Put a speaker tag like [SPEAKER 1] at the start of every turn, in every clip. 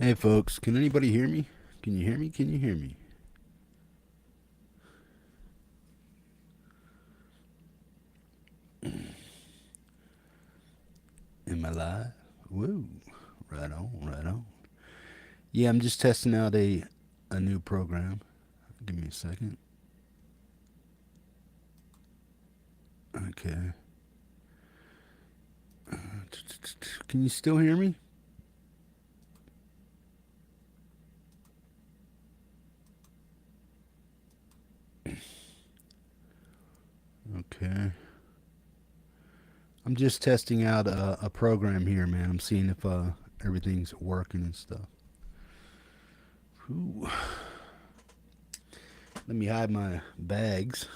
[SPEAKER 1] Hey folks, can anybody hear me? Can you hear me? Can you hear me? Am I live? Woo. Right on, right on. Yeah, I'm just testing out a new program. Give me a second. Okay. Can you still hear me? Okay. I'm just testing out a program here, man. I'm seeing if everything's working and stuff. Ooh. Let me hide my bags.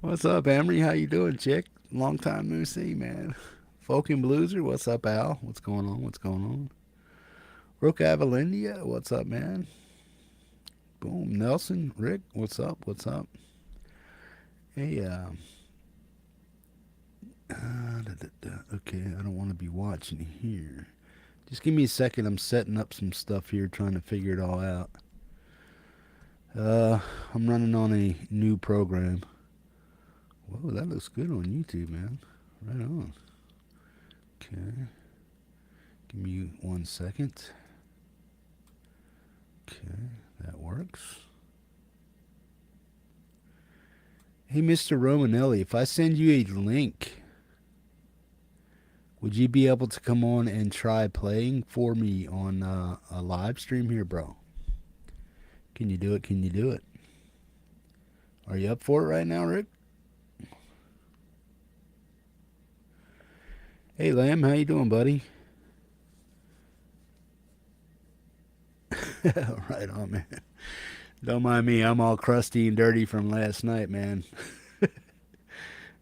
[SPEAKER 1] What's up, Emery? How you doing, chick? Long time no see, man. Folk and Blueser, what's up, Al? What's going on? What's going on? Rook Avalindia, what's up, man? Boom. Nelson, Rick, what's up? What's up? Hey, okay, I don't want to be watching here. Just give me a second. I'm setting up some stuff here, trying to figure it all out. I'm running on a new program. Whoa, that looks good on YouTube, man. Right on. Okay. Give me 1 second. Okay, that works. Hey, Mr. Romanelli, if I send you a link, would you be able to come on and try playing for me on a live stream here, bro? Can you do it? Can you do it? Are you up for it right now, Rick? Hey, Lamb, how you doing, buddy? Right on, man. Don't mind me. I'm all crusty and dirty from last night, man. I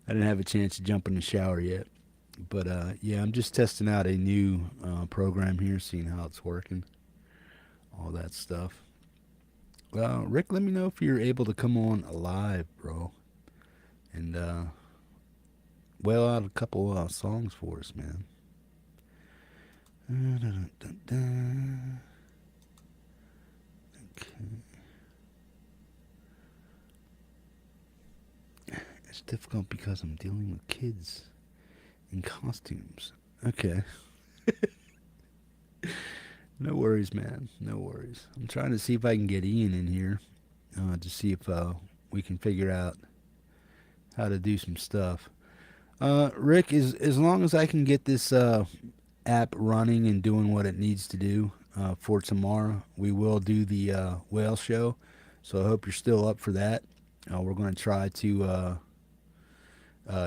[SPEAKER 1] didn't have a chance to jump in the shower yet. But yeah, I'm just testing out a new program here, seeing how it's working, all that stuff. Rick, let me know if you're able to come on live, bro, and wail out a couple songs for us, man. Okay. It's difficult because I'm dealing with kids in costumes. Okay. No worries, man. No worries. I'm trying to see if I can get Ian in here to see if we can figure out how to do some stuff. Rick, as long as I can get this app running and doing what it needs to do for tomorrow, we will do the whale show. So I hope you're still up for that. We're going to try to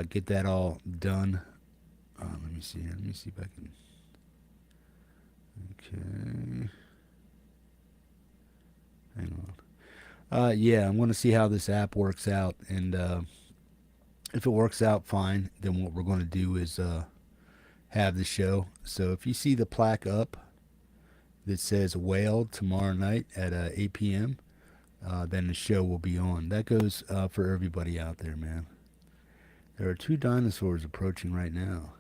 [SPEAKER 1] get that all done. Let me see here. Let me see if I can. Okay. Hang on. Yeah, I'm going to see how this app works out, and if it works out fine, then what we're going to do is have the show. So if you see the plaque up that says whale tomorrow night at 8 p.m., then the show will be on. That goes for everybody out there, man. There are two dinosaurs approaching right now.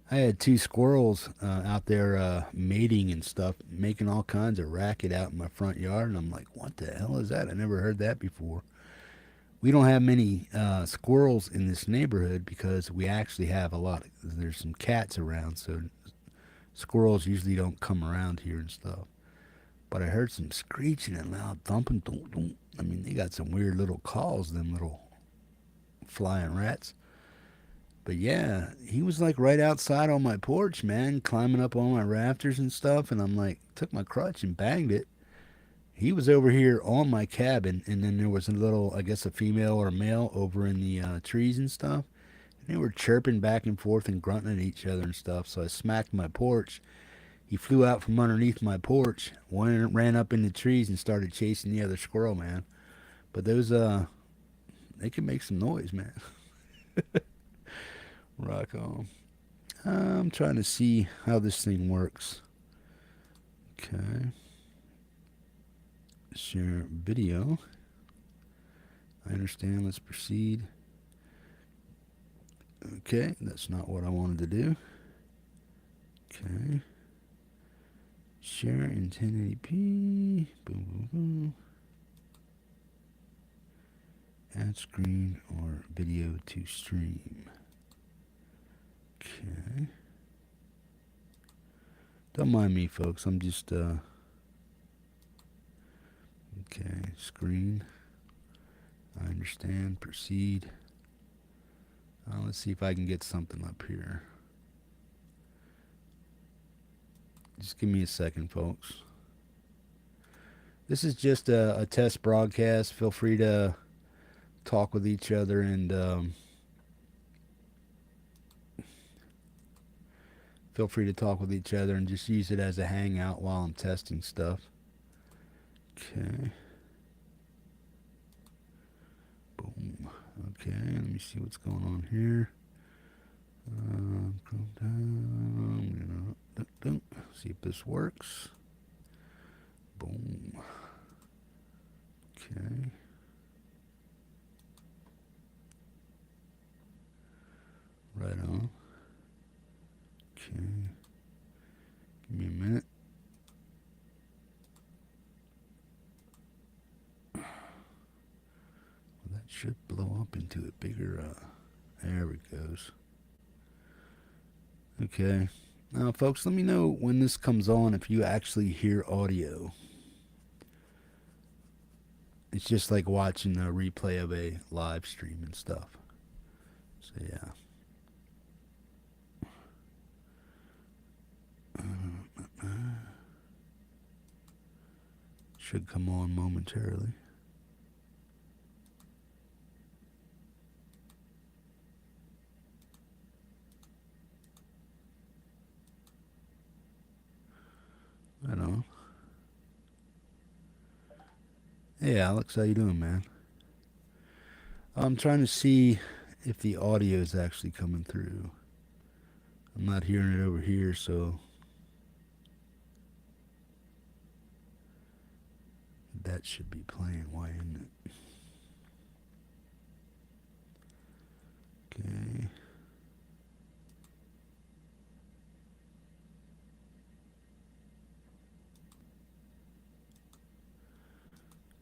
[SPEAKER 1] I had two squirrels out there mating and stuff, making all kinds of racket out in my front yard, and I'm like, what the hell is that? I never heard that before. We don't have many squirrels in this neighborhood because we actually have a lot. There's some cats around, so squirrels usually don't come around here and stuff. But I heard some screeching and loud thumping. I mean, they got some weird little calls, them little flying rats. But yeah, he was like right outside on my porch, man, climbing up on my rafters and stuff. And I'm like, took my crutch and banged it. He was over here on my cabin, and then there was a little, I guess, a female or a male over in the trees and stuff. And they were chirping back and forth and grunting at each other and stuff. So I smacked my porch. He flew out from underneath my porch, ran up in the trees, and started chasing the other squirrel, man. But those, they can make some noise, man. Rock on. I'm trying to see how this thing works. Okay. Share video. I understand. Let's proceed. Okay, that's not what I wanted to do. Okay. Share in 1080p. Boom, boom, boom. Add screen or video to stream. Okay. Don't mind me, folks. I'm just, okay, screen. I understand. Proceed. Let's see if I can get something up here. Just give me a second, folks. This is just a test broadcast. Feel free to talk with each other and feel free to talk with each other and just use it as a hangout while I'm testing stuff. Okay. Boom. Okay, let me see what's going on here. See if this works. Boom. Okay. Right on. Okay. Give me a minute. Well, that should blow up into a bigger, there it goes. Okay. Now, folks, let me know when this comes on if you actually hear audio. It's just like watching a replay of a live stream and stuff. So, yeah. Should come on momentarily. I know. Hey Alex, how you doing, man? I'm trying to see if the audio is actually coming through. I'm not hearing it over here, so that should be playing. Why isn't it? Okay.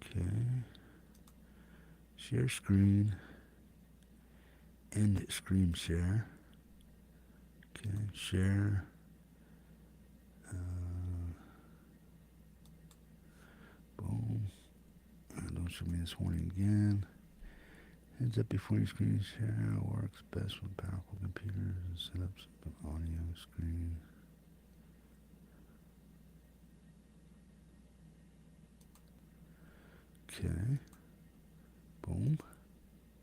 [SPEAKER 1] Okay. Share screen. End screen share. Okay, share. Boom. Don't show me this warning again. Heads up before your screen share works best with powerful computers and setups of audio screen. Okay. Boom.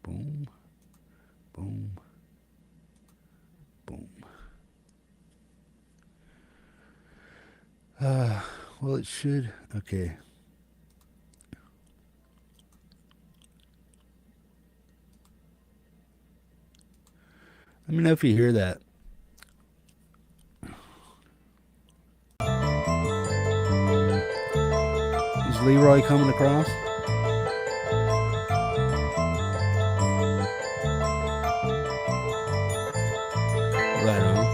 [SPEAKER 1] Boom. Boom. Boom. Well, it should. Okay. Let me know if you hear that. Is Leeroy coming across? Right on.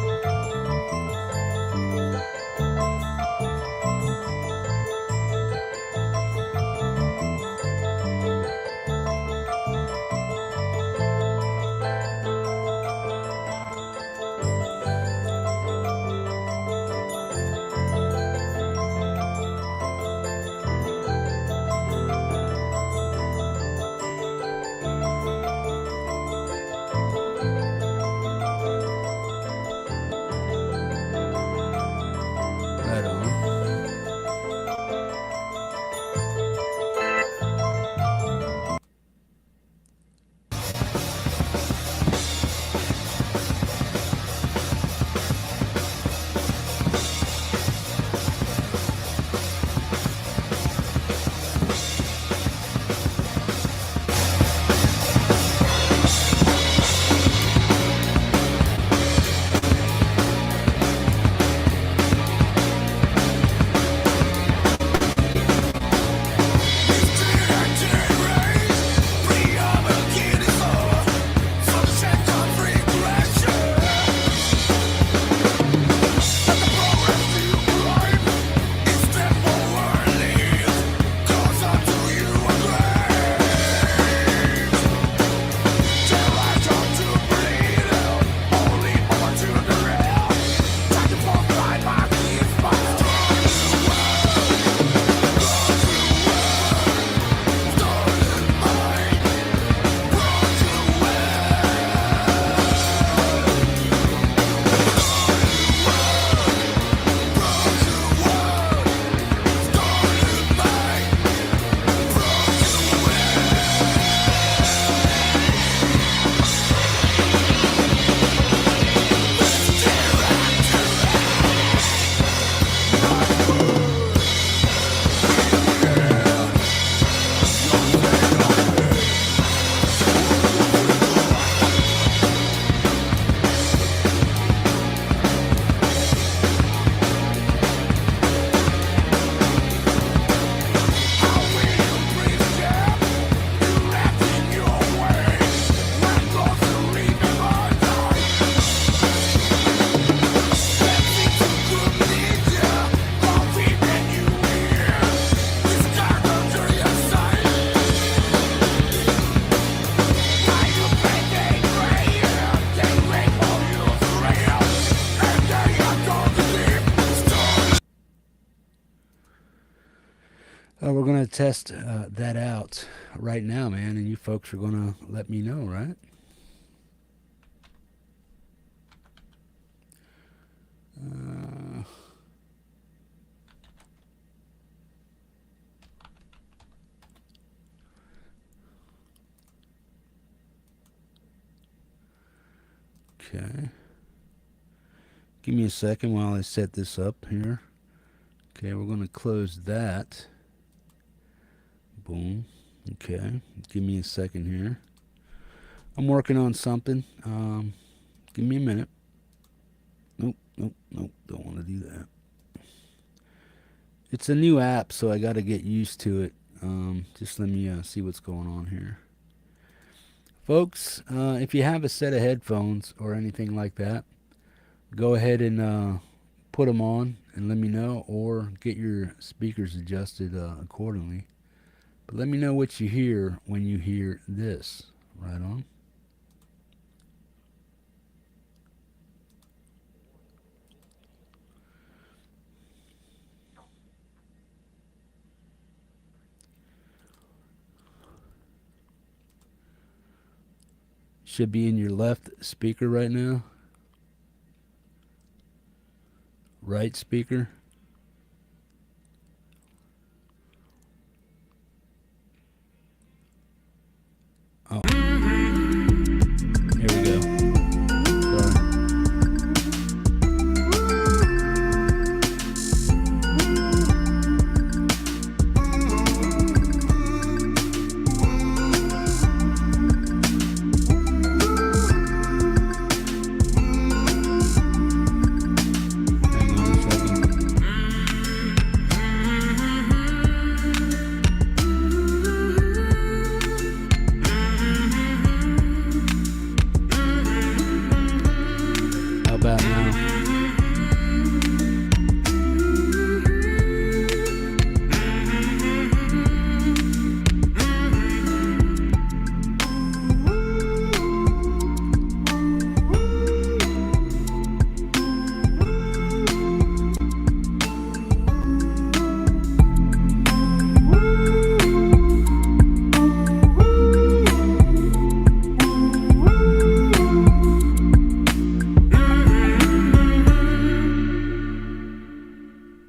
[SPEAKER 1] test that out right now, man, and you folks are going to let me know, right? Okay. Give me a second while I set this up here. Okay, we're going to close that. Boom. Okay. Give me a second here. I'm working on something. Give me a minute. Nope. Don't want to do that. It's a new app, so I got to get used to it. Just let me see what's going on here. Folks, if you have a set of headphones or anything like that, go ahead and put them on and let me know, or get your speakers adjusted accordingly. But let me know what you hear when you hear this. Right on. Should be in your left speaker right now. Right speaker. Oh. Here we go. Sorry.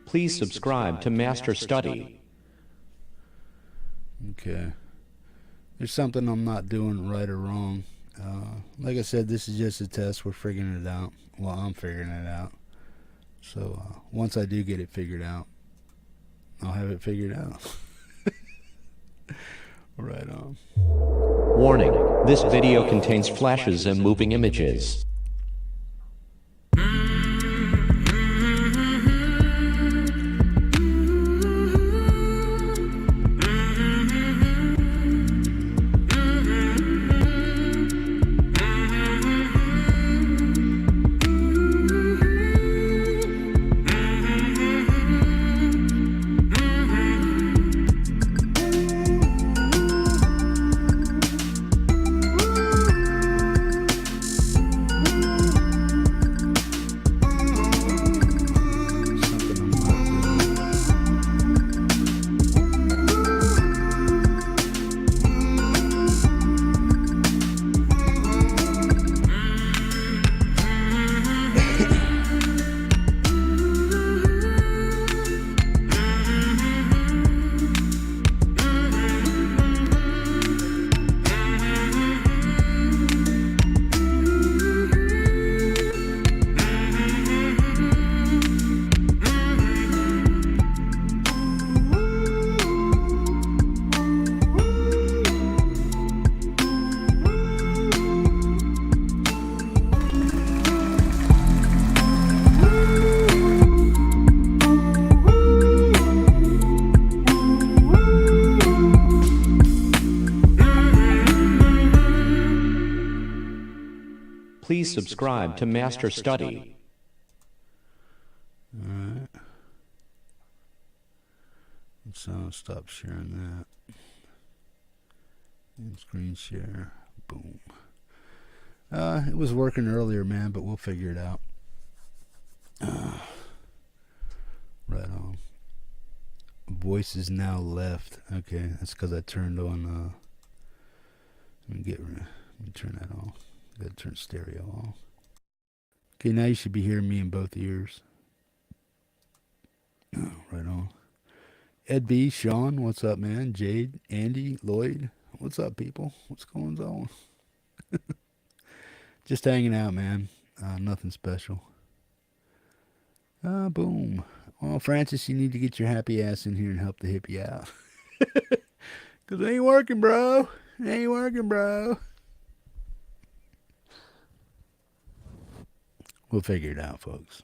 [SPEAKER 2] Please subscribe to Master Study.
[SPEAKER 1] Okay. There's something I'm not doing right or wrong. Like I said, this is just a test. We're figuring it out. Well, I'm figuring it out. So once I do get it figured out, I'll have it figured out. Right on.
[SPEAKER 2] Warning, this video contains flashes and moving images. Please subscribe to Master Study.
[SPEAKER 1] Alright. So I'll stop sharing that. And screen share. Boom. It was working earlier, man, but we'll figure it out. Right on. voice is now left. Okay, that's because I turned on. Let me turn that off. Gotta turn stereo off. Okay, now you should be hearing me in both ears. Oh, right on. Ed B, Sean, what's up, man? Jade, Andy, Lloyd, what's up, people? What's going on? Just hanging out, man. Nothing special. Boom. Well, Francis, you need to get your happy ass in here and help the hippie out. Because it ain't working, bro. It ain't working, bro. We'll figure it out, folks.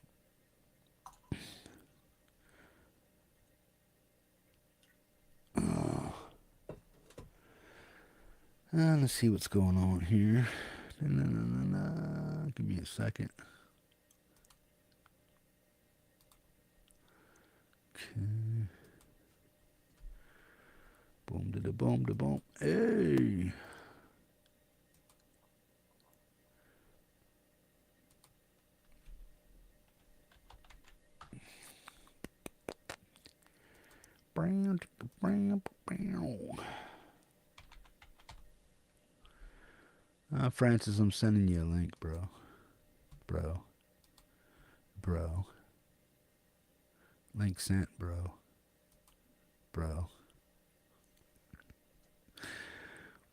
[SPEAKER 1] Let's see what's going on here. Give me a second. Okay. Boom, da da boom, da boom. Hey. Francis, I'm sending you a link, bro. Bro. Link sent, bro.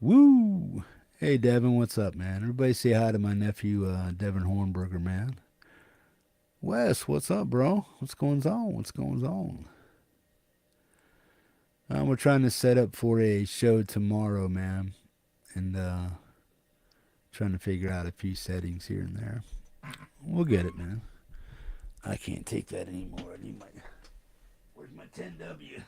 [SPEAKER 1] Woo! Hey, Devin, what's up, man? Everybody say hi to my nephew, Devin Hornberger, man. Wes, what's up, bro? What's going on? We're trying to set up for a show tomorrow, man. And, trying to figure out a few settings here and there. We'll get it, man. I can't take that anymore. I need my... Where's my 10W?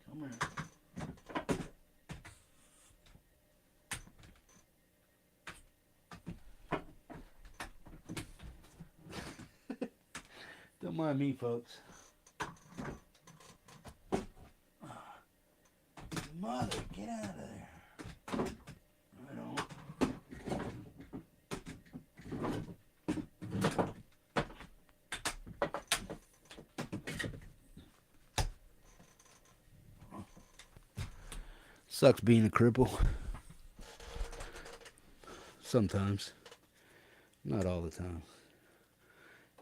[SPEAKER 1] Come here. Don't mind me, folks. Mother, get out of there. Right on. Sucks being a cripple. Sometimes. Not all the time.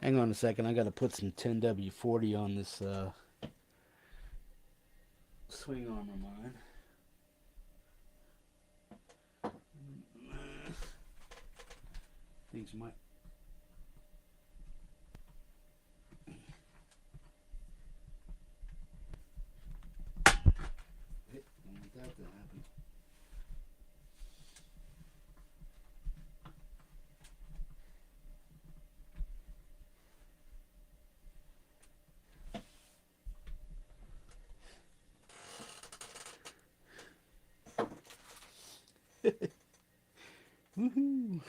[SPEAKER 1] Hang on a second. I got to put some 10W40 on this swing arm of mine. Things might... Don't want that to happen. Woohoo!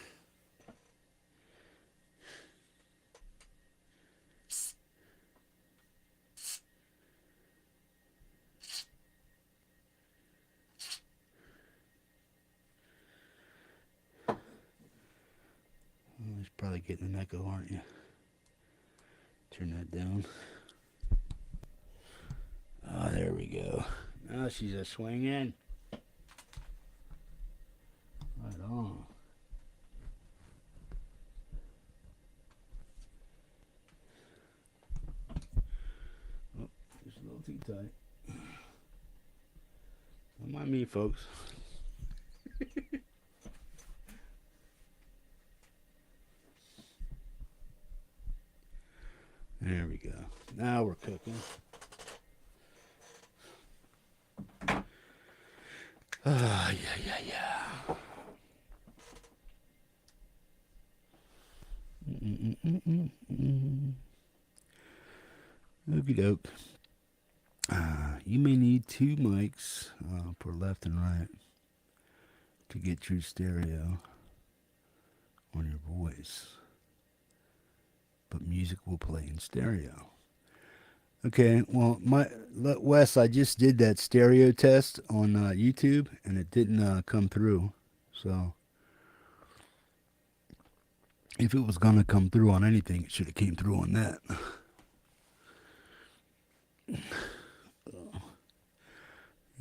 [SPEAKER 1] You're probably getting an echo, aren't you? Turn that down. Oh, there we go. Now she's a swinging. Right on. Oh, just a little too tight. Don't mind me, folks. There we go. Now we're cooking. Yeah. Okie doke. You may need two mics for left and right to get true stereo on your voice. But music will play in stereo. Okay, well, Wes, I just did that stereo test on YouTube, and it didn't come through. So If it was gonna come through on anything, it should have came through on that.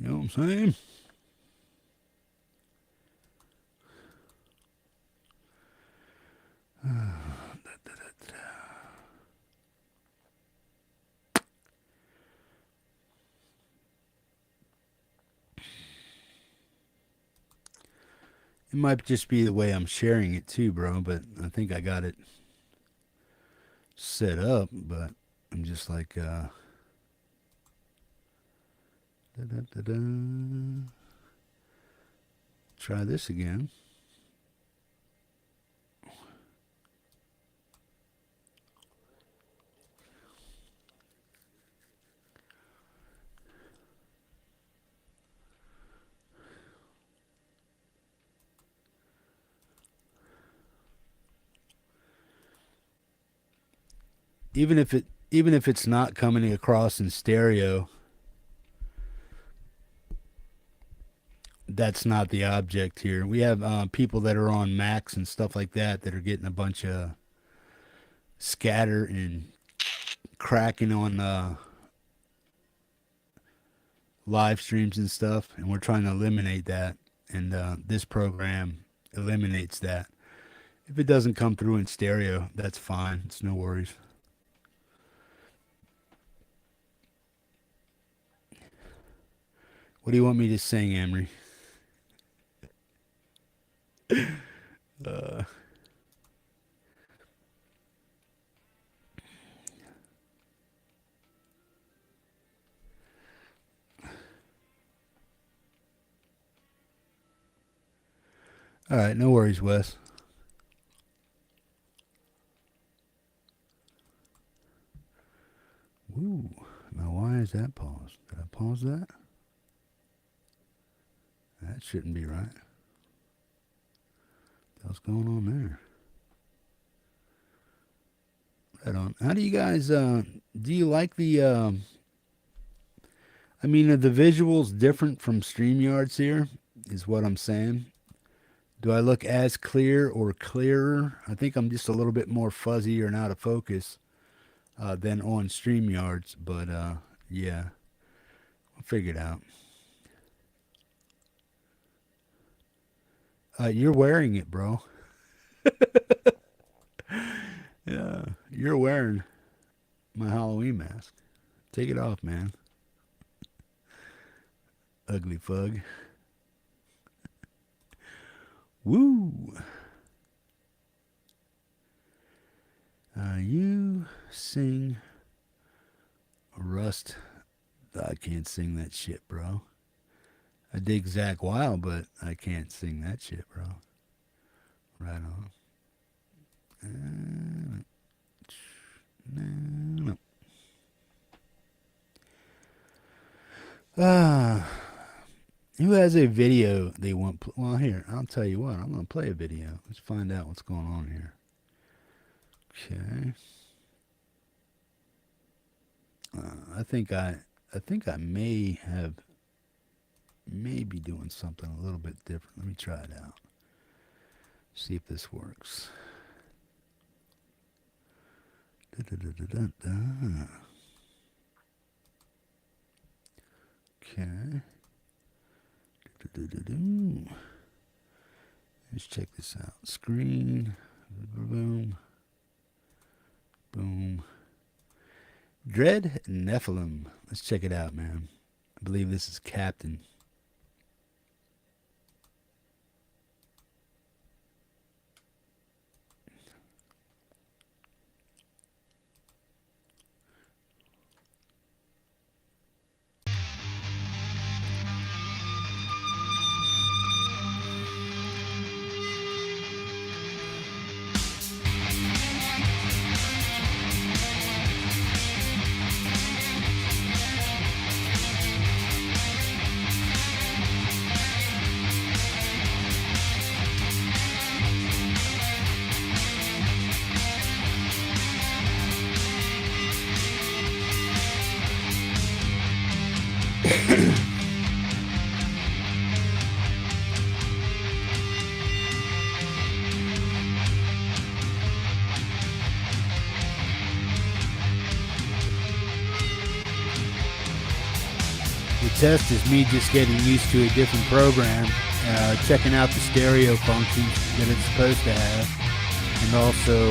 [SPEAKER 1] You know what I'm saying? It might just be the way I'm sharing it too, bro, but I think I got it set up, but I'm just like, try this again. Even if it's not coming across in stereo, that's not the object here. We have people that are on Macs and stuff like that that are getting a bunch of scatter and cracking on live streams and stuff, and we're trying to eliminate that. And this program eliminates that. If it doesn't come through in stereo, that's fine. It's no worries. What do you want me to sing, Emery? All right, no worries, Wes. Woo. Now, why is that paused? Did I pause that? That shouldn't be right. What's going on there? Right on. How do you guys, do you like the, I mean, are the visuals different from StreamYards here, is what I'm saying? Do I look as clear or clearer? I think I'm just a little bit more fuzzy or out of focus than on StreamYards, but yeah, I'll figure it out. You're wearing it, bro. Yeah, you're wearing my Halloween mask. Take it off, man. Ugly fug. Woo. You sing Rust. I can't sing that shit, bro. I dig Zach Wild, but I can't sing that shit, bro. Right on. Who has a video they want? Well, here, I'll tell you what. I'm going to play a video. Let's find out what's going on here. Okay. I think I may be doing something a little bit different. Let me try it out. See if this works. Okay. Let's check this out. Screen. Boom. Boom. Dread Nephilim. Let's check it out, man. I believe this is Captain. test is me just getting used to a different program, checking out the stereo functions that it's supposed to have, and also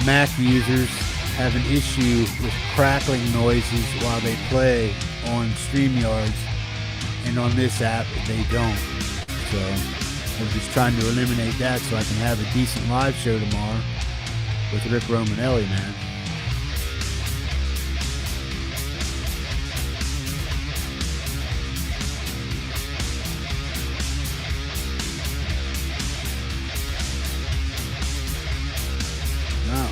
[SPEAKER 1] Mac users have an issue with crackling noises while they play on StreamYards, and on this app they don't. So I'm just trying to eliminate that so I can have a decent live show tomorrow with Rick Romanelli, man. Wow.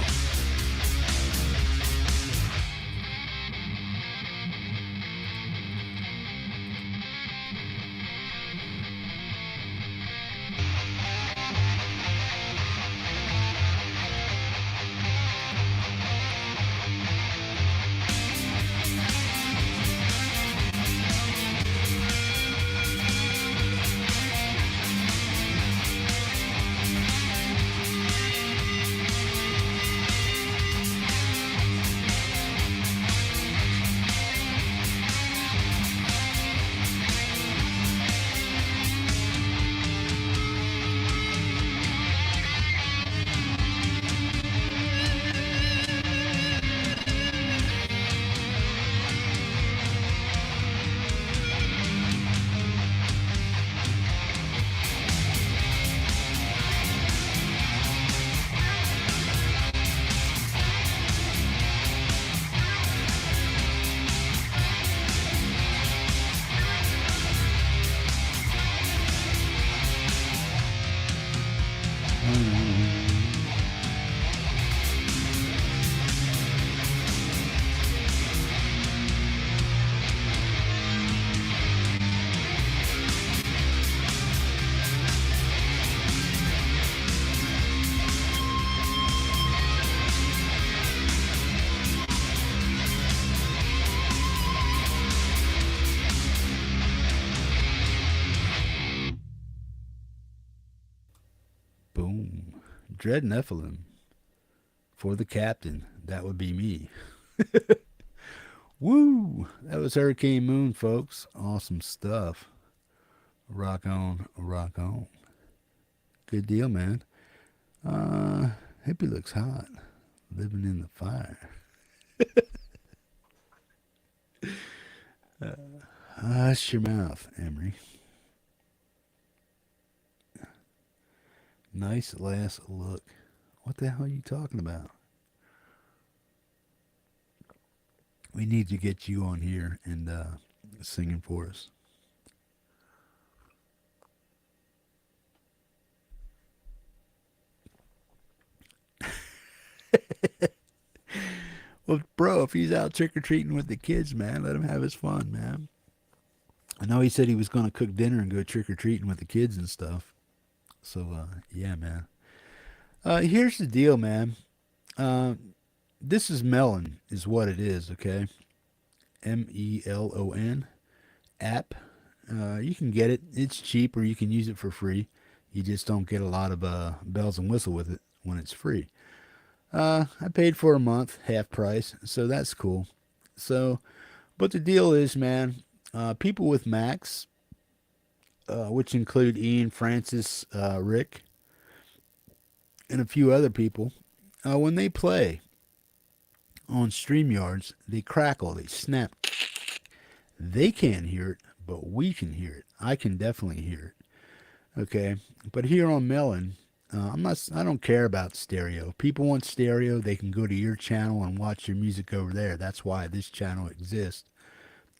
[SPEAKER 1] Boom. Dread Nephilim. For the captain. That would be me. Woo! That was Hurricane Moon, folks. Awesome stuff. Rock on, rock on. Good deal, man. Hippie looks hot. Living in the fire. Hush your mouth, Emery. Nice last look. What the hell are you talking about? We need to get you on here and singing for us. Well, bro, if he's out trick or treating with the kids, man, let him have his fun, man. I know he said he was going to cook dinner and go trick or treating with the kids and stuff. So, yeah, man. Here's the deal, man. Uh, this is Melon, is what it is, okay? MELON app. You can get it. It's cheap, or you can use it for free. You just don't get a lot of bells and whistle with it when it's free. I paid for a month, half price, so that's cool. So, but the deal is, man, people with Macs, which include Ian, Francis, Rick, and a few other people, when they play on StreamYards, they crackle, they snap. They can't hear it, but we can hear it. I can definitely hear it. Okay, but here on Melon, I don't care about stereo. If people want stereo, they can go to your channel and watch your music over there. That's why this channel exists.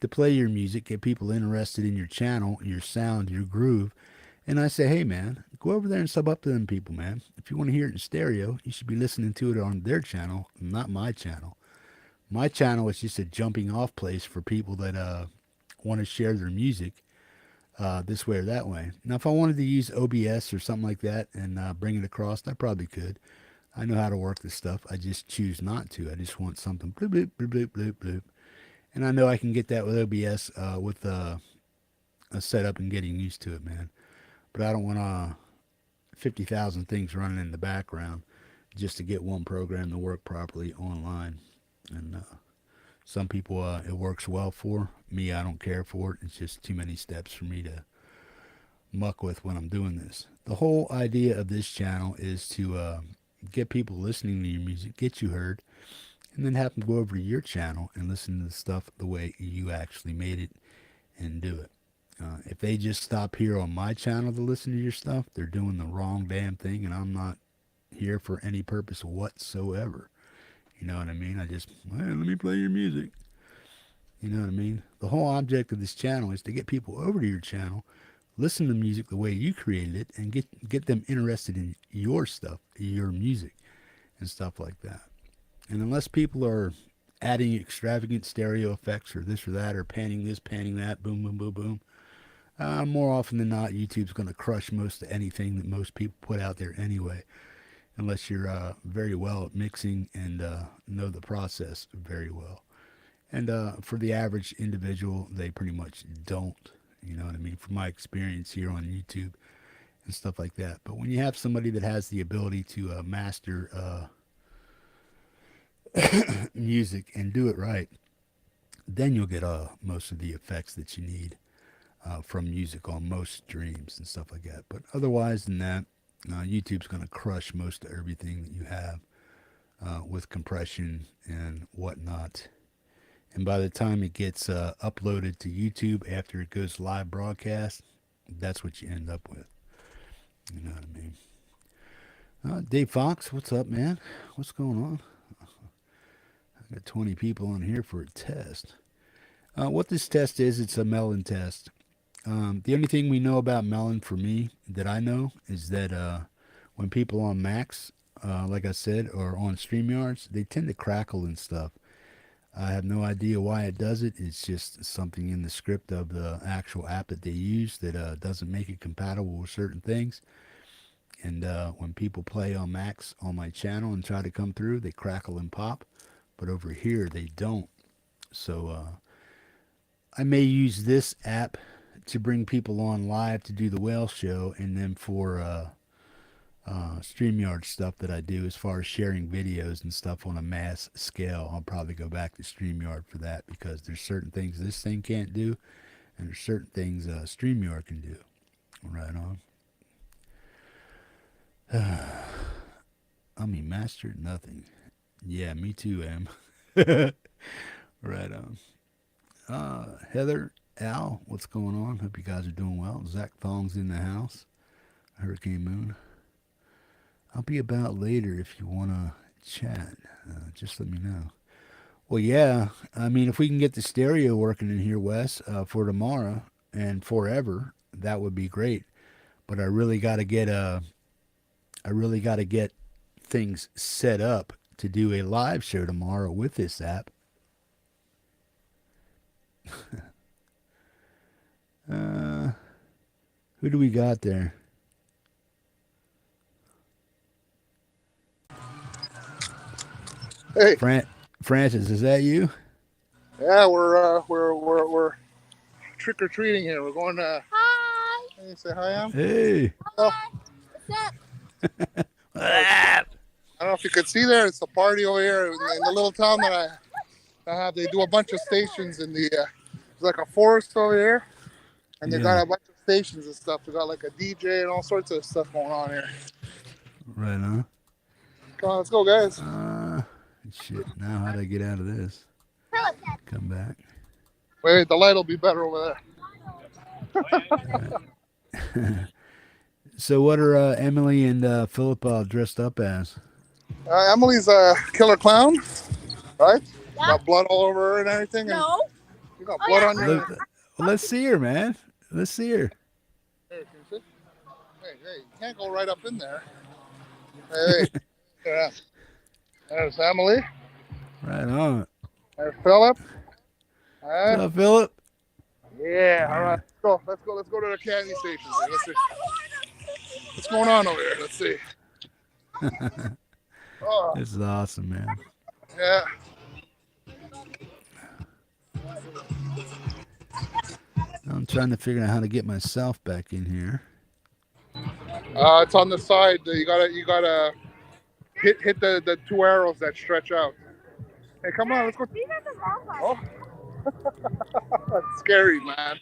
[SPEAKER 1] To play your music, get people interested in your channel, your sound, your groove. And I say, hey, man, go over there and sub up to them people, man. If you want to hear it in stereo, you should be listening to it on their channel, not my channel. My channel is just a jumping off place for people that want to share their music this way or that way. Now, if I wanted to use OBS or something like that and bring it across, I probably could. I know how to work this stuff. I just choose not to. I just want something bloop, bloop, bloop, bloop, bloop, bloop. And I know I can get that with OBS with a setup and getting used to it, man. But I don't want 50,000 things running in the background just to get one program to work properly online. And Some people it works well for. Me, I don't care for it. It's just too many steps for me to muck with when I'm doing this. The whole idea of this channel is to get people listening to your music, get you heard, and then have them go over to your channel and listen to the stuff the way you actually made it and do it. If they just stop here on my channel to listen to your stuff, they're doing the wrong damn thing, and I'm not here for any purpose whatsoever. You know what I mean? I just, hey, let me play your music. You know what I mean? The whole object of this channel is to get people over to your channel, listen to music the way you created it, and get them interested in your stuff, your music, and stuff like that. And unless people are adding extravagant stereo effects or this or that, or panning this, panning that, boom, boom, boom, boom, more often than not, YouTube's going to crush most of anything that most people put out there anyway, unless you're very well at mixing and know the process very well. And for the average individual, they pretty much don't. You know what I mean? From my experience here on YouTube and stuff like that. But when you have somebody that has the ability to master music and do it right, then you'll get most of the effects that you need from music on most streams and stuff like that. But otherwise than that, YouTube's going to crush most of everything that you have with compression and whatnot. And by the time it gets uploaded to YouTube after it goes live broadcast, that's what you end up with. You know what I mean? Dave Fox, what's up, man? What's going on? I got 20 people on here for a test. What this test is, it's a melon test. The only thing we know about melon for me that I know is that when people on Macs, like I said, or on StreamYards, they tend to crackle and stuff. I have no idea why it does it. It's just something in the script of the actual app that they use that doesn't make it compatible with certain things. And when people play on Macs on my channel and try to come through, they crackle and pop. But over here, they don't. So I may use this app to bring people on live to do the whale show, and then for StreamYard stuff that I do as far as sharing videos and stuff on a mass scale, I'll probably go back to StreamYard for that, because there's certain things this thing can't do, and there's certain things StreamYard can do. Right on. I mean, mastered nothing. Yeah, me too, Em. Right on. Heather, Al, what's going on? Hope you guys are doing well. Zach Thong's in the house. Hurricane Moon. I'll be about later if you want to chat. Just let me know. Well, yeah. I mean, if we can get the stereo working in here, Wes, for tomorrow and forever, that would be great. But I really got to get things set up to do a live show tomorrow with this app. Who do we got there?
[SPEAKER 3] Hey,
[SPEAKER 1] Francis, is that you?
[SPEAKER 3] yeah, we're trick or treating here. We're going to. Hi. Hey, say hi, Em.
[SPEAKER 1] Hey.
[SPEAKER 3] Oh,
[SPEAKER 4] What's up?
[SPEAKER 3] I don't know if you could see there. It's a party over here in the little town that I have. They do a bunch of stations in the. There's like a forest over here, and they got a bunch of stations and stuff. They got like a DJ and all sorts of stuff going on here.
[SPEAKER 1] Right on.
[SPEAKER 3] Come on, let's go, guys.
[SPEAKER 1] Shit. Now how do I get out of this? Come back.
[SPEAKER 3] Wait, the light will be better over
[SPEAKER 1] there. So what are Emily and Philip dressed up as?
[SPEAKER 3] Emily's a killer clown, right? Yeah. Got blood all over her and everything.
[SPEAKER 4] No.
[SPEAKER 3] You got blood on your...
[SPEAKER 1] Well, let's see her, man. Let's see her.
[SPEAKER 3] Hey, can you see? Hey, you can't go right up in there. Hey. Yeah. There's Emily.
[SPEAKER 1] Right on.
[SPEAKER 3] There's Philip.
[SPEAKER 1] What's up, Philip?
[SPEAKER 3] Yeah, all right. Let's go to the candy station. Let's see. What's going on over here? Let's see.
[SPEAKER 1] Oh. This is awesome, man.
[SPEAKER 3] Yeah.
[SPEAKER 1] I'm trying to figure out how to get myself back in here.
[SPEAKER 3] It's on the side. You gotta hit the two arrows that stretch out. Hey, come on, let's go.
[SPEAKER 4] These are the wrong ones.
[SPEAKER 3] Oh. That's scary, man.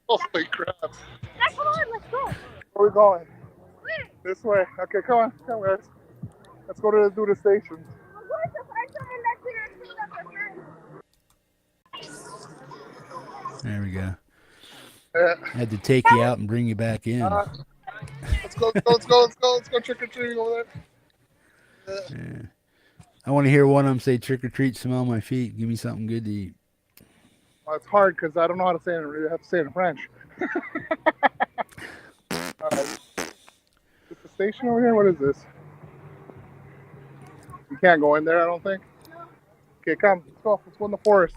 [SPEAKER 3] Holy crap.
[SPEAKER 4] Dad, come on, let's go.
[SPEAKER 3] Where are we going?
[SPEAKER 4] Where?
[SPEAKER 3] This way. Okay, come on. Come on, guys. Let's go to the stations.
[SPEAKER 4] I'm going to find someone that's going to shoot up a friend.
[SPEAKER 1] There we go.
[SPEAKER 3] Yeah.
[SPEAKER 1] Had to take you out and bring you back in.
[SPEAKER 3] Let's go trick or treating over there.
[SPEAKER 1] Yeah. I want to hear one of them say trick or treat, smell my feet, give me something good to eat.
[SPEAKER 3] Well, it's hard because I don't know how to say it. I have to say it in French. Is the station over here? What is this? You can't go in there, I don't think. Okay, come. Let's go. Let's go in the forest.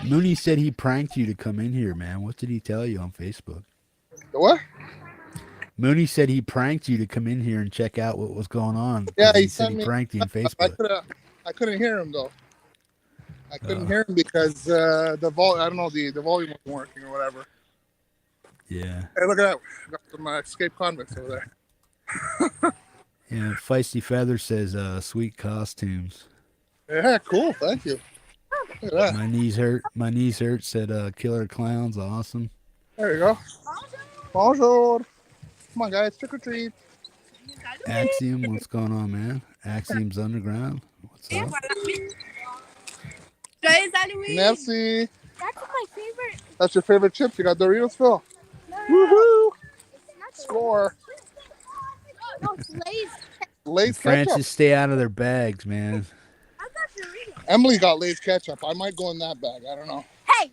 [SPEAKER 1] Mooney said he pranked you to come in here, man. What did he tell you on Facebook?
[SPEAKER 3] The what?
[SPEAKER 1] Mooney said he pranked you to come in here and check out what was going on.
[SPEAKER 3] Yeah, he
[SPEAKER 1] said
[SPEAKER 3] sent
[SPEAKER 1] he
[SPEAKER 3] me.
[SPEAKER 1] pranked you on Facebook.
[SPEAKER 3] I couldn't hear him though. I couldn't hear him because the volume. I don't know, the volume wasn't working or whatever.
[SPEAKER 1] Yeah.
[SPEAKER 3] Hey, look at that! Got some escaped convicts over there.
[SPEAKER 1] Yeah. Feisty Feather says sweet costumes.
[SPEAKER 3] Yeah, cool. Thank you. Look at that.
[SPEAKER 1] My knees hurt. My knees hurt. Said killer clowns. Awesome.
[SPEAKER 3] There you go. Bonjour. Come on, guys. Trick or treat.
[SPEAKER 1] Axiom, what's going on, man? Axiom's underground. What's up?
[SPEAKER 4] Joyeux Halloween.
[SPEAKER 3] Merci.
[SPEAKER 4] That's my favorite.
[SPEAKER 3] That's your favorite chips. You got Doritos, Phil.
[SPEAKER 4] No,
[SPEAKER 3] Woohoo!
[SPEAKER 4] it's not the
[SPEAKER 3] Score.
[SPEAKER 4] No, it's Lay's.
[SPEAKER 3] Lay's
[SPEAKER 1] Francis,
[SPEAKER 3] ketchup.
[SPEAKER 1] stay out of their bags, man.
[SPEAKER 4] I'm not Doritos.
[SPEAKER 3] Emily got Lay's ketchup. I might go in that bag. I don't know.
[SPEAKER 4] Hey.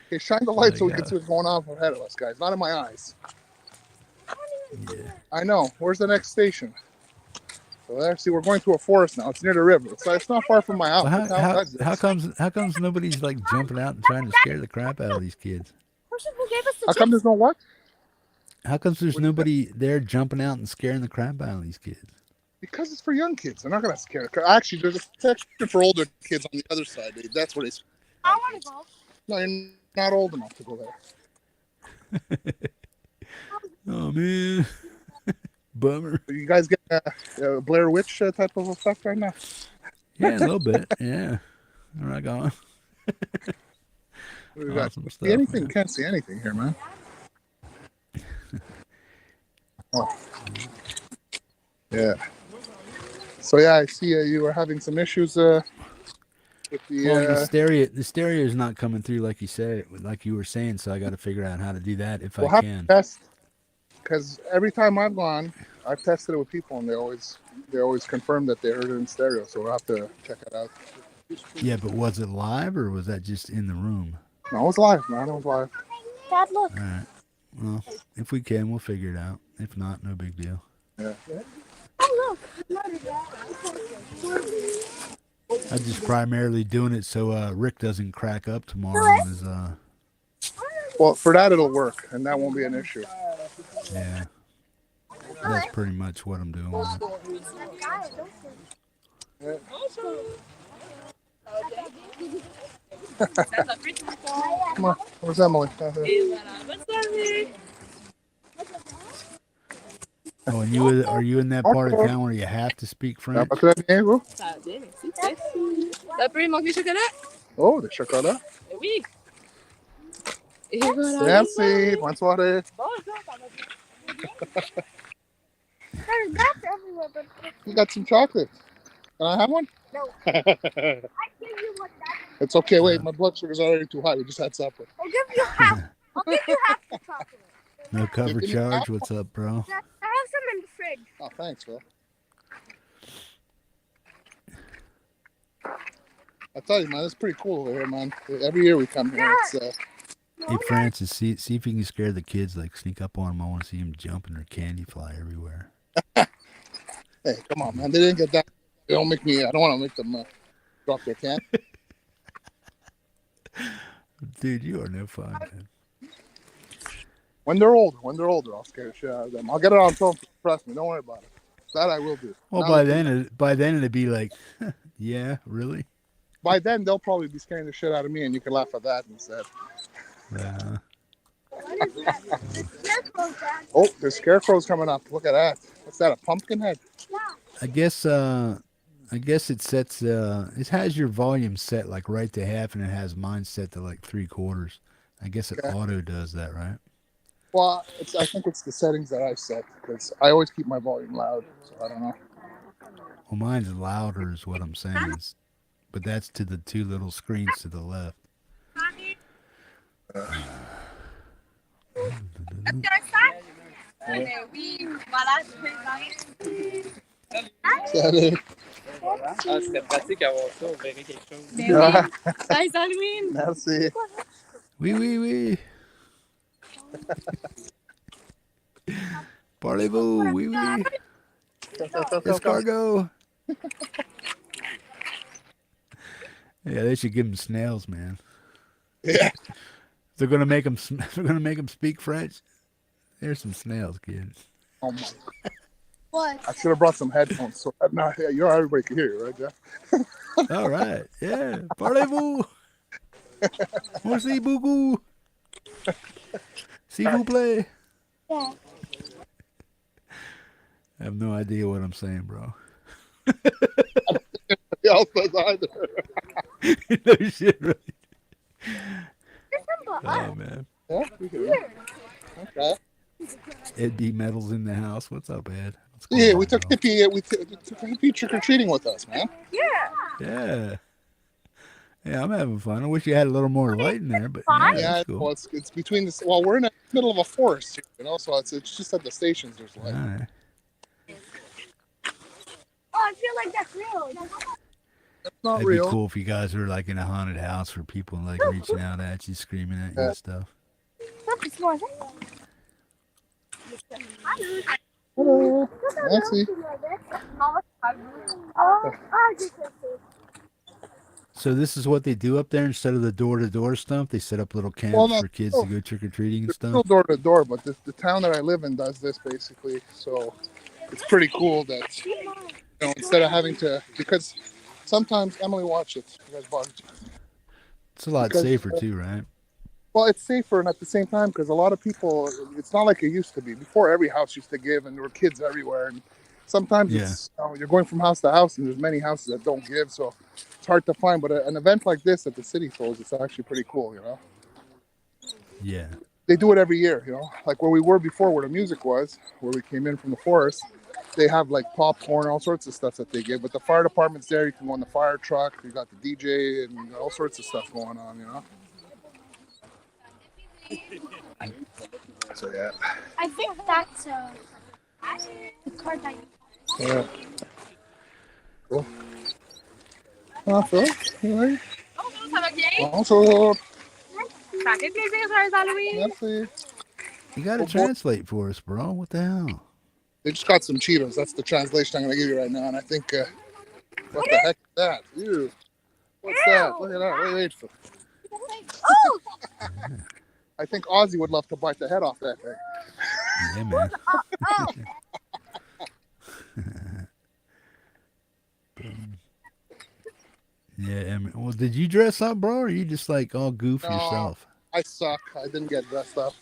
[SPEAKER 3] Okay, shine the light
[SPEAKER 1] Oh,
[SPEAKER 3] so we
[SPEAKER 1] yeah.
[SPEAKER 3] can see what's going on ahead of us, guys. Not in my eyes.
[SPEAKER 1] Yeah.
[SPEAKER 3] I know. Where's the next station? So there, see, we're going through a forest now. It's near the river. It's not far from my house.
[SPEAKER 1] Well,
[SPEAKER 3] Look how exits.
[SPEAKER 1] how comes nobody's like jumping out and trying to scare the crap out of these kids?
[SPEAKER 4] Person who gave us the
[SPEAKER 3] How come there's no what?
[SPEAKER 1] How comes there's nobody there jumping out and scaring the crap out of these kids?
[SPEAKER 3] Because it's for young kids. They're not going to scare. Actually, there's a section for older kids on the other side. That's where they.
[SPEAKER 4] I want to go.
[SPEAKER 3] No, you're not old enough to go there.
[SPEAKER 1] Oh man, bummer.
[SPEAKER 3] You guys get a Blair Witch type of effect right now?
[SPEAKER 1] Yeah, a little bit. Yeah, all right, going.
[SPEAKER 3] We got
[SPEAKER 1] Awesome
[SPEAKER 3] see
[SPEAKER 1] stuff,
[SPEAKER 3] anything?
[SPEAKER 1] man.
[SPEAKER 3] Can't see anything here, man. Oh. Yeah. So yeah, I see you were having some issues with the.
[SPEAKER 1] Well, the stereo is not coming through like you said, like you were saying. So I got to figure out how to do that if
[SPEAKER 3] we'll
[SPEAKER 1] I
[SPEAKER 3] have
[SPEAKER 1] can.
[SPEAKER 3] to test, because every time I've gone, I've tested it with people, and they always confirm that they heard it in stereo. So we'll have to check it out.
[SPEAKER 1] Yeah, but was it live or was that just in the room?
[SPEAKER 3] No, it was live, man. It was live.
[SPEAKER 4] Dad, look.
[SPEAKER 1] All right. Well, if we can, we'll figure it out. If not, no big deal.
[SPEAKER 3] Yeah.
[SPEAKER 4] Oh, look.
[SPEAKER 1] I'm just primarily doing it so Rick doesn't crack up tomorrow on his
[SPEAKER 3] Well, for that it'll work, and that won't be an issue.
[SPEAKER 1] yeah. That's pretty much what I'm doing with it.
[SPEAKER 3] Come on, where's Emily?
[SPEAKER 1] Oh, and are you in that part of town where you have to speak French?
[SPEAKER 3] Ça va très bien, vous?
[SPEAKER 5] Ça va bien, merci. T'as peu, il manque du chocolat?
[SPEAKER 3] Oh, des chocolats.
[SPEAKER 5] Oui. Et voilà.
[SPEAKER 3] Merci. Bonne soirée.
[SPEAKER 4] There's bats everywhere, but
[SPEAKER 3] You got some chocolate. Can I have one?
[SPEAKER 4] no. I give you one, Dad.
[SPEAKER 3] It's okay. Wait, my blood sugar's already too high. We just had supper.
[SPEAKER 4] I'll give you half. I'll give you half the chocolate.
[SPEAKER 1] No cover
[SPEAKER 3] Give me
[SPEAKER 1] charge.
[SPEAKER 3] half.
[SPEAKER 1] What's up, bro?
[SPEAKER 4] Dad, I have some in the fridge.
[SPEAKER 3] Oh, thanks, Phil. I tell you, man, it's pretty cool over here, man. Every year we come here. It's
[SPEAKER 1] Hey, Francis, see if you can scare the kids. Like sneak up on them. I want to see them jump and their candy fly everywhere.
[SPEAKER 3] hey, come on, man. They didn't get that. They don't make me. I don't want to make them drop their can.
[SPEAKER 1] Dude, you are no fun, man.
[SPEAKER 3] When they're older, I'll scare the shit out of them. I'll get it on film. Trust me. Don't worry about it. That I will do.
[SPEAKER 1] Well,
[SPEAKER 3] Now
[SPEAKER 1] by
[SPEAKER 3] that-
[SPEAKER 1] then it'd be like, yeah, really.
[SPEAKER 3] By then, they'll probably be scaring the shit out of me, and you can laugh at that instead.
[SPEAKER 4] What is that? The scarecrow, Dad.
[SPEAKER 3] Oh, there's scarecrows coming up. Look at that. What's that? A pumpkin head?
[SPEAKER 4] Yeah.
[SPEAKER 1] I guess I guess it sets. It has your volume set like right to half, and it has mine set to like 3/4. I guess it
[SPEAKER 3] Okay.
[SPEAKER 1] auto does that, right?
[SPEAKER 3] Well, I think it's the settings that I've set because I always keep my volume loud. So I don't know.
[SPEAKER 1] Well, mine's louder, is what I'm saying. But that's to the two little screens to the left.
[SPEAKER 3] Salut.
[SPEAKER 6] Ah, c'était pratique avoir ça, on verrait quelque chose.
[SPEAKER 5] Ben oui. Nice Halloween.
[SPEAKER 3] Merci.
[SPEAKER 1] Oui, oui, oui. Parlez-vous? Oui, oui. Escargot. Yeah, they should give him snails, man.
[SPEAKER 3] Yeah.
[SPEAKER 1] They're gonna make him. They're gonna make him speak French. There's some snails, kid.
[SPEAKER 3] Oh my.
[SPEAKER 4] What?
[SPEAKER 3] I should have brought some headphones. So no, yeah, everybody can hear you, right, Jeff?
[SPEAKER 1] All right. Yeah. Parlez-vous? Merci beaucoup. S'il vous plaît.
[SPEAKER 4] Yeah.
[SPEAKER 1] I have no idea what I'm saying, bro.
[SPEAKER 3] Nobody else does either.
[SPEAKER 1] No shit, right?
[SPEAKER 4] Simple.
[SPEAKER 1] Oh man.
[SPEAKER 3] Yeah, we can hear you. Okay.
[SPEAKER 1] Ed D Metal's in the house. What's up, Ed? What's going
[SPEAKER 3] Yeah,
[SPEAKER 1] on,
[SPEAKER 3] we took
[SPEAKER 1] bro?
[SPEAKER 3] Hippie. We took Hippie trick or treating with us, man.
[SPEAKER 1] Yeah. Yeah, I'm having fun. I wish you had a little more light in there, but
[SPEAKER 3] Yeah,
[SPEAKER 1] that's cool.
[SPEAKER 3] well, it's between this. Well, we're in the middle of a forest, so it's just at the stations. There's
[SPEAKER 1] All
[SPEAKER 3] light.
[SPEAKER 1] right.
[SPEAKER 4] Oh, I feel like that's real.
[SPEAKER 3] It's not
[SPEAKER 1] That'd
[SPEAKER 3] real.
[SPEAKER 1] be cool if you guys were like in a haunted house for people like reaching out at you, screaming at you and stuff.
[SPEAKER 4] It's more.
[SPEAKER 3] Hello. Nancy.
[SPEAKER 4] Oh, just
[SPEAKER 1] So this is what they do up there instead of the door-to-door stuff. They set up little camps
[SPEAKER 3] Well, no,
[SPEAKER 1] for kids
[SPEAKER 3] no.
[SPEAKER 1] to go trick-or-treating and
[SPEAKER 3] It's
[SPEAKER 1] stuff.
[SPEAKER 3] still door to door, but the town that I live in does this basically. So it's pretty cool that instead of having to, because sometimes Emily, watch it. You guys bought it.
[SPEAKER 1] It's a lot
[SPEAKER 3] Because-
[SPEAKER 1] safer too, right?
[SPEAKER 3] Well, it's safer, and at the same time, because a lot of people, it's not like it used to be. Before, every house used to give, and there were kids everywhere. And sometimes it's, you're going from house to house, and there's many houses that don't give, so it's hard to find. But an event like this that the city throws, it's actually pretty cool,
[SPEAKER 1] Yeah.
[SPEAKER 3] They do it every year, like where we were before, where the music was, where we came in from the forest. They have like popcorn, all sorts of stuff that they give. But the fire department's there. You can go in the fire truck. You got the DJ and all sorts of stuff going on, So yeah.
[SPEAKER 4] I think that's the card that you.
[SPEAKER 3] Yeah. Cool. Phil, you ready?
[SPEAKER 5] Bonjour, ça va bien?
[SPEAKER 3] Also,
[SPEAKER 5] Ça fait plaisir, joyeux Halloween.
[SPEAKER 3] merci.
[SPEAKER 1] You got to translate for us, bro. What the hell?
[SPEAKER 3] They just got some Cheetos. That's the translation I'm going to give you right now. And I think, what the heck is that? Ew. What's that? Look at that. Wait.
[SPEAKER 4] Oh!
[SPEAKER 3] I think Ozzy would love to bite the head off that thing.
[SPEAKER 1] Yeah, man. Yeah, well, did you dress up, bro, or are you just like all goofy
[SPEAKER 3] No.
[SPEAKER 1] yourself?
[SPEAKER 3] I suck. I didn't get dressed up.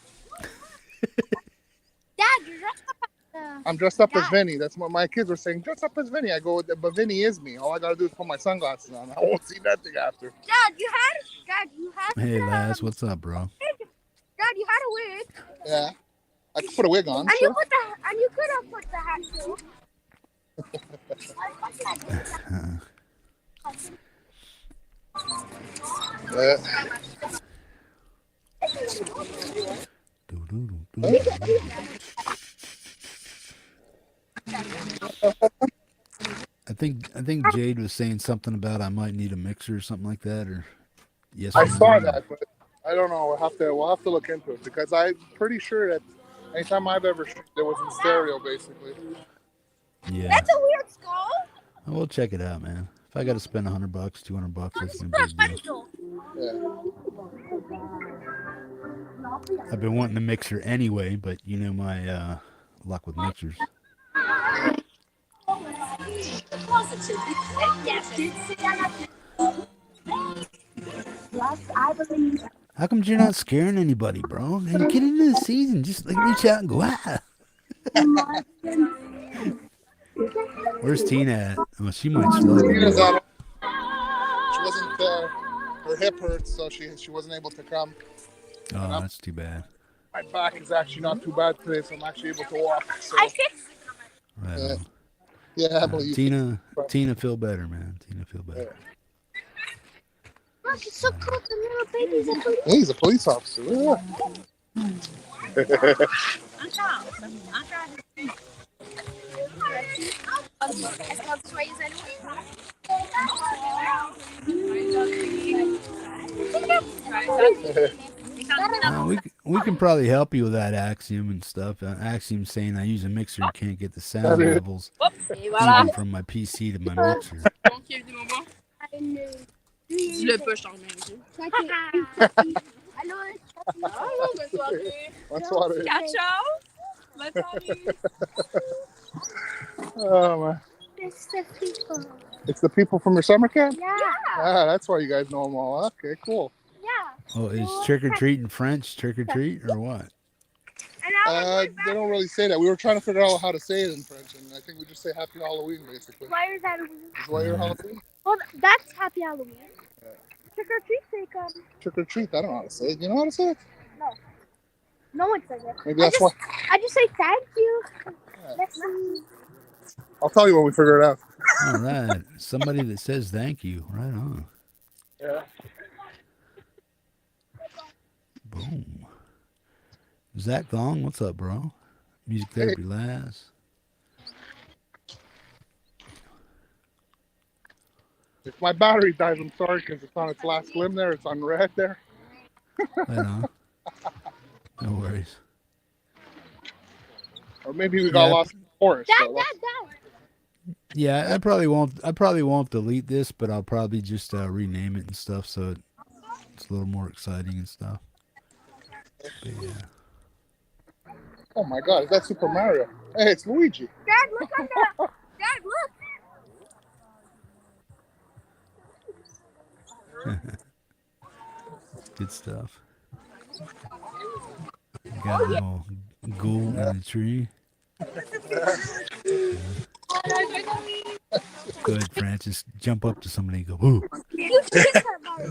[SPEAKER 4] Dad, you're dressed up as
[SPEAKER 3] I'm dressed up as Vinny. That's what my kids were saying. Dress up as Vinny. I go, but Vinny is me. All I got to do is put my sunglasses on. I won't see nothing after.
[SPEAKER 4] Dad, you had.
[SPEAKER 1] Hey, Laz, what's up, bro?
[SPEAKER 4] Dad, you had a wig.
[SPEAKER 3] Yeah. I could put a wig on.
[SPEAKER 4] And
[SPEAKER 3] Sure.
[SPEAKER 4] you could have put the hat too.
[SPEAKER 1] I think Jade was saying something about I might need a mixer or something like that, or yes.
[SPEAKER 3] I
[SPEAKER 1] or no.
[SPEAKER 3] saw that, but I don't know. We'll have to look into it because I'm pretty sure that anytime I've ever there was in stereo basically.
[SPEAKER 1] Yeah,
[SPEAKER 4] That's a weird skull.
[SPEAKER 1] we'll check it out, man. If I got to spend $100, $200, that's no big deal.
[SPEAKER 3] Yeah.
[SPEAKER 1] I've been wanting a mixer anyway, but you know my luck with mixers. How come you're not scaring anybody, bro? Man, get into the season. Just like reach out and go, ah. Where's Tina at? Oh, she might slug me.
[SPEAKER 3] Tina's out. She wasn't. Her hip hurts, so she wasn't able to come.
[SPEAKER 1] Oh, that's too bad.
[SPEAKER 3] My back is actually not too bad today, so I'm actually able to walk. So
[SPEAKER 5] I fixed
[SPEAKER 1] Right
[SPEAKER 3] Yeah.
[SPEAKER 1] on.
[SPEAKER 3] yeah, Emily, you
[SPEAKER 1] Tina, feel better, man. Tina, feel better.
[SPEAKER 4] Look, it's so cool. The little baby's a police.
[SPEAKER 3] Hey, he's a police officer. Yeah.
[SPEAKER 1] We can probably help you with that Axiom and stuff. Axiom's saying I use a mixer and can't get the sound levels
[SPEAKER 5] Et voilà.
[SPEAKER 1] even from my PC to my mixer.
[SPEAKER 5] Bon, qui est mon bon? Dis-le pas, je t'en remets.
[SPEAKER 4] Allô?
[SPEAKER 5] Allô, bonne soirée.
[SPEAKER 3] Bonne soirée.
[SPEAKER 5] Ciao. Bonne soirée.
[SPEAKER 3] Oh man,
[SPEAKER 4] It's the people.
[SPEAKER 3] it's the people from your summer camp.
[SPEAKER 4] Yeah.
[SPEAKER 3] Ah, that's why you guys know them all. Okay, cool.
[SPEAKER 4] Yeah.
[SPEAKER 1] Oh, is trick or treat in French trick or treat or what?
[SPEAKER 4] And I
[SPEAKER 3] They don't really say that. We were trying to figure out how to say it in French, and I think we just say Happy Halloween, basically.
[SPEAKER 4] why is that?
[SPEAKER 3] Is why you're Halloween?
[SPEAKER 4] Well, that's Happy Halloween. Trick or treat, like
[SPEAKER 3] Trick or treat. I don't know how to say it. You know how to say it?
[SPEAKER 4] no one says it.
[SPEAKER 3] Maybe that's why.
[SPEAKER 4] I just say thank you. Let's see.
[SPEAKER 3] I'll tell you when we figure it out.
[SPEAKER 1] All right. Somebody that says thank you. Right on.
[SPEAKER 3] Yeah.
[SPEAKER 1] Boom. Zach Gong, what's up, bro? Music therapy last.
[SPEAKER 3] If my battery dies, I'm sorry because it's on its last limb there. It's on red there.
[SPEAKER 1] Right on. No worries.
[SPEAKER 3] Or maybe we got
[SPEAKER 1] Yeah.
[SPEAKER 3] lost in the forest.
[SPEAKER 4] Dad,
[SPEAKER 3] so
[SPEAKER 4] Dad,
[SPEAKER 3] that's-
[SPEAKER 4] Dad.
[SPEAKER 1] Yeah, I probably won't delete this, but I'll probably just rename it and stuff so it's a little more exciting and stuff. But yeah.
[SPEAKER 3] Oh my God, is that Super Mario? Hey, it's Luigi.
[SPEAKER 4] Dad, look on the. Dad, look.
[SPEAKER 1] Good stuff. Got a little ghoul in the tree. Go ahead, Francis. Jump up to somebody and go, whoo.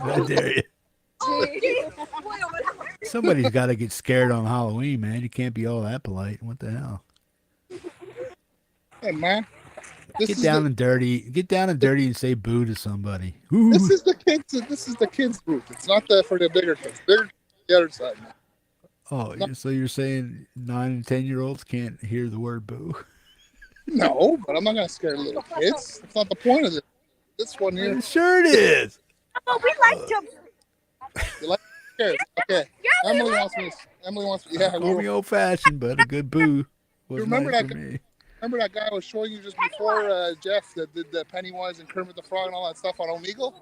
[SPEAKER 1] I dare you. Somebody's got to get scared on Halloween, man. You can't be all that polite. What the hell?
[SPEAKER 3] Hey man,
[SPEAKER 1] Get down and dirty. Get down and dirty and say boo to somebody. Ooh.
[SPEAKER 3] This is the kids. This is the kids group. It's not for the bigger kids. Bigger kids, the other side. Man.
[SPEAKER 1] Oh, so you're saying 9 and 10-year-olds can't hear the word boo?
[SPEAKER 3] No, but I'm not gonna scare little kids. That's not the point of it. This one here.
[SPEAKER 1] Sure it is.
[SPEAKER 4] Oh, we like to.
[SPEAKER 3] You like scared? Okay. Emily wants me. Yeah.
[SPEAKER 1] Call me old fashioned, but a good boo was
[SPEAKER 3] remember
[SPEAKER 1] nice
[SPEAKER 3] that
[SPEAKER 1] for me.
[SPEAKER 3] Remember that guy I was showing you just before, Jeff, that did the Pennywise and Kermit the Frog and all that stuff on Omegle?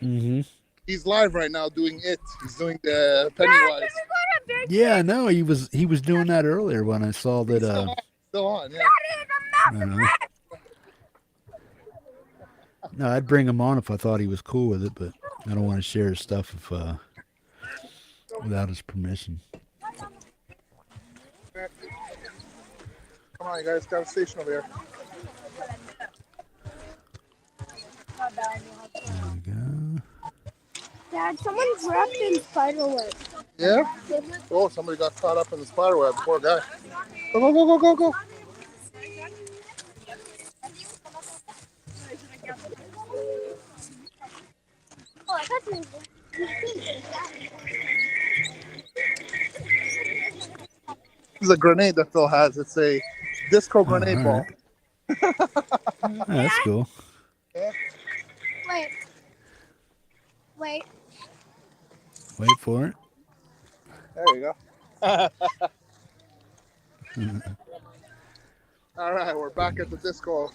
[SPEAKER 1] Mm-hmm.
[SPEAKER 3] He's live right now doing it. He's doing the Pennywise.
[SPEAKER 1] Yeah, I know. He was doing that earlier when I saw that.
[SPEAKER 3] Still on, yeah.
[SPEAKER 1] I know. No, I'd bring him on if I thought he was cool with it, but I don't want to share his stuff without his permission.
[SPEAKER 3] Come on, you guys got a station over here.
[SPEAKER 1] There we go.
[SPEAKER 4] Dad, someone's wrapped in spiderweb.
[SPEAKER 3] Yeah? Oh, somebody got caught up in the spider web. Poor guy. Go, go, go, go, go, go.
[SPEAKER 4] Oh, that's me.
[SPEAKER 3] This is a grenade that Phil has. It's a disco grenade
[SPEAKER 1] all
[SPEAKER 3] ball.
[SPEAKER 1] right. Oh, that's cool.
[SPEAKER 4] Wait. Wait.
[SPEAKER 1] Wait for it.
[SPEAKER 3] There you go. All right, we're back at the disco.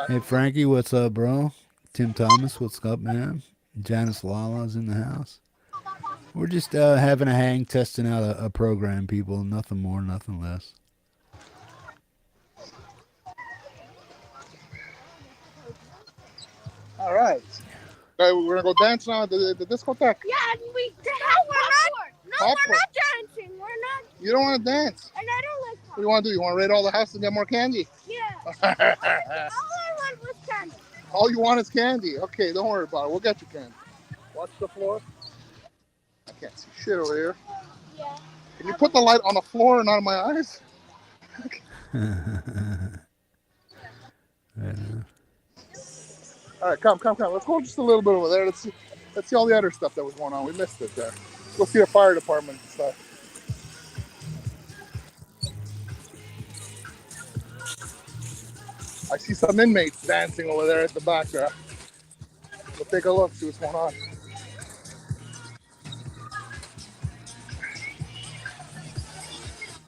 [SPEAKER 1] Hey, Frankie, what's up, bro? Tim Thomas, what's up, man? Janice Lala's in the house. We're just having a hang, testing out a program, people. Nothing more, nothing less.
[SPEAKER 3] All right. Okay, we're going to go dance now at the discotheque.
[SPEAKER 4] Yeah, we're not. No,
[SPEAKER 3] Popcorn.
[SPEAKER 4] we're not dancing. We're not.
[SPEAKER 3] You don't want to dance.
[SPEAKER 4] And I don't like
[SPEAKER 3] What do you want to do? You want to raid all the houses and get more candy?
[SPEAKER 4] Yeah. All I want was candy.
[SPEAKER 3] All you want is candy. Okay, don't worry about it. We'll get you candy. Watch the floor. I can't see shit over here.
[SPEAKER 4] Yeah.
[SPEAKER 3] Can you put the light on the floor and not on my eyes? All right, come. Let's go just a little bit over there. Let's see all the other stuff that was going on. We missed it there. Let's go see the fire department and stuff. I see some inmates dancing over there at the back there. We'll take a look, see what's going on.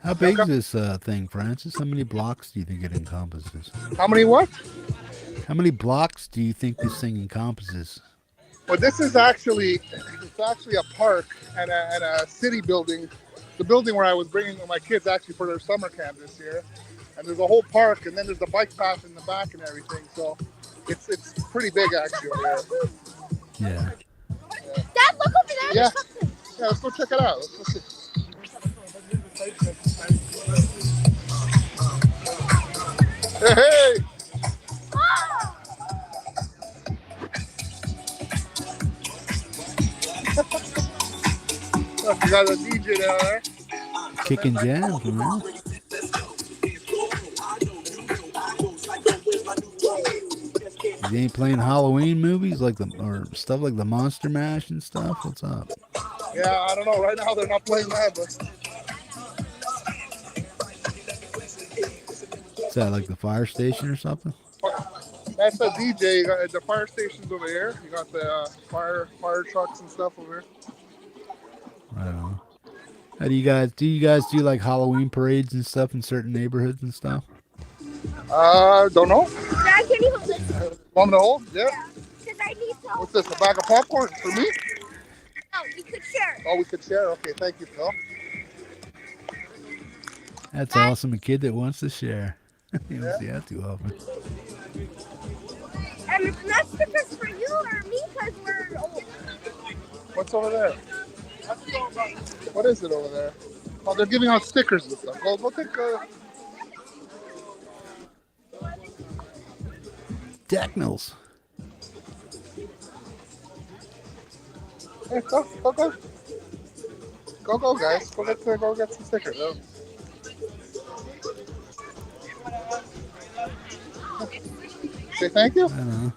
[SPEAKER 1] How big is this thing, Francis? How many blocks do you think it encompasses?
[SPEAKER 3] How many what?
[SPEAKER 1] How many blocks do you think this thing encompasses?
[SPEAKER 3] Well, this is actually a park and a city building. The building where I was bringing my kids actually for their summer camp this year. And there's a whole park, and then there's the bike path in the back and everything. So it's pretty big actually over there.
[SPEAKER 1] Yeah.
[SPEAKER 4] Dad, look over there.
[SPEAKER 3] Yeah.
[SPEAKER 4] There's something.
[SPEAKER 3] Yeah, let's go check it out. Let's go see. Hey! Look, you got a DJ down there.
[SPEAKER 1] Kicking jams, man. You ain't playing Halloween movies or stuff like the Monster Mash and stuff? What's up?
[SPEAKER 3] Yeah, I don't know. Right now they're not playing that, but
[SPEAKER 1] Is that like the fire station or something?
[SPEAKER 3] that's a DJ. You got the fire stations over here. You got the fire trucks and stuff over here.
[SPEAKER 1] I don't know. How do you guys do like Halloween parades and stuff in certain neighborhoods and stuff?
[SPEAKER 3] Don't know.
[SPEAKER 4] Dad, can you hold this?
[SPEAKER 3] Want me to hold? Yeah.
[SPEAKER 4] Because I need to hold.
[SPEAKER 3] What's this? A bag of popcorn for me?
[SPEAKER 4] No, we could share.
[SPEAKER 3] Oh, we could share. Okay, thank you, Phil.
[SPEAKER 1] That's awesome. A kid that wants to share. You don't see that too often.
[SPEAKER 4] And it's not stickers for you or me because we're old.
[SPEAKER 3] What's over there? What is it over there? Oh, they're giving out stickers and stuff. Go take
[SPEAKER 1] Technos.
[SPEAKER 3] Hey, go, guys. Go get some stickers. Say thank you.
[SPEAKER 1] I don't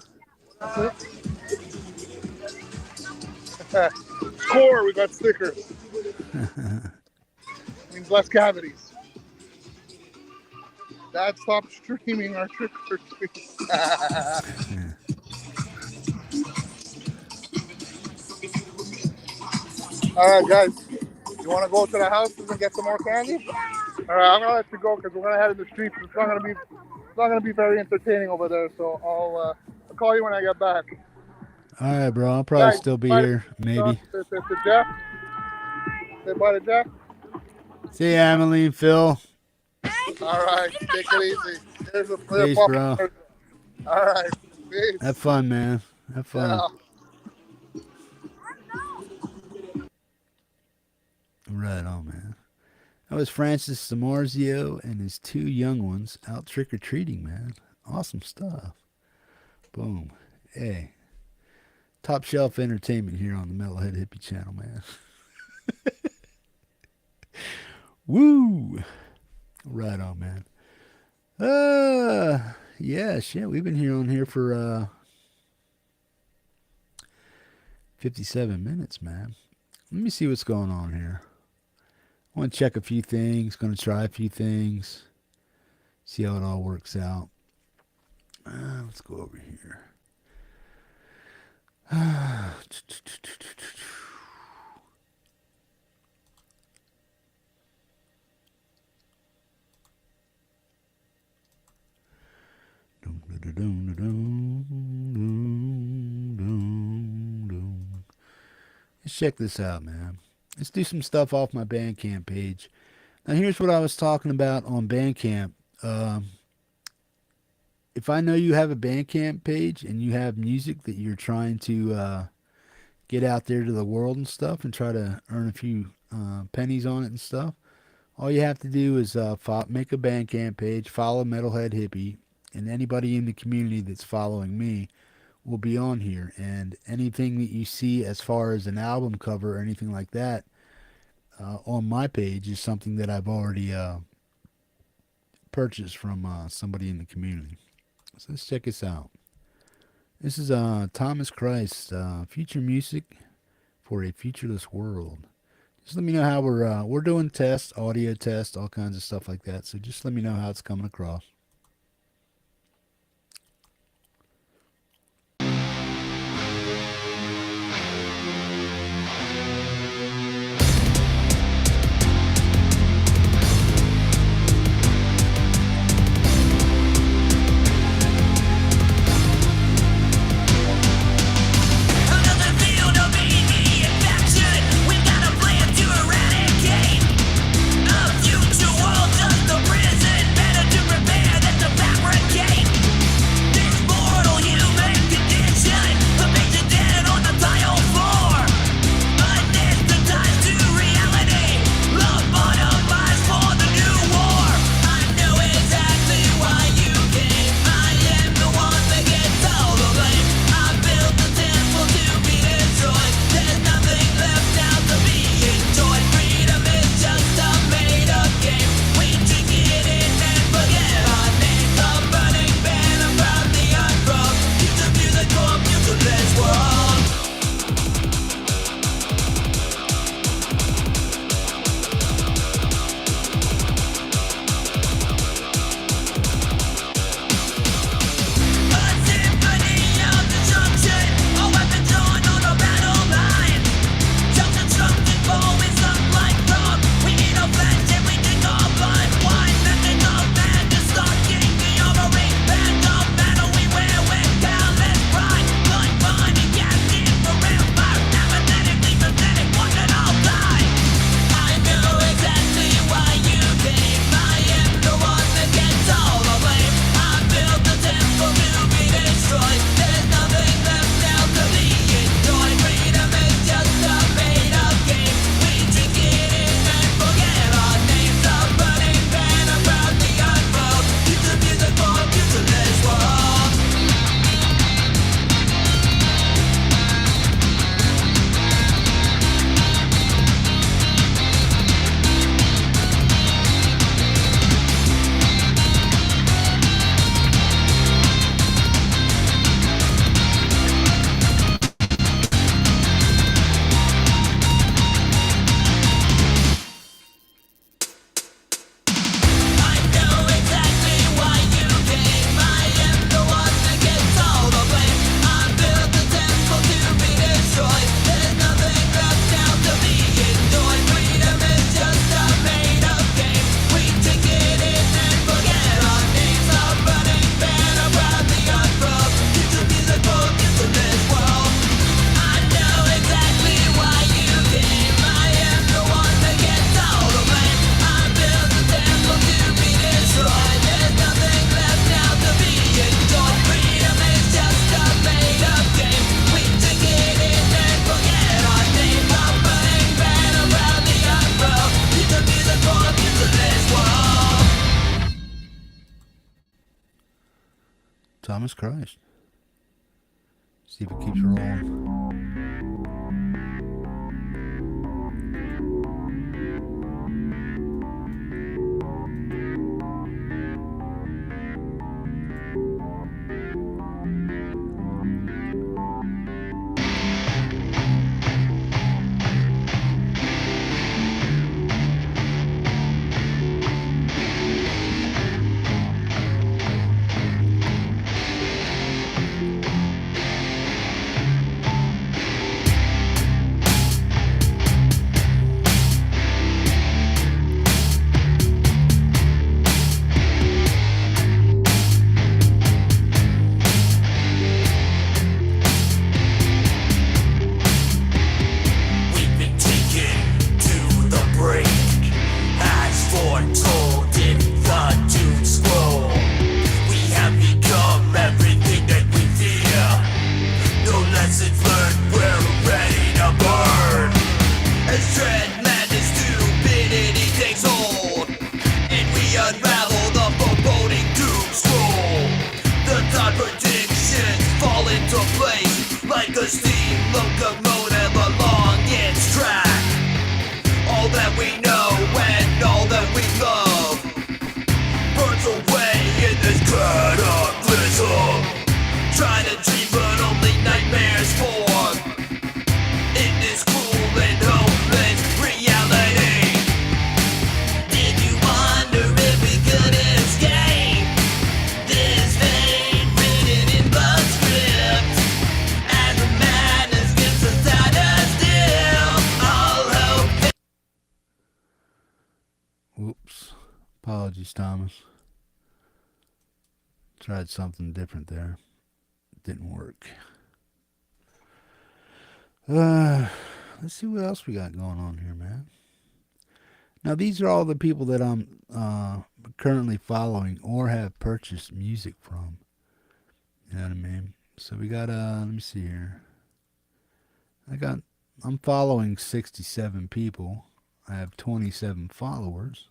[SPEAKER 1] know.
[SPEAKER 3] Score, we got stickers. Means less cavities. Dad, stop streaming our trick or treat. All right, guys. You want to go to the houses and get some more candy? All right, I'm gonna let you go because we're gonna head in the streets. It's not gonna be very entertaining over there. So I'll call you when I get back.
[SPEAKER 1] All right, bro. I'll probably still be here. Maybe.
[SPEAKER 3] To Jeff. Say bye to Jeff.
[SPEAKER 1] See ya, Emily and Phil.
[SPEAKER 3] All right, take it easy. Here's a
[SPEAKER 1] Peace, bro.
[SPEAKER 3] All right, peace.
[SPEAKER 1] Have fun, man. Have fun.
[SPEAKER 3] Yeah.
[SPEAKER 1] Right on, man. That was Francis Samarzio and his two young ones out trick-or-treating, man. Awesome stuff. Boom. Hey. Top shelf entertainment here on the Metalhead Hippie channel, man. Woo! Right on, man. Yeah, shit. We've been here for 57 minutes, man. Let me see what's going on here. I want to check a few things. Going to try a few things. See how it all works out. Let's go over here. Let's check this out, man. Let's do some stuff off my Bandcamp page. Now, here's what I was talking about on Bandcamp. If I know you have a Bandcamp page and you have music that you're trying to get out there to the world and stuff and try to earn a few pennies on it and stuff, all you have to do is make a Bandcamp page, follow Metalhead Hippie, and anybody in the community that's following me will be on here. And anything that you see as far as an album cover or anything like that on my page is something that I've already purchased from somebody in the community. So let's check this out. This is Thomas Christ, future music for a futureless world. Just let me know how we're doing tests, audio tests, all kinds of stuff like that. So just let me know how it's coming across. Thomas Christ. See if it keeps rolling. Apologies, Thomas. Tried something different there. Didn't work. Let's see what else we got going on here, man. Now, these are all the people that I'm currently following or have purchased music from. You know what I mean? So we got, let me see here. I'm following 67 people. I have 27 followers.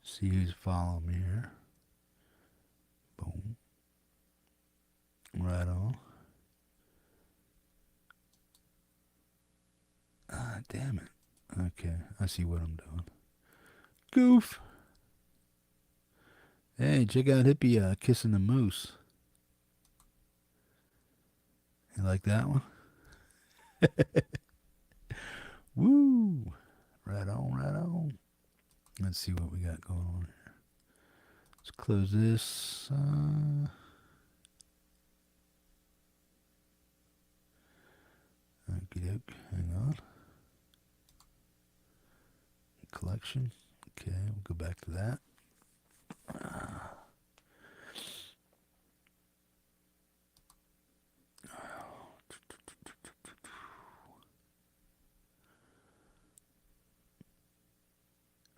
[SPEAKER 1] See who's following me here. Boom. Right on. Ah, damn it. Okay, I see what I'm doing. Goof. Hey, check out Hippie kissing the moose. You like that one? Woo. Right on, right on. Let's see what we got going on here. Let's close this. Okie doke. Hang on. Collection. Okay, we'll go back to that.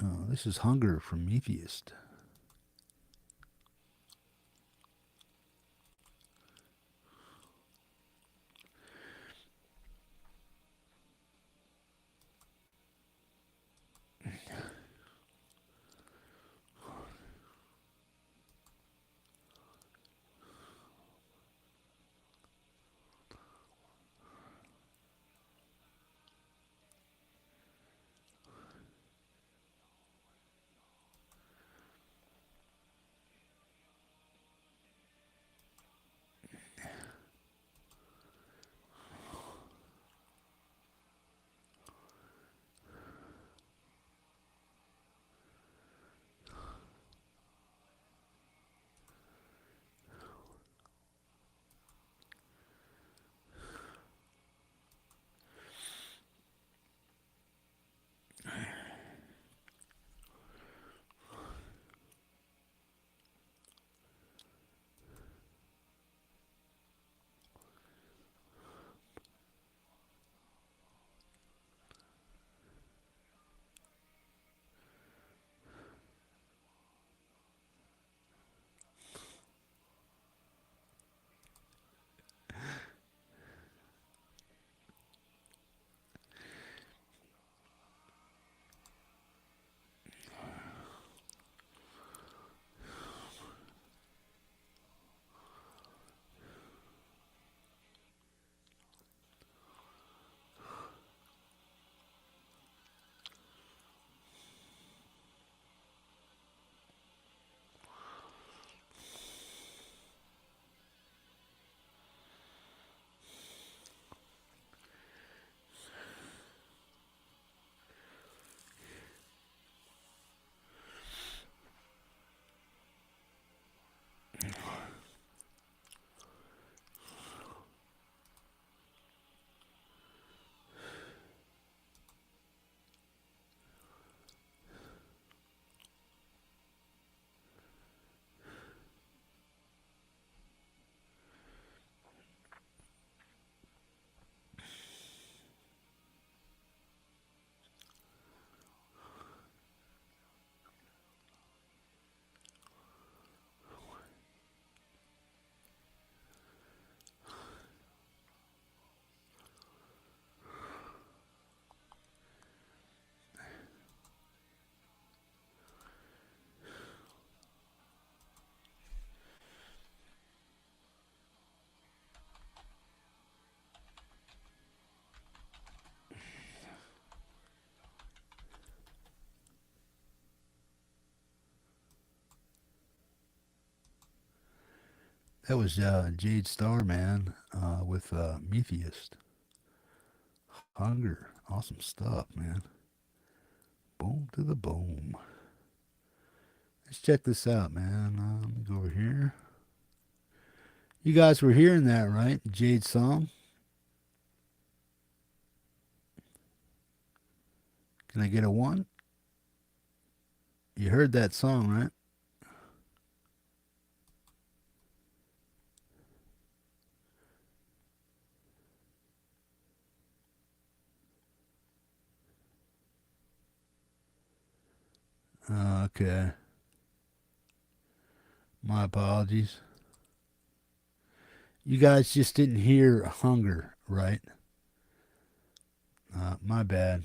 [SPEAKER 1] Oh, this is Hunger from Metheist. That was Jade Starman with Metheist. Hunger. Awesome stuff, man. Boom to the boom. Let's check this out, man. Let me go over here. You guys were hearing that, right? Jade's song. Can I get a one? You heard that song, right? Okay. My apologies. You guys just didn't hear hunger, right? My bad.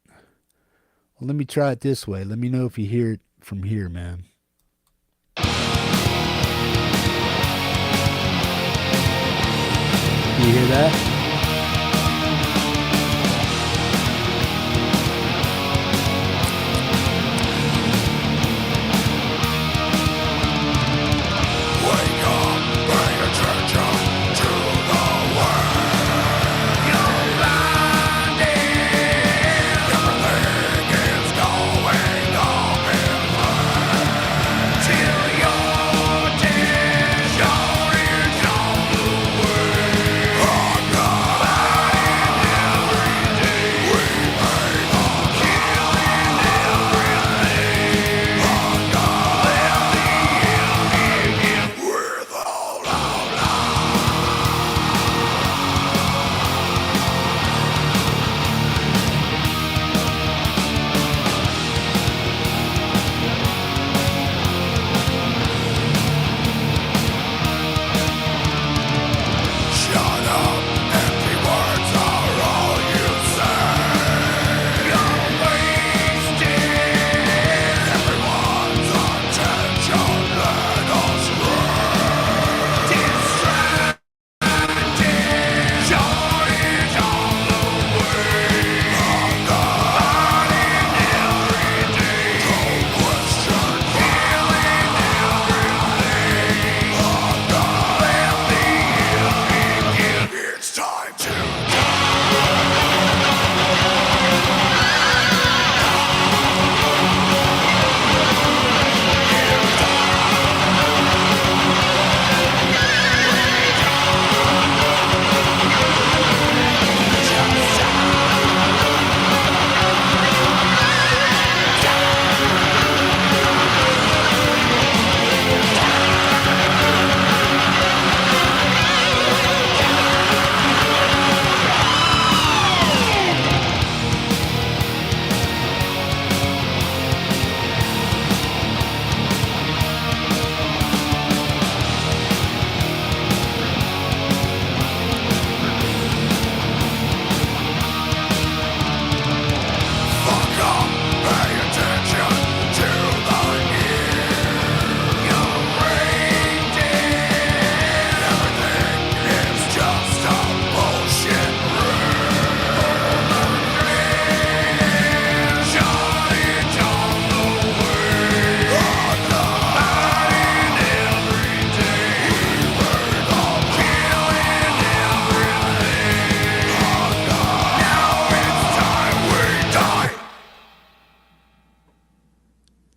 [SPEAKER 1] Well, let me try it this way. Let me know if you hear it from here, man. Do you hear that?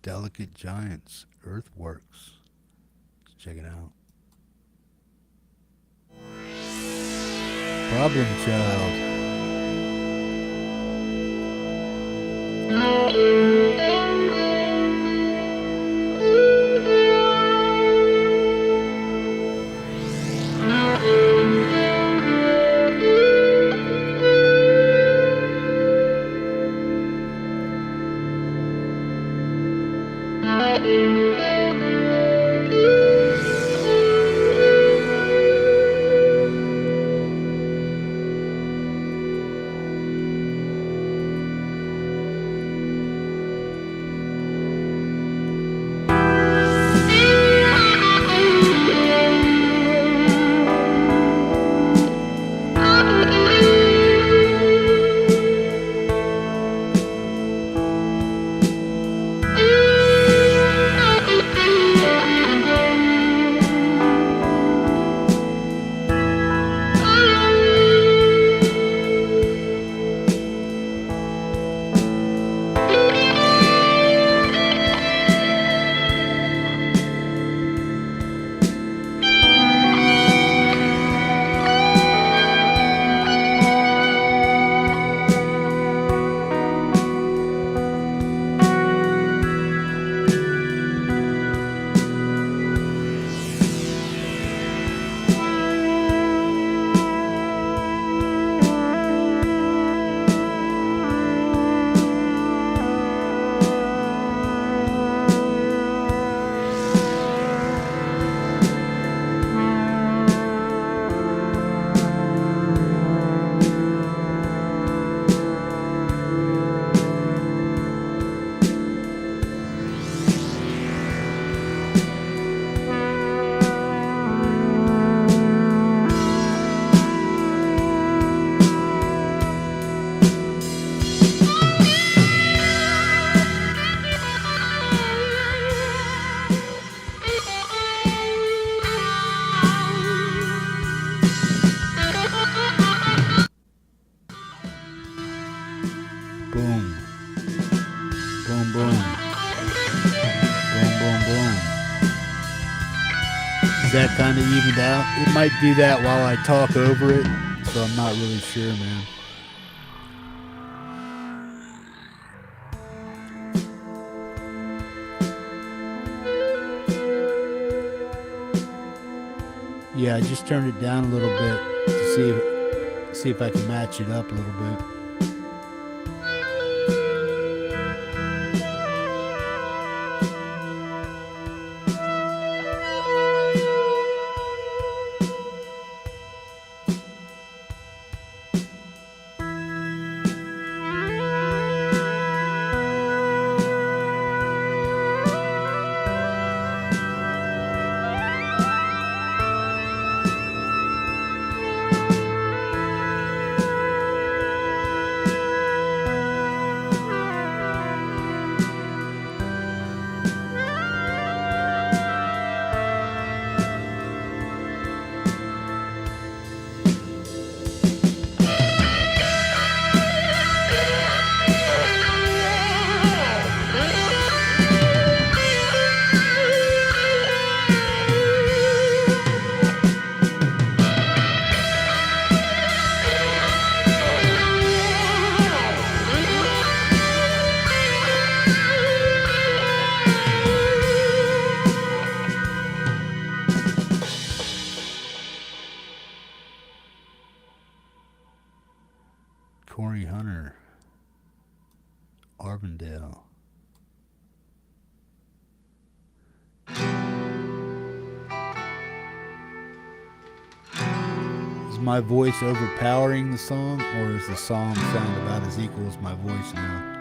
[SPEAKER 1] Delicate Giants, Earthworks. Let's check it out. Problem Child. that kind of evened out? It might do that while I talk over it, so I'm not really sure, man. Yeah, I just turned it down a little bit to see if I can match it up a little bit. Arvindale. Is my voice overpowering the song, or is the song sound about as equal as my voice now?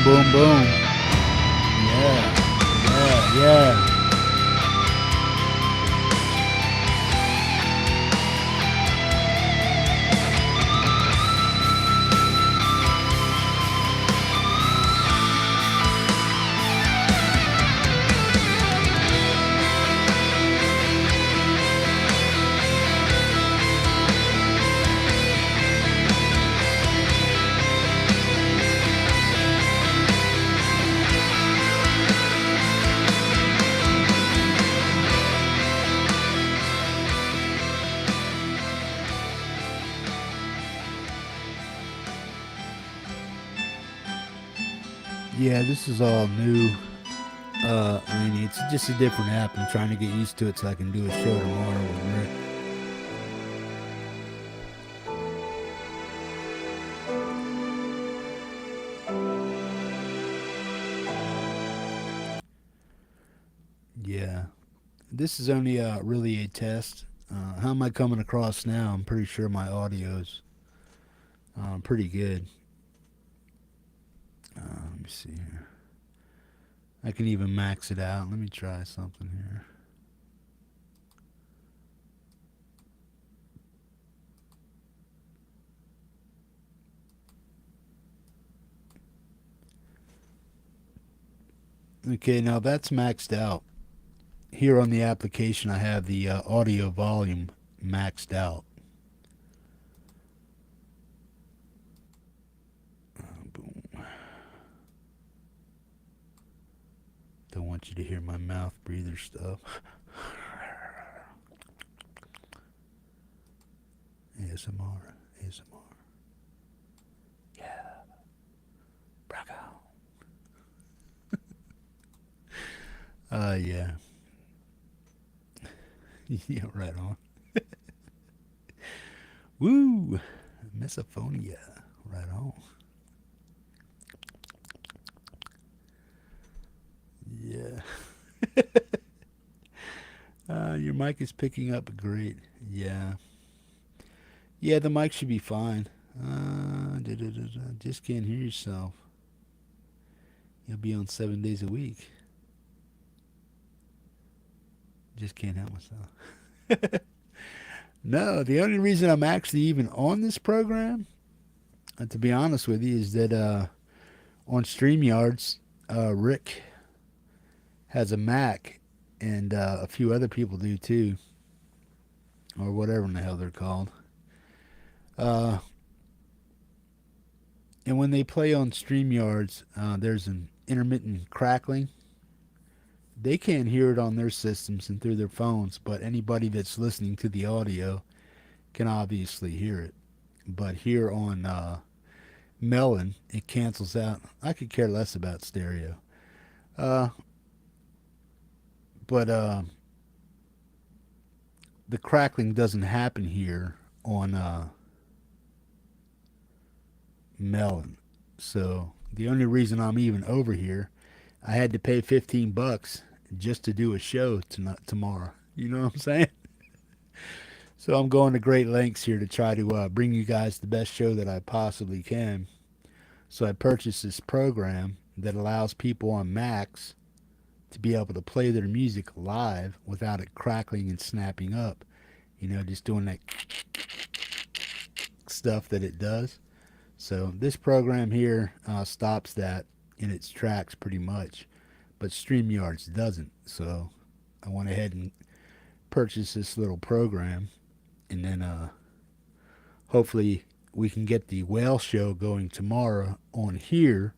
[SPEAKER 1] Boom, boom. Yeah, yeah, yeah. Yeah, this is all new. I mean, it's just a different app. I'm trying to get used to it so I can do a show tomorrow with Rick. Yeah, this is only really a test. How am I coming across now? I'm pretty sure my audio's pretty good. Let me see here. I can even max it out. Let me try something here. Okay, now that's maxed out. Here on the application, I have the audio volume maxed out. Boom. Don't want you to hear my mouth breather stuff. ASMR, ASMR. Yeah. Bravo. Yeah. Yeah, right on. Woo! Misophonia. Right on. Yeah. Your mic is picking up great. Yeah. Yeah, the mic should be fine. Just can't hear yourself. You'll be on 7 days a week. Just can't help myself. No, the only reason I'm actually even on this program, to be honest with you, is that on StreamYards, Rick has a Mac, and a few other people do too, or whatever in the hell they're called. And when they play on StreamYards, there's an intermittent crackling. They can't hear it on their systems and through their phones, but anybody that's listening to the audio can obviously hear it. But here on Melon, it cancels out. I could care less about stereo. But the crackling doesn't happen here on Melon. So the only reason I'm even over here, I had to pay $15 just to do a show tomorrow. You know what I'm saying? So I'm going to great lengths here to try to bring you guys the best show that I possibly can. So I purchased this program that allows people on Macs to be able to play their music live without it crackling and snapping up. You know, just doing that stuff that it does. So this program here stops that in its tracks pretty much, but StreamYards doesn't. So I went ahead and purchased this little program, and then hopefully we can get the whale show going tomorrow on here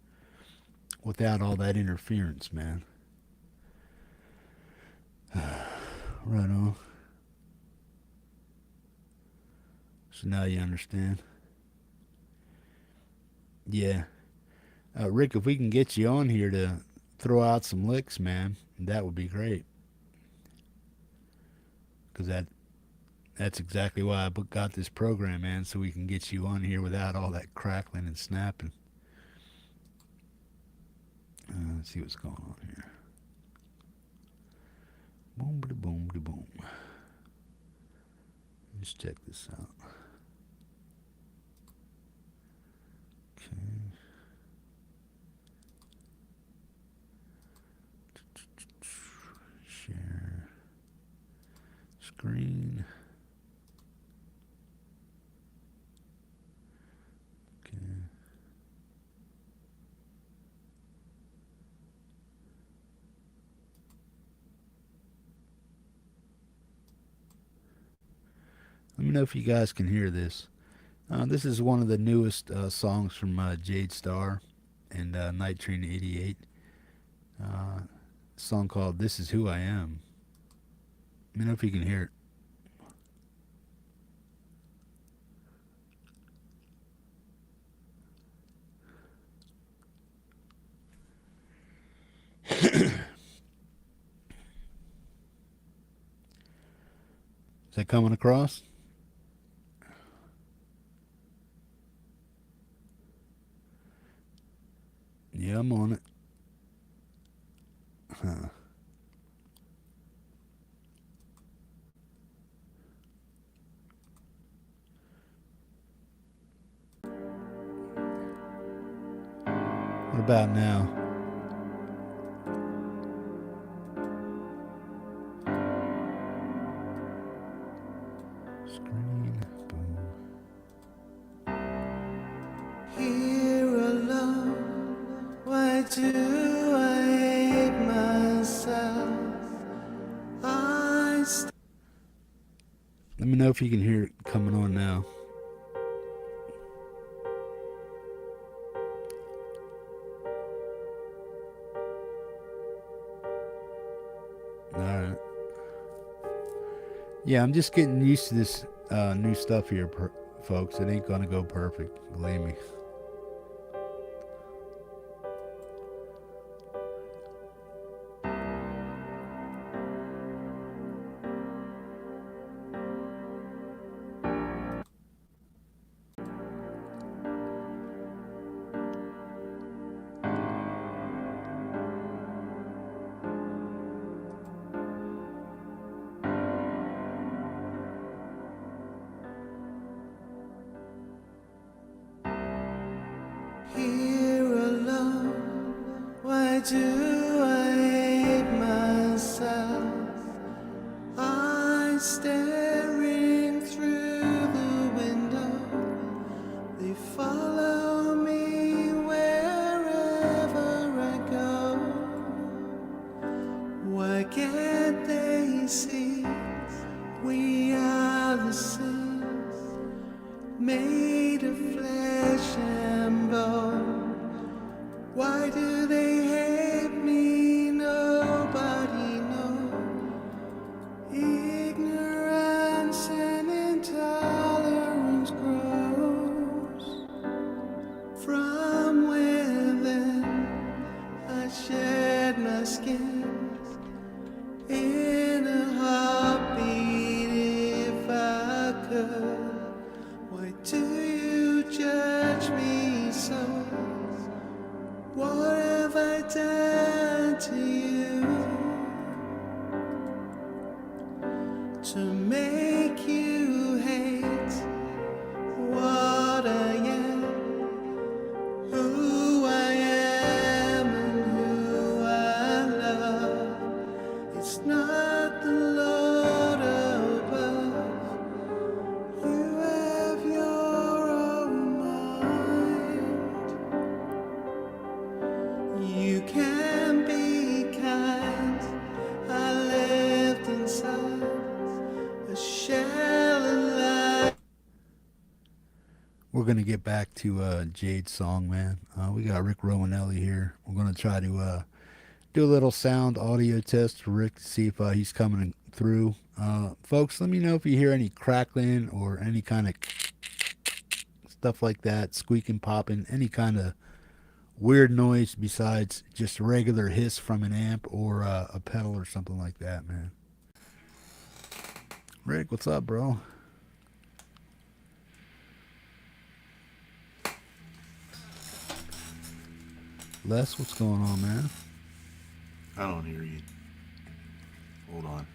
[SPEAKER 1] without all that interference, man. Right on. So now you understand. Yeah. Rick, if we can get you on here to throw out some licks, man, that would be great. Because that's exactly why I got this program, man, so we can get you on here without all that crackling and snapping. Let's see what's going on here. Boom, ba boom, ba boom. Let's check this out. Okay. Share screen. Okay. Let me know if you guys can hear this. This is one of the newest songs from Jade Star and Night Train 88. Song called This Is Who I Am. Let me know if you can hear it. Is that coming across? Yeah, I'm on it. Huh. What about now? Screen, boom.
[SPEAKER 7] Here alone, why do I hate myself?
[SPEAKER 1] Let me know if you can hear it coming on now. Alright. Yeah, I'm just getting used to this new stuff here, folks. It ain't gonna go perfect, believe me.
[SPEAKER 7] Here alone, why do I hate myself? I'm staring through the window. They follow me wherever I go. Why can't they see we are the same, made of flesh and bone? Why do they hate me? Nobody knows. Ignorance and intolerance grows from within. I shed my skin in a heartbeat if I could. Why do you judge me so? What have I done to you to make you hate what I am, who I am and who I love? It's not the Lord above. You have your own mind. You can be kind. I lived inside a shell of light.
[SPEAKER 1] We're going to get back to Jade's song, man. We got Rick Romanelli here. We're going to try to do a little sound audio test for Rick to see if he's coming through. Folks, let me know if you hear any crackling or any kind of stuff like that, squeaking, popping, any kind of weird noise besides just a regular hiss from an amp or a pedal or something like that, man. Rick, what's up, bro? Les, what's going on, man?
[SPEAKER 8] I don't hear you. Hold on.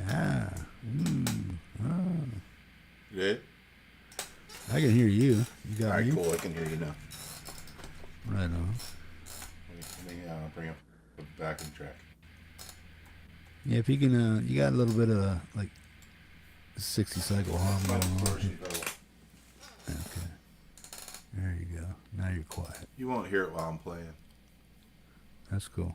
[SPEAKER 1] Ah.
[SPEAKER 8] You good?
[SPEAKER 1] I can hear you. You got
[SPEAKER 8] All right,
[SPEAKER 1] me?
[SPEAKER 8] cool. I can hear you now.
[SPEAKER 1] Right on.
[SPEAKER 8] Let me bring up the backing track.
[SPEAKER 1] Yeah, if you can, you got a little bit of like 60 cycle hum going on. Okay. There you go. Now you're quiet.
[SPEAKER 8] You won't hear it while I'm playing.
[SPEAKER 1] That's cool.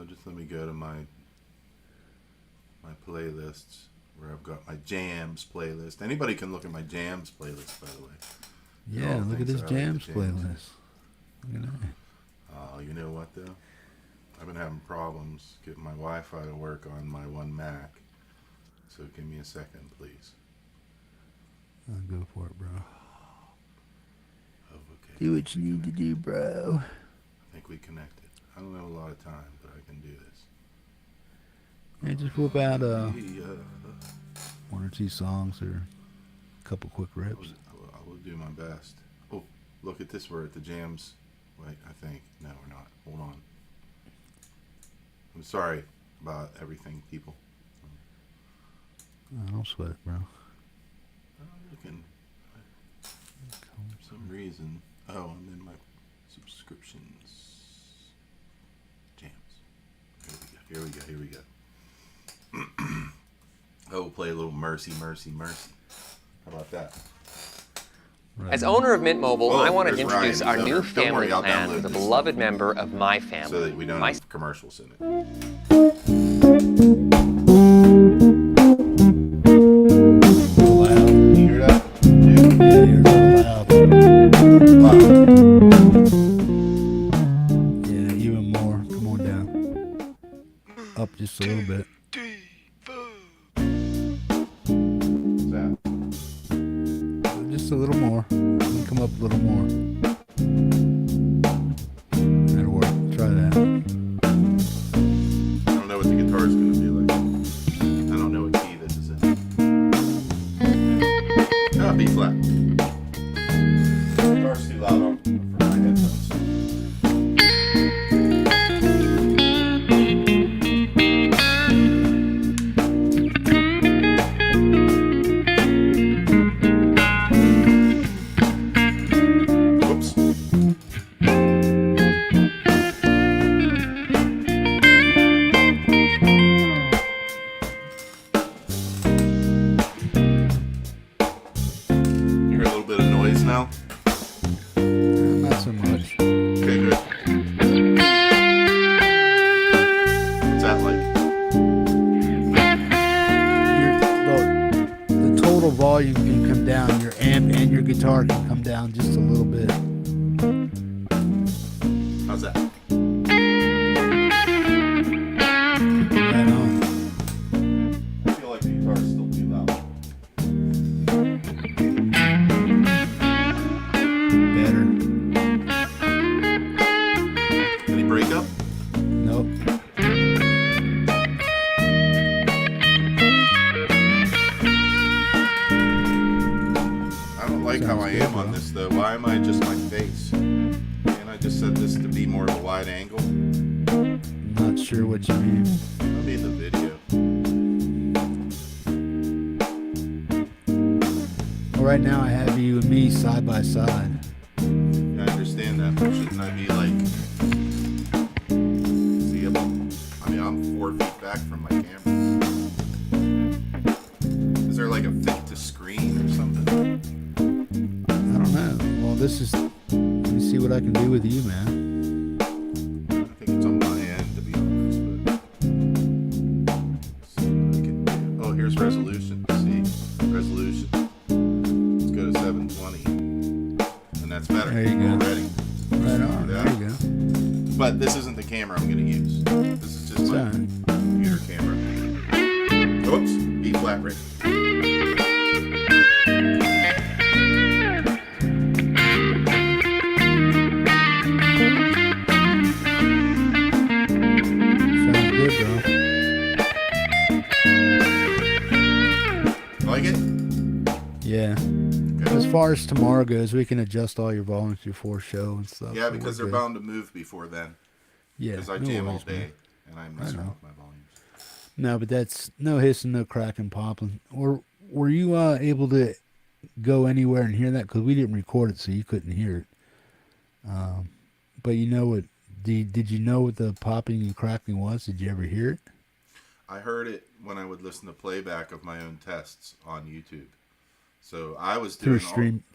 [SPEAKER 8] Just let me go to my playlists where I've got my jams playlist. Anybody can look at my jams playlist, by the way.
[SPEAKER 1] Yeah, look at this jams playlist. Look at that.
[SPEAKER 8] Oh, you know what though? I've been having problems getting my Wi-Fi to work on my one Mac. So give me a second, please.
[SPEAKER 1] I'll go for it, bro.
[SPEAKER 8] Oh, okay.
[SPEAKER 1] Do what you need to do, bro.
[SPEAKER 8] I think we connected. I don't have a lot of time, but I can do this.
[SPEAKER 1] Yeah, just whip out
[SPEAKER 8] Yeah.
[SPEAKER 1] one or two songs or a couple quick rips.
[SPEAKER 8] I will do my best. Oh, look at this. We're at the jams. Wait, I think. No, we're not. Hold on. I'm sorry about everything, people.
[SPEAKER 1] Oh, don't sweat it, bro.
[SPEAKER 8] I'm looking. For some reason. Oh, I'm in my subscriptions. Jams. Here we go. Oh, we'll play a little Mercy, Mercy, Mercy. How about that?
[SPEAKER 9] As owner of Mint Mobile,
[SPEAKER 8] Oh,
[SPEAKER 9] I wanted to
[SPEAKER 8] there's
[SPEAKER 9] introduce
[SPEAKER 8] Ryan.
[SPEAKER 9] our new
[SPEAKER 8] Don't
[SPEAKER 9] family
[SPEAKER 8] worry, I'll
[SPEAKER 9] plan
[SPEAKER 8] download
[SPEAKER 9] with a
[SPEAKER 8] this.
[SPEAKER 9] beloved member of my family.
[SPEAKER 8] So that we don't
[SPEAKER 9] My
[SPEAKER 8] have commercials in it.
[SPEAKER 1] Loud.
[SPEAKER 8] You hear that?
[SPEAKER 1] Yeah, you're a little loud. Yeah, even more. Come on down. Up just a little bit.
[SPEAKER 8] What's that?
[SPEAKER 1] Just a little more. You can come up a little more. That'll work. Try that.
[SPEAKER 8] I don't know what the guitar is going to be like. I don't know what key this is in. Ah, B flat. Guitar's too loud for my headphones. Whoops. You hear a little bit of noise now?
[SPEAKER 1] Not so much.
[SPEAKER 8] Okay, good. What's that like?
[SPEAKER 1] The total volume can come down. Your amp and your guitar can come down just a little bit.
[SPEAKER 8] How's that?
[SPEAKER 1] Right on.
[SPEAKER 8] I feel like the guitar's still too loud.
[SPEAKER 1] Better.
[SPEAKER 8] Any breakup?
[SPEAKER 1] Nope.
[SPEAKER 8] I don't like how I am on this though. Why am I just my face? And I just set this to be more of a wide angle.
[SPEAKER 1] Not sure what you mean.
[SPEAKER 8] I mean the video.
[SPEAKER 1] Well, right now I have you and me side by side.
[SPEAKER 8] I understand that, but shouldn't I be like see up? I mean I'm 4 feet back from my camera. Is there like a fit to screen or something?
[SPEAKER 1] I don't know. Well, this is. Let me see what I can do with you, man.
[SPEAKER 8] I think it's on my end to be honest, but see what I can do. Oh, here's resolution. See? Resolution. Let's go to 720. And that's better.
[SPEAKER 1] There you go.
[SPEAKER 8] Already.
[SPEAKER 1] Right on.
[SPEAKER 8] Yeah.
[SPEAKER 1] There you go.
[SPEAKER 8] But this isn't the camera I'm going to use. This is just
[SPEAKER 1] It's
[SPEAKER 8] my
[SPEAKER 1] all right.
[SPEAKER 8] computer camera. Oops. B flat right.
[SPEAKER 1] Sounds good, bro.
[SPEAKER 8] Like it?
[SPEAKER 1] Yeah.
[SPEAKER 8] Good.
[SPEAKER 1] As far as tomorrow goes, we can adjust all your volumes before show and stuff.
[SPEAKER 8] Yeah,
[SPEAKER 1] so
[SPEAKER 8] because
[SPEAKER 1] we're
[SPEAKER 8] they're
[SPEAKER 1] good.
[SPEAKER 8] bound to move before then.
[SPEAKER 1] Yeah.
[SPEAKER 8] Because I
[SPEAKER 1] no
[SPEAKER 8] jam all
[SPEAKER 1] worries,
[SPEAKER 8] day
[SPEAKER 1] man.
[SPEAKER 8] and I mess
[SPEAKER 1] I know.
[SPEAKER 8] around with my volumes.
[SPEAKER 1] No, but that's no hissing, no cracking, popping. Or were you able to go anywhere and hear that? Because we didn't record it, so you couldn't hear it. But you know what? Did you know what the popping and crackling was? Did you ever hear it?
[SPEAKER 8] I heard it when I would listen to playback of my own tests on YouTube. So I was doing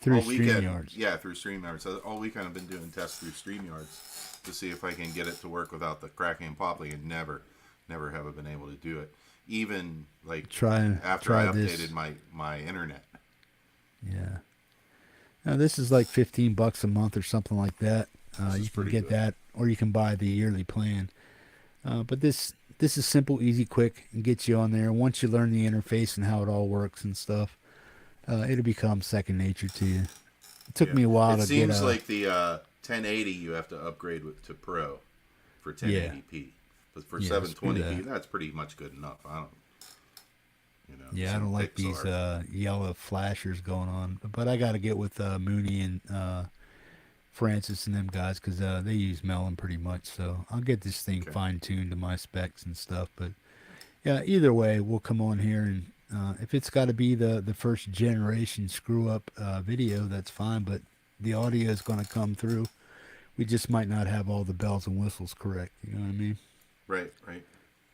[SPEAKER 1] through
[SPEAKER 8] weekend.
[SPEAKER 1] StreamYards.
[SPEAKER 8] Yeah, through StreamYards. So all weekend I've been doing tests through StreamYards to see if I can get it to work without the cracking and popping, and never have I been able to do it. Even like after I updated
[SPEAKER 1] this.
[SPEAKER 8] my internet.
[SPEAKER 1] Yeah. Now this is like $15 a month or something like that.
[SPEAKER 8] This
[SPEAKER 1] You
[SPEAKER 8] is
[SPEAKER 1] can
[SPEAKER 8] pretty
[SPEAKER 1] get
[SPEAKER 8] good.
[SPEAKER 1] that, or you can buy the yearly plan. But this is simple, easy, quick, and gets you on there. Once you learn the interface and how it all works and stuff, it'll become second nature to you. It took me a while to get.
[SPEAKER 8] It seems like the 1080 you have to upgrade to Pro for 1080p, but for 720p that's pretty much good enough. I don't.
[SPEAKER 1] I don't like these yellow flashers going on, but I got to get with Mooney and Francis and them guys because they use Melon pretty much. So I'll get this thing fine-tuned to my specs and stuff. But yeah, either way, we'll come on here and if it's got to be the first generation screw-up video, that's fine. But the audio is going to come through. We just might not have all the bells and whistles correct. You know what I mean?
[SPEAKER 8] Right.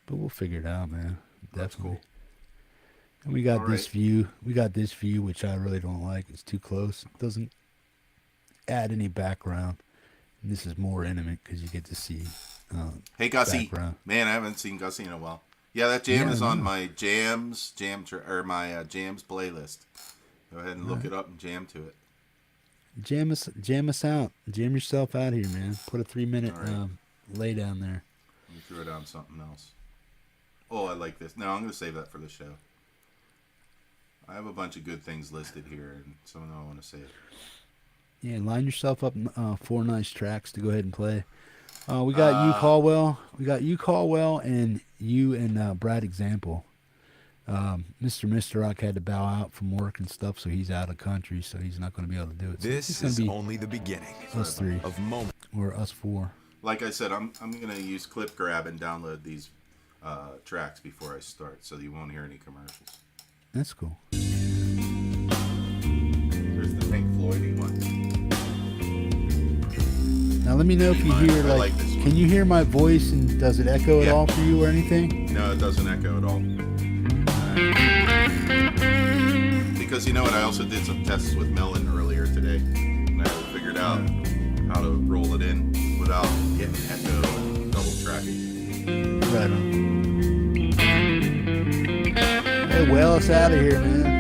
[SPEAKER 1] But we'll figure it out, man. Definitely.
[SPEAKER 8] That's cool.
[SPEAKER 1] And we got this view. We got this view, which I really don't like. It's too close. It doesn't add any background. And this is more intimate because you get to see.
[SPEAKER 8] Hey Gussie,
[SPEAKER 1] background.
[SPEAKER 8] Man, I haven't seen Gussie in a while. Yeah, that jam is on my jams playlist. Go ahead and look it up and jam to it.
[SPEAKER 1] Jam us out. Jam yourself out here, man. Put a 3-minute lay down there.
[SPEAKER 8] Let me throw down something else. Oh, I like this. No, I'm going to save that for the show. I have a bunch of good things listed here, and some of them I want to save.
[SPEAKER 1] Yeah, line yourself up 4 nice tracks to go ahead and play. We got you, Caldwell. We got you, Caldwell, and you and Bradexample. Mr. Rock had to bow out from work and stuff, so he's out of country, so he's not going to be able to do it. So
[SPEAKER 10] this is only the beginning.
[SPEAKER 1] Us 3
[SPEAKER 10] of moment,
[SPEAKER 1] or us 4.
[SPEAKER 8] Like I said, I'm going to use Clip Grab and download these tracks before I start, so you won't hear any commercials.
[SPEAKER 1] That's cool.
[SPEAKER 8] There's the Pink Floyd one.
[SPEAKER 1] Now let me know if you hear can you hear my voice and does it echo at all for you or anything?
[SPEAKER 8] No, it doesn't echo at all. Because you know what, I also did some tests with Melon earlier today, and I figured out how to roll it in without getting echo and double tracking.
[SPEAKER 1] Right on. Hey, well, it's out of here, man.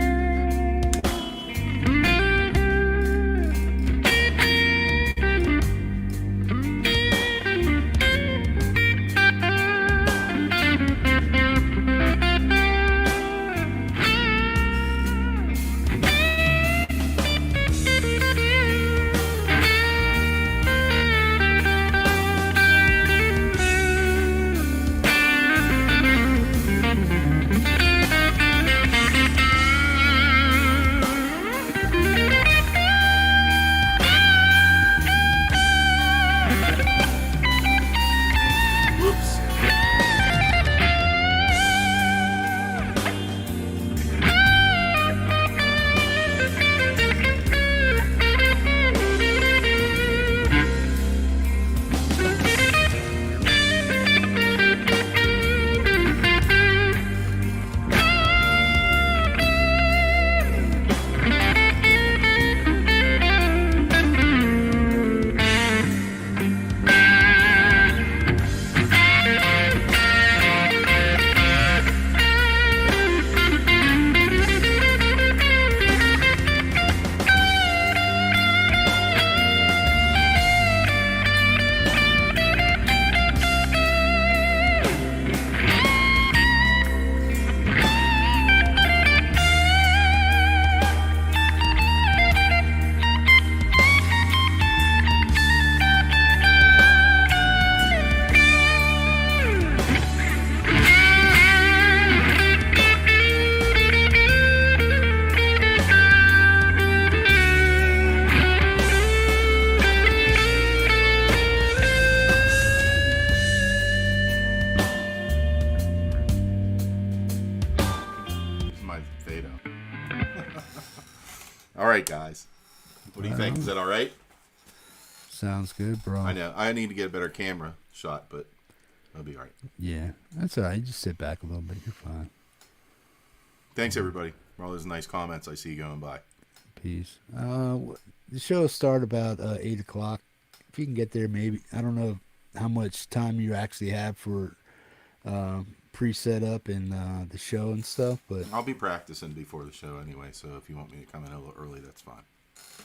[SPEAKER 8] All right, guys. What do you think? Is that all right?
[SPEAKER 1] Sounds good, bro.
[SPEAKER 8] I know. I need to get a better camera shot, but I'll be all right.
[SPEAKER 1] Yeah, that's all right. Just sit back a little bit. You're fine.
[SPEAKER 8] Thanks, everybody, for all those nice comments I see going by.
[SPEAKER 1] Peace. The show will start about 8 o'clock. If you can get there, maybe. I don't know how much time you actually have for pre-set up and the show and stuff, but
[SPEAKER 8] I'll be practicing before the show anyway, so if you want me to come in a little early, that's fine.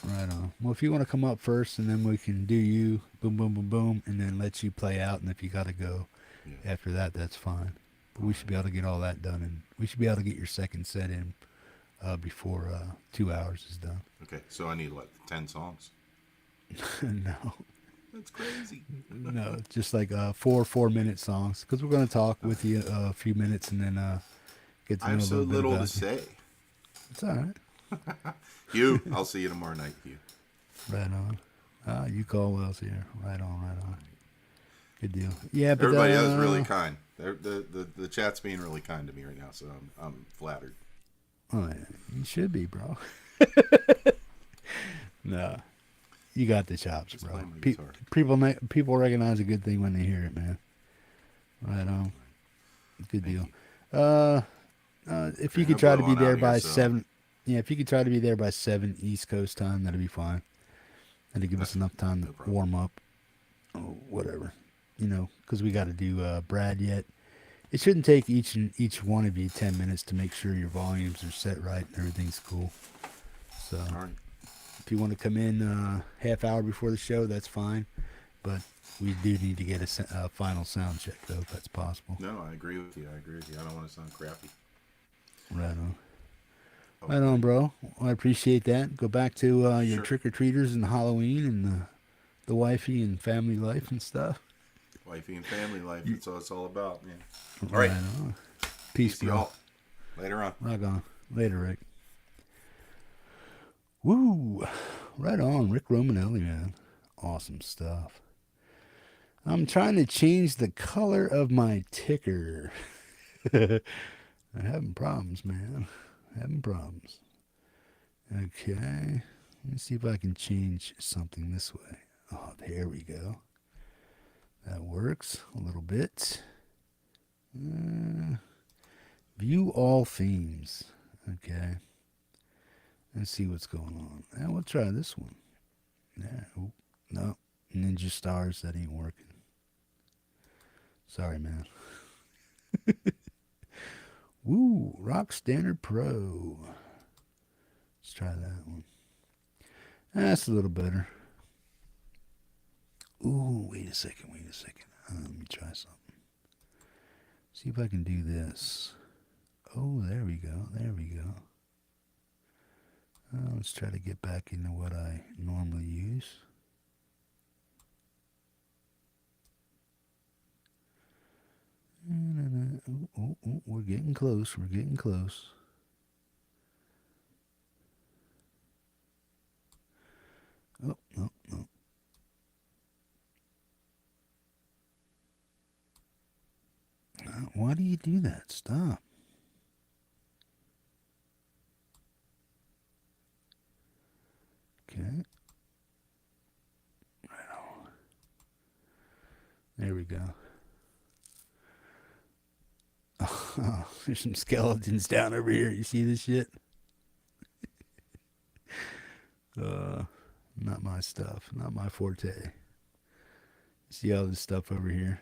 [SPEAKER 1] Right on. Well, if you want to come up first, and then we can do you, boom, boom, boom, boom, and then let you play out, and if you got to go,
[SPEAKER 8] Yeah.
[SPEAKER 1] After that, that's fine. But we should be able to get all that done, and we should be able to get your second set in before 2 hours is done.
[SPEAKER 8] Okay, so I need what, 10 songs?
[SPEAKER 1] No,
[SPEAKER 8] That's crazy.
[SPEAKER 1] no, just like 4-4-minute songs, because we're going to talk with you a few minutes and then get to
[SPEAKER 8] I
[SPEAKER 1] know
[SPEAKER 8] have
[SPEAKER 1] a
[SPEAKER 8] so
[SPEAKER 1] little bit
[SPEAKER 8] little to
[SPEAKER 1] about you.
[SPEAKER 8] say.
[SPEAKER 1] It's all right.
[SPEAKER 8] Hugh, I'll see you tomorrow night, Hugh.
[SPEAKER 1] Right on. You call Wells here. Right on. Good deal. Yeah, but
[SPEAKER 8] Everybody is really kind. The chat's being really kind to me right now, so I'm flattered.
[SPEAKER 1] Oh, yeah, you should be, bro. No, you got the chops,
[SPEAKER 8] Just
[SPEAKER 1] bro.
[SPEAKER 8] play my guitar.
[SPEAKER 1] People recognize a good thing when they hear it, man. Right on. Good deal. If you could try to be there by 7, if you could try to be there by 7 East Coast time, that'd be fine. That'd give us enough time to warm up. Oh, whatever, because we got to do Brad yet. It shouldn't take each one of you 10 minutes to make sure your volumes are set right and everything's cool. So,
[SPEAKER 8] All right.
[SPEAKER 1] if you want to come in half hour before the show, that's fine. But we do need to get a final sound check, though, if that's possible.
[SPEAKER 8] No, I agree with you. I don't want to sound crappy.
[SPEAKER 1] Right on.
[SPEAKER 8] Okay.
[SPEAKER 1] Right on, bro. Well, I appreciate that. Go back to your
[SPEAKER 8] Sure.
[SPEAKER 1] trick-or-treaters and Halloween and the wifey and family life and stuff.
[SPEAKER 8] Wifey and family life, that's what it's all about, man. All right.
[SPEAKER 1] On. Peace, bro.
[SPEAKER 8] y'all. Later on.
[SPEAKER 1] Rock on. Later, Rick. Woo! Right on. Rick Romanelli, man. Awesome stuff. I'm trying to change the color of my ticker. I'm having problems, man. Having problems. Okay. Let me see if I can change something this way. Oh, there we go. That works a little bit. View all themes. Okay. Let's see what's going on. And we'll try this one. Yeah. Oop. No. Ninja Stars. That ain't working. Sorry, man. Woo. Rock Standard Pro. Let's try that one. That's a little better. Ooh, wait a second. Let me try something. See if I can do this. Oh, there we go. Let's try to get back into what I normally use. Oh, we're getting close. Oh, no. Why do you do that? Stop. Okay. Right on. There we go. Oh, there's some skeletons down over here. You see this shit? Not my stuff. Not my forte. See all this stuff over here?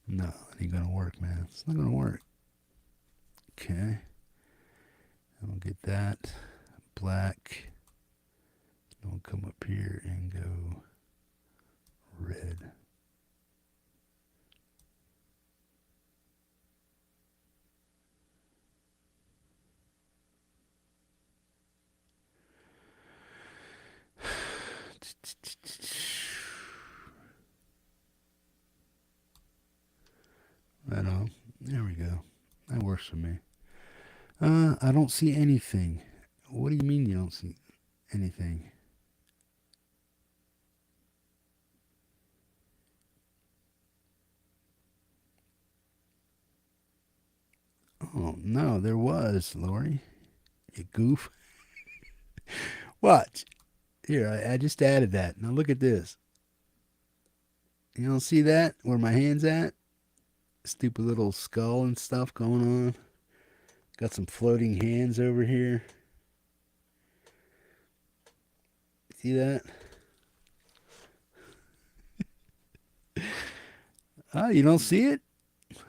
[SPEAKER 1] No, it ain't gonna work, man. It's not gonna work. Okay. I'll get that. Black. I'll come up here and go red. Right on. There we go. That works for me. I don't see anything. What do you mean you don't see anything? Oh, no, there was, Laurie. You goof. Watch. Here, I just added that. Now look at this. You don't see that? Where my hand's at? Stupid little skull and stuff going on. Got some floating hands over here. See that? Oh, you don't see it?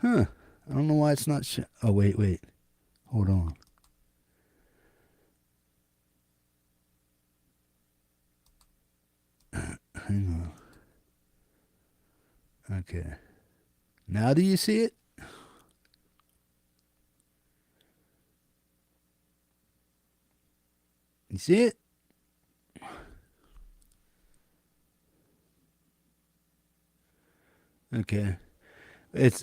[SPEAKER 1] Huh. I don't know why it's not oh, wait. Hold on. Hang on. Okay. Now do you see it? You see it? Okay.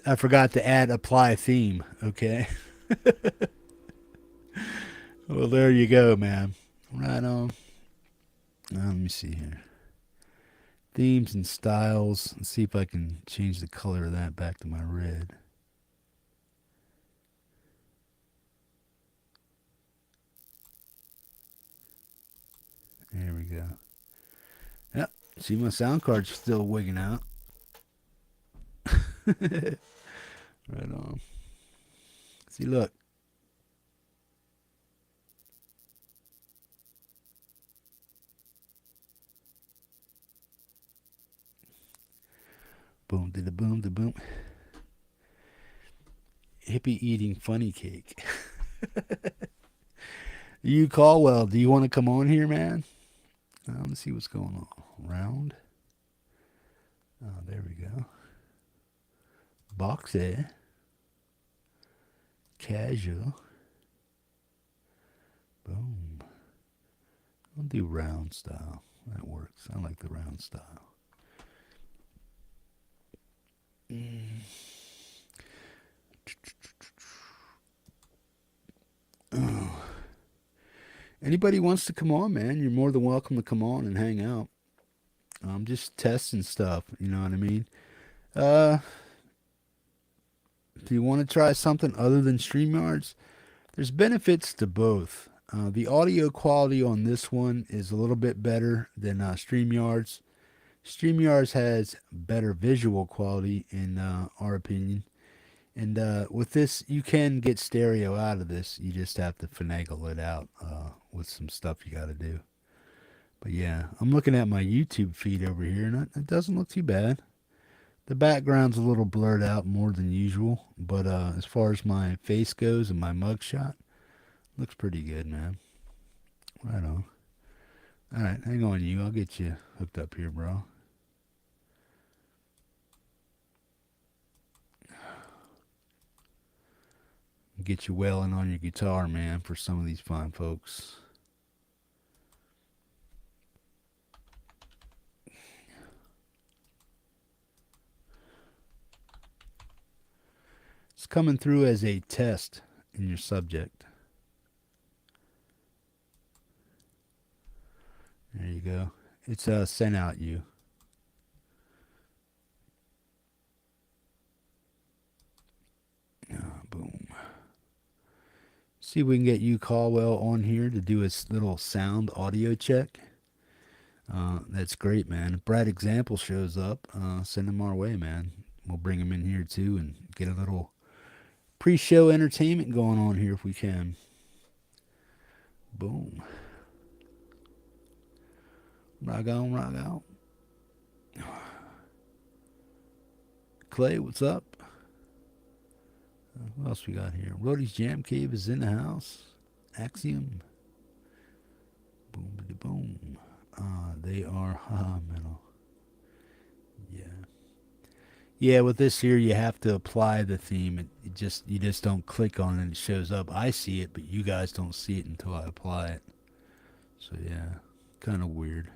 [SPEAKER 1] I forgot to add apply theme, okay? Well, there you go, man. Right on. Let me see here. Themes and styles. Let's see if I can change the color of that back to my red. There we go. Yep. See, my sound card's still wigging out. Right on. See, look. Boom, did a boom, da boom. Hippie eating funny cake. You Caldwell, do you want to come on here, man? Let's see what's going on. Round. Oh, there we go. Boxy. Casual. Boom. I'll do round style. That works. I like the round style. Oh. Anybody wants to come on, man, you're more than welcome to come on and hang out. I'm just testing stuff, you know what I mean? If you want to try something other than StreamYards, there's benefits to both. The audio quality on this one is a little bit better than StreamYards. StreamYards has better visual quality in our opinion. And with this, you can get stereo out of this. You just have to finagle it out with some stuff you got to do. But yeah, I'm looking at my YouTube feed over here, and it doesn't look too bad. The background's a little blurred out more than usual, but as far as my face goes and my mugshot, looks pretty good, man. Right on. All right, hang on, you. I'll get you hooked up here, bro. Get you wailing on your guitar, man, for some of these fine folks. It's coming through as a test in your subject. There you go. It's sent out you. Boom. See if we can get you Caldwell on here to do a little sound audio check. That's great, man. If Bradexample shows up, send him our way, man. We'll bring him in here too and get a little pre-show entertainment going on here if we can. Boom. Rock on, rock out. Clay, what's up? What else we got here? Roddy's Jam Cave is in the house. Axiom. Boom, boom. They are metal. Yeah. Yeah, with this here, you have to apply the theme. You just don't click on it and it shows up. I see it, but you guys don't see it until I apply it. So yeah, kind of weird.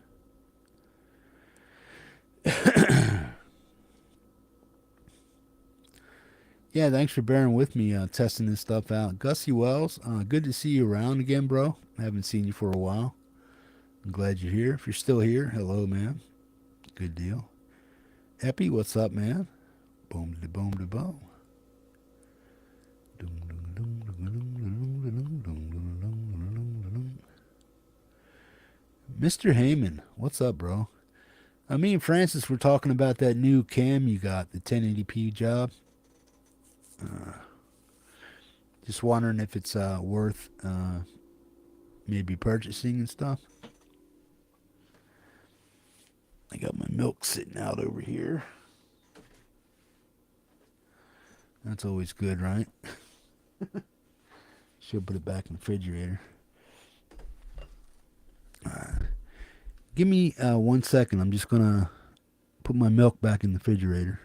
[SPEAKER 1] Yeah, thanks for bearing with me testing this stuff out. Gussie Wells, good to see you around again, bro. I haven't seen you for a while. I'm glad you're here. If you're still here, hello, man. Good deal. Epi, what's up, man? Boom, da boom, da boom. Mr. Heyman, what's up, bro? Me and Francis were talking about that new cam you got, the 1080p job. Just wondering if it's worth maybe purchasing and stuff. I got my milk sitting out over here. That's always good, right? Should put it back in the refrigerator. Give me 1 second. I'm just going to put my milk back in the refrigerator.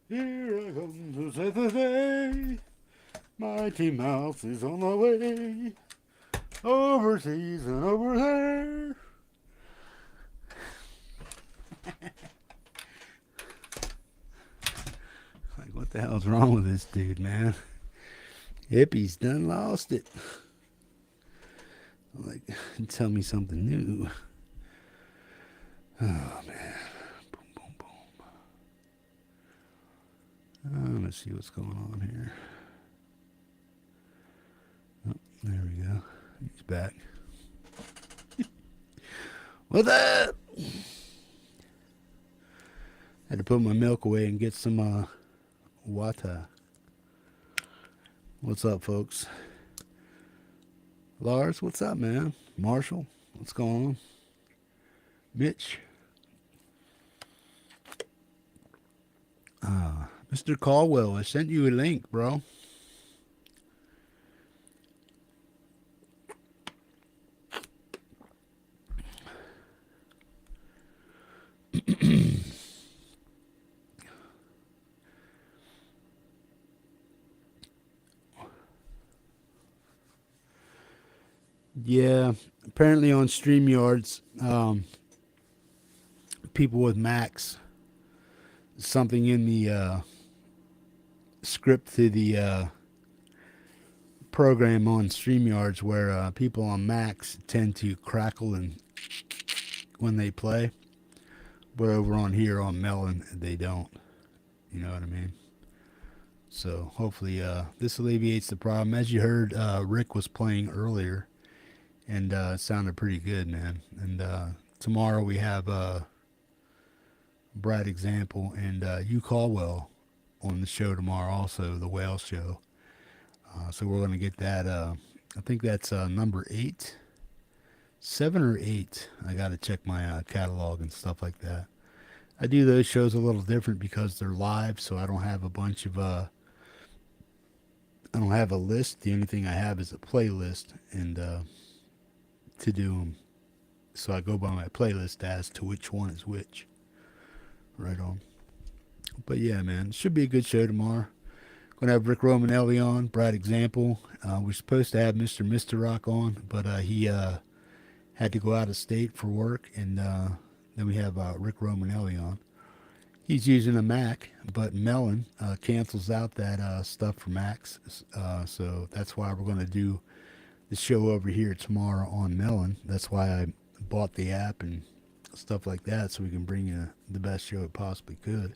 [SPEAKER 1] Here I come to set the day. Mighty Mouse is on the way. Overseas and over there. Like, what the hell's wrong with this dude, man? Hippie's done lost it. Like, tell me something new. Oh, man. Boom, boom, boom. Let's see what's going on here. Oh, there we go. He's back. What's up? Had to put my milk away and get some water. What's up, folks? Lars, what's up, man? Marshall, what's going on? Mitch. Mr. Caldwell, I sent you a link, bro. Yeah, apparently on StreamYards, people with Macs, something in the script to the program on StreamYards where people on Macs tend to crackle and when they play, but over on here on Melon, they don't. You know what I mean? So hopefully this alleviates the problem. As you heard, Rick was playing earlier. And it sounded pretty good, man. And tomorrow we have Bradexample and you Caldwell on the show tomorrow also, the Whale Show. So we're going to get that. I think that's number 8. 7 or 8. I got to check my catalog and stuff like that. I do those shows a little different because they're live, so I don't have a bunch of... I don't have a list. The only thing I have is a playlist, and... to do them. So I go by my playlist as to which one is which. Right on. But yeah, man, it should be a good show tomorrow. Gonna have Rick Romanelli on, Bradexample. We're supposed to have Mr. Rock on, but he had to go out of state for work, and then we have Rick Romanelli on. He's using a Mac, but Melon cancels out that stuff for Macs. So that's why we're going to do the show over here tomorrow on Melon. That's why I bought the app and stuff like that, so we can bring you the best show it possibly could.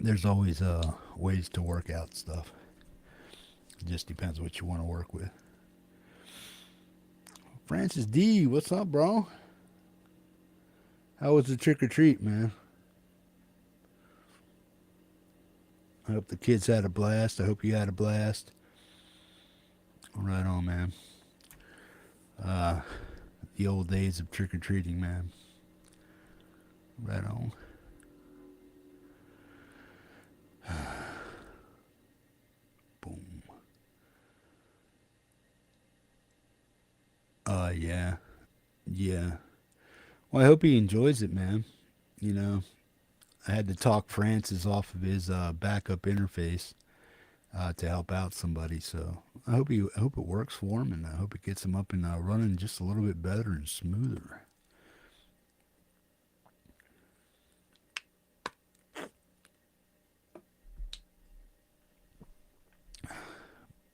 [SPEAKER 1] There's always ways to work out stuff. It just depends what you want to work with. Francis D, what's up, bro? How was the trick or treat, man? I hope the kids had a blast. I hope you had a blast. Right on, man. The old days of trick or treating, man. Right on. Boom. Yeah. Yeah. Well, I hope he enjoys it, man. You know, I had to talk Francis off of his backup interface to help out somebody. So I hope it works for him, and I hope it gets him up and running just a little bit better and smoother.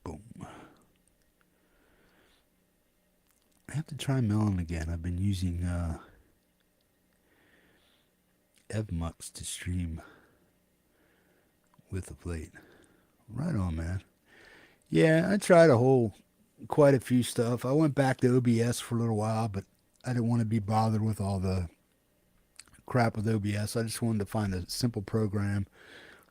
[SPEAKER 1] Boom. I have to try Melon again. I've been using Evmux to stream with of late. Right on, man. Yeah, I tried quite a few stuff. I went back to OBS for a little while, but I didn't want to be bothered with all the crap with OBS. I just wanted to find a simple program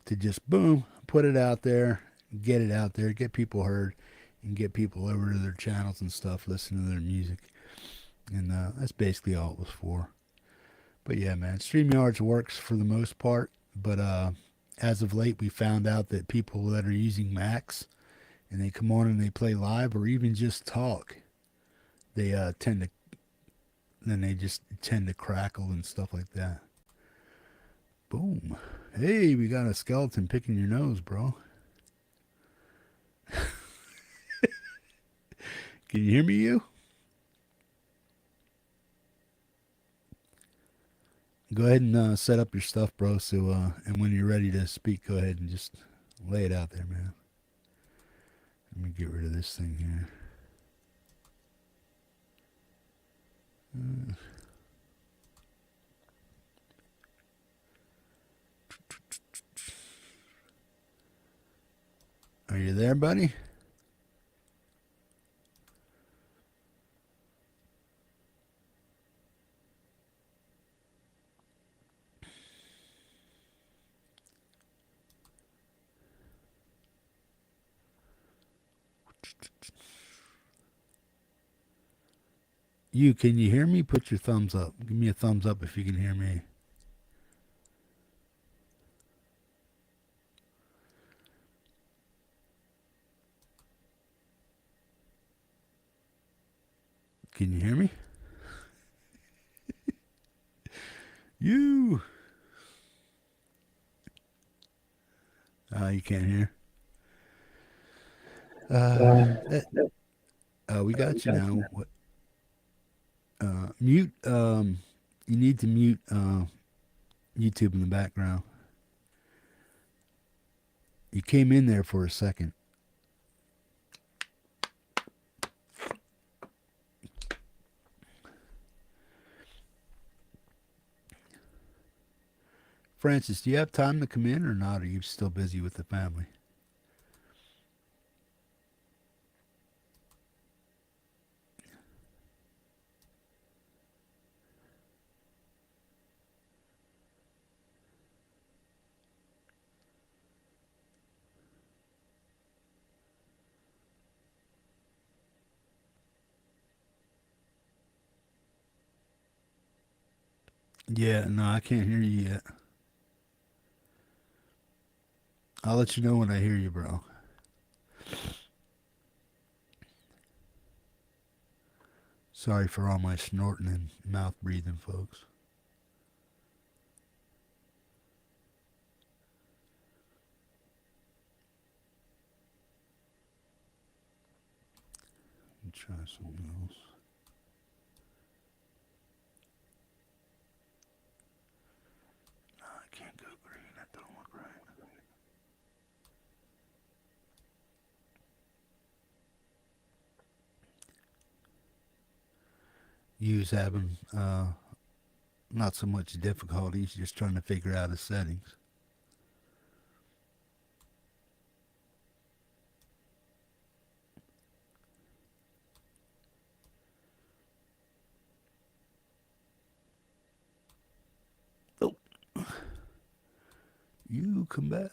[SPEAKER 1] to just, boom, put it out there, get it out there, get people heard, and get people over to their channels and stuff, listen to their music. And that's basically all it was for. But yeah, man, StreamYards works for the most part, but as of late, we found out that people that are using Macs and they come on and they play live or even just talk, they just tend to crackle and stuff like that. Boom. Hey, we got a skeleton picking your nose, bro. Can you hear me, you? Go ahead and set up your stuff, bro. So, and when you're ready to speak, go ahead and just lay it out there, man. Let me get rid of this thing here. Are you there, buddy? You, can you hear me? Put your thumbs up. Give me a thumbs up if you can hear me. Can you hear me? You. You can't hear. We got you now. What? Mute. You need to mute YouTube in the background. You came in there for a second. Francis, do you have time to come in or not? Or are you still busy with the family? Yeah, no, I can't hear you yet. I'll let you know when I hear you, bro. Sorry for all my snorting and mouth breathing, folks. Let me try something else. No, I can't go green. That don't look right. You's having not so much difficulties, just trying to figure out his settings. Oh, you come back.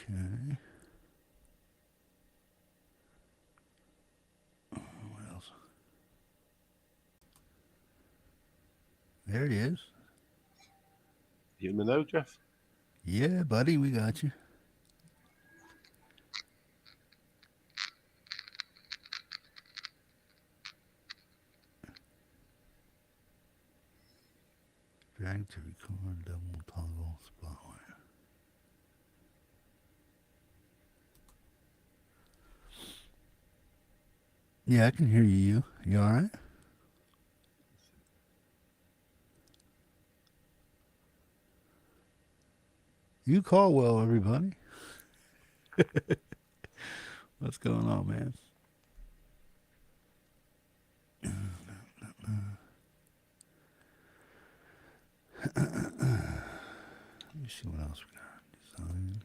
[SPEAKER 1] Okay. What else? There he is.
[SPEAKER 10] You let me know, Jeff?
[SPEAKER 1] Yeah, buddy, we got you. Drag to record, double toggle, spotlight. Yeah, I can hear you. You all right? You call well, everybody. What's going on, man? Let me see what else we got. Design.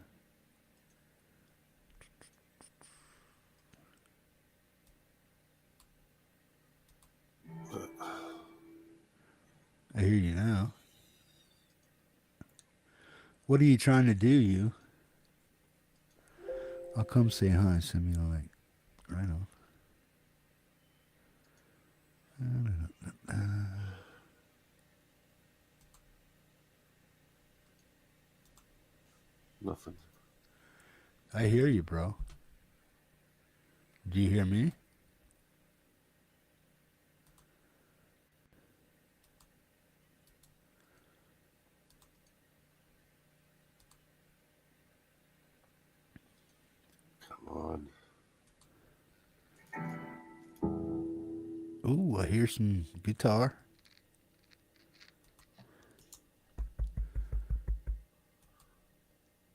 [SPEAKER 1] I hear you now. What are you trying to do, you? I'll come say hi and send me a link. Right on.
[SPEAKER 10] Nothing.
[SPEAKER 1] I hear you, bro. Do you hear me?
[SPEAKER 10] Come on.
[SPEAKER 1] Ooh, I hear some guitar.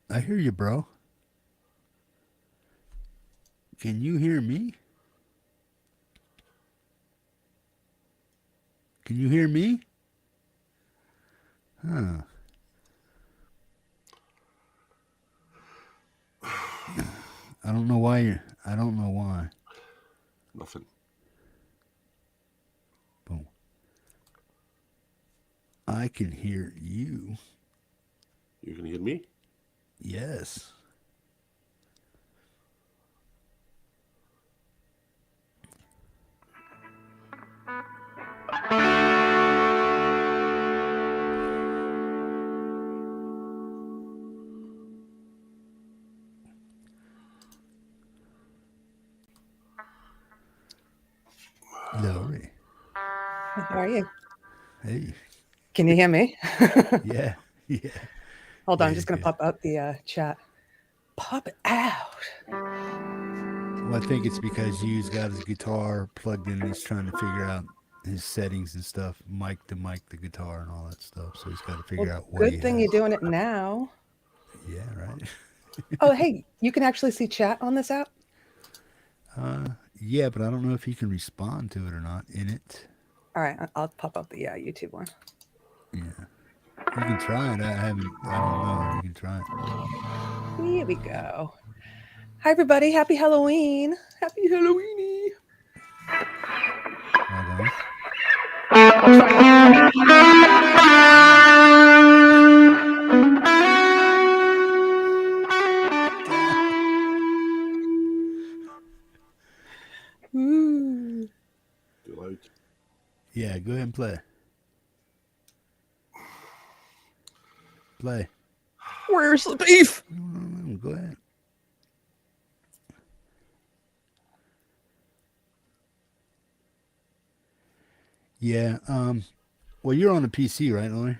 [SPEAKER 1] I hear you, bro. Can you hear me? Can you hear me? Huh. I don't know why I don't know why.
[SPEAKER 10] Nothing.
[SPEAKER 1] Boom. I can hear you.
[SPEAKER 10] You can hear me?
[SPEAKER 1] Yes. Laurie.
[SPEAKER 11] How are you?
[SPEAKER 1] Hey.
[SPEAKER 11] Can you hear me?
[SPEAKER 1] Yeah. Yeah.
[SPEAKER 11] Hold on,
[SPEAKER 1] Yeah,
[SPEAKER 11] I'm just going to
[SPEAKER 1] good.
[SPEAKER 11] pop out the chat. Pop it out.
[SPEAKER 1] Well, I think it's because you's got his guitar plugged in and he's trying to figure out his settings and stuff, mic to mic the guitar and all that stuff. So he's got to figure out what he
[SPEAKER 11] Good thing
[SPEAKER 1] has.
[SPEAKER 11] you're doing it now.
[SPEAKER 1] Yeah, right.
[SPEAKER 11] Oh, hey, you can actually see chat on this app?
[SPEAKER 1] Yeah, but I don't know if you can respond to it or not in it.
[SPEAKER 11] All right, I'll pop up the YouTube one.
[SPEAKER 1] Yeah. You can try it. I don't know. You can try it.
[SPEAKER 11] Here we go. Hi, everybody. Happy Halloween. Happy Halloweeny.
[SPEAKER 1] Log
[SPEAKER 11] Ooh.
[SPEAKER 1] Yeah, go ahead and play. Play.
[SPEAKER 11] Where's the beef?
[SPEAKER 1] Go ahead. Yeah. Well, you're on a PC, right, Laurie?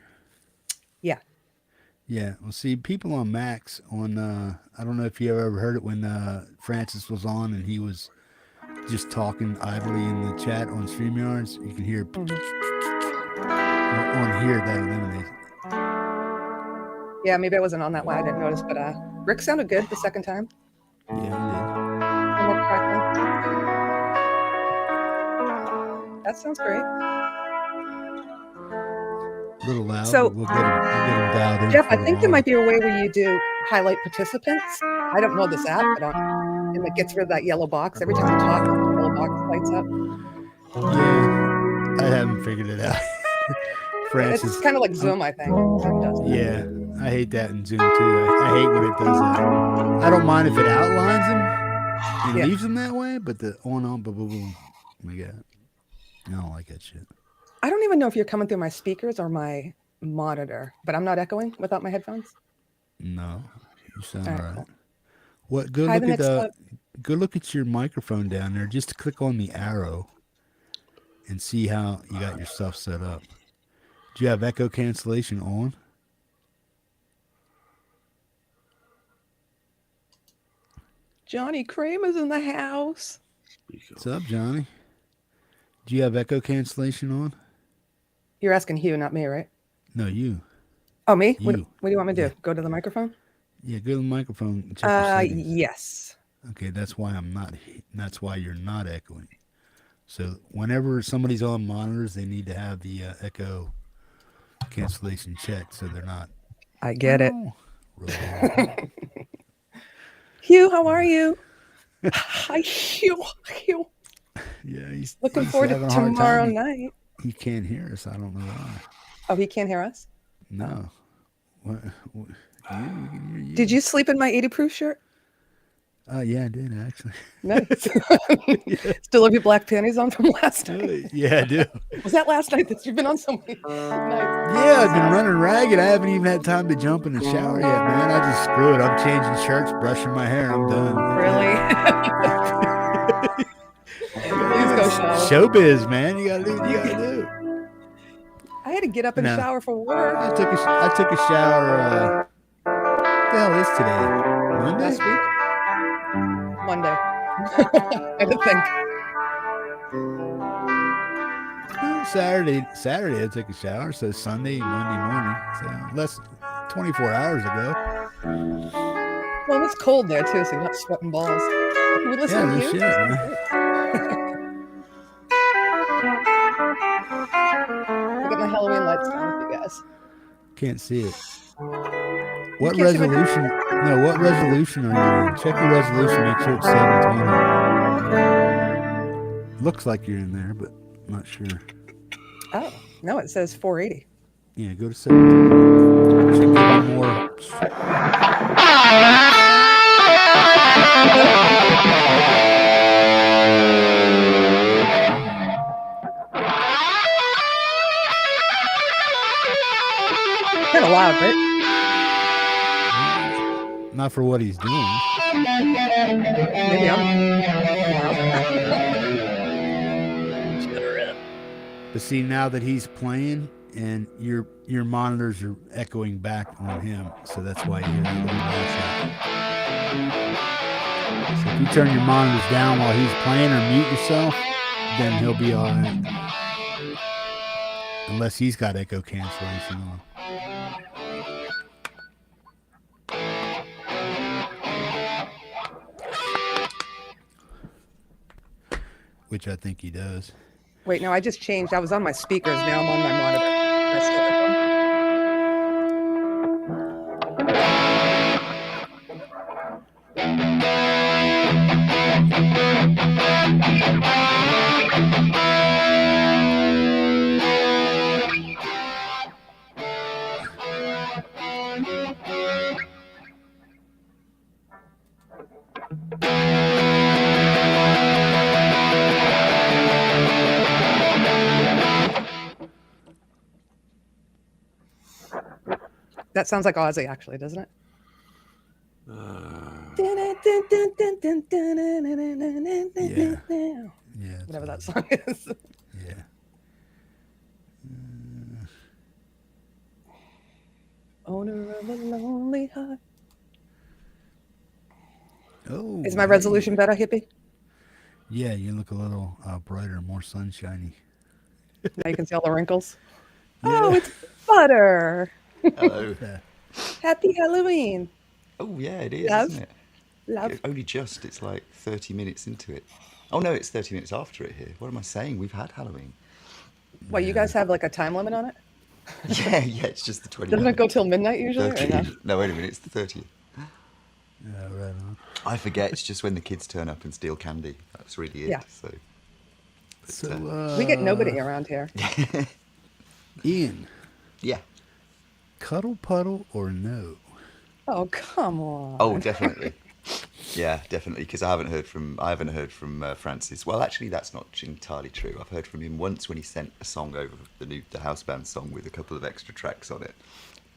[SPEAKER 11] Yeah.
[SPEAKER 1] Yeah. Well, see, people on Macs on I don't know if you ever heard it when Francis was on and he was just talking idly in the chat on StreamYards. You can hear on here that eliminates.
[SPEAKER 11] Yeah, maybe I wasn't on that one. I didn't notice, but Rick sounded good the second time.
[SPEAKER 1] Yeah, he did.
[SPEAKER 11] That sounds great.
[SPEAKER 1] A little loud,
[SPEAKER 11] So,
[SPEAKER 1] but we'll get him dialed in.
[SPEAKER 11] Jeff,
[SPEAKER 1] for
[SPEAKER 11] I think there
[SPEAKER 1] tomorrow.
[SPEAKER 11] might be a way where you do highlight participants. I don't know this app, but and it gets rid of that yellow box. Every time you talk, the yellow box lights up.
[SPEAKER 1] Yeah, I haven't figured it out. Francis,
[SPEAKER 11] It's kind of like Zoom, I think. Zoom does that.
[SPEAKER 1] Yeah, I hate that in Zoom too. I hate when it does that. I don't mind if it outlines them and leaves them that way, but the on, boom, boom, boom. Oh my God. I don't like that shit.
[SPEAKER 11] I don't even know if you're coming through my speakers or my monitor, but I'm not echoing without my headphones.
[SPEAKER 1] No, you sound
[SPEAKER 11] All
[SPEAKER 1] all
[SPEAKER 11] right,
[SPEAKER 1] right.
[SPEAKER 11] cool.
[SPEAKER 1] What? Go
[SPEAKER 11] Hi,
[SPEAKER 1] look
[SPEAKER 11] the
[SPEAKER 1] at
[SPEAKER 11] next up.
[SPEAKER 1] go look at your microphone down there. Just click on the arrow and see how you got your stuff set up. Do you have echo cancellation on?
[SPEAKER 11] Johnny Kramer's in the house.
[SPEAKER 1] What's up, Johnny? Do you have echo cancellation on?
[SPEAKER 11] You're asking Hugh, not me, right?
[SPEAKER 1] No, you.
[SPEAKER 11] Oh, me? What
[SPEAKER 1] You.
[SPEAKER 11] do you want me to do? Go to the microphone?
[SPEAKER 1] Yeah, go to the microphone and check your settings.
[SPEAKER 11] Yes.
[SPEAKER 1] Okay, that's why I'm not. That's why you're not echoing. So whenever somebody's on monitors, they need to have the echo cancellation checked, so they're not.
[SPEAKER 11] I get it.
[SPEAKER 1] Rolling.
[SPEAKER 11] Hugh, how are you? Hi, Hugh.
[SPEAKER 1] Yeah, he's
[SPEAKER 11] Looking
[SPEAKER 1] he's
[SPEAKER 11] forward to
[SPEAKER 1] having a hard
[SPEAKER 11] tomorrow
[SPEAKER 1] time.
[SPEAKER 11] night.
[SPEAKER 1] He can't hear us. I don't know why.
[SPEAKER 11] Oh, he can't hear us?
[SPEAKER 1] No. What, you can hear you.
[SPEAKER 11] Did you sleep in my 80 proof shirt?
[SPEAKER 1] Yeah, I did actually.
[SPEAKER 11] Nice. Still have your black panties on from last night?
[SPEAKER 1] Yeah, I do.
[SPEAKER 11] Was that last night that you've been on so many nights?
[SPEAKER 1] Yeah, I've been running ragged. I haven't even had time to jump in the shower yet, man. I just screw it. I'm changing shirts, brushing my hair. I'm done.
[SPEAKER 11] Really? Please go shower.
[SPEAKER 1] Showbiz, man. You gotta do what you gotta do.
[SPEAKER 11] I had to get up and
[SPEAKER 1] No.
[SPEAKER 11] shower for work.
[SPEAKER 1] I took a shower. What the hell is today? Monday?
[SPEAKER 11] Last week? Monday. I had to think.
[SPEAKER 1] No, Saturday I took a shower, so Sunday, Monday morning. So less 24 hours ago.
[SPEAKER 11] Well, it's cold there too, so you're not sweating balls. Can we listen
[SPEAKER 1] Yeah,
[SPEAKER 11] to
[SPEAKER 1] no
[SPEAKER 11] you?
[SPEAKER 1] shit, man.
[SPEAKER 11] I got my Halloween lights on for you guys.
[SPEAKER 1] Can't see it. What
[SPEAKER 11] can't see my-
[SPEAKER 1] resolution? No, what resolution are you in? Check your resolution. Make sure it's 720. Looks like you're in there, but I'm not sure.
[SPEAKER 11] Oh, no, it says 480.
[SPEAKER 1] Yeah, go to 720. Should give you more.
[SPEAKER 11] Kind of loud, right?
[SPEAKER 1] Not for what he's doing.
[SPEAKER 11] Maybe I'm.
[SPEAKER 1] But see, now that he's playing, and your monitors are echoing back on him, so that's why you hear that little noise. So if you turn your monitors down while he's playing or mute yourself, then he'll be all right. Unless he's got echo cancellation on. Which I think he does.
[SPEAKER 11] Wait, no, I just changed. I was on my speakers. Now I'm on my monitor. That's still That sounds like Ozzy, actually, doesn't it?
[SPEAKER 1] Yeah.
[SPEAKER 11] Whatever that song is.
[SPEAKER 1] Yeah.
[SPEAKER 11] Owner of a lonely heart.
[SPEAKER 1] Oh.
[SPEAKER 11] Is my resolution better, Hippie?
[SPEAKER 1] Yeah, you look a little brighter, more sunshiny.
[SPEAKER 11] Now you can see all the wrinkles. Oh, it's butter.
[SPEAKER 12] Hello.
[SPEAKER 11] Happy Halloween.
[SPEAKER 12] Oh, yeah, it is,
[SPEAKER 11] Love.
[SPEAKER 12] isn't it?
[SPEAKER 11] Love.
[SPEAKER 12] Only just, it's like 30 minutes into it. Oh, no, it's 30 minutes after it here. What am I saying? We've had Halloween.
[SPEAKER 11] Well, you guys have like a time limit on it?
[SPEAKER 12] Yeah, it's just the 20th.
[SPEAKER 11] Doesn't it go till midnight usually? Or no?
[SPEAKER 12] No, wait a minute, it's the 30th.
[SPEAKER 1] Yeah, right on.
[SPEAKER 12] I forget, it's just when the kids turn up and steal candy. That's really it.
[SPEAKER 11] Yeah.
[SPEAKER 12] So,
[SPEAKER 11] We get nobody around here.
[SPEAKER 1] Ian.
[SPEAKER 12] Yeah.
[SPEAKER 1] Cuddle puddle or no?
[SPEAKER 11] Oh, come on.
[SPEAKER 12] Oh, definitely. Yeah, definitely. Because I haven't heard from Francis. Well, actually, that's not entirely true. I've heard from him once when he sent a song over, the house band song with a couple of extra tracks on it.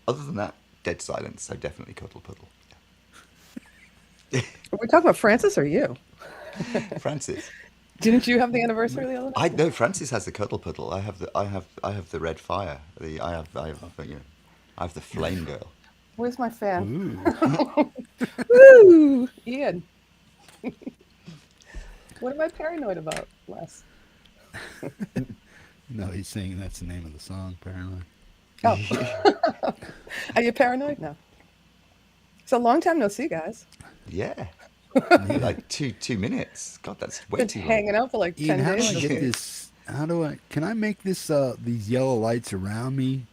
[SPEAKER 12] Other than that, dead silence. So definitely cuddle puddle.
[SPEAKER 11] Are we talking about Francis or you?
[SPEAKER 12] Francis.
[SPEAKER 11] Didn't you have the anniversary the other night?
[SPEAKER 12] No, Francis has the cuddle puddle. I have the red fire. I have the flame girl.
[SPEAKER 11] Where's my fan? Woo! Ian. What am I paranoid about, Les?
[SPEAKER 1] No, he's saying that's the name of the song, paranoid.
[SPEAKER 11] Oh. Are you paranoid? No. It's a long time no see, guys.
[SPEAKER 12] Yeah. Like 2 minutes. God, that's way
[SPEAKER 11] Been
[SPEAKER 12] too long.
[SPEAKER 11] hanging out for like 10
[SPEAKER 1] Ian, how do
[SPEAKER 11] days.
[SPEAKER 1] I get this? Can I make this these yellow lights around me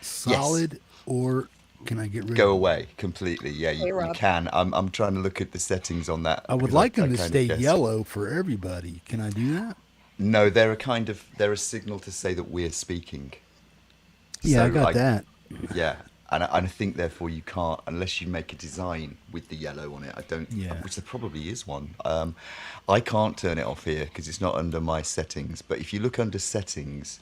[SPEAKER 1] solid, or can I get rid
[SPEAKER 12] Go
[SPEAKER 1] of
[SPEAKER 12] away completely. Yeah,
[SPEAKER 11] Hey,
[SPEAKER 12] you
[SPEAKER 11] Rob.
[SPEAKER 12] can. I'm trying to look at the settings on that.
[SPEAKER 1] I would
[SPEAKER 12] because
[SPEAKER 1] like them to
[SPEAKER 12] kind of
[SPEAKER 1] stay
[SPEAKER 12] guess.
[SPEAKER 1] yellow for everybody. Can I do that?
[SPEAKER 12] No, they're a signal to say that we're speaking.
[SPEAKER 1] Yeah, I
[SPEAKER 12] So
[SPEAKER 1] got that.
[SPEAKER 12] Yeah, and I think therefore you can't unless you make a design with the yellow on it. I don't,
[SPEAKER 1] Yeah.
[SPEAKER 12] which there probably is one. I can't turn it off here because it's not under my settings. But if you look under settings,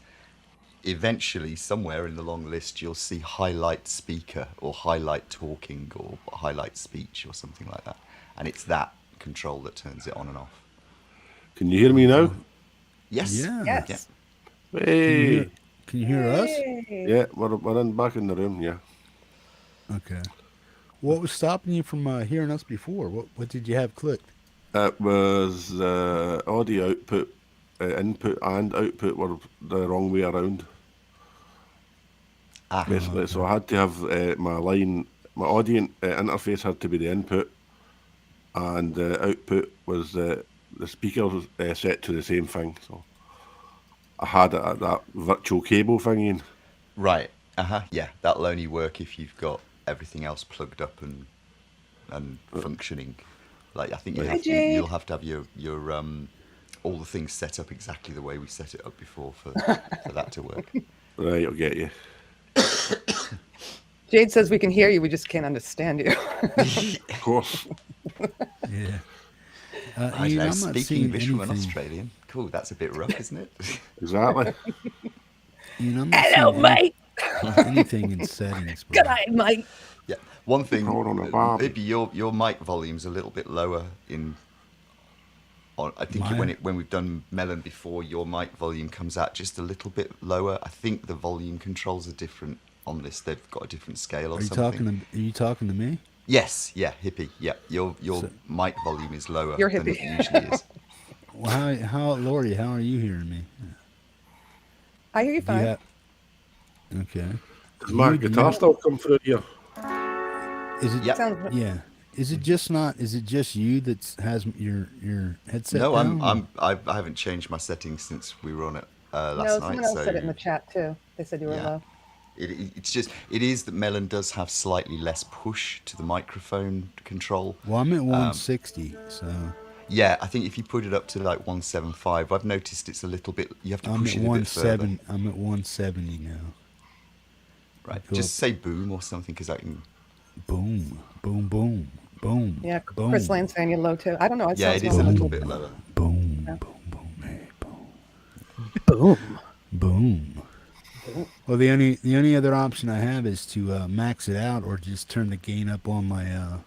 [SPEAKER 12] eventually somewhere in the long list you'll see highlight speaker or highlight talking or highlight speech or something like that, and it's that control that turns it on and off.
[SPEAKER 10] Can you hear me now?
[SPEAKER 12] Yes.
[SPEAKER 1] Yeah.
[SPEAKER 11] Yes.
[SPEAKER 10] Hey.
[SPEAKER 1] Can you hear us?
[SPEAKER 11] Yay.
[SPEAKER 10] Yeah, we're back in the room. Yeah.
[SPEAKER 1] Okay. What was stopping you from hearing us before? What did you have clicked?
[SPEAKER 10] It was audio output, input and output were the wrong way around. Basically, so I had to have my audio interface had to be the input, and the output was the speaker was set to the same thing. So I had that virtual cable thing in.
[SPEAKER 12] Right. Yeah, that'll only work if you've got everything else plugged up and functioning. Like I think you'll have to have your all the things set up exactly the way we set it up before for that to work.
[SPEAKER 10] Right, I'll get you.
[SPEAKER 11] Jade says we can hear you, we just can't understand you.
[SPEAKER 10] Of course.
[SPEAKER 1] Yeah.
[SPEAKER 12] I
[SPEAKER 1] Ian,
[SPEAKER 12] know,
[SPEAKER 1] I'm not
[SPEAKER 12] speaking
[SPEAKER 1] seeing
[SPEAKER 12] English from an
[SPEAKER 1] anything.
[SPEAKER 12] Australian. Cool, that's a bit rough, isn't it?
[SPEAKER 10] Exactly.
[SPEAKER 1] Ian, I'm not
[SPEAKER 11] Hello,
[SPEAKER 1] seeing
[SPEAKER 11] mate.
[SPEAKER 1] anything in settings, bro.
[SPEAKER 11] Good night, mate.
[SPEAKER 12] Yeah. One thing,
[SPEAKER 10] Hold on a bob.
[SPEAKER 12] maybe your mic volume's a little bit lower in. I think
[SPEAKER 1] Mine?
[SPEAKER 12] when we've done Melon before, your mic volume comes out just a little bit lower. I think the volume controls are different on this. They've got a different scale or
[SPEAKER 1] Are you
[SPEAKER 12] something.
[SPEAKER 1] talking to me?
[SPEAKER 12] Yes, yeah, Hippie. Yeah, your mic volume is lower
[SPEAKER 11] You're
[SPEAKER 12] than it
[SPEAKER 11] Hippie.
[SPEAKER 12] usually is.
[SPEAKER 1] Well, how Laurie, how are you hearing me?
[SPEAKER 11] I hear you
[SPEAKER 1] Do you
[SPEAKER 11] fine.
[SPEAKER 1] have- Okay.
[SPEAKER 10] Does my guitar still come through here?
[SPEAKER 1] Is it?
[SPEAKER 12] Yep.
[SPEAKER 11] Sounds-
[SPEAKER 1] Yeah. Is it just not? Is it just you that has your headset?
[SPEAKER 12] No,
[SPEAKER 1] down?
[SPEAKER 12] I haven't changed my settings since we were on it last
[SPEAKER 11] No,
[SPEAKER 12] night.
[SPEAKER 11] someone else
[SPEAKER 12] so
[SPEAKER 11] said it in the chat too. They said you were
[SPEAKER 12] Yeah.
[SPEAKER 11] low.
[SPEAKER 12] It is that Melon does have slightly less push to the microphone control.
[SPEAKER 1] Well, I'm at 160, so
[SPEAKER 12] Yeah, I think if you put it up to like 175, I've noticed it's a little bit. You have to
[SPEAKER 1] I'm
[SPEAKER 12] push
[SPEAKER 1] at
[SPEAKER 12] it a bit further.
[SPEAKER 1] 170. I'm at 170 now.
[SPEAKER 12] Right,
[SPEAKER 1] Cool.
[SPEAKER 12] just say boom or something because I can.
[SPEAKER 1] Boom, boom, boom, boom.
[SPEAKER 11] Yeah,
[SPEAKER 1] boom,
[SPEAKER 11] Chris Lane's saying you're low too. I don't know.
[SPEAKER 12] Yeah, it is a little bit lower.
[SPEAKER 1] boom,
[SPEAKER 11] Yeah.
[SPEAKER 1] boom, boom, hey, boom,
[SPEAKER 11] Boom.
[SPEAKER 1] boom. Well, the only other option I have is to max it out or just turn the gain up on my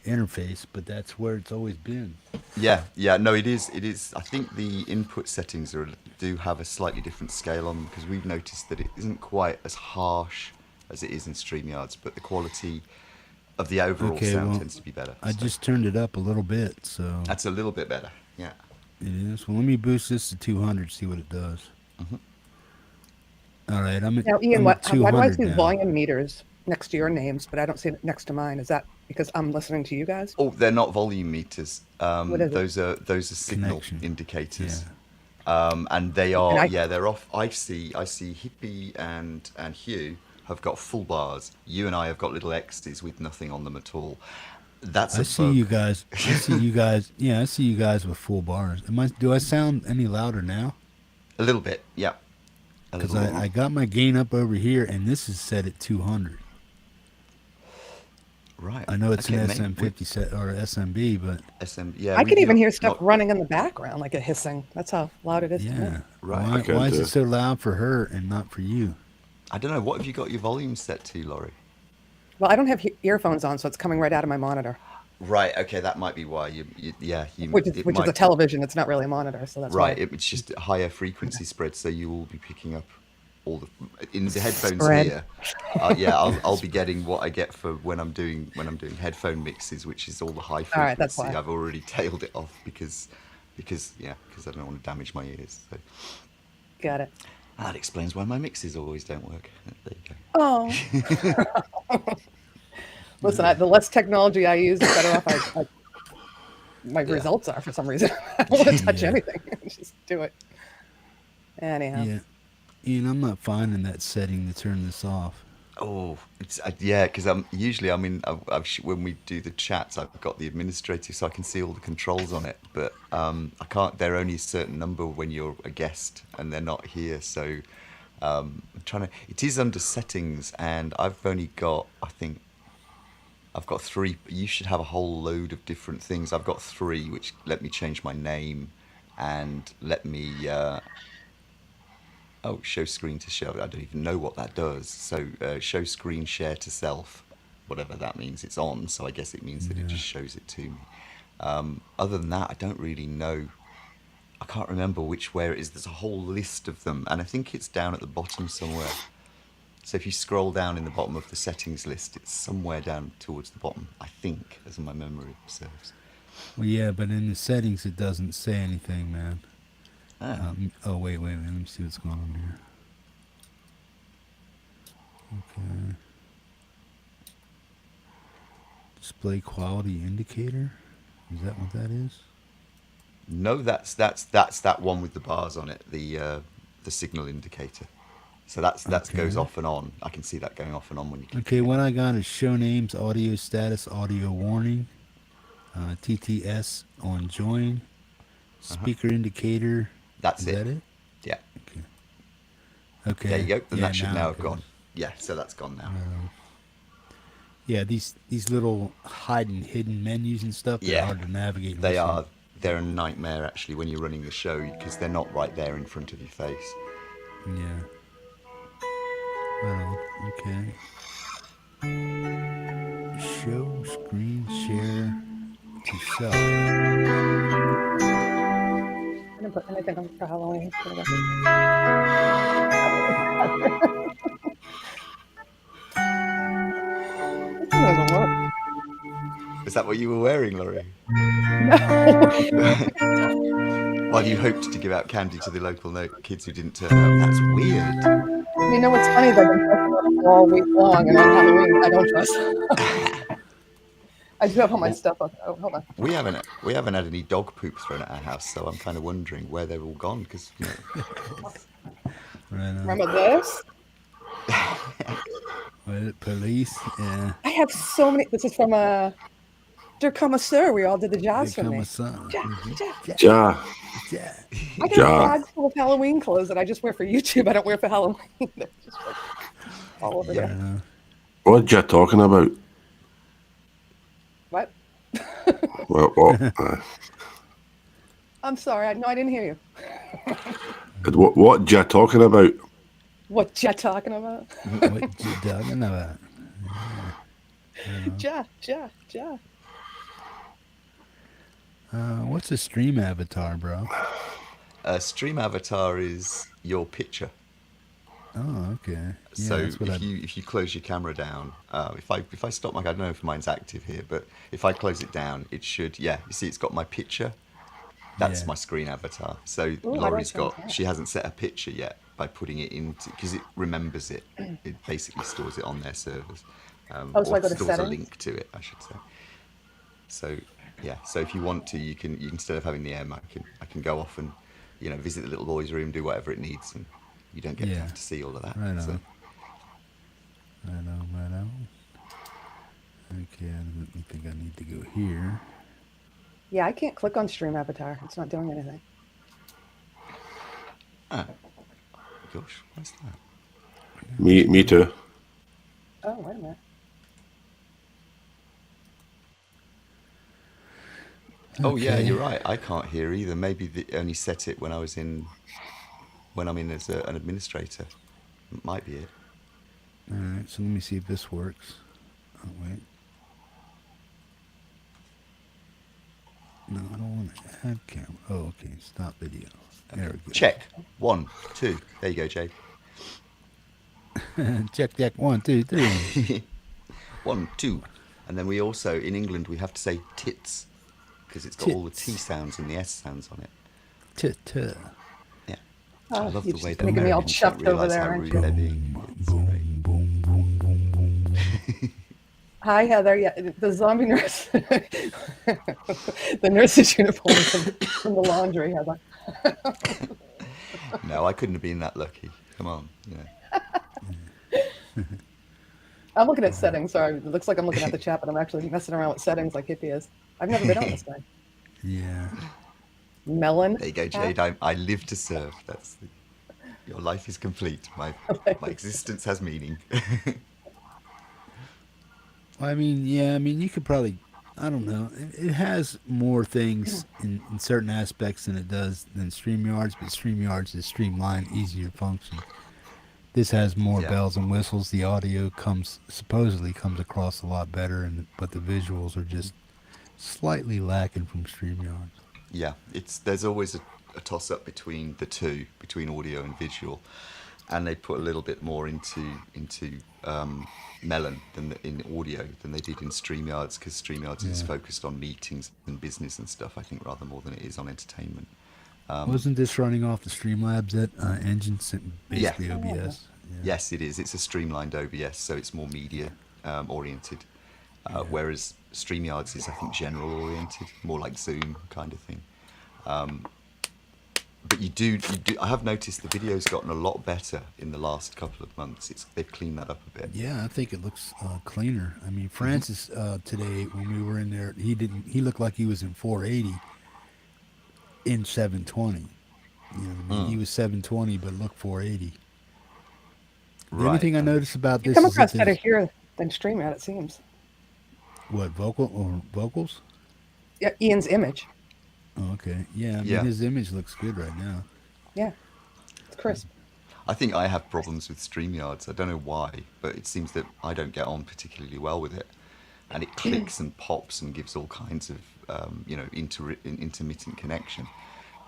[SPEAKER 1] interface, but that's where it's always been.
[SPEAKER 12] Yeah, no, it is. I think the input settings do have a slightly different scale on them because we've noticed that it isn't quite as harsh as it is in StreamYards, but the quality of the overall sound tends to be better.
[SPEAKER 1] I just turned it up a little bit, so
[SPEAKER 12] That's a little bit better. Yeah.
[SPEAKER 1] it is. Well, let me boost this to 200, see what it does. All right, I'm at,
[SPEAKER 11] Now, Ian,
[SPEAKER 1] I'm
[SPEAKER 11] why
[SPEAKER 1] at
[SPEAKER 11] do I
[SPEAKER 1] 200
[SPEAKER 11] see
[SPEAKER 1] now.
[SPEAKER 11] volume meters next to your names, but I don't see it next to mine? Is that because I'm listening to you guys?
[SPEAKER 12] Oh, they're not volume meters.
[SPEAKER 11] What is it?
[SPEAKER 12] Those are signal
[SPEAKER 1] Connection.
[SPEAKER 12] indicators. And they are
[SPEAKER 11] And
[SPEAKER 12] they're off. I see Hippie and Hugh have got full bars. You and I have got little X's with nothing on them at all. That's
[SPEAKER 1] I
[SPEAKER 12] a
[SPEAKER 1] see
[SPEAKER 12] bug.
[SPEAKER 1] you guys. I see you guys. Yeah, I see you guys with full bars. Do I sound any louder now?
[SPEAKER 12] A little bit, yeah. A
[SPEAKER 1] Because
[SPEAKER 12] little.
[SPEAKER 1] I got my gain up over here, and this is set at 200.
[SPEAKER 12] Right.
[SPEAKER 1] I know it's
[SPEAKER 12] Okay,
[SPEAKER 1] an
[SPEAKER 12] mate,
[SPEAKER 1] SM50 set or SMB, but
[SPEAKER 12] yeah,
[SPEAKER 11] I
[SPEAKER 12] we
[SPEAKER 11] can even
[SPEAKER 12] do
[SPEAKER 11] hear stuff
[SPEAKER 12] not-
[SPEAKER 11] running in the background, like a hissing. That's how loud it is to me.
[SPEAKER 1] yeah.
[SPEAKER 12] Right.
[SPEAKER 1] Why,
[SPEAKER 10] Okay,
[SPEAKER 1] why is
[SPEAKER 10] too.
[SPEAKER 1] it so loud for her and not for you?
[SPEAKER 12] I don't know. What have you got your volume set to, Laurie?
[SPEAKER 11] Well, I don't have earphones on, so it's coming right out of my monitor,
[SPEAKER 12] Right. Okay, that might be why you
[SPEAKER 11] which is
[SPEAKER 12] might-
[SPEAKER 11] a television. It's not really a monitor, so that's
[SPEAKER 12] Right,
[SPEAKER 11] why.
[SPEAKER 12] it's just a higher frequency spread, so you will be picking up all the in the headphones
[SPEAKER 11] Spread.
[SPEAKER 12] here. I'll be getting what I get for when I'm doing headphone mixes, which is all the high frequency.
[SPEAKER 11] All right, that's why.
[SPEAKER 12] I've already tailed it off because I don't want to damage my ears. So
[SPEAKER 11] Got it.
[SPEAKER 12] that explains why my mixes always don't work. There you go.
[SPEAKER 11] Oh. Listen, the less technology I use, the better off my results are for some reason. I don't want to touch anything. Just do it. Anyhow.
[SPEAKER 1] Yeah. Ian, I'm not finding that setting to turn this off.
[SPEAKER 12] Oh, it's because when we do the chats, I've got the administrator, so I can see all the controls on it. But I can't. They're only a certain number when you're a guest and they're not here. So I'm trying to. It is under settings, and I've only got. I think I've got 3. You should have a whole load of different things. I've got 3, which let me change my name, and let me. Show screen to show. I don't even know what that does. So show screen share to self, whatever that means. It's on, so I guess it means that it just shows it to me. Other than that, I don't really know. I can't remember where it is. There's a whole list of them, and I think it's down at the bottom somewhere. So if you scroll down in the bottom of the settings list, it's somewhere down towards the bottom, I think, as my memory serves.
[SPEAKER 1] Well, yeah, but in the settings it doesn't say anything, man. Wait. Let me see what's going on here. Okay. Display quality indicator. Is that what that is?
[SPEAKER 12] No, that's that one with the bars on it. The signal indicator. So that goes off and on. I can see that going off and on when you click.
[SPEAKER 1] Okay, what I got is show names, audio status, audio warning, TTS on join, speaker indicator.
[SPEAKER 12] That's
[SPEAKER 1] is
[SPEAKER 12] it.
[SPEAKER 1] That it?
[SPEAKER 12] Yeah.
[SPEAKER 1] Okay.
[SPEAKER 12] There you go. Then
[SPEAKER 1] yeah,
[SPEAKER 12] that should now have
[SPEAKER 1] okay.
[SPEAKER 12] gone. Yeah, so that's gone now.
[SPEAKER 1] Yeah, these little hidden menus and stuff, they're hard to navigate.
[SPEAKER 12] They are. They're a nightmare, actually, when you're running the show, because they're not right there in front of your face.
[SPEAKER 1] Yeah. Well, okay. Show screen share to self.
[SPEAKER 11] I didn't put anything on for Halloween. This thing doesn't work.
[SPEAKER 12] Is that what you were wearing, Laurie?
[SPEAKER 11] No.
[SPEAKER 12] While you hoped to give out candy to the local kids who didn't turn up. That's weird.
[SPEAKER 11] You know what's funny? They've been dressing up all week long, and on Halloween, I don't dress. I do have all my stuff up. Oh, hold on.
[SPEAKER 12] We haven't had any dog poop thrown at our house, so I'm kind of wondering where they're all gone. Because
[SPEAKER 11] remember this?
[SPEAKER 1] Police. Yeah.
[SPEAKER 11] I have so many. This is from Der Kommissar. We all did the jazz for me.
[SPEAKER 10] Ja.
[SPEAKER 11] I got a bag full of Halloween clothes that I just wear for YouTube. I don't wear for Halloween. They're just like all over there.
[SPEAKER 10] What you talking about?
[SPEAKER 11] What?
[SPEAKER 10] What?
[SPEAKER 11] I'm sorry. I didn't hear you.
[SPEAKER 10] What you talking about?
[SPEAKER 11] What you talking about?
[SPEAKER 1] What you talking about?
[SPEAKER 11] Ja.
[SPEAKER 1] What's a stream avatar, bro?
[SPEAKER 12] A stream avatar is your picture.
[SPEAKER 1] Oh, okay. Yeah,
[SPEAKER 12] so if you close your camera down, if I stop I don't know if mine's active here, but if I close it down, it should. Yeah, you see, it's got my picture. That's my screen avatar. So Laurie's she hasn't set a picture yet by putting it into, because it remembers it. It basically stores it on their servers.
[SPEAKER 11] So I go to
[SPEAKER 12] stores
[SPEAKER 11] settings?
[SPEAKER 12] a link to it, I should say. So yeah, so if you want to, you can instead of having the M, I can go off and visit the little boy's room, do whatever it needs, and you don't get to have to see all of that.
[SPEAKER 1] Right on.
[SPEAKER 12] So.
[SPEAKER 1] Right on. Okay, I think I need to go here.
[SPEAKER 11] Yeah, I can't click on stream avatar. It's not doing anything.
[SPEAKER 12] Oh, gosh, what's that?
[SPEAKER 10] Me too.
[SPEAKER 11] Oh, wait a minute.
[SPEAKER 12] Oh yeah, you're right. I can't hear either. Maybe they only set it when I'm in as an administrator. It might be it.
[SPEAKER 1] All right, so let me see if this works. Oh wait. No, I don't want to add camera. Oh, okay. Stop video. There we go.
[SPEAKER 12] Check. 1, 2. There you go, Jade.
[SPEAKER 1] Check. 1, 2, 3.
[SPEAKER 12] 1, 2. And then we also, in England, we have to say tits, because it's got all the T sounds and the S sounds on it.
[SPEAKER 1] Tit.
[SPEAKER 12] Yeah.
[SPEAKER 11] Oh,
[SPEAKER 12] I love the way the
[SPEAKER 11] making me all
[SPEAKER 12] Americans don't
[SPEAKER 11] chuffed over
[SPEAKER 12] realise
[SPEAKER 11] there,
[SPEAKER 12] how
[SPEAKER 11] aren't
[SPEAKER 12] rude
[SPEAKER 11] you?
[SPEAKER 12] they're being.
[SPEAKER 11] Hi, Heather. Yeah, the zombie nurse. The nurse's uniform from the laundry, Heather.
[SPEAKER 12] No, I couldn't have been that lucky. Come on.
[SPEAKER 11] I'm looking at settings. Sorry, it looks like I'm looking at the chat, but I'm actually messing around with settings like Hippie is. I've never been on this guy.
[SPEAKER 1] Yeah.
[SPEAKER 11] Melon.
[SPEAKER 12] There you go, Jade. I live to serve. That's Your life is complete. My existence has meaning.
[SPEAKER 1] I mean, yeah, I mean, you could probably, I don't know, it has more things in certain aspects than it does than StreamYards, but StreamYards is streamlined, easier function. This has more
[SPEAKER 12] Yeah.
[SPEAKER 1] bells and whistles. The audio supposedly comes across a lot better, but the visuals are just slightly lacking from StreamYards.
[SPEAKER 12] Yeah, there's always a toss up between the two, between audio and visual, and they put a little bit more into Melon in audio than they did in StreamYards, because StreamYards is focused on meetings and business and stuff, I think, rather more than it is on entertainment.
[SPEAKER 1] Wasn't this running off the Streamlabs engine, basically
[SPEAKER 12] Yeah.
[SPEAKER 1] OBS?
[SPEAKER 12] Yes, it is. It's a streamlined OBS, so it's more media oriented, whereas StreamYards is, I think, general oriented, more like Zoom kind of thing. But you do. I have noticed the video's gotten a lot better in the last couple of months. They've cleaned that up a bit.
[SPEAKER 1] Yeah, I think it looks cleaner. I mean, Francis today when we were in there, he looked like he was in 480 in 720. You know what I mean? He was 720, but looked 480. The only thing I noticed about
[SPEAKER 11] You
[SPEAKER 1] this
[SPEAKER 11] come
[SPEAKER 1] is
[SPEAKER 11] across
[SPEAKER 1] that
[SPEAKER 11] better here than StreamYard, it seems.
[SPEAKER 1] what vocals?
[SPEAKER 11] Yeah, Ian's image.
[SPEAKER 1] Oh, okay, yeah. I mean, his image looks good right now.
[SPEAKER 11] Yeah, it's crisp.
[SPEAKER 12] I think I have problems with StreamYards. I don't know why, but it seems that I don't get on particularly well with it, and it clicks and pops and gives all kinds of intermittent connection.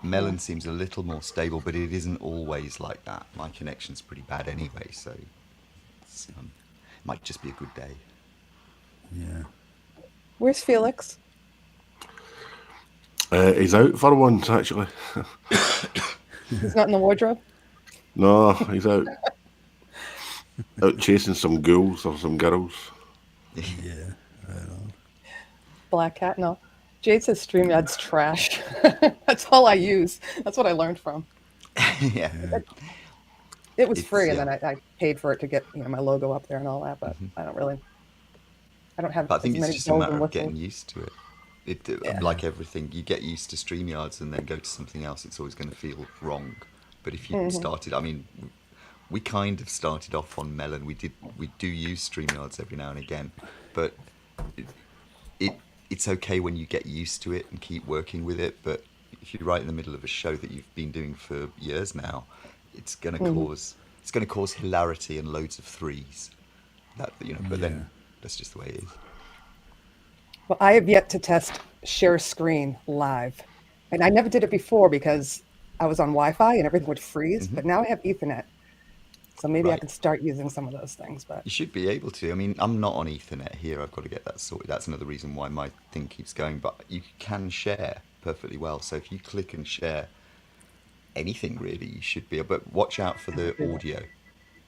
[SPEAKER 12] Melon seems a little more stable, but it isn't always like that. My connection's pretty bad anyway, so it might just be a good day.
[SPEAKER 1] Yeah.
[SPEAKER 11] Where's Felix?
[SPEAKER 10] He's out for once, actually.
[SPEAKER 11] He's not in the wardrobe?
[SPEAKER 10] No, he's out chasing some ghouls or some girls.
[SPEAKER 1] Yeah, right on.
[SPEAKER 11] Black Cat? No. Jade says StreamYard's trash. That's all I use. That's what I learned from.
[SPEAKER 12] Yeah.
[SPEAKER 11] It was free, and then I paid for it to get my logo up there and all that, but I don't have
[SPEAKER 12] But I think
[SPEAKER 11] as
[SPEAKER 12] it's
[SPEAKER 11] many
[SPEAKER 12] just a
[SPEAKER 11] bells
[SPEAKER 12] matter
[SPEAKER 11] and
[SPEAKER 12] of getting
[SPEAKER 11] whistles.
[SPEAKER 12] used to it. Like everything, you get used to StreamYards and then go to something else, it's always going to feel wrong. But if you started, I mean, we kind of started off on Melon. We do use StreamYards every now and again, but it's okay when you get used to it and keep working with it. But if you're right in the middle of a show that you've been doing for years now, it's going to cause hilarity and loads of threes. But then that's just the way it is.
[SPEAKER 11] Well, I have yet to test share screen live. And I never did it before because I was on Wi-Fi and everything would freeze, but now I have Ethernet. So maybe I can start using some of those things. But
[SPEAKER 12] you should be able to. I mean, I'm not on Ethernet here. I've got to get that sorted. That's another reason why my thing keeps going. But you can share perfectly well. So if you click and share anything, really, you should be. But watch out for the audio.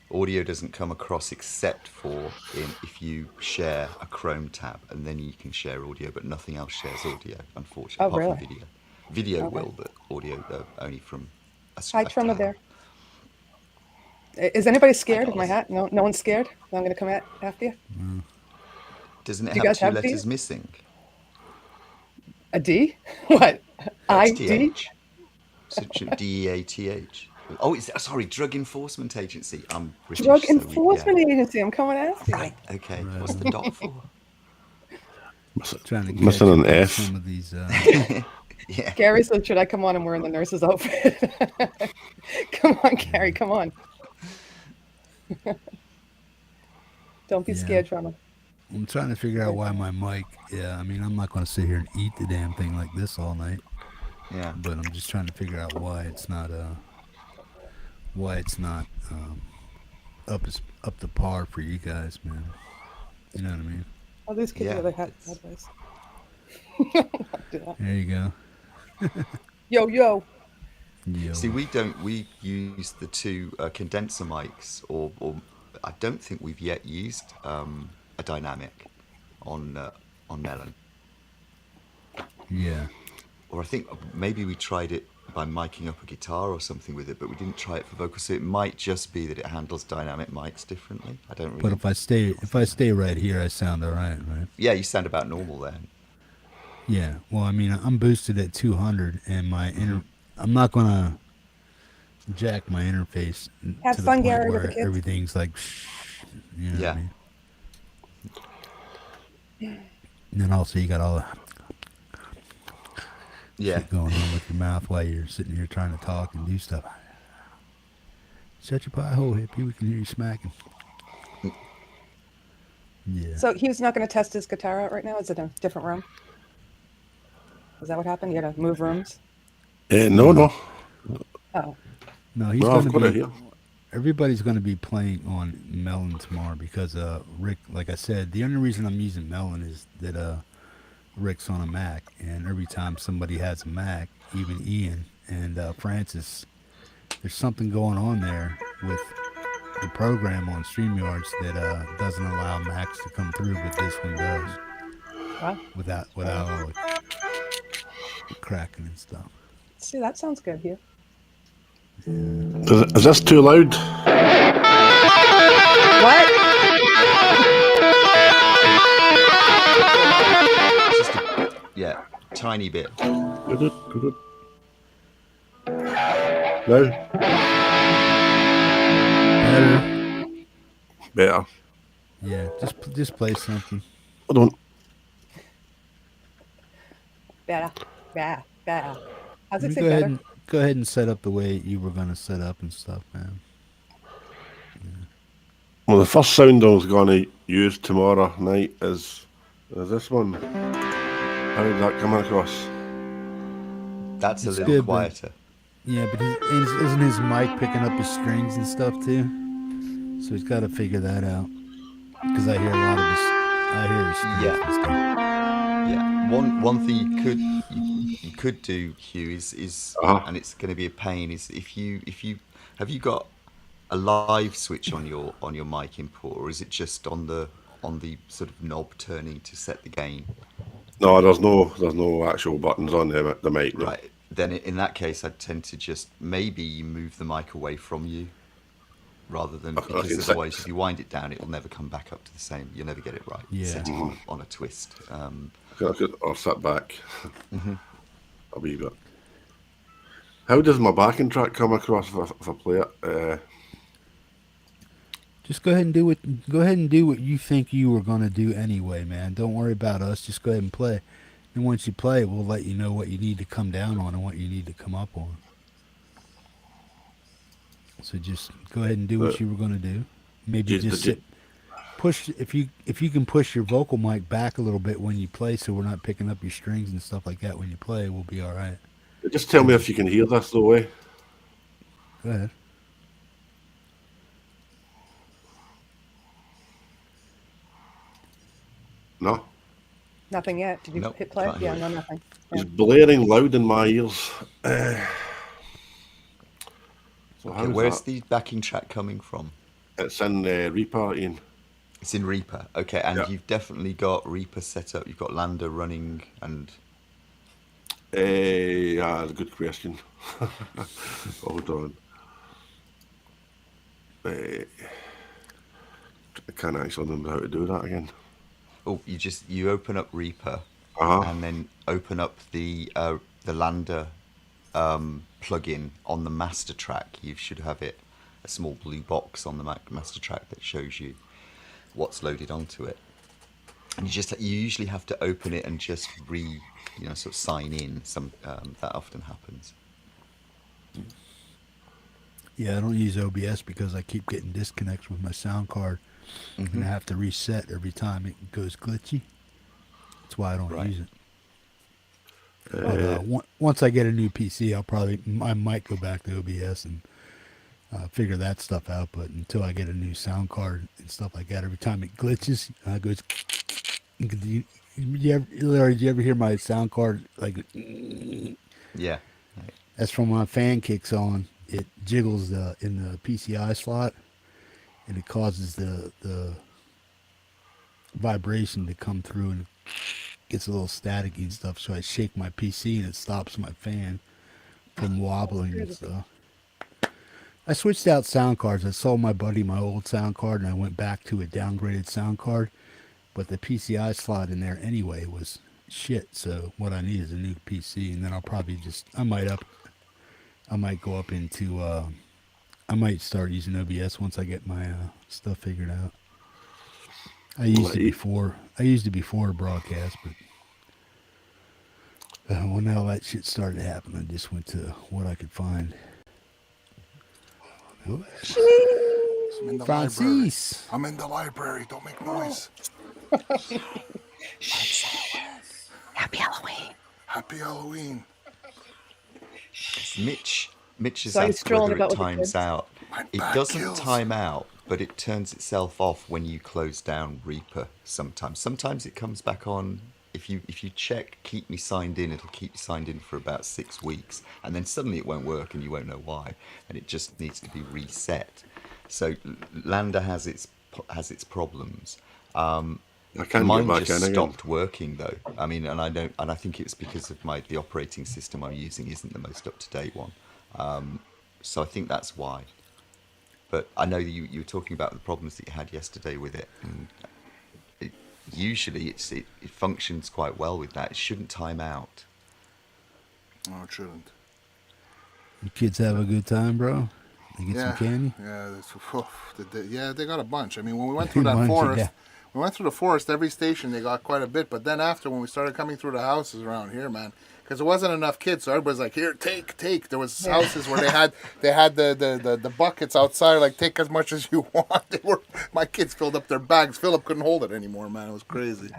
[SPEAKER 12] Audio doesn't come across except for if you share a Chrome tab, and then you can share audio, but nothing else shares audio, unfortunately, apart from video. Video will, but audio only from a
[SPEAKER 11] Hi, Trumma Bear. Is anybody scared of my hat? No one's scared? I'm going to come after you?
[SPEAKER 12] Doesn't it
[SPEAKER 11] Do you
[SPEAKER 12] have
[SPEAKER 11] guys
[SPEAKER 12] two
[SPEAKER 11] have
[SPEAKER 12] letters
[SPEAKER 11] these?
[SPEAKER 12] missing?
[SPEAKER 11] A D? What? I-D?
[SPEAKER 12] So D-E-A-T-H. Oh, sorry, Drug Enforcement Agency. I'm British.
[SPEAKER 11] Drug Enforcement Agency. I'm coming after you.
[SPEAKER 12] Right, okay. What's the dot for?
[SPEAKER 1] Trying to catch
[SPEAKER 10] Missing an
[SPEAKER 1] up on
[SPEAKER 10] F.
[SPEAKER 1] some of these.
[SPEAKER 12] Yeah.
[SPEAKER 11] Gary said, should I come on and wear the nurse's outfit? Come on, Gary, come on. Don't be scared, Trauma.
[SPEAKER 1] I'm trying to figure out why my mic. Yeah, I mean, I'm not going to sit here and eat the damn thing like this all night.
[SPEAKER 12] Yeah.
[SPEAKER 1] But I'm just trying to figure out why it's not up to par for you guys, man. You know what I mean?
[SPEAKER 11] Oh, these kids really have advice.
[SPEAKER 1] There you go.
[SPEAKER 11] Yo.
[SPEAKER 12] See, we use the two condenser mics, or I don't think we've yet used a dynamic on Melon.
[SPEAKER 1] Yeah.
[SPEAKER 12] Or I think maybe we tried it by miking up a guitar or something with it, but we didn't try it for vocals. So it might just be that it handles dynamic mics differently. I don't really.
[SPEAKER 1] But if I stay right here, I sound all right, right?
[SPEAKER 12] Yeah, you sound about normal then.
[SPEAKER 1] Yeah. Well, I mean, I'm boosted at 200, and I'm not gonna. jack my interface
[SPEAKER 11] Have
[SPEAKER 1] to the
[SPEAKER 11] fun,
[SPEAKER 1] point
[SPEAKER 11] Gary, with
[SPEAKER 1] where
[SPEAKER 11] the kids.
[SPEAKER 1] everything's like, you know what I mean? And then also you got all the shit going on with your mouth while you're sitting here trying to talk and do stuff. Shut your pie hole, hippie. We can hear you smacking. Yeah.
[SPEAKER 11] So he was not going to test his guitar out right now? Is it a different room? Is that what happened? You had to move rooms?
[SPEAKER 10] No.
[SPEAKER 11] Oh.
[SPEAKER 1] No, he's going to be. Everybody's going to be playing on Melon tomorrow because Rick, like I said, the only reason I'm using Melon is that Rick's on a Mac, and every time somebody has a Mac, even Ian and Francis, there's something going on there with the program on StreamYards that doesn't allow Macs to come through, but this one does.
[SPEAKER 11] Wow.
[SPEAKER 1] Without all the cracking and stuff.
[SPEAKER 11] See, that sounds good, Hugh.
[SPEAKER 10] Is this too loud?
[SPEAKER 11] What?
[SPEAKER 12] Yeah, tiny bit.
[SPEAKER 10] Good. No. Better.
[SPEAKER 1] Yeah, just play something.
[SPEAKER 10] Hold on.
[SPEAKER 11] Better. How's it say
[SPEAKER 1] Go ahead
[SPEAKER 11] better?
[SPEAKER 1] go ahead and set up the way you were going to set up and stuff, man.
[SPEAKER 10] Well, the first sound I was going to use tomorrow night is this one. How did that come across?
[SPEAKER 12] That's
[SPEAKER 1] It's
[SPEAKER 12] a little
[SPEAKER 1] good,
[SPEAKER 12] quieter.
[SPEAKER 1] Yeah, but isn't his mic picking up his strings and stuff too? So he's got to figure that out. Because I hear a lot of his strings and stuff.
[SPEAKER 12] Yeah. One thing you could do, Hugh, is and it's going to be a pain, is if you have you got a live switch on your mic input, or is it just on the sort of knob turning to set the gain?
[SPEAKER 10] No, there's no actual buttons on the mic. No.
[SPEAKER 12] Right. Then in that case, I'd tend to just maybe move the mic away from you, rather than, because otherwise, if you wind it down, it'll never come back up to the same. You'll never get it right.
[SPEAKER 1] Yeah.
[SPEAKER 12] Setting on a twist.
[SPEAKER 10] I'll sit back. A wee bit. How does my backing track come across if I play it?
[SPEAKER 1] Just go ahead and do what you think you were going to do anyway, man. Don't worry about us. Just go ahead and play. And once you play, we'll let you know what you need to come down on and what you need to come up on. So just go ahead and do what you were going to do. Maybe just push if you can push your vocal mic back a little bit when you play, so we're not picking up your strings and stuff like that when you play. We'll be all right.
[SPEAKER 10] Just tell me if you can hear this the way.
[SPEAKER 1] Go ahead.
[SPEAKER 10] No.
[SPEAKER 11] Nothing yet. Did you hit play? Yeah, no, nothing.
[SPEAKER 10] It's blaring loud in my ears.
[SPEAKER 12] Okay, where's the backing track coming from?
[SPEAKER 10] It's in Reaper, Ian.
[SPEAKER 12] It's in Reaper. Okay, and you've definitely got Reaper set up. You've got Lander running and...
[SPEAKER 10] Yeah, that's a good question. Hold on. I can't actually remember how to do that again.
[SPEAKER 12] Oh, you open up Reaper and then open up the Lander plugin on the master track. You should have a small blue box on the master track that shows you what's loaded onto it. And you usually have to open it and just sort of sign in. That often happens.
[SPEAKER 1] Yeah, I don't use OBS because I keep getting disconnects with my sound card, and I have to reset every time it goes glitchy. That's why I don't use it. Once I get a new PC, I might go back to OBS and figure that stuff out. But until I get a new sound card and stuff like that, every time it glitches, it goes. Laurie, did you ever hear my sound card like?
[SPEAKER 12] Yeah.
[SPEAKER 1] That's from when my fan kicks on. It jiggles in the PCI slot, and it causes the vibration to come through, and it gets a little staticky and stuff. So I shake my PC, and it stops my fan from wobbling and stuff. I switched out sound cards. I sold my buddy my old sound card, and I went back to a downgraded sound card. But the PCI slot in there anyway was shit. So what I need is a new PC, and then I'll probably I might I might go up into. I might start using OBS once I get my stuff figured out. I used it before. I used it before broadcast, but when all that shit started happening, I just went to what I could find.
[SPEAKER 3] I'm in the
[SPEAKER 1] Francis.
[SPEAKER 3] library. I'm in the library. Don't make noise.
[SPEAKER 11] Happy Halloween.
[SPEAKER 3] Happy Halloween.
[SPEAKER 12] Mitch is
[SPEAKER 11] So you
[SPEAKER 12] asked
[SPEAKER 11] strolling
[SPEAKER 12] whether
[SPEAKER 11] about
[SPEAKER 12] it
[SPEAKER 11] with the
[SPEAKER 12] times
[SPEAKER 11] kids?
[SPEAKER 12] out. It
[SPEAKER 3] back
[SPEAKER 12] doesn't
[SPEAKER 3] kills.
[SPEAKER 12] time out, but it turns itself off when you close down Reaper sometimes. Sometimes it comes back on. If you check keep me signed in, it'll keep you signed in for about 6 weeks, and then suddenly it won't work and you won't know why, and it just needs to be reset. So Lander has its problems.
[SPEAKER 10] I can't
[SPEAKER 12] Mine
[SPEAKER 10] get back
[SPEAKER 12] just
[SPEAKER 10] in again.
[SPEAKER 12] stopped working though. I mean, and I think it's because of the operating system I'm using isn't the most up to date one. So I think that's why. But I know you were talking about the problems that you had yesterday with it, and usually it functions quite well with that. It shouldn't time out.
[SPEAKER 3] No, it shouldn't.
[SPEAKER 1] You kids have a good time, bro? They get some candy?
[SPEAKER 3] Yeah, they got a bunch. I mean, when we went through that
[SPEAKER 1] Bunch,
[SPEAKER 3] forest,
[SPEAKER 1] yeah.
[SPEAKER 3] we went through the forest, every station they got quite a bit. But then after, when we started coming through the houses around here, man, because there wasn't enough kids, so everybody's like, here, take. There was houses where they had the buckets outside, like, take as much as you want. My kids filled up their bags. Philip couldn't hold it anymore, man. It was crazy.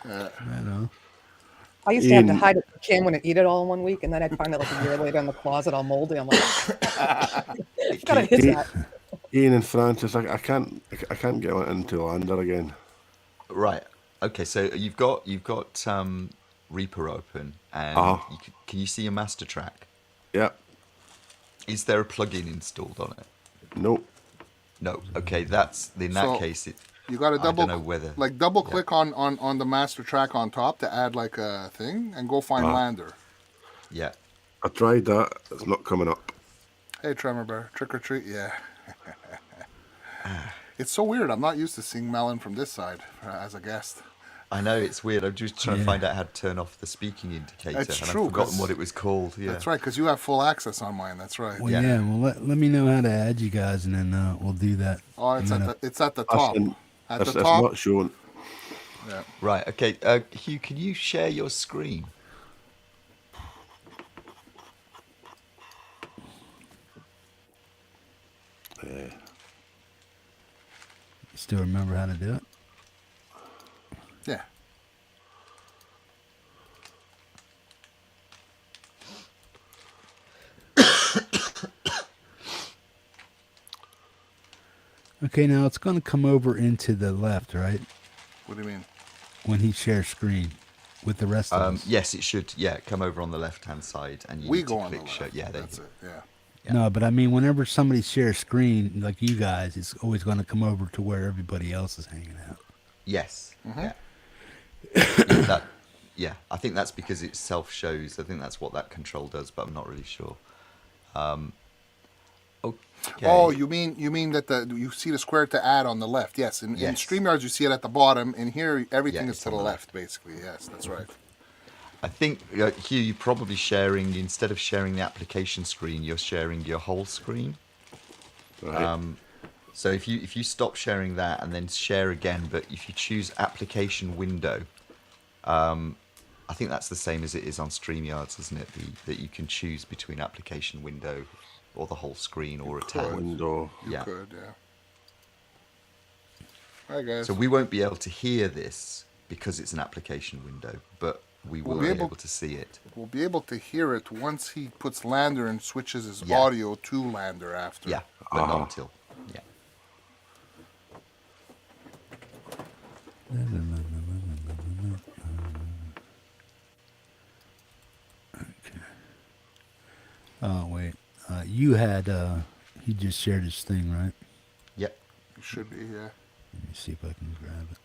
[SPEAKER 1] I know.
[SPEAKER 11] I used to have to hide it from Kim when it eat it all in 1 week, and then I'd find it like a year later in the closet all moldy. I'm like, it's got to hit that.
[SPEAKER 10] Ian and Francis, I can't get into Lander again.
[SPEAKER 12] Right. Okay. So you've got Reaper open, and can you see your master track?
[SPEAKER 10] Yeah.
[SPEAKER 12] Is there a plugin installed on it?
[SPEAKER 10] Nope.
[SPEAKER 12] No. Okay. That's in that case.
[SPEAKER 3] You got to
[SPEAKER 12] I don't know
[SPEAKER 3] double click on the master track on top to add like a thing, and go find Lander.
[SPEAKER 12] Yeah.
[SPEAKER 10] I tried that. It's not coming up.
[SPEAKER 3] Hey, Tremor Bear, trick or treat, yeah. It's so weird. I'm not used to seeing Melon from this side as a guest.
[SPEAKER 12] I know, it's weird. I'm just trying to find out how to turn off the speaking indicator,
[SPEAKER 3] It's
[SPEAKER 12] and
[SPEAKER 3] true,
[SPEAKER 12] I've forgotten
[SPEAKER 3] 'cause-
[SPEAKER 12] what it was called. Yeah.
[SPEAKER 3] That's right, because you have full access on mine. That's right.
[SPEAKER 1] Well, yeah. Well, let me know how to add you guys, and then we'll do that.
[SPEAKER 3] Oh, it's at the top. At the
[SPEAKER 10] It's
[SPEAKER 3] top.
[SPEAKER 10] not showing.
[SPEAKER 3] Yeah.
[SPEAKER 12] Right. Okay. Hugh, can you share your screen?
[SPEAKER 1] You still remember how to do it?
[SPEAKER 3] Yeah.
[SPEAKER 1] Okay, now it's going to come over into the left, right?
[SPEAKER 3] What do you mean?
[SPEAKER 1] When he shares screen with the rest of us.
[SPEAKER 12] Yes, it should. Yeah, come over on the left-hand side, and you
[SPEAKER 3] We
[SPEAKER 12] need
[SPEAKER 3] go
[SPEAKER 12] to
[SPEAKER 3] on the
[SPEAKER 12] click
[SPEAKER 3] left.
[SPEAKER 12] share. Yeah, there
[SPEAKER 3] That's
[SPEAKER 12] you
[SPEAKER 3] it.
[SPEAKER 12] go.
[SPEAKER 3] Yeah.
[SPEAKER 1] No, but I mean, whenever somebody shares screen, like you guys, it's always going to come over to where everybody else is hanging out.
[SPEAKER 12] Yes.
[SPEAKER 3] Mhm.
[SPEAKER 12] Yeah. I think that's because it self-shows. I think that's what that control does, but I'm not really sure. Okay.
[SPEAKER 3] Oh, you mean that you see the square to add on the left? Yes. In StreamYards, you see it at the bottom. In here, everything is to the left, basically. Yes, that's right.
[SPEAKER 12] I think, Hugh, you're probably sharing, instead of sharing the application screen, you're sharing your whole screen.
[SPEAKER 10] Right.
[SPEAKER 12] So if you stop sharing that and then share again, but if you choose application window, I think that's the same as it is on StreamYards, isn't it? That you can choose between application window or the whole screen or a tab.
[SPEAKER 10] Window.
[SPEAKER 3] You could, yeah. Hi, guys.
[SPEAKER 12] So we won't be able to hear this because it's an application window, but we will be able to see it.
[SPEAKER 3] We'll be able to hear it once he puts Lander and switches his audio to Lander after.
[SPEAKER 12] Yeah, but not until. Yeah.
[SPEAKER 1] Okay. Oh, wait. You had, he just shared his thing, right?
[SPEAKER 12] Yep.
[SPEAKER 3] It should be, yeah.
[SPEAKER 1] Let me see if I can grab it.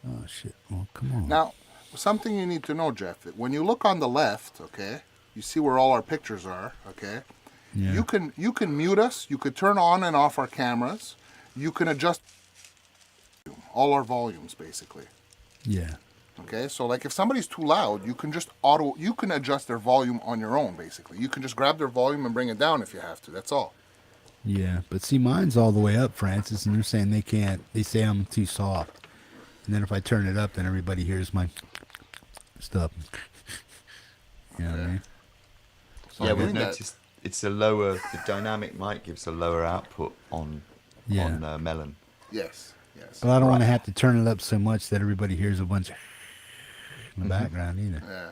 [SPEAKER 1] Oh, shit. Well, come on.
[SPEAKER 3] Now, something you need to know, Jeff, that when you look on the left, okay, you see where all our pictures are, okay?
[SPEAKER 1] Yeah.
[SPEAKER 3] You can mute us, you could turn on and off our cameras, you can adjust all our volumes, basically.
[SPEAKER 1] Yeah.
[SPEAKER 3] Okay, so like if somebody's too loud, you can just you can adjust their volume on your own, basically. You can just grab their volume and bring it down if you have to. That's all.
[SPEAKER 1] Yeah, but see, mine's all the way up, Francis, and they're saying they can't. They say I'm too soft. And then if I turn it up, then everybody hears my stuff. You know what I mean?
[SPEAKER 3] So
[SPEAKER 12] Yeah,
[SPEAKER 3] I'm
[SPEAKER 12] we've
[SPEAKER 3] doing that.
[SPEAKER 12] noticed it's a lower. The dynamic mic gives a lower output on Melon.
[SPEAKER 3] Yes, yes.
[SPEAKER 1] But I don't want to have to turn it up so much that everybody hears a bunch of in the
[SPEAKER 3] Mm-hmm.
[SPEAKER 1] background either.
[SPEAKER 3] Yeah.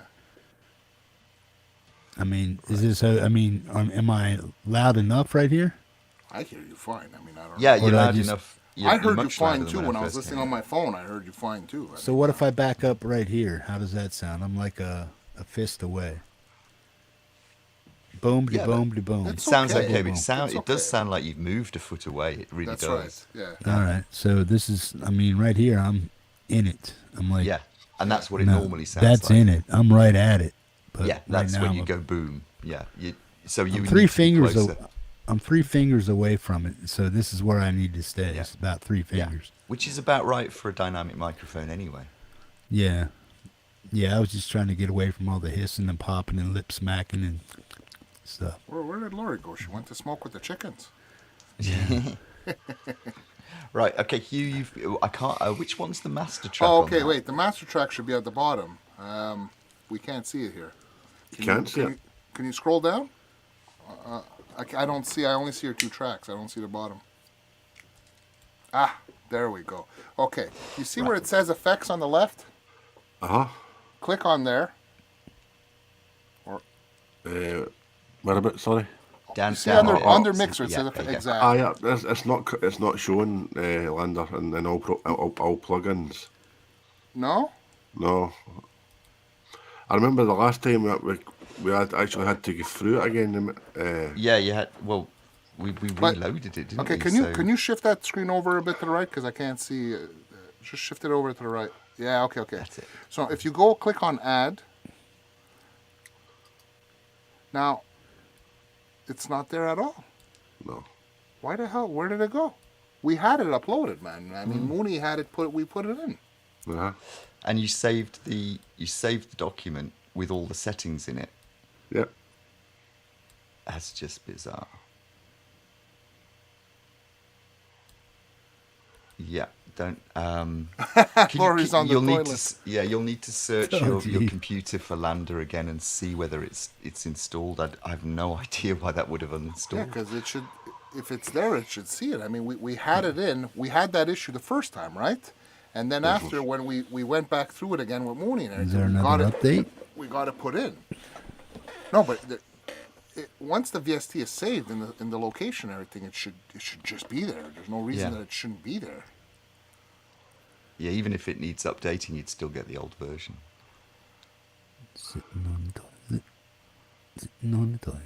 [SPEAKER 1] I mean, is this? Am I loud enough right here?
[SPEAKER 3] I hear you fine. I mean, I don't.
[SPEAKER 12] Yeah,
[SPEAKER 3] know.
[SPEAKER 12] you're loud enough.
[SPEAKER 3] I heard you fine too when I was listening on my phone. I heard you fine too.
[SPEAKER 1] So what if I back up right here? How does that sound? I'm like a fist away. Boom, de boom, de boom.
[SPEAKER 12] It sounds okay, but
[SPEAKER 1] Boom.
[SPEAKER 12] it does sound like you've moved a foot away. It really
[SPEAKER 3] That's
[SPEAKER 12] does.
[SPEAKER 3] right. Yeah.
[SPEAKER 1] All right. So this is. I mean, right here, I'm in it. I'm like.
[SPEAKER 12] Yeah, and that's what it
[SPEAKER 1] no,
[SPEAKER 12] normally sounds
[SPEAKER 1] that's
[SPEAKER 12] like.
[SPEAKER 1] in it. I'm right at it. But
[SPEAKER 12] Yeah, that's
[SPEAKER 1] right now
[SPEAKER 12] when you
[SPEAKER 1] I'm
[SPEAKER 12] go boom. Yeah, you
[SPEAKER 1] I'm
[SPEAKER 12] need
[SPEAKER 1] three
[SPEAKER 12] to be
[SPEAKER 1] fingers.
[SPEAKER 12] closer.
[SPEAKER 1] I'm 3 fingers away from it. So this is where I need to stay. It's about 3 fingers.
[SPEAKER 12] Which is about right for a dynamic microphone anyway.
[SPEAKER 1] Yeah. Yeah, I was just trying to get away from all the hissing and popping and lip smacking and stuff.
[SPEAKER 3] Where did Laurie go? She went to smoke with the chickens.
[SPEAKER 12] Right. Okay, Hugh. I can't. Which one's the master track?
[SPEAKER 3] Oh,
[SPEAKER 12] on
[SPEAKER 3] okay.
[SPEAKER 12] that?
[SPEAKER 3] Wait. The master track should be at the bottom. We can't see it here.
[SPEAKER 10] Can't see it.
[SPEAKER 3] Can you scroll down? I don't see. I only see your 2 tracks. I don't see the bottom. Ah, there we go. Okay. You see where it says effects on the left? Click on there. Or
[SPEAKER 10] Where about? Sorry.
[SPEAKER 3] you see under mixer. It says exactly.
[SPEAKER 10] Yeah. It's not showing Lander and all plugins.
[SPEAKER 3] No.
[SPEAKER 10] No. I remember the last time we actually had to go through it again.
[SPEAKER 12] Yeah, you had. Well, we reloaded it, didn't
[SPEAKER 3] Okay,
[SPEAKER 12] we?
[SPEAKER 3] can you shift that screen over a bit to the right because I can't see. Just shift it over to the right. Yeah. Okay.
[SPEAKER 12] That's it.
[SPEAKER 3] So if you go click on add. Now. It's not there at all.
[SPEAKER 10] No.
[SPEAKER 3] Why the hell? Where did it go? We had it uploaded, man. I mean, Mooney had it we put it in.
[SPEAKER 12] And you saved the document with all the settings in it.
[SPEAKER 10] Yep.
[SPEAKER 12] That's just bizarre. Yeah, don't.
[SPEAKER 3] Laurie's on the
[SPEAKER 12] you'll need
[SPEAKER 3] toilet.
[SPEAKER 12] you'll need to search
[SPEAKER 1] Oh,
[SPEAKER 12] your computer for Lander again and see whether it's installed. I have no idea why that would have uninstalled.
[SPEAKER 3] Yeah, because it should. If it's there, it should see it. I mean, we had it in. We had that issue the first time, right? And then after, when we went back through it again with Mooney and
[SPEAKER 1] Is
[SPEAKER 3] everything,
[SPEAKER 1] there another update?
[SPEAKER 3] we got it put in. No, but once the VST is saved in the location and everything, it should just be there. There's no reason that it shouldn't be there.
[SPEAKER 12] Yeah, even if it needs updating, you'd still get the old version.
[SPEAKER 1] Sitting on the toilet. Sitting on the toilet.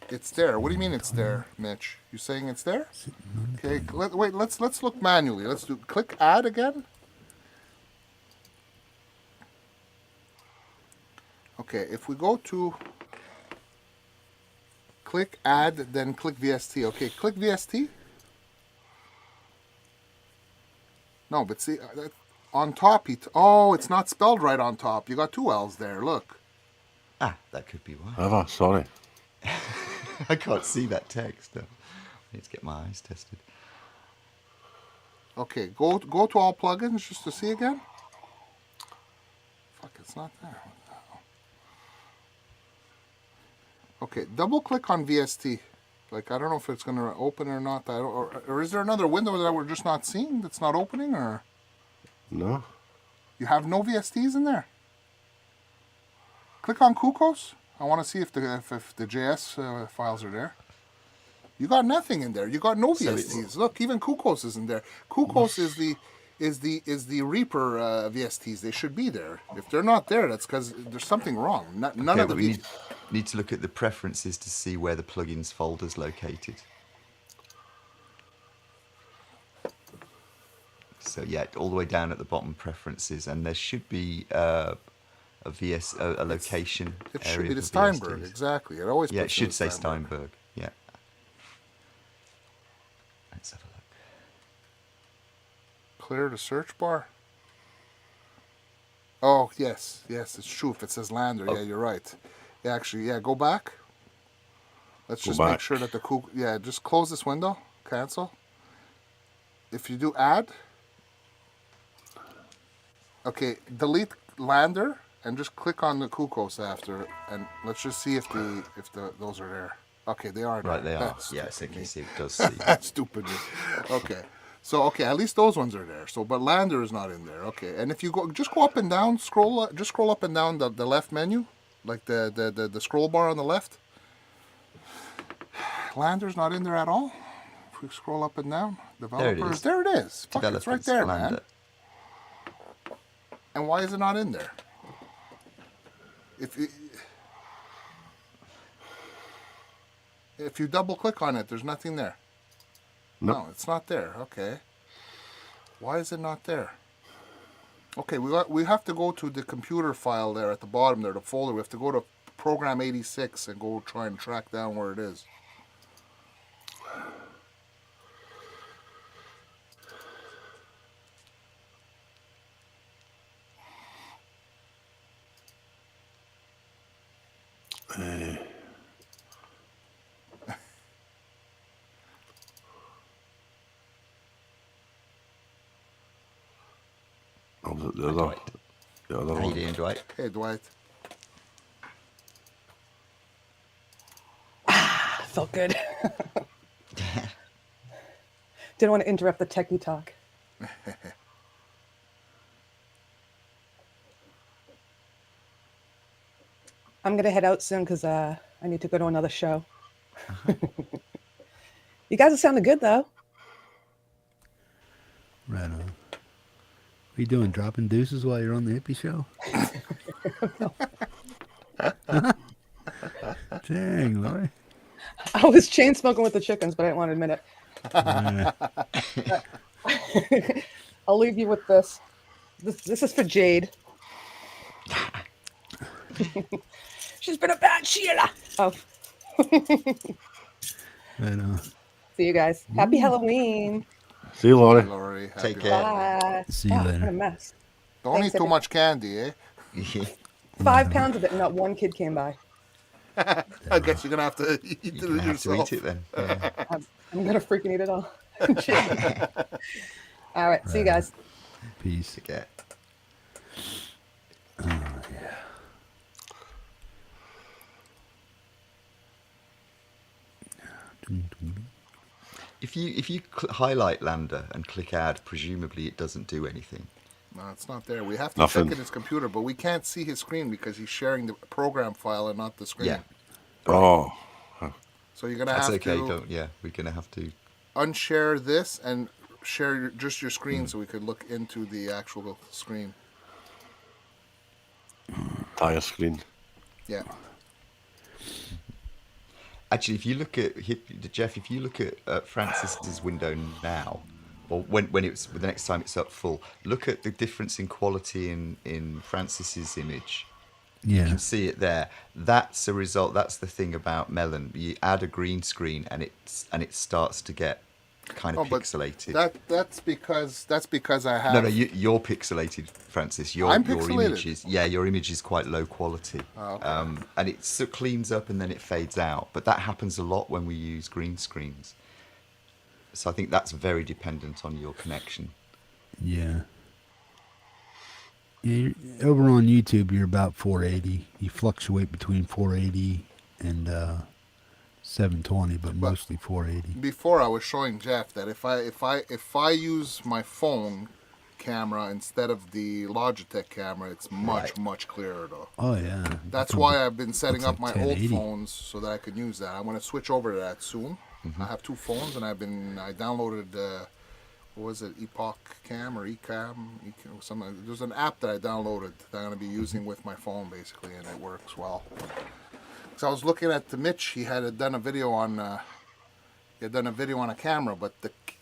[SPEAKER 3] It's there. What do you mean it's there, Mitch? You saying it's there? Okay. Let's look manually. Let's do click add again. Okay. If we go to click add, then click VST. Okay. Click VST. No, but see on top. It's not spelled right on top. You got 2 L's there. Look.
[SPEAKER 12] Ah, that could be why.
[SPEAKER 10] Sorry.
[SPEAKER 12] I can't see that text. I need to get my eyes tested.
[SPEAKER 3] Okay, go to all plugins just to see again. Fuck, it's not there. What the hell? Okay, double click on VST. Like, I don't know if it's going to open or not. Or is there another window that we're just not seeing that's not opening? Or
[SPEAKER 10] No.
[SPEAKER 3] you have no VSTs in there? Click on Kukos. I want to see if the JS files are there. You got nothing in there. You got no VSTs. Look, even Kukos isn't there. Kukos is the Reaper VSTs. They should be there. If they're not there, that's because there's something wrong. None of the
[SPEAKER 12] we need to look at the preferences to see where the plugins folder's located. So yeah, all the way down at the bottom, preferences, and there should be a location
[SPEAKER 3] It
[SPEAKER 12] area
[SPEAKER 3] should be the
[SPEAKER 12] for
[SPEAKER 3] Steinberg,
[SPEAKER 12] VSTs.
[SPEAKER 3] exactly. It always
[SPEAKER 12] Yeah, it
[SPEAKER 3] puts
[SPEAKER 12] should
[SPEAKER 3] in
[SPEAKER 12] say
[SPEAKER 3] Steinberg.
[SPEAKER 12] Steinberg. Yeah. Let's have a look.
[SPEAKER 3] Clear the search bar. Oh, yes, it's true. If it says Lander, yeah, you're right. Yeah, actually, yeah, go back. Let's
[SPEAKER 10] Go
[SPEAKER 3] just make
[SPEAKER 10] back.
[SPEAKER 3] sure that the cuckoo... Yeah, just close this window. Cancel. If you do add... Okay, delete Lander and just click on the cuckoos after, and let's just see if those are there. Okay, they are there.
[SPEAKER 12] Right, they are.
[SPEAKER 3] That's
[SPEAKER 12] Yeah, so
[SPEAKER 3] stupid
[SPEAKER 12] you
[SPEAKER 3] me.
[SPEAKER 12] see, it does see.
[SPEAKER 3] Stupid me. Okay. So, okay, at least those ones are there. So, but Lander is not in there. Okay, and if you just go up and down, scroll up and down the left menu, like the scroll bar on the left. Lander's not in there at all. If we scroll up and down, developers, there it is. Fuck, it's right there, man. And why is it not in there? If you double click on it, there's nothing there. No, it's not there. Okay. Why is it not there? Okay, we have to go to the computer file there at the bottom there, the folder. We have to go to program 86 and go try and track down where it is.
[SPEAKER 10] The other
[SPEAKER 12] How you
[SPEAKER 10] one.
[SPEAKER 12] doing, Dwight?
[SPEAKER 3] Hey, Dwight.
[SPEAKER 11] Felt good. Didn't want to interrupt the techie talk. I'm going to head out soon because I need to go to another show. You guys are sounding good, though.
[SPEAKER 1] Right on. What are you doing? Dropping deuces while you're on the hippie show? Dang, Laurie.
[SPEAKER 11] I was chain smoking with the chickens, but I didn't want to admit it. I'll leave you with this. This is for Jade. She's been a bad Sheila. Oh.
[SPEAKER 1] Right on.
[SPEAKER 11] See you guys. Happy Halloween.
[SPEAKER 10] See you, Laurie.
[SPEAKER 3] Laurie,
[SPEAKER 12] Take care.
[SPEAKER 11] Bye.
[SPEAKER 1] See you
[SPEAKER 11] What
[SPEAKER 1] later.
[SPEAKER 11] a mess.
[SPEAKER 3] Don't
[SPEAKER 11] Thanks,
[SPEAKER 3] eat too
[SPEAKER 11] everyone.
[SPEAKER 3] much candy, eh?
[SPEAKER 11] 5 pounds of it, and not one kid came by.
[SPEAKER 3] I guess you're gonna have to eat it
[SPEAKER 12] You have to
[SPEAKER 3] yourself.
[SPEAKER 12] eat it then. Yeah.
[SPEAKER 11] I'm gonna freaking eat it all. All right. See you guys.
[SPEAKER 1] Peace.
[SPEAKER 12] Take care.
[SPEAKER 1] Oh, yeah.
[SPEAKER 12] If you highlight Lander and click add, presumably it doesn't do anything.
[SPEAKER 3] No, it's not there. We have to
[SPEAKER 10] Nothing.
[SPEAKER 3] check in his computer, but we can't see his screen because he's sharing the program file and not the screen.
[SPEAKER 12] Yeah.
[SPEAKER 10] Oh,
[SPEAKER 3] So you're gonna
[SPEAKER 12] That's
[SPEAKER 3] have
[SPEAKER 12] okay.
[SPEAKER 3] to
[SPEAKER 12] We're gonna have to.
[SPEAKER 3] unshare this and share just your screen so we could look into the actual screen.
[SPEAKER 10] tire screen.
[SPEAKER 3] Yeah.
[SPEAKER 12] Actually, if you look at Jeff, if you look at Francis's window now, or when it's the next time it's up full, look at the difference in quality in Francis's image. You
[SPEAKER 1] Yeah.
[SPEAKER 12] can see it there. That's a result. That's the thing about Melon. You add a green screen and it starts to get kind of
[SPEAKER 3] but
[SPEAKER 12] pixelated.
[SPEAKER 3] that's because I have
[SPEAKER 12] No, you're pixelated, Francis. Your
[SPEAKER 3] I'm
[SPEAKER 12] your
[SPEAKER 3] pixelated.
[SPEAKER 12] image is your image is quite low quality,
[SPEAKER 3] Oh, okay.
[SPEAKER 12] and it sort of cleans up and then it fades out. But that happens a lot when we use green screens. So I think that's very dependent on your connection.
[SPEAKER 1] Yeah. Yeah, over on YouTube, you're about 480. You fluctuate between 480 and 720, but mostly 480.
[SPEAKER 3] Before I was showing Jeff that if I use my phone camera instead of the Logitech camera, it's much clearer though.
[SPEAKER 1] Oh yeah.
[SPEAKER 3] That's why I've been setting
[SPEAKER 1] looks
[SPEAKER 3] up
[SPEAKER 1] like
[SPEAKER 3] my old
[SPEAKER 1] 1080.
[SPEAKER 3] phones so that I could use that. I'm going to switch over to that soon. I have 2 phones and I downloaded what was it, Epoch Cam or Ecam? Something. There's an app that I downloaded that I'm going to be using with my phone basically, and it works well. So I was looking at Mitch. He had done a video on a camera, but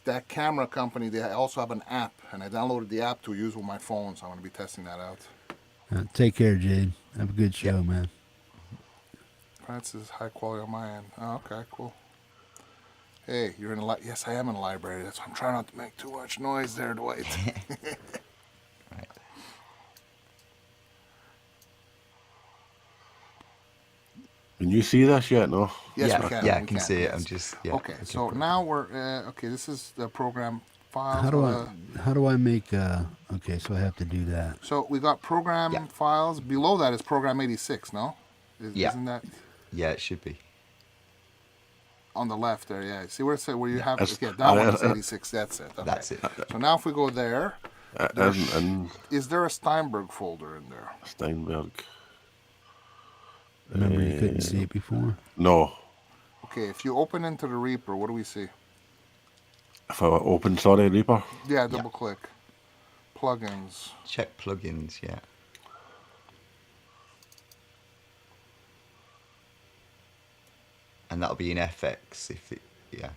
[SPEAKER 3] that camera company, they also have an app, and I downloaded the app to use with my phone. So I'm going to be testing that out.
[SPEAKER 1] Take care, Jade. Have a good show, man.
[SPEAKER 3] Francis, high quality on my end. Oh, okay, cool. Hey, you're in a yes, I am in a library. That's why I'm trying not to make too much noise there, Dwight.
[SPEAKER 12] Right.
[SPEAKER 10] Can you see this yet? No.
[SPEAKER 3] Yes,
[SPEAKER 12] yeah,
[SPEAKER 3] we can.
[SPEAKER 12] yeah, I
[SPEAKER 3] we
[SPEAKER 12] can see it.
[SPEAKER 3] yes.
[SPEAKER 12] I'm just
[SPEAKER 3] Okay, so now we're okay. This is the program files.
[SPEAKER 1] How do I make okay, so I have to do that.
[SPEAKER 3] So we got program files. Below that is program 86. No, isn't that?
[SPEAKER 12] Yeah, it should be.
[SPEAKER 3] On the left there, yeah. See where it said where you have
[SPEAKER 10] That's-
[SPEAKER 3] that one is 86. That's it. Okay.
[SPEAKER 12] That's it.
[SPEAKER 3] So now if we go there,
[SPEAKER 10] And
[SPEAKER 3] is there a Steinberg folder in there?
[SPEAKER 10] Steinberg.
[SPEAKER 1] Remember, you couldn't see it before.
[SPEAKER 10] No.
[SPEAKER 3] Okay, if you open into the Reaper, what do we see?
[SPEAKER 10] If I open, sorry, Reaper.
[SPEAKER 3] Yeah, double click. Plugins.
[SPEAKER 12] Check plugins, yeah. And that'll be in FX if it, yeah.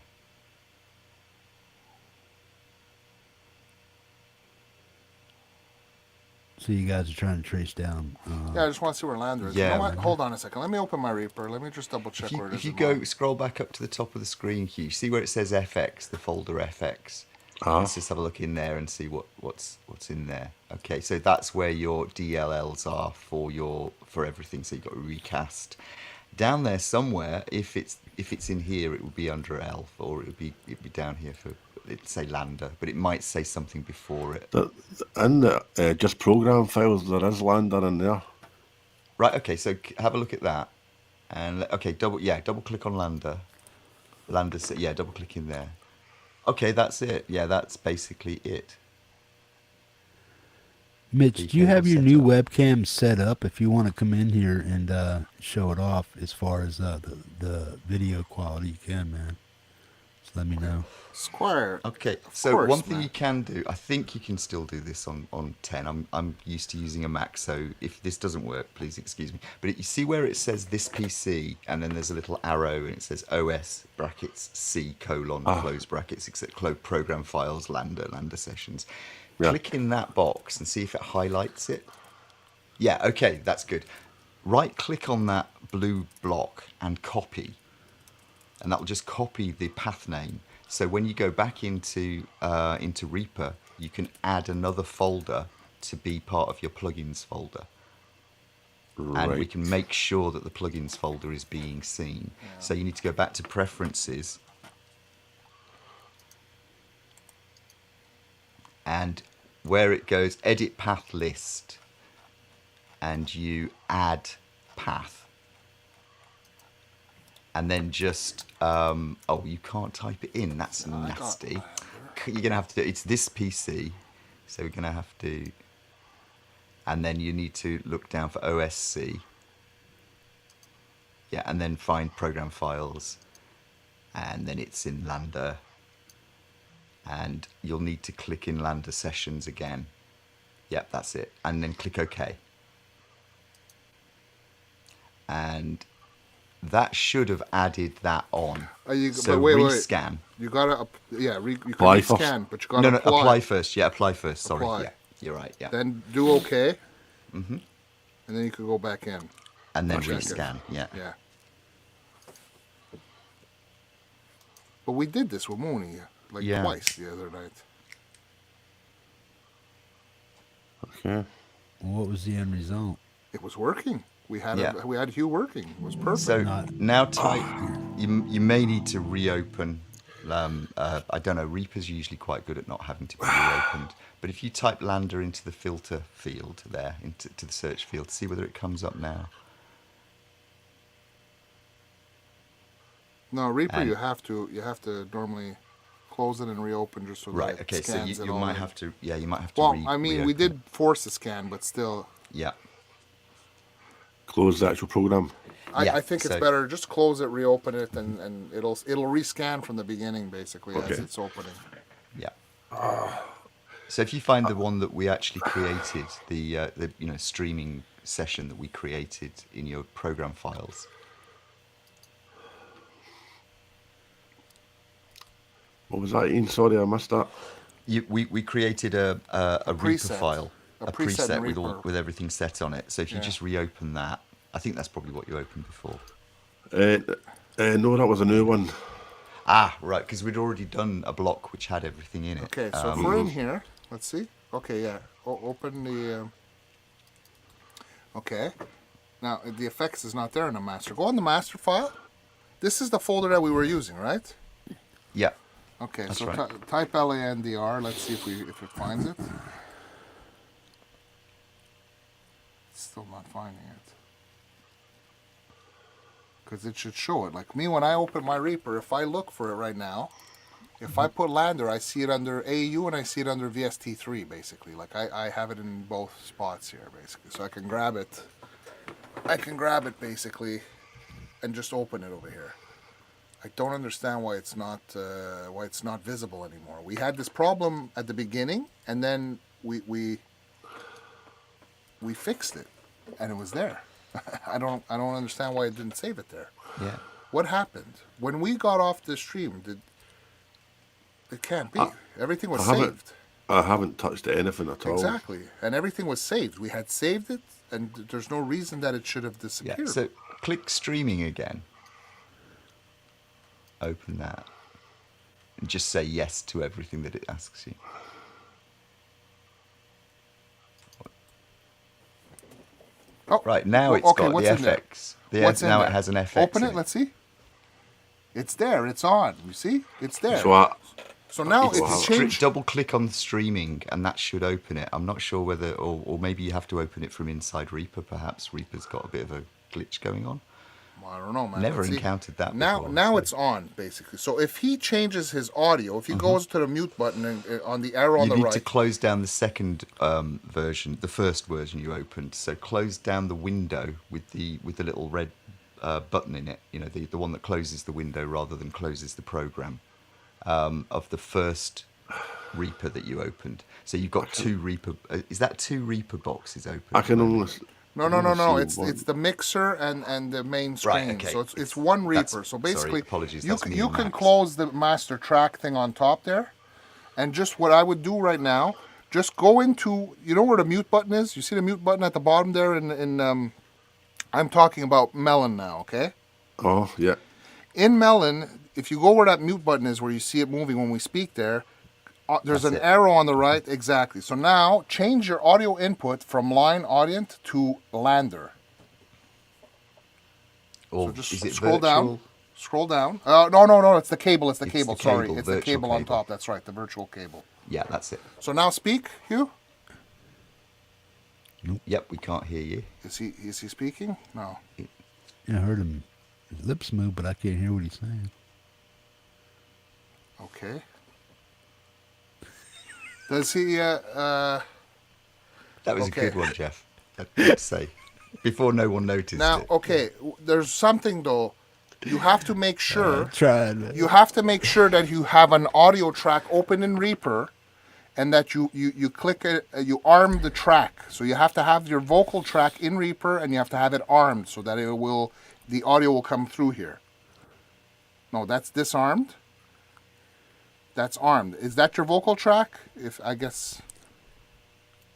[SPEAKER 1] So you guys are trying to trace down.
[SPEAKER 3] Yeah, I just want to see where Lander is.
[SPEAKER 12] Yeah.
[SPEAKER 3] You know what? Hold on a second. Let me open my Reaper. Let me just double check where it is.
[SPEAKER 12] If you
[SPEAKER 3] in
[SPEAKER 12] go
[SPEAKER 3] mine.
[SPEAKER 12] scroll back up to the top of the screen, Hugh, see where it says FX, the folder FX. Let's just have a look in there and see what's in there. Okay, so that's where your DLLs are for everything. So you've got recast. Down there somewhere, if it's in here, it would be under ELF, or it'd be down here for, it'd say Lander, but it might say something before it.
[SPEAKER 10] In the just program files, there is Lander in there.
[SPEAKER 12] Right. Okay. So have a look at that, and okay, double click on Lander. Lander. Yeah, double click in there. Okay, that's it. Yeah, that's basically it.
[SPEAKER 1] Mitch, do you have your new webcam set up? If you want to come in here and show it off as far as the video quality, you can, man. Just let me know.
[SPEAKER 3] Squire.
[SPEAKER 12] Okay, so one thing you can do, I think you can still do this on 10. I'm used to using a Mac, so if this doesn't work, please excuse me. But you see where it says this PC, and then there's a little arrow, and it says OS brackets C : close brackets, except program files, Lander sessions.
[SPEAKER 10] Yeah.
[SPEAKER 12] Click in that box and see if it highlights it. Yeah, okay, that's good. Right click on that blue block and copy, and that will just copy the path name. So when you go back into Reaper, you can add another folder to be part of your plugins folder. Right. And we can make sure that the plugins folder is being seen. Yeah. So you need to go back to preferences. And where it goes, edit path list. And you add path. And then just, oh, you can't type it in. That's nasty. You're going to have to do, it's this PC. So we're going to have to, and then you need to look down for OSC. Yeah, and then find program files. And then it's in Lander. And you'll need to click in Lander sessions again. Yep, that's it. And then click OK. And that should have added that on. So
[SPEAKER 3] wait.
[SPEAKER 12] rescan.
[SPEAKER 3] You gotta, you can rescan, but you gotta apply.
[SPEAKER 12] Apply first. Yeah, apply first. Sorry.
[SPEAKER 3] Apply.
[SPEAKER 12] Yeah, you're right. Yeah.
[SPEAKER 3] Then do OK. Mm-hmm. And then you can go back in.
[SPEAKER 12] And then rescan. Yeah.
[SPEAKER 3] Yeah. But we did this with Mooney twice the other night.
[SPEAKER 10] Okay.
[SPEAKER 1] What was the end result?
[SPEAKER 3] It was working. We had Hugh working. It was perfect.
[SPEAKER 12] So now type. You may need to reopen. I don't know. Reaper's usually quite good at not having to be reopened. But if you type Lander into the filter field there, into the search field, see whether it comes up now.
[SPEAKER 3] No, Reaper, you have to normally close it and reopen just so that it
[SPEAKER 12] okay,
[SPEAKER 3] scans
[SPEAKER 12] so you might have to. Yeah, you might have to.
[SPEAKER 3] Well, I mean, we did force the scan, but still.
[SPEAKER 12] Yeah.
[SPEAKER 10] Close the actual program.
[SPEAKER 3] I think it's better just close it, reopen it, and it'll rescan from the beginning basically as it's opening.
[SPEAKER 12] Yeah. So if you find the one that we actually created, the streaming session that we created in your program files.
[SPEAKER 10] What was that, Ian? Sorry, I missed that.
[SPEAKER 12] We created a Reaper file, a preset
[SPEAKER 3] with
[SPEAKER 12] with everything set on it. So if you just reopen that, I think that's probably what you opened before.
[SPEAKER 10] No, that was a new one.
[SPEAKER 12] Ah, right, because we'd already done a block which had everything in it.
[SPEAKER 3] Okay, so if we're in here, let's see. Okay, yeah, open the. Okay, Now, the effects is not there in the master. Go on the master file. This is the folder that we were using, right?
[SPEAKER 12] Yeah.
[SPEAKER 3] Okay,
[SPEAKER 12] That's
[SPEAKER 3] so
[SPEAKER 12] right.
[SPEAKER 3] type LANDR. Let's see if it finds it. It's still not finding it. Because it should show it. Like me, when I open my Reaper, if I look for it right now, if I put Lander, I see it under AU and I see it under VST3, basically. Like I have it in both spots here, basically. So I can grab it. I can grab it, basically, and just open it over here. I don't understand why it's not visible anymore. We had this problem at the beginning, and then we fixed it, and it was there. I don't understand why it didn't save it there.
[SPEAKER 12] Yeah.
[SPEAKER 3] What happened when we got off the stream? It can't be. Everything was saved.
[SPEAKER 10] I haven't touched anything at all.
[SPEAKER 3] Exactly, and everything was saved. We had saved it, and there's no reason that it should have disappeared.
[SPEAKER 12] Yeah. So click streaming again. Open that, and just say yes to everything that it asks you.
[SPEAKER 3] Oh,
[SPEAKER 12] right, now it's
[SPEAKER 3] okay,
[SPEAKER 12] got
[SPEAKER 3] what's
[SPEAKER 12] the
[SPEAKER 3] in there?
[SPEAKER 12] FX. Now it has an FX.
[SPEAKER 3] Open
[SPEAKER 12] in
[SPEAKER 3] it. Let's see. It's there. It's on. You see? It's there. So now it's changed.
[SPEAKER 12] Double click on the streaming, and that should open it. I'm not sure whether, or maybe you have to open it from inside Reaper. Perhaps Reaper's got a bit of a glitch going on.
[SPEAKER 3] Well, I don't know, man.
[SPEAKER 12] Never
[SPEAKER 3] Let's see.
[SPEAKER 12] encountered that
[SPEAKER 3] Now
[SPEAKER 12] before.
[SPEAKER 3] it's on, basically. So if he changes his audio, if he goes to the mute button and on the arrow on the
[SPEAKER 12] You need
[SPEAKER 3] right,
[SPEAKER 12] to close down the second version, the first version you opened. So close down the window with the little red button in it. You know, the one that closes the window rather than closes the program of the first Reaper that you opened. So you've got two Reaper. Is that two Reaper boxes open?
[SPEAKER 10] I can almost.
[SPEAKER 3] No. It's the mixer and the main screen.
[SPEAKER 12] Right, okay.
[SPEAKER 3] So it's one Reaper. So basically,
[SPEAKER 12] apologies,
[SPEAKER 3] you
[SPEAKER 12] that's me
[SPEAKER 3] you
[SPEAKER 12] and
[SPEAKER 3] can
[SPEAKER 12] Max.
[SPEAKER 3] close the master track thing on top there, and just what I would do right now, just go into where the mute button is. You see the mute button at the bottom there, I'm talking about Melon now, okay?
[SPEAKER 10] Oh yeah.
[SPEAKER 3] In Melon, if you go where that mute button is, where you see it moving when we speak there, there's
[SPEAKER 12] That's
[SPEAKER 3] an
[SPEAKER 12] it.
[SPEAKER 3] arrow on the right. Exactly. So now change your audio input from line audience to Lander.
[SPEAKER 12] Or
[SPEAKER 3] So just
[SPEAKER 12] is it
[SPEAKER 3] scroll
[SPEAKER 12] virtual?
[SPEAKER 3] down. Scroll down. No. It's the cable. It's the cable.
[SPEAKER 12] the
[SPEAKER 3] Sorry.
[SPEAKER 12] cable,
[SPEAKER 3] It's the
[SPEAKER 12] virtual
[SPEAKER 3] cable on
[SPEAKER 12] cable.
[SPEAKER 3] top. That's right. The virtual cable.
[SPEAKER 12] Yeah, that's it.
[SPEAKER 3] So now speak, Hugh.
[SPEAKER 12] Yep, we can't hear you.
[SPEAKER 3] Is he speaking? No.
[SPEAKER 1] Yeah, I heard him. His lips move, but I can't hear what he's saying.
[SPEAKER 3] Okay. Does he?
[SPEAKER 12] That was
[SPEAKER 3] okay.
[SPEAKER 12] a good one, Jeff. I'd say before no one noticed
[SPEAKER 3] Now,
[SPEAKER 12] it.
[SPEAKER 3] okay. There's something though. You have to make sure.
[SPEAKER 1] Tried, man.
[SPEAKER 3] You have to make sure that you have an audio track open in Reaper, and that you click it. You arm the track. So you have to have your vocal track in Reaper, and you have to have it armed so that the audio will come through here. No, that's disarmed. That's armed. Is that your vocal track? If I guess.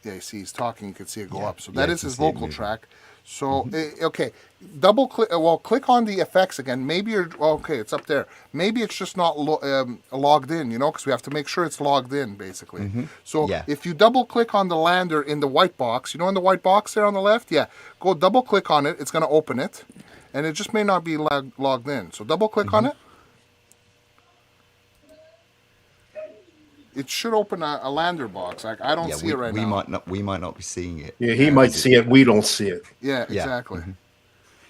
[SPEAKER 3] Yeah, you see, he's talking. You can see it go up. So that
[SPEAKER 12] you
[SPEAKER 3] is
[SPEAKER 12] can
[SPEAKER 3] his
[SPEAKER 12] see it
[SPEAKER 3] vocal
[SPEAKER 12] moving.
[SPEAKER 3] track. So okay, double click. Well, click on the effects again. Maybe you're okay. It's up there. Maybe it's just not logged in. Because we have to make sure it's logged in, basically. So
[SPEAKER 12] Yeah.
[SPEAKER 3] if you double click on the Lander in the white box, in the white box there on the left, go double click on it. It's going to open it, and it just may not be logged in. So double click on it. It should open a Lander box. I don't see it right
[SPEAKER 12] we
[SPEAKER 3] now.
[SPEAKER 12] We might not be seeing it.
[SPEAKER 13] Yeah, he might see it. We don't see it.
[SPEAKER 3] Yeah,
[SPEAKER 12] Yeah.
[SPEAKER 3] exactly.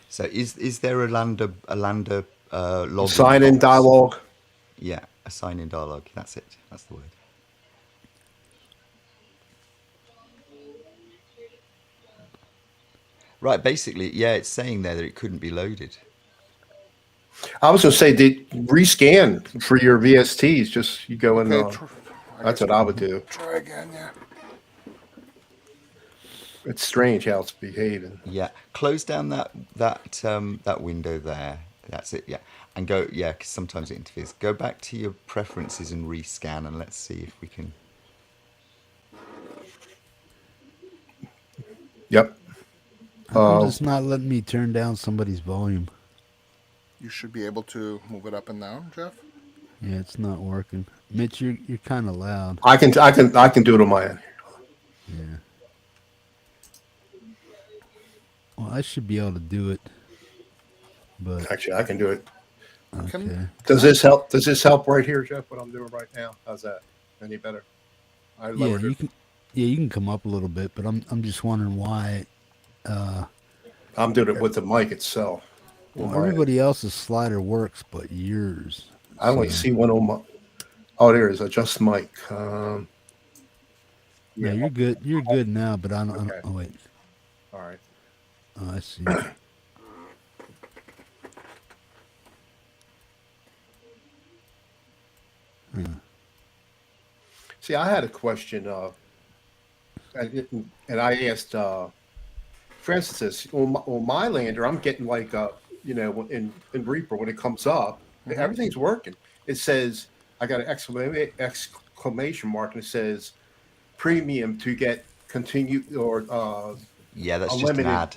[SPEAKER 12] So is there a Lander login
[SPEAKER 13] Sign in
[SPEAKER 12] box?
[SPEAKER 13] dialogue.
[SPEAKER 12] Yeah, a sign in dialogue. That's it. That's the word. Right, basically, yeah, it's saying there that it couldn't be loaded.
[SPEAKER 13] I was going to say, rescan for your VSTs. Just you go in.
[SPEAKER 3] Okay,
[SPEAKER 13] That's what I would do.
[SPEAKER 3] Try again, yeah.
[SPEAKER 13] It's strange how it's behaving.
[SPEAKER 12] Yeah, close down that window there. That's it. Yeah, and go. Yeah, because sometimes it interferes. Go back to your preferences and rescan, and let's see if we can.
[SPEAKER 13] Yep.
[SPEAKER 1] How come it's not letting me turn down somebody's volume?
[SPEAKER 3] You should be able to move it up and down, Jeff.
[SPEAKER 1] Yeah, it's not working. Mitch, you're kind of loud.
[SPEAKER 13] I can do it on my end.
[SPEAKER 1] Yeah. Well, I should be able to do it. But
[SPEAKER 13] Actually, I can do it.
[SPEAKER 1] okay.
[SPEAKER 13] Does this help? Does this help right here, Jeff? What I'm doing right now? How's that? Any better? I
[SPEAKER 1] Yeah,
[SPEAKER 13] lowered
[SPEAKER 1] you
[SPEAKER 13] it.
[SPEAKER 1] can. Yeah, you can come up a little bit, but I'm just wondering why.
[SPEAKER 13] I'm doing it with the mic itself.
[SPEAKER 1] Well, everybody else's slider works, but yours.
[SPEAKER 13] I only see one on my. Oh, there it is. Adjust mic.
[SPEAKER 1] No, you're good. You're good now, but I don't.
[SPEAKER 13] Okay.
[SPEAKER 1] Oh wait.
[SPEAKER 13] All right.
[SPEAKER 1] Oh, I see.
[SPEAKER 13] See, I had a question, and I asked Francis on my lander. I'm getting like, in Reaper when it comes up, everything's working. It says I got an exclamation mark, and it says premium to get continued or
[SPEAKER 12] Yeah, that's just
[SPEAKER 13] unlimited.
[SPEAKER 12] an ad.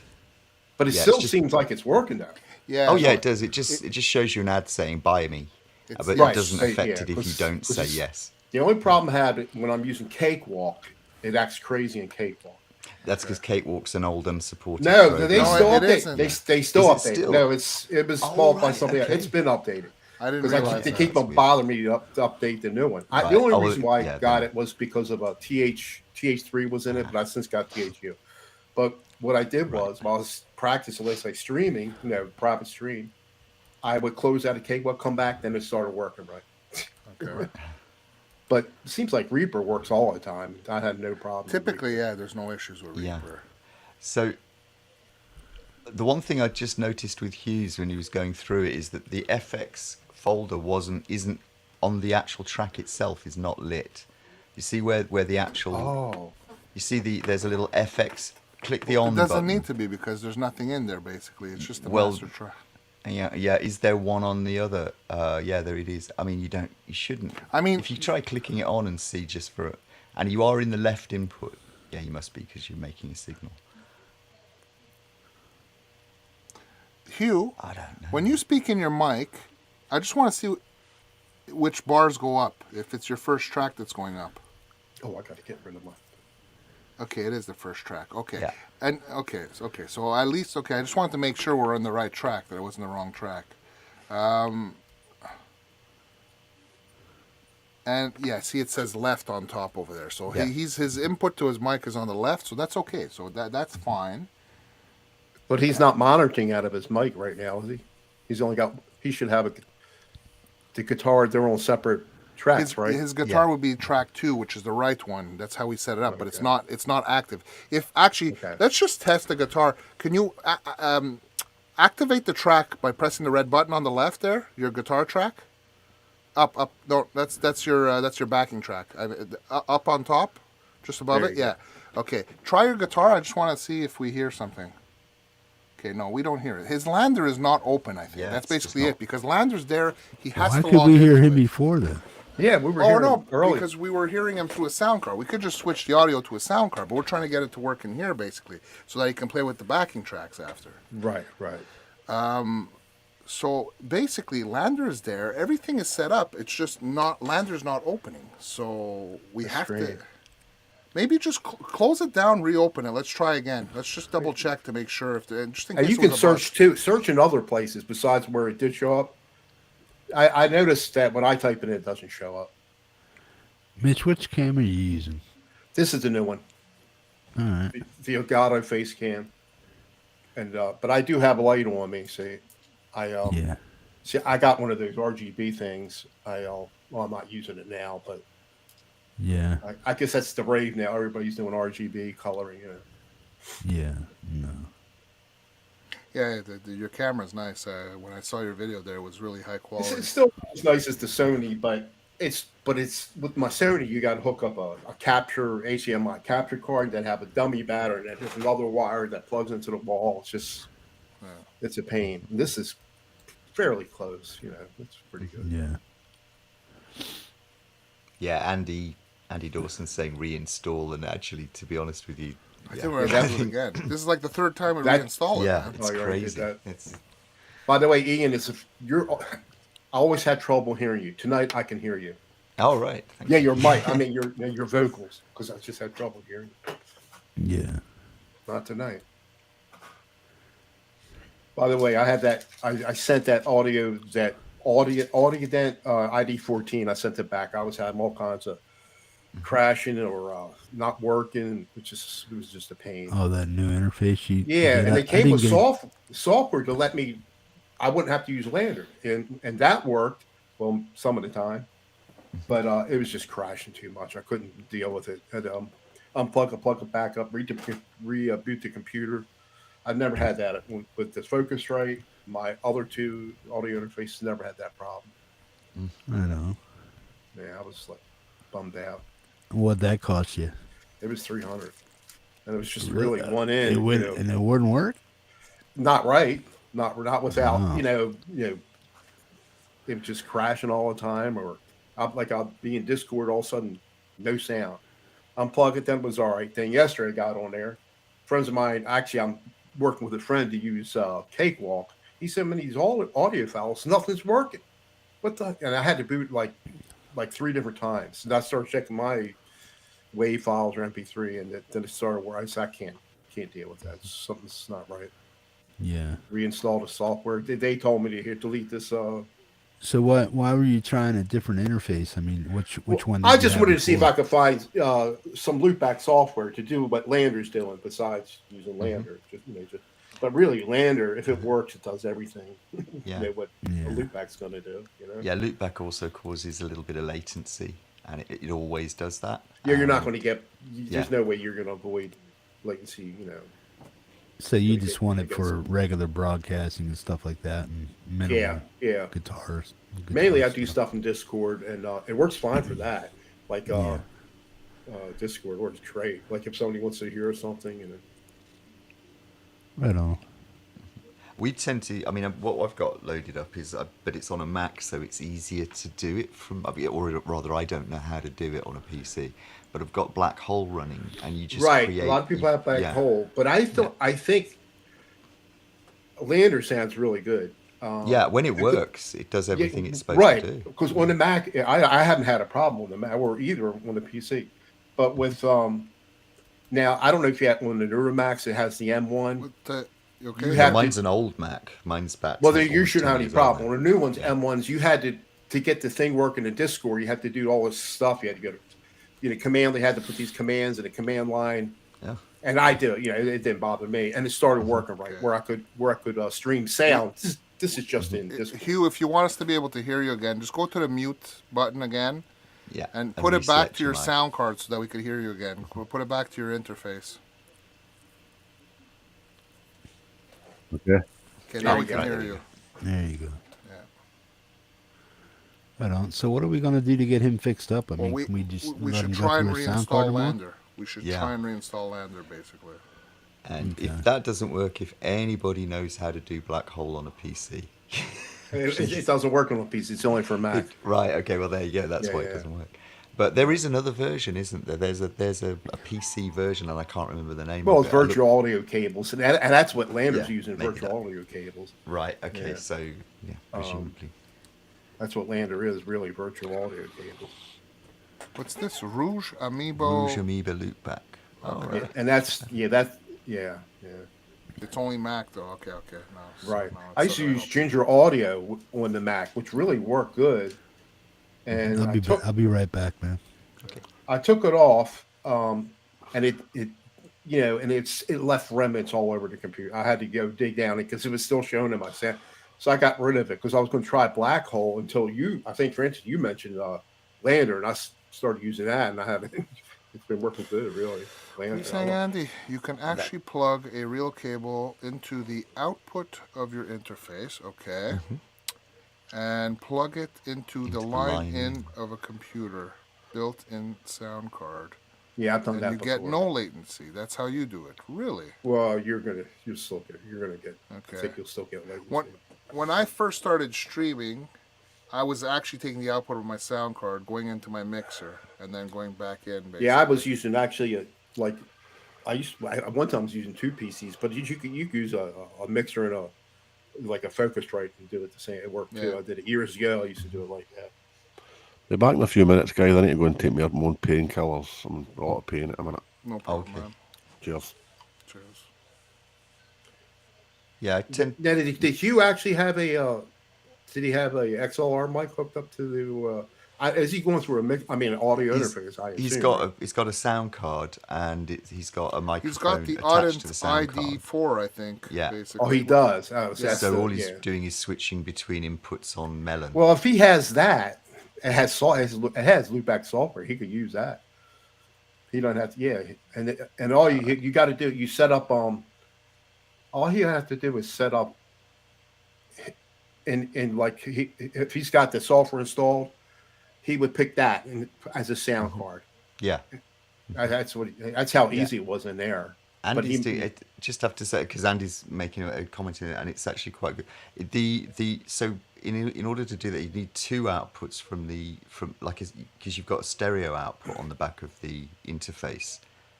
[SPEAKER 13] But it
[SPEAKER 12] Yeah,
[SPEAKER 13] still
[SPEAKER 12] it's just-
[SPEAKER 13] seems like it's working though.
[SPEAKER 3] Yeah.
[SPEAKER 12] Oh yeah, it does. It just shows you an ad saying "buy me,"
[SPEAKER 3] It's-
[SPEAKER 12] but
[SPEAKER 13] Right,
[SPEAKER 12] it doesn't
[SPEAKER 13] say-
[SPEAKER 12] affect
[SPEAKER 13] yeah,
[SPEAKER 12] it if you
[SPEAKER 13] 'cause-
[SPEAKER 12] don't
[SPEAKER 13] 'cause
[SPEAKER 12] say
[SPEAKER 13] it's-
[SPEAKER 12] yes.
[SPEAKER 13] The only problem I had when I'm using Cakewalk, it acts crazy in Cakewalk.
[SPEAKER 12] That's because Cakewalk's an old unsupported.
[SPEAKER 13] No,
[SPEAKER 12] program.
[SPEAKER 13] they still
[SPEAKER 3] it
[SPEAKER 13] update.
[SPEAKER 3] isn't.
[SPEAKER 13] They still
[SPEAKER 12] Is it
[SPEAKER 13] update.
[SPEAKER 12] still?
[SPEAKER 13] No, it was
[SPEAKER 12] Oh,
[SPEAKER 13] bought by
[SPEAKER 12] right,
[SPEAKER 13] somebody else.
[SPEAKER 12] okay.
[SPEAKER 13] It's been updated.
[SPEAKER 3] I didn't
[SPEAKER 13] Because
[SPEAKER 3] realize
[SPEAKER 13] they
[SPEAKER 3] that.
[SPEAKER 13] keep on bothering me to update the new one.
[SPEAKER 12] Right.
[SPEAKER 13] The only
[SPEAKER 12] Oh,
[SPEAKER 13] reason why
[SPEAKER 12] yeah,
[SPEAKER 13] I got
[SPEAKER 12] then-
[SPEAKER 13] it was because of a TH3 was in it, but I since got THU. But what I did was while I was practicing, let's say streaming, private stream, I would close out a Cakewalk, come back, then it started working right.
[SPEAKER 3] Okay.
[SPEAKER 13] But it seems like Reaper works all the time. I had no problem. with
[SPEAKER 3] Typically, yeah, there's no issues with
[SPEAKER 12] Yeah.
[SPEAKER 3] Reaper.
[SPEAKER 12] So the one thing I just noticed with Hughes when he was going through it is that the FX folder isn't on the actual track itself is not lit. You see where the actual
[SPEAKER 13] Oh.
[SPEAKER 12] you see there's a little FX. Click the on
[SPEAKER 3] It doesn't
[SPEAKER 12] button.
[SPEAKER 3] need to be because there's nothing in there basically. It's just a
[SPEAKER 12] Well,
[SPEAKER 3] master track.
[SPEAKER 12] Yeah. Is there one on the other? Yeah, there it is. I mean, you shouldn't.
[SPEAKER 3] I mean,
[SPEAKER 12] if you try clicking it on and see just for it, and you are in the left input, yeah, you must be because you're making a signal.
[SPEAKER 3] Hugh,
[SPEAKER 12] I don't know.
[SPEAKER 3] when you speak in your mic, I just want to see which bars go up. If it's your first track that's going up.
[SPEAKER 13] Oh, I got to get rid of my.
[SPEAKER 3] Okay, it is the first track. Okay.
[SPEAKER 12] Yeah.
[SPEAKER 3] And so at least I just wanted to make sure we're on the right track, that it wasn't the wrong track. And yeah, see it says left on top over there. So
[SPEAKER 12] Yeah.
[SPEAKER 3] his input to his mic is on the left, so that's okay. So that's fine.
[SPEAKER 13] But he's not monitoring out of his mic right now, is he? He should have the guitar, their own separate tracks, right?
[SPEAKER 3] His guitar would be track 2, which is the right one. That's how we set it up, but it's not active. If actually, let's just test the guitar. Can you activate the track by pressing the red button on the left there? Your guitar track. Up. No, that's your backing track. Up on top, just above
[SPEAKER 13] There
[SPEAKER 3] it.
[SPEAKER 13] you go.
[SPEAKER 3] Yeah. Okay. Try your guitar. I just want to see if we hear something. Okay, no, we don't hear it. His lander is not open, I think.
[SPEAKER 12] Yeah,
[SPEAKER 3] That's
[SPEAKER 12] it's just
[SPEAKER 3] basically it, because lander's there. He has
[SPEAKER 1] Why
[SPEAKER 3] to
[SPEAKER 1] could
[SPEAKER 3] log
[SPEAKER 1] we hear
[SPEAKER 3] into
[SPEAKER 1] him
[SPEAKER 3] it.
[SPEAKER 1] before then?
[SPEAKER 13] Yeah, we were
[SPEAKER 3] Oh
[SPEAKER 13] hearing
[SPEAKER 3] no,
[SPEAKER 13] him earlier.
[SPEAKER 3] because we were hearing him through a sound card. We could just switch the audio to a sound card, but we're trying to get it to work in here basically, so that he can play with the backing tracks after.
[SPEAKER 13] Right.
[SPEAKER 3] So basically, lander is there. Everything is set up. It's just lander's not opening. So we have to
[SPEAKER 13] strange.
[SPEAKER 3] maybe just close it down, reopen it. Let's try again. Let's just double check to make sure if just in
[SPEAKER 13] And
[SPEAKER 3] case
[SPEAKER 13] you
[SPEAKER 3] it
[SPEAKER 13] can
[SPEAKER 3] was a bug.
[SPEAKER 13] search too. Search in other places besides where it did show up. I noticed that when I type it in, it doesn't show up.
[SPEAKER 1] Mitch, which camera are you using?
[SPEAKER 13] This is the new one,
[SPEAKER 1] All right.
[SPEAKER 13] the Elgato face cam. And but I do have a light on me. See,
[SPEAKER 1] Yeah.
[SPEAKER 13] See, I got one of those RGB things. Well, I'm not using it now, but
[SPEAKER 1] Yeah.
[SPEAKER 13] I guess that's the rave now. Everybody's doing RGB coloring.
[SPEAKER 1] Yeah. No.
[SPEAKER 3] Yeah, your camera's nice. When I saw your video there, it was really high quality.
[SPEAKER 13] It's still as nice as the Sony, but it's with my Sony, you got to hook up a capture HDMI capture card, then have a dummy battery, and then there's another wire that plugs into the wall. It's just it's a pain. And this is fairly close. It's pretty good.
[SPEAKER 1] Yeah.
[SPEAKER 12] Yeah, Andy Dawson saying reinstall, and actually, to be honest with you,
[SPEAKER 3] I think we're going to do it again. This is like the third time we reinstall it.
[SPEAKER 12] Yeah,
[SPEAKER 3] man.
[SPEAKER 12] it's
[SPEAKER 13] Oh, you already did
[SPEAKER 12] crazy.
[SPEAKER 13] that.
[SPEAKER 12] It's
[SPEAKER 13] By the way, Ian, I always had trouble hearing you. Tonight, I can hear you.
[SPEAKER 12] all right. Thank
[SPEAKER 13] Yeah,
[SPEAKER 12] you.
[SPEAKER 13] your mic. I mean, your vocals, because I just had trouble hearing you.
[SPEAKER 1] Yeah.
[SPEAKER 13] Not tonight. By the way, I had that. I sent that audio Audident ID 14. I sent it back. I was having all kinds of crashing or not working. It was just a pain.
[SPEAKER 1] Oh, that new interface you
[SPEAKER 13] Yeah,
[SPEAKER 1] did?
[SPEAKER 13] and
[SPEAKER 1] I
[SPEAKER 13] they came
[SPEAKER 1] didn't
[SPEAKER 13] with
[SPEAKER 1] get-
[SPEAKER 13] software to let me. I wouldn't have to use Lander, and that worked. Well, some of the time, but it was just crashing too much. I couldn't deal with it. I had to unplug it, plug it back up, reboot the computer. I've never had that with the Focusrite. My other two audio interfaces never had that problem.
[SPEAKER 1] I know.
[SPEAKER 13] Yeah, I was like bummed out.
[SPEAKER 1] What'd that cost you?
[SPEAKER 13] It was $300, and it was just really one end.
[SPEAKER 1] It would, and it wouldn't work.
[SPEAKER 13] Not right. Not without
[SPEAKER 1] Wow.
[SPEAKER 13] you know. It was just crashing all the time, or I'll be in Discord, all of a sudden no sound. Unplug it, then it was all right. Then yesterday I got on there. Friends of mine, actually, I'm working with a friend to use Cakewalk. He sent me these audio files. Nothing's working. What the? And I had to boot like 3 different times. And I started checking my WAV files or MP3, and then it started where I said, I can't deal with that. Something's not right.
[SPEAKER 1] Yeah.
[SPEAKER 13] Reinstall the software. They told me to delete this.
[SPEAKER 1] So what? Why were you trying a different interface? I mean, which one? Did
[SPEAKER 13] I
[SPEAKER 1] you
[SPEAKER 13] just
[SPEAKER 1] have
[SPEAKER 13] wanted to see if
[SPEAKER 1] before?
[SPEAKER 13] I could find some loopback software to do what Lander's doing besides using Lander. But really, Lander, if it works, it does everything.
[SPEAKER 12] Yeah.
[SPEAKER 13] You know what a loopback's going to do. You know.
[SPEAKER 12] Yeah, loopback also causes a little bit of latency, and it always does that.
[SPEAKER 13] Yeah, you're not going to get. There's
[SPEAKER 12] yeah.
[SPEAKER 13] no way you're going to avoid latency. You know.
[SPEAKER 1] So you just want it for regular broadcasting and stuff like that, and minimal
[SPEAKER 13] Yeah.
[SPEAKER 1] guitars.
[SPEAKER 13] Mainly, I do stuff in Discord, and it works fine for that. Like Discord works great. Like if somebody wants to hear something, and
[SPEAKER 1] Right on.
[SPEAKER 12] We tend to, I mean, what I've got loaded up is, but it's on a Mac, so it's easier to do it from, or rather, I don't know how to do it on a PC. But I've got Black Hole running, and you just
[SPEAKER 13] right.
[SPEAKER 12] create.
[SPEAKER 13] A lot of people have Black Hole, but I think Lander sounds really good.
[SPEAKER 12] Yeah, when it works, it does everything it's supposed to do.
[SPEAKER 13] Right, because on the Mac, I haven't had a problem with the Mac or either on the PC. But with now, I don't know if you have one of the newer Macs. It has the M1.
[SPEAKER 12] Okay. Mine's an old Mac. Mine's back.
[SPEAKER 13] Well, you shouldn't have any problem. On the new ones, M1s, you had to get the thing working in Discord. You had to do all this stuff. You had to go to command. They had to put these commands in a command line.
[SPEAKER 12] Yeah.
[SPEAKER 13] And I do. It didn't bother me, and it started working right where I could stream sound. This is just in Discord.
[SPEAKER 3] Hugh, if you want us to be able to hear you again, just go to the mute button again.
[SPEAKER 12] Yeah.
[SPEAKER 3] And put it back to your sound card so that we could hear you again. We'll put it back to your interface.
[SPEAKER 10] Okay.
[SPEAKER 3] Okay, now we can hear you.
[SPEAKER 1] There you go.
[SPEAKER 3] Yeah.
[SPEAKER 1] Right on. So what are we going to do to get him fixed up? I mean,
[SPEAKER 3] we
[SPEAKER 1] can we just
[SPEAKER 3] we
[SPEAKER 1] let
[SPEAKER 3] should
[SPEAKER 1] him
[SPEAKER 3] try
[SPEAKER 1] go
[SPEAKER 3] and
[SPEAKER 1] through a sound card
[SPEAKER 3] reinstall
[SPEAKER 1] tomorrow?
[SPEAKER 3] Lander. We should try and reinstall Lander, basically.
[SPEAKER 12] And if that doesn't work, if anybody knows how to do Black Hole on a PC.
[SPEAKER 13] It doesn't work on a PC. It's only for Mac.
[SPEAKER 12] Right. Okay. Well, there you go. That's why it doesn't work. But there is another version, isn't there? There's a PC version, and I can't remember the name.
[SPEAKER 13] Well,
[SPEAKER 12] of
[SPEAKER 13] it's
[SPEAKER 12] it.
[SPEAKER 13] virtual audio cables, and that's what Lander's using, virtual audio cables.
[SPEAKER 12] Right. Okay.
[SPEAKER 13] Yeah.
[SPEAKER 12] So yeah, presumably.
[SPEAKER 13] That's what Lander is, really, virtual audio cables.
[SPEAKER 3] What's this? Rouge Amiibo.
[SPEAKER 12] Rouge Amoeba Loopback.
[SPEAKER 3] Oh,
[SPEAKER 13] Yeah,
[SPEAKER 3] right.
[SPEAKER 13] and that's.
[SPEAKER 3] It's only Mac though. Okay. No,
[SPEAKER 13] Right.
[SPEAKER 3] no,
[SPEAKER 13] I used to use Ginger Audio on the Mac, which really worked good. And
[SPEAKER 1] I'll be right back, man.
[SPEAKER 13] I took it off, and it left remnants all over the computer. I had to go dig down it because it was still showing in my sound. So I got rid of it because I was going to try Black Hole until I think, for instance, you mentioned Lander, and I started using that, and I haven't. It's been working good, really. Lander.
[SPEAKER 3] He's saying, Andy, you can actually plug a real cable into the output of your interface, okay, and plug it into the line in of a computer, built-in sound card.
[SPEAKER 13] Yeah, I've done that
[SPEAKER 3] you
[SPEAKER 13] before.
[SPEAKER 3] get no latency. That's how you do it. Really?
[SPEAKER 13] Well, you're gonna still get.
[SPEAKER 3] Okay.
[SPEAKER 13] I think you'll still get latency.
[SPEAKER 3] When I first started streaming, I was actually taking the output of my sound card, going into my mixer, and then going back in. Basically.
[SPEAKER 13] Yeah, I was using actually one time I was using 2 PCs, but you could use a mixer and a Focusrite and do it the same. It worked too.
[SPEAKER 3] Yeah.
[SPEAKER 13] I did it years ago. I used to do it like that.
[SPEAKER 10] Be back in a few minutes, guys. I need to go and take my own painkillers. I'm in a lot of pain at the minute.
[SPEAKER 3] No problem, man.
[SPEAKER 10] Cheers.
[SPEAKER 3] Cheers.
[SPEAKER 12] Yeah, I tend.
[SPEAKER 13] Now, did Hugh actually have a? Did he have a XLR mic hooked up to the? Is he going through a mix? I mean, an audio interface. I assume.
[SPEAKER 12] He's got a sound card and he's got a
[SPEAKER 3] He's got
[SPEAKER 12] microphone
[SPEAKER 3] the
[SPEAKER 12] attached to the sound
[SPEAKER 3] ID4,
[SPEAKER 12] card.
[SPEAKER 3] I think.
[SPEAKER 12] Yeah.
[SPEAKER 3] Basically.
[SPEAKER 13] Oh, he does. Oh,
[SPEAKER 12] so all he's doing is switching between inputs on Melon.
[SPEAKER 13] Well, if he has that, it has loopback software. He could use that. He don't have to. Yeah, and all you got to do, you set up. All you have to do is set up. And like if he's got the software installed, he would pick that as a sound card.
[SPEAKER 12] Yeah,
[SPEAKER 13] that's how easy it was in there.
[SPEAKER 12] Andy's just have to say, because Andy's making a comment in it, and it's actually quite good. So in order to do that, you need two outputs from because you've got a stereo output on the back of the interface.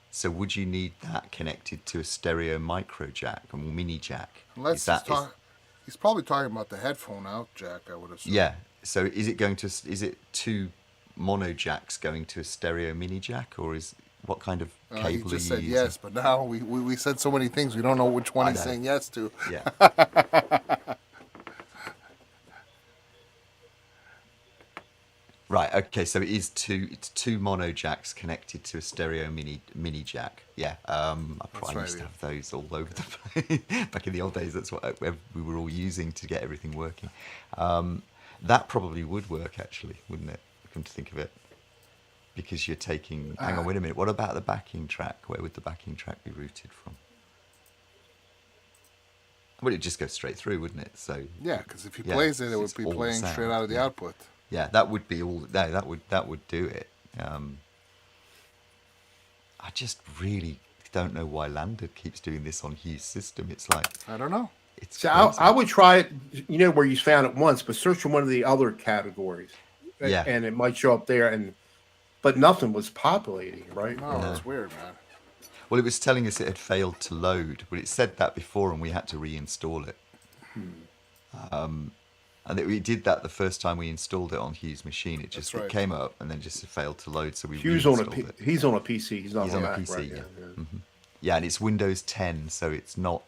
[SPEAKER 12] So would you need that connected to a stereo micro jack or mini jack?
[SPEAKER 3] He's probably talking about the headphone out jack, I would assume.
[SPEAKER 12] Yeah. So is it two mono jacks going to a stereo mini jack, or what kind of cable
[SPEAKER 3] he just
[SPEAKER 12] are
[SPEAKER 3] said
[SPEAKER 12] you
[SPEAKER 3] yes,
[SPEAKER 12] using?
[SPEAKER 3] but now we said so many things we don't know which one he's saying yes to.
[SPEAKER 12] Yeah. Right. Okay. So it's two mono jacks connected to a stereo mini jack. Yeah. I used to have those all over the place back in the old days. That's what we were all using to get everything working. That probably would work actually, wouldn't it? Come to think of it, because you're taking. Hang on, wait a minute. What about the backing track? Where would the backing track be routed from? Well, it'd just go straight through, wouldn't it? So
[SPEAKER 3] yeah, because if he plays it would be playing straight out of the output.
[SPEAKER 12] Yeah, that would be all. That would do it. I just really don't know why Lambda keeps doing this on Hugh's system. It's like
[SPEAKER 3] I don't know.
[SPEAKER 13] So I would try it. You know where you found it once, but search for one of the other categories.
[SPEAKER 12] Yeah,
[SPEAKER 13] and it might show up there. But nothing was populating, right?
[SPEAKER 3] Oh, that's weird, man.
[SPEAKER 12] Well, it was telling us it had failed to load, but it said that before, and we had to reinstall it. And we did that the first time we installed it on Hugh's machine. It just it came up and then just failed to load, so we reinstalled it.
[SPEAKER 13] He's on a PC. He's on a
[SPEAKER 12] PC.
[SPEAKER 13] Right?
[SPEAKER 12] Yeah. Mm-hmm. Yeah, and it's Windows 10, so it's not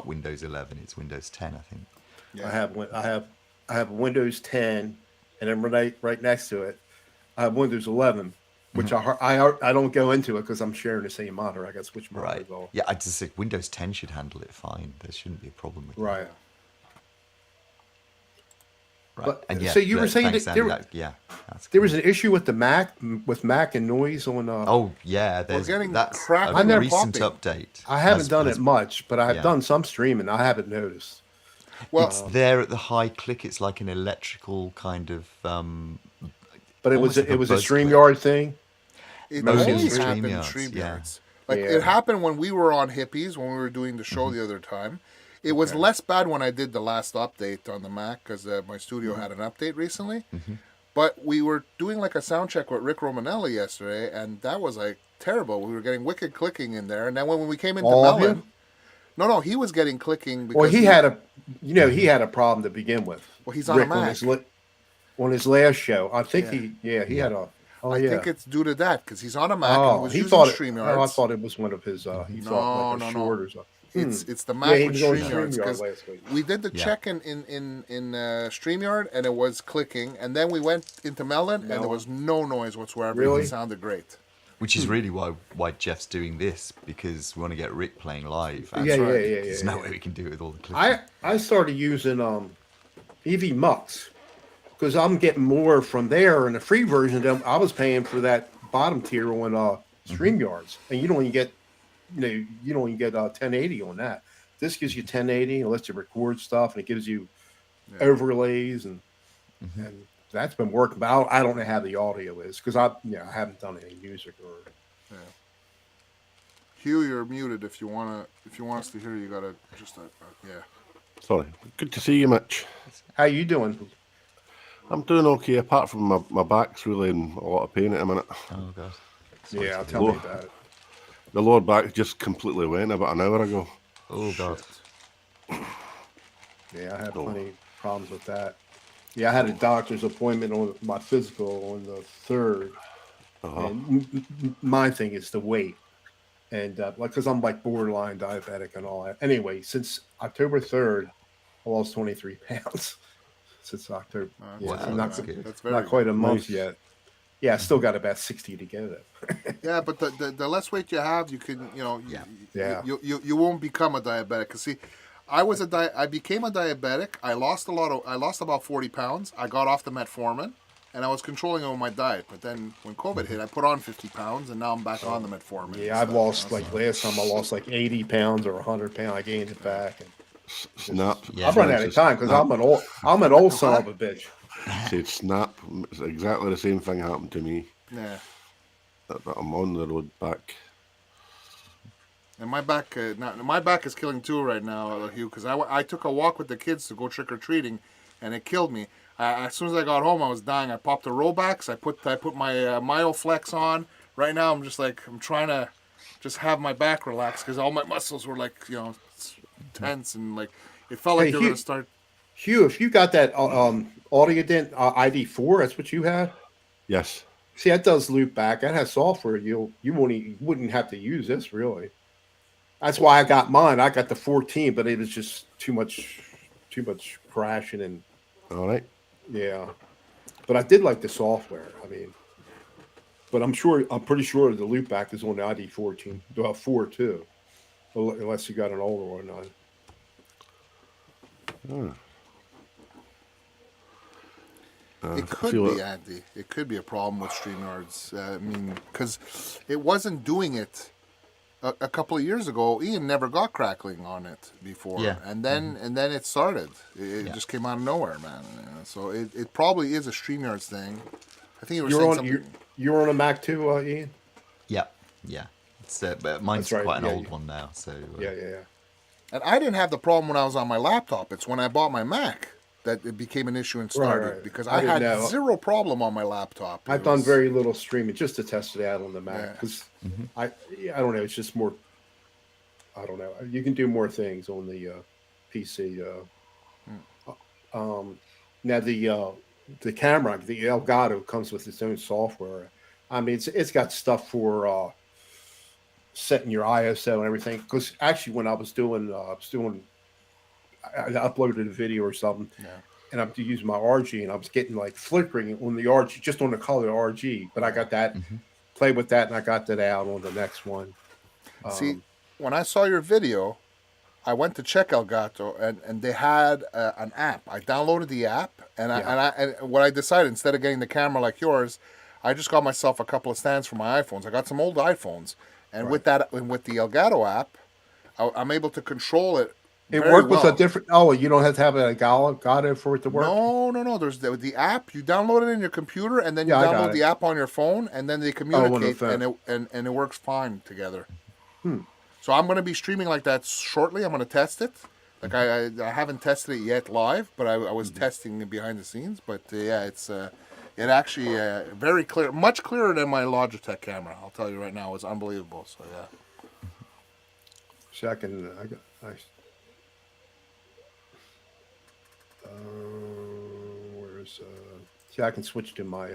[SPEAKER 12] Windows 11. It's Windows 10, I think.
[SPEAKER 13] Yeah. I have Windows 10, and then right next to it, I have Windows 11, which I don't go into it because I'm sharing the same monitor. I got to switch monitors off.
[SPEAKER 12] Yeah, I just think Windows 10 should handle it fine. There shouldn't be a problem with
[SPEAKER 13] right.
[SPEAKER 12] That. Right.
[SPEAKER 13] But, so you were saying that there was an issue with the Mac and noise on.
[SPEAKER 12] Oh yeah, that's a recent update.
[SPEAKER 13] I haven't done it much, but I have done some streaming. I haven't noticed.
[SPEAKER 12] Well, it's there at the high click. It's like an electrical kind of.
[SPEAKER 13] But it was a StreamYard thing.
[SPEAKER 3] It only happened in StreamYards. Like it happened when we were on Hippies when we were doing the show the other time. It was less bad when I did the last update on the Mac because my studio had an update recently. But we were doing like a sound check with Rick Romanelli yesterday, and that was like terrible. We were getting wicked clicking in there, and then when we came into Melon, no, he was getting clicking. Because
[SPEAKER 13] he had a problem to begin with.
[SPEAKER 3] Well, he's on Rick, a Mac.
[SPEAKER 13] On his last show, I think he had a.
[SPEAKER 3] I think it's due to that because he's on a Mac and he was using StreamYards.
[SPEAKER 13] I thought it was one of his. He thought like a short or something.
[SPEAKER 3] It's the Mac with StreamYards because we did the check in StreamYard and it was clicking, and then we went into Melon and there was no noise whatsoever.
[SPEAKER 13] Really?
[SPEAKER 3] It sounded great.
[SPEAKER 12] Which is really why Jeff's doing this, because we want to get Rick playing live.
[SPEAKER 13] Yeah.
[SPEAKER 12] There's no way we can do it with all the clicking.
[SPEAKER 13] I started using EV Mux because I'm getting more from there in the free version than I was paying for that bottom tier on StreamYards, and you don't even get. You don't even get 1080 on that. This gives you 1080 and lets you record stuff, and it gives you overlays, and that's been working. But I don't know how the audio is because I haven't done any music or.
[SPEAKER 3] Yeah. Hugh, you're muted. If you want us to hear you, gotta just
[SPEAKER 10] Sorry. Good to see you, Mitch.
[SPEAKER 13] How you doing?
[SPEAKER 10] I'm doing okay, apart from my back's really in a lot of pain at the minute.
[SPEAKER 12] Oh god.
[SPEAKER 13] Yeah, tell me about it.
[SPEAKER 10] The lower back just completely went about an hour ago.
[SPEAKER 12] Oh god.
[SPEAKER 13] Yeah, I had plenty of problems with that. Yeah, I had a doctor's appointment on my physical on the 3rd. And my thing is the weight. and because I'm like borderline diabetic and all that. Anyway, since October 3rd, I lost 23 pounds. Since October,
[SPEAKER 8] Wow,
[SPEAKER 13] so
[SPEAKER 8] that's very
[SPEAKER 13] not quite a
[SPEAKER 8] good.
[SPEAKER 13] month yet. Yeah, I still got about 60 to go though.
[SPEAKER 8] Yeah, but the less weight you have, you can,
[SPEAKER 13] Yeah.
[SPEAKER 8] you won't become a diabetic. 'Cause see, I became a diabetic. I lost about 40 pounds. I got off the metformin, and I was controlling over my diet. But then when COVID hit, I put on 50 pounds, and now I'm back on the metformin.
[SPEAKER 13] Yeah, I've lost last time I lost like 80 pounds or 100 pounds. I gained it back. And
[SPEAKER 10] Snap.
[SPEAKER 13] I've run out of time because I'm an old son of a bitch.
[SPEAKER 10] Said snap. It's exactly the same thing happened to me.
[SPEAKER 8] Yeah.
[SPEAKER 10] But I'm on the road back.
[SPEAKER 8] And my back is killing too right now, Hugh, because I took a walk with the kids to go trick or treating, and it killed me. As soon as I got home, I was dying. I popped the Robax. I put my Myoflex on. Right now, I'm trying to just have my back relax because all my muscles were like tense and like it felt like they were gonna start.
[SPEAKER 13] Hugh, if you got that Audiodent ID4, that's what you had.
[SPEAKER 10] Yes.
[SPEAKER 13] See, that does loop back. That has software. You wouldn't have to use this really. That's why I got mine. I got the 14, but it was just too much crashing and.
[SPEAKER 10] All right.
[SPEAKER 13] Yeah, but I did like the software. I mean, but I'm pretty sure the loop back is on the ID14, 4 too, unless you got an older one on.
[SPEAKER 8] It could be, Andy. It could be a problem with StreamYards. I mean, because it wasn't doing it a couple of years ago. Ian never got crackling on it before, and then it started. It just came out of nowhere, man. So it probably is a StreamYards thing. I think you were saying something.
[SPEAKER 13] You're on a Mac too, Ian?
[SPEAKER 12] Yeah. It's but mine's quite an old one now. So
[SPEAKER 13] yeah.
[SPEAKER 8] And I didn't have the problem when I was on my laptop. It's when I bought my Mac that it became an issue and started
[SPEAKER 13] Right.
[SPEAKER 8] because I had zero problem on my laptop.
[SPEAKER 13] I've done very little streaming just to test it out on the Mac because I don't know. It's just more. I don't know. You can do more things on the PC. Now the camera, the Elgato comes with its own software. I mean, it's got stuff for setting your ISO and everything. Because actually, when I uploaded a video or something, and I'm using my RG, and I was getting like flickering on the RG, just on the color RG. But I got that, played with that, and I got that out on the next one.
[SPEAKER 8] See, when I saw your video, I went to check Elgato, and they had an app. I downloaded the app, and what I decided, instead of getting the camera like yours, I just got myself a couple of stands for my iPhones. I got some old iPhones, and with the Elgato app, I'm able to control it.
[SPEAKER 13] It worked with a different. Oh, you don't have to have an Elgato for it to work.
[SPEAKER 8] No. There's the app. You download it in your computer, and then you download the app on your phone, and then they communicate, and it works fine together. So I'm going to be streaming like that shortly. I'm going to test it. Like I haven't tested it yet live, but I was testing it behind the scenes. But it's it actually very clear, much clearer than my Logitech camera. I'll tell you right now, it's unbelievable. So
[SPEAKER 13] Second, see, I can switch to my.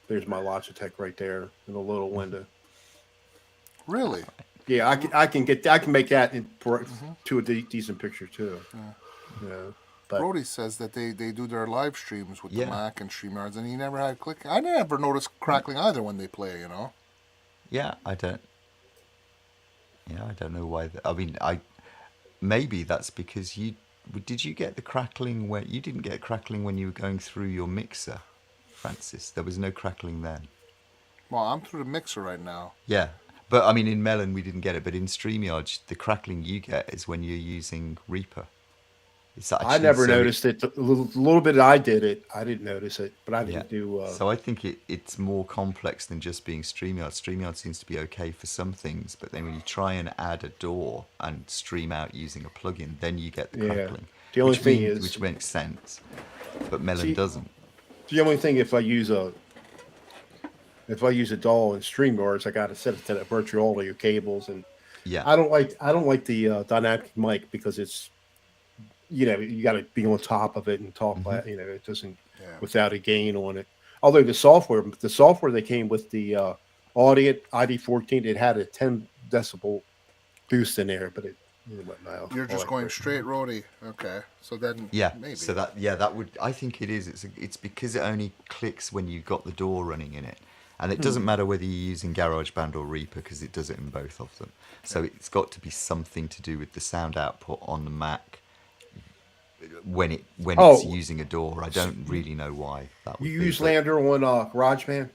[SPEAKER 13] There's my Logitech right there in the little window.
[SPEAKER 8] Really?
[SPEAKER 13] Yeah, I can make that to a decent picture too. Yeah. But
[SPEAKER 8] Brody says that they do their live streams with the Mac and StreamYards, and he never had clicking. I never noticed crackling either when they play.
[SPEAKER 12] Yeah, I don't know why. Maybe that's because did you get the crackling when you didn't get crackling when you were going through your mixer, Francis? There was no crackling then.
[SPEAKER 8] Well, I'm through the mixer right now.
[SPEAKER 12] Yeah. But I mean, in Melon we didn't get it, but in StreamYard, the crackling you get is when you're using Reaper.
[SPEAKER 13] I never noticed it. A little bit I did it. I didn't notice it, but I didn't do.
[SPEAKER 12] So I think it's more complex than just being StreamYard. StreamYard seems to be okay for some things, but then when you try and add a DAW and stream out using a plugin, then you get the crackling.
[SPEAKER 13] The only thing is,
[SPEAKER 12] which makes sense, but Melon doesn't.
[SPEAKER 13] The only thing, if I use a DAW in StreamYards, I got to set it to the virtual audio cables, and I don't like the dynamic mic because it's. You got to be on top of it and talk. It doesn't without a gain on it. Although the software that came with the Audient ID14. It had a 10 decibel boost in there, but it went now.
[SPEAKER 3] You're just going straight roadie. Okay. So then
[SPEAKER 12] Yeah.
[SPEAKER 3] maybe.
[SPEAKER 12] So that would, I think it is. It's because it only clicks when you've got the DAW running in it, and it doesn't matter whether you're using GarageBand or Reaper because it does it in both of them. So it's got to be something to do with the sound output on the Mac when it's using a DAW. I don't really know why that would
[SPEAKER 13] You
[SPEAKER 12] be,
[SPEAKER 13] use Lander on GarageBand?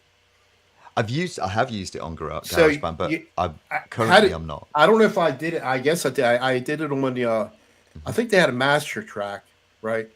[SPEAKER 12] I have used it on GarageBand, but I'm not.
[SPEAKER 13] I don't know if I did it. I guess I did. I did it on the. I think they had a master track, right?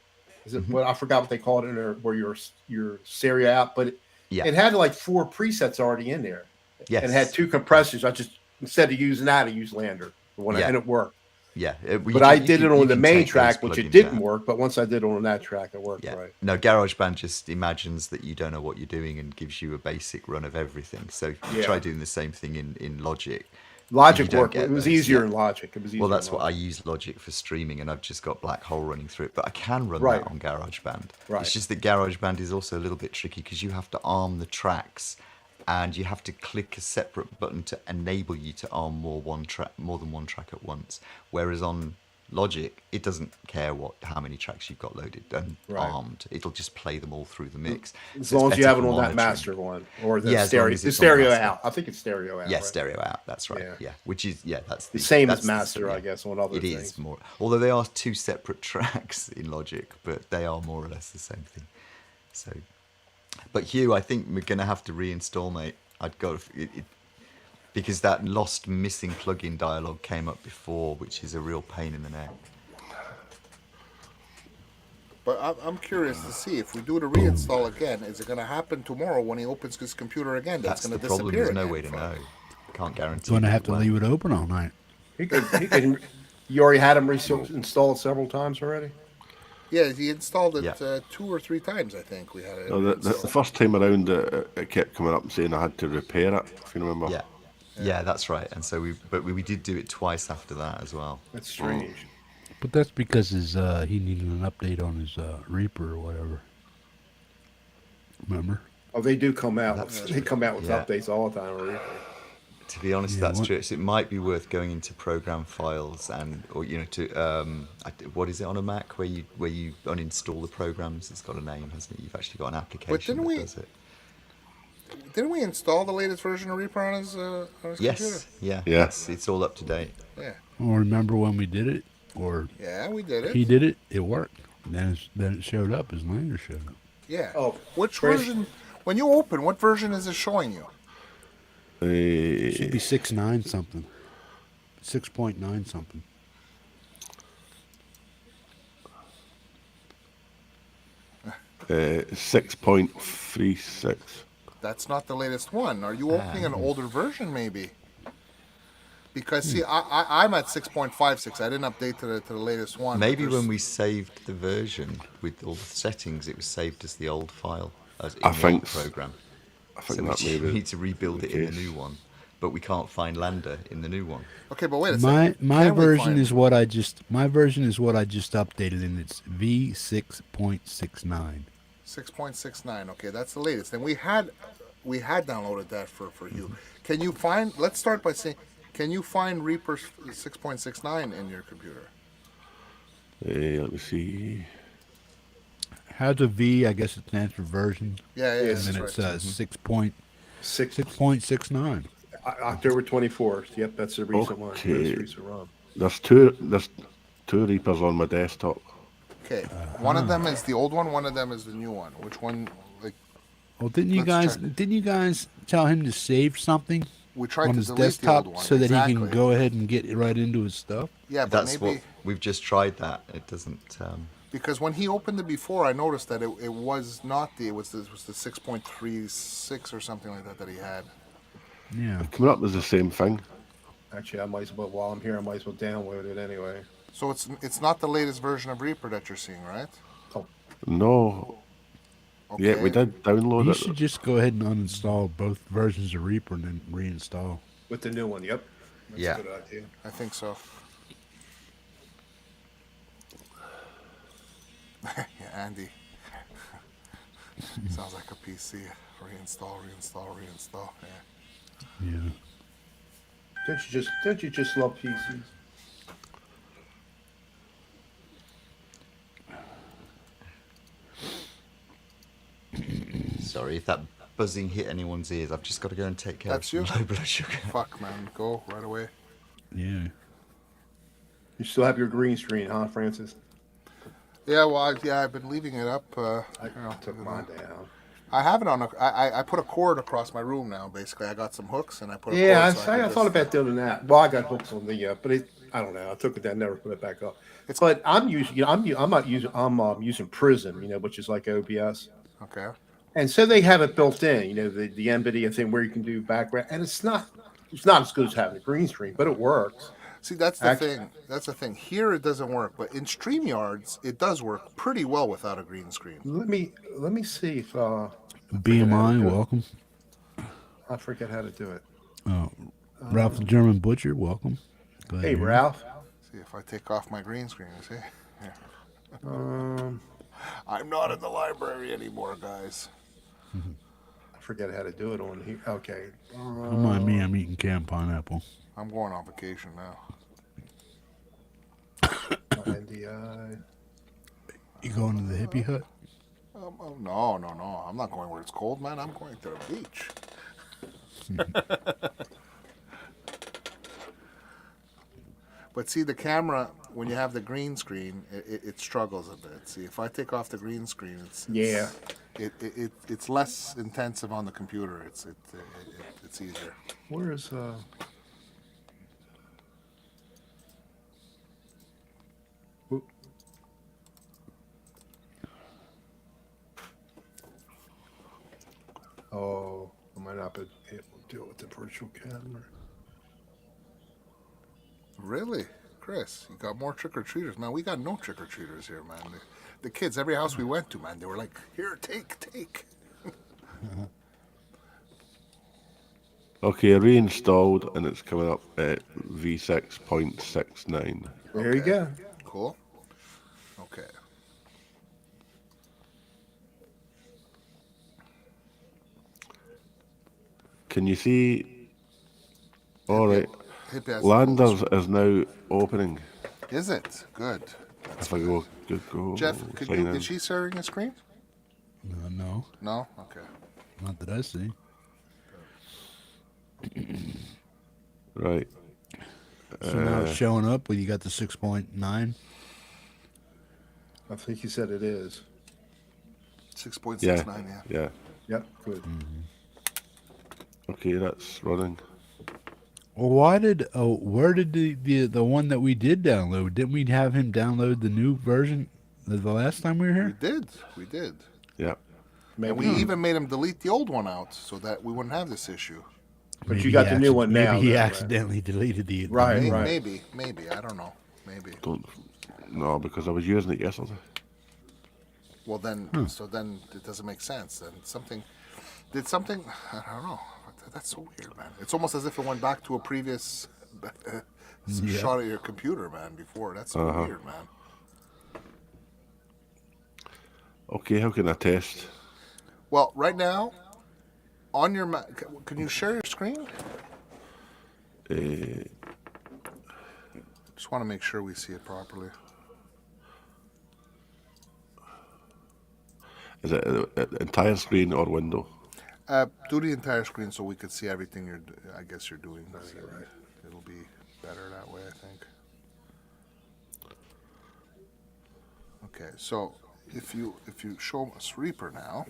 [SPEAKER 13] Is it? Well, I forgot what they called it in there, where your stereo out, but it had like 4 presets already in there.
[SPEAKER 12] Yes.
[SPEAKER 13] And it had 2 compressors. I just instead of using that, I used Lander and it worked.
[SPEAKER 12] Yeah,
[SPEAKER 13] but I did it on the main track, which it didn't work. But once I did it on that track, it worked right.
[SPEAKER 12] No, GarageBand just imagines that you don't know what you're doing and gives you a basic run of everything. So if you try doing the same thing in Logic.
[SPEAKER 13] Logic worked. It was easier in Logic. It was easier.
[SPEAKER 12] Well, that's what I use Logic for streaming, and I've just got Black Hole running through it. But I can run that on GarageBand. Right. It's just that GarageBand is also a little bit tricky because you have to arm the tracks. And you have to click a separate button to enable you to arm more than one track at once. Whereas on Logic, it doesn't care how many tracks you've got loaded and armed. It'll just play them all through the mix.
[SPEAKER 13] As long as you have it on that master one or the stereo out. I think it's stereo out.
[SPEAKER 12] Yeah, stereo out. That's right. Yeah, which is that's
[SPEAKER 13] the same as master, I guess, on other things.
[SPEAKER 12] It is more, although they are 2 separate tracks in Logic, but they are more or less the same thing. So. But Hugh, I think we're going to have to reinstall, mate. I'd go because that lost missing plugin dialog came up before, which is a real pain in the neck.
[SPEAKER 3] But I'm curious to see if we do the reinstall again, is it going to happen tomorrow when he opens his computer again? That's going to disappear.
[SPEAKER 12] There's no way to know. Can't guarantee.
[SPEAKER 1] Going to have to leave it open all night.
[SPEAKER 13] He could, you already had him installed several times already?
[SPEAKER 3] Yeah, he installed it 2 or 3 times, I think we had it.
[SPEAKER 10] No, the first time around, it kept coming up and saying I had to repair it, if you remember.
[SPEAKER 12] Yeah, that's right. And so we did do it twice after that as well.
[SPEAKER 13] That's strange.
[SPEAKER 1] But that's because he needed an update on his Reaper or whatever. Remember?
[SPEAKER 13] Oh, they do come out. They come out with updates all the time. Reaper.
[SPEAKER 12] To be honest, that's true. So it might be worth going into program files or to what is it on a Mac where you uninstall the programs? It's got a name, hasn't it? You've actually got an application that does it.
[SPEAKER 3] Didn't we install the latest version of Reaper on his computer?
[SPEAKER 12] Yes, it's all up to date.
[SPEAKER 3] Yeah.
[SPEAKER 1] Well, remember when we did it? Or
[SPEAKER 3] we did it.
[SPEAKER 1] He did it. It worked. Then it showed up. His Lander showed up.
[SPEAKER 3] Yeah. Oh, which version? When you open, what version is it showing you?
[SPEAKER 1] It should be 6.9 something. 6.9 something.
[SPEAKER 10] Uh, 6.36.
[SPEAKER 3] That's not the latest one. Are you opening an older version, maybe? Because see, I'm at 6.56. I didn't update to the latest one.
[SPEAKER 12] Maybe when we saved the version with all the settings, it was saved as the old file as in the program.
[SPEAKER 10] I think
[SPEAKER 12] so we need to rebuild it in the new one, but we can't find Lander in the new one.
[SPEAKER 3] Okay, but wait a second.
[SPEAKER 1] My version is what I just updated, and it's V6.69.
[SPEAKER 3] 6.69. Okay, that's the latest. And we had downloaded that for you. Can you find? Let's start by saying, can you find Reaper 6.69 in your computer?
[SPEAKER 10] Let me see.
[SPEAKER 1] Has a V, I guess it stands for version.
[SPEAKER 3] Yeah,
[SPEAKER 1] and then it's 6.69.
[SPEAKER 13] October 24th. Yep, that's the recent one. Recent ROM.
[SPEAKER 10] There's two Reapers on my desktop.
[SPEAKER 3] Okay, one of them is the old one of them is the new one. Which one?
[SPEAKER 1] Well, didn't you guys tell him to save something?
[SPEAKER 3] We tried
[SPEAKER 1] on
[SPEAKER 3] to
[SPEAKER 1] his
[SPEAKER 3] delete
[SPEAKER 1] desktop
[SPEAKER 3] the old one,
[SPEAKER 1] so that he can go ahead and get right into his stuff.
[SPEAKER 3] Yeah, but
[SPEAKER 12] that's
[SPEAKER 3] maybe
[SPEAKER 12] what we've just tried. That it doesn't.
[SPEAKER 3] Because when he opened it before, I noticed that it was not the 6.36 or something like that he had.
[SPEAKER 1] Yeah,
[SPEAKER 10] coming up as the same thing.
[SPEAKER 13] Actually, I might as well, while I'm here, I might as well download it anyway.
[SPEAKER 3] So it's not the latest version of Reaper that you're seeing, right?
[SPEAKER 13] Oh.
[SPEAKER 10] No.
[SPEAKER 3] Okay.
[SPEAKER 10] Yeah, we did download it.
[SPEAKER 1] You should just go ahead and uninstall both versions of Reaper and then reinstall.
[SPEAKER 13] With the new one, yep. That's a good idea.
[SPEAKER 3] I think so. Yeah, Andy. Sounds like a PC. Reinstall. Yeah.
[SPEAKER 1] Yeah.
[SPEAKER 13] Don't you just love PCs?
[SPEAKER 12] Sorry if that buzzing hit anyone's ears. I've just got to go and take care
[SPEAKER 3] That's
[SPEAKER 12] of
[SPEAKER 3] you?
[SPEAKER 12] some low blood sugar.
[SPEAKER 3] Fuck, man. Go right away.
[SPEAKER 1] Yeah.
[SPEAKER 13] You still have your green screen, huh, Francis?
[SPEAKER 3] Yeah, well, I've been leaving it up. I
[SPEAKER 13] took mine down.
[SPEAKER 3] I have it on. I put a cord across my room now. Basically, I got some hooks and I put.
[SPEAKER 13] Yeah,
[SPEAKER 3] a cord
[SPEAKER 13] I thought about doing that. Well, I got hooks on the, but I don't know. I took it down, never put it back up. But I'm using, I'm using Prism, which is like OBS.
[SPEAKER 3] Okay.
[SPEAKER 13] And so they have it built in, the NVIDIA thing where you can do background, and it's not as good as having a green screen, but it works.
[SPEAKER 3] See, that's the thing. That's the thing. Here it doesn't work, but in StreamYards it does work pretty well without a green screen.
[SPEAKER 13] Let me see if
[SPEAKER 1] BMI, welcome.
[SPEAKER 13] I forget how to do it.
[SPEAKER 1] Ralph the German Butcher, welcome. Glad
[SPEAKER 13] Hey,
[SPEAKER 1] you're here.
[SPEAKER 13] Ralph.
[SPEAKER 3] See if I take off my green screen. You see?
[SPEAKER 13] Yeah.
[SPEAKER 3] I'm not in the library anymore, guys.
[SPEAKER 13] I forget how to do it on here. Okay.
[SPEAKER 1] Don't mind me, I'm eating canned pineapple.
[SPEAKER 3] I'm going on vacation now.
[SPEAKER 13] NDI.
[SPEAKER 1] You going to the hippie hut?
[SPEAKER 3] No. I'm not going where it's cold, man. I'm going to the beach. But see, the camera, when you have the green screen, it struggles a bit. See, if I take off the green screen, it's less intensive on the computer. It's easier.
[SPEAKER 13] Where is Oh, I might not be able to do it with the virtual camera.
[SPEAKER 3] Really? Chris, you got more trick-or-treaters. Man, we got no trick-or-treaters here, man. The kids, every house we went to, man, they were like, here, take.
[SPEAKER 10] Okay, reinstalled, and it's coming up at V6.69.
[SPEAKER 13] There you go.
[SPEAKER 3] Cool. Okay.
[SPEAKER 10] Can you see? All right.
[SPEAKER 3] Hippie has
[SPEAKER 10] Landers is now opening.
[SPEAKER 3] Is it? Good.
[SPEAKER 10] If I go.
[SPEAKER 3] Jeff,
[SPEAKER 10] sign in.
[SPEAKER 3] is she sharing a screen?
[SPEAKER 1] No.
[SPEAKER 3] No? Okay.
[SPEAKER 1] Not that I see.
[SPEAKER 10] Right.
[SPEAKER 1] So now it's showing up when you got the 6.9.
[SPEAKER 13] I think you said it is.
[SPEAKER 3] 6.69,
[SPEAKER 10] Yeah.
[SPEAKER 13] Yep, good.
[SPEAKER 10] Okay, that's running.
[SPEAKER 1] Well, where did the one that we did download? Didn't we have him download the new version the last time we were here?
[SPEAKER 3] We did.
[SPEAKER 10] Yeah.
[SPEAKER 3] And we even made him delete the old one out so that we wouldn't have this issue.
[SPEAKER 13] But you got the new one now.
[SPEAKER 1] Maybe he
[SPEAKER 13] though,
[SPEAKER 1] accidentally deleted the
[SPEAKER 13] Right,
[SPEAKER 1] new one.
[SPEAKER 3] Maybe. I don't know. Maybe.
[SPEAKER 10] No, because I was using it yesterday.
[SPEAKER 3] Well, then, so then it doesn't make sense. Then did something, I don't know. That's so weird, man. It's almost as if it went back to a previous shot of your computer, man, before. That's so weird, man.
[SPEAKER 10] Okay, how can I test?
[SPEAKER 3] Well, right now, on your Mac, can you share your screen? Just want to make sure we see it properly.
[SPEAKER 10] Is it an entire screen or window?
[SPEAKER 3] Do the entire screen so we could see everything you're doing. It'll be better that way, I think. Okay, so if you show us Reaper now,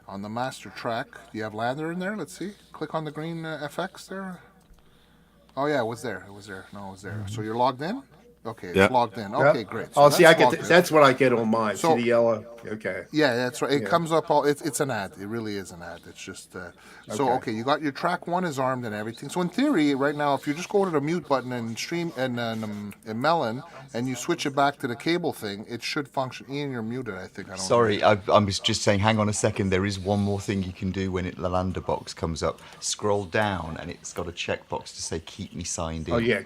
[SPEAKER 3] on the master track, do you have Lander in there? Let's see. Click on the green FX there. Oh yeah, it was there. No, it was there. So you're logged in? Okay, it's logged in. Okay, great. So
[SPEAKER 13] See, that's what I get on mine.
[SPEAKER 3] So,
[SPEAKER 13] see the yellow? Okay.
[SPEAKER 3] Yeah, that's right. It comes up all. It's an ad. It really is an ad. It's just. So okay, you got your track one is armed and everything. So in theory, right now, if you just go to the mute button and stream and in Melon and you switch it back to the cable thing, it should function. Ian, you're muted. I think. I don't.
[SPEAKER 12] Sorry, I'm just saying. Hang on a second. There is one more thing you can do when the Lander box comes up. Scroll down and it's got a checkbox to say "Keep me signed in."
[SPEAKER 13] Oh yeah,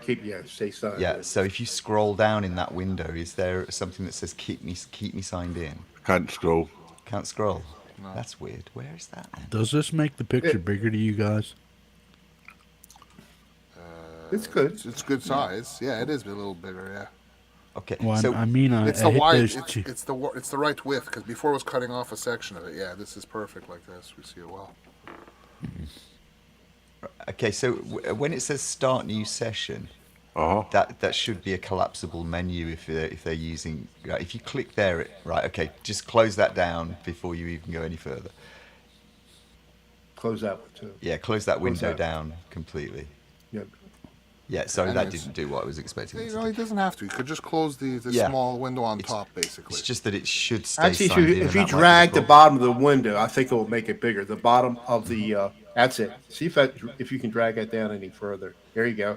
[SPEAKER 13] stay signed.
[SPEAKER 12] Yeah. So if you scroll down in that window, is there something that says "Keep me signed in"?
[SPEAKER 10] Can't scroll.
[SPEAKER 12] Can't scroll. No. That's weird. Where is that then?
[SPEAKER 1] Does this make the picture bigger to you guys?
[SPEAKER 13] It's good.
[SPEAKER 3] It's good size. Yeah, it is a little bigger. Yeah.
[SPEAKER 12] Okay.
[SPEAKER 1] Well,
[SPEAKER 12] so
[SPEAKER 1] I mean,
[SPEAKER 3] It's
[SPEAKER 1] I
[SPEAKER 3] the
[SPEAKER 1] hit
[SPEAKER 3] wide.
[SPEAKER 1] those
[SPEAKER 3] It's,
[SPEAKER 1] two.
[SPEAKER 3] it's the right width because before it was cutting off a section of it. Yeah, this is perfect like this. We see it well.
[SPEAKER 12] Okay, so when it says start new session, that should be a collapsible menu if they're using. If you click there, right? Okay, just close that down before you even go any further.
[SPEAKER 13] Close that one too.
[SPEAKER 12] Yeah, close that window
[SPEAKER 13] that.
[SPEAKER 12] down completely.
[SPEAKER 13] Yep.
[SPEAKER 12] Yeah, sorry,
[SPEAKER 3] And
[SPEAKER 12] that
[SPEAKER 3] it's-
[SPEAKER 12] didn't do what I was expecting.
[SPEAKER 3] You know, he doesn't have to. He could just close the
[SPEAKER 12] Yeah.
[SPEAKER 3] small window on top, basically.
[SPEAKER 12] It's just that it should stay.
[SPEAKER 13] Actually,
[SPEAKER 12] signed in,
[SPEAKER 13] if
[SPEAKER 12] and
[SPEAKER 13] you
[SPEAKER 12] that might be
[SPEAKER 13] drag the
[SPEAKER 12] problem.
[SPEAKER 13] bottom of the window, I think it will make it bigger. The bottom of the that's it. See if you can drag that down any further. There you go.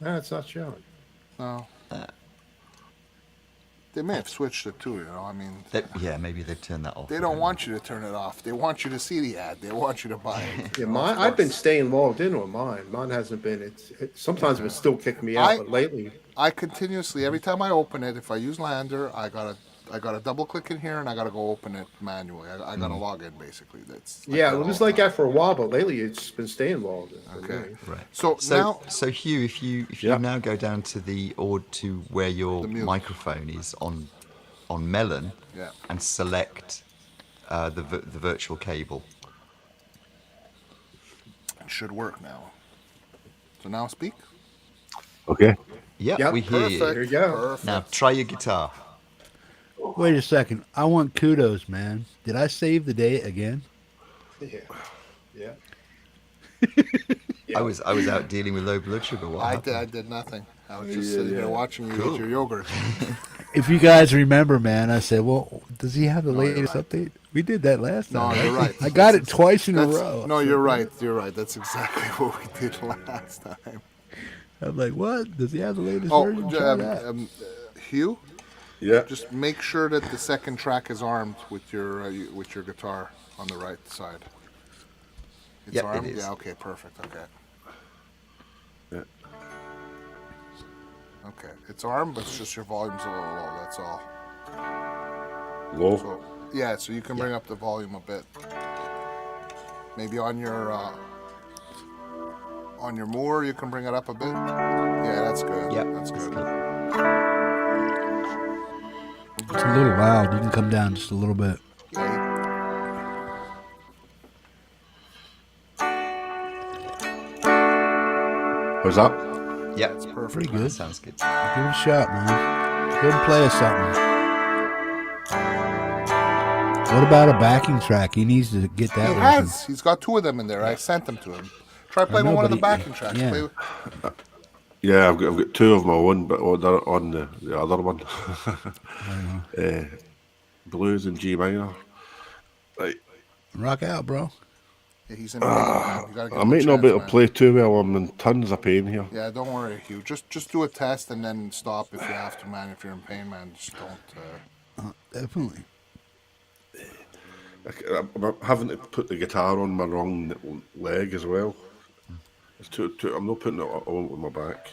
[SPEAKER 13] No, it's not showing.
[SPEAKER 3] No. They may have switched it too, you know. I mean,
[SPEAKER 12] Yeah, maybe they've turned that off.
[SPEAKER 3] they don't want you to turn it off. They want you to see the ad. They want you to buy it.
[SPEAKER 13] Yeah, mine. I've been staying logged in on mine. Mine hasn't been. Sometimes it would still kick me out, but lately.
[SPEAKER 3] I continuously, every time I open it, if I use Lander, I gotta double click in here and I gotta go open it manually. I gotta log in basically. That's
[SPEAKER 13] Yeah, it was like that for a while, but lately it's been staying logged in.
[SPEAKER 3] Okay.
[SPEAKER 12] Right.
[SPEAKER 3] So now-
[SPEAKER 12] so Hugh, if you now go down to to where your microphone is on Melon,
[SPEAKER 3] Yeah.
[SPEAKER 12] and select the virtual cable.
[SPEAKER 3] It should work now. So now speak.
[SPEAKER 10] Okay.
[SPEAKER 12] Yeah,
[SPEAKER 13] Yep,
[SPEAKER 12] we hear you.
[SPEAKER 13] There you go.
[SPEAKER 3] Perfect.
[SPEAKER 12] Now try your guitar.
[SPEAKER 1] Wait a second. I want kudos, man. Did I save the day again?
[SPEAKER 13] Yeah. Yeah.
[SPEAKER 12] I was out dealing with low blood sugar. What happened?
[SPEAKER 3] I did nothing. I was just sitting here watching you eat your yogurt.
[SPEAKER 1] If you guys remember, man, I said, well, does he have the
[SPEAKER 3] No, you're
[SPEAKER 1] latest
[SPEAKER 3] right.
[SPEAKER 1] update? We did that last
[SPEAKER 3] No,
[SPEAKER 1] time.
[SPEAKER 3] you're right.
[SPEAKER 1] I got it twice in a row.
[SPEAKER 3] No, you're right. You're right. That's exactly what we did last time.
[SPEAKER 1] I'm like, what? Does he have the latest
[SPEAKER 3] Oh,
[SPEAKER 1] version? Try that.
[SPEAKER 3] Hugh?
[SPEAKER 10] Yeah.
[SPEAKER 3] Just make sure that the second track is armed with your guitar on the right side. It's
[SPEAKER 12] Yep, it
[SPEAKER 3] armed?
[SPEAKER 12] is.
[SPEAKER 3] Yeah, okay, perfect. Okay.
[SPEAKER 10] Yeah.
[SPEAKER 3] Okay. It's armed, but it's just your volume's a little low, that's all.
[SPEAKER 10] Low.
[SPEAKER 3] So, yeah, so you can bring up the volume a bit. Maybe on your moor you can bring it up a bit. Yeah, that's good.
[SPEAKER 12] Yep,
[SPEAKER 3] That's good.
[SPEAKER 1] It's a little loud. You can come down just a little bit.
[SPEAKER 10] How's that?
[SPEAKER 12] Yeah,
[SPEAKER 3] That's perfect.
[SPEAKER 1] Pretty good.
[SPEAKER 12] sounds good.
[SPEAKER 1] Give it a shot, man. Go ahead and play us something. What about a backing track? He needs to get that
[SPEAKER 3] He
[SPEAKER 1] working.
[SPEAKER 3] has. He's got two of them in there. I sent them to him. Try playing
[SPEAKER 1] know,
[SPEAKER 3] one of
[SPEAKER 1] but
[SPEAKER 3] the backing tracks.
[SPEAKER 1] yeah.
[SPEAKER 3] Play,
[SPEAKER 10] Yeah, I've got two of my own, but on the other one, blues in G minor. Right.
[SPEAKER 1] Rock out, bro.
[SPEAKER 3] yeah, he's in. You gotta give
[SPEAKER 10] I
[SPEAKER 3] him a
[SPEAKER 10] might not be
[SPEAKER 3] chance,
[SPEAKER 10] able to
[SPEAKER 3] man.
[SPEAKER 10] play too well. I'm in tons of pain here.
[SPEAKER 3] Yeah, don't worry, Hugh. Just do a test and then stop if you have to, man. If you're in pain, man, just don't.
[SPEAKER 1] Definitely.
[SPEAKER 10] I'm having to put the guitar on my wrong leg as well. It's too, I'm not putting it on with my back.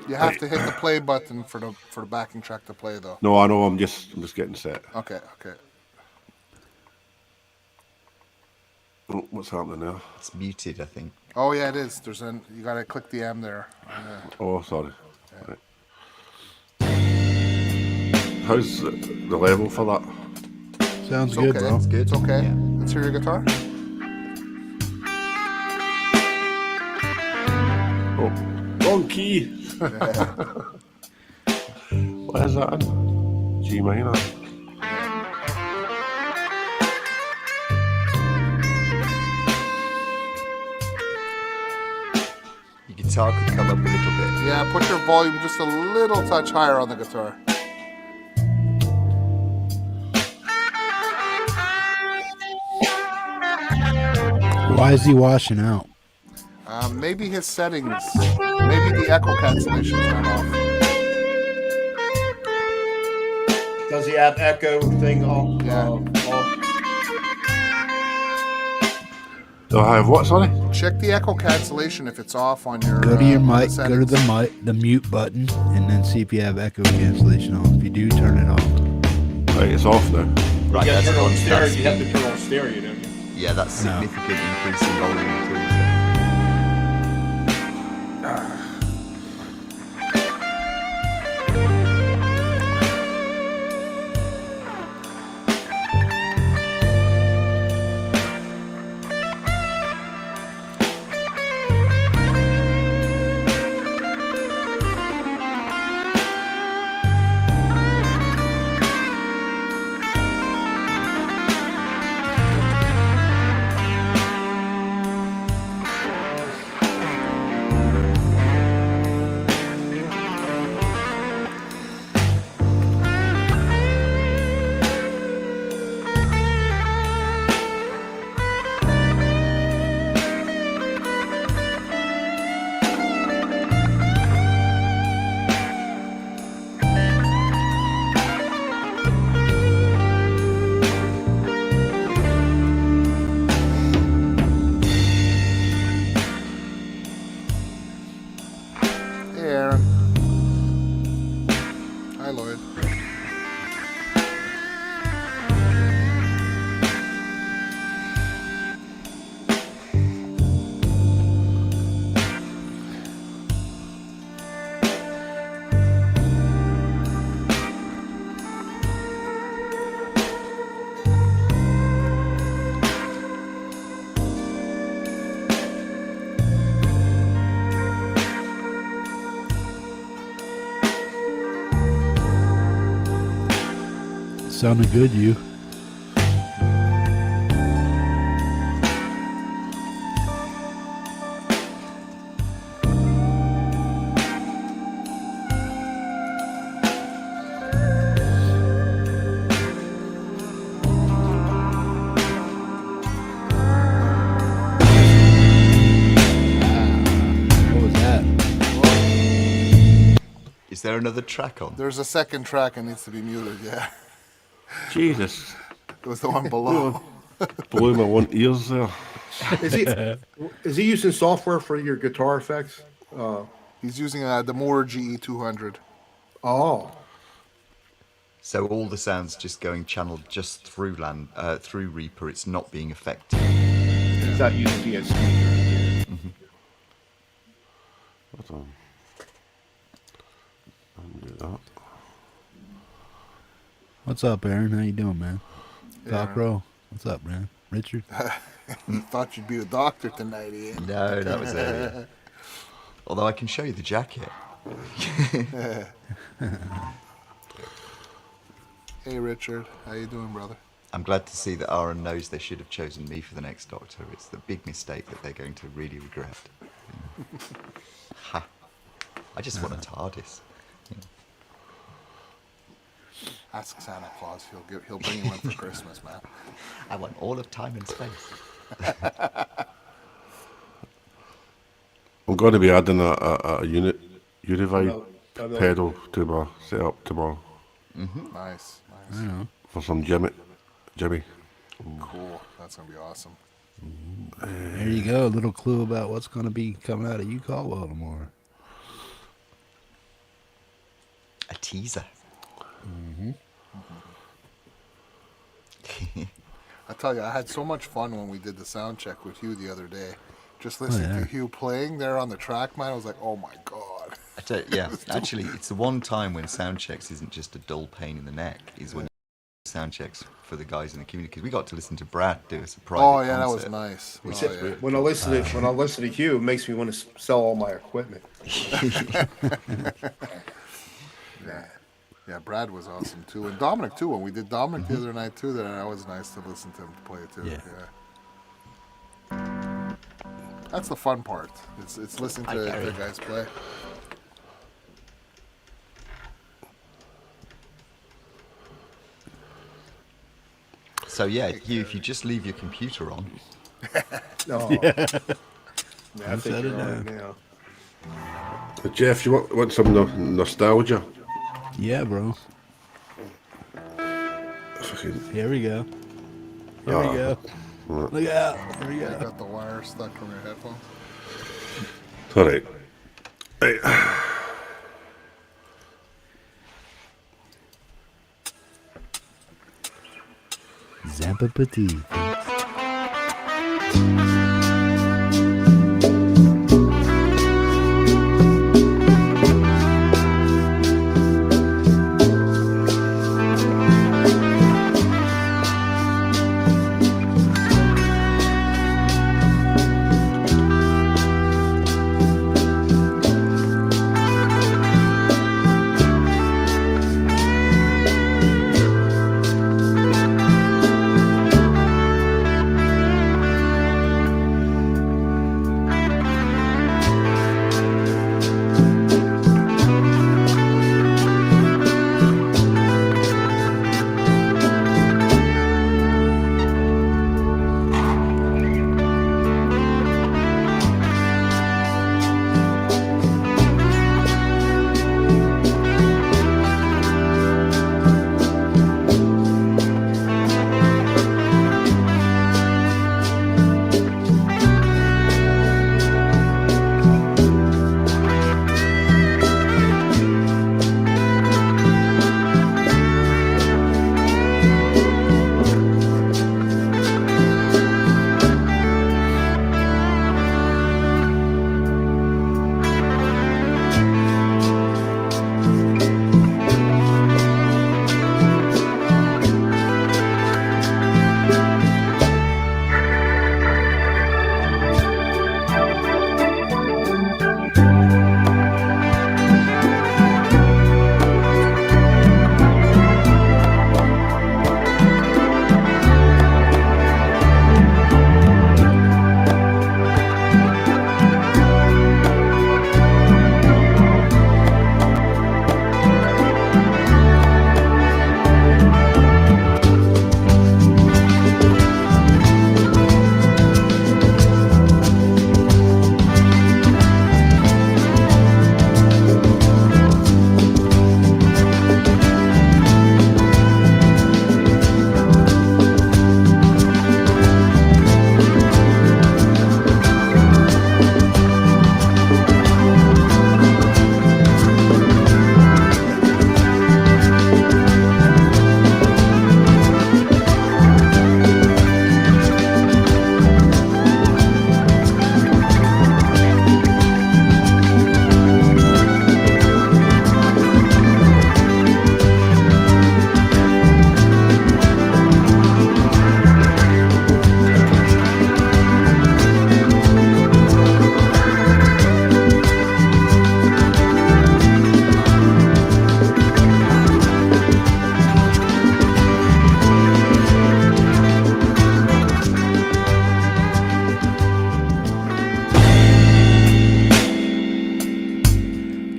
[SPEAKER 3] You have to hit the play button for the backing track to play, though.
[SPEAKER 10] No, I know. I'm just getting set.
[SPEAKER 3] Okay.
[SPEAKER 10] Oh, what's happening now?
[SPEAKER 12] It's muted, I think.
[SPEAKER 3] Oh yeah, it is. You gotta click the M there.
[SPEAKER 10] Oh, sorry. Right. How's the level for that?
[SPEAKER 1] Sounds
[SPEAKER 3] It's
[SPEAKER 1] good,
[SPEAKER 3] okay.
[SPEAKER 1] bro.
[SPEAKER 3] It's okay.
[SPEAKER 12] Yeah.
[SPEAKER 3] Let's hear your guitar.
[SPEAKER 10] Oh, wrong key. What is that in? G minor.
[SPEAKER 12] Your guitar could come up a little bit.
[SPEAKER 3] Yeah, put your volume just a little touch higher on the guitar.
[SPEAKER 1] Why is he washing out?
[SPEAKER 3] Maybe his settings, maybe the echo cancellation is not off.
[SPEAKER 13] Does he have echo thing on?
[SPEAKER 3] Yeah.
[SPEAKER 10] Do I have what? Sorry.
[SPEAKER 3] Check the echo cancellation if it's off on your.
[SPEAKER 1] Go to your
[SPEAKER 3] on the
[SPEAKER 1] mic, go to
[SPEAKER 3] settings.
[SPEAKER 1] the mute button, and then see if you have echo cancellation on. If you do, turn it off.
[SPEAKER 10] Right, it's off now.
[SPEAKER 12] Right,
[SPEAKER 13] You
[SPEAKER 12] that's
[SPEAKER 13] turn on
[SPEAKER 12] on.
[SPEAKER 13] stereo.
[SPEAKER 12] That's,
[SPEAKER 13] You have to turn on stereo, don't you?
[SPEAKER 12] yeah, that's
[SPEAKER 1] No.
[SPEAKER 12] significant increase in volume too.
[SPEAKER 3] Aaron. Hi, Lloyd.
[SPEAKER 1] Sounded good, you. What was that?
[SPEAKER 12] Is there another track on?
[SPEAKER 3] There's a second track that needs to be muted, yeah.
[SPEAKER 10] Jesus.
[SPEAKER 3] It was the one below.
[SPEAKER 10] Blew my one ears there.
[SPEAKER 13] Is he using software for your guitar effects?
[SPEAKER 3] He's using the Moore GE200.
[SPEAKER 13] Oh.
[SPEAKER 12] So all the sounds just going channeled just through through Reaper. It's not being affected.
[SPEAKER 13] He's not using the speaker.
[SPEAKER 10] Hold on. Undo that.
[SPEAKER 1] What's up, Aaron? How you doing, man? Doc
[SPEAKER 3] Aaron.
[SPEAKER 1] Rowe. What's up, man? Richard?
[SPEAKER 3] Thought you'd be a doctor tonight, Ian.
[SPEAKER 12] No, that was earlier. Although I can show you the jacket.
[SPEAKER 3] Hey, Richard. How you doing, brother?
[SPEAKER 12] I'm glad to see that Aaron knows they should have chosen me for the next Doctor. It's the big mistake that they're going to really regret. Ha! I just want a TARDIS.
[SPEAKER 3] Ask Santa Claus. He'll bring you one for Christmas, man.
[SPEAKER 12] I want all of time and space.
[SPEAKER 10] I'm going to be adding a Univide
[SPEAKER 13] No, no.
[SPEAKER 10] pedal to my setup tomorrow
[SPEAKER 3] Nice.
[SPEAKER 10] for some Jimmy.
[SPEAKER 3] Cool. That's going to be awesome.
[SPEAKER 1] There you go. A little clue about what's going to be coming out of you Caldwell tomorrow.
[SPEAKER 12] A teaser.
[SPEAKER 3] I tell you, I had so much fun when we did the sound check with Hugh the other day. Just listening to Hugh playing there on the track, man, I was like, oh my God.
[SPEAKER 12] I tell you, yeah, actually, it's the one time when sound checks isn't just a dull pain in the neck, is when sound checks for the guys in the community. Because we got to listen to Brad do us a private
[SPEAKER 3] Oh, yeah, that was
[SPEAKER 12] concert.
[SPEAKER 3] nice.
[SPEAKER 12] Which
[SPEAKER 3] Oh, yeah.
[SPEAKER 13] When I listen to Hugh, it makes me want to sell all my equipment.
[SPEAKER 3] Yeah, Brad was awesome too, and Dominic too. When we did Dominic the other night too, that was nice to listen to him play too. Yeah. That's the fun part. It's listening to the guys play.
[SPEAKER 12] So yeah, Hugh, if you just leave your computer on.
[SPEAKER 13] No.
[SPEAKER 1] Yeah.
[SPEAKER 13] I think you're right now.
[SPEAKER 10] Jeff, you want some nostalgia?
[SPEAKER 1] Yeah, bro. Here we go. Here we go. Look out. Here we
[SPEAKER 3] You
[SPEAKER 1] go.
[SPEAKER 3] got the wire stuck from your headphones.
[SPEAKER 10] All right. Hey.
[SPEAKER 1] Zampa Petit.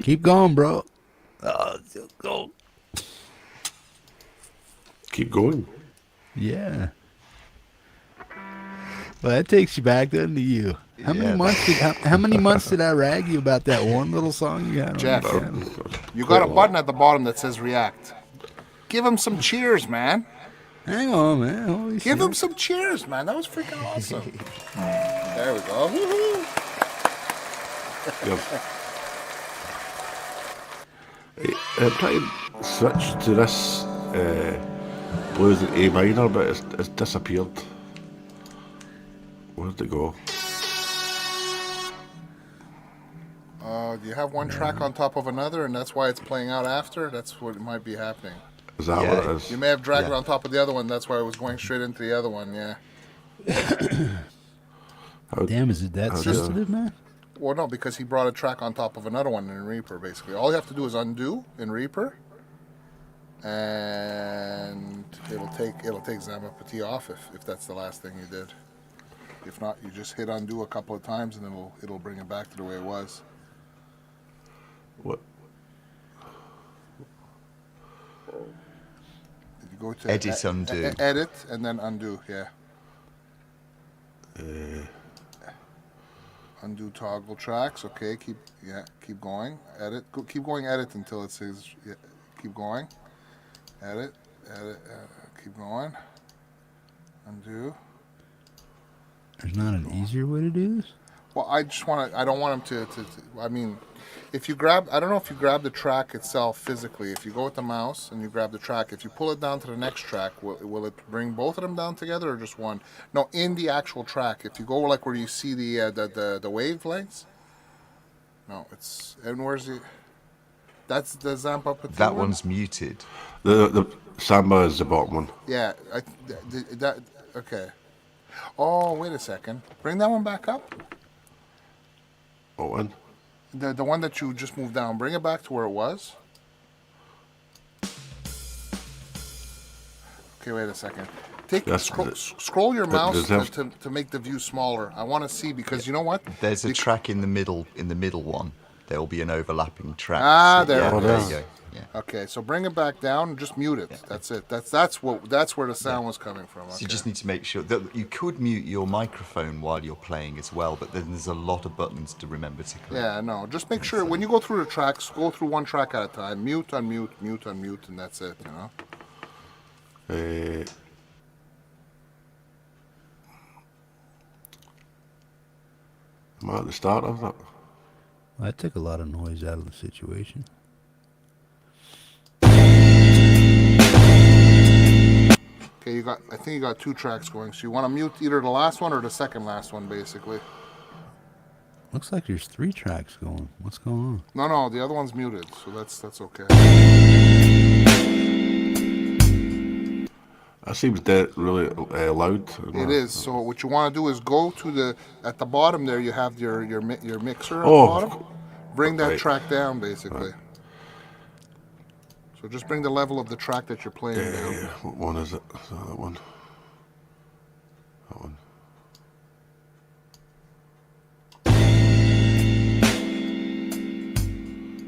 [SPEAKER 1] Keep going, bro. Go.
[SPEAKER 10] Keep going.
[SPEAKER 1] Yeah. Well, that takes you back, doesn't it, you? How many months did I rag you about that one little song you had on
[SPEAKER 3] Jeff,
[SPEAKER 1] the channel?
[SPEAKER 3] you got a button at the bottom that says react. Give him some cheers, man.
[SPEAKER 1] Hang on, man. Holy
[SPEAKER 3] Give
[SPEAKER 1] shit.
[SPEAKER 3] him some cheers, man. That was freaking awesome. There we go. Woo-hoo.
[SPEAKER 10] I'm trying to switch to this blues in A minor, but it's disappeared. Where did it go?
[SPEAKER 3] Do you have one track on top of another, and that's why it's playing out after? That's what might be happening.
[SPEAKER 10] Is that what it is?
[SPEAKER 3] You may have dragged it on top of the other one. That's why it was going straight into the other one. Yeah.
[SPEAKER 1] Damn, is it that sensitive, man?
[SPEAKER 3] Well, no, because he brought a track on top of another one in Reaper. Basically, all you have to do is undo in Reaper, and it'll take Zamapati off if that's the last thing you did. If not, you just hit undo a couple of times, and then it'll bring it back to the way it was.
[SPEAKER 10] What?
[SPEAKER 3] Did you go to
[SPEAKER 12] Edit, undo.
[SPEAKER 3] Edit, and then undo. Yeah. Undo toggle tracks. Okay, keep going. Edit. Keep going. Edit until it says. Yeah, keep going. Edit. Keep going. Undo.
[SPEAKER 1] There's not an easier way to do this?
[SPEAKER 3] Well, I don't want him to I mean, if you grab, I don't know if you grab the track itself physically. If you go with the mouse and you grab the track, if you pull it down to the next track, will it bring both of them down together or just one? No, in the actual track. If you go like where you see the wavelengths. No, it's, and where's the, that's the Zampa Petit
[SPEAKER 12] That
[SPEAKER 3] one?
[SPEAKER 12] one's muted.
[SPEAKER 10] The Samba is the bottom one.
[SPEAKER 3] Yeah, that okay. Oh, wait a second. Bring that one back up.
[SPEAKER 10] What one?
[SPEAKER 3] The one that you just moved down. Bring it back to where it was. Okay, wait a second. Scroll your mouse to make the view smaller. I want to see because you know what?
[SPEAKER 12] There's a track in the middle one. There will be an overlapping track.
[SPEAKER 3] Ah,
[SPEAKER 12] So,
[SPEAKER 3] there
[SPEAKER 12] yeah,
[SPEAKER 3] it
[SPEAKER 12] there
[SPEAKER 3] is.
[SPEAKER 12] you go. Yeah.
[SPEAKER 3] Okay, so bring it back down and just mute it. That's it. That's where the sound was coming from. Okay.
[SPEAKER 12] So you just need to make sure that you could mute your microphone while you're playing as well, but then there's a lot of buttons to remember to click.
[SPEAKER 3] Yeah, no. Just make sure when you go through the tracks, go through one track at a time. Mute, unmute, mute, unmute, and that's it. You know.
[SPEAKER 10] Am I at the start of that?
[SPEAKER 1] That took a lot of noise out of the situation.
[SPEAKER 3] Okay, I think you got two tracks going. So you want to mute either the last one or the second last one, basically.
[SPEAKER 1] Looks like there's 3 tracks going. What's going on?
[SPEAKER 3] No, the other one's muted, so that's okay.
[SPEAKER 10] That seems really loud.
[SPEAKER 3] It is. So what you want to do is go to at the bottom there. You have your mixer at the bottom. Bring that track down, basically. So just bring the level of the track that you're playing down.
[SPEAKER 10] Yeah. What one is it? Is that one? That one.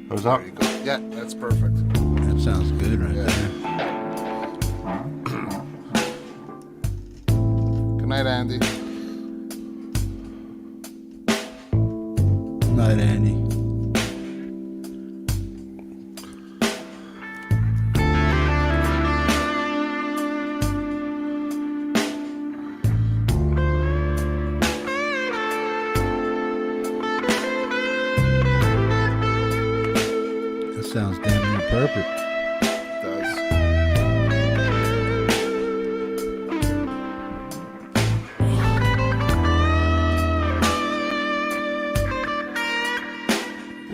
[SPEAKER 10] How's that?
[SPEAKER 3] There you go. Yeah, that's perfect.
[SPEAKER 1] That sounds good right there.
[SPEAKER 3] Good night, Andy.
[SPEAKER 1] Good night, Andy. Sounds damn near perfect.
[SPEAKER 3] It does.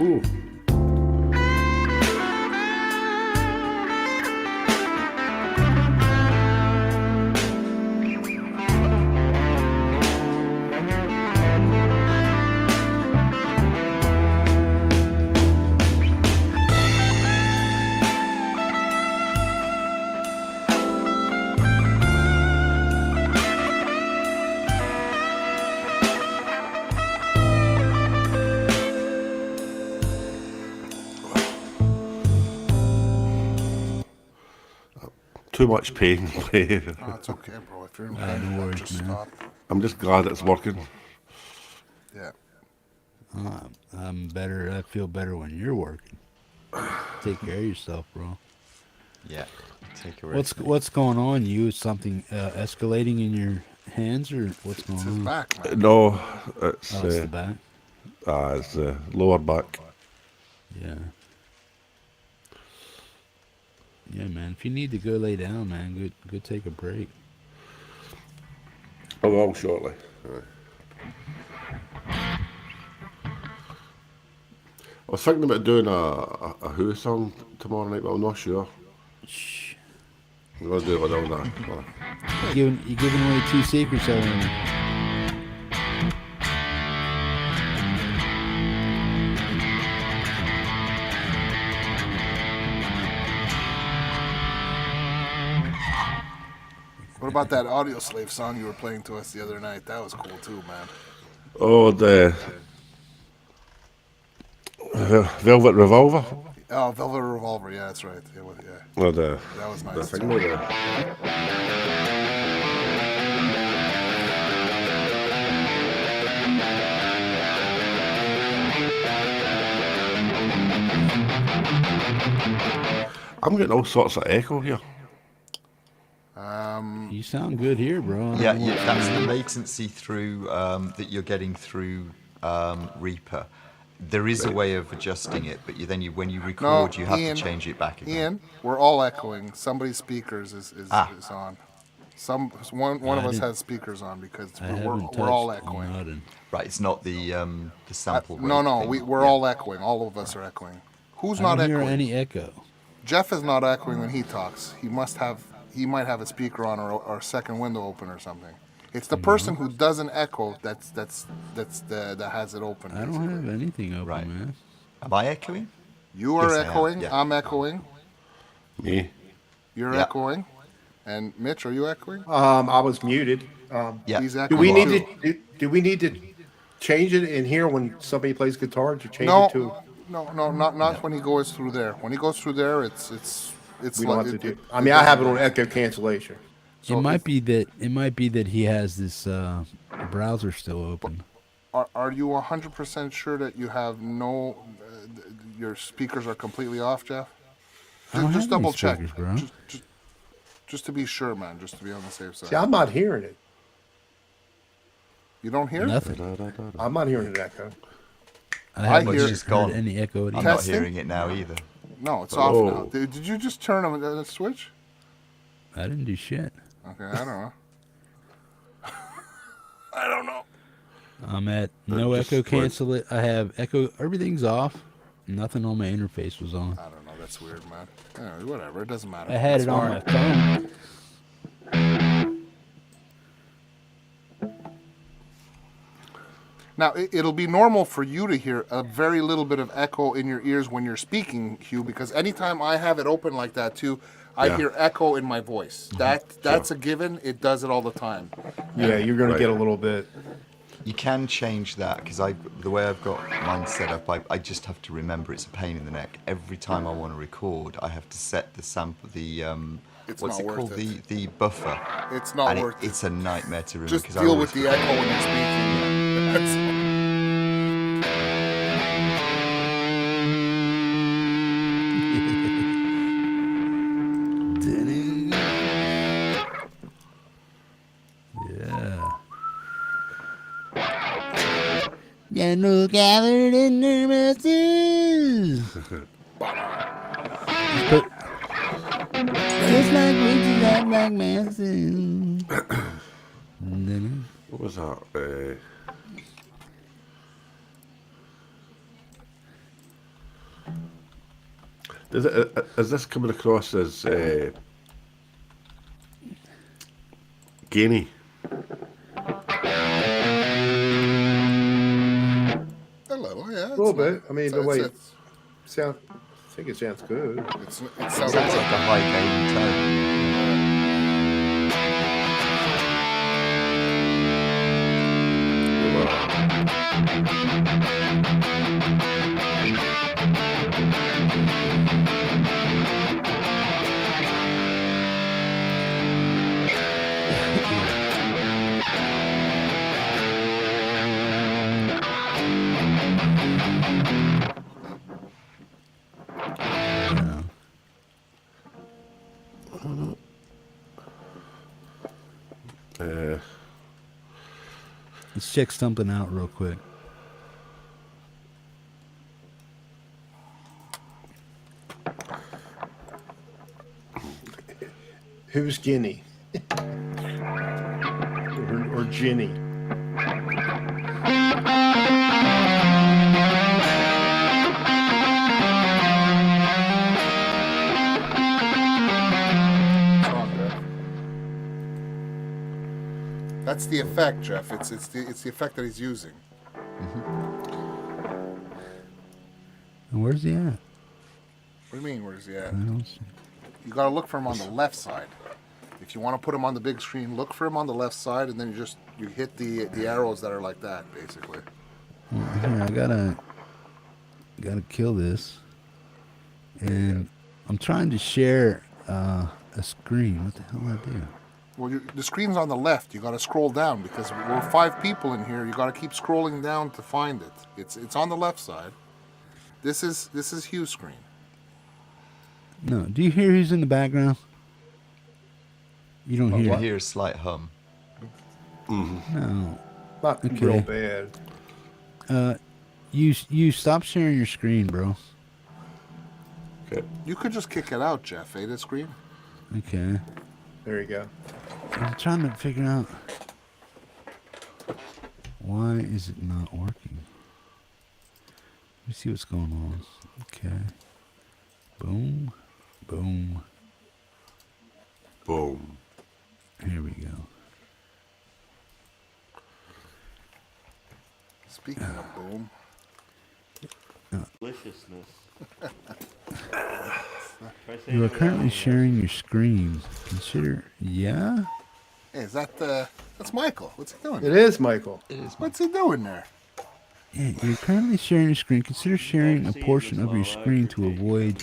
[SPEAKER 10] Ooh. too much pain. Play.
[SPEAKER 3] Oh, it's okay, bro. If you're in
[SPEAKER 1] No
[SPEAKER 3] pain,
[SPEAKER 1] worries,
[SPEAKER 3] just
[SPEAKER 1] man.
[SPEAKER 3] stop.
[SPEAKER 10] I'm just glad it's working.
[SPEAKER 3] Yeah.
[SPEAKER 1] I'm better. I feel better when you're working. Take care of yourself, bro.
[SPEAKER 12] Yeah. Take a rest.
[SPEAKER 1] What's going on? You something escalating in your hands, or what's going
[SPEAKER 3] It's his
[SPEAKER 1] on?
[SPEAKER 3] back, man.
[SPEAKER 10] No, it's
[SPEAKER 1] It's the back.
[SPEAKER 10] It's the lower back.
[SPEAKER 1] Yeah. Yeah, man. If you need to go lay down, man, go take a break.
[SPEAKER 10] I will shortly. I was thinking about doing a Who song tomorrow night, but I'm not sure. I'm gonna do it without that.
[SPEAKER 1] You're giving away 2 secrets over there.
[SPEAKER 3] What about that Audio Slave song you were playing to us the other night? That was cool too, man.
[SPEAKER 10] Oh, the Velvet Revolver.
[SPEAKER 3] Oh, Velvet Revolver. Yeah, that's right. Yeah,
[SPEAKER 10] Oh, that
[SPEAKER 3] was nice.
[SPEAKER 10] The thing with the, I'm getting all sorts of echo here.
[SPEAKER 1] You sound good here, bro.
[SPEAKER 12] Yeah, that's the latency through that you're getting through Reaper. There is a way of adjusting it, but when you record, you have to change it back again.
[SPEAKER 3] Ian, we're all echoing. Somebody's speakers is on. One of us has speakers on because we're all echoing.
[SPEAKER 12] Right, it's not the sample.
[SPEAKER 3] No, we're all echoing. All of us are echoing. Who's not
[SPEAKER 1] I don't
[SPEAKER 3] echoing?
[SPEAKER 1] hear any echo.
[SPEAKER 3] Jeff is not echoing when he talks. He might have a speaker on or a second window open or something. It's the person who doesn't echo that has it open.
[SPEAKER 1] I don't have anything open, man.
[SPEAKER 12] Am I echoing?
[SPEAKER 3] You are
[SPEAKER 12] Yes, I am,
[SPEAKER 3] echoing.
[SPEAKER 12] yeah.
[SPEAKER 3] I'm echoing.
[SPEAKER 10] Me.
[SPEAKER 3] You're
[SPEAKER 12] Yeah.
[SPEAKER 3] echoing. And Mitch, are you echoing?
[SPEAKER 13] I was muted.
[SPEAKER 12] Yeah.
[SPEAKER 3] He's
[SPEAKER 13] Do
[SPEAKER 3] echoing.
[SPEAKER 13] we need
[SPEAKER 3] too.
[SPEAKER 13] to? Do we need to change it in here when somebody plays guitar to change
[SPEAKER 3] No,
[SPEAKER 13] it to?
[SPEAKER 3] no, not when he goes through there. When he goes through there, it's
[SPEAKER 13] We don't
[SPEAKER 3] like
[SPEAKER 13] have to
[SPEAKER 3] it-
[SPEAKER 13] do. I mean, I have it on echo cancellation.
[SPEAKER 1] It might be that he has this browser still open.
[SPEAKER 3] Are you 100% sure that you have no? Your speakers are completely off, Jeff.
[SPEAKER 1] I don't
[SPEAKER 3] Just
[SPEAKER 1] have any
[SPEAKER 3] double check,
[SPEAKER 1] speakers, bro.
[SPEAKER 3] Just to be sure, man. Just to be on the safe side.
[SPEAKER 13] See, I'm not hearing it.
[SPEAKER 3] You don't hear it?
[SPEAKER 1] Nothing.
[SPEAKER 13] I'm not hearing it echo.
[SPEAKER 1] I
[SPEAKER 3] I
[SPEAKER 1] haven't
[SPEAKER 3] hear-
[SPEAKER 1] heard any echo.
[SPEAKER 12] I'm
[SPEAKER 1] either.
[SPEAKER 12] not
[SPEAKER 3] Testing?
[SPEAKER 12] hearing it now either.
[SPEAKER 3] No, it's off now. Did you just turn on the switch?
[SPEAKER 1] I didn't do shit.
[SPEAKER 3] Okay, I don't know. I don't know.
[SPEAKER 1] I'm at no echo cancel it. I have echo. Everything's off. Nothing on my interface was on.
[SPEAKER 3] I don't know. That's weird, man. Anyway, whatever. It doesn't matter.
[SPEAKER 1] I had
[SPEAKER 3] That's
[SPEAKER 1] it on
[SPEAKER 3] fine.
[SPEAKER 1] my phone.
[SPEAKER 3] Now, it'll be normal for you to hear a very little bit of echo in your ears when you're speaking, Hugh, because anytime I have it open like that too, I hear echo in my voice. That's a given. It does it all the time.
[SPEAKER 13] Yeah, you're going to get a little bit.
[SPEAKER 12] You can change that because the way I've got mine set up, I just have to remember it's a pain in the neck. Every time I want to record, I have to set the sample,
[SPEAKER 3] It's
[SPEAKER 12] what's
[SPEAKER 3] not
[SPEAKER 12] it
[SPEAKER 3] worth
[SPEAKER 12] called,
[SPEAKER 3] it.
[SPEAKER 12] the buffer.
[SPEAKER 3] It's not
[SPEAKER 12] and
[SPEAKER 3] worth it.
[SPEAKER 12] It's a nightmare to remember.
[SPEAKER 3] Just
[SPEAKER 12] 'cause I
[SPEAKER 3] deal
[SPEAKER 12] always
[SPEAKER 3] with the echo when you're speaking. That's all.
[SPEAKER 1] Yeah. General gathered in their masses. Just like witches act like masses.
[SPEAKER 10] What was that? Is this coming across as gainy?
[SPEAKER 3] A little, yeah.
[SPEAKER 13] A little bit. I mean, the way I think it sounds good.
[SPEAKER 3] It
[SPEAKER 12] sounds like a high gain tone.
[SPEAKER 1] Let's check something out real quick.
[SPEAKER 13] Who's Guinea? or Ginny?
[SPEAKER 3] That's the effect, Jeff. It's the effect that he's using.
[SPEAKER 1] And where's he at?
[SPEAKER 3] What do you mean? Where's he at?
[SPEAKER 1] I don't see.
[SPEAKER 3] You gotta look for him on the left side. If you want to put him on the big screen, look for him on the left side, and then you hit the arrows that are like that, basically.
[SPEAKER 1] Well, here, I gotta kill this, and I'm trying to share a screen. What the hell do I do?
[SPEAKER 3] Well, the screen's on the left. You gotta scroll down because we're 5 people in here. You gotta keep scrolling down to find it. It's on the left side. This is Hugh's screen.
[SPEAKER 1] No, do you hear who's in the background? You don't hear.
[SPEAKER 12] You hear a slight hum.
[SPEAKER 1] No.
[SPEAKER 13] Not real bad.
[SPEAKER 1] You stop sharing your screen, bro.
[SPEAKER 3] Okay. You could just kick it out, Jeff. The screen.
[SPEAKER 1] Okay.
[SPEAKER 13] There you go.
[SPEAKER 1] I'm trying to figure out why is it not working. Let me see what's going on. Okay. Boom. Boom.
[SPEAKER 10] Boom.
[SPEAKER 1] Here we go.
[SPEAKER 3] Speaking of boom.
[SPEAKER 14] Deliciousness.
[SPEAKER 1] You are currently sharing your screen. Consider, yeah?
[SPEAKER 3] Hey, is that that's Michael? What's he doing?
[SPEAKER 13] It is Michael.
[SPEAKER 3] What's he doing there?
[SPEAKER 1] Yeah, you're currently sharing your screen. Consider sharing a portion of your screen to avoid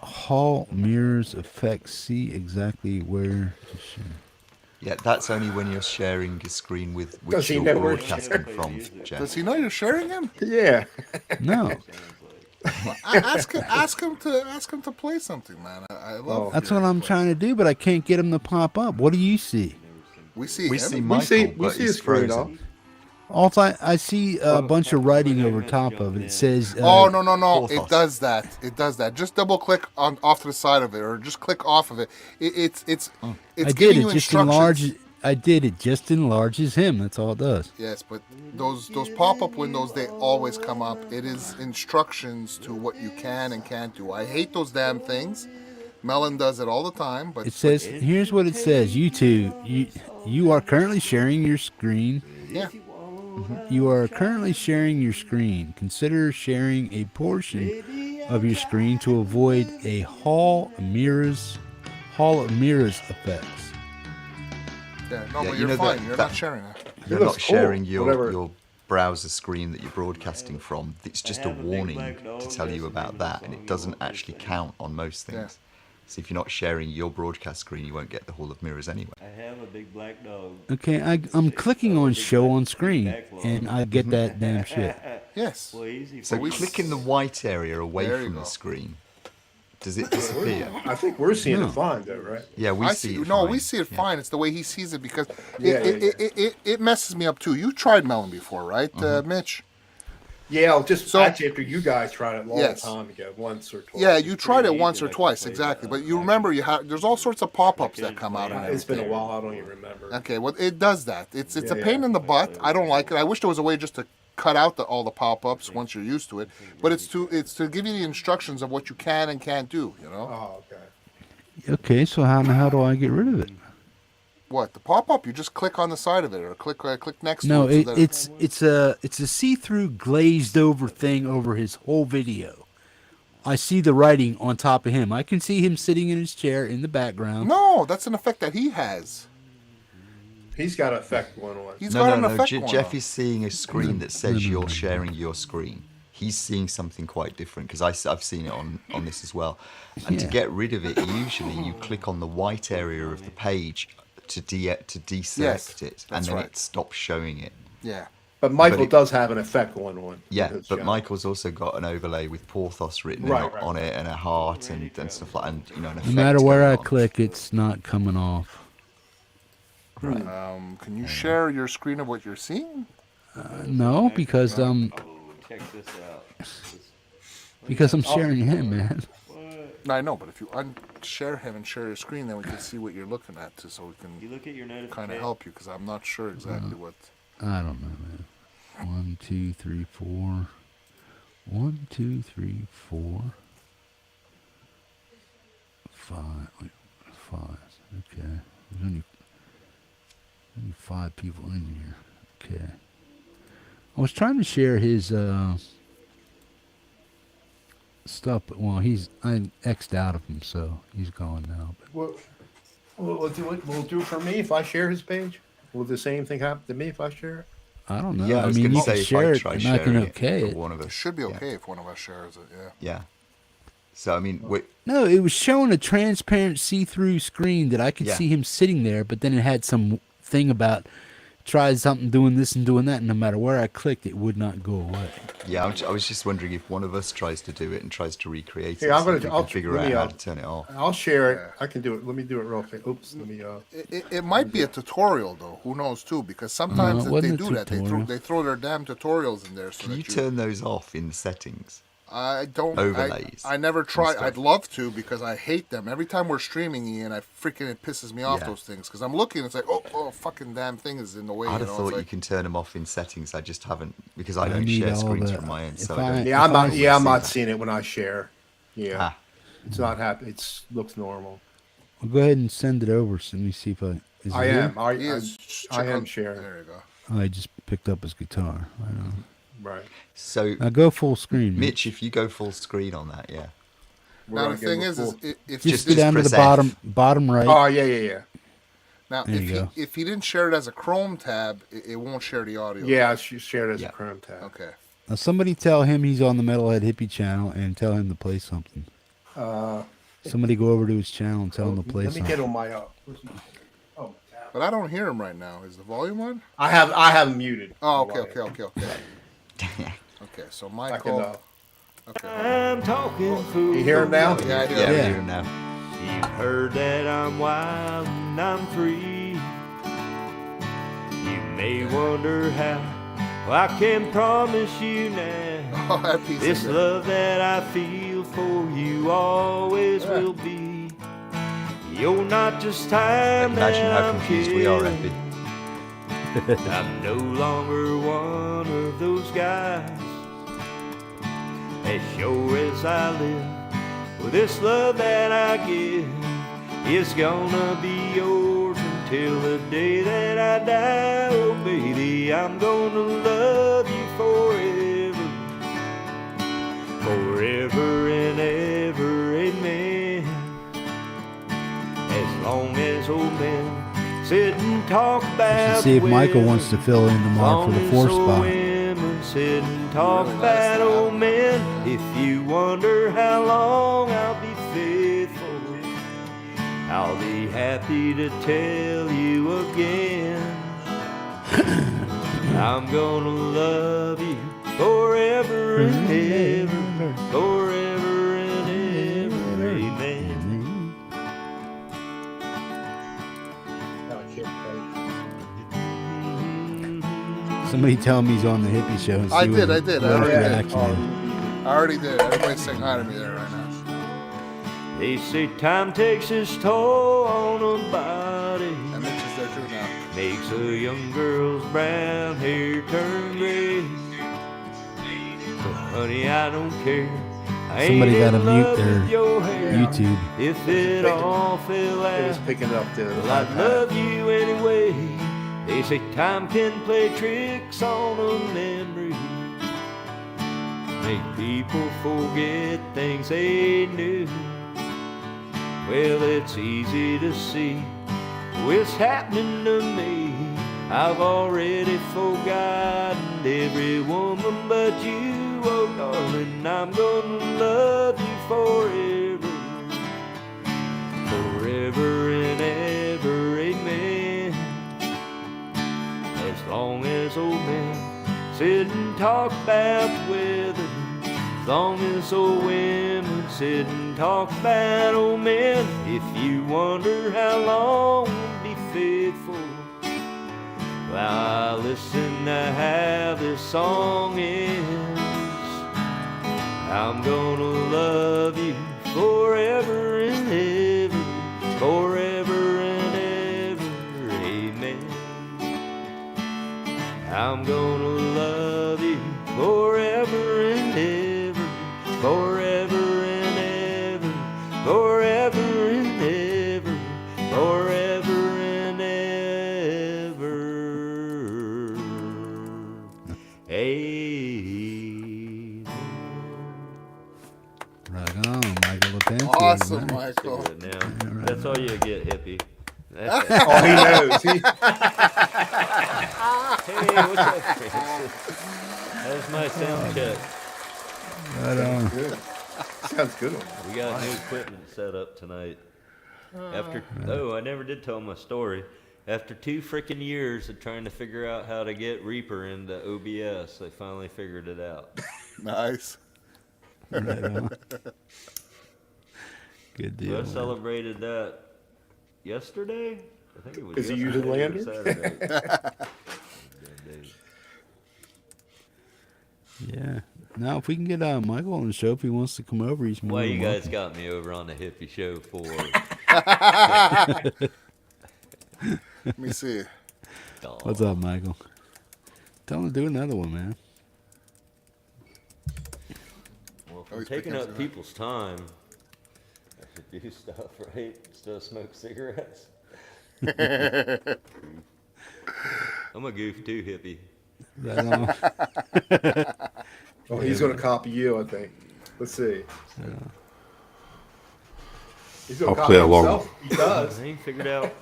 [SPEAKER 1] Hall mirrors effects. See exactly where to share.
[SPEAKER 12] Yeah, that's only when you're sharing your screen with
[SPEAKER 13] Does
[SPEAKER 12] which
[SPEAKER 13] he
[SPEAKER 12] you're
[SPEAKER 13] know we're
[SPEAKER 12] broadcasting from, Jeff.
[SPEAKER 3] Does he know you're sharing him?
[SPEAKER 13] Yeah.
[SPEAKER 1] No.
[SPEAKER 3] Ask him to play something, man. I love.
[SPEAKER 1] That's what I'm trying to do, but I can't get him to pop up. What do you see?
[SPEAKER 3] We see
[SPEAKER 12] We
[SPEAKER 3] him.
[SPEAKER 12] see Michael, but he's frozen.
[SPEAKER 1] I see a bunch of writing over top of it. It says.
[SPEAKER 3] Oh no! It does that. It does that. Just double click on off to the side of it, or just click off of it. It's
[SPEAKER 1] I
[SPEAKER 3] giving
[SPEAKER 1] did
[SPEAKER 3] you
[SPEAKER 1] it. Just
[SPEAKER 3] instructions.
[SPEAKER 1] enlarges. I did it. Just enlarges him. That's all it does.
[SPEAKER 3] Yes, but those pop-up windows, they always come up. It is instructions to what you can and can't do. I hate those damn things. Melon does it all the time, but
[SPEAKER 1] It says. Here's what it says. You two. You are currently sharing your screen.
[SPEAKER 3] Yeah.
[SPEAKER 1] You are currently sharing your screen. Consider sharing a portion of your screen to avoid a Hall of Mirrors effects.
[SPEAKER 3] Yeah, no,
[SPEAKER 12] Yeah,
[SPEAKER 3] but
[SPEAKER 12] you
[SPEAKER 3] you're
[SPEAKER 12] know
[SPEAKER 3] fine.
[SPEAKER 12] that-
[SPEAKER 3] You're
[SPEAKER 12] that-
[SPEAKER 3] not sharing that.
[SPEAKER 12] You're
[SPEAKER 13] It
[SPEAKER 12] not
[SPEAKER 13] looks cool,
[SPEAKER 12] sharing your
[SPEAKER 13] whatever.
[SPEAKER 12] browser screen that you're broadcasting from. It's just a warning to tell you about that, and it doesn't actually count on most things.
[SPEAKER 3] Yeah.
[SPEAKER 12] So if you're not sharing your broadcast screen, you won't get the Hall of Mirrors anyway.
[SPEAKER 14] I have a big black dog.
[SPEAKER 1] Okay, I'm clicking on show on screen, and I get that damn shit.
[SPEAKER 3] Yes.
[SPEAKER 14] Well, easy
[SPEAKER 12] So
[SPEAKER 14] for
[SPEAKER 12] click in the white area away
[SPEAKER 3] There you
[SPEAKER 12] from
[SPEAKER 3] go.
[SPEAKER 12] the screen. Does it disappear?
[SPEAKER 13] I think we're seeing
[SPEAKER 1] No.
[SPEAKER 13] it fine though, right?
[SPEAKER 12] Yeah, we
[SPEAKER 3] I
[SPEAKER 12] see
[SPEAKER 3] see.
[SPEAKER 12] it
[SPEAKER 3] No,
[SPEAKER 12] fine.
[SPEAKER 3] we see it
[SPEAKER 12] Yeah.
[SPEAKER 3] fine. It's the way he sees it because
[SPEAKER 13] Yeah,
[SPEAKER 3] it messes me up too. You tried Melon before, right, Mitch?
[SPEAKER 13] Yeah, just
[SPEAKER 3] So-
[SPEAKER 13] actually after you guys tried it a long
[SPEAKER 3] Yes.
[SPEAKER 13] time ago, once or twice.
[SPEAKER 3] Yeah, you tried it
[SPEAKER 14] easy
[SPEAKER 3] once or
[SPEAKER 14] to
[SPEAKER 3] twice,
[SPEAKER 14] play
[SPEAKER 3] exactly.
[SPEAKER 14] that.
[SPEAKER 3] But you remember, there's all sorts of pop-ups that come out. And
[SPEAKER 13] It's been a
[SPEAKER 3] everything.
[SPEAKER 13] while. I don't even remember.
[SPEAKER 3] Okay, well, it does that. It's a
[SPEAKER 13] Yeah,
[SPEAKER 3] pain in the butt. I don't like it. I wish there was a way just to cut out all the pop-ups once you're used to it. But it's to give you the instructions of what you can and can't do. You know
[SPEAKER 13] Oh, okay.
[SPEAKER 1] Okay, so how do I get rid of it?
[SPEAKER 3] what? The pop-up, you just click on the side of it or click next
[SPEAKER 1] No,
[SPEAKER 3] to it. so that-
[SPEAKER 1] it's a see-through glazed over thing over his whole video. I see the writing on top of him. I can see him sitting in his chair in the background.
[SPEAKER 3] No, that's an effect that he has.
[SPEAKER 13] He's got an effect going on.
[SPEAKER 3] He's got an effect going
[SPEAKER 12] Jeff
[SPEAKER 3] on.
[SPEAKER 12] is seeing a screen that says you're sharing your screen. He's seeing something quite different because I've seen it on this as well. And to
[SPEAKER 1] Yeah.
[SPEAKER 12] get rid of it, usually you click on the white area of the page to deselect
[SPEAKER 3] Yes,
[SPEAKER 12] it, and
[SPEAKER 3] that's
[SPEAKER 12] then
[SPEAKER 3] right.
[SPEAKER 12] it stops showing it.
[SPEAKER 3] Yeah.
[SPEAKER 13] But Michael
[SPEAKER 12] But it-
[SPEAKER 13] does have an effect going on.
[SPEAKER 12] Yeah,
[SPEAKER 13] in his
[SPEAKER 12] but
[SPEAKER 13] show.
[SPEAKER 12] Michael's also got an overlay with Porthos written
[SPEAKER 13] Right,
[SPEAKER 12] on it and a heart and stuff like, and an
[SPEAKER 1] No
[SPEAKER 12] effect
[SPEAKER 1] matter where I
[SPEAKER 12] going on.
[SPEAKER 1] click, it's not coming off.
[SPEAKER 3] Can you share your screen of what you're seeing?
[SPEAKER 1] No, because
[SPEAKER 8] Check this out.
[SPEAKER 1] because I'm sharing him, man.
[SPEAKER 3] I know, but if you unshare him and share your screen, then we can see what you're looking at, too, so we can
[SPEAKER 8] You look at your
[SPEAKER 3] kind of help you, because I'm not sure exactly what.
[SPEAKER 1] I don't know, man. 1, 2, 3, 4. 1, 2, 3, 4. 5. Wait, 5. Okay. There's only 5 people in here. Okay. I was trying to share his stuff, but I X'd out of him, so he's gone now. But.
[SPEAKER 13] We'll do it. We'll do it for me if I share his page. Will the same thing happen to me if I share it?
[SPEAKER 1] I don't know.
[SPEAKER 12] Yeah, I was
[SPEAKER 1] mean,
[SPEAKER 12] gonna
[SPEAKER 1] you
[SPEAKER 12] say
[SPEAKER 1] can
[SPEAKER 12] if
[SPEAKER 1] share
[SPEAKER 12] I
[SPEAKER 1] it,
[SPEAKER 12] try
[SPEAKER 1] and I can
[SPEAKER 12] sharing
[SPEAKER 1] okay
[SPEAKER 12] it
[SPEAKER 1] it.
[SPEAKER 12] for one of us.
[SPEAKER 3] It should be okay if one of us shares it, yeah.
[SPEAKER 12] Yeah. So I mean,
[SPEAKER 1] No, it was showing a transparent see-through screen that I could see him sitting there, but then it had some thing about try something doing this and doing that, and no matter where I clicked, it would not go away.
[SPEAKER 12] yeah, I was just wondering if one of us tries to do it and tries to recreate it.
[SPEAKER 13] Yeah, I'm
[SPEAKER 12] so
[SPEAKER 13] gonna.
[SPEAKER 12] we
[SPEAKER 13] I'll
[SPEAKER 12] can figure
[SPEAKER 13] let
[SPEAKER 12] out
[SPEAKER 13] me,
[SPEAKER 12] how to turn it off.
[SPEAKER 13] I'll share it. I can do it. Let me do it real quick. Oops. Let me.
[SPEAKER 3] It might be a tutorial, though. Who knows, too? Because sometimes
[SPEAKER 1] it
[SPEAKER 3] if
[SPEAKER 1] wasn't
[SPEAKER 3] they
[SPEAKER 1] a
[SPEAKER 3] do that,
[SPEAKER 1] tutorial.
[SPEAKER 3] they throw their damn tutorials in there. So
[SPEAKER 12] Can
[SPEAKER 3] that
[SPEAKER 12] you turn those off in the settings?
[SPEAKER 3] I don't.
[SPEAKER 12] Overlays
[SPEAKER 3] I never
[SPEAKER 12] and
[SPEAKER 3] try.
[SPEAKER 12] stuff.
[SPEAKER 3] I'd love to because I hate them. Every time we're streaming, Ian, it pisses me off,
[SPEAKER 12] Yeah.
[SPEAKER 3] those things. Because I'm looking, it's like, oh, fucking damn thing is in the way.
[SPEAKER 12] I'd have
[SPEAKER 3] It's
[SPEAKER 12] thought you
[SPEAKER 3] like,
[SPEAKER 12] can turn them off in settings. I just haven't because I
[SPEAKER 1] I
[SPEAKER 12] don't
[SPEAKER 1] need
[SPEAKER 12] share
[SPEAKER 1] all
[SPEAKER 12] screens
[SPEAKER 1] the-
[SPEAKER 12] from my end.
[SPEAKER 1] if
[SPEAKER 12] So
[SPEAKER 1] I-
[SPEAKER 12] I don't.
[SPEAKER 13] Yeah, I'm not.
[SPEAKER 12] see
[SPEAKER 13] Yeah, I'm not
[SPEAKER 12] that.
[SPEAKER 13] seeing it when I share. Yeah,
[SPEAKER 12] Ah.
[SPEAKER 13] it's not happening. It looks normal.
[SPEAKER 1] Well, go ahead and send it over. So let me see if I. Is
[SPEAKER 13] I
[SPEAKER 1] it here?
[SPEAKER 13] am. I
[SPEAKER 3] check
[SPEAKER 13] am
[SPEAKER 3] on-
[SPEAKER 13] sharing.
[SPEAKER 3] There you go.
[SPEAKER 1] Oh, I just picked up his guitar. I know.
[SPEAKER 13] Right.
[SPEAKER 12] So
[SPEAKER 1] Now go full screen.
[SPEAKER 12] Mitch, if you go full screen on that, yeah.
[SPEAKER 3] Now the thing is if
[SPEAKER 1] just
[SPEAKER 3] you
[SPEAKER 1] go down to the
[SPEAKER 12] press F.
[SPEAKER 1] bottom right.
[SPEAKER 13] Oh yeah.
[SPEAKER 3] now
[SPEAKER 1] There you go.
[SPEAKER 3] if he didn't share it as a Chrome tab, it won't share the audio.
[SPEAKER 13] Yeah, I shared it as a Chrome tab.
[SPEAKER 3] Okay.
[SPEAKER 1] Now somebody tell him he's on the Metalhead Hippie channel and tell him to play something. Somebody go over to his channel and tell him to play
[SPEAKER 13] Let me
[SPEAKER 1] something.
[SPEAKER 13] get on my.
[SPEAKER 3] But I don't hear him right now. Is the volume on?
[SPEAKER 13] I have him muted.
[SPEAKER 3] Oh, okay. Okay, so
[SPEAKER 13] I
[SPEAKER 3] Michael.
[SPEAKER 13] can,
[SPEAKER 3] Okay.
[SPEAKER 7] I'm talking fool.
[SPEAKER 13] you hear him now?
[SPEAKER 3] Yeah, I do.
[SPEAKER 12] Yeah, we
[SPEAKER 1] Yeah.
[SPEAKER 12] hear him now.
[SPEAKER 7] You've heard that I'm wild and I'm free. You may wonder how. Well, I can promise you now,
[SPEAKER 3] Oh, that piece
[SPEAKER 7] this
[SPEAKER 3] is good.
[SPEAKER 7] love that I feel for you always will be. You're not just time
[SPEAKER 12] Imagine
[SPEAKER 7] that
[SPEAKER 12] how
[SPEAKER 7] I'm
[SPEAKER 12] confused we are,
[SPEAKER 7] killing.
[SPEAKER 12] Epi.
[SPEAKER 7] I'm no longer one of those guys. As sure as I live, well, this love that I give is gonna be yours until the day that I die. Oh, baby, I'm gonna love you forever, forever and ever, amen. As long as old men sit and talk about
[SPEAKER 1] See if
[SPEAKER 7] the
[SPEAKER 1] Michael
[SPEAKER 7] weather.
[SPEAKER 1] wants to fill in tomorrow for the fourth spot.
[SPEAKER 7] Women sit and talk about old men. If you wonder how long I'll be faithful, I'll be happy to tell you again. I'm gonna love you forever and ever, forever and ever, amen.
[SPEAKER 1] Somebody tell him he's on the hippie show. And see
[SPEAKER 3] I
[SPEAKER 1] what
[SPEAKER 3] did.
[SPEAKER 1] his
[SPEAKER 3] I already did.
[SPEAKER 1] reaction is.
[SPEAKER 3] I already did. Everybody's saying hi to me there right now.
[SPEAKER 7] They say time takes its toll on a body,
[SPEAKER 3] And Mitch is there too now.
[SPEAKER 7] makes a young girl's brown hair turn gray. But honey, I don't care. I
[SPEAKER 1] Somebody
[SPEAKER 7] ain't
[SPEAKER 1] gotta
[SPEAKER 7] in
[SPEAKER 1] mute
[SPEAKER 7] love
[SPEAKER 1] their
[SPEAKER 7] with your hair.
[SPEAKER 1] YouTube.
[SPEAKER 7] If it all fell
[SPEAKER 13] It was
[SPEAKER 7] out,
[SPEAKER 13] picking up the.
[SPEAKER 7] well, I'd love you anyway. They say time can play tricks on a memory, make people forget things they knew. Well, it's easy to see what's happening to me. I've already forgotten every woman but you. Oh, darling, I'm gonna love you forever, forever and ever, amen. As long as old men sit and talk about weather, as long as old women sit and talk about old men. If you wonder how long we'll be faithful, Well, I listen to how this song ends. I'm gonna love you forever and ever, forever and ever, amen. I'm gonna love you forever and ever, forever and ever, forever and ever, forever and ever, amen.
[SPEAKER 1] Right on, Michael Lepensi.
[SPEAKER 3] Awesome,
[SPEAKER 1] man.
[SPEAKER 3] Michael.
[SPEAKER 7] Good now. That's all you get, hippie.
[SPEAKER 13] Oh, he knows.
[SPEAKER 7] Hey, what's up, Francis? That's my sound check.
[SPEAKER 1] Right on.
[SPEAKER 13] Good. Sounds good.
[SPEAKER 7] We got new equipment set up tonight. I never did tell my story. After 2 freaking years of trying to figure out how to get Reaper into OBS, I finally figured it out.
[SPEAKER 3] Nice.
[SPEAKER 1] Right on. Good deal.
[SPEAKER 7] So I
[SPEAKER 1] man.
[SPEAKER 7] celebrated that yesterday. I think it was.
[SPEAKER 13] Is he
[SPEAKER 7] yesterday
[SPEAKER 13] using
[SPEAKER 7] or
[SPEAKER 13] Lander?
[SPEAKER 7] Saturday.
[SPEAKER 1] Yeah. Now, if we can get Michael on the show, if he wants to come over, he's more
[SPEAKER 7] Why
[SPEAKER 1] than
[SPEAKER 7] you guys
[SPEAKER 1] welcome.
[SPEAKER 7] got me over on the hippie show for?
[SPEAKER 3] Let me see.
[SPEAKER 1] What's up, Michael? Tell him to do another one, man.
[SPEAKER 7] Well, if
[SPEAKER 3] Oh,
[SPEAKER 7] I'm
[SPEAKER 3] he's
[SPEAKER 7] taking
[SPEAKER 3] picking
[SPEAKER 7] up
[SPEAKER 3] us up.
[SPEAKER 7] people's time, I should do stuff, right? Instead of smoke cigarettes. I'm a goof too, hippie.
[SPEAKER 1] Right on.
[SPEAKER 13] Oh, he's going to copy you, I think. Let's see. He's going
[SPEAKER 10] I'll
[SPEAKER 13] to copy
[SPEAKER 10] play along.
[SPEAKER 13] himself. He does.
[SPEAKER 7] I ain't figured out.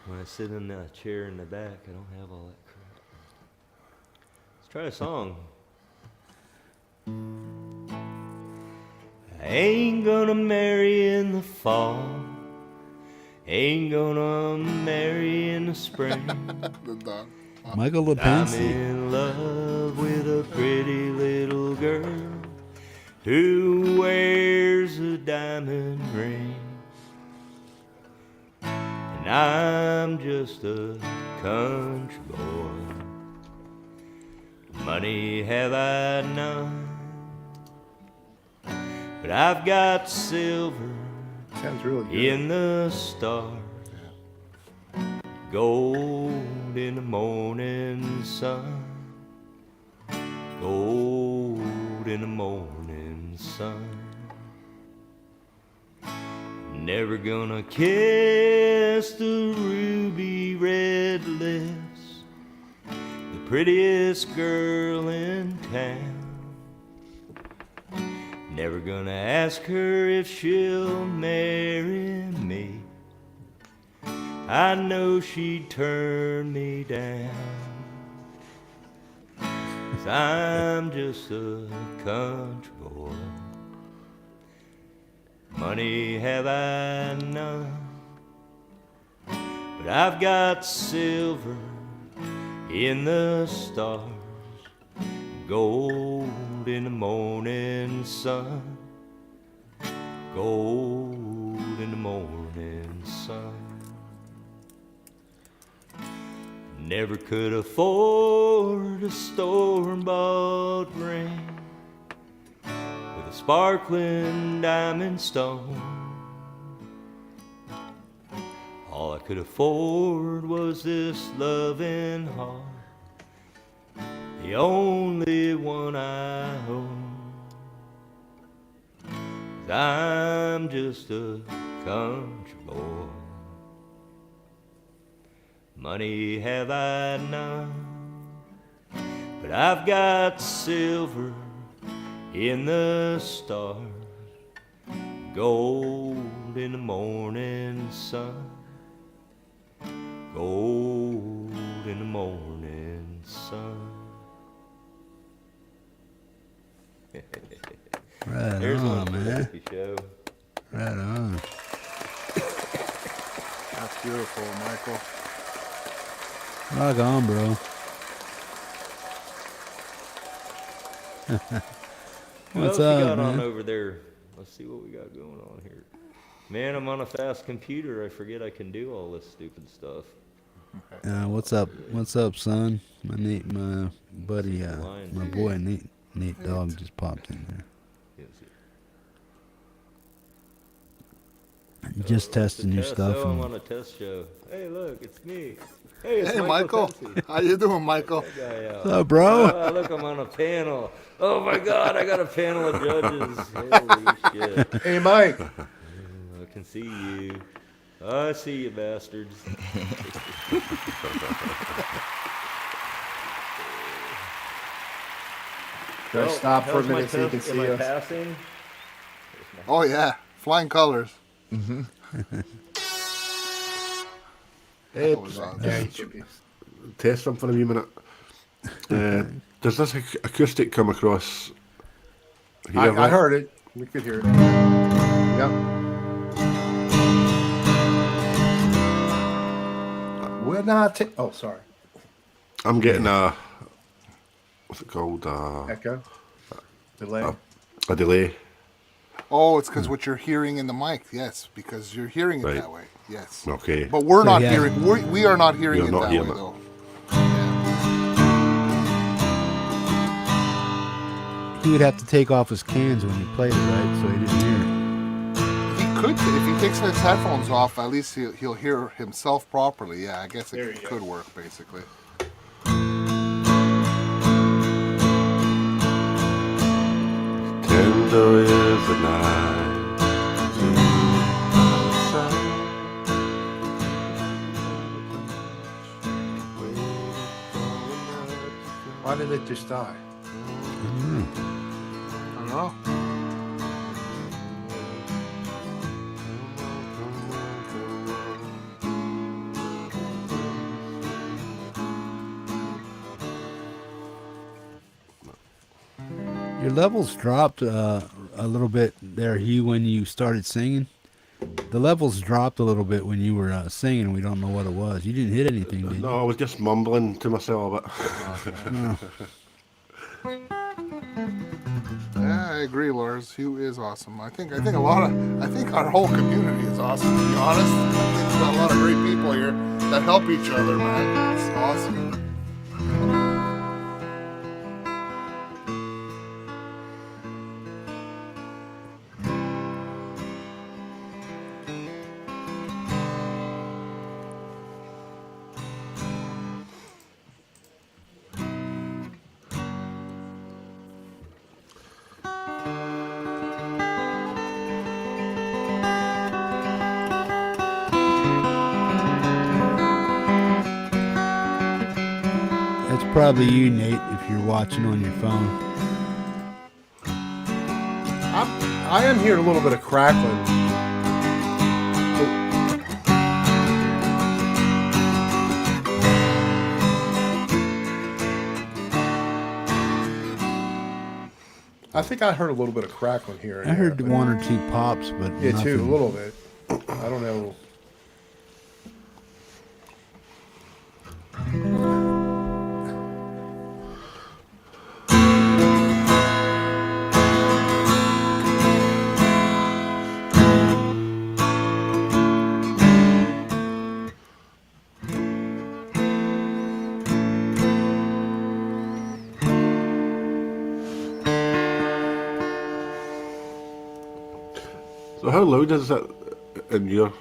[SPEAKER 7] When I sit in that chair in the back, I don't have all that crap. Let's try a song. I ain't gonna marry in the fall. Ain't gonna marry in the spring.
[SPEAKER 3] The dog.
[SPEAKER 1] Michael
[SPEAKER 7] I'm
[SPEAKER 1] Lepensi.
[SPEAKER 7] in love with a pretty little girl who wears a diamond ring. And I'm just a country boy. Money have I none, but I've got silver
[SPEAKER 13] Sounds really good.
[SPEAKER 7] in the stars. Gold in the morning sun. Gold in the morning sun. Never gonna kiss the ruby red lips, the prettiest girl in town. Never gonna ask her if she'll marry me. I know she'd turn me down. 'Cause I'm just a country boy. Money have I none, but I've got silver in the stars. Gold in the morning sun. Gold in the morning sun. Never could afford a store-bought ring with a sparkling diamond stone. All I could afford was this loving heart, the only one I own. 'Cause I'm just a country boy. Money have I none, but I've got silver in the stars. Gold in the morning sun. Gold in the morning sun.
[SPEAKER 1] Right
[SPEAKER 7] There's one
[SPEAKER 1] on,
[SPEAKER 7] for the
[SPEAKER 1] man.
[SPEAKER 7] hippie show.
[SPEAKER 1] Right on.
[SPEAKER 3] That's beautiful, Michael.
[SPEAKER 1] Rock on, bro.
[SPEAKER 7] What
[SPEAKER 1] What's
[SPEAKER 7] else you
[SPEAKER 1] up,
[SPEAKER 7] got on
[SPEAKER 1] man?
[SPEAKER 7] over there? Let's see what we got going on here. Man, I'm on a fast computer. I forget I can do all this stupid stuff.
[SPEAKER 1] What's up? What's up, son? My buddy, my boy Nate Dog just popped in there. Just testing your stuff.
[SPEAKER 7] Oh, I'm
[SPEAKER 1] And
[SPEAKER 7] on a test show. Hey, look, it's me. Hey, it's
[SPEAKER 3] Hey, Michael. How you doing, Michael?
[SPEAKER 1] What's up, bro?
[SPEAKER 7] Oh, look, I'm on a panel. Oh my God, I got a panel of judges. Holy shit.
[SPEAKER 13] Hey, Mike.
[SPEAKER 7] I can see you. I see you, bastards.
[SPEAKER 13] Can I stop for a
[SPEAKER 7] how's my
[SPEAKER 13] minute so you can
[SPEAKER 7] test?
[SPEAKER 13] see
[SPEAKER 7] Am I
[SPEAKER 13] us?
[SPEAKER 7] passing?
[SPEAKER 3] Oh yeah, flying colors.
[SPEAKER 13] Mm-hmm.
[SPEAKER 10] Hey,
[SPEAKER 13] Yeah, you should be.
[SPEAKER 10] test something for a wee minute. Does this acoustic come across here?
[SPEAKER 13] I
[SPEAKER 10] right?
[SPEAKER 13] heard it. We could hear it. Yep. We're not. Oh, sorry.
[SPEAKER 10] I'm getting a what's it called?
[SPEAKER 13] Echo. Delay.
[SPEAKER 10] A delay.
[SPEAKER 3] Oh, it's because what you're hearing in the mic. Yes, because you're hearing it
[SPEAKER 10] Right.
[SPEAKER 3] that way. Yes.
[SPEAKER 10] Okay.
[SPEAKER 3] But we're
[SPEAKER 1] So
[SPEAKER 3] not
[SPEAKER 1] yeah.
[SPEAKER 3] hearing. We are not hearing
[SPEAKER 10] You're
[SPEAKER 3] it
[SPEAKER 10] not
[SPEAKER 3] that
[SPEAKER 10] hearing
[SPEAKER 3] way
[SPEAKER 10] it.
[SPEAKER 3] though.
[SPEAKER 1] he would have to take off his cans when he played it, right? So he didn't hear it.
[SPEAKER 3] He could, if he takes his headphones off, at least he'll hear himself properly. Yeah, I guess
[SPEAKER 13] There
[SPEAKER 3] it
[SPEAKER 13] you
[SPEAKER 3] could work basically.
[SPEAKER 10] Tender is the night.
[SPEAKER 13] Why did it just die?
[SPEAKER 3] I don't know.
[SPEAKER 1] Your levels dropped a little bit there, Hugh, when you started singing. The levels dropped a little bit when you were singing. We don't know what it was. You didn't hit anything, did you?
[SPEAKER 10] No, I was just mumbling to myself a bit.
[SPEAKER 3] Yeah, I agree, Lars. Hugh is awesome. I think our whole community is awesome. To be honest, I think we've got a lot of great people here that help each other, man. It's awesome.
[SPEAKER 1] That's probably you, Nate, if you're watching on your phone.
[SPEAKER 13] I am hearing a little bit of crackling. I think I heard a little bit of crackling here. and
[SPEAKER 1] I
[SPEAKER 13] there,
[SPEAKER 1] heard
[SPEAKER 13] but-
[SPEAKER 1] one or two pops, but
[SPEAKER 13] Yeah, too, a
[SPEAKER 1] nothing.
[SPEAKER 13] little bit. I don't know.
[SPEAKER 10] So how loud is that in your?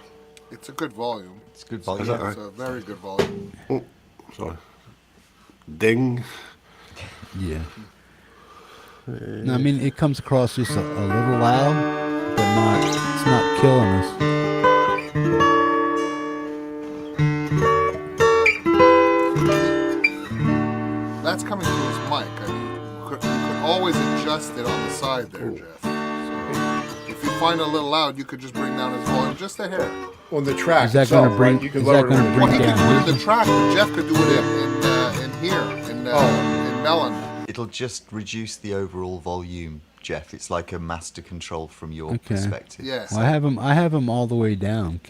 [SPEAKER 3] It's a good volume.
[SPEAKER 12] It's good
[SPEAKER 10] Is
[SPEAKER 12] volume.
[SPEAKER 10] that
[SPEAKER 3] It's a very good volume.
[SPEAKER 10] Oh, sorry. Ding.
[SPEAKER 1] Yeah. No, I mean, it comes across just a little loud, but not. It's not killing us.
[SPEAKER 3] That's coming through his mic. I mean, you could always adjust it on the side there, Jeff. So if you find it a little loud, you could just bring down his volume just a hair.
[SPEAKER 13] On the track
[SPEAKER 1] Is that
[SPEAKER 13] itself,
[SPEAKER 1] gonna bring-
[SPEAKER 13] right? You could
[SPEAKER 1] is that
[SPEAKER 13] lower it
[SPEAKER 1] gonna
[SPEAKER 13] on the
[SPEAKER 1] bring
[SPEAKER 3] Well, he
[SPEAKER 13] track.
[SPEAKER 3] could do it in
[SPEAKER 1] his-
[SPEAKER 3] the track, but Jeff could do it in here, in Melon.
[SPEAKER 12] It'll just reduce the overall volume, Jeff. It's like a master control from your
[SPEAKER 1] Okay.
[SPEAKER 12] perspective.
[SPEAKER 3] Yes.
[SPEAKER 1] Well, I have him all the way down.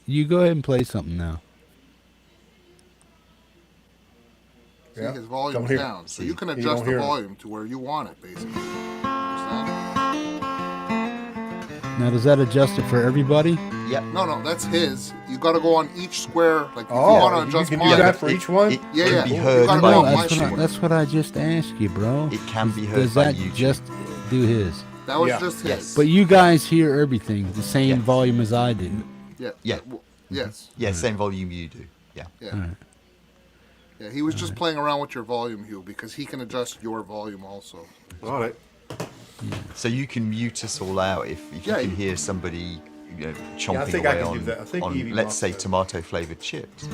[SPEAKER 1] You go ahead and play something now?
[SPEAKER 3] See,
[SPEAKER 13] Yeah.
[SPEAKER 3] his volume's
[SPEAKER 13] Come here.
[SPEAKER 3] down, so
[SPEAKER 12] See,
[SPEAKER 3] you can
[SPEAKER 13] you
[SPEAKER 3] adjust
[SPEAKER 13] don't
[SPEAKER 3] the
[SPEAKER 13] hear it.
[SPEAKER 3] volume to where you want it, basically. Understand?
[SPEAKER 1] Now, does that adjust it for everybody?
[SPEAKER 12] Yep.
[SPEAKER 3] No, that's his. You got to go on each square. Like if you
[SPEAKER 13] Oh,
[SPEAKER 3] want to
[SPEAKER 13] you
[SPEAKER 3] adjust
[SPEAKER 13] can do
[SPEAKER 3] mine.
[SPEAKER 13] that for each one?
[SPEAKER 12] It
[SPEAKER 3] Yeah,
[SPEAKER 12] can
[SPEAKER 3] yeah.
[SPEAKER 12] be
[SPEAKER 3] You
[SPEAKER 12] heard
[SPEAKER 3] gotta
[SPEAKER 12] by
[SPEAKER 3] go
[SPEAKER 1] No,
[SPEAKER 3] on my
[SPEAKER 1] that's
[SPEAKER 3] sheet.
[SPEAKER 1] that's what I just asked you, bro.
[SPEAKER 12] It can be heard
[SPEAKER 1] Does
[SPEAKER 12] by
[SPEAKER 1] that
[SPEAKER 12] YouTube.
[SPEAKER 1] just do his?
[SPEAKER 3] That was
[SPEAKER 13] Yeah.
[SPEAKER 3] just his.
[SPEAKER 12] Yes.
[SPEAKER 1] But you guys hear everything the same
[SPEAKER 12] Yes.
[SPEAKER 1] volume as I do.
[SPEAKER 3] Yeah.
[SPEAKER 12] Yeah.
[SPEAKER 3] Yes.
[SPEAKER 12] Yeah, same volume you do. Yeah.
[SPEAKER 3] Yeah.
[SPEAKER 1] All right.
[SPEAKER 3] Yeah. He was just playing around with your volume, Hugh, because he can adjust your volume also.
[SPEAKER 10] All right.
[SPEAKER 12] So you can mute us all out if you
[SPEAKER 3] Yeah,
[SPEAKER 12] can
[SPEAKER 3] you-
[SPEAKER 12] hear somebody chomping
[SPEAKER 13] think I
[SPEAKER 12] away
[SPEAKER 13] can do
[SPEAKER 12] on,
[SPEAKER 13] that. I think
[SPEAKER 12] on
[SPEAKER 13] Evie
[SPEAKER 12] let's
[SPEAKER 13] must
[SPEAKER 12] say
[SPEAKER 13] have.
[SPEAKER 12] tomato flavored chips.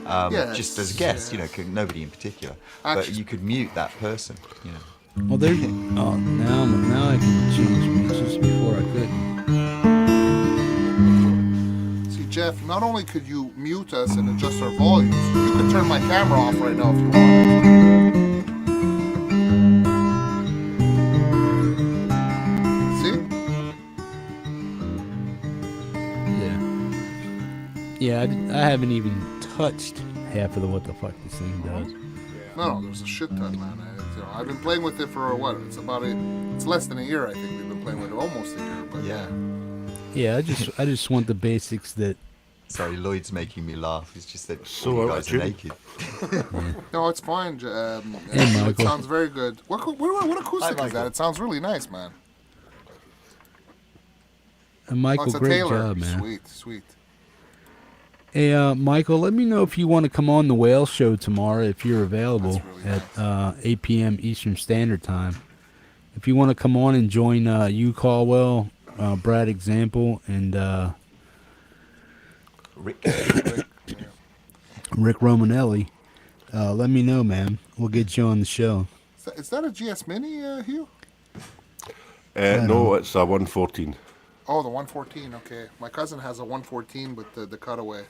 [SPEAKER 3] Yes,
[SPEAKER 12] Just as a guest,
[SPEAKER 3] yes.
[SPEAKER 12] nobody in particular. But
[SPEAKER 3] Actually-
[SPEAKER 12] you could mute that person.
[SPEAKER 1] Well, there. Oh, now I can change mixes. Before I couldn't.
[SPEAKER 3] See, Jeff, not only could you mute us and adjust our volumes, you could turn my camera off right now if you wanted. See?
[SPEAKER 1] Yeah, I haven't even touched half of what the fuck this thing does.
[SPEAKER 3] No, there's a shit ton, man. I've been playing with it for what? It's less than a year, I think. We've been playing with it almost a year, but
[SPEAKER 12] Yeah.
[SPEAKER 1] Yeah, I just want the basics that.
[SPEAKER 12] Sorry, Lloyd's making me laugh. It's just that
[SPEAKER 10] So
[SPEAKER 12] all you
[SPEAKER 10] out
[SPEAKER 12] guys
[SPEAKER 10] of
[SPEAKER 12] are
[SPEAKER 10] tune.
[SPEAKER 12] naked.
[SPEAKER 3] No, it's fine.
[SPEAKER 1] Hey,
[SPEAKER 3] It
[SPEAKER 1] Michael.
[SPEAKER 3] sounds very good. What acoustic is that? It sounds really nice, man.
[SPEAKER 1] And Michael,
[SPEAKER 3] it's a
[SPEAKER 1] great
[SPEAKER 3] Taylor.
[SPEAKER 1] job, man.
[SPEAKER 3] Sweet.
[SPEAKER 1] Hey, Michael, let me know if you want to come on the Whale Show tomorrow if you're available
[SPEAKER 3] That's
[SPEAKER 1] at 8 p.m. Eastern Standard Time. If you want to come on and join you, Caldwell, Bradexample, and
[SPEAKER 12] Rick.
[SPEAKER 1] Rick Romanelli, let me know, man. We'll get you on the show.
[SPEAKER 3] Is that a GS Mini, Hugh?
[SPEAKER 10] No, it's a 114.
[SPEAKER 3] Oh, the 114. Okay, my cousin has a 114 with the cutaway.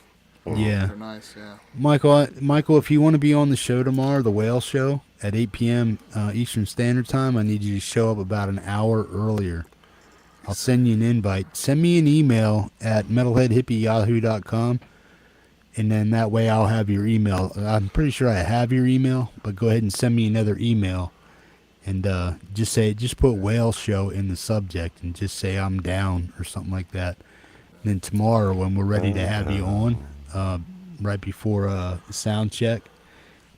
[SPEAKER 1] Yeah.
[SPEAKER 3] They're nice. Yeah.
[SPEAKER 1] Michael, if you want to be on the show tomorrow, the Whale Show at 8 p.m. Eastern Standard Time, I need you to show up about an hour earlier. I'll send you an invite. Send me an email at metalheadhippie@yahoo.com, and then that way I'll have your email. I'm pretty sure I have your email, but go ahead and send me another email, and just put Whale Show in the subject, and just say I'm down or something like that. And then tomorrow, when we're ready to have you on, right before the sound check,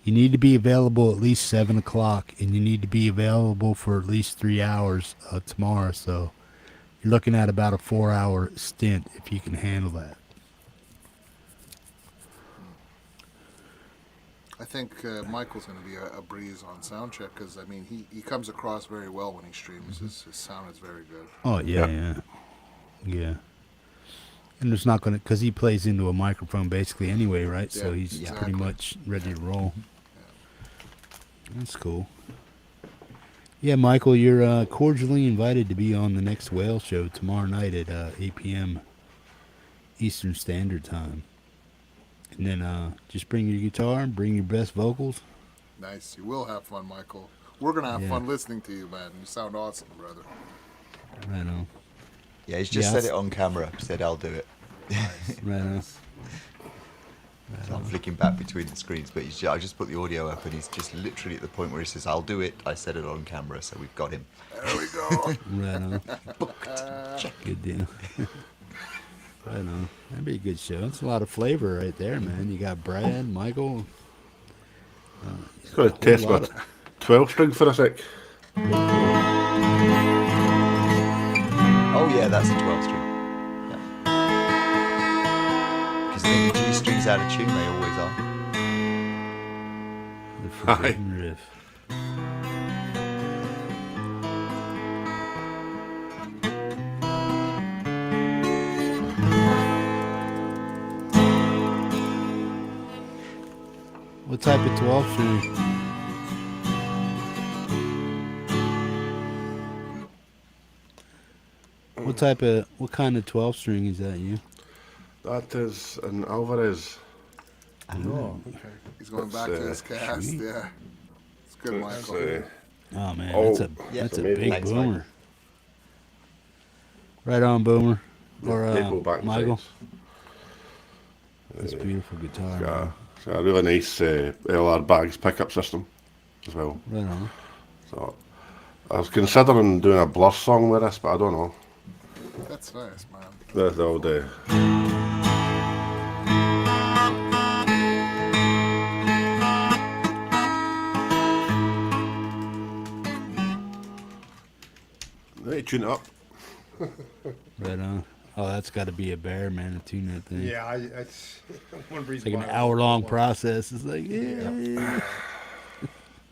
[SPEAKER 1] you need to be available at least 7 o'clock, and you need to be available for at least 3 hours tomorrow. So you're looking at about a 4-hour stint if you can handle that.
[SPEAKER 3] I think Michael's going to be a breeze on soundcheck because, I mean, he comes across very well when he streams. His sound is very good.
[SPEAKER 1] Oh, yeah. And there's not going to, because he plays into a microphone basically anyway, right? So
[SPEAKER 3] Yeah,
[SPEAKER 1] he's
[SPEAKER 3] exactly.
[SPEAKER 1] pretty much ready to roll. That's cool. Yeah, Michael, you're cordially invited to be on the next Whale Show tomorrow night at 8 p.m. Eastern Standard Time. And then just bring your guitar and bring your best vocals.
[SPEAKER 3] Nice. You will have fun, Michael. We're going to have
[SPEAKER 1] Yeah.
[SPEAKER 3] fun listening to you, man. You sound awesome, brother.
[SPEAKER 1] Right on.
[SPEAKER 12] Yeah, he's just said it on camera. Said I'll do it.
[SPEAKER 1] Right on.
[SPEAKER 12] So I'm flicking back between the screens, but I just put the audio up, and he's just literally at the point where he says, "I'll do it." I said it on camera, so we've got him.
[SPEAKER 3] There we go.
[SPEAKER 1] Right on. Good deal. Right on. That'd be a good show. It's a lot of flavor right there, man. You got Brad, Michael.
[SPEAKER 10] Just going to test my 12 string for a sec.
[SPEAKER 12] Oh yeah, that's the 12 string. Yeah. Because I think the G string's out of tune. They always are.
[SPEAKER 1] The forbidden riff. What type of 12 string? What kind of 12 string is that, you?
[SPEAKER 10] That is an Alvarez.
[SPEAKER 13] Oh, okay.
[SPEAKER 3] He's going back to his cast.
[SPEAKER 1] sweet.
[SPEAKER 3] Yeah. It's good,
[SPEAKER 10] That's,
[SPEAKER 3] Michael.
[SPEAKER 1] Oh man,
[SPEAKER 10] Oh,
[SPEAKER 1] that's a
[SPEAKER 10] amazing.
[SPEAKER 1] big
[SPEAKER 12] Thanks,
[SPEAKER 1] boomer. Right on, boomer. Or
[SPEAKER 10] Maple back
[SPEAKER 1] Michael.
[SPEAKER 10] sides.
[SPEAKER 1] That's beautiful guitar.
[SPEAKER 10] Yeah,
[SPEAKER 1] man.
[SPEAKER 10] It's a really nice LR bags pickup system as well.
[SPEAKER 1] Right on.
[SPEAKER 10] So I was considering doing a Burse song with this, but I don't know.
[SPEAKER 3] That's nice, man.
[SPEAKER 10] That's the old Let me tune it up.
[SPEAKER 1] Right on. Oh, that's got to be a bear, man, to tune that thing.
[SPEAKER 13] Yeah, that's one
[SPEAKER 1] It's
[SPEAKER 13] reason
[SPEAKER 1] like an
[SPEAKER 13] why I
[SPEAKER 1] hour-long
[SPEAKER 13] want-
[SPEAKER 1] process. It's like, yeah.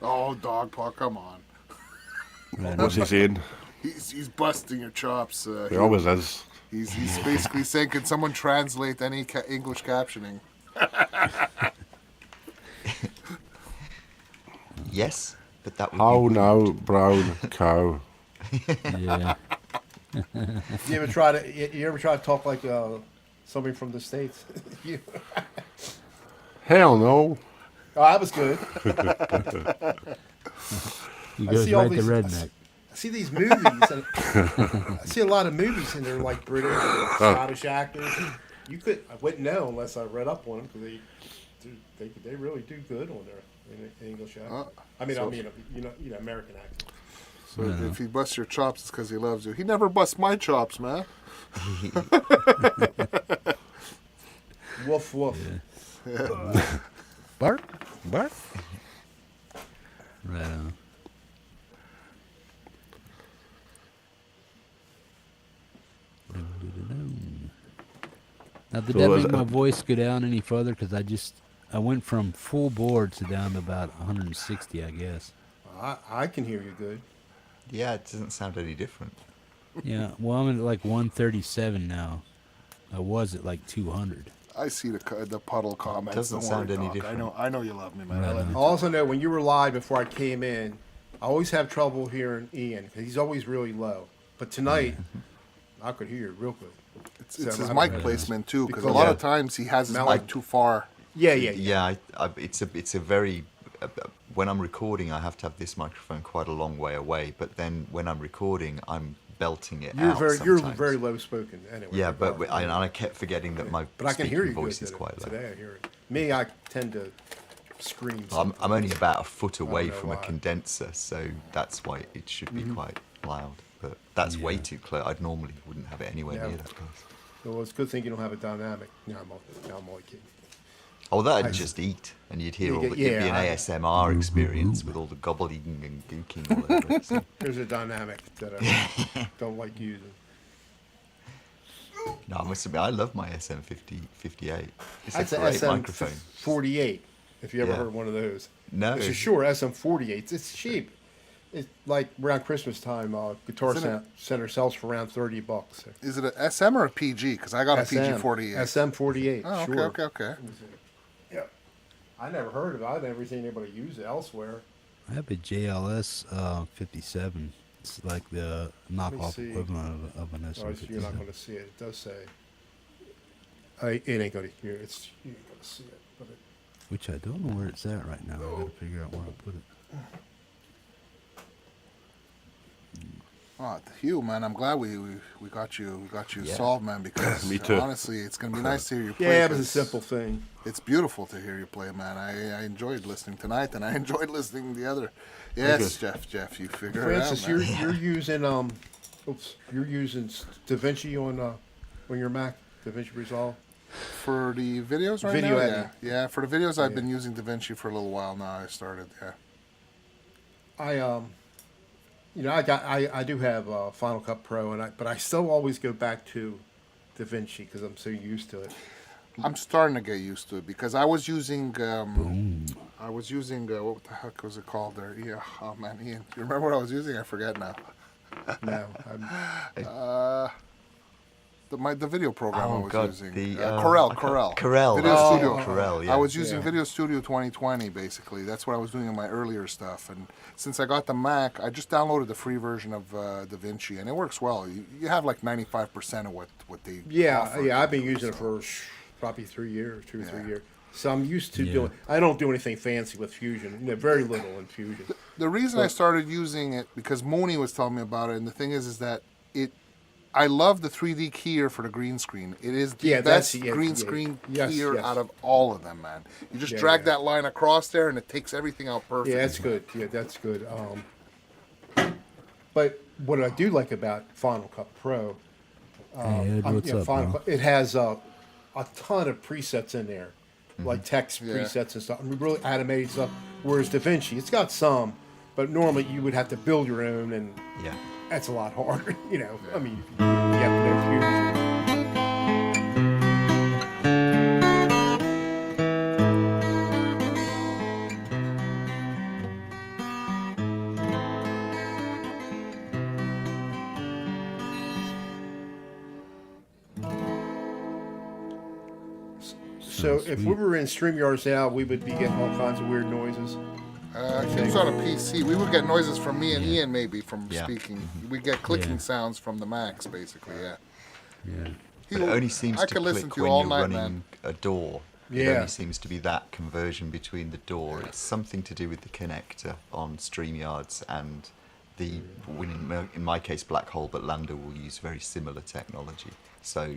[SPEAKER 3] Oh, DogPa, come on.
[SPEAKER 1] Right
[SPEAKER 10] What's
[SPEAKER 1] on.
[SPEAKER 10] he saying?
[SPEAKER 3] He's busting your chops.
[SPEAKER 10] He always is.
[SPEAKER 3] He's basically saying, can someone translate any English captioning?
[SPEAKER 12] Yes, but that would
[SPEAKER 10] How
[SPEAKER 12] be
[SPEAKER 10] now, brown cow?
[SPEAKER 1] Yeah.
[SPEAKER 13] You ever try to talk like somebody from the States? You-
[SPEAKER 10] Hell no.
[SPEAKER 13] Oh, that was good.
[SPEAKER 1] He
[SPEAKER 13] I
[SPEAKER 1] goes
[SPEAKER 13] see all
[SPEAKER 1] right to
[SPEAKER 13] these-
[SPEAKER 1] redneck.
[SPEAKER 13] I see these movies. And I see a lot of movies, and they're like British, Scottish actors. I wouldn't know unless I read up on them because they really do good on their English accent. American accent.
[SPEAKER 3] So if he busts your chops, it's because he loves you. He never busts my chops, man.
[SPEAKER 13] Woof woof.
[SPEAKER 3] Yeah.
[SPEAKER 1] Bark, bark. Right on. Now, did
[SPEAKER 10] So
[SPEAKER 1] that
[SPEAKER 10] is
[SPEAKER 1] make
[SPEAKER 10] it-
[SPEAKER 1] my voice go down any further? Because I went from full board to down to about 160, I guess.
[SPEAKER 13] I can hear you good.
[SPEAKER 12] Yeah, it doesn't sound any different.
[SPEAKER 1] Yeah, well, I'm at like 137 now. I was at like 200.
[SPEAKER 3] I see the puddle comments.
[SPEAKER 12] Doesn't
[SPEAKER 3] Don't
[SPEAKER 12] sound
[SPEAKER 3] worry,
[SPEAKER 12] any
[SPEAKER 3] Doc.
[SPEAKER 12] different.
[SPEAKER 3] I know you love me, man. I
[SPEAKER 1] Right
[SPEAKER 3] love
[SPEAKER 1] on.
[SPEAKER 3] you.
[SPEAKER 13] I also know when you were live before I came in, I always have trouble hearing Ian because he's always really low. But tonight, I could hear you real good.
[SPEAKER 3] It's
[SPEAKER 13] So
[SPEAKER 3] his
[SPEAKER 13] I'm-
[SPEAKER 3] mic placement too, because a
[SPEAKER 13] Because-
[SPEAKER 3] lot
[SPEAKER 12] Yeah.
[SPEAKER 3] of times he has his
[SPEAKER 13] Melon.
[SPEAKER 3] mic too far.
[SPEAKER 13] Yeah.
[SPEAKER 12] It's a very when I'm recording, I have to have this microphone quite a long way away. But then when I'm recording, I'm belting it
[SPEAKER 13] You're
[SPEAKER 12] out.
[SPEAKER 13] you're
[SPEAKER 12] sometimes.
[SPEAKER 13] very low spoken anyway.
[SPEAKER 12] Yeah, but I kept forgetting that my
[SPEAKER 13] But I can hear
[SPEAKER 12] speaking
[SPEAKER 13] you
[SPEAKER 12] voice
[SPEAKER 13] good
[SPEAKER 12] is quite low.
[SPEAKER 13] today. I hear it. Me, I tend to scream.
[SPEAKER 12] I'm only about a foot away
[SPEAKER 13] know
[SPEAKER 12] from a
[SPEAKER 13] why.
[SPEAKER 12] condenser, so that's why it should be quite loud. But that's way too close. I normally wouldn't have it anywhere
[SPEAKER 13] Yeah.
[SPEAKER 12] near that close.
[SPEAKER 13] Well, it's a good thing you don't have a dynamic. No, I'm only kidding.
[SPEAKER 12] Oh, that'd just eat, and you'd hear
[SPEAKER 13] You
[SPEAKER 12] all
[SPEAKER 13] get-
[SPEAKER 12] the, it'd be an
[SPEAKER 13] yeah,
[SPEAKER 12] ASMR experience with all the gobbledygook and gooking all over it. So.
[SPEAKER 13] There's a dynamic that I don't like using.
[SPEAKER 12] No, I must admit, I love my SM58. It's
[SPEAKER 13] That's
[SPEAKER 12] a
[SPEAKER 13] an
[SPEAKER 12] great
[SPEAKER 13] SM
[SPEAKER 12] microphone.
[SPEAKER 13] 48. If you ever
[SPEAKER 12] Yeah.
[SPEAKER 13] heard one of those.
[SPEAKER 12] No.
[SPEAKER 13] It's a sure SM48. It's cheap. It's like around Christmas time. Guitar
[SPEAKER 3] Isn't it-
[SPEAKER 13] Center sells for around $30.
[SPEAKER 3] Is it a SM or a PG? Because I got a PG 48.
[SPEAKER 13] SM48.
[SPEAKER 3] Oh, okay,
[SPEAKER 13] sure.
[SPEAKER 3] okay.
[SPEAKER 13] Yeah. I never heard of it. I've never seen anybody use it elsewhere.
[SPEAKER 1] I have a JLS 57. It's like the knockoff
[SPEAKER 13] see.
[SPEAKER 1] equivalent of an
[SPEAKER 13] Oh,
[SPEAKER 1] SM57.
[SPEAKER 13] you're not going to see it. It does say. It ain't going to. You ain't going to see it. But
[SPEAKER 1] Which I don't know where it's at right now. I gotta figure out where I put it.
[SPEAKER 3] Oh, Hugh, man, I'm glad we got you solved, man. Because
[SPEAKER 10] Me too.
[SPEAKER 3] honestly, it's gonna be nice to hear you play.
[SPEAKER 13] yeah, it was a
[SPEAKER 3] 'cause
[SPEAKER 13] simple thing.
[SPEAKER 3] It's beautiful to hear you play, man. I enjoyed listening tonight, and I enjoyed listening to the other. Yes, Jeff, you figure
[SPEAKER 13] Francis,
[SPEAKER 3] it out, man.
[SPEAKER 13] you're using you're using DaVinci on your Mac, DaVinci Resolve.
[SPEAKER 3] For the videos right
[SPEAKER 13] Video
[SPEAKER 3] now,
[SPEAKER 13] editing.
[SPEAKER 3] yeah. For the videos, I've been using DaVinci for a little while now. I started, yeah.
[SPEAKER 13] I do have Final Cut Pro, but I still always go back to DaVinci because I'm so used to it.
[SPEAKER 3] I'm starting to get used to it because I was using what the heck was it called there? Yeah, oh man, Ian, you remember what I was using? I forget now.
[SPEAKER 13] No,
[SPEAKER 3] The video program I
[SPEAKER 12] Oh,
[SPEAKER 3] was
[SPEAKER 12] God,
[SPEAKER 3] using.
[SPEAKER 12] the,
[SPEAKER 3] Corel.
[SPEAKER 12] Corel.
[SPEAKER 3] Video
[SPEAKER 12] Oh,
[SPEAKER 3] Studio.
[SPEAKER 12] Corel, yeah.
[SPEAKER 3] I was using
[SPEAKER 13] Yeah.
[SPEAKER 3] Video Studio 2020, basically. That's what I was doing in my earlier stuff. And since I got the Mac, I just downloaded the free version of DaVinci, and it works well. You have like 95% of what they offer.
[SPEAKER 13] I've been using it for probably 3 years, 2 or 3 years. So I'm used to
[SPEAKER 1] Yeah.
[SPEAKER 13] doing. I don't do anything fancy with Fusion. Very little in Fusion.
[SPEAKER 3] The reason I started using it because Mooney was telling me about it, and the thing is that I love the 3D keyer for the green screen. It is the
[SPEAKER 13] Yeah,
[SPEAKER 3] best
[SPEAKER 13] that's- yeah,
[SPEAKER 3] green
[SPEAKER 13] yeah.
[SPEAKER 3] screen
[SPEAKER 13] Yes,
[SPEAKER 3] keyer
[SPEAKER 13] yes.
[SPEAKER 3] out of all of them, man. You just
[SPEAKER 13] Yeah,
[SPEAKER 3] drag
[SPEAKER 13] yeah.
[SPEAKER 3] that line across there, and it takes everything out perfectly.
[SPEAKER 13] Yeah, that's good. Yeah, that's good. But what I do like about Final Cut Pro,
[SPEAKER 1] Hey, Ed, what's up,
[SPEAKER 13] Final
[SPEAKER 1] bro?
[SPEAKER 13] Cut, it has a ton of presets in there, like text
[SPEAKER 3] Yeah.
[SPEAKER 13] presets and stuff. I mean, really animated stuff. Whereas DaVinci, it's got some, but normally you would have to build your own, and that's a lot harder. You know, I mean, you have to know computers. So if we were in StreamYards now, we would be getting all kinds of weird noises.
[SPEAKER 3] If it was on a PC, we would get noises from me and Ian, maybe, from
[SPEAKER 12] Yeah.
[SPEAKER 3] speaking. We get clicking
[SPEAKER 1] Yeah.
[SPEAKER 3] sounds from the Macs, basically, yeah.
[SPEAKER 1] Yeah.
[SPEAKER 12] But it only seems
[SPEAKER 3] I
[SPEAKER 12] to
[SPEAKER 3] could listen
[SPEAKER 12] click
[SPEAKER 3] to you
[SPEAKER 12] when
[SPEAKER 3] all
[SPEAKER 12] you're
[SPEAKER 3] night,
[SPEAKER 12] running
[SPEAKER 3] man.
[SPEAKER 12] a door. It
[SPEAKER 13] Yeah.
[SPEAKER 12] only seems to be that conversion between the door. It's something to do with the connector on StreamYards and the, in my case, Black Hole, but Lambda will use very similar technology. So,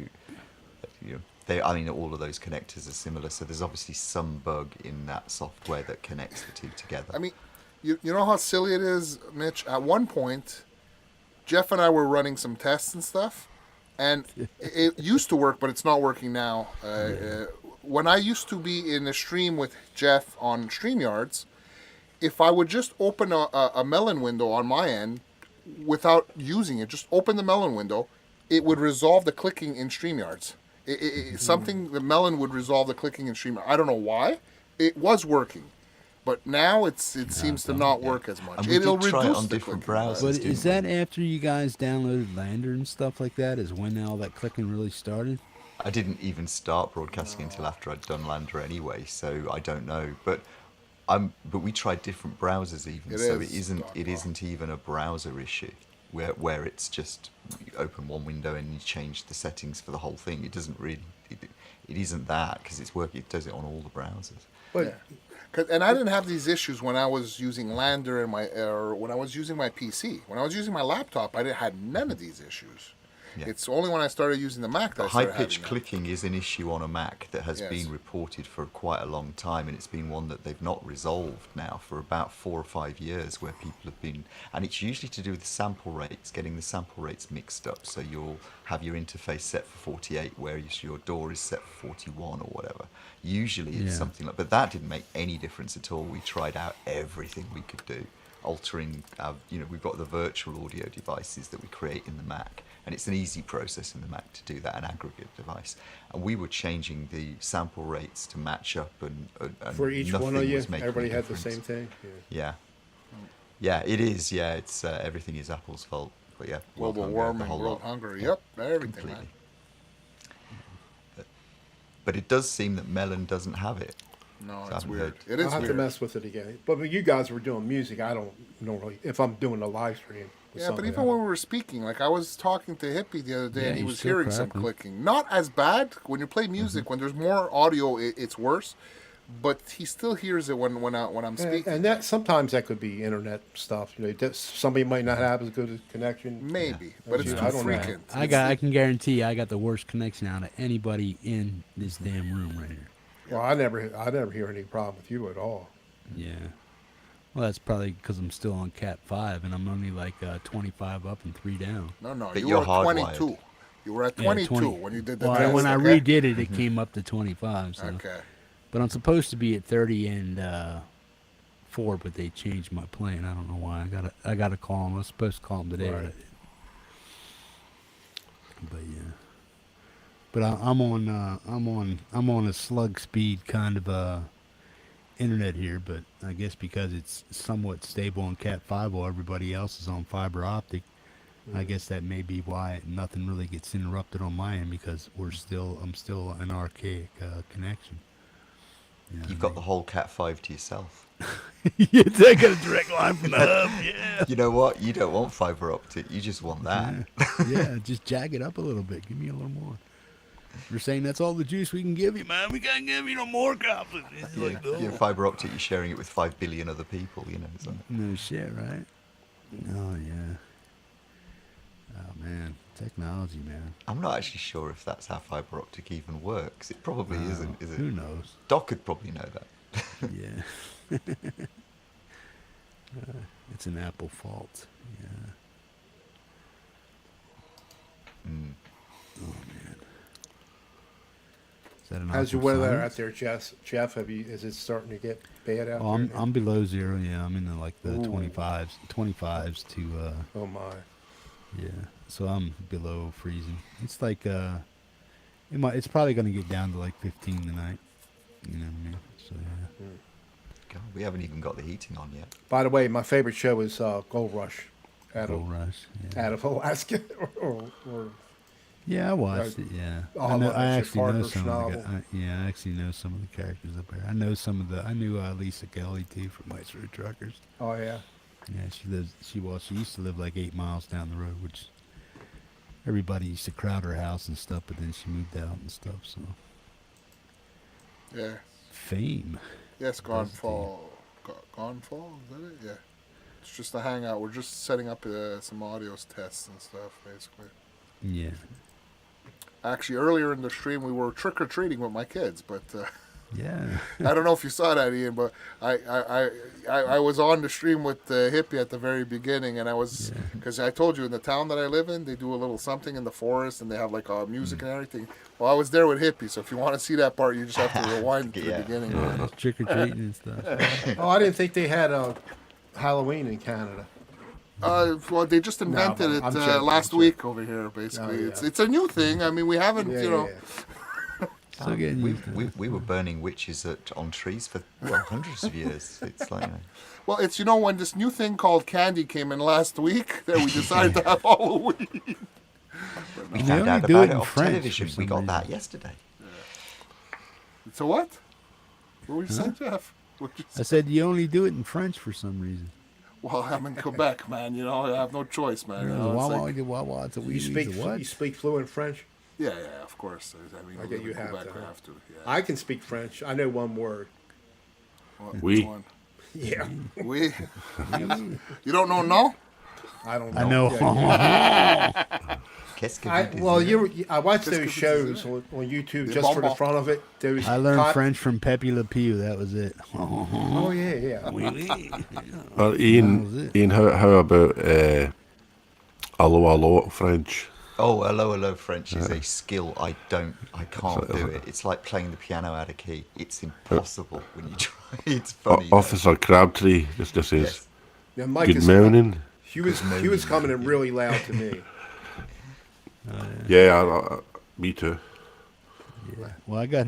[SPEAKER 12] I mean, all of those connectors are similar. So there's obviously some bug in that software that connects the two together.
[SPEAKER 3] I mean, you know how silly it is, Mitch? At one point, Jeff and I were running some tests and stuff, and it used to work, but it's not working now. When I used to be in a stream with Jeff on StreamYards, if I would just open a Melon window on my end without using it, just open the Melon window, it would resolve the clicking in StreamYards. Something, the Melon would resolve the clicking in StreamYards. I don't know why. It was working. But now it seems to not work as much.
[SPEAKER 12] And we
[SPEAKER 3] It'll
[SPEAKER 12] did try it
[SPEAKER 3] reduce
[SPEAKER 12] on
[SPEAKER 3] the
[SPEAKER 12] different
[SPEAKER 3] clicking.
[SPEAKER 12] browsers.
[SPEAKER 1] But
[SPEAKER 12] didn't
[SPEAKER 1] is that after you guys downloaded Lander and stuff like that? Is when all that clicking really started?
[SPEAKER 12] I didn't even start broadcasting until after I'd done Lander anyway, so I don't know. But we tried different browsers even, it isn't even a browser issue where it's just you open one window and you change the settings for the whole thing. It doesn't really, it isn't that because it does it on all the browsers.
[SPEAKER 3] But, and I didn't have these issues when I was using Lander or when I was using my PC. When I was using my laptop, I had none of these issues.
[SPEAKER 12] Yeah.
[SPEAKER 3] It's only when I started using the Mac that I started
[SPEAKER 12] High-pitch
[SPEAKER 3] having that.
[SPEAKER 12] clicking is an issue on a Mac that has been reported for quite a long time, and it's been one that they've not resolved now for about 4 or 5 years, where people have been, and it's usually to do with the sample rates, getting the sample rates mixed up. So you'll have your interface set for 48, whereas your door is set for 41 or whatever. Usually it's something like, but that didn't make any difference at all. We tried out everything we could do, altering, we've got the virtual audio devices that we create in the Mac. And it's an easy process in the Mac to do that, an aggregate device. And we were changing the sample rates to match up, and
[SPEAKER 13] For each
[SPEAKER 12] nothing
[SPEAKER 13] one of you,
[SPEAKER 12] was making
[SPEAKER 13] everybody
[SPEAKER 12] a
[SPEAKER 13] had the
[SPEAKER 12] difference.
[SPEAKER 13] same thing.
[SPEAKER 12] Yeah, it is. Yeah, it's everything is Apple's fault. But yeah,
[SPEAKER 3] Global
[SPEAKER 12] world hunger,
[SPEAKER 3] warming,
[SPEAKER 12] the whole
[SPEAKER 3] world
[SPEAKER 12] lot.
[SPEAKER 3] hunger. Yep, everything,
[SPEAKER 12] Completely.
[SPEAKER 3] man.
[SPEAKER 12] But it does seem that Melon doesn't have it.
[SPEAKER 3] No,
[SPEAKER 12] So I
[SPEAKER 3] it's
[SPEAKER 12] haven't
[SPEAKER 3] weird.
[SPEAKER 12] heard.
[SPEAKER 3] It is
[SPEAKER 13] I'll have
[SPEAKER 3] weird.
[SPEAKER 13] to mess with it again. But when you guys were doing music, I don't normally, if I'm doing a live stream. with
[SPEAKER 3] Yeah, but
[SPEAKER 13] somebody,
[SPEAKER 3] even when we were speaking, like I was talking to Hippie the other day,
[SPEAKER 1] Yeah,
[SPEAKER 3] and he
[SPEAKER 1] he's
[SPEAKER 3] was
[SPEAKER 1] still
[SPEAKER 3] hearing some
[SPEAKER 1] crapping.
[SPEAKER 3] clicking. Not as bad when you play music. When there's more audio, it's worse. But he still hears it when I'm speaking.
[SPEAKER 13] And that sometimes that could be internet stuff. Somebody might not have as good a connection.
[SPEAKER 3] Maybe, but it's too
[SPEAKER 13] I don't know.
[SPEAKER 3] frequent.
[SPEAKER 1] I can guarantee I got the worst connection out of anybody in this damn room right here.
[SPEAKER 13] Well, I never hear any problem with you at all.
[SPEAKER 1] Yeah. Well, that's probably because I'm still on Cat 5 and I'm only like 25 up and 3 down.
[SPEAKER 3] No,
[SPEAKER 12] But
[SPEAKER 3] you
[SPEAKER 12] you're
[SPEAKER 3] were at
[SPEAKER 12] hardwired.
[SPEAKER 3] 22. You were at
[SPEAKER 1] Yeah,
[SPEAKER 3] 22
[SPEAKER 1] 20
[SPEAKER 3] when you did the
[SPEAKER 1] Well,
[SPEAKER 3] test.
[SPEAKER 1] when I
[SPEAKER 3] okay?
[SPEAKER 1] redid it, it came up to 25. So.
[SPEAKER 3] Okay.
[SPEAKER 1] But I'm supposed to be at 30 and 4, but they changed my plan. I don't know why. I gotta call them. I was supposed to call them today.
[SPEAKER 13] Right.
[SPEAKER 1] But yeah. But I'm on a slug speed kind of internet here, but I guess because it's somewhat stable on Cat 5 while everybody else is on fiber optic, I guess that may be why nothing really gets interrupted on my end, because I'm still an archaic connection. You know
[SPEAKER 12] You've
[SPEAKER 1] what
[SPEAKER 12] got the whole Cat 5 to yourself.
[SPEAKER 1] Yeah, I got a direct line from the hub. Yeah.
[SPEAKER 12] You know what? You don't want fiber optic. You just want that.
[SPEAKER 1] Yeah, just jag it up a little bit. Give me a little more. You're saying that's all the juice we can give you, man. We can't give you no more copies. It's like, oh.
[SPEAKER 12] Yeah, fiber optic. You're sharing it with 5 billion other people. It's like,
[SPEAKER 1] No shit, right? Oh yeah. Oh man, Technology, man.
[SPEAKER 12] I'm not actually sure if that's how fiber optic even works. It probably isn't, is it?
[SPEAKER 1] Who knows?
[SPEAKER 12] Doc could probably know that.
[SPEAKER 1] Yeah. It's an Apple fault. Yeah.
[SPEAKER 12] Mm.
[SPEAKER 1] Oh man. Is that an
[SPEAKER 13] How's your
[SPEAKER 1] awkward
[SPEAKER 13] weather
[SPEAKER 1] silence?
[SPEAKER 13] out there, Jeff? Is it starting to get bad out
[SPEAKER 1] Oh,
[SPEAKER 13] there?
[SPEAKER 1] I'm below zero. Yeah, I'm in the like the
[SPEAKER 13] Ooh.
[SPEAKER 1] 25s to
[SPEAKER 13] Oh my.
[SPEAKER 1] yeah. So I'm below freezing. It's like it's probably gonna get down to like 15 tonight. You know what I mean? So yeah.
[SPEAKER 12] God, we haven't even got the heating on yet.
[SPEAKER 13] By the way, my favorite show is Gold Rush.
[SPEAKER 1] Gold Rush. Yeah.
[SPEAKER 13] Out of Alaska. or
[SPEAKER 1] Yeah, I watched it. Yeah,
[SPEAKER 13] Oh,
[SPEAKER 1] I know. I
[SPEAKER 13] it's a
[SPEAKER 1] actually know
[SPEAKER 13] Parker
[SPEAKER 1] some of
[SPEAKER 13] novel.
[SPEAKER 1] the. Yeah, I actually know some of the characters up there. I know some of the. I knew Lisa Kelly too from Ice Road Truckers.
[SPEAKER 13] Oh yeah.
[SPEAKER 1] Yeah, she lives. She used to live like 8 miles down the road, which everybody used to crowd her house and stuff. But then she moved out and stuff. So
[SPEAKER 3] Yeah.
[SPEAKER 1] fame.
[SPEAKER 3] Yes, Gonfall. Gonfall? Is that it? Yeah. It's just a hangout. We're just setting up some audio tests and stuff, basically.
[SPEAKER 1] Yeah.
[SPEAKER 3] Actually, earlier in the stream, we were trick-or-treating with my kids, but
[SPEAKER 1] Yeah.
[SPEAKER 3] I don't know if you saw that, Ian, but I was on the stream with Hippie at the very beginning, and I was, because I told you, in the town that I live in, they do a little something in the forest, and they have like music and everything. Well, I was there with Hippie, so if you want to see that part, you just have to rewind to the beginning.
[SPEAKER 1] Yeah, trick or treating and stuff.
[SPEAKER 13] Oh, I didn't think they had Halloween in Canada.
[SPEAKER 3] Well, they just invented
[SPEAKER 13] I'm
[SPEAKER 3] it
[SPEAKER 13] joking,
[SPEAKER 3] last week over here, basically.
[SPEAKER 13] Oh, yeah.
[SPEAKER 3] It's a new thing. I mean, we haven't,
[SPEAKER 13] Yeah,
[SPEAKER 3] you know.
[SPEAKER 1] So getting used to it.
[SPEAKER 12] We were burning witches on trees for hundreds of years. It's like,
[SPEAKER 3] Well, it's, when this new thing called candy came in last week, that we decided to have Halloween.
[SPEAKER 12] we
[SPEAKER 1] They
[SPEAKER 12] found
[SPEAKER 1] only
[SPEAKER 12] out
[SPEAKER 1] do
[SPEAKER 12] about
[SPEAKER 1] it
[SPEAKER 12] it
[SPEAKER 1] in
[SPEAKER 12] off
[SPEAKER 1] French
[SPEAKER 12] television.
[SPEAKER 1] for
[SPEAKER 12] We
[SPEAKER 1] some
[SPEAKER 12] got that
[SPEAKER 1] reason.
[SPEAKER 12] yesterday.
[SPEAKER 3] So what? What were you saying, Jeff?
[SPEAKER 1] I said you only do it in French for some reason.
[SPEAKER 3] Well, I'm in Quebec, man. I have no choice, man.
[SPEAKER 1] It's a
[SPEAKER 13] You speak fluent French?
[SPEAKER 3] Yeah, of course. I mean,
[SPEAKER 13] I get you
[SPEAKER 3] in
[SPEAKER 13] have
[SPEAKER 3] Quebec,
[SPEAKER 13] to.
[SPEAKER 3] I have to. Yeah.
[SPEAKER 13] I can speak French. I know one word.
[SPEAKER 3] Which one?
[SPEAKER 13] Yeah.
[SPEAKER 3] Oui. You don't know no?
[SPEAKER 13] I don't know.
[SPEAKER 1] I know.
[SPEAKER 13] Yeah.
[SPEAKER 12] Qu'est-ce que
[SPEAKER 13] I
[SPEAKER 12] vous disiez?
[SPEAKER 13] watch
[SPEAKER 3] Qu'est-ce
[SPEAKER 13] those
[SPEAKER 3] que vous
[SPEAKER 13] shows
[SPEAKER 3] disiez?
[SPEAKER 13] on YouTube
[SPEAKER 3] Des
[SPEAKER 13] just for the
[SPEAKER 3] bonbons.
[SPEAKER 13] front of it. Those
[SPEAKER 1] I learned
[SPEAKER 13] cot-
[SPEAKER 1] French from Pepe Le Pew. That was it.
[SPEAKER 13] Oh yeah.
[SPEAKER 1] Oui, oui.
[SPEAKER 10] Well,
[SPEAKER 1] That was
[SPEAKER 10] Ian,
[SPEAKER 1] it.
[SPEAKER 10] how about hello French?
[SPEAKER 12] Oh, hello French is a skill I can't do it. It's like playing the piano out of key. It's impossible when you try. It's funny.
[SPEAKER 10] Officer Crabtree just says,
[SPEAKER 12] Yes.
[SPEAKER 13] Now, Mike
[SPEAKER 10] good
[SPEAKER 13] is-
[SPEAKER 10] morning.
[SPEAKER 13] He was coming in really loud to me.
[SPEAKER 10] Yeah, me too.
[SPEAKER 1] Yeah. Well, I got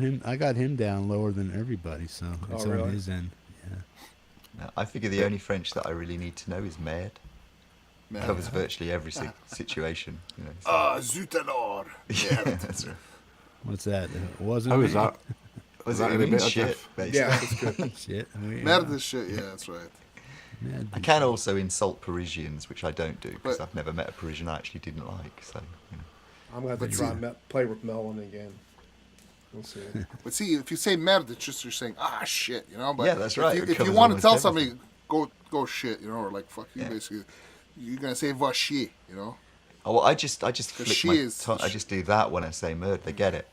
[SPEAKER 1] him down lower than everybody, so it's
[SPEAKER 13] really?
[SPEAKER 1] on his end. Yeah.
[SPEAKER 12] No, I figure the only French that I really need to know is merde.
[SPEAKER 3] Merde.
[SPEAKER 12] Covers virtually every situation. So.
[SPEAKER 3] Ah, zut alors.
[SPEAKER 12] Yeah, that's right.
[SPEAKER 1] What's that? Wasn't
[SPEAKER 10] How
[SPEAKER 1] me.
[SPEAKER 10] is that?
[SPEAKER 12] Was
[SPEAKER 10] that
[SPEAKER 12] it
[SPEAKER 10] any
[SPEAKER 12] means
[SPEAKER 10] better,
[SPEAKER 12] shit,
[SPEAKER 10] Jeff?
[SPEAKER 12] basically.
[SPEAKER 13] Yeah, that's good.
[SPEAKER 1] Shit. Oh, yeah.
[SPEAKER 3] Merde is shit. Yeah, that's right.
[SPEAKER 1] Merde
[SPEAKER 12] I
[SPEAKER 1] is
[SPEAKER 12] can
[SPEAKER 1] shit.
[SPEAKER 12] also insult Parisians, which I don't do because
[SPEAKER 3] But-
[SPEAKER 12] I've never met a Parisian I actually didn't like. So,
[SPEAKER 13] I'm going to
[SPEAKER 3] But
[SPEAKER 13] try
[SPEAKER 3] see-
[SPEAKER 13] and play with Melon again. We'll see.
[SPEAKER 3] But see, if you say merde, it's just you're saying shit, But
[SPEAKER 12] Yeah, that's right. It
[SPEAKER 3] If you
[SPEAKER 12] covers
[SPEAKER 3] want to
[SPEAKER 12] almost
[SPEAKER 3] tell
[SPEAKER 12] everything.
[SPEAKER 3] somebody go shit, or like fuck you,
[SPEAKER 12] Yeah.
[SPEAKER 3] basically, you're gonna say va chier,
[SPEAKER 12] oh, well, I just flick
[SPEAKER 3] she
[SPEAKER 12] my
[SPEAKER 3] is-
[SPEAKER 12] tongue. I just do that when I say merde. They get it.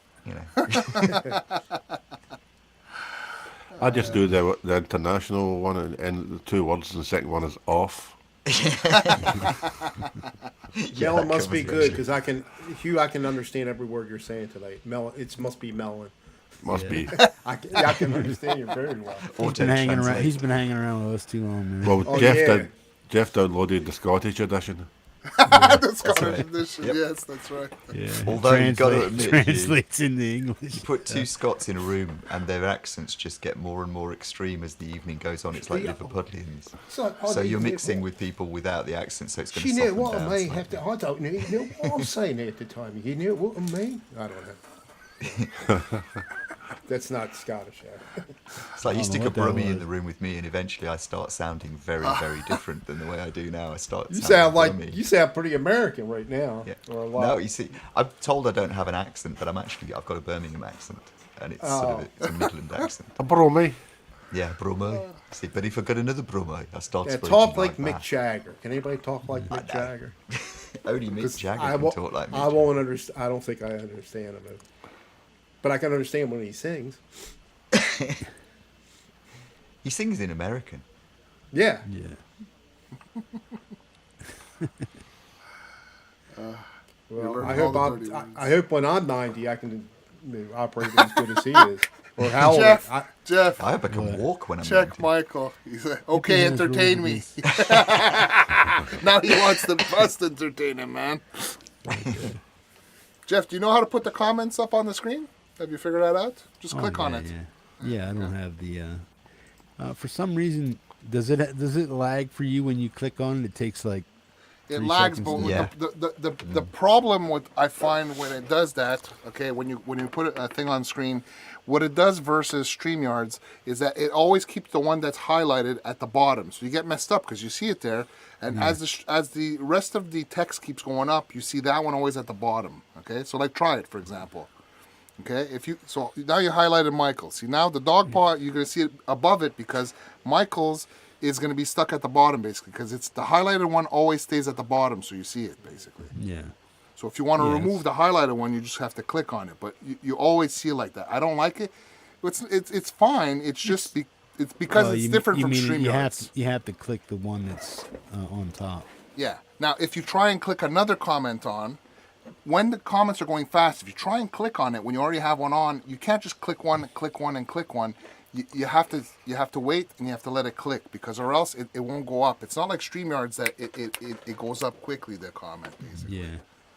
[SPEAKER 10] I just do the international one, and the two words, and the second one is off.
[SPEAKER 13] Melon must be good
[SPEAKER 12] because
[SPEAKER 13] because I can understand every word you're saying today. Melon, it must be Melon.
[SPEAKER 10] Must be.
[SPEAKER 13] I can understand you very well.
[SPEAKER 1] He's been hanging around. He's been hanging around with us too long, man.
[SPEAKER 10] Well,
[SPEAKER 13] Oh,
[SPEAKER 10] Jeff
[SPEAKER 13] yeah.
[SPEAKER 10] Jeff downloaded the Scottish edition.
[SPEAKER 3] the Scottish edition.
[SPEAKER 12] Yep.
[SPEAKER 3] Yes, that's right.
[SPEAKER 1] Yeah.
[SPEAKER 12] Although you've got to admit,
[SPEAKER 1] translates into English.
[SPEAKER 12] you put two Scots in a room and their accents just get more and more extreme as the evening goes on. It's like
[SPEAKER 13] Yeah.
[SPEAKER 12] Liverpudlians.
[SPEAKER 13] So,
[SPEAKER 12] So you're mixing with people without the accent, so it's going
[SPEAKER 13] She
[SPEAKER 12] to
[SPEAKER 13] knew
[SPEAKER 12] soften
[SPEAKER 13] what
[SPEAKER 12] down
[SPEAKER 13] I mean.
[SPEAKER 12] slightly.
[SPEAKER 13] Have to, I don't know. You know what I'm saying at the time. You know what I mean? I don't know. That's not Scottish.
[SPEAKER 12] It's like you
[SPEAKER 1] I don't
[SPEAKER 12] stick
[SPEAKER 1] know
[SPEAKER 12] a
[SPEAKER 1] what that
[SPEAKER 12] brummie in
[SPEAKER 1] was.
[SPEAKER 12] the room with me, and eventually I start sounding very, very different than the way I do now. I start.
[SPEAKER 13] You
[SPEAKER 12] sounding
[SPEAKER 13] sound like
[SPEAKER 12] brummy.
[SPEAKER 13] you sound pretty American right now.
[SPEAKER 12] Yeah.
[SPEAKER 13] Or a lot.
[SPEAKER 12] No, you see, I'm told I don't have an accent, but I've got a Birmingham accent, and it's sort of it's a Midland accent.
[SPEAKER 10] A bromie.
[SPEAKER 12] Yeah, Brummie. See, but if I got another Brummie, I start
[SPEAKER 13] Yeah,
[SPEAKER 12] speaking
[SPEAKER 13] talk like Mick
[SPEAKER 12] that.
[SPEAKER 13] Jagger. Can anybody talk like Mick
[SPEAKER 12] know.
[SPEAKER 13] Jagger?
[SPEAKER 12] Only Mick
[SPEAKER 13] 'Cause
[SPEAKER 12] Jagger
[SPEAKER 13] I
[SPEAKER 12] can
[SPEAKER 13] won't-
[SPEAKER 12] talk like Mick
[SPEAKER 13] I won't understand. I don't think I understand him, but I can understand when he sings.
[SPEAKER 12] He sings in American.
[SPEAKER 13] Yeah.
[SPEAKER 1] Yeah.
[SPEAKER 13] Well,
[SPEAKER 3] learning
[SPEAKER 13] I
[SPEAKER 3] all
[SPEAKER 13] hope
[SPEAKER 3] the dirty words.
[SPEAKER 13] I hope when I'm 90, I can operate as good as he is. Or how old?
[SPEAKER 3] Jeff,
[SPEAKER 13] I,
[SPEAKER 3] Jeff,
[SPEAKER 12] I hope I can walk when I'm
[SPEAKER 3] check
[SPEAKER 12] 90.
[SPEAKER 3] Michael. He's like, okay,
[SPEAKER 1] has
[SPEAKER 3] entertain me.
[SPEAKER 1] rules
[SPEAKER 3] Now he wants the best entertaining, man. Jeff, do you know how to put the comments up on the screen? Have you figured that out? Just click on it.
[SPEAKER 1] Yeah, I don't have the. For some reason, does it lag for you when you click on it? It takes like.
[SPEAKER 3] It
[SPEAKER 1] 3
[SPEAKER 3] lags,
[SPEAKER 1] seconds
[SPEAKER 3] but
[SPEAKER 1] to-
[SPEAKER 3] the problem with I find when it does that, okay, when you put a thing on screen, what it does versus StreamYards is that it always keeps the one that's highlighted at the bottom, so you get messed up because you see it there, and as the rest of the text keeps going up, you see that one always at the bottom. Okay, so like try it for example. Okay, so now you highlighted Michael. See now the TheDogPa, you're gonna see it above it because Michael's is going to be stuck at the bottom basically because it's the highlighted one always stays at the bottom, so you see it basically.
[SPEAKER 1] Yeah.
[SPEAKER 3] So if you want to
[SPEAKER 1] Yes.
[SPEAKER 3] remove the highlighted one, you just have to click on it. But you always see it like that. I don't like it. It's fine. It's just it's because
[SPEAKER 1] Oh,
[SPEAKER 3] it's different from StreamYards.
[SPEAKER 1] You have to click the one that's on top.
[SPEAKER 3] Yeah. Now if you try and click another comment on, when the comments are going fast, if you try and click on it when you already have one on, you can't just click one and click one and click one. You have to wait and you have to let it click because or else it won't go up. It's not like StreamYards that it goes up quickly, the comment basically.
[SPEAKER 1] Yeah.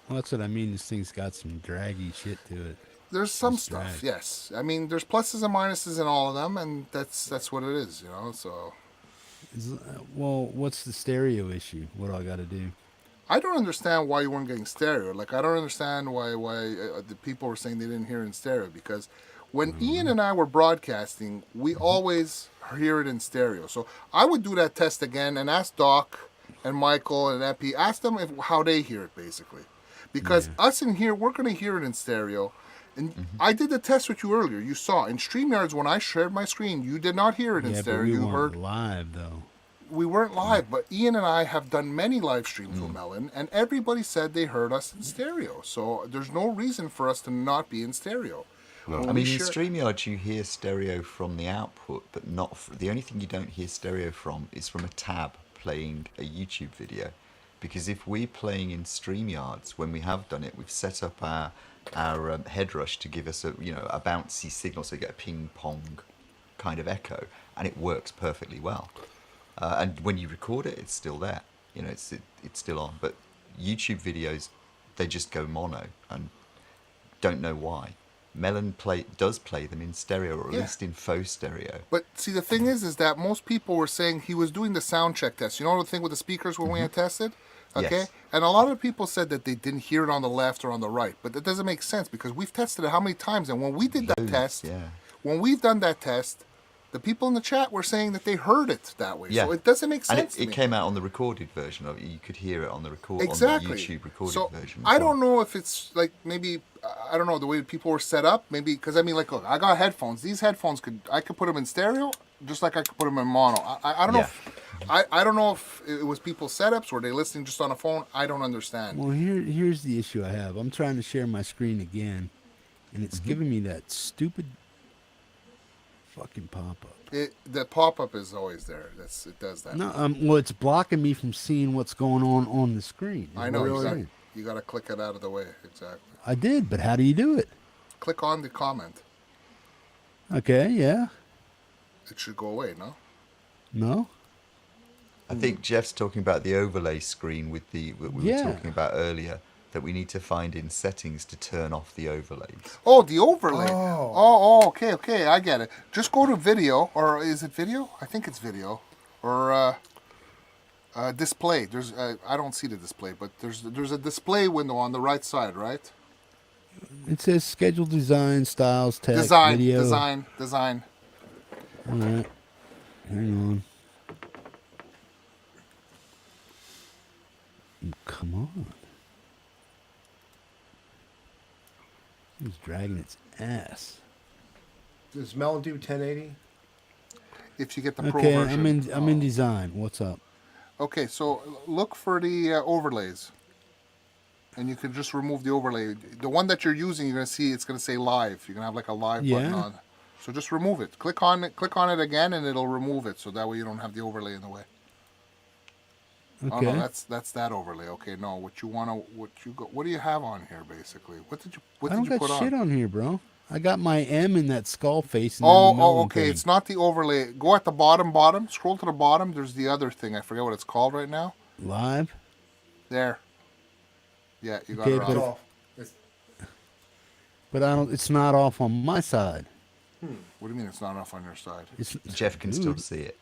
[SPEAKER 1] Well, that's what I mean. This thing's got some draggy shit to it.
[SPEAKER 3] There's some
[SPEAKER 1] It's
[SPEAKER 3] stuff,
[SPEAKER 1] drag.
[SPEAKER 3] yes. I mean, there's pluses and minuses in all of them, and that's what it is, you know. So,
[SPEAKER 1] Well, what's the stereo issue? What do I got to do?
[SPEAKER 3] I don't understand why you weren't getting stereo. Like, I don't understand why the people were saying they didn't hear it in stereo because when Ian and I were broadcasting, we always hear it in stereo. So I would do that test again and ask Doc and Michael and Epi, ask them how they hear it basically, because us in here we're going to hear it in stereo. And I did the test with you earlier. You saw in StreamYards when I shared my screen, you did not hear it in
[SPEAKER 1] Yeah,
[SPEAKER 3] stereo.
[SPEAKER 1] but we
[SPEAKER 3] You
[SPEAKER 1] weren't
[SPEAKER 3] heard
[SPEAKER 1] live though.
[SPEAKER 3] we weren't live, but Ian and I have done many live streams with Melon, and everybody said they heard us in stereo. So there's no reason for us to not be in stereo. When
[SPEAKER 12] I
[SPEAKER 3] we
[SPEAKER 12] mean, in
[SPEAKER 3] share-
[SPEAKER 12] StreamYard, you hear stereo from the output, but not. The only thing you don't hear stereo from is from a tab playing a YouTube video. Because if we're playing in StreamYards, when we have done it, we've set up our head rush to give us a bouncy signal, so you get a ping pong kind of echo, and it works perfectly well. And when you record it, it's still there. It's still on. But YouTube videos, they just go mono, and don't know why. Melon does play them in stereo, or at least in faux stereo.
[SPEAKER 3] But see, the thing is that most people were saying he was doing the sound check test. You know the thing with the speakers when we had tested? Okay?
[SPEAKER 12] Yes.
[SPEAKER 3] And a lot of people said that they didn't hear it on the left or on the right. But that doesn't make sense because we've tested it how many times? And when we did that test, when we've done that test, the people in the chat were saying that they heard it that way.
[SPEAKER 12] Yeah.
[SPEAKER 3] So it doesn't make sense
[SPEAKER 12] And it came out on the recorded version of it. You could hear it on the on the YouTube recorded
[SPEAKER 3] So
[SPEAKER 12] version.
[SPEAKER 3] I don't know if it's like maybe I don't know the way people were set up. Maybe because I mean like look, I got headphones. These headphones I could put them in stereo just like I could put them in mono. I don't know. I don't know if it was people's setups or they listening just on a phone. I don't understand.
[SPEAKER 1] Well, here's the issue I have. I'm trying to share my screen again, and it's giving me that stupid fucking pop-up.
[SPEAKER 3] The pop-up is always there. It does that.
[SPEAKER 1] No, well, it's blocking me from seeing what's going on the screen.
[SPEAKER 3] I know. You got to click it out of the way. Exactly.
[SPEAKER 1] I did, but how do you do it?
[SPEAKER 3] Click on the comment.
[SPEAKER 1] Okay, yeah.
[SPEAKER 3] It should go away, no?
[SPEAKER 1] No?
[SPEAKER 12] I think Jeff's talking about the overlay screen with what we were talking about earlier, that we need to find in settings to turn off the overlays.
[SPEAKER 3] Oh, the overlay. Oh, okay, I get it. Just go to video, or is it video? I think it's video, or display. There's I don't see the display, but there's a display window on the right side, right?
[SPEAKER 1] It says schedule design, styles, text,
[SPEAKER 3] Design.
[SPEAKER 1] All right. Hang on. Come on. It's dragging its ass.
[SPEAKER 13] Does Melon do 1080?
[SPEAKER 3] If you get the pro
[SPEAKER 1] Okay,
[SPEAKER 3] version.
[SPEAKER 1] I'm in design. What's up?
[SPEAKER 3] Okay, so look for the overlays. and you can just remove the overlay. The one that you're using, you're gonna see it's gonna say live. You're gonna have like a live button on. So just remove it. Click on it again, and it'll remove it. So that way you don't have the overlay in the way.
[SPEAKER 1] Okay.
[SPEAKER 3] Oh no, that's that overlay. Okay, no, what do you have on here basically? What did you
[SPEAKER 1] I don't
[SPEAKER 3] put
[SPEAKER 1] got
[SPEAKER 3] on?
[SPEAKER 1] shit on here, bro. I got my M in that skull face. And
[SPEAKER 3] Okay. It's not the overlay. Go at the bottom. Scroll to the bottom. There's the other thing. I forget what it's called right now.
[SPEAKER 1] Live.
[SPEAKER 3] There. Yeah, you got
[SPEAKER 1] Okay,
[SPEAKER 3] it off.
[SPEAKER 1] But I don't. It's not off on my side.
[SPEAKER 3] What do you mean it's not off on your side?
[SPEAKER 12] Jeff can still see it.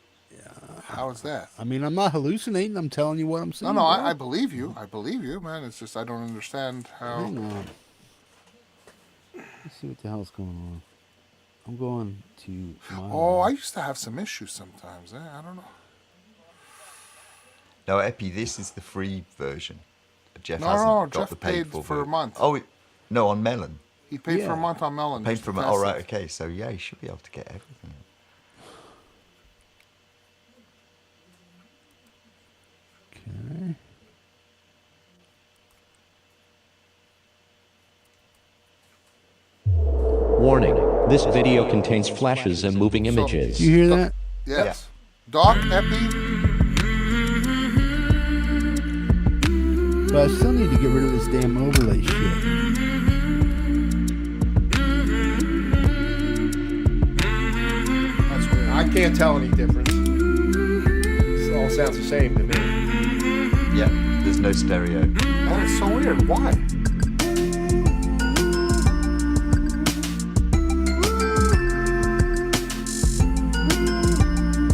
[SPEAKER 3] How is that?
[SPEAKER 1] I mean, I'm not hallucinating. I'm telling you what I'm saying.
[SPEAKER 3] No,
[SPEAKER 1] bro.
[SPEAKER 3] I believe you. I believe you, man. It's just I don't understand how.
[SPEAKER 1] Hang on. Let's see what the hell's going on. I'm going to my.
[SPEAKER 3] Oh, I used to have some issues sometimes. I don't know.
[SPEAKER 12] No, Epi, this is the free version. Jeff
[SPEAKER 3] No,
[SPEAKER 12] hasn't got
[SPEAKER 3] Jeff
[SPEAKER 12] the
[SPEAKER 3] paid
[SPEAKER 12] paid
[SPEAKER 3] for a month.
[SPEAKER 12] Oh, no, on Melon.
[SPEAKER 3] He paid for a month on Melon.
[SPEAKER 12] Paid
[SPEAKER 3] just
[SPEAKER 12] for a
[SPEAKER 3] to
[SPEAKER 12] month.
[SPEAKER 3] test
[SPEAKER 12] Oh, right,
[SPEAKER 3] it.
[SPEAKER 12] okay. So, yeah, you should be able to get everything.
[SPEAKER 1] Okay.
[SPEAKER 2] Warning, this video contains flashes and moving images.
[SPEAKER 1] You hear that?
[SPEAKER 3] Yes. Doc, Epi.
[SPEAKER 1] But I still need to get rid of this damn overlay shit.
[SPEAKER 13] That's weird. I can't tell any difference. It all sounds the same to me.
[SPEAKER 12] Yeah, there's no stereo.
[SPEAKER 3] That is so weird. Why?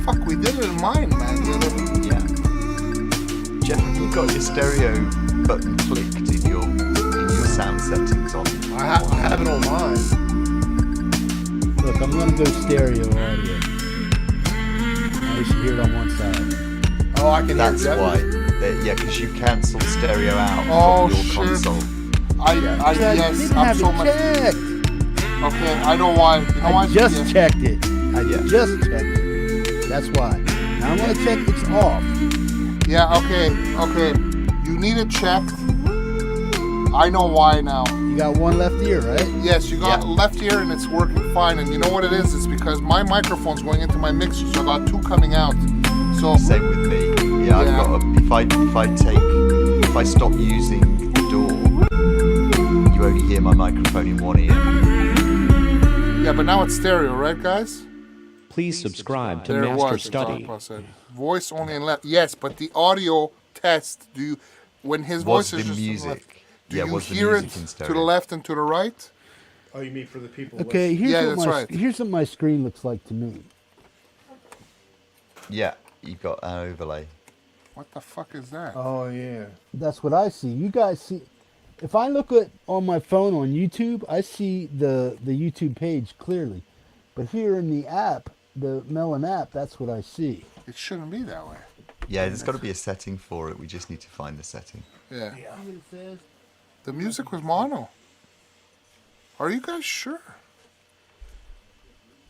[SPEAKER 3] Fuck, we did it in mine, man.
[SPEAKER 12] Yeah. Jeff, have you got your stereo button clicked in your sound settings on?
[SPEAKER 13] I have it on mine.
[SPEAKER 1] Look, I'm gonna go stereo audio. Now you should hear it on one side.
[SPEAKER 13] Oh, I can
[SPEAKER 12] That's
[SPEAKER 13] hear it.
[SPEAKER 12] why. Yeah, because you cancel stereo out
[SPEAKER 3] Oh,
[SPEAKER 12] from your
[SPEAKER 3] shit.
[SPEAKER 12] console.
[SPEAKER 3] Yes, I'm so much.
[SPEAKER 1] checked.
[SPEAKER 3] Okay, I know why. You know why?
[SPEAKER 1] I just
[SPEAKER 3] Yeah.
[SPEAKER 1] checked it. I just checked it. That's why. Now I'm gonna check it's off.
[SPEAKER 3] Yeah, okay. You need it checked. I know why now.
[SPEAKER 1] You got one left ear, right?
[SPEAKER 3] Yes, you got left ear and it's working fine. And you know what it is? It's because my microphone's going into my mixer, so I got two coming out. So
[SPEAKER 12] Same with me. Yeah, I've got. If I stop using the door, you only hear my microphone in one ear.
[SPEAKER 3] yeah, but now it's stereo, right, guys?
[SPEAKER 2] Please subscribe to
[SPEAKER 3] There it
[SPEAKER 2] Master
[SPEAKER 3] was.
[SPEAKER 2] Study.
[SPEAKER 3] TheDogPa said. Voice only in left. Yes, but the audio test. When his
[SPEAKER 12] Was
[SPEAKER 3] voice is
[SPEAKER 12] the
[SPEAKER 3] just
[SPEAKER 12] music?
[SPEAKER 3] to the left, do
[SPEAKER 12] Yeah,
[SPEAKER 3] you
[SPEAKER 12] was the
[SPEAKER 3] hear it
[SPEAKER 12] music in
[SPEAKER 3] to
[SPEAKER 12] stereo?
[SPEAKER 3] the left and to the right?
[SPEAKER 13] Oh, you mean for the people?
[SPEAKER 1] Okay, here's
[SPEAKER 3] Yeah,
[SPEAKER 1] what
[SPEAKER 3] that's right.
[SPEAKER 1] here's what my screen looks like to me.
[SPEAKER 12] Yeah, you've got an overlay.
[SPEAKER 3] What the fuck is that?
[SPEAKER 13] Oh yeah.
[SPEAKER 1] That's what I see. You guys see. If I look at on my phone on YouTube, I see the YouTube page clearly, but here in the app, the MelonApp, that's what I see.
[SPEAKER 3] It shouldn't be that way.
[SPEAKER 12] Yeah, there's got to be a setting for it. We just need to find the setting.
[SPEAKER 3] Yeah. The music was mono. Are you guys sure?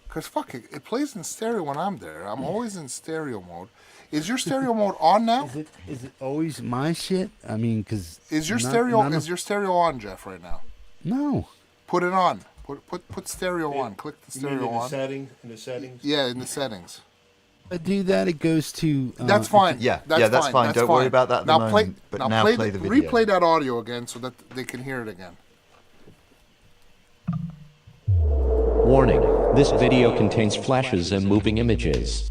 [SPEAKER 3] Because fuck it, it plays in stereo when I'm there. I'm always in stereo mode. Is your stereo mode on now?
[SPEAKER 1] Is it always my shit? I mean, because
[SPEAKER 3] Is your stereo on, Jeff, right now?
[SPEAKER 1] No.
[SPEAKER 3] Put it on. Put stereo on. Click the
[SPEAKER 13] You mean
[SPEAKER 3] stereo
[SPEAKER 13] in the
[SPEAKER 3] on.
[SPEAKER 13] in the settings?
[SPEAKER 3] Yeah, in the settings.
[SPEAKER 1] I do that, it goes to.
[SPEAKER 3] That's fine.
[SPEAKER 12] That's fine. Don't worry about that at the moment. But now play the video.
[SPEAKER 3] Replay that audio again so that they can hear it again.
[SPEAKER 2] Warning, this video contains flashes and moving images.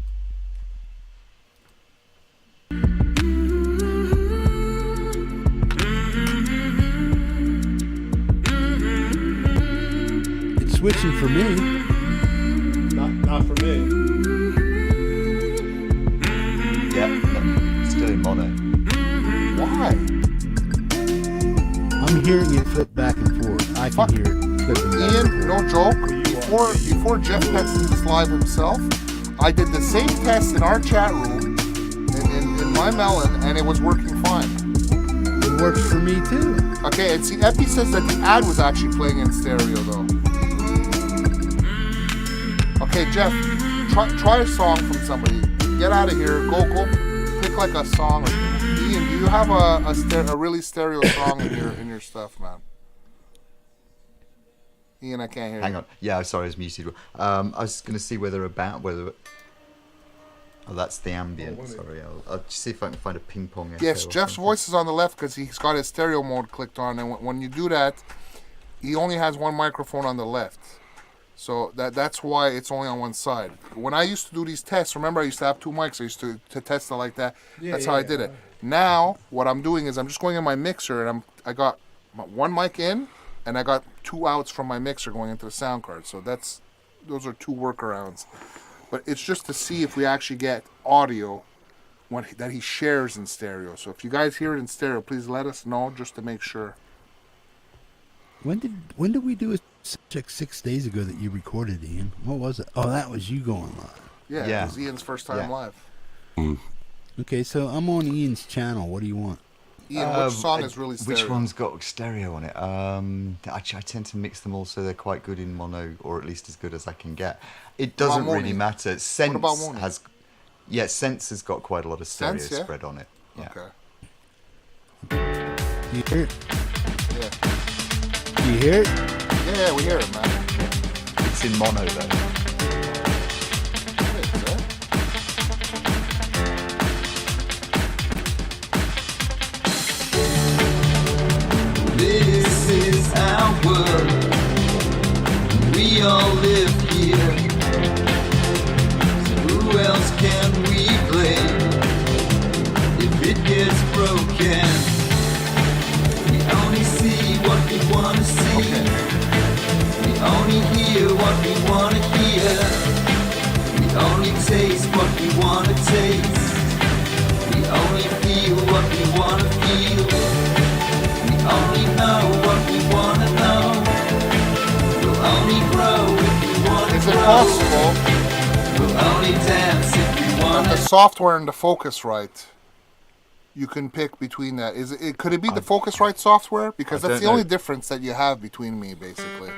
[SPEAKER 1] It's switching for me.
[SPEAKER 13] Not for me.
[SPEAKER 12] Yeah, no, still in mono.
[SPEAKER 3] Why?
[SPEAKER 1] I'm hearing it flip back and forth. I can hear it flipping back and
[SPEAKER 3] Ian,
[SPEAKER 1] forth.
[SPEAKER 3] no joke. Before Jeff tested this live himself, I did the same test in our chat room in my Melon, and it was working fine.
[SPEAKER 1] It works for me too.
[SPEAKER 3] Okay, and see, Epi says that the ad was actually playing in stereo though. Okay, Jeff, try a song from somebody. Get out of here. Go pick like a song. Or Ian, do you have a really stereo song in your stuff, man? Ian, I can't hear you.
[SPEAKER 12] Hang on. Yeah, sorry, I was muted. I was going to see whether. Oh, that's the ambient. Sorry, I'll just see if I can find a ping pong.
[SPEAKER 3] Yes,
[SPEAKER 12] echo or
[SPEAKER 3] Jeff's
[SPEAKER 12] something.
[SPEAKER 3] voice is on the left because he's got his stereo mode clicked on, and when you do that, he only has one microphone on the left. So that's why it's only on one side. When I used to do these tests, remember I used to have 2 mics. I used to test it like that. That's how I did it. Now what I'm doing is I'm just going in my mixer, and I got one mic in, and I got 2 outs from my mixer going into the sound card. So those are 2 workarounds. But it's just to see if we actually get audio that he shares in stereo. So if you guys hear it in stereo, please let us know just to make sure.
[SPEAKER 1] When did we do a subject 6 days ago that you recorded, Ian? What was it? Oh, that was you going live.
[SPEAKER 3] Yeah. It was Ian's first time live.
[SPEAKER 1] Okay, so I'm on Ian's channel. What do you want?
[SPEAKER 3] Ian, which song is really stereo?
[SPEAKER 12] Which one's got stereo on it? I tend to mix them all so they're quite good in mono, or at least as good as I can get. It doesn't really matter. Sense has, Sense has got quite a lot of stereo spread on it. Yeah.
[SPEAKER 3] Okay.
[SPEAKER 1] Do you hear it?
[SPEAKER 3] Yeah.
[SPEAKER 1] Do you hear it?
[SPEAKER 3] Yeah, we hear it, man.
[SPEAKER 12] It's in mono though.
[SPEAKER 14] This is our world. We all live here. So who else can we blame if it gets broken? We only see what we want to see. We only hear what we want to hear. We only taste what we want to taste. We only feel what we want to feel. Only know what we want to know. We'll only grow if we want to grow. Is it possible? We'll only dance if we want to.
[SPEAKER 3] The software and the Focusrite, you can pick between that. Could it be the Focusrite software? Because that's the only difference that you have between me, basically.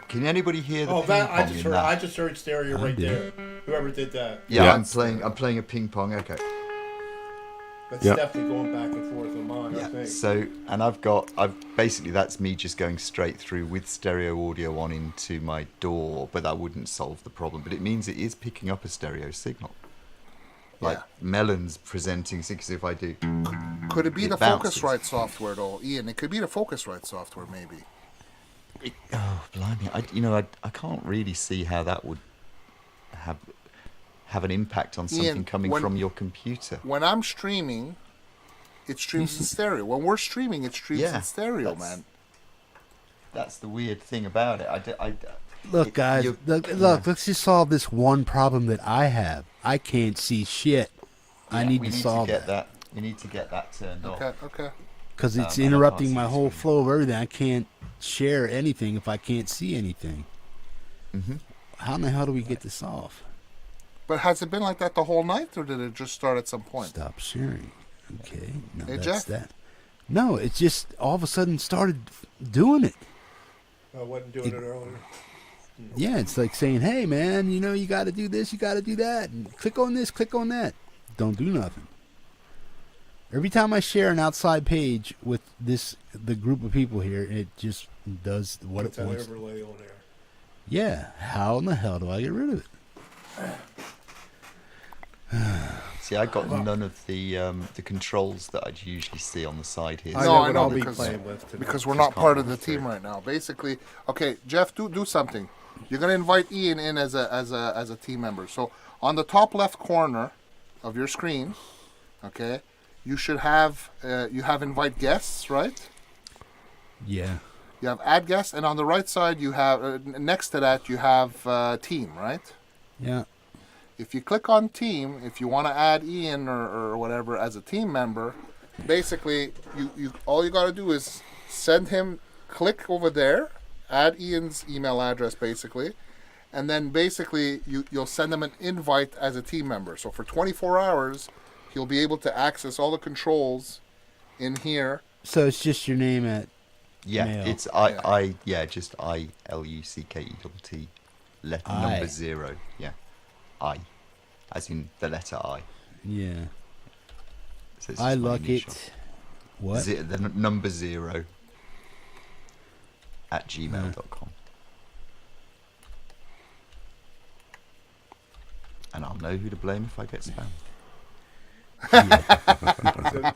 [SPEAKER 12] Can anybody hear the ping
[SPEAKER 13] that
[SPEAKER 12] pong in that?
[SPEAKER 13] I just heard stereo right there. Whoever did that.
[SPEAKER 12] Yeah, I'm playing a ping pong. Okay.
[SPEAKER 13] That's definitely going back and forth on mine, I think.
[SPEAKER 12] So, and I've basically, that's me just going straight through with stereo audio on into my DAW, but that wouldn't solve the problem. But it means it is picking up a stereo signal. Like Melon's presenting, because if I do...
[SPEAKER 3] Could it be
[SPEAKER 12] it
[SPEAKER 3] the
[SPEAKER 12] bounces.
[SPEAKER 3] Focusrite software, though, Ian? It could be the Focusrite software, maybe.
[SPEAKER 12] Oh, blimey. I can't really see how that would have an impact on something
[SPEAKER 3] Ian,
[SPEAKER 12] coming from your computer.
[SPEAKER 3] When I'm streaming, it streams in stereo. When we're streaming, it streams in stereo, man.
[SPEAKER 12] That's the weird thing about it.
[SPEAKER 1] Look, guys, look, let's just solve this one problem that I have. I can't see shit. I need to solve
[SPEAKER 12] that. We need to get that turned off.
[SPEAKER 3] Okay.
[SPEAKER 1] Because it's interrupting my whole flow of everything. I can't share anything if I can't see anything. How in the hell do we get this off?
[SPEAKER 3] But has it been like that the whole night, or did it just start at some point?
[SPEAKER 1] Stop sharing. Okay. No,
[SPEAKER 3] Hey,
[SPEAKER 1] that's
[SPEAKER 3] Jeff?
[SPEAKER 1] that. No, it just all of a sudden started doing it.
[SPEAKER 13] I wasn't doing it earlier.
[SPEAKER 1] Yeah, it's like saying, hey, man, you got to do this, you got to do that. And click on this, click on that. Don't do nothing. Every time I share an outside page with the group of people here, it just does what it wants.
[SPEAKER 13] That overlay on there.
[SPEAKER 1] Yeah. How in the hell do I get rid of it?
[SPEAKER 12] See, I got none of the controls that I'd usually see on the side here.
[SPEAKER 3] No, I know because we're not part of the team right now. Basically, okay, Jeff, do something. You're gonna invite Ian in as a team member. So on the top left corner of your screen, okay, you should have invite guests, right?
[SPEAKER 1] Yeah.
[SPEAKER 3] You have add guests, and on the right side you have next to that you have team, right?
[SPEAKER 1] Yeah.
[SPEAKER 3] If you click on team, if you want to add Ian or whatever as a team member, basically you all you got to do is send him, click over there, add Ian's email address basically, and then basically you'll send him an invite as a team member. So for 24 hours, he'll be able to access all the controls in here.
[SPEAKER 1] So it's just your name at mail.
[SPEAKER 12] It's just ILUCKETT number 0. Yeah. I, as in the letter I.
[SPEAKER 1] Yeah.
[SPEAKER 12] So
[SPEAKER 1] I like it. What?
[SPEAKER 12] The number 0 at gmail.com. And I'll know who to blame if I get spammed.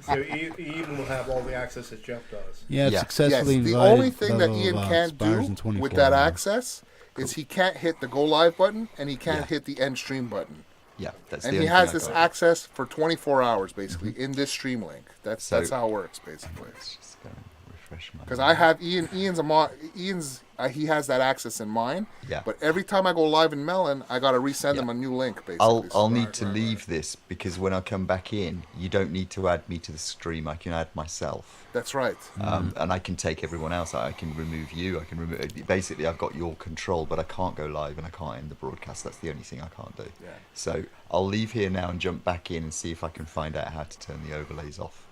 [SPEAKER 13] So Ian will have all the access that Jeff does.
[SPEAKER 1] Yeah,
[SPEAKER 3] Yes,
[SPEAKER 1] successfully
[SPEAKER 3] the
[SPEAKER 1] invited,
[SPEAKER 3] only thing
[SPEAKER 1] blah,
[SPEAKER 3] that
[SPEAKER 1] blah,
[SPEAKER 3] Ian
[SPEAKER 1] blah,
[SPEAKER 3] can't
[SPEAKER 1] expires
[SPEAKER 3] do
[SPEAKER 1] in 24
[SPEAKER 3] with that
[SPEAKER 1] hours.
[SPEAKER 3] access is he can't hit the go live button and he can't hit the end stream button.
[SPEAKER 12] Yeah, that's
[SPEAKER 3] and
[SPEAKER 12] the
[SPEAKER 3] he
[SPEAKER 12] only
[SPEAKER 3] has
[SPEAKER 12] thing I
[SPEAKER 3] this
[SPEAKER 12] got.
[SPEAKER 3] access for 24 hours basically in this stream link. That's how it works basically.
[SPEAKER 12] Let's just go and refresh my.
[SPEAKER 3] Because I have Ian's he has that access in mine.
[SPEAKER 12] Yeah.
[SPEAKER 3] But every time I go live in Melon, I gotta resend him a new link basically.
[SPEAKER 12] I'll need to leave this because when I come back in, you don't need to add me to the stream. I can add myself.
[SPEAKER 3] That's right.
[SPEAKER 12] And I can take everyone else out. I can remove you. I can remove. Basically, I've got your control, but I can't go live and I can't end the broadcast. That's the only thing I can't do.
[SPEAKER 3] Yeah.
[SPEAKER 12] So I'll leave here now and jump back in and see if I can find out how to turn the overlays off.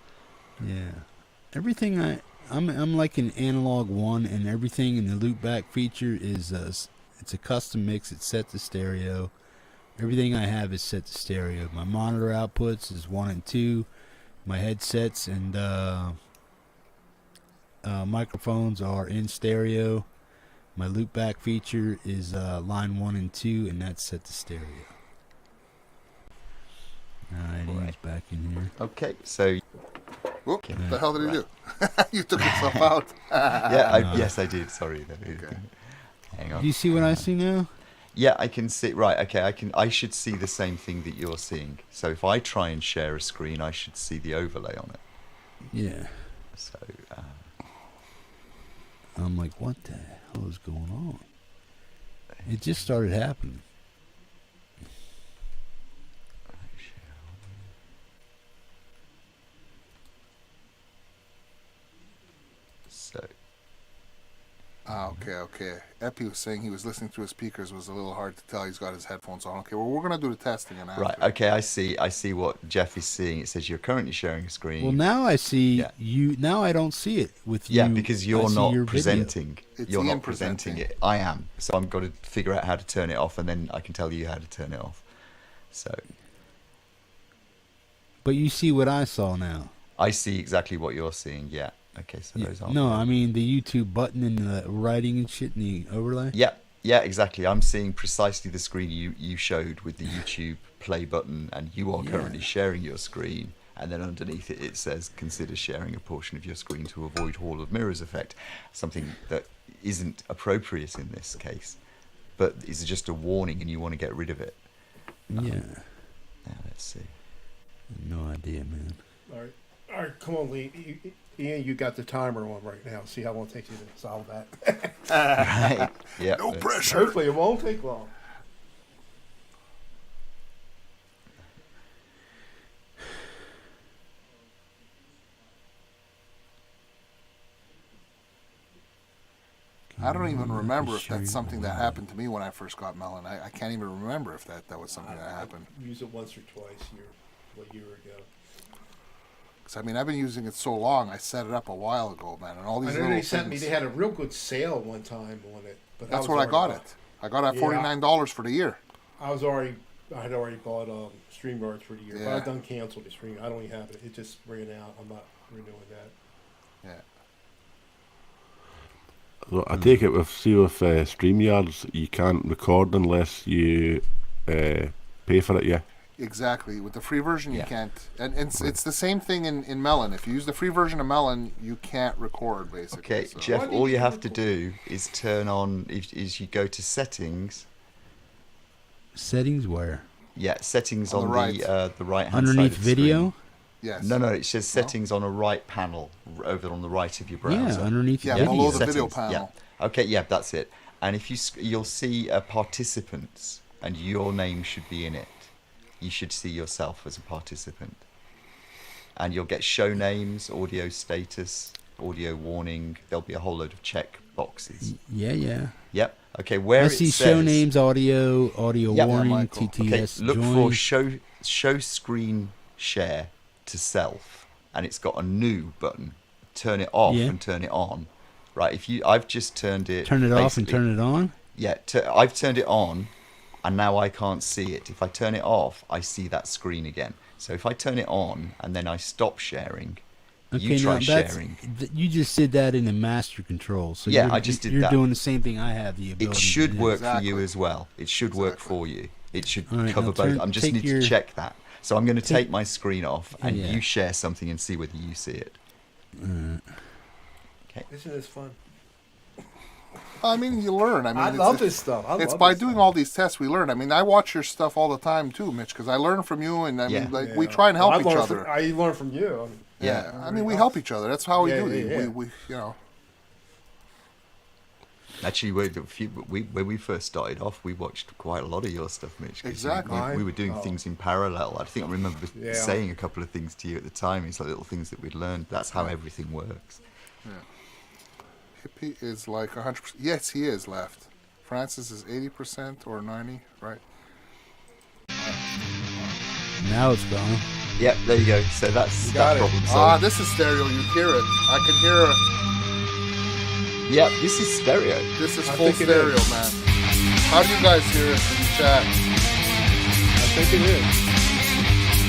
[SPEAKER 1] Yeah. Everything I'm like an analog one, and everything in the loopback feature is it's a custom mix. It's set to stereo. Everything I have is set to stereo. My monitor outputs is 1 and 2. My headsets and microphones are in stereo. My loopback feature is line 1 and 2, and that's set to stereo. Alright, he's back in here.
[SPEAKER 12] Okay, so.
[SPEAKER 3] Whoop, what the hell did he do? You took yourself out.
[SPEAKER 12] Yes, I did. Sorry. Okay. Hang on.
[SPEAKER 1] Do you see what I see now?
[SPEAKER 12] Yeah, I can see. Right. Okay. I should see the same thing that you're seeing. So if I try and share a screen, I should see the overlay on it.
[SPEAKER 1] Yeah.
[SPEAKER 12] So.
[SPEAKER 1] I'm like, what the hell is going on? It just started happening.
[SPEAKER 12] So.
[SPEAKER 3] Okay. Epi was saying he was listening through his speakers. It was a little hard to tell. He's got his headphones on. Okay, well, we're going to do the testing. And
[SPEAKER 12] Right, okay, I see what Jeff is seeing. It says you're currently sharing a screen.
[SPEAKER 1] Well, now I see you. Now I don't see it with you.
[SPEAKER 12] Yeah, because you're not presenting. You're
[SPEAKER 3] Ian
[SPEAKER 12] not presenting it. I am. So I'm got to figure out how to turn it off, and then I can tell you how to turn it off. So.
[SPEAKER 1] But you see what I saw now.
[SPEAKER 12] I see exactly what you're seeing. Yeah. Okay, so those aren't.
[SPEAKER 1] No, I mean the YouTube button and the writing and shit in the overlay.
[SPEAKER 12] Yeah, exactly. I'm seeing precisely the screen you showed with the YouTube play button, and you are currently sharing your screen. And then underneath it, it says, consider sharing a portion of your screen to avoid Hall of Mirrors effect. Something that isn't appropriate in this case, but is just a warning and you want to get rid of it.
[SPEAKER 1] Yeah.
[SPEAKER 12] Now, let's see.
[SPEAKER 1] No idea, man.
[SPEAKER 13] All right, come on, Lee. Ian, you got the timer on right now. See how long it takes you to solve that.
[SPEAKER 12] Right. Yeah.
[SPEAKER 3] No pressure.
[SPEAKER 13] Hopefully it won't take long.
[SPEAKER 3] I don't even remember if that's something that happened to me when I first got Melon. I can't even remember if that was something that happened.
[SPEAKER 13] I used it once or twice a year ago.
[SPEAKER 3] I mean, I've been using it so long. I set it up a while ago, man, and all these.
[SPEAKER 13] I know they sent me. They had a real good sale one time on it, but
[SPEAKER 3] that's what I got it. I got it at $49 for the year.
[SPEAKER 13] I had already bought StreamYards for the year, but I done canceled the stream. I don't even have it. It just ran out. I'm not renewing that.
[SPEAKER 3] Yeah.
[SPEAKER 10] Well, I take it with StreamYards, you can't record unless you pay for it. Yeah.
[SPEAKER 3] Exactly. With the free version, you can't. And it's the same thing in Melon. If you use the free version of Melon, you can't record, basically.
[SPEAKER 12] Okay, so. Jeff, all you have to do is turn on, is you go to settings.
[SPEAKER 1] Settings where?
[SPEAKER 12] Yeah, settings on the right-hand
[SPEAKER 1] underneath
[SPEAKER 12] side of
[SPEAKER 1] video?
[SPEAKER 12] Screen.
[SPEAKER 3] Yes.
[SPEAKER 12] No, it says settings on a right panel, over on the right of your browser.
[SPEAKER 1] Yeah, underneath
[SPEAKER 3] below the
[SPEAKER 12] settings.
[SPEAKER 3] video panel.
[SPEAKER 12] Yeah. Okay, yeah, that's it. And if you'll see participants, and your name should be in it. You should see yourself as a participant. And you'll get show names, audio status, audio warning. There'll be a whole load of check boxes.
[SPEAKER 1] Yeah.
[SPEAKER 12] Yep. Okay, where
[SPEAKER 1] I
[SPEAKER 12] it
[SPEAKER 1] see
[SPEAKER 12] says,
[SPEAKER 1] show names, audio warning, TTS
[SPEAKER 12] okay, look
[SPEAKER 1] join.
[SPEAKER 12] for show screen share to self, and it's got a new button. Turn it off and turn it on. Right, I've just turned it.
[SPEAKER 1] Turn it off and turn it on?
[SPEAKER 12] Yeah, I've turned it on. And now I can't see it. If I turn it off, I see that screen again. So if I turn it on and then I stop sharing, You try sharing.
[SPEAKER 1] You just did that in the master control. So
[SPEAKER 12] Yeah, I just did
[SPEAKER 1] You're
[SPEAKER 12] that.
[SPEAKER 1] doing the same thing I have the ability
[SPEAKER 12] It should
[SPEAKER 1] to do.
[SPEAKER 12] work for you as well. It should work for you. It should cover both. I just need to check that. So I'm going to take my screen off, and you share something and see whether you see it. Okay.
[SPEAKER 13] Isn't this fun?
[SPEAKER 3] I mean, you learn. I mean,
[SPEAKER 13] I love this stuff.
[SPEAKER 3] It's by doing all these tests we learn. I mean, I watch your stuff all the time too, Mitch, because I learn from you, and I mean, like we try and help each other.
[SPEAKER 13] I learn from you.
[SPEAKER 3] I mean, we help each other. That's how we do it. We you know.
[SPEAKER 12] Actually, when we first started off, we watched quite a lot of your stuff, Mitch.
[SPEAKER 3] Exactly.
[SPEAKER 12] We were doing things in parallel. I think I remember saying a couple of things to you at the time. It's like little things that we'd learned. That's how everything works.
[SPEAKER 3] Yeah. Hippie is like 100%. Yes, he is left. Francis is 80% or 90, right?
[SPEAKER 1] Now it's gone.
[SPEAKER 12] Yep, there you go. So that's that problem solved.
[SPEAKER 3] This is stereo. You hear it. I can hear it.
[SPEAKER 12] Yeah, this is stereo.
[SPEAKER 3] This is full stereo, man. How do you guys hear it in the chat?
[SPEAKER 13] I think it is.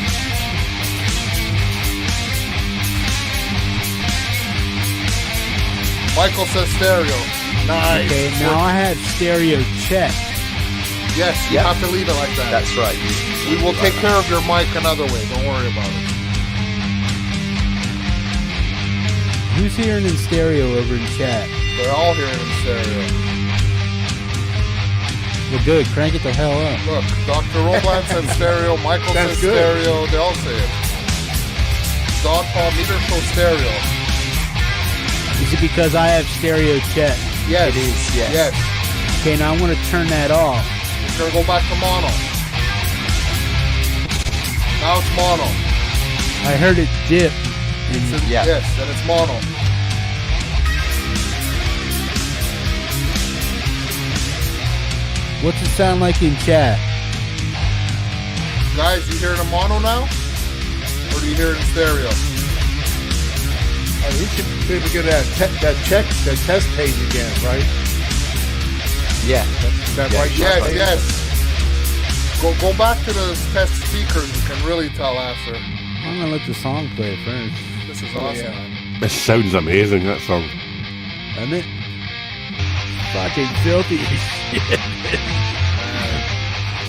[SPEAKER 3] Michael says stereo. Nice.
[SPEAKER 1] Okay, now I have stereo check.
[SPEAKER 3] Yes, you have to leave it like that.
[SPEAKER 12] That's right.
[SPEAKER 3] We will take care of your mic another way. Don't worry about it.
[SPEAKER 1] Who's hearing in stereo over in chat?
[SPEAKER 3] They're all hearing in stereo.
[SPEAKER 1] Well, good. Crank it the hell up.
[SPEAKER 3] Look, Dr. Roblan says stereo. Michael says stereo. They all say it. DogPa meter show stereo.
[SPEAKER 1] Is it because I have stereo check?
[SPEAKER 3] Yes.
[SPEAKER 12] It is, yes.
[SPEAKER 1] Okay, now I want to turn that off.
[SPEAKER 3] It's going to go back to mono. Now it's mono.
[SPEAKER 1] I heard it dip.
[SPEAKER 3] Yes, and it's mono.
[SPEAKER 1] What's it sound like in chat?
[SPEAKER 3] Guys, you hear it in mono now? Or do you hear it in stereo?
[SPEAKER 13] You should maybe get that test page again, right?
[SPEAKER 12] Yeah.
[SPEAKER 13] That right?
[SPEAKER 3] Yes. Go back to the test speakers. You can really tell after.
[SPEAKER 1] I'm gonna let the song play first.
[SPEAKER 3] This is awesome.
[SPEAKER 10] This sounds amazing, that song.
[SPEAKER 1] Isn't it? Fucking filthy as shit.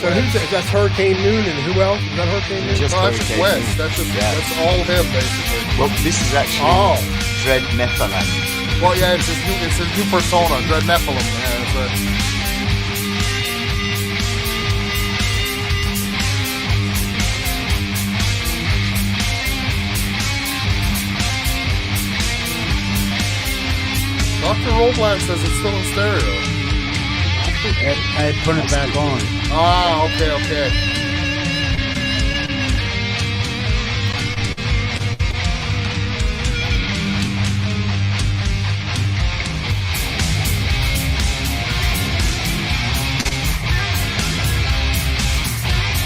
[SPEAKER 13] So that's Hurricane Noon, and who else? Is that Hurricane Noon?
[SPEAKER 3] That's just West. That's all him basically.
[SPEAKER 12] Well, this is actually Dread Nephilim.
[SPEAKER 3] Well, yeah, it's his new persona, Dread Nephilim. Yeah, that's right. Dr. Roblan says it's still in stereo.
[SPEAKER 1] I put it back on.
[SPEAKER 3] Ah, okay.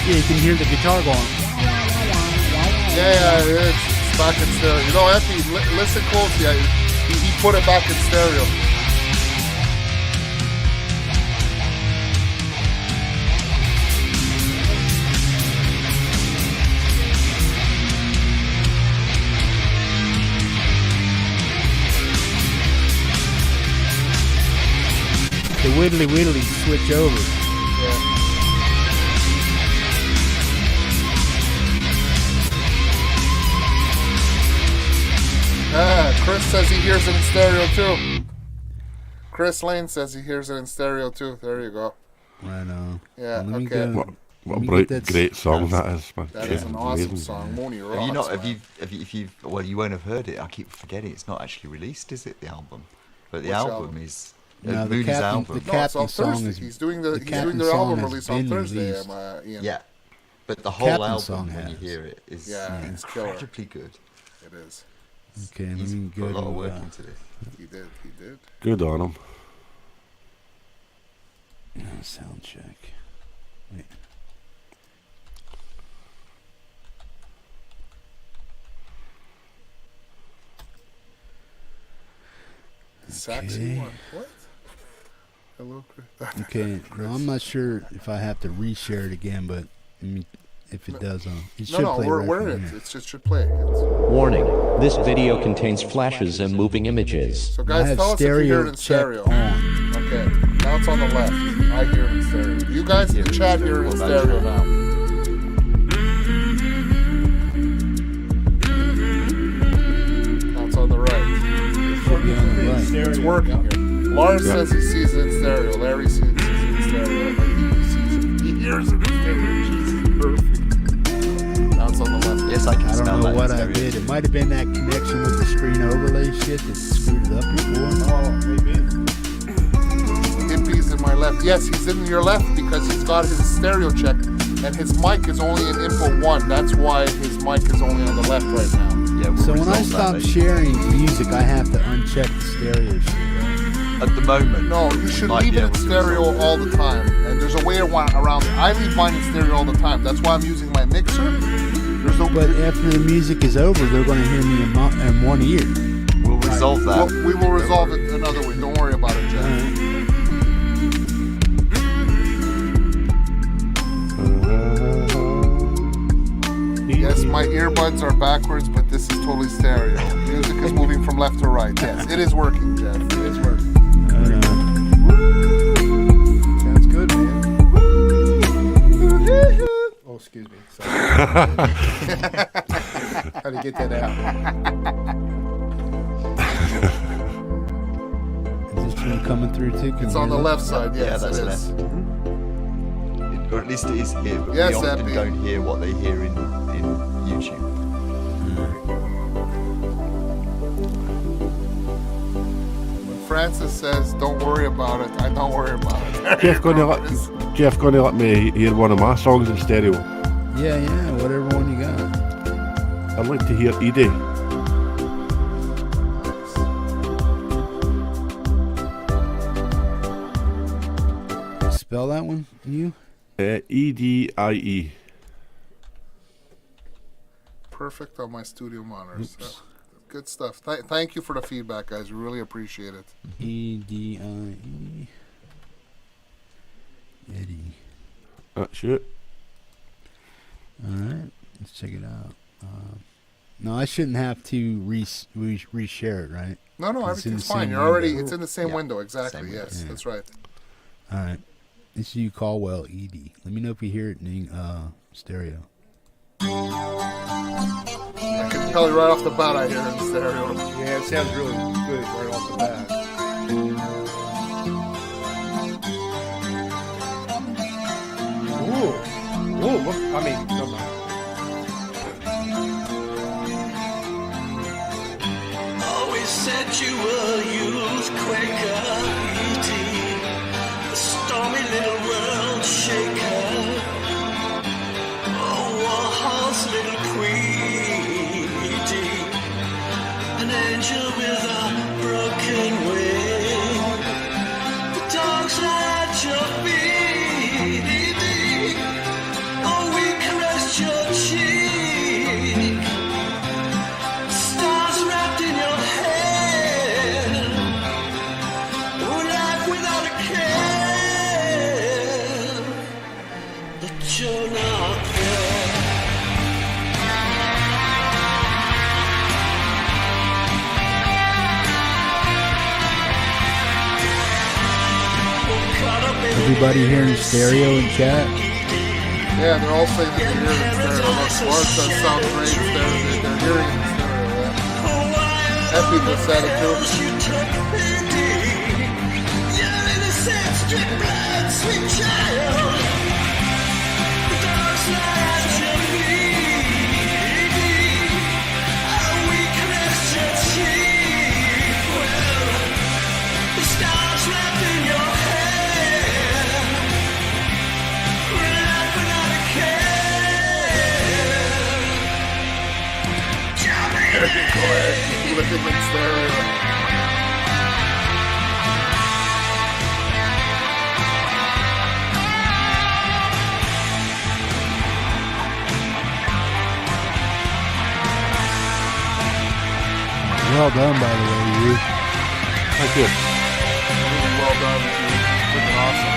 [SPEAKER 1] Yeah, you can hear the guitar going.
[SPEAKER 3] Yeah, it's back in stereo. You know, Effie, listen closely. He put it back in stereo.
[SPEAKER 1] The widdly switch over.
[SPEAKER 3] Yeah. Chris says he hears it in stereo too. Chris Lane says he hears it in stereo too. There you go.
[SPEAKER 1] Right on.
[SPEAKER 3] Yeah,
[SPEAKER 1] Let me
[SPEAKER 3] okay.
[SPEAKER 1] go.
[SPEAKER 10] What a great song that is, man.
[SPEAKER 3] That is an awesome song. Mooney rocks,
[SPEAKER 12] Have you not?
[SPEAKER 3] man.
[SPEAKER 12] If you? Well, you won't have heard it. I keep forgetting. It's not actually released, is it? The album, but the
[SPEAKER 3] Which
[SPEAKER 12] album
[SPEAKER 3] album?
[SPEAKER 12] is
[SPEAKER 1] No, the
[SPEAKER 12] Mooney's
[SPEAKER 1] Captain-
[SPEAKER 12] album.
[SPEAKER 1] the
[SPEAKER 3] No, it's
[SPEAKER 1] Captain
[SPEAKER 3] on
[SPEAKER 1] song
[SPEAKER 3] Thursday.
[SPEAKER 1] is-
[SPEAKER 3] He's doing
[SPEAKER 1] the
[SPEAKER 3] the
[SPEAKER 1] Captain
[SPEAKER 3] album
[SPEAKER 1] song has
[SPEAKER 3] release on
[SPEAKER 1] been
[SPEAKER 3] Thursday.
[SPEAKER 1] released.
[SPEAKER 12] Yeah, but the whole
[SPEAKER 1] Captain
[SPEAKER 12] album,
[SPEAKER 1] song
[SPEAKER 12] when you
[SPEAKER 1] has.
[SPEAKER 12] hear it, is
[SPEAKER 3] it's killer.
[SPEAKER 12] incredibly good.
[SPEAKER 3] It is.
[SPEAKER 1] Okay, let
[SPEAKER 12] He's
[SPEAKER 1] me
[SPEAKER 12] put
[SPEAKER 1] go
[SPEAKER 12] a lot of
[SPEAKER 1] to,
[SPEAKER 12] work into this.
[SPEAKER 3] He did.
[SPEAKER 10] Good on him.
[SPEAKER 1] sound check. Wait.
[SPEAKER 3] Saxy one. What? Hello, Chris.
[SPEAKER 1] Okay, now I'm not sure if I have to reshare it again, but let me if it does. It should
[SPEAKER 3] No,
[SPEAKER 1] play right
[SPEAKER 3] we're
[SPEAKER 1] from
[SPEAKER 3] in it.
[SPEAKER 1] here.
[SPEAKER 3] It should play.
[SPEAKER 2] Warning, this video contains flashes and moving images.
[SPEAKER 3] So guys, tell us if you hear it in stereo. Okay, now it's on the left. I hear it in stereo. You guys in the chat hear it in stereo now. Now it's on the right. It's working here. Lars says he sees it in stereo. Larry sees it in stereo. He hears it in stereo. Jesus, perfect. Now it's on the left.
[SPEAKER 12] Yes, I can
[SPEAKER 1] I
[SPEAKER 12] smell
[SPEAKER 1] don't know
[SPEAKER 12] that
[SPEAKER 1] what
[SPEAKER 12] in
[SPEAKER 1] I
[SPEAKER 12] stereo.
[SPEAKER 1] did. It might have been that connection with the screen overlay shit that screwed it up before.
[SPEAKER 13] Oh, maybe.
[SPEAKER 3] Hippie's in my left. Yes, he's in your left because he's got his stereo check and his mic is only in input 1. That's why his mic is only on the left right now.
[SPEAKER 12] Yeah, we'll
[SPEAKER 1] So when I
[SPEAKER 12] resolve that
[SPEAKER 1] stop
[SPEAKER 12] later.
[SPEAKER 1] sharing music, I have to uncheck the stereo shit.
[SPEAKER 12] At the moment,
[SPEAKER 3] No, you should
[SPEAKER 12] might
[SPEAKER 3] leave
[SPEAKER 12] be
[SPEAKER 3] it in
[SPEAKER 12] able to
[SPEAKER 3] stereo
[SPEAKER 12] resolve
[SPEAKER 3] all the time. And there's a way around it. I leave mine in stereo all the time. That's why I'm using my mixer. There's no.
[SPEAKER 1] But after the music is over, they're going to hear me in one ear.
[SPEAKER 12] We'll resolve that.
[SPEAKER 3] We will resolve it another way. Don't worry about it, Jeff. Yes, my earbuds are backwards, but this is totally stereo. Music is moving from left to right. Yes, it is working, Jeff. It is working.
[SPEAKER 13] Sounds good, man. Oh, excuse me. Sorry. How to get that out?
[SPEAKER 1] Is this one coming through too? Can
[SPEAKER 3] It's
[SPEAKER 1] you
[SPEAKER 3] on the
[SPEAKER 1] hear
[SPEAKER 3] left
[SPEAKER 1] that?
[SPEAKER 3] side. Yes,
[SPEAKER 12] Yeah, that's
[SPEAKER 3] it is.
[SPEAKER 12] left. Or at least it is here, but
[SPEAKER 3] Yes,
[SPEAKER 12] we often
[SPEAKER 3] Epi.
[SPEAKER 12] don't hear what they hear in YouTube.
[SPEAKER 3] When Francis says, "Don't worry about it," I don't worry about it.
[SPEAKER 10] Jeff gonna let me hear one of my songs in stereo.
[SPEAKER 1] Yeah, whatever one you got.
[SPEAKER 10] I'd like to hear Edie.
[SPEAKER 1] Spell that one, you?
[SPEAKER 10] EDIE.
[SPEAKER 3] Perfect on my studio monitors. Good stuff. Thank you for the feedback, guys. We really appreciate it.
[SPEAKER 1] EDIE. Eddie.
[SPEAKER 10] That's it.
[SPEAKER 1] Alright, let's check it out. No, I shouldn't have to reshare it, right?
[SPEAKER 3] No,
[SPEAKER 1] It's in
[SPEAKER 3] everything's
[SPEAKER 1] the
[SPEAKER 3] fine.
[SPEAKER 1] same
[SPEAKER 3] You're already.
[SPEAKER 1] window.
[SPEAKER 3] It's in the same
[SPEAKER 12] Yeah,
[SPEAKER 3] window. Exactly.
[SPEAKER 12] same
[SPEAKER 3] Yes,
[SPEAKER 1] window.
[SPEAKER 3] that's right.
[SPEAKER 1] Alright. It's you, Caldwell, Edie. Let me know if you hear it in stereo.
[SPEAKER 3] I can tell you right off the bat. I hear it in stereo.
[SPEAKER 13] Yeah, it sounds really good right off the bat. Ooh, look, I mean, come on.
[SPEAKER 14] Always said you were used Quaker eating, a stormy little world shaker. Oh, Warhol's little queenie, an angel with a broken wing. The dogs at your feet, oh, we caressed your cheek. Stars wrapped in your hair. Oh, life without a care. But you're not there.
[SPEAKER 1] Everybody hearing stereo in chat?
[SPEAKER 3] Yeah, they're all saying that they're hearing it in stereo. Look, Lars does sound great in stereo. They're hearing it in stereo. Yeah. Epi just said it too.
[SPEAKER 14] You took pity. Your innocence stripped blood, sweet child. The dogs lie at your feet. Oh, we caressed your cheek. Well, the stars wrapped in your hair. Life without a care. Johnny!
[SPEAKER 3] Go ahead. Living in stereo.
[SPEAKER 1] Well done, by the way, you.
[SPEAKER 10] Thank you.
[SPEAKER 3] Really well done. Freaking awesome.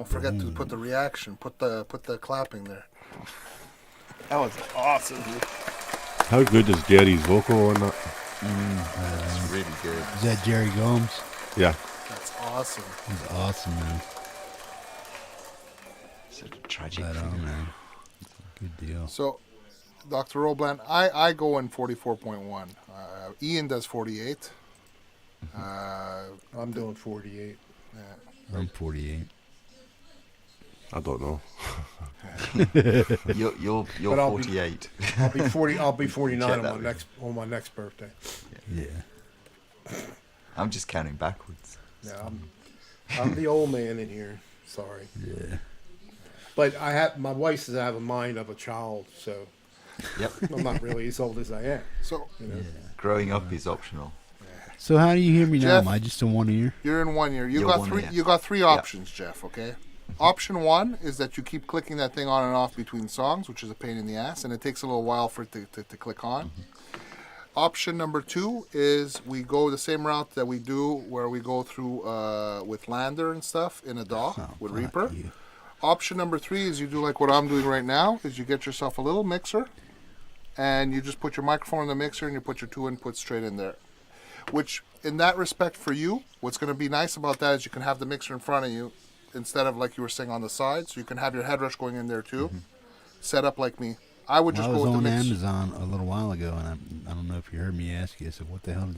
[SPEAKER 3] Don't forget to put the reaction. Put the clapping there.
[SPEAKER 13] That was awesome.
[SPEAKER 10] How good is Jerry's vocal on that?
[SPEAKER 12] It's really good.
[SPEAKER 1] Is that Jerry Gomes?
[SPEAKER 10] Yeah.
[SPEAKER 3] That's awesome.
[SPEAKER 1] He's awesome, man.
[SPEAKER 12] Sort of tragic.
[SPEAKER 1] Right on, man. Good deal.
[SPEAKER 3] So, Dr. Roblan, I go in 44.1. Ian does 48.
[SPEAKER 13] I'm doing 48.
[SPEAKER 3] Yeah.
[SPEAKER 1] I'm 48.
[SPEAKER 10] I don't know.
[SPEAKER 12] You're
[SPEAKER 13] But I'll
[SPEAKER 12] 48.
[SPEAKER 13] I'll be 40. I'll be 49
[SPEAKER 12] Check
[SPEAKER 13] on
[SPEAKER 12] that
[SPEAKER 13] my next birthday.
[SPEAKER 1] Yeah.
[SPEAKER 12] I'm just counting backwards.
[SPEAKER 13] Yeah, I'm the old man in here. Sorry.
[SPEAKER 1] Yeah.
[SPEAKER 13] But my wife says I have a mind of a child, so
[SPEAKER 12] Yep.
[SPEAKER 13] I'm not really as old as I am.
[SPEAKER 3] So,
[SPEAKER 12] Growing up is optional.
[SPEAKER 1] So how do you hear me now?
[SPEAKER 3] Jeff,
[SPEAKER 1] Am I just in one ear?
[SPEAKER 3] You're in 1 year. You
[SPEAKER 12] You're
[SPEAKER 3] got
[SPEAKER 12] 1
[SPEAKER 3] three.
[SPEAKER 12] year.
[SPEAKER 3] You got three options, Jeff. Okay. Option 1 is that you keep clicking that thing on and off between songs, which is a pain in the ass, and it takes a little while for it to click on. Option number 2 is we go the same route that we do where we go through with Lander and stuff in a DAW with Reaper. Option number 3 is you do like what I'm doing right now, is you get yourself a little mixer and you just put your microphone in the mixer and you put your 2 inputs straight in there. Which, in that respect for you, what's going to be nice about that is you can have the mixer in front of you instead of like you were saying on the side. So you can have your head rush going in there too. Set up like me. I would just
[SPEAKER 1] I
[SPEAKER 3] go
[SPEAKER 1] was
[SPEAKER 3] with the
[SPEAKER 1] on
[SPEAKER 3] mixer.
[SPEAKER 1] Amazon a little while ago, and I don't know if you heard me ask you. I said, "What the hell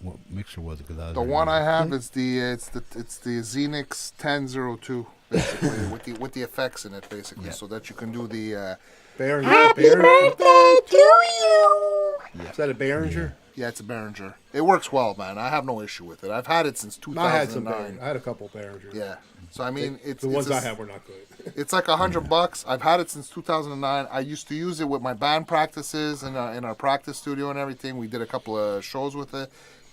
[SPEAKER 1] what mixer was it?" Because I was
[SPEAKER 3] The
[SPEAKER 1] ready
[SPEAKER 3] one
[SPEAKER 1] to
[SPEAKER 3] I have
[SPEAKER 1] click.
[SPEAKER 3] is the Xenix 1002 basically with the effects in it basically, so that you can do the
[SPEAKER 13] Happy birthday to you. Is that a Behringer?
[SPEAKER 3] Yeah, it's a Behringer. It works well, man. I have no issue with it. I've had it since 2009.
[SPEAKER 13] I had some Behringer. I had a couple Behringers.
[SPEAKER 3] Yeah. So I mean, it's
[SPEAKER 13] the ones
[SPEAKER 3] it's
[SPEAKER 13] I have were not good.
[SPEAKER 3] It's like $100. I've had it since 2009. I used to use it with my band practices and in our practice studio and everything. We did a couple of shows with it.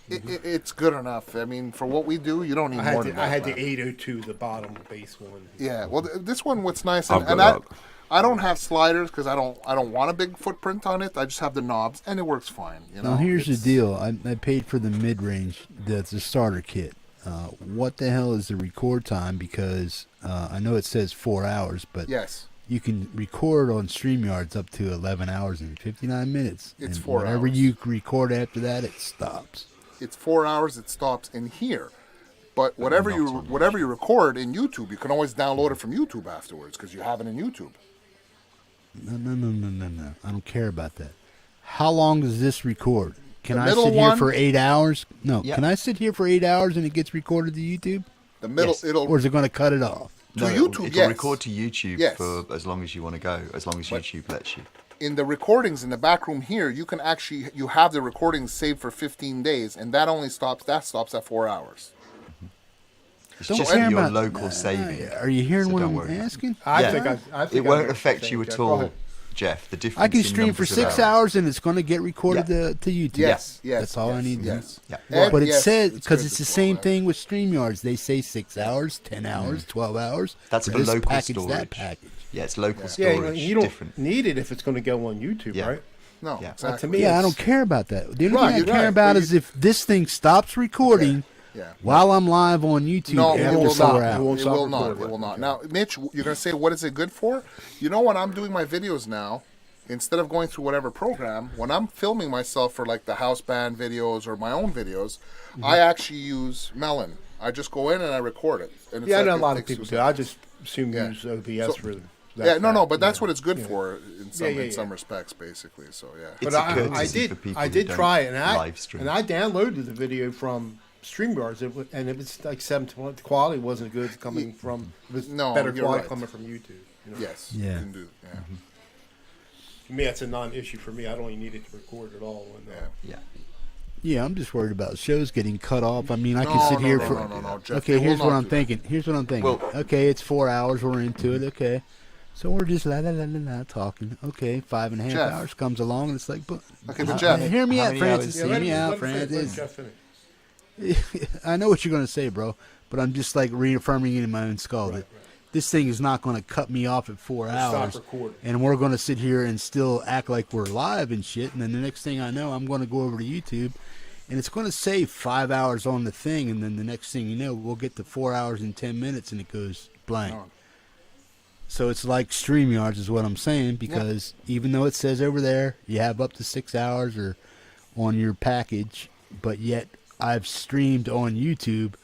[SPEAKER 3] It's good enough. I mean, for what we do, you don't need more than that.
[SPEAKER 13] I had
[SPEAKER 3] man.
[SPEAKER 13] the 802, the bottom bass one.
[SPEAKER 3] Yeah. Well, this one, what's nice,
[SPEAKER 10] I've
[SPEAKER 3] and
[SPEAKER 10] got
[SPEAKER 3] I don't have sliders because I don't want a big footprint on it. I just have the knobs, and it works fine. You know.
[SPEAKER 1] Now here's the deal. I paid for the mid-range. That's a starter kit. What the hell is the record time? Because I know it says 4 hours, but
[SPEAKER 3] yes,
[SPEAKER 1] you can record on StreamYards up to 11 hours and 59 minutes.
[SPEAKER 3] It's
[SPEAKER 1] and
[SPEAKER 3] 4
[SPEAKER 1] whatever
[SPEAKER 3] hours.
[SPEAKER 1] you record after that, it stops.
[SPEAKER 3] It's 4 hours. It stops in here. But whatever you record in YouTube, you can always download it from YouTube afterwards because you have it in YouTube.
[SPEAKER 1] No. I don't care about that. How long does this record? Can
[SPEAKER 3] The
[SPEAKER 1] I
[SPEAKER 3] middle
[SPEAKER 1] sit here
[SPEAKER 3] one-
[SPEAKER 1] for 8 hours? No.
[SPEAKER 3] Yeah.
[SPEAKER 1] Can I sit here for 8 hours and it gets recorded to YouTube?
[SPEAKER 3] The middle,
[SPEAKER 1] Or is it going to cut it off?
[SPEAKER 12] No,
[SPEAKER 3] YouTube,
[SPEAKER 12] it'll
[SPEAKER 3] yes.
[SPEAKER 12] record to YouTube
[SPEAKER 3] Yes.
[SPEAKER 12] for as long as you want to go, as long as YouTube lets you.
[SPEAKER 3] In the recordings in the back room here, you can actually you have the recordings saved for 15 days, and that stops at 4 hours.
[SPEAKER 12] It's
[SPEAKER 1] Don't
[SPEAKER 12] just
[SPEAKER 1] care
[SPEAKER 12] your
[SPEAKER 1] about-
[SPEAKER 12] local saving.
[SPEAKER 1] Are you hearing
[SPEAKER 12] So
[SPEAKER 1] what
[SPEAKER 12] don't
[SPEAKER 1] I'm
[SPEAKER 12] worry.
[SPEAKER 1] asking?
[SPEAKER 13] I think
[SPEAKER 12] it won't
[SPEAKER 13] I
[SPEAKER 12] affect
[SPEAKER 13] understand,
[SPEAKER 12] you at
[SPEAKER 13] Jeff. Go
[SPEAKER 12] all,
[SPEAKER 13] ahead.
[SPEAKER 12] Jeff. The difference.
[SPEAKER 1] I can
[SPEAKER 12] in
[SPEAKER 1] stream for
[SPEAKER 12] numbers of
[SPEAKER 1] 6 hours and it's going to get recorded to YouTube.
[SPEAKER 3] Yes.
[SPEAKER 1] That's all I need.
[SPEAKER 3] Yes.
[SPEAKER 12] Yeah.
[SPEAKER 3] Ed,
[SPEAKER 1] But it
[SPEAKER 3] yes,
[SPEAKER 1] says,
[SPEAKER 3] it's
[SPEAKER 1] because
[SPEAKER 3] good
[SPEAKER 1] it's
[SPEAKER 3] to
[SPEAKER 1] the same
[SPEAKER 3] follow
[SPEAKER 1] thing with StreamYards. They say 6 hours, 10 hours, 12 hours.
[SPEAKER 12] That's
[SPEAKER 1] for
[SPEAKER 12] for
[SPEAKER 1] this
[SPEAKER 12] local
[SPEAKER 1] package,
[SPEAKER 12] storage.
[SPEAKER 1] that package.
[SPEAKER 12] Yeah, it's local
[SPEAKER 13] Yeah,
[SPEAKER 12] storage.
[SPEAKER 13] you don't
[SPEAKER 12] different.
[SPEAKER 13] need it if it's going to go on YouTube,
[SPEAKER 12] Yeah.
[SPEAKER 13] right?
[SPEAKER 3] No,
[SPEAKER 12] Yeah.
[SPEAKER 3] exactly.
[SPEAKER 13] To me,
[SPEAKER 1] Yeah, I
[SPEAKER 13] it's-
[SPEAKER 1] don't care about that. The only
[SPEAKER 3] Right,
[SPEAKER 1] thing I
[SPEAKER 3] you're
[SPEAKER 1] care
[SPEAKER 3] right,
[SPEAKER 1] about
[SPEAKER 3] but
[SPEAKER 1] is if this thing stops recording
[SPEAKER 3] Yeah.
[SPEAKER 1] while I'm live on YouTube
[SPEAKER 3] No, it
[SPEAKER 1] after
[SPEAKER 3] will
[SPEAKER 1] 4
[SPEAKER 3] not.
[SPEAKER 1] hours.
[SPEAKER 3] It will
[SPEAKER 13] stop
[SPEAKER 3] not.
[SPEAKER 13] recording.
[SPEAKER 3] It will not. Now, Mitch, you're going to say, what is it good for? You know, when I'm doing my videos now, instead of going through whatever program, when I'm filming myself for like the house band videos or my own videos, I actually use Melon. I just go in and I record it. And it's
[SPEAKER 13] Yeah, I
[SPEAKER 3] like
[SPEAKER 13] know a
[SPEAKER 3] it
[SPEAKER 13] lot of
[SPEAKER 3] takes
[SPEAKER 13] people
[SPEAKER 3] 2
[SPEAKER 13] do. I just assume you
[SPEAKER 3] Yeah.
[SPEAKER 13] use OBS
[SPEAKER 3] So-
[SPEAKER 13] for that.
[SPEAKER 3] Yeah, no,
[SPEAKER 13] fact,
[SPEAKER 3] but that's
[SPEAKER 13] yeah.
[SPEAKER 3] what it's good
[SPEAKER 13] Yeah.
[SPEAKER 3] for in some
[SPEAKER 13] Yeah,
[SPEAKER 3] in some
[SPEAKER 13] yeah.
[SPEAKER 3] respects, basically. So yeah.
[SPEAKER 12] It's
[SPEAKER 13] But
[SPEAKER 12] a
[SPEAKER 13] I
[SPEAKER 12] courtesy for
[SPEAKER 13] did
[SPEAKER 12] people
[SPEAKER 13] I
[SPEAKER 12] who
[SPEAKER 13] did
[SPEAKER 12] don't
[SPEAKER 13] try it, and
[SPEAKER 12] live stream.
[SPEAKER 13] I downloaded the video from StreamYards, and it was like 720. The quality wasn't good coming from. It was
[SPEAKER 3] No,
[SPEAKER 13] better
[SPEAKER 3] you're
[SPEAKER 13] quality
[SPEAKER 3] right.
[SPEAKER 13] coming from YouTube. You know?
[SPEAKER 3] Yes.
[SPEAKER 1] Yeah.
[SPEAKER 3] You can do. Yeah.
[SPEAKER 13] To me, that's a non-issue for me. I don't even need it to record at all. And,
[SPEAKER 12] Yeah.
[SPEAKER 1] Yeah, I'm just worried about shows getting cut off. I mean, I can
[SPEAKER 3] No,
[SPEAKER 1] sit
[SPEAKER 3] no,
[SPEAKER 1] here
[SPEAKER 3] no,
[SPEAKER 1] for.
[SPEAKER 3] no, Jeff,
[SPEAKER 1] Okay,
[SPEAKER 3] they will
[SPEAKER 1] here's what
[SPEAKER 3] not
[SPEAKER 1] I'm
[SPEAKER 3] do that.
[SPEAKER 1] thinking. Here's what I'm thinking.
[SPEAKER 12] Well-
[SPEAKER 1] Okay, it's 4 hours. We're into it. Okay, so we're just la la la la la talking. Okay, 5.5
[SPEAKER 3] Jeff.
[SPEAKER 1] hours comes along, and it's like, but
[SPEAKER 3] Okay, but Jeff,
[SPEAKER 1] hear me
[SPEAKER 12] how
[SPEAKER 1] out,
[SPEAKER 12] many
[SPEAKER 1] Francis.
[SPEAKER 12] hours?
[SPEAKER 1] Hear me out,
[SPEAKER 13] let
[SPEAKER 1] Francis.
[SPEAKER 13] Jeff finish.
[SPEAKER 1] I know what you're gonna say, bro, but I'm just like reaffirming it in my own skull that this thing is not going to cut me off at 4
[SPEAKER 13] Stop
[SPEAKER 1] hours,
[SPEAKER 13] recording.
[SPEAKER 1] and we're going to sit here and still act like we're live and shit. And then the next thing I know, I'm going to go over to YouTube, and it's going to save 5 hours on the thing, and then the next thing you know, we'll get to 4 hours and 10 minutes, and it goes blank. So it's like StreamYards is what I'm saying, because even though it says over there you have up to 6 hours or on your package, but yet I've streamed on YouTube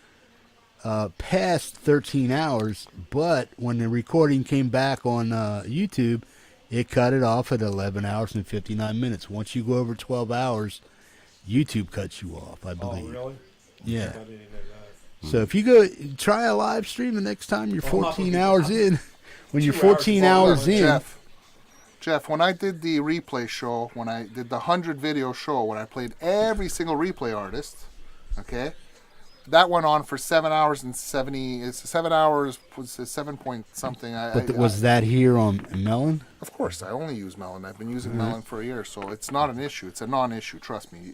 [SPEAKER 1] past 13 hours, but when the recording came back on YouTube, it cut it off at 11 hours and 59 minutes. Once you go over 12 hours, YouTube cuts you off, I believe.
[SPEAKER 15] Oh, really?
[SPEAKER 1] Yeah.
[SPEAKER 15] I didn't know that.
[SPEAKER 1] So if you go try a live stream the next time you're 14 hours in, when you're 14 hours in.
[SPEAKER 3] Jeff, when I did the replay show, when I did the 100 video show, when I played every single replay artist, okay, that went on for 7 hours and 70. It's 7 hours, was 7 point something.
[SPEAKER 1] Was that here on Melon?
[SPEAKER 3] Of course, I only use Melon. I've been using Melon for a year, so it's not an issue. It's a non-issue. Trust me.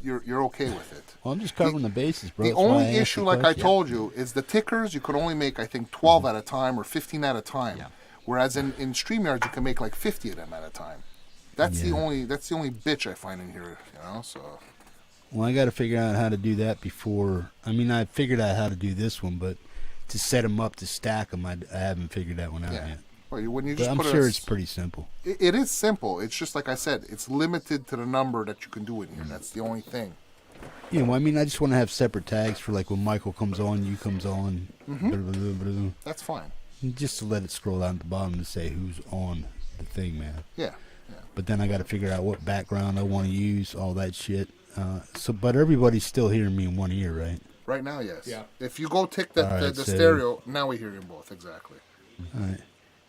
[SPEAKER 3] You're okay with it.
[SPEAKER 1] Well, I'm just covering the bases, bro.
[SPEAKER 3] The
[SPEAKER 1] That's why I
[SPEAKER 3] only
[SPEAKER 1] asked
[SPEAKER 3] issue,
[SPEAKER 1] the
[SPEAKER 3] like I
[SPEAKER 1] question.
[SPEAKER 3] told you, is the tickers. You could only make, I think, 12 at a time or 15 at a time. Whereas in StreamYard, you can make like 50 of them at a time. That's the only bitch I find in here, So.
[SPEAKER 1] Well, I got to figure out how to do that before. I mean, I figured out how to do this one, but to set them up to stack them, I haven't figured that one out yet.
[SPEAKER 3] Well, when you
[SPEAKER 1] But
[SPEAKER 3] just
[SPEAKER 1] I'm
[SPEAKER 3] put
[SPEAKER 1] sure it's pretty simple.
[SPEAKER 3] It is simple. It's just like I said. It's limited to the number that you can do in here. That's the only thing.
[SPEAKER 1] Yeah, well, I mean, I just want to have separate tags for like when Michael comes on, you comes on.
[SPEAKER 3] Mhm.
[SPEAKER 1] Blah, blah, blah, blah, blah.
[SPEAKER 3] That's fine.
[SPEAKER 1] Just to let it scroll down at the bottom to say who's on the thing, man.
[SPEAKER 3] Yeah.
[SPEAKER 1] But then I got to figure out what background I want to use, all that shit. But everybody's still hearing me in one ear, right?
[SPEAKER 3] Right now, yes.
[SPEAKER 15] Yeah.
[SPEAKER 3] If you go tick
[SPEAKER 1] All
[SPEAKER 3] the
[SPEAKER 1] right, so-
[SPEAKER 3] stereo, now we hear you both exactly.
[SPEAKER 1] All right.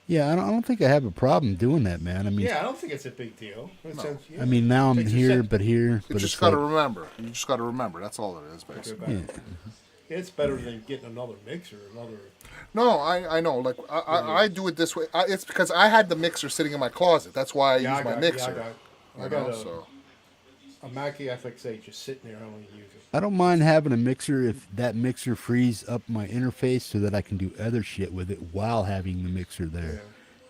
[SPEAKER 1] Yeah, I don't think I have a problem doing that, man. I mean,
[SPEAKER 15] Yeah, I don't think it's a big deal. It sounds- yeah.
[SPEAKER 1] I mean, now I'm
[SPEAKER 15] Takes a
[SPEAKER 1] here,
[SPEAKER 15] sec.
[SPEAKER 1] but here.
[SPEAKER 3] You
[SPEAKER 1] But
[SPEAKER 3] just
[SPEAKER 1] it's
[SPEAKER 3] got to
[SPEAKER 1] like,
[SPEAKER 3] remember. You just got to remember. That's all it is, basically.
[SPEAKER 1] Yeah.
[SPEAKER 15] It's better than getting another mixer,
[SPEAKER 3] No, I know. Like I do it this way. It's because I had the mixer sitting in my closet. That's why I use my mixer.
[SPEAKER 15] I got a Mackie FX8 just sitting there. I don't even use it.
[SPEAKER 1] I don't mind having a mixer if that mixer frees up my interface so that I can do other shit with it while having the mixer there.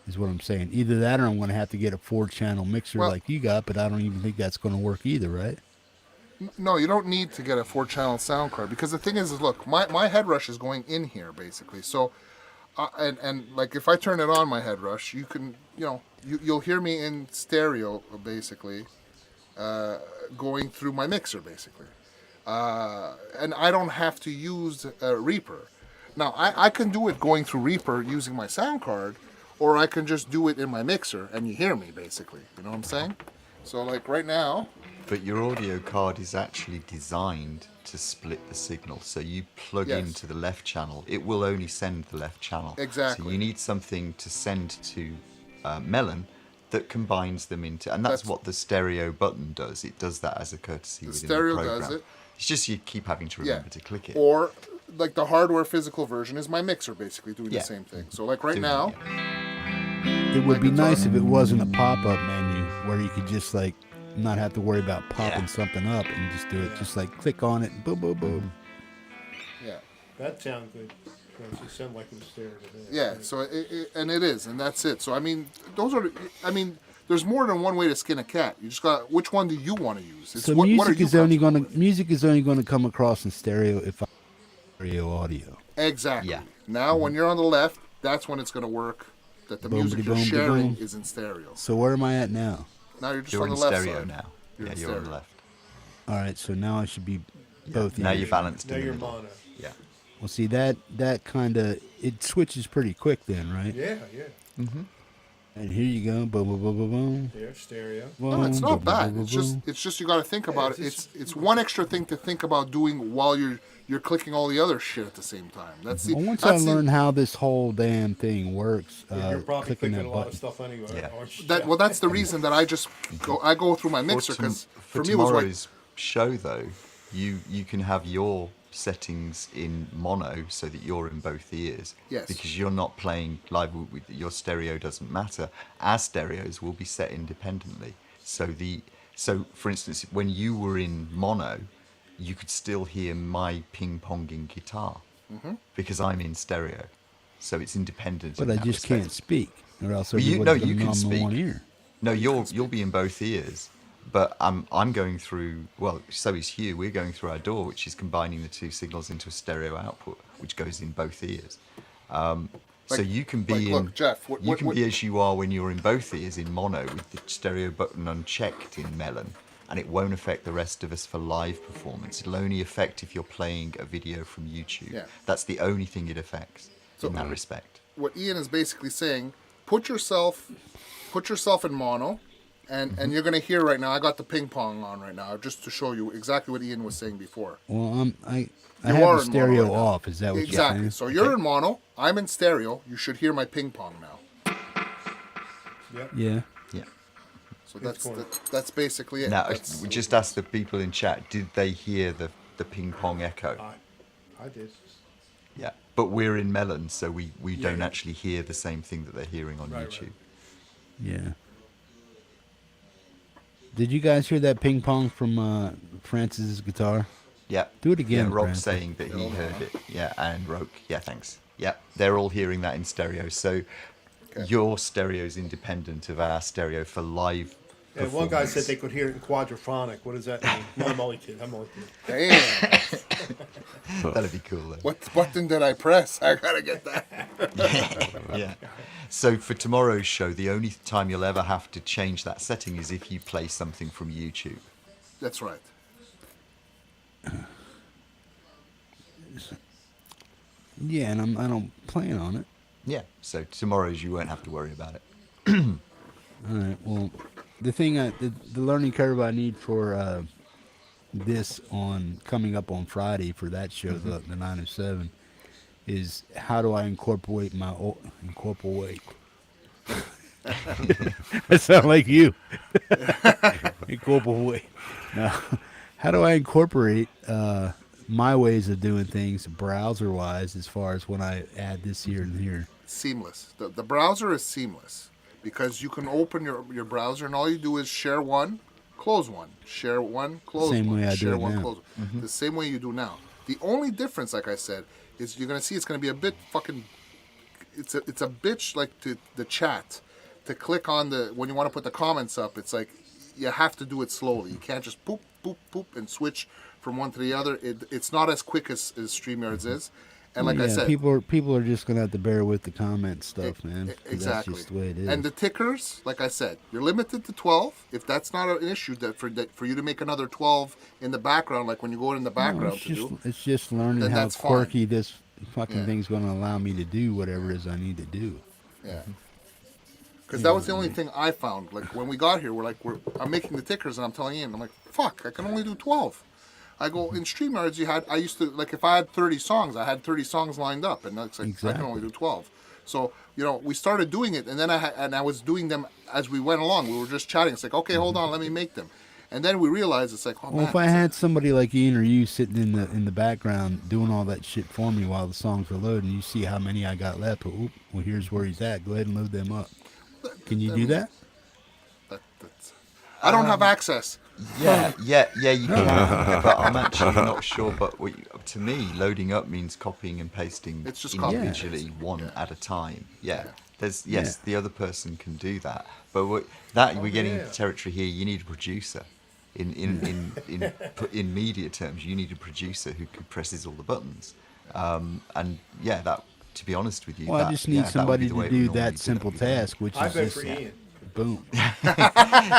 [SPEAKER 1] Is what I'm saying. Either that or I'm going to have to get a 4-channel mixer like you got, but I don't even think that's going to work either, right?
[SPEAKER 3] No, you don't need to get a 4-channel sound card because the thing is look, my head rush is going in here basically. So, and like if I turn it on my head rush, you can you'll hear me in stereo basically, going through my mixer basically, and I don't have to use Reaper. Now I can do it going through Reaper using my sound card, or I can just do it in my mixer and you hear me basically. You know what I'm saying? So like right now.
[SPEAKER 12] But your audio card is actually designed to split the signal. So you plug into the left channel, it will only send the left channel.
[SPEAKER 3] Exactly.
[SPEAKER 12] So you need something to send to Melon that combines them into, and that's what the stereo button does. It does that as a courtesy within
[SPEAKER 3] stereo
[SPEAKER 12] the program.
[SPEAKER 3] does it.
[SPEAKER 12] It's just you keep having to remember to click it.
[SPEAKER 3] Or like the hardware physical version is my mixer basically doing
[SPEAKER 12] Yeah.
[SPEAKER 3] the same thing. So like right
[SPEAKER 12] Doing
[SPEAKER 3] now.
[SPEAKER 1] It would be nice if it wasn't a pop-up menu where you could just like not have to worry about popping something up and just do it. Just like click on it, boom, boom, boom.
[SPEAKER 3] Yeah.
[SPEAKER 15] That sounds good. It sounds like it was stereo.
[SPEAKER 3] Yeah. So it is, and that's it. So I mean, there's more than one way to skin a cat. You just got which one do you want to use? It's
[SPEAKER 1] So music is only going to come across in stereo if I stereo audio.
[SPEAKER 3] Exactly. Yeah. Now when you're on the left, that's when it's going to work. That the
[SPEAKER 1] Boom,
[SPEAKER 3] music
[SPEAKER 1] bitty,
[SPEAKER 3] you're
[SPEAKER 1] boom,
[SPEAKER 3] sharing
[SPEAKER 1] boom.
[SPEAKER 3] is in stereo.
[SPEAKER 1] So where am I at now?
[SPEAKER 3] Now you're just
[SPEAKER 12] You're
[SPEAKER 3] on the
[SPEAKER 12] in
[SPEAKER 3] left
[SPEAKER 12] stereo
[SPEAKER 3] side.
[SPEAKER 12] now.
[SPEAKER 3] You're
[SPEAKER 12] Yeah,
[SPEAKER 3] in
[SPEAKER 12] you're on
[SPEAKER 3] stereo.
[SPEAKER 12] the left.
[SPEAKER 1] All right, so now I should be both.
[SPEAKER 12] Now
[SPEAKER 1] ears.
[SPEAKER 12] you're balanced
[SPEAKER 15] Now
[SPEAKER 12] in the
[SPEAKER 15] you're
[SPEAKER 12] middle.
[SPEAKER 15] mono.
[SPEAKER 12] Yeah.
[SPEAKER 1] Well, see that kind of it switches pretty quick then, right?
[SPEAKER 15] Yeah, yeah.
[SPEAKER 12] Mm-hmm.
[SPEAKER 1] And here you go, boom, boom, boom, boom, boom.
[SPEAKER 15] There, stereo.
[SPEAKER 3] No, it's not
[SPEAKER 1] Boom, boom,
[SPEAKER 3] bad.
[SPEAKER 1] boom, boom.
[SPEAKER 3] It's just you got to think about it. It's one extra thing to think about doing while you're clicking all the other shit at the same time. That's the.
[SPEAKER 1] Well, once I learn how this whole damn thing works,
[SPEAKER 15] You're probably
[SPEAKER 1] clicking
[SPEAKER 15] clicking
[SPEAKER 1] that
[SPEAKER 15] a lot
[SPEAKER 1] button.
[SPEAKER 15] of stuff anyway.
[SPEAKER 12] Yeah.
[SPEAKER 15] aren't you?
[SPEAKER 3] That's the reason that I just go through my mixer because
[SPEAKER 12] for
[SPEAKER 3] for me it was like
[SPEAKER 12] tomorrow's show though, you can have your settings in mono so that you're in both ears.
[SPEAKER 3] Yes.
[SPEAKER 12] Because you're not playing live with your stereo doesn't matter. Our stereos will be set independently. So for instance, when you were in mono, you could still hear my ping-ponging guitar because I'm in stereo. So it's independent.
[SPEAKER 1] But
[SPEAKER 12] in
[SPEAKER 1] I
[SPEAKER 12] that
[SPEAKER 1] just
[SPEAKER 12] respect.
[SPEAKER 1] can't speak, or else
[SPEAKER 12] Well,
[SPEAKER 1] everybody's
[SPEAKER 12] you
[SPEAKER 1] gonna
[SPEAKER 12] can
[SPEAKER 1] numb
[SPEAKER 12] speak.
[SPEAKER 1] one ear.
[SPEAKER 12] No, you'll be in both ears, but I'm going through. Well, so is Hugh. We're going through our door, which is combining the two signals into a stereo output, which goes in both ears. So you can be
[SPEAKER 3] look, Jeff,
[SPEAKER 12] you can be as you are when you're in both ears in mono with the stereo button unchecked in Melon, and it won't affect the rest of us for live performance. It'll only affect if you're playing a video from YouTube.
[SPEAKER 3] Yeah.
[SPEAKER 12] That's the only thing it affects in that respect.
[SPEAKER 3] What Ian is basically saying, put yourself in mono, and you're going to hear right now, I got the ping pong on right now, just to show you exactly what Ian was saying before.
[SPEAKER 1] Well, I have the stereo off. Is that what you're saying?
[SPEAKER 3] Exactly. So you're in mono, I'm in stereo. You should hear my ping pong now.
[SPEAKER 15] Yep.
[SPEAKER 1] Yeah.
[SPEAKER 12] Yeah.
[SPEAKER 3] So that's basically it.
[SPEAKER 12] Now, we just asked the people in chat, did they hear the ping pong echo?
[SPEAKER 15] I did.
[SPEAKER 12] Yeah. But we're in Melon, so we don't actually hear the same thing that they're hearing on
[SPEAKER 15] Right,
[SPEAKER 12] YouTube.
[SPEAKER 1] Yeah. Did you guys hear that ping pong from Francis's guitar?
[SPEAKER 12] Yeah.
[SPEAKER 1] Do it again,
[SPEAKER 12] Yeah, Rob's
[SPEAKER 1] Francis.
[SPEAKER 12] saying that he heard it. Yeah, and Roke. Yeah, thanks. Yeah, they're all hearing that in stereo. So your stereo is independent of our stereo for live.
[SPEAKER 15] And one guy said they could hear it in quadraphonic. What does that mean? No, I'm only kidding.
[SPEAKER 3] Damn.
[SPEAKER 12] That'd be cool, though.
[SPEAKER 3] What button did I press? I gotta get that.
[SPEAKER 12] Yeah. So for tomorrow's show, the only time you'll ever have to change that setting is if you play something from YouTube.
[SPEAKER 3] That's right.
[SPEAKER 1] Yeah, and I don't plan on it.
[SPEAKER 12] Yeah. So tomorrow's you won't have to worry about it.
[SPEAKER 1] All right. Well, the thing, the learning curve I need for this on coming up on Friday for that show, the 907, is how do I incorporate my incorporate? That sounds like you. Incorporate. Now, how do I incorporate my ways of doing things browser-wise as far as when I add this here and here?
[SPEAKER 3] Seamless. The browser is seamless because you can open your browser and all you do is share one, close one, share one, close
[SPEAKER 1] Same
[SPEAKER 3] one,
[SPEAKER 1] way I do
[SPEAKER 3] share
[SPEAKER 1] it
[SPEAKER 3] one,
[SPEAKER 1] now.
[SPEAKER 3] close one. The same way you do now. The only difference, like I said, is you're gonna see it's gonna be a bit fucking. It's a bitch like to the chat. To click on when you want to put the comments up, it's like you have to do it slowly. You can't just boop, boop, boop, and switch from one to the other. It's not as quick as StreamYards is. And like I said,
[SPEAKER 1] people are just gonna have to bear with the comment stuff, man. 'Cause
[SPEAKER 3] exactly.
[SPEAKER 1] That's just the way it is.
[SPEAKER 3] And the tickers, like I said, you're limited to 12. If that's not an issue, for you to make another 12 in the background, like when you go in the background
[SPEAKER 1] it's just learning
[SPEAKER 3] then
[SPEAKER 1] how
[SPEAKER 3] that's fine.
[SPEAKER 1] quirky this fucking
[SPEAKER 3] Yeah.
[SPEAKER 1] thing's gonna allow me to do whatever it is I need to do.
[SPEAKER 3] Yeah. Because that was the only thing I found. Like when we got here, I'm making the tickers and I'm telling Ian, I'm like, fuck, I can only do 12. I go in StreamYards. I used to if I had 30 songs, I had 30 songs lined up, and that's like I can only do 12. So we started doing it, and then I was doing them as we went along. We were just chatting. It's like, okay, hold on, let me make them, and then we realized it's like, oh
[SPEAKER 1] Well,
[SPEAKER 3] man,
[SPEAKER 1] if I had somebody like Ian or you sitting in the background doing all that shit for me while the songs are loading, you see how many I got left. Well, here's where he's at. Go ahead and load them up. Can you do that?
[SPEAKER 3] I don't have access.
[SPEAKER 12] Yeah, you can. But I'm actually not sure. But to me, loading up means copying and pasting
[SPEAKER 3] It's just
[SPEAKER 12] individually, one at a time. Yeah. There's the other person can do that. But we're getting into territory here. You need a producer. In media terms, you need a producer who presses all the buttons. And yeah, that. To be honest with you,
[SPEAKER 1] Well, I just need somebody to do that simple task, which
[SPEAKER 15] I
[SPEAKER 1] is
[SPEAKER 15] vote
[SPEAKER 1] just
[SPEAKER 15] for Ian.
[SPEAKER 1] boom.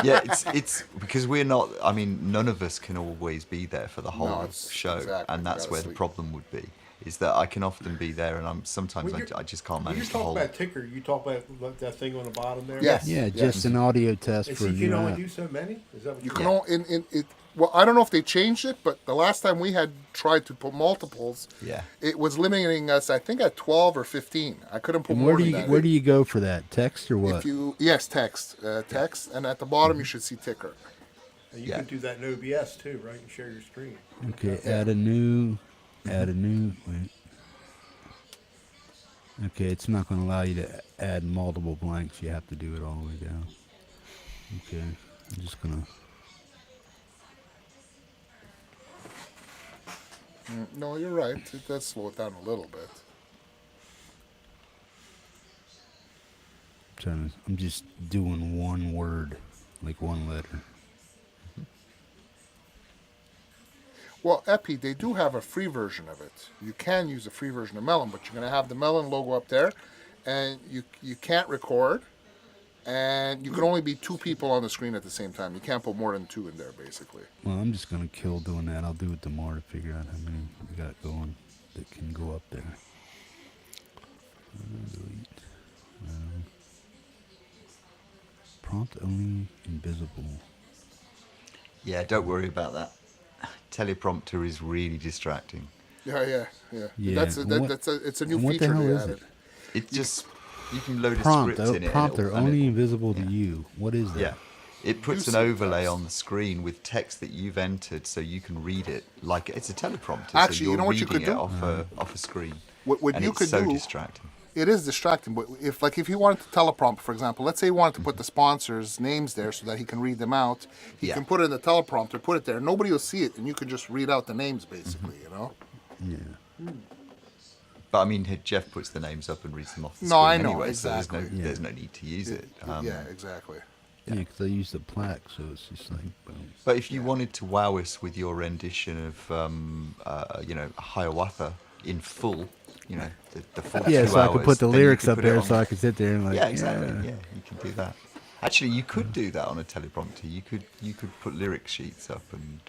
[SPEAKER 12] Yeah, it's because we're not. I mean, none of us can always be there for the whole show, and that's where the problem would be. Is that I can often be there, and I just can't
[SPEAKER 15] When you
[SPEAKER 12] manage the
[SPEAKER 15] talk
[SPEAKER 12] whole.
[SPEAKER 15] about ticker, you talk about that thing on the bottom there.
[SPEAKER 3] Yes.
[SPEAKER 1] Yeah, just an audio test
[SPEAKER 15] And
[SPEAKER 1] for
[SPEAKER 15] see,
[SPEAKER 1] a
[SPEAKER 15] you can
[SPEAKER 1] new
[SPEAKER 15] only
[SPEAKER 1] app.
[SPEAKER 15] do so many. Is that what
[SPEAKER 3] You can only well, I don't know if they changed it, but the last time we had tried to put multiples, it was limiting us. I think at 12 or 15. I couldn't put
[SPEAKER 1] And
[SPEAKER 3] more
[SPEAKER 1] where do
[SPEAKER 3] than
[SPEAKER 1] you
[SPEAKER 3] that.
[SPEAKER 1] where do you go for that? Text or what?
[SPEAKER 3] Text, and at the bottom you should see ticker.
[SPEAKER 15] And you can do that in OBS too, right? And share your screen.
[SPEAKER 1] Okay, add a new. Wait. Okay, it's not going to allow you to add multiple blanks. You have to do it all the way down. Okay, I'm just going to.
[SPEAKER 3] No, you're right. It does slow it down a little bit.
[SPEAKER 1] I'm just doing one word, like one letter.
[SPEAKER 3] Well, Epi, they do have a free version of it. You can use a free version of Melon, but you're going to have the Melon logo up there, and you can't record, and you can only be 2 people on the screen at the same time. You can't put more than 2 in there, basically.
[SPEAKER 1] Well, I'm just gonna kill doing that. I'll do it tomorrow to figure out how many we got going that can go up there. Delete. Prompt only invisible.
[SPEAKER 12] Yeah, don't worry about that. Teleprompter is really distracting.
[SPEAKER 3] Yeah.
[SPEAKER 1] Yeah,
[SPEAKER 3] It's a new
[SPEAKER 1] what the
[SPEAKER 3] feature
[SPEAKER 1] hell
[SPEAKER 3] they
[SPEAKER 1] is
[SPEAKER 3] added.
[SPEAKER 12] It just, you can load
[SPEAKER 1] Prompt,
[SPEAKER 12] a script in it.
[SPEAKER 1] prompter only invisible to you. What is that?
[SPEAKER 12] Yeah. It puts an overlay on the screen with text that you've entered, so you can read it like it's a teleprompter.
[SPEAKER 3] Actually,
[SPEAKER 12] so you're
[SPEAKER 3] you know what you
[SPEAKER 12] reading
[SPEAKER 3] could
[SPEAKER 12] it
[SPEAKER 3] do?
[SPEAKER 12] off a screen.
[SPEAKER 3] What
[SPEAKER 12] and
[SPEAKER 3] you
[SPEAKER 12] it's
[SPEAKER 3] could
[SPEAKER 12] so
[SPEAKER 3] do,
[SPEAKER 12] distracting.
[SPEAKER 3] It is distracting, but if you wanted to teleprompt, for example, let's say you wanted to put the sponsors' names there so that he can read them out, he can put it in the teleprompter, put it there, nobody will see it, and you can just read out the names, basically, you know?
[SPEAKER 1] Yeah.
[SPEAKER 12] But I mean, Jeff puts the names up and reads them off the
[SPEAKER 3] No,
[SPEAKER 12] screen
[SPEAKER 3] I know,
[SPEAKER 12] anyway,
[SPEAKER 3] exactly.
[SPEAKER 12] so there's no need to use it.
[SPEAKER 3] Yeah, exactly.
[SPEAKER 1] Yeah, because I use the plaque, so it's just like boom.
[SPEAKER 12] But if you wanted to wow us with your rendition of, Hiawatha in full, the full 2
[SPEAKER 1] Yeah,
[SPEAKER 12] hours,
[SPEAKER 1] so I could put the
[SPEAKER 12] then you
[SPEAKER 1] lyrics
[SPEAKER 12] could
[SPEAKER 1] up
[SPEAKER 12] put it
[SPEAKER 1] there,
[SPEAKER 12] on-
[SPEAKER 1] so I could sit there and like.
[SPEAKER 12] Yeah, exactly. Yeah, you can do that. Actually, you could do that on a teleprompter. You could put lyric sheets up and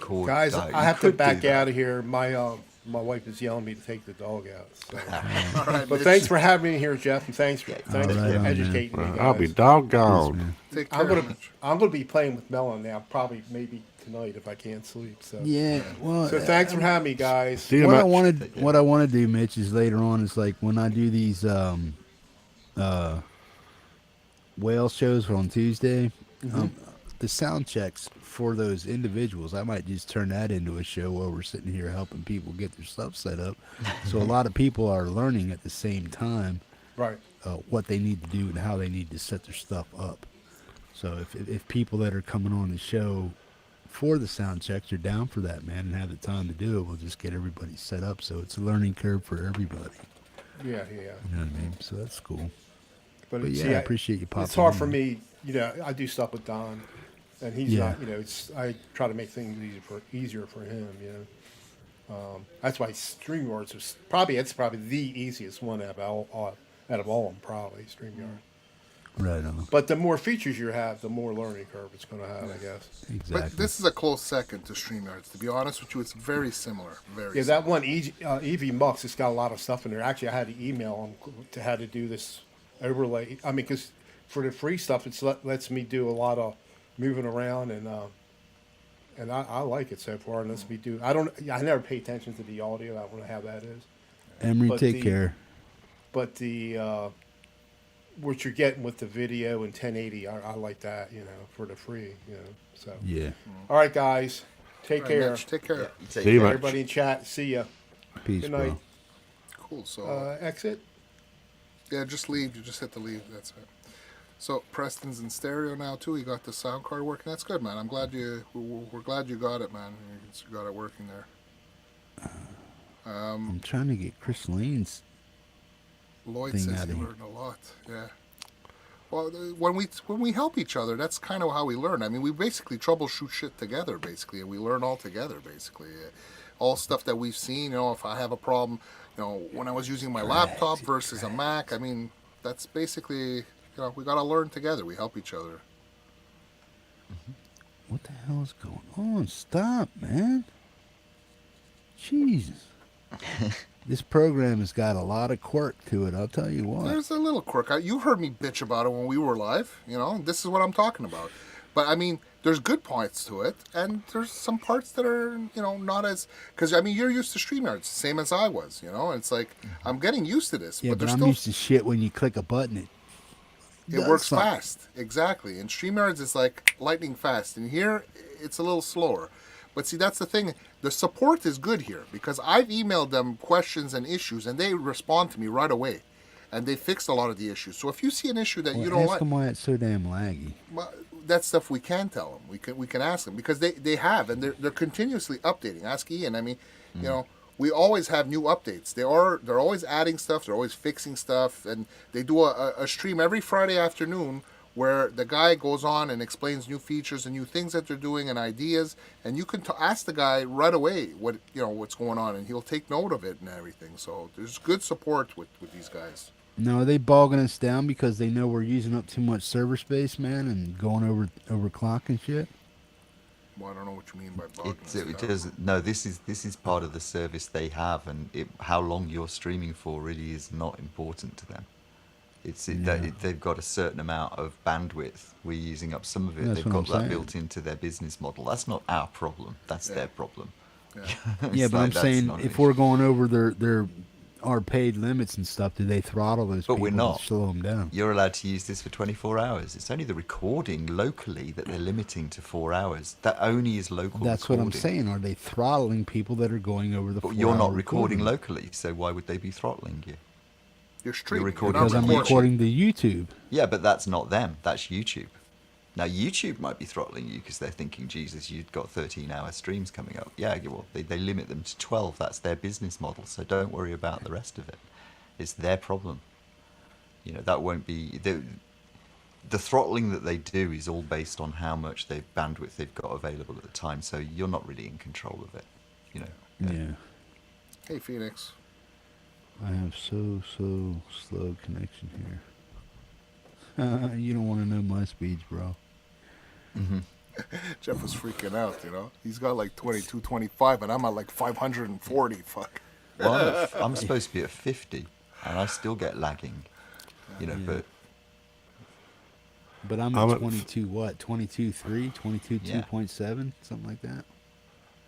[SPEAKER 12] chord.
[SPEAKER 15] Guys,
[SPEAKER 12] diet.
[SPEAKER 15] I
[SPEAKER 12] You
[SPEAKER 15] have to
[SPEAKER 12] could do
[SPEAKER 15] back
[SPEAKER 12] that.
[SPEAKER 15] out of here. My wife is yelling at me to take the dog out. So.
[SPEAKER 3] All right,
[SPEAKER 15] But
[SPEAKER 3] Mitch.
[SPEAKER 15] thanks for having me here, Jeff, and thanks for
[SPEAKER 1] Right on,
[SPEAKER 15] educating me, guys.
[SPEAKER 10] I'll be doggone.
[SPEAKER 3] Take care.
[SPEAKER 15] I'm gonna be playing with Melon now, probably maybe tonight if I can't sleep. So
[SPEAKER 1] Yeah, well.
[SPEAKER 15] So thanks for having me, guys.
[SPEAKER 1] What I want to do, Mitch, is later on is like when I do these whale shows on Tuesday, the sound checks for those individuals, I might just turn that into a show where we're sitting here helping people get their stuff set up. So a lot of people are learning at the same time,
[SPEAKER 15] right?
[SPEAKER 1] What they need to do and how they need to set their stuff up. So if people that are coming on the show for the sound checks are down for that, man, and have the time to do it, we'll just get everybody set up. So it's a learning curve for everybody.
[SPEAKER 15] Yeah.
[SPEAKER 1] You know what I mean? So that's cool.
[SPEAKER 15] But
[SPEAKER 1] yeah,
[SPEAKER 15] see,
[SPEAKER 1] I appreciate you popping.
[SPEAKER 15] It's hard
[SPEAKER 1] in.
[SPEAKER 15] for me, I do stuff with Don, and he's not. I try to make things easier for him. That's why StreamYards is probably the easiest one out of all of them, probably StreamYard.
[SPEAKER 1] Right on.
[SPEAKER 15] But the more features you have, the more learning curve it's going to have, I guess.
[SPEAKER 1] Exactly.
[SPEAKER 3] But this is a close second to StreamYards. To be honest with you, it's very similar. Very.
[SPEAKER 15] Yeah,
[SPEAKER 3] similar.
[SPEAKER 15] that one EV Mux, it's got a lot of stuff in there. Actually, I had to email them to how to do this overlay. I mean, because for the free stuff, it lets me do a lot of moving around, and I like it so far. And lets me do. I never pay attention to the audio. I don't know how that is.
[SPEAKER 1] Emery, take care.
[SPEAKER 15] But the what you're getting with the video and 1080, I like that. For the free. So
[SPEAKER 1] yeah.
[SPEAKER 15] All right, guys. Take
[SPEAKER 3] All right,
[SPEAKER 15] care.
[SPEAKER 3] Mitch, take care.
[SPEAKER 12] Yeah,
[SPEAKER 10] See you, Mitch.
[SPEAKER 15] Everybody in chat. See ya.
[SPEAKER 1] Peace,
[SPEAKER 15] Good night.
[SPEAKER 1] bro.
[SPEAKER 3] Cool. So
[SPEAKER 15] Exit.
[SPEAKER 3] yeah, just leave. You just hit the leave. That's it. So Preston's in stereo now too. He got the sound card working. That's good, man. I'm glad we're glad you got it, man. You got it working there.
[SPEAKER 1] I'm trying to get Chris Lane's
[SPEAKER 3] Lloyd
[SPEAKER 1] thing
[SPEAKER 3] says
[SPEAKER 1] out
[SPEAKER 3] he
[SPEAKER 1] of here.
[SPEAKER 3] learned a lot. Yeah. Well, when we help each other, that's kind of how we learn. I mean, we basically troubleshoot shit together, basically, and we learn all together, basically. All stuff that we've seen. If I have a problem, when I was using my laptop versus a Mac, I mean, that's basically, we got to learn together. We help each other.
[SPEAKER 1] What the hell is going on? Stop, man. Jesus. This program has got a lot of quirk to it, I'll tell you what.
[SPEAKER 3] There's a little quirk. You heard me bitch about it when we were live. This is what I'm talking about. But I mean, there's good parts to it, and there's some parts that are, not as, because I mean, you're used to StreamYards, same as I was, and it's like I'm getting used to this.
[SPEAKER 1] Yeah, but
[SPEAKER 3] there's
[SPEAKER 1] I'm
[SPEAKER 3] still
[SPEAKER 1] used to shit when you click a button.
[SPEAKER 3] it works fast, exactly. And StreamYards is like lightning fast, and here it's a little slower. But see, that's the thing. The support is good here because I've emailed them questions and issues, and they respond to me right away, and they fixed a lot of the issues. So if you see an issue that you don't
[SPEAKER 1] ask
[SPEAKER 3] like,
[SPEAKER 1] them why it's so damn laggy.
[SPEAKER 3] well, that's stuff we can tell them. We can ask them because they have, and they're continuously updating. Ask Ian. I mean, we always have new updates. They're always adding stuff. They're always fixing stuff, and they do a stream every Friday afternoon where the guy goes on and explains new features and new things that they're doing and ideas, and you can ask the guy right away what's going on, and he'll take note of it and everything. So there's good support with these guys.
[SPEAKER 1] No, are they bogging us down because they know we're using up too much server space, man, and going over clock and shit?
[SPEAKER 3] Well, I don't know what you mean by bogging
[SPEAKER 12] It does. No, this is part of the service they have, and how long you're streaming for really is not important to them. They've got a certain amount of bandwidth. We're using up some of it.
[SPEAKER 1] That's
[SPEAKER 12] They've
[SPEAKER 1] what
[SPEAKER 12] got
[SPEAKER 1] I'm
[SPEAKER 12] that
[SPEAKER 1] saying.
[SPEAKER 12] built into their business model. That's not our problem. That's their problem.
[SPEAKER 1] Yeah,
[SPEAKER 12] It's
[SPEAKER 1] but I'm
[SPEAKER 12] like, that's
[SPEAKER 1] saying
[SPEAKER 12] not an
[SPEAKER 1] if
[SPEAKER 12] issue.
[SPEAKER 1] we're going over our paid limits and stuff, do they throttle those
[SPEAKER 12] But
[SPEAKER 1] people
[SPEAKER 12] we're not.
[SPEAKER 1] to slow them down?
[SPEAKER 12] You're allowed to use this for 24 hours. It's only the recording locally that they're limiting to 4 hours. That only is local
[SPEAKER 1] That's
[SPEAKER 12] recording.
[SPEAKER 1] what I'm saying. Are they throttling people that are going over the?
[SPEAKER 12] But you're not
[SPEAKER 1] 4-hour
[SPEAKER 12] recording
[SPEAKER 1] recording?
[SPEAKER 12] locally, so why would they be throttling you?
[SPEAKER 3] You're streaming.
[SPEAKER 12] recording
[SPEAKER 1] Because I'm recording to YouTube.
[SPEAKER 12] Yeah, but that's not them. That's YouTube. Now, YouTube might be throttling you because they're thinking, Jesus, you've got 13-hour streams coming up. Yeah, well, they limit them to 12. That's their business model, so don't worry about the rest of it. It's their problem. You know, that won't be... The throttling that they do is all based on how much bandwidth they've got available at the time, so you're not really in control of it, you know.
[SPEAKER 1] Yeah.
[SPEAKER 3] Hey, Phoenix.
[SPEAKER 1] I have so slow connection here. You don't want to know my speeds, bro.
[SPEAKER 3] Jeff was freaking out, you know. He's got like 22, 25, and I'm at like 540. Fuck.
[SPEAKER 12] Well, I'm supposed to be at 50, and I still get lagging, you know,
[SPEAKER 1] But I'm at 22 what? 22.3, 22
[SPEAKER 12] Yeah.
[SPEAKER 1] 2.7, something like that.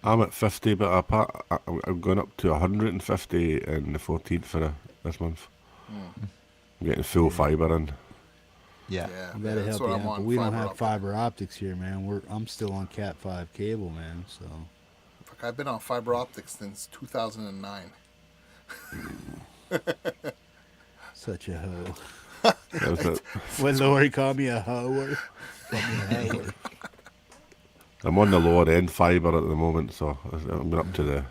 [SPEAKER 10] I'm at 50, but I'm going up to 150 in the 14th for this month. I'm getting full fibre in.
[SPEAKER 12] Yeah.
[SPEAKER 1] That'll help you out. But we don't have fiber optics here, man. I'm still on Cat 5 cable, man. So.
[SPEAKER 3] Fuck, I've been on fiber optics since 2009.
[SPEAKER 1] Such a hoe. When Laurie called me a hoe.
[SPEAKER 10] I'm on the lower end fibre at the moment, so I'm up to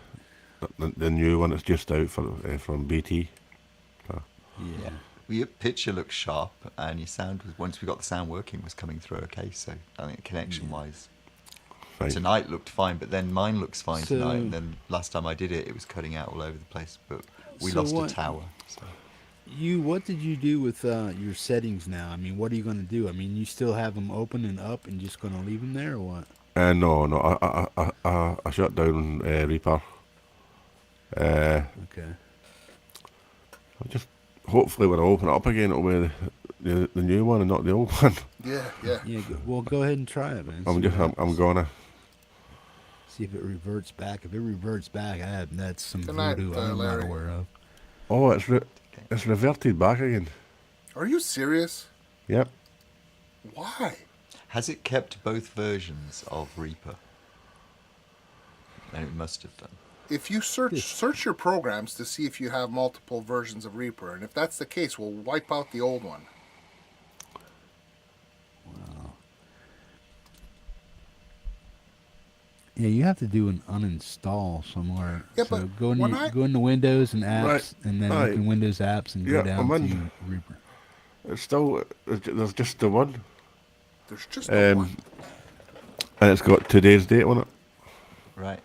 [SPEAKER 10] the new one that's just out from BT. So.
[SPEAKER 12] Yeah. Well, your picture looks sharp, and your sound once we got the sound working, was coming through okay. So I think connection-wise, tonight looked fine, but then mine looks fine tonight. And then last time I did it, it was cutting out all over the place. But we lost a tower. So.
[SPEAKER 1] What did you do with your settings now? I mean, what are you going to do? I mean, you still have them open and up, and just going to leave them there, or what?
[SPEAKER 10] No. I shut down Reaper.
[SPEAKER 1] Okay.
[SPEAKER 10] I just hopefully when I open it up again, it'll be the new one and not the old one.
[SPEAKER 3] Yeah.
[SPEAKER 1] Well, go ahead and try it, man.
[SPEAKER 10] I'm gonna
[SPEAKER 1] see if it reverts back. If it reverts back, that's some
[SPEAKER 3] Tonight,
[SPEAKER 1] voodoo I'm not
[SPEAKER 3] Larry.
[SPEAKER 1] aware of.
[SPEAKER 10] Oh, it's reverted back again.
[SPEAKER 3] Are you serious?
[SPEAKER 10] Yep.
[SPEAKER 3] Why?
[SPEAKER 12] Has it kept both versions of Reaper? And it must have done.
[SPEAKER 3] If you search your programs to see if you have multiple versions of Reaper, and if that's the case, we'll wipe out the old one.
[SPEAKER 1] Wow. Yeah, you have to do an uninstall somewhere.
[SPEAKER 3] Yeah,
[SPEAKER 1] so
[SPEAKER 3] but
[SPEAKER 1] go into Windows and apps, and then open Windows apps and go down to Reaper.
[SPEAKER 10] It's still there's just the one.
[SPEAKER 3] There's just the one.
[SPEAKER 10] And it's got today's date on it.
[SPEAKER 12] Right.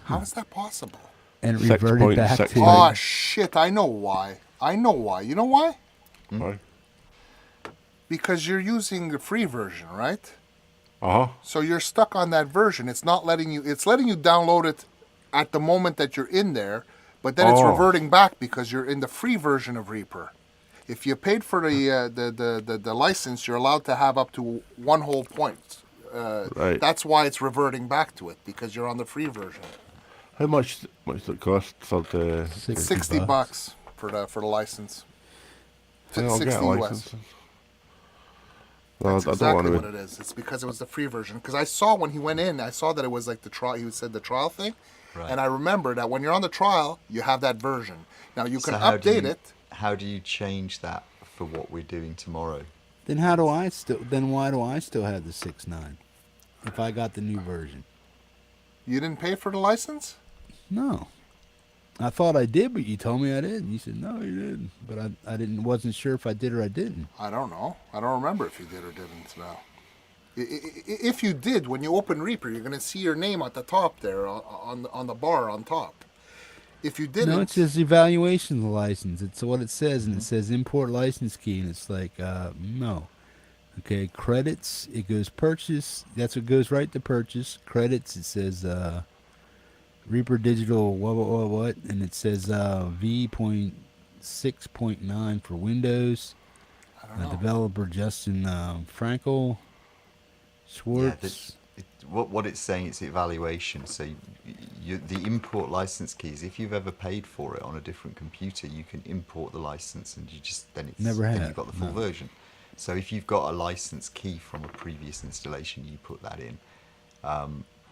[SPEAKER 3] How is that possible?
[SPEAKER 1] And it reverted back to...
[SPEAKER 3] Oh, shit, I know why. You know why?
[SPEAKER 10] Why?
[SPEAKER 3] Because you're using the free version, right?
[SPEAKER 10] Uh-huh.
[SPEAKER 3] So you're stuck on that version. It's not letting you... It's letting you download it at the moment that you're in there, but then it's reverting back because you're in the free version of Reaper. If you paid for the license, you're allowed to have up to one whole point.
[SPEAKER 10] Right.
[SPEAKER 3] That's why it's reverting back to it, because you're on the free version.
[SPEAKER 10] How much does it cost for the...
[SPEAKER 3] $60 for the license.
[SPEAKER 10] I'll
[SPEAKER 3] 60
[SPEAKER 10] get a
[SPEAKER 3] US.
[SPEAKER 10] license.
[SPEAKER 3] That's
[SPEAKER 10] I don't
[SPEAKER 3] exactly
[SPEAKER 10] want
[SPEAKER 3] what it is. It's because it was the free version. Because I saw when he went in, I saw that it was like the trial. He said the trial thing, and I remember that when you're on the trial, you have that version. Now you can update it.
[SPEAKER 12] How do you change that for what we're doing tomorrow?
[SPEAKER 1] Then why do I still have the 6.9 if I got the new version?
[SPEAKER 3] You didn't pay for the license?
[SPEAKER 1] No. I thought I did, but you told me I didn't. You said, no, you didn't. But I wasn't sure if I did or I didn't.
[SPEAKER 3] I don't know. I don't remember if you did or didn't now. If you did, when you open Reaper, you're going to see your name at the top there on the bar on top. If you didn't,
[SPEAKER 1] No, it says evaluation license. It's what it says, and it says import license key, and it's like, no. Okay, credits, it goes purchase. That's what goes right to purchase. Credits, it says Reaper Digital what, and it says V.6.9 for Windows. Developer Justin Frankel Schwartz.
[SPEAKER 12] What it's saying, it's evaluation. So the import license keys, if you've ever paid for it on a different computer, you can import the license, and you just then you've got the full version. So if you've got a license key from a previous installation, you put that in.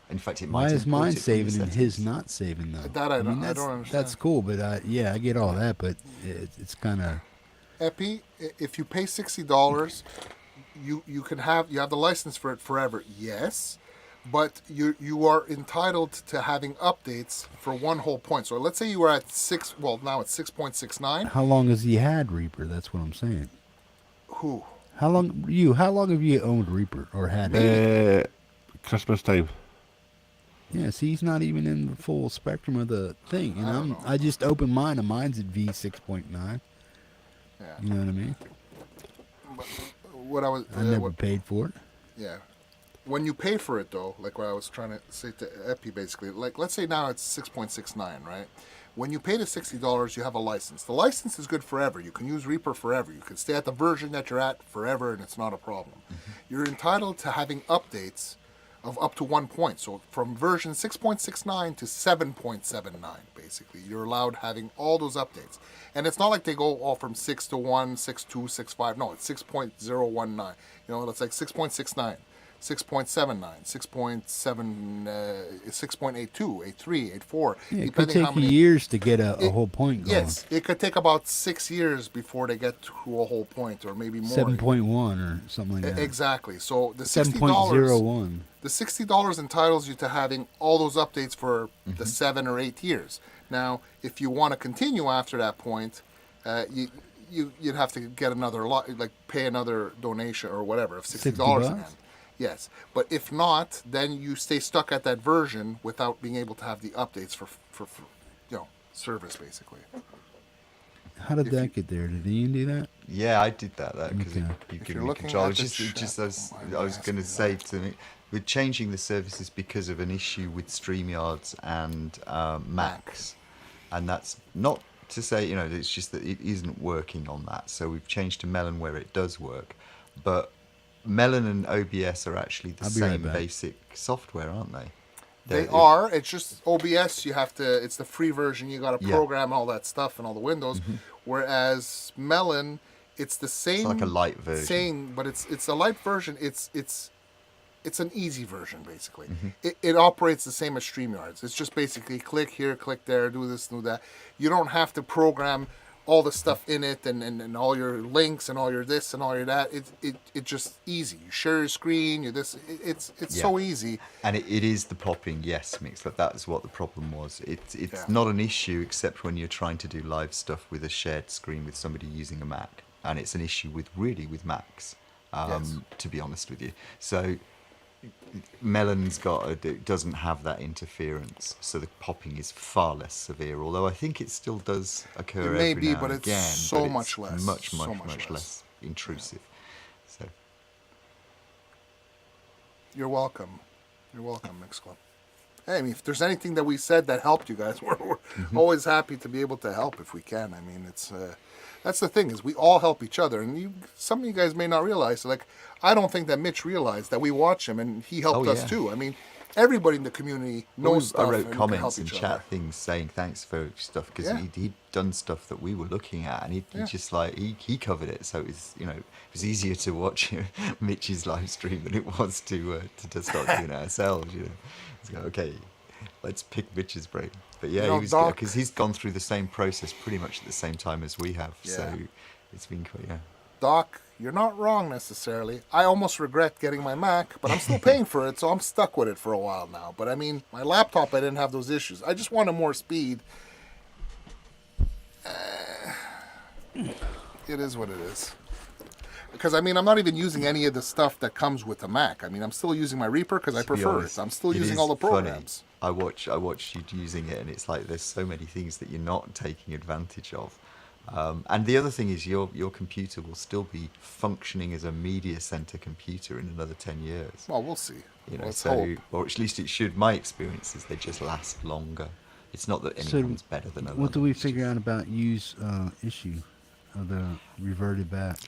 [SPEAKER 12] In fact, it might.
[SPEAKER 1] Why is mine saving and his not saving though?
[SPEAKER 3] That I don't understand.
[SPEAKER 1] That's cool, but I get all that, but it's kind of.
[SPEAKER 3] Epi, if you pay $60, you have the license for it forever. Yes, but you are entitled to having updates for one whole point. So let's say you were at 6. Well, now it's 6.69.
[SPEAKER 1] How long has he had Reaper? That's what I'm saying.
[SPEAKER 3] Who?
[SPEAKER 1] How long have you owned Reaper or had it?
[SPEAKER 10] Christmas time.
[SPEAKER 1] Yeah, see, he's not even in the full spectrum of the thing. And I just opened mine, and mine's at V6.9.
[SPEAKER 3] Yeah.
[SPEAKER 1] You know what I mean?
[SPEAKER 3] What
[SPEAKER 1] I never paid for it.
[SPEAKER 3] Yeah. When you pay for it, though, like what I was trying to say to Epi, basically, like let's say now it's 6.69, right? When you pay the $60, you have a license. The license is good forever. You can use Reaper forever. You can stay at the version that you're at forever, and it's not a problem. You're entitled to having updates of up to 1 point. So from version 6.69 to 7.79, basically, you're allowed having all those updates. And it's not like they go all from 6 to 1, 6.2, 6.5. No, it's 6.019. You know, it's like 6.69. 6.79, 6.82, 83, 84.
[SPEAKER 1] Yeah, it could take years to get a whole point going.
[SPEAKER 3] Yes, it could take about 6 years before they get to a whole point, or maybe more.
[SPEAKER 1] 7.1 or something like that.
[SPEAKER 3] Exactly. So the
[SPEAKER 1] $7.01.
[SPEAKER 3] The $60 entitles you to having all those updates for the 7 or 8 years. Now, if you want to continue after that point, you'd have to get another pay another donation or whatever of $60 again. Yes, but if not, then you stay stuck at that version without being able to have the updates for service, basically.
[SPEAKER 1] How did that get there? Did Ian do that?
[SPEAKER 12] Yeah, I did that because
[SPEAKER 1] Okay.
[SPEAKER 12] you give me control. I was going to say to me, we're changing the services because of an issue with StreamYards and Macs, and that's not to say it's just that it isn't working on that. So we've changed to Melon where it does work, but Melon and OBS are actually the same basic software, aren't they?
[SPEAKER 3] They are. It's just OBS. You have to. It's the free version. You got to program all that stuff and all the windows. Whereas Melon, it's the same.
[SPEAKER 12] It's like a light version.
[SPEAKER 3] But it's a light version. It's an easy version basically. It operates the same as StreamYards. It's just basically click here, click there, do this, do that. You don't have to program all the stuff in it and all your links and all your this and all your that. It just easy. You share your screen. You this. It's so easy.
[SPEAKER 12] And it is the popping. Yes, Mix. That's what the problem was. It's not an issue except when you're trying to do live stuff with a shared screen with somebody using a Mac, and it's an issue with Macs. To be honest with you, so. Melon's it doesn't have that interference, so the popping is far less severe. Although I think it still does occur every now and again,
[SPEAKER 3] so much less,
[SPEAKER 12] much less intrusive. So
[SPEAKER 3] you're welcome, Mix Club. Hey, I mean, if there's anything that we said that helped you guys, we're always happy to be able to help if we can. I mean, it's that's the thing is we all help each other, and some of you guys may not realize. Like, I don't think that Mitch realized that we watch him and he helped us too. I mean, everybody in the community knows stuff.
[SPEAKER 12] I wrote comments and chat things saying thanks for stuff because he'd done stuff that we were looking at, and he just he covered it. So it was easier to watch Mitch's live stream than it was to start doing it ourselves. It's like, okay, let's pick Mitch's brain. But he was good because he's gone through the same process pretty much at the same time as we have. Yeah. So it's been quite,
[SPEAKER 3] Doc, you're not wrong necessarily. I almost regret getting my Mac, but I'm still paying for it, so I'm stuck with it for a while now. But I mean, my laptop, I didn't have those issues. I just wanted more speed. It is what it is. because I mean, I'm not even using any of the stuff that comes with the Mac. I mean, I'm still using my Reaper because I
[SPEAKER 12] To be
[SPEAKER 3] prefer
[SPEAKER 12] honest,
[SPEAKER 3] it. I'm still
[SPEAKER 12] it
[SPEAKER 3] using
[SPEAKER 12] is
[SPEAKER 3] all the
[SPEAKER 12] funny.
[SPEAKER 3] programs.
[SPEAKER 12] I watch you using it, and it's like there's so many things that you're not taking advantage of. And the other thing is your computer will still be functioning as a media center computer in another 10 years.
[SPEAKER 3] Well, we'll see.
[SPEAKER 12] You know,
[SPEAKER 3] Let's
[SPEAKER 12] so
[SPEAKER 3] hope.
[SPEAKER 12] or at least it should. My experience is they just last longer. It's not that anyone's better than another.
[SPEAKER 1] What do we figure out about use issue of the reverted back?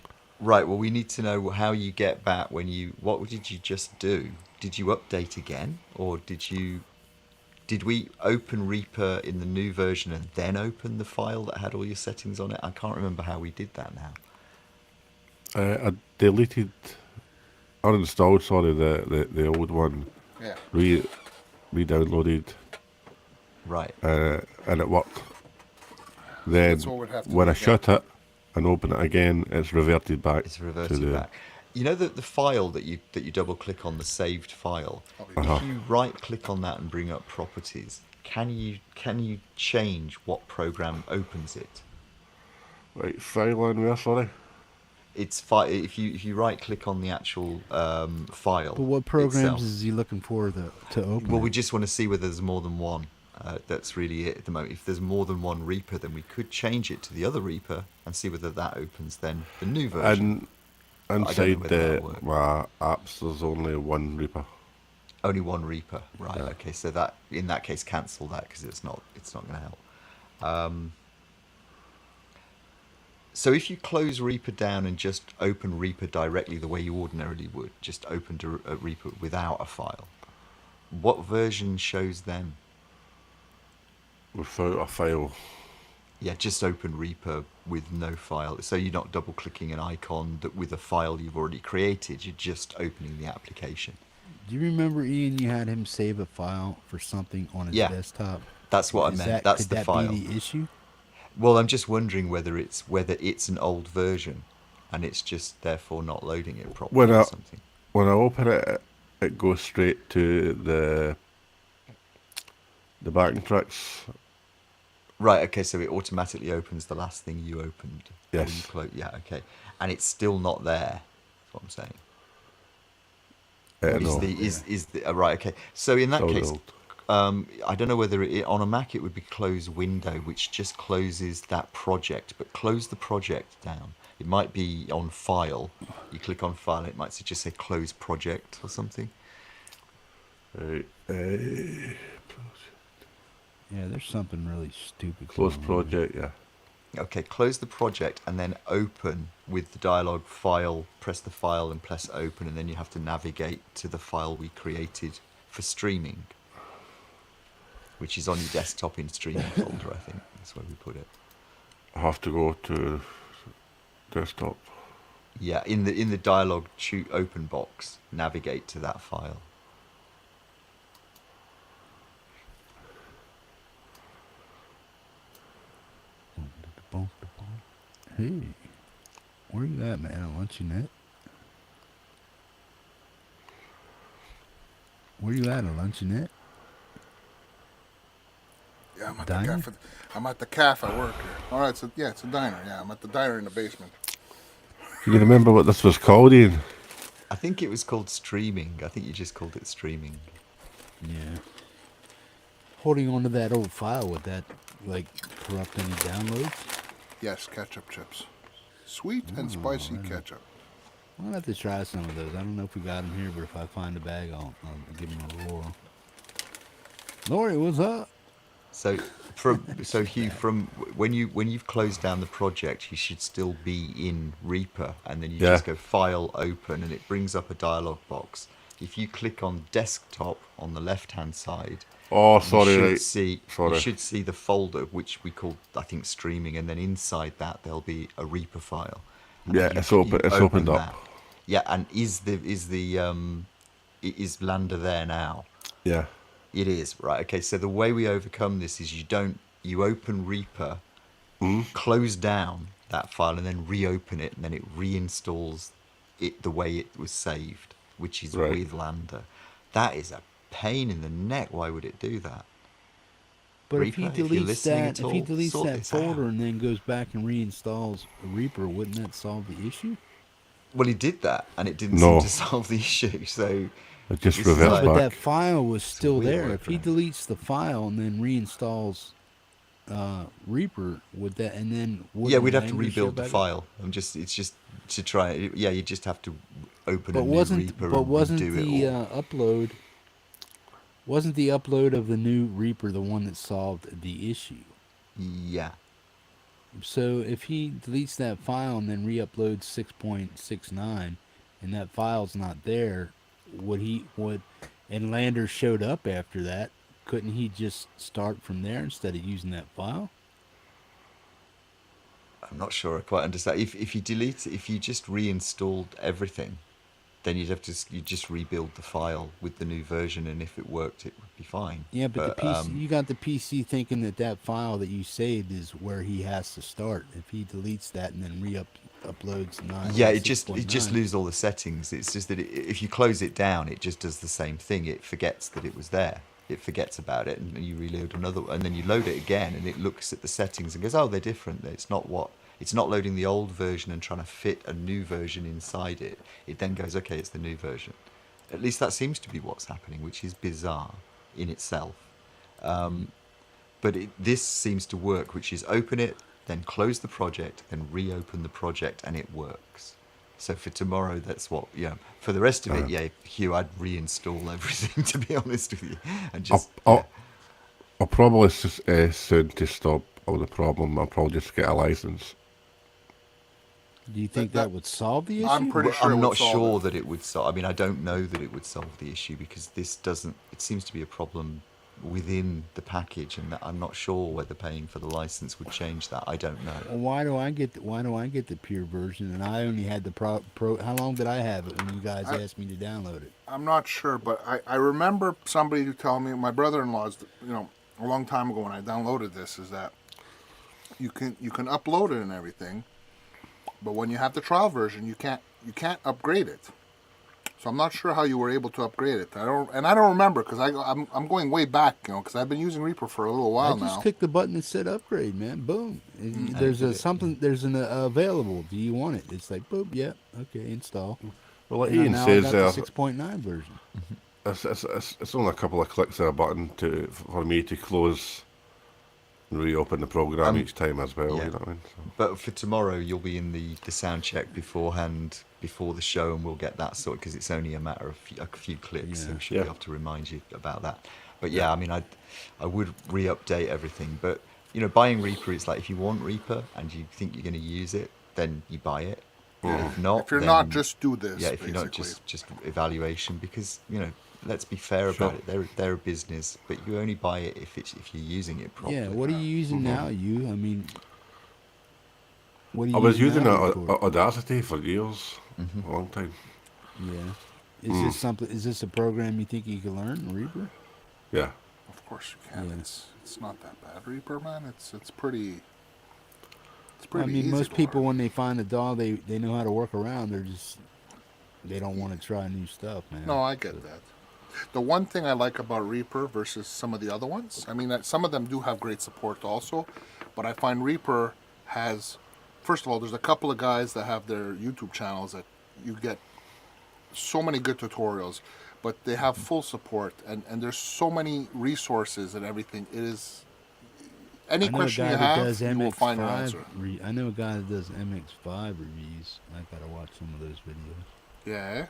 [SPEAKER 12] Right. Well, we need to know how you get back when you. What did you just do? Did you update again, or did we open Reaper in the new version and then open the file that had all your settings on it? I can't remember how we did that now.
[SPEAKER 10] I deleted, uninstalled, sorry, the old one.
[SPEAKER 3] Yeah.
[SPEAKER 10] Re-downloaded.
[SPEAKER 12] Right.
[SPEAKER 10] And it worked. Then
[SPEAKER 3] That's what we'd have to
[SPEAKER 10] when
[SPEAKER 3] do
[SPEAKER 10] I
[SPEAKER 3] again.
[SPEAKER 10] shut it and open it again, it's reverted back.
[SPEAKER 12] It's reverted
[SPEAKER 10] to the,
[SPEAKER 12] back. You know the file that you double click on, the saved file.
[SPEAKER 10] Uh-huh.
[SPEAKER 12] If you right click on that and bring up properties, can you change what program opens it?
[SPEAKER 10] Right, file on where, sorry?
[SPEAKER 12] It's if you right click on the actual file.
[SPEAKER 1] But what programs
[SPEAKER 12] itself.
[SPEAKER 1] is he looking for to open?
[SPEAKER 12] Well,
[SPEAKER 1] it?
[SPEAKER 12] we just want to see whether there's more than one. That's really it at the moment. If there's more than one Reaper, then we could change it to the other Reaper and see whether that opens then the new version.
[SPEAKER 10] And
[SPEAKER 12] But I don't know
[SPEAKER 10] inside
[SPEAKER 12] whether that'll work.
[SPEAKER 10] my apps, there's only one Reaper.
[SPEAKER 12] Only one Reaper, right?
[SPEAKER 10] Yeah.
[SPEAKER 12] Okay, so that in that case, cancel that because it's not going to help. So if you close Reaper down and just open Reaper directly the way you ordinarily would, just open a Reaper without a file, what version shows then?
[SPEAKER 10] Without a file.
[SPEAKER 12] Yeah, just open Reaper with no file. So you're not double clicking an icon that with a file you've already created. You're just opening the application.
[SPEAKER 1] Do you remember, Ian, you had him save a file for something on his desktop?
[SPEAKER 12] That's what I meant. That's
[SPEAKER 1] could
[SPEAKER 12] the
[SPEAKER 1] that
[SPEAKER 12] file.
[SPEAKER 1] Be the issue?
[SPEAKER 12] Well, I'm just wondering whether it's an old version, and it's just therefore not loading it properly or something.
[SPEAKER 10] When I open it, it goes straight to the backing tracks.
[SPEAKER 12] Right. Okay. So it automatically opens the last thing you opened.
[SPEAKER 10] Yes.
[SPEAKER 12] Yeah. Okay. And it's still not there. That's what I'm saying. Right? Okay. So in that case, I don't know whether on a Mac it would be close window, which just closes that project, but close the project down. It might be on file. You click on file, it might just say close project or something.
[SPEAKER 1] Yeah, there's something really stupid.
[SPEAKER 10] Close project, yeah.
[SPEAKER 12] Okay, close the project and then open with the dialog file, press the file and press open, and then you have to navigate to the file we created for streaming, which is on your desktop in streaming folder, I think. That's where we put it.
[SPEAKER 10] I have to go to desktop.
[SPEAKER 12] Yeah, in the dialog open box, navigate to that file.
[SPEAKER 1] Hey, where you at, man? On Luncheonette? Where you at, a Luncheonette?
[SPEAKER 3] Yeah, I'm at
[SPEAKER 1] Diner?
[SPEAKER 3] the cafe. I'm at the cafe. I work here. All right, so yeah, it's a diner. Yeah, I'm at the diner in the basement.
[SPEAKER 10] Can you remember what this was called, Ian?
[SPEAKER 12] I think it was called streaming. I think you just called it streaming.
[SPEAKER 1] Yeah. Holding on to that old file, would that, like, corrupt any downloads?
[SPEAKER 3] Yes, ketchup chips. Sweet and spicy ketchup.
[SPEAKER 1] I'll have to try some of those. I don't know if we got them here, but if I find a bag, I'll give them a roar. Laurie, what's up?
[SPEAKER 12] So, Hugh, from when you've closed down the project, you should still be in Reaper, and then you just go File, Open, and it brings up a dialog box. If you click on Desktop on the left-hand side,
[SPEAKER 10] you
[SPEAKER 12] should see the folder which we call, I think, streaming, and then inside that there'll be a Reaper file.
[SPEAKER 10] Yeah, it's opened up.
[SPEAKER 12] Yeah, and is Lander there now?
[SPEAKER 10] Yeah.
[SPEAKER 12] It is, right. Okay, so the way we overcome this is you open Reaper, close down that file, and then reopen it, and then it reinstalls it the way it was saved, which is with Lander. That is a pain in the neck. Why would it do that?
[SPEAKER 1] But
[SPEAKER 12] Reaper,
[SPEAKER 1] if he deletes that
[SPEAKER 12] sort
[SPEAKER 1] folder and then goes back and reinstalls Reaper, wouldn't that solve the issue?
[SPEAKER 12] Well, he did that, and it didn't
[SPEAKER 10] No.
[SPEAKER 12] seem to solve the issue. So
[SPEAKER 10] It just
[SPEAKER 12] this is
[SPEAKER 10] reverts
[SPEAKER 12] like-
[SPEAKER 1] But
[SPEAKER 10] back.
[SPEAKER 1] that file was still
[SPEAKER 12] weird
[SPEAKER 1] there. If he
[SPEAKER 12] workaround.
[SPEAKER 1] deletes the file and then reinstalls Reaper, would that and then
[SPEAKER 12] Yeah, we'd have to
[SPEAKER 1] Lander show
[SPEAKER 12] rebuild the
[SPEAKER 1] back up?
[SPEAKER 12] file. It's just to try. Yeah, you just have to open
[SPEAKER 1] But
[SPEAKER 12] a new
[SPEAKER 1] wasn't
[SPEAKER 12] Reaper
[SPEAKER 1] but
[SPEAKER 12] and
[SPEAKER 1] wasn't
[SPEAKER 12] redo
[SPEAKER 1] the
[SPEAKER 12] it all.
[SPEAKER 1] upload? Wasn't the upload of the new Reaper the one that solved the issue?
[SPEAKER 12] Yeah.
[SPEAKER 1] So if he deletes that file and then re-uploads 6.69, and that file's not there, and Lander showed up after that, couldn't he just start from there instead of using that file?
[SPEAKER 12] I'm not sure I quite understand. If you just reinstalled everything, then you'd just rebuild the file with the new version, and if it worked, it would be fine.
[SPEAKER 1] Yeah, but the PC, you got the PC thinking that file that you saved is where he has to start. If he deletes that and then uploads 9,
[SPEAKER 12] Yeah, it just
[SPEAKER 1] 6.9.
[SPEAKER 12] loses all the settings. It's just that if you close it down, it just does the same thing. It forgets that it was there. It forgets about it, and you reload another, and then you load it again, and it looks at the settings and goes, "Oh, they're different. It's not loading the old version and trying to fit a new version inside it. It then goes, okay, it's the new version." At least that seems to be what's happening, which is bizarre in itself. But this seems to work, which is open it, then close the project, then reopen the project, and it works. So for tomorrow, that's what, for the rest of it, Hugh, I'd reinstall everything, to be honest with you. And just,
[SPEAKER 10] I'll probably soon to stop all the problem. I'll probably just get a license.
[SPEAKER 1] Do you think that would solve the issue?
[SPEAKER 3] I'm pretty sure
[SPEAKER 12] I'm
[SPEAKER 3] it
[SPEAKER 12] not
[SPEAKER 3] would solve
[SPEAKER 12] sure
[SPEAKER 3] it.
[SPEAKER 12] that it would solve. I mean, I don't know that it would solve the issue because this doesn't. It seems to be a problem within the package, and I'm not sure whether paying for the license would change that. I don't know.
[SPEAKER 1] Well, why do I get the pure version, and I only had the pro? How long did I have it when you guys asked me to download it?
[SPEAKER 3] I'm not sure, but I remember somebody who told me, my brother-in-law's, a long time ago when I downloaded this, is that you can upload it and everything, but when you have the trial version, you can't upgrade it. So I'm not sure how you were able to upgrade it. I don't remember because I'm going way back, because I've been using Reaper for a little while
[SPEAKER 1] I just
[SPEAKER 3] now.
[SPEAKER 1] clicked the button that said upgrade, man. Boom. There's an available. Do you want it? It's like boom. Yeah. Okay. Install.
[SPEAKER 10] Well, like
[SPEAKER 1] And
[SPEAKER 10] Ian
[SPEAKER 1] now
[SPEAKER 10] says,
[SPEAKER 1] I got the 6.9 version.
[SPEAKER 10] it's only a couple of clicks of a button for me to close and reopen the program each time as well.
[SPEAKER 12] Yeah.
[SPEAKER 10] You know what I mean? So.
[SPEAKER 12] But for tomorrow, you'll be in the sound check beforehand, before the show, and we'll get that sorted because it's only a matter of a few clicks, so we should be able to remind you about that. But I mean, I would re-update everything. But buying Reaper, it's like if you want Reaper and you think you're going to use it, then you buy it. If not,
[SPEAKER 3] If you're
[SPEAKER 12] then,
[SPEAKER 3] not, just do this.
[SPEAKER 12] Yeah, if you're not, just evaluation, because let's be fair about it. They're a business, but you only buy it if you're using it properly.
[SPEAKER 1] Yeah. What are you using now? I mean, what are you
[SPEAKER 10] I was using
[SPEAKER 1] now to record?
[SPEAKER 10] Audacity for years, a long time.
[SPEAKER 1] Yeah. Is this something? Is this a program you think you can learn, Reaper?
[SPEAKER 10] Yeah.
[SPEAKER 3] Of course you can. Yeah. It's not that bad, Reaper, man. It's pretty. It's pretty.
[SPEAKER 1] I mean,
[SPEAKER 3] easy
[SPEAKER 1] most
[SPEAKER 3] to
[SPEAKER 1] people when they find a DAW, they know how to work around. They don't want to try new stuff, man.
[SPEAKER 3] No, I get that. The one thing I like about Reaper versus some of the other ones, I mean, some of them do have great support also, but I find Reaper has, first of all, there's a couple of guys that have their YouTube channels that you get so many good tutorials, but they have full support, and there's so many resources and everything. It is, any question you have, you will find an answer.
[SPEAKER 1] I know a guy that does MX5 reviews. I gotta watch some of those videos.
[SPEAKER 3] Yeah.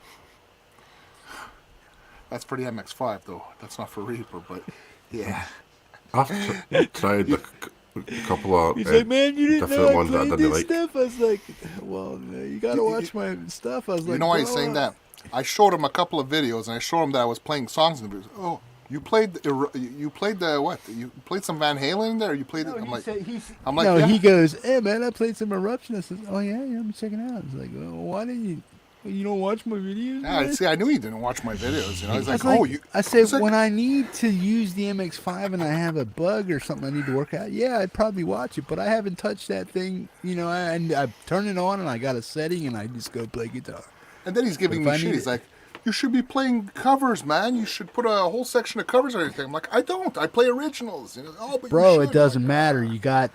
[SPEAKER 3] That's for the MX5 though. That's not for Reaper, but yeah.
[SPEAKER 10] I've tried a couple of
[SPEAKER 1] He's like, man, you didn't
[SPEAKER 10] different
[SPEAKER 1] know I
[SPEAKER 10] ones that I
[SPEAKER 1] played
[SPEAKER 10] didn't
[SPEAKER 1] this
[SPEAKER 10] like.
[SPEAKER 1] stuff. I was like, well, you gotta watch my stuff. I was like,
[SPEAKER 3] You know why he's
[SPEAKER 1] bro,
[SPEAKER 3] saying that? I showed him a couple of videos, and I showed him that I was playing songs in the videos. Oh, you played the what? You played some Van Halen in there? Or you played it? I'm like,
[SPEAKER 1] no,
[SPEAKER 3] yeah.
[SPEAKER 1] he goes, hey man, I played some Eruption. I said, oh yeah, I'm checking it out. It's like, well, why didn't you? You don't watch my videos?
[SPEAKER 3] Yeah, see, I knew he didn't watch my videos. He's like,
[SPEAKER 1] I said, when I need to use the MX5 and I have a bug or something I need to work out, yeah, I'd probably watch it, but I haven't touched that thing, and I turn it on and I got a setting and I just go play guitar.
[SPEAKER 3] And then he's giving me shit. He's like, you should be playing covers, man. You should put a whole section of covers or anything. I'm like, I don't. I play originals. You know, oh, but
[SPEAKER 1] Bro,
[SPEAKER 3] you
[SPEAKER 1] it
[SPEAKER 3] should.
[SPEAKER 1] doesn't matter. You got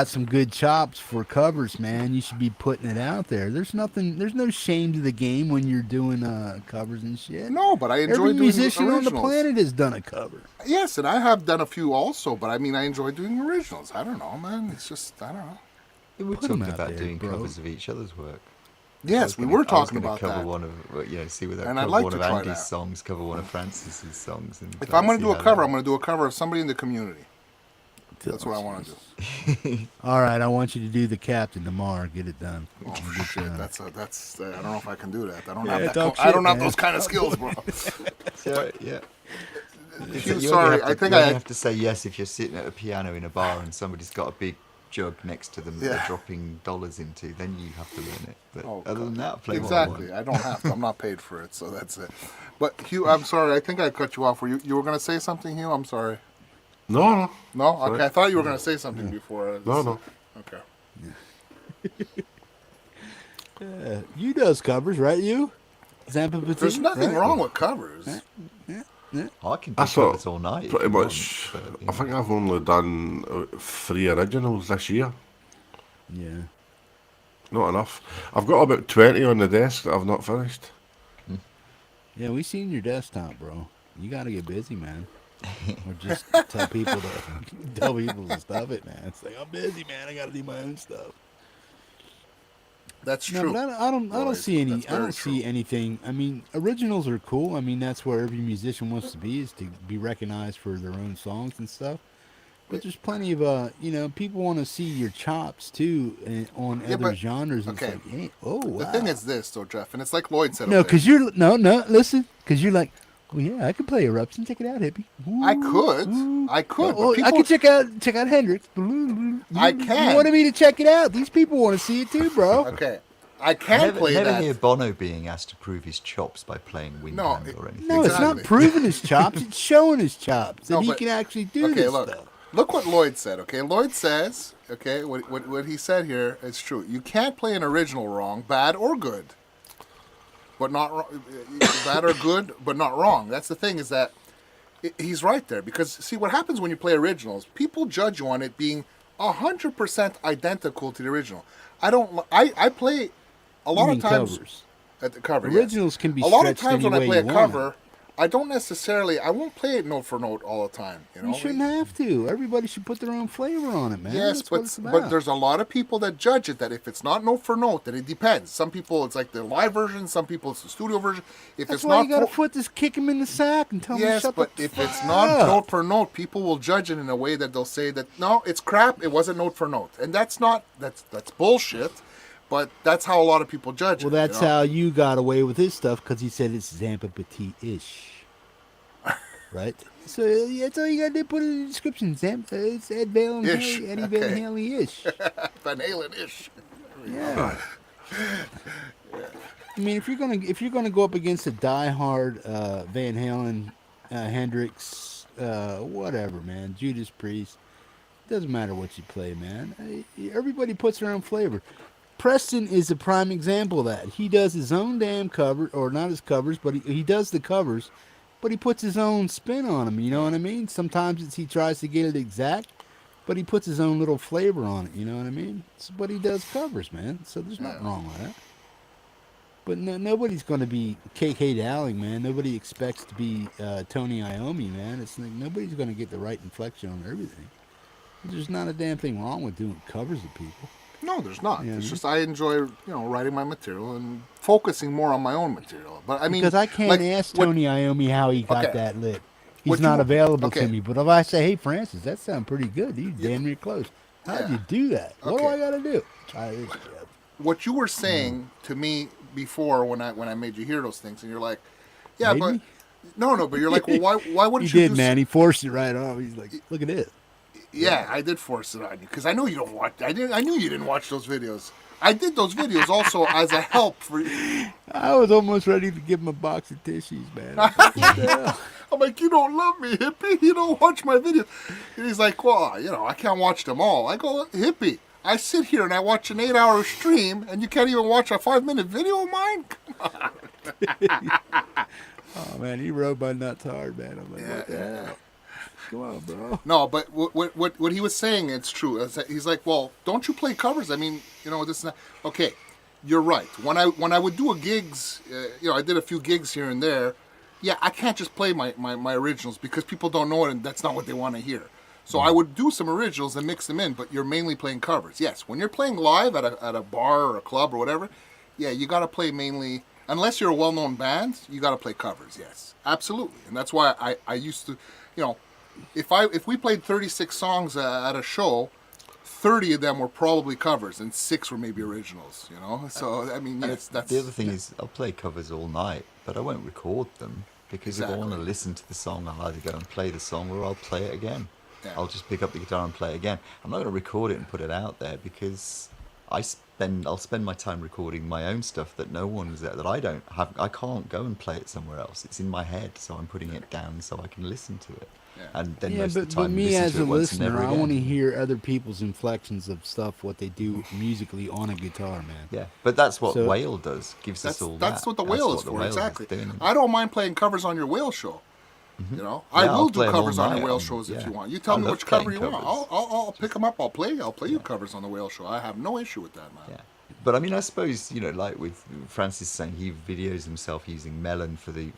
[SPEAKER 1] some good chops for covers, man. You should be putting it out there. There's no shame to the game when you're doing covers and shit.
[SPEAKER 3] No, but I enjoy
[SPEAKER 1] Every
[SPEAKER 3] doing
[SPEAKER 1] musician on the
[SPEAKER 3] originals.
[SPEAKER 1] planet has done a cover.
[SPEAKER 3] Yes, and I have done a few also, but I mean, I enjoy doing originals. I don't know, man. It's just, I don't know.
[SPEAKER 12] We
[SPEAKER 1] Put 'em
[SPEAKER 12] talked
[SPEAKER 1] out
[SPEAKER 12] about
[SPEAKER 1] there,
[SPEAKER 12] doing
[SPEAKER 1] bro.
[SPEAKER 12] covers of each other's work.
[SPEAKER 3] Yes, we were talking about
[SPEAKER 12] cover
[SPEAKER 3] that.
[SPEAKER 12] one of, see whether
[SPEAKER 3] And
[SPEAKER 12] cover
[SPEAKER 3] I'd like
[SPEAKER 12] one
[SPEAKER 3] to
[SPEAKER 12] of
[SPEAKER 3] try
[SPEAKER 12] Andy's
[SPEAKER 3] that.
[SPEAKER 12] songs, cover one of Francis's songs. And
[SPEAKER 3] If I'm going
[SPEAKER 12] see
[SPEAKER 3] to do a
[SPEAKER 12] how
[SPEAKER 3] cover,
[SPEAKER 12] that-
[SPEAKER 3] I'm going to do a cover of somebody in the community. That's what I want to do.
[SPEAKER 1] All right, I want you to do the captain tomorrow. Get it done.
[SPEAKER 3] Oh shit, that's I don't know if I can do that. I don't
[SPEAKER 1] Yeah,
[SPEAKER 3] have that.
[SPEAKER 1] talk
[SPEAKER 3] I don't
[SPEAKER 1] shit,
[SPEAKER 3] have
[SPEAKER 1] man.
[SPEAKER 3] those kind of skills, bro.
[SPEAKER 12] So, yeah.
[SPEAKER 3] Hugh,
[SPEAKER 12] You
[SPEAKER 3] sorry,
[SPEAKER 12] only have
[SPEAKER 3] I
[SPEAKER 12] to,
[SPEAKER 3] think
[SPEAKER 12] you only
[SPEAKER 3] I
[SPEAKER 12] have to say yes if you're sitting at a piano in a bar and somebody's got a big jug next to them that
[SPEAKER 3] Yeah.
[SPEAKER 12] they're dropping dollars into. Then you have to learn it. But
[SPEAKER 3] Oh,
[SPEAKER 12] other than that, play
[SPEAKER 3] exactly.
[SPEAKER 12] What
[SPEAKER 3] I don't have to. I'm not paid for it, so that's it. But Hugh, I'm sorry. I think I cut you off. You were going to say something, Hugh? I'm sorry.
[SPEAKER 10] No.
[SPEAKER 3] No?
[SPEAKER 10] Sorry.
[SPEAKER 3] Okay, I thought you were going to say something before.
[SPEAKER 10] No.
[SPEAKER 3] Okay.
[SPEAKER 1] You does covers, right? You? Zampa
[SPEAKER 3] There's nothing wrong with covers.
[SPEAKER 12] I can do
[SPEAKER 10] That's what
[SPEAKER 12] covers all night. if
[SPEAKER 10] pretty
[SPEAKER 12] you
[SPEAKER 10] much.
[SPEAKER 12] want, but,
[SPEAKER 10] I think I've only done 3 originals this year.
[SPEAKER 1] Yeah.
[SPEAKER 10] Not enough. I've got about 20 on the desk that I've not finished.
[SPEAKER 1] Yeah, we seen your desktop, bro. You got to get busy, man. Or just tell people to stuff it, man. It's like, I'm busy, man. I got to do my own stuff.
[SPEAKER 3] That's
[SPEAKER 1] No,
[SPEAKER 3] true.
[SPEAKER 1] but I don't
[SPEAKER 3] Roy,
[SPEAKER 1] see any.
[SPEAKER 3] that's
[SPEAKER 1] I
[SPEAKER 3] very
[SPEAKER 1] don't see anything. I mean, originals are cool. I mean, that's where every musician wants to be, is to be recognized for their own songs and stuff. But there's plenty of people want to see your chops too on
[SPEAKER 3] Yeah,
[SPEAKER 1] other
[SPEAKER 3] but-
[SPEAKER 1] genres. And
[SPEAKER 3] okay.
[SPEAKER 1] it's like, hey, oh wow.
[SPEAKER 3] The thing is this, though, Jeff, and it's like Lloyd said.
[SPEAKER 1] no,
[SPEAKER 3] over there.
[SPEAKER 1] because you're listen, because you're like, well, yeah, I could play Eruption. Check it out, hippie.
[SPEAKER 3] I could.
[SPEAKER 1] Oh,
[SPEAKER 3] but
[SPEAKER 1] I
[SPEAKER 3] people,
[SPEAKER 1] could check out Hendrix.
[SPEAKER 3] I can.
[SPEAKER 1] You wanted me to check it out. These people want to see it too, bro.
[SPEAKER 3] Okay, I can play
[SPEAKER 12] never
[SPEAKER 3] that.
[SPEAKER 12] hear Bono being asked to prove his chops by playing wind
[SPEAKER 3] No,
[SPEAKER 12] hand or anything.
[SPEAKER 1] No, it's not proving his chops. It's showing his chops.
[SPEAKER 3] No,
[SPEAKER 1] That he
[SPEAKER 3] but-
[SPEAKER 1] can actually do
[SPEAKER 3] Okay,
[SPEAKER 1] this
[SPEAKER 3] look.
[SPEAKER 1] stuff.
[SPEAKER 3] Look what Lloyd said, okay? Lloyd says, okay, what he said here is true. You can't play an original wrong, bad or good. But not wrong, bad or good, but not wrong. That's the thing, is that he's right there. Because, see, what happens when you play originals, people judge you on it being 100% identical to the original. I play a lot of times
[SPEAKER 1] covers.
[SPEAKER 3] at the cover.
[SPEAKER 1] Originals
[SPEAKER 3] yes.
[SPEAKER 1] can be
[SPEAKER 3] a lot of
[SPEAKER 1] stretched
[SPEAKER 3] times
[SPEAKER 1] any
[SPEAKER 3] when I
[SPEAKER 1] way
[SPEAKER 3] play a
[SPEAKER 1] you want
[SPEAKER 3] cover, I don't necessarily, I won't play it note for note all the time. You know,
[SPEAKER 1] You shouldn't have to. Everybody should put their own flavor on it, man.
[SPEAKER 3] yes,
[SPEAKER 1] That's what it's
[SPEAKER 3] but
[SPEAKER 1] about.
[SPEAKER 3] there's a lot of people that judge it that if it's not note for note, then it depends. Some people it's like the live version, some people it's the studio version. If
[SPEAKER 1] That's
[SPEAKER 3] it's
[SPEAKER 1] why
[SPEAKER 3] not
[SPEAKER 1] you got to
[SPEAKER 3] for,
[SPEAKER 1] put this, kick him in the sack and tell him to
[SPEAKER 3] yes,
[SPEAKER 1] shut
[SPEAKER 3] but
[SPEAKER 1] the
[SPEAKER 3] if it's
[SPEAKER 1] fuck
[SPEAKER 3] not
[SPEAKER 1] up.
[SPEAKER 3] note for note, people will judge it in a way that they'll say that no, it's crap. It wasn't note for note, and that's bullshit. But that's how a lot of people judge
[SPEAKER 1] Well,
[SPEAKER 3] it.
[SPEAKER 1] that's how you got away with his stuff, because he said it's Zampa Petit-ish. Right? So that's all you got to do, put it in the description. Zampa, it's Ed Van
[SPEAKER 3] Ish.
[SPEAKER 1] Halen, Eddie Van
[SPEAKER 3] Okay.
[SPEAKER 1] Halen-ish.
[SPEAKER 3] Van Halen-ish.
[SPEAKER 1] Yeah. I mean, if you're gonna go up against a diehard Van Halen, Hendrix, whatever, man, Judas Priest, doesn't matter what you play, man. Everybody puts their own flavor. Preston is a prime example of that. He does his own damn cover, or not his covers, but he does the covers, but he puts his own spin on them. You know what I mean? Sometimes he tries to get it exact, but he puts his own little flavor on it. You know what I mean? But he does covers, man. So there's nothing wrong with that. But nobody's going to be KK Dowling, man. Nobody expects to be Tony Iommi, man. It's like nobody's going to get the right inflection on everything. There's not a damn thing wrong with doing covers of people.
[SPEAKER 3] No, there's not.
[SPEAKER 1] Yeah.
[SPEAKER 3] It's just I enjoy, writing my material and focusing more on my own material. But I mean,
[SPEAKER 1] Because I can't ask Tony Iommi how he got
[SPEAKER 3] Okay.
[SPEAKER 1] that lit. He's
[SPEAKER 3] What
[SPEAKER 1] not
[SPEAKER 3] you-
[SPEAKER 1] available
[SPEAKER 3] okay.
[SPEAKER 1] to me. But if I say, hey, Francis, that sounds pretty good. You damn near close. How'd you do that? What do
[SPEAKER 3] Okay.
[SPEAKER 1] I got to do?
[SPEAKER 3] what you were saying to me before when I made you hear those things, and you're like, yeah,
[SPEAKER 1] Made
[SPEAKER 3] but
[SPEAKER 1] me?
[SPEAKER 3] no, but you're like, well, why wouldn't
[SPEAKER 1] He
[SPEAKER 3] you
[SPEAKER 1] did,
[SPEAKER 3] do
[SPEAKER 1] man. He forced it right off. He's like, look at this.
[SPEAKER 3] Yeah, I did force it on you because I know you don't watch. I knew you didn't watch those videos. I did those videos also as a help for you.
[SPEAKER 1] I was almost ready to give him a box of tissues, man. I was like, what the hell?
[SPEAKER 3] I'm like, you don't love me, Hippie. You don't watch my videos. And he's like, well, I can't watch them all. I go, Hippie, I sit here and I watch an 8-hour stream, and you can't even watch a 5-minute video of mine? Come on.
[SPEAKER 1] Oh, man, he rode my nuts hard, man. I'm like, what the hell? Come on, bro.
[SPEAKER 3] No, but what he was saying, it's true. He's like, well, don't you play covers? I mean, this and that. Okay, you're right. When I would do gigs, I did a few gigs here and there. Yeah, I can't just play my originals because people don't know it, and that's not what they want to hear. So I would do some originals and mix them in, but you're mainly playing covers. Yes, when you're playing live at a bar or a club or whatever, yeah, you got to play mainly, unless you're a well-known band, you got to play covers, yes. Absolutely. And that's why I used to, if we played 36 songs at a show, 30 of them were probably covers and 6 were maybe originals, So, I mean, yes, that's...
[SPEAKER 12] The other thing is I'll play covers all night, but I won't record them because if I want to listen to the song, I'll either go and play the song or I'll play it again. Yeah. I'll just pick up the guitar and play it again. I'm not going to record it and put it out there because I'll spend my time recording my own stuff that no one's there, that I don't have. I can't go and play it somewhere else. It's in my head, so I'm putting it down so I can listen to it. Yeah. And then most of the time,
[SPEAKER 1] but me as a listener, I want to
[SPEAKER 12] again.
[SPEAKER 1] hear other people's inflections of stuff, what they do musically on a guitar, man.
[SPEAKER 12] Yeah, but that's what Whale does. Gives us all that.
[SPEAKER 3] That's what the Whale is for, exactly. I don't mind playing covers on your Whale show. I will do covers on your Whale shows if you want. You tell me which cover you want. I'll pick them up. I'll play you covers on the Whale show. I have no issue with that, man.
[SPEAKER 12] Yeah. But I mean, I suppose like with Francis saying he videos himself using Melon for the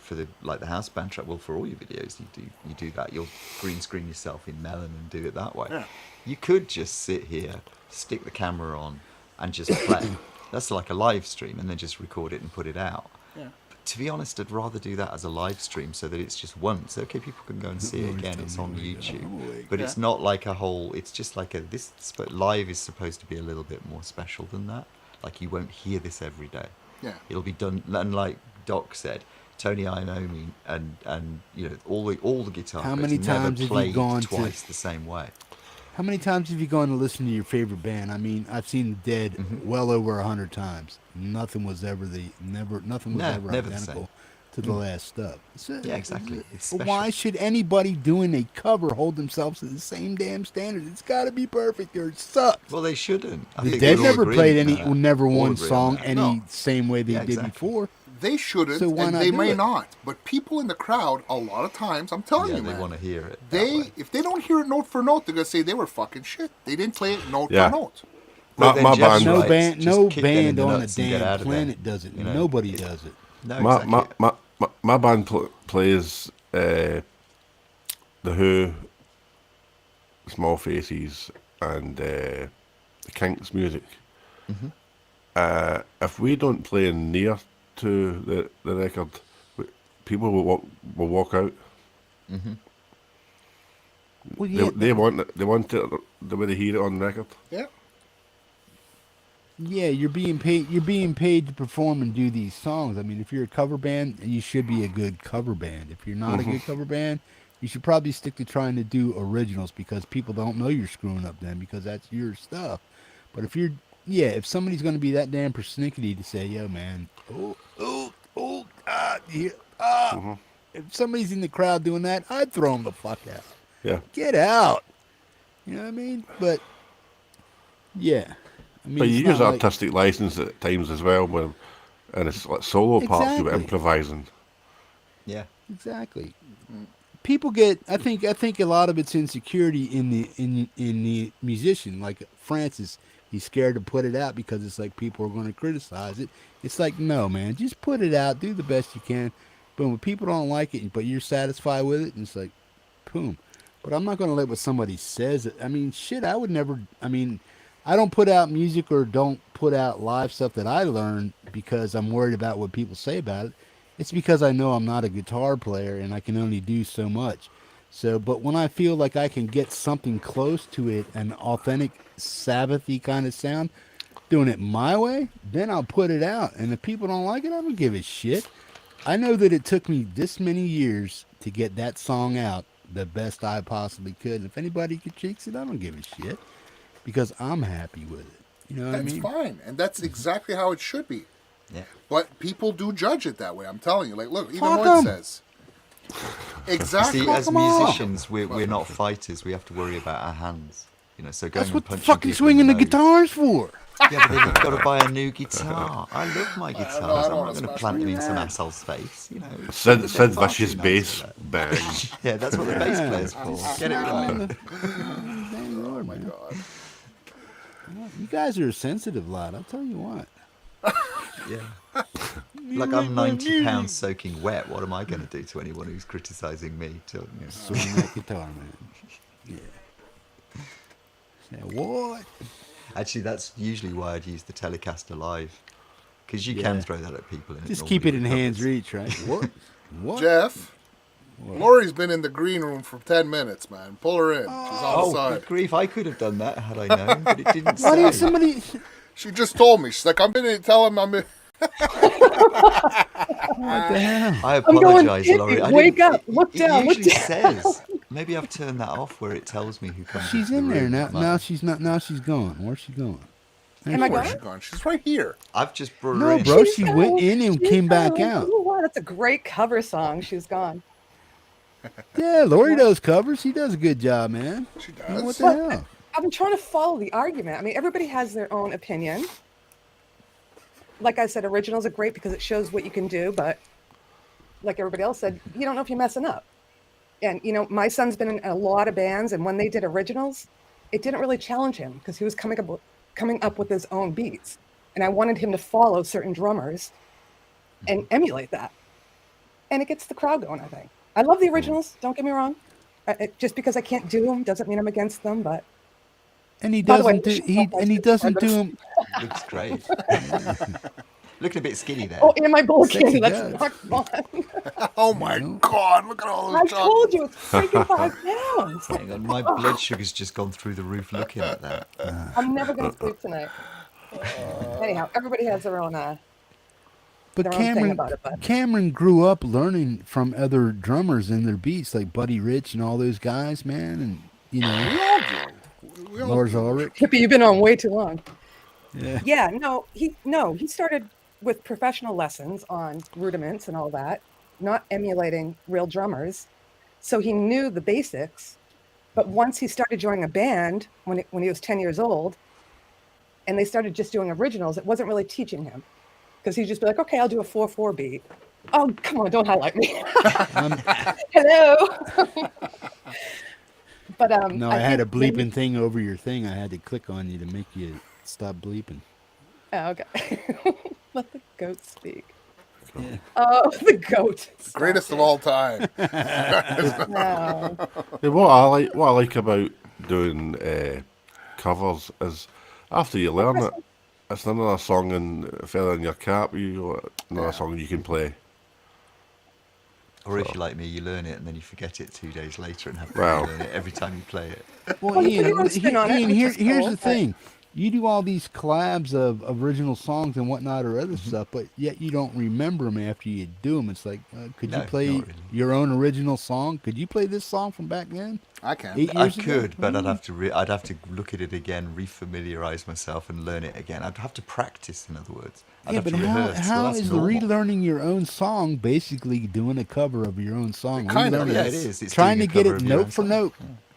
[SPEAKER 12] like the house band track. Well, for all your videos, you do that. You'll green screen yourself in Melon and do it that way. Yeah. You could just sit here, stick the camera on, and just play. That's like a live stream, and then just record it and put it out. Yeah. To be honest, I'd rather do that as a live stream so that it's just once. Okay, people can go and see it again. It's on YouTube, but it's not like a whole. It's just like this. But live is supposed to be a little bit more special than that. Like you won't hear this every day.
[SPEAKER 3] Yeah,
[SPEAKER 12] it'll be done. And like Doc said, Tony Iommi and all the guitar.
[SPEAKER 1] How many times have you gone
[SPEAKER 12] twice the same way?
[SPEAKER 1] How many times have you gone to listen to your favorite band? I mean, I've seen Dead well over 100 times. Nothing was ever identical to the last stuff. So,
[SPEAKER 12] yeah, exactly. It's
[SPEAKER 1] why should anybody doing a cover hold themselves to the same damn standard? It's got to be perfect or it sucks.
[SPEAKER 12] Well, they shouldn't.
[SPEAKER 1] Dead never played never one song same way they did before.
[SPEAKER 3] They shouldn't,
[SPEAKER 1] so
[SPEAKER 3] and they may not. But people in the crowd, a lot of times, I'm telling you, man,
[SPEAKER 12] they want to hear it.
[SPEAKER 3] If they don't hear it note for note, they're gonna say they were fucking shit. They didn't play it note for note.
[SPEAKER 1] My band, no band on a damn planet does it. Nobody does it.
[SPEAKER 12] No, exactly.
[SPEAKER 10] My band plays The Who, Small Faces, and the Kinks music. If we don't play near to the record, people will walk out.
[SPEAKER 1] Well, yeah,
[SPEAKER 10] they want it the way they hear it on record.
[SPEAKER 3] Yeah.
[SPEAKER 1] Yeah, you're being paid to perform and do these songs. I mean, if you're a cover band, you should be a good cover band. If you're not a good cover band, you should probably stick to trying to do originals because people don't know you're screwing up then because that's your stuff. But if somebody's going to be that damn persnickety to say, yo, man, if somebody's in the crowd doing that, I'd throw them the fuck out.
[SPEAKER 10] Yeah.
[SPEAKER 1] Get out. You know what I mean? But, yeah. I mean,
[SPEAKER 10] but you use artistic license at times as well, and it's like solo parts you improvising.
[SPEAKER 12] Yeah,
[SPEAKER 1] exactly. People get. I think a lot of it's insecurity in the musician. Like Francis, he's scared to put it out because it's like people are going to criticize it. It's like, no, man, just put it out, do the best you can. But when people don't like it, but you're satisfied with it, and it's like, boom. But I'm not going to let what somebody says. I mean, shit, I would never. I mean. I don't put out music or don't put out live stuff that I learn because I'm worried about what people say about it. It's because I know I'm not a guitar player and I can only do so much. So, but when I feel like I can get something close to it, an authentic Sabbath-y kind of sound, doing it my way, then I'll put it out. And if people don't like it, I don't give a shit. I know that it took me this many years to get that song out the best I possibly could. And if anybody critiques it, I don't give a shit. Because I'm happy with it. You know what I mean?
[SPEAKER 3] That's fine. And that's exactly how it should be.
[SPEAKER 12] Yeah.
[SPEAKER 3] But people do judge it that way. I'm telling you. Like, look, even Lloyd says. Exactly.
[SPEAKER 12] See, as musicians, we're not fighters. We have to worry about our hands. You know, so going
[SPEAKER 1] That's
[SPEAKER 12] and
[SPEAKER 1] what the
[SPEAKER 12] punching
[SPEAKER 1] fucking
[SPEAKER 12] people in
[SPEAKER 1] swinging the
[SPEAKER 12] nose.
[SPEAKER 1] guitars for.
[SPEAKER 12] Yeah, but then you've got to buy a new guitar. I love my guitars.
[SPEAKER 3] I
[SPEAKER 12] I'm
[SPEAKER 3] don't
[SPEAKER 12] not going to plant them in some asshole's face. You know,
[SPEAKER 10] Sid
[SPEAKER 12] they're far
[SPEAKER 10] Vicious
[SPEAKER 12] too nice
[SPEAKER 10] bass
[SPEAKER 12] for that.
[SPEAKER 10] bang.
[SPEAKER 12] Yeah, that's what the bass player's for. Get it right.
[SPEAKER 3] Oh my god.
[SPEAKER 1] You guys are a sensitive lot. I'll tell you what.
[SPEAKER 12] Yeah. Like I'm 90 pounds soaking wet. What am I going to do to anyone who's criticising me?
[SPEAKER 1] Swing that guitar, man. Yeah. Say what?
[SPEAKER 12] Actually, that's usually why I'd use the Telecaster Live, because you can throw that at people. And
[SPEAKER 1] Just keep it in hands reach, right? What? What?
[SPEAKER 3] Jeff, Laurie's been in the green room for 10 minutes, man. Pull her in. She's on the side.
[SPEAKER 12] Good grief, I could have done that had I known, but it didn't
[SPEAKER 1] Why
[SPEAKER 12] say.
[SPEAKER 1] didn't somebody...
[SPEAKER 3] She just told me. She's like, I'm going to tell him I'm in.
[SPEAKER 1] What the hell?
[SPEAKER 12] I apologise,
[SPEAKER 11] going,
[SPEAKER 12] Laurie.
[SPEAKER 11] wake up, look down,
[SPEAKER 12] It
[SPEAKER 11] look
[SPEAKER 12] usually
[SPEAKER 11] down.
[SPEAKER 12] says. Maybe I've turned that off where it tells me who comes.
[SPEAKER 1] She's
[SPEAKER 12] into
[SPEAKER 1] in
[SPEAKER 12] the
[SPEAKER 1] there
[SPEAKER 12] room.
[SPEAKER 1] now.
[SPEAKER 12] Might-
[SPEAKER 1] Now she's not. Now she's gone. Where's she going?
[SPEAKER 11] Am I
[SPEAKER 3] Where's she
[SPEAKER 11] gone?
[SPEAKER 3] gone? She's right here.
[SPEAKER 12] I've just brought her
[SPEAKER 1] No,
[SPEAKER 12] in.
[SPEAKER 1] bro. She went in and came back out.
[SPEAKER 11] Oh, wow, that's a great cover song. She's gone.
[SPEAKER 1] Yeah, Laurie does covers. She does a good job, man.
[SPEAKER 3] She
[SPEAKER 1] You know, what
[SPEAKER 3] does.
[SPEAKER 1] the hell?
[SPEAKER 11] I've been trying to follow the argument. I mean, everybody has their own opinion. Like I said, originals are great because it shows what you can do, but like everybody else said, you don't know if you're messing up. And, you know, my son's been in a lot of bands, and when they did originals, it didn't really challenge him because he was coming up with his own beats. And I wanted him to follow certain drummers and emulate that. And it gets the crowd going, I think. I love the originals, don't get me wrong. Just because I can't do them doesn't mean I'm against them, but...
[SPEAKER 1] And he
[SPEAKER 11] By the way,
[SPEAKER 1] doesn't do. He doesn't do them.
[SPEAKER 12] Looks great. Looking a bit skinny there.
[SPEAKER 11] Oh, and my bowl
[SPEAKER 1] Sexy
[SPEAKER 11] candy, that's
[SPEAKER 1] guys.
[SPEAKER 11] not fun.
[SPEAKER 3] Oh my god, look at all those
[SPEAKER 11] I told you, it's freaking 5 pounds.
[SPEAKER 12] Hang on, my blood sugar's just gone through the roof looking at that.
[SPEAKER 11] I'm never going to sleep tonight. Anyhow, everybody has their own,
[SPEAKER 1] But
[SPEAKER 11] their own thing
[SPEAKER 1] Cameron,
[SPEAKER 11] about it. But
[SPEAKER 1] Cameron grew up learning from other drummers and their beats, like Buddy Rich and all those guys, man. And you know, Lars Ulrich.
[SPEAKER 11] Hippie, you've been on way too long.
[SPEAKER 1] Yeah.
[SPEAKER 11] Yeah, he started with professional lessons on rudiments and all that, not emulating real drummers. So he knew the basics. But once he started joining a band when he was 10 years old, and they started just doing originals, it wasn't really teaching him. Because he'd just be like, okay, I'll do a 4/4 beat. Oh, come on, don't highlight me. Hello. But
[SPEAKER 1] No, I had a
[SPEAKER 11] think when-
[SPEAKER 1] bleeping thing over your thing. I had to click on you to make you stop bleeping.
[SPEAKER 11] Oh, okay. Let the goat speak.
[SPEAKER 1] Yeah.
[SPEAKER 11] Oh, the goat.
[SPEAKER 3] Greatest of all time.
[SPEAKER 11] No.
[SPEAKER 10] Yeah, what I like about doing covers is after you learn it, it's another song in feather in your cap. Another song you can play.
[SPEAKER 12] Or if you're like me, you learn it and then you forget it 2 days later and have to
[SPEAKER 10] Wow.
[SPEAKER 12] learn it every time you play it.
[SPEAKER 1] Well,
[SPEAKER 11] Well, you
[SPEAKER 1] Ian,
[SPEAKER 11] put your own spin on it,
[SPEAKER 1] Ian,
[SPEAKER 11] which
[SPEAKER 1] here,
[SPEAKER 11] is
[SPEAKER 1] here's
[SPEAKER 11] cool,
[SPEAKER 1] the
[SPEAKER 11] but-
[SPEAKER 1] thing. You do all these collabs of original songs and whatnot or other stuff, but yet you don't remember them after you do them. It's like, could
[SPEAKER 12] No,
[SPEAKER 1] you play
[SPEAKER 12] not really.
[SPEAKER 1] your own original song? Could you play this song from back then?
[SPEAKER 3] I can.
[SPEAKER 1] 8
[SPEAKER 12] I
[SPEAKER 1] years ago?
[SPEAKER 12] could, but I'd have to look at it again, refamiliarize myself, and learn it again. I'd have to practice, in other words. I'd
[SPEAKER 1] Yeah,
[SPEAKER 12] have
[SPEAKER 1] but
[SPEAKER 12] to rehearse.
[SPEAKER 1] how
[SPEAKER 12] Well, that's
[SPEAKER 1] is
[SPEAKER 12] normal.
[SPEAKER 1] relearning your own song basically doing a cover of your own song?
[SPEAKER 3] kind of
[SPEAKER 1] Relearning
[SPEAKER 12] Yeah,
[SPEAKER 1] it,
[SPEAKER 12] it is. It's
[SPEAKER 1] trying to
[SPEAKER 12] doing a
[SPEAKER 1] get
[SPEAKER 12] cover
[SPEAKER 1] it
[SPEAKER 12] of your
[SPEAKER 1] note
[SPEAKER 12] own
[SPEAKER 1] for
[SPEAKER 12] song.
[SPEAKER 1] note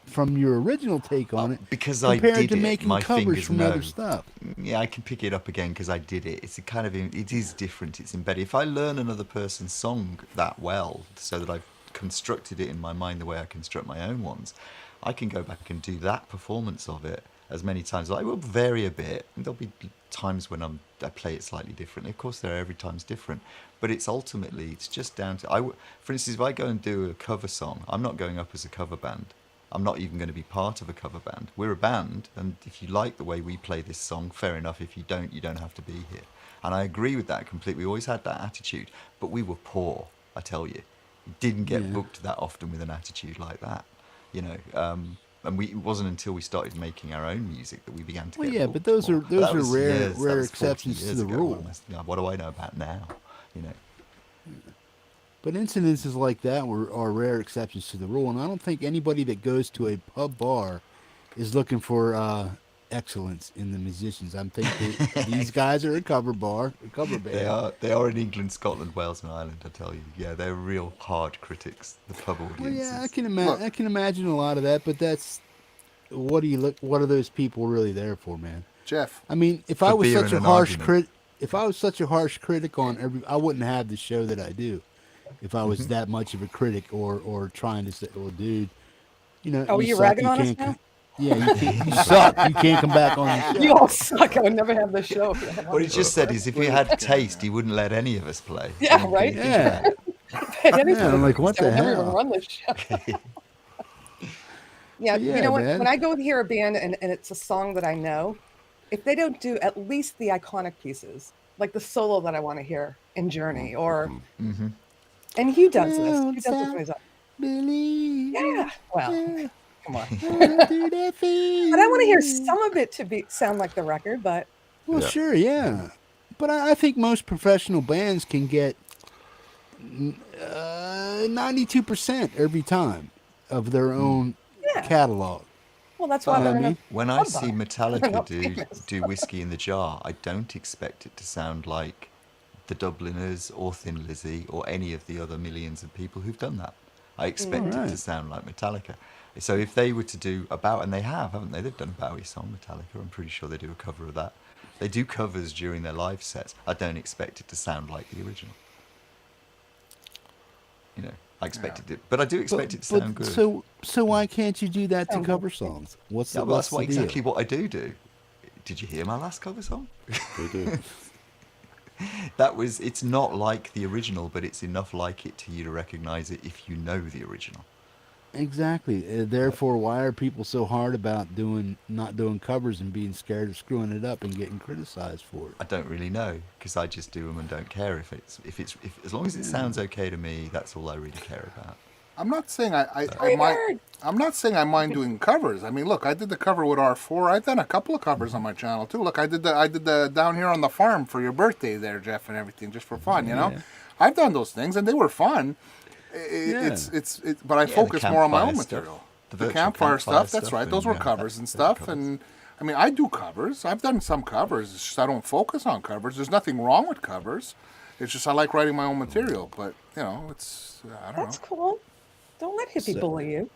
[SPEAKER 1] from your original take on it,
[SPEAKER 12] Because I
[SPEAKER 1] compared
[SPEAKER 12] did
[SPEAKER 1] to
[SPEAKER 12] it,
[SPEAKER 1] making
[SPEAKER 12] my
[SPEAKER 1] covers
[SPEAKER 12] fingers
[SPEAKER 1] from
[SPEAKER 12] know.
[SPEAKER 1] other stuff.
[SPEAKER 12] Yeah, I can pick it up again because I did it. It's a kind of, it is different. It's embedded. If I learn another person's song that well, so that I've constructed it in my mind the way I construct my own ones, I can go back and do that performance of it as many times. I will vary a bit. There'll be times when I play it slightly differently. Of course, every time's different. But it's just down to, for instance, if I go and do a cover song, I'm not going up as a cover band. I'm not even going to be part of a cover band. We're a band, and if you like the way we play this song, fair enough. If you don't have to be here. And I agree with that completely. We always had that attitude, but we were poor, I tell you. We didn't get booked that often with an attitude like that, you know. And it wasn't until we started making our own music that we began to
[SPEAKER 1] Well,
[SPEAKER 12] get
[SPEAKER 1] yeah,
[SPEAKER 12] booked
[SPEAKER 1] but those
[SPEAKER 12] more.
[SPEAKER 1] are
[SPEAKER 12] But that was
[SPEAKER 1] rare
[SPEAKER 12] years, that
[SPEAKER 1] rare
[SPEAKER 12] was 40
[SPEAKER 1] exceptions to
[SPEAKER 12] years
[SPEAKER 1] the
[SPEAKER 12] ago
[SPEAKER 1] rule.
[SPEAKER 12] almost. Yeah, what do I know about now, you know?
[SPEAKER 1] But incidences like that are rare exceptions to the rule, and I don't think anybody that goes to a pub bar is looking for excellence in the musicians. I'm thinking these guys are a cover band.
[SPEAKER 12] They are in England, Scotland, Wales, and Ireland. I tell you, yeah, they're real hard critics. The pub audiences.
[SPEAKER 1] Well, yeah, I can imagine a lot of that, but that's what do you look? What are those people really there for, man?
[SPEAKER 3] Jeff.
[SPEAKER 1] I mean, if
[SPEAKER 12] For
[SPEAKER 1] I was
[SPEAKER 12] beer
[SPEAKER 1] such
[SPEAKER 12] and
[SPEAKER 1] a
[SPEAKER 12] an
[SPEAKER 1] harsh
[SPEAKER 12] argument.
[SPEAKER 1] if I was such a harsh critic on every, I wouldn't have the show that I do. If I was that much of a critic, or trying to say, well, dude, you know,
[SPEAKER 11] Oh,
[SPEAKER 1] you
[SPEAKER 11] you
[SPEAKER 1] suck,
[SPEAKER 11] ragging
[SPEAKER 1] you
[SPEAKER 11] on us
[SPEAKER 1] can't
[SPEAKER 11] now?
[SPEAKER 1] Yeah, you can't. You suck. You can't come back on the show.
[SPEAKER 11] You all suck. I would never have this show. if you had
[SPEAKER 12] What he
[SPEAKER 11] one.
[SPEAKER 12] just said is if he had taste, he wouldn't let any of us play.
[SPEAKER 11] Yeah, right?
[SPEAKER 1] Yeah.
[SPEAKER 11] If anything,
[SPEAKER 1] Yeah, I'm like, what
[SPEAKER 11] I would
[SPEAKER 1] the
[SPEAKER 11] never even
[SPEAKER 1] hell?
[SPEAKER 11] run this show. Yeah,
[SPEAKER 1] Yeah,
[SPEAKER 11] you know what?
[SPEAKER 1] man.
[SPEAKER 11] When I go hear a band and it's a song that I know, if they don't do at least the iconic pieces, like the solo that I want to hear in Journey, or and Hugh does this. Hugh does this when he's up. Yeah. Well, come on. But I want to hear some of it to sound like the record, but
[SPEAKER 1] Well, sure, yeah. But I think most professional bands can get 92% every time of their own catalog.
[SPEAKER 11] well, that's why
[SPEAKER 1] You know
[SPEAKER 11] they're
[SPEAKER 1] what I mean?
[SPEAKER 12] When I
[SPEAKER 11] Love
[SPEAKER 12] see
[SPEAKER 11] that.
[SPEAKER 12] Metallica
[SPEAKER 11] Not
[SPEAKER 12] do
[SPEAKER 11] famous.
[SPEAKER 12] Whiskey in the Jar, I don't expect it to sound like the Dubliners or Thin Lizzy or any of the other millions of people who've done that. I expect it to
[SPEAKER 1] Alright.
[SPEAKER 12] sound like Metallica. So if they were to do and they have, haven't they? They've done a Bowie song, Metallica. I'm pretty sure they do a cover of that. They do covers during their live sets. I don't expect it to sound like the original. You know, I expected it, but I do expect it to sound good.
[SPEAKER 1] So why can't you do that to cover songs? What's
[SPEAKER 12] Yeah,
[SPEAKER 1] the,
[SPEAKER 12] well,
[SPEAKER 1] what's
[SPEAKER 12] that's what,
[SPEAKER 1] the deal?
[SPEAKER 12] exactly what I do. Did you hear my last cover song?
[SPEAKER 10] They do.
[SPEAKER 12] It's not like the original, but it's enough like it to you to recognize it if you know the original.
[SPEAKER 1] Exactly. Therefore, why are people so hard about not doing covers and being scared of screwing it up and getting criticized for it?
[SPEAKER 12] I don't really know because I just do them and don't care if as long as it sounds okay to me, that's all I really care about.
[SPEAKER 3] I'm not saying I mind. I'm not saying I mind doing covers. I mean, look, I did the cover with R4. I've done a couple of covers on my channel too. Look, I did the down here on the farm for your birthday there, Jeff, and everything, just for fun. You know, I've done those things and they were fun. But I focus more on my own material. The
[SPEAKER 12] virtual
[SPEAKER 3] campfire stuff. That's
[SPEAKER 12] stuff
[SPEAKER 3] right. Those were
[SPEAKER 12] and,
[SPEAKER 3] covers and
[SPEAKER 12] those
[SPEAKER 3] stuff.
[SPEAKER 12] covers.
[SPEAKER 3] And I mean, I do covers. I've done some covers. It's just I don't focus on covers. There's nothing wrong with covers. It's just I like writing my own material. But you know, it's I don't
[SPEAKER 11] that's cool. Don't let Hippie bully you.
[SPEAKER 3] know.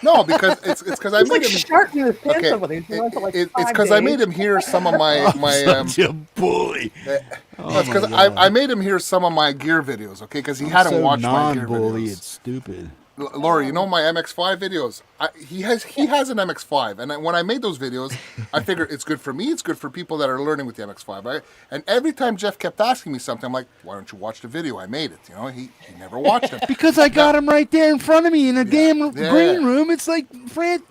[SPEAKER 3] No, because it's because I
[SPEAKER 11] He's
[SPEAKER 3] made
[SPEAKER 11] like
[SPEAKER 3] him.
[SPEAKER 11] sharpening his pants
[SPEAKER 3] Okay,
[SPEAKER 11] over there. He's been on for like
[SPEAKER 3] It's
[SPEAKER 11] 5
[SPEAKER 3] because I
[SPEAKER 11] days.
[SPEAKER 3] made him hear some of my
[SPEAKER 1] Such a bully.
[SPEAKER 3] That's because I made him hear some of my gear videos. Okay, because he hadn't
[SPEAKER 1] so
[SPEAKER 3] watched my gear
[SPEAKER 1] non-bully,
[SPEAKER 3] videos.
[SPEAKER 1] it's stupid.
[SPEAKER 3] Laurie, you know my MX5 videos? He has an MX5, and when I made those videos, I figured it's good for me, it's good for people that are learning with the MX5, right? And every time Jeff kept asking me something, I'm like, why don't you watch the video? I made it, you know? He never watched it.
[SPEAKER 1] Because I got him right there in front of me in a damn green room. It's like, Fred,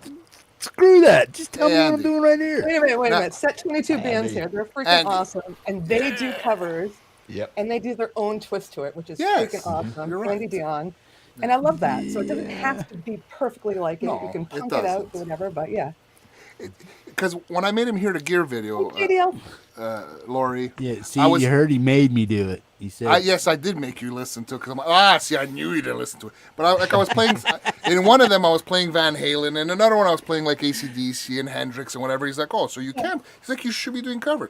[SPEAKER 1] screw that. Just tell me what I'm
[SPEAKER 3] Andy.
[SPEAKER 1] doing right here.
[SPEAKER 11] Wait a minute.
[SPEAKER 3] Now-
[SPEAKER 11] Set 22 bands here. They're freaking
[SPEAKER 3] Andy.
[SPEAKER 11] awesome, and they do covers.
[SPEAKER 12] Yep.
[SPEAKER 11] And they do their own twist to it, which is
[SPEAKER 3] Yes,
[SPEAKER 11] freaking awesome.
[SPEAKER 3] you're right.
[SPEAKER 11] Andy Dion. And I love that. So it doesn't have to be perfectly like it.
[SPEAKER 3] No,
[SPEAKER 11] You can
[SPEAKER 3] it
[SPEAKER 11] punk it out,
[SPEAKER 3] doesn't.
[SPEAKER 11] do whatever, but yeah.
[SPEAKER 3] Because when I made him hear the gear video,
[SPEAKER 11] JDL.
[SPEAKER 3] Laurie,
[SPEAKER 1] Yeah, see,
[SPEAKER 3] I was-
[SPEAKER 1] you heard he made me do it. He said,
[SPEAKER 3] yes, I did make you listen to it because I'm like, see, I knew you didn't listen to it. But I was playing, in one of them, I was playing Van Halen, and another one, I was playing like AC/DC and Hendrix and whatever. He's like, oh, so you can't. He's like, you should be doing covers.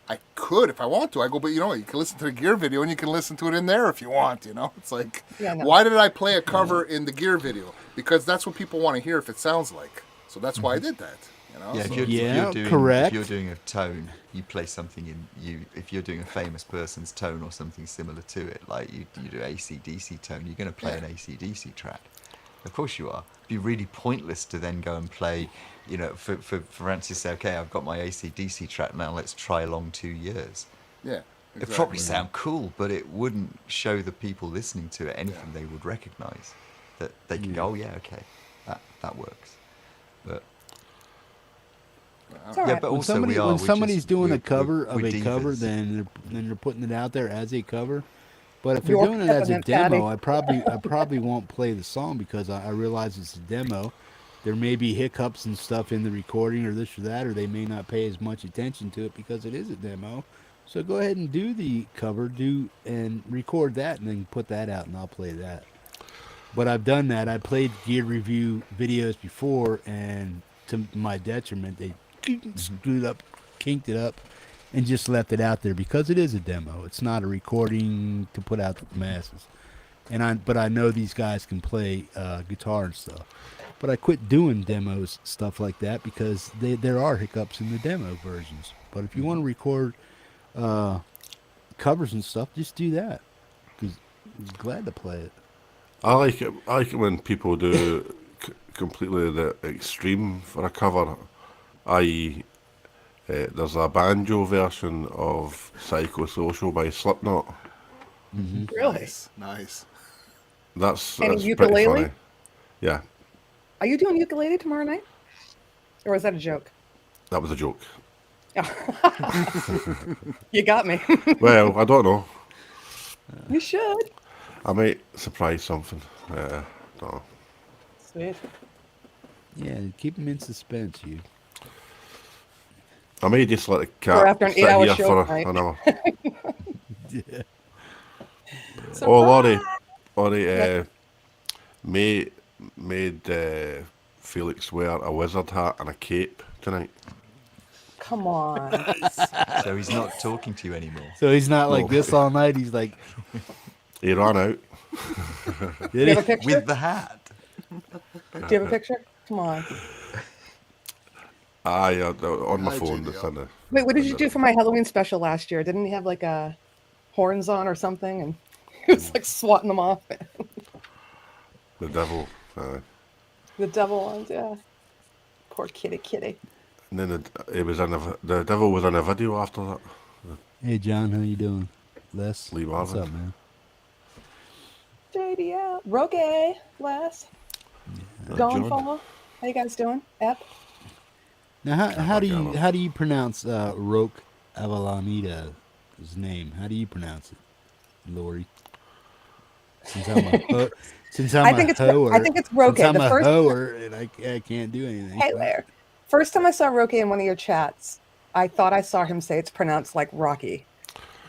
[SPEAKER 3] I could if I want to. I go, but you know, you can listen to the gear video and you can listen to it in there if you want, you know? It's like,
[SPEAKER 11] Yeah, no.
[SPEAKER 3] why did I play a cover in the gear video? Because that's what people want to hear if it sounds like. So that's why I did that, you know?
[SPEAKER 12] Yeah,
[SPEAKER 3] So-
[SPEAKER 1] correct.
[SPEAKER 12] If you're doing a tone, you play something if you're doing a famous person's tone or something similar to it, like you do AC/DC tone, you're going to play an AC/DC track. Of course you are. It'd be really pointless to then go and play, you know, for Francis to say, okay, I've got my AC/DC track now, let's try along 2 years.
[SPEAKER 3] Yeah.
[SPEAKER 12] It'd probably sound cool, but it wouldn't show the people listening to it anything they would recognise. That they can go, oh yeah, okay, that works. But
[SPEAKER 11] It's all
[SPEAKER 12] yeah,
[SPEAKER 11] right.
[SPEAKER 12] but
[SPEAKER 1] when
[SPEAKER 12] also
[SPEAKER 1] when somebody's doing a cover
[SPEAKER 12] we're
[SPEAKER 1] of a cover,
[SPEAKER 12] divas.
[SPEAKER 1] then they're putting it out there as a cover. But if they're
[SPEAKER 11] York
[SPEAKER 1] doing it as a
[SPEAKER 11] peppermint patty.
[SPEAKER 1] demo, I probably won't play the song because I realize it's a demo. There may be hiccups and stuff in the recording or this or that, or they may not pay as much attention to it because it is a demo. So go ahead and do the cover, and record that, and then put that out, and I'll play that. But I've done that. I played gear review videos before, and to my detriment, they screwed up, kinked it up, and just left it out there because it is a demo. It's not a recording to put out to the masses. But I know these guys can play guitar and stuff. But I quit doing demos, stuff like that, because there are hiccups in the demo versions. But if you want to record covers and stuff, just do that. Because I'm glad to play it.
[SPEAKER 10] I like it. I like it when people do completely the extreme for a cover, i.e., there's a banjo version of "Psychosocial" by Slipknot.
[SPEAKER 11] Really?
[SPEAKER 8] Nice.
[SPEAKER 10] That's
[SPEAKER 11] And
[SPEAKER 10] pretty
[SPEAKER 11] ukulele?
[SPEAKER 10] funny. Yeah,
[SPEAKER 11] Are you doing ukulele tomorrow night? Or was that a joke?
[SPEAKER 10] that was a joke.
[SPEAKER 11] You got me.
[SPEAKER 10] Well, I don't know.
[SPEAKER 11] You should.
[SPEAKER 10] I might surprise something. Don't know.
[SPEAKER 11] Sweet.
[SPEAKER 1] Yeah, keep them in suspense, you.
[SPEAKER 10] I may just let the
[SPEAKER 11] Or
[SPEAKER 10] cat
[SPEAKER 11] after an
[SPEAKER 10] sit
[SPEAKER 11] 8-hour
[SPEAKER 10] here
[SPEAKER 11] show
[SPEAKER 10] for
[SPEAKER 11] tonight.
[SPEAKER 10] an hour.
[SPEAKER 1] Yeah.
[SPEAKER 10] Oh, Laurie made Felix wear a wizard hat and a cape tonight.
[SPEAKER 11] Come on.
[SPEAKER 12] So he's not talking to you anymore.
[SPEAKER 1] So he's not like
[SPEAKER 10] No.
[SPEAKER 1] this all night. He's like,
[SPEAKER 10] He ran out.
[SPEAKER 11] Do you have a picture?
[SPEAKER 12] With the hat.
[SPEAKER 11] Do you have a picture? Come on.
[SPEAKER 10] Aye, on my
[SPEAKER 8] Hi,
[SPEAKER 10] phone.
[SPEAKER 8] JDL.
[SPEAKER 10] It's on the,
[SPEAKER 11] Wait, what did you do for my Halloween special last year? Didn't he have like horns on or something? And he was like swatting them off.
[SPEAKER 10] the devil.
[SPEAKER 11] The devil ones, yeah. Poor kitty.
[SPEAKER 10] And then the devil was in a video after that.
[SPEAKER 1] "Hey, John, how you doing?" Les,
[SPEAKER 10] Lee
[SPEAKER 1] what's
[SPEAKER 10] Marvin.
[SPEAKER 1] up, man?
[SPEAKER 11] JDL. Rogue, Les. Going
[SPEAKER 10] John.
[SPEAKER 11] Fall. How you guys doing? Ep?
[SPEAKER 1] Now, how do you pronounce Roque Avellanita's name? How do you pronounce it, Laurie? Since I'm a
[SPEAKER 11] I think it's Roque.
[SPEAKER 1] Since I'm
[SPEAKER 11] The
[SPEAKER 1] a
[SPEAKER 11] first-
[SPEAKER 1] hoer and I can't do anything.
[SPEAKER 11] Hey there. First time I saw Roque in one of your chats, I thought I saw him say it's pronounced like Rocky.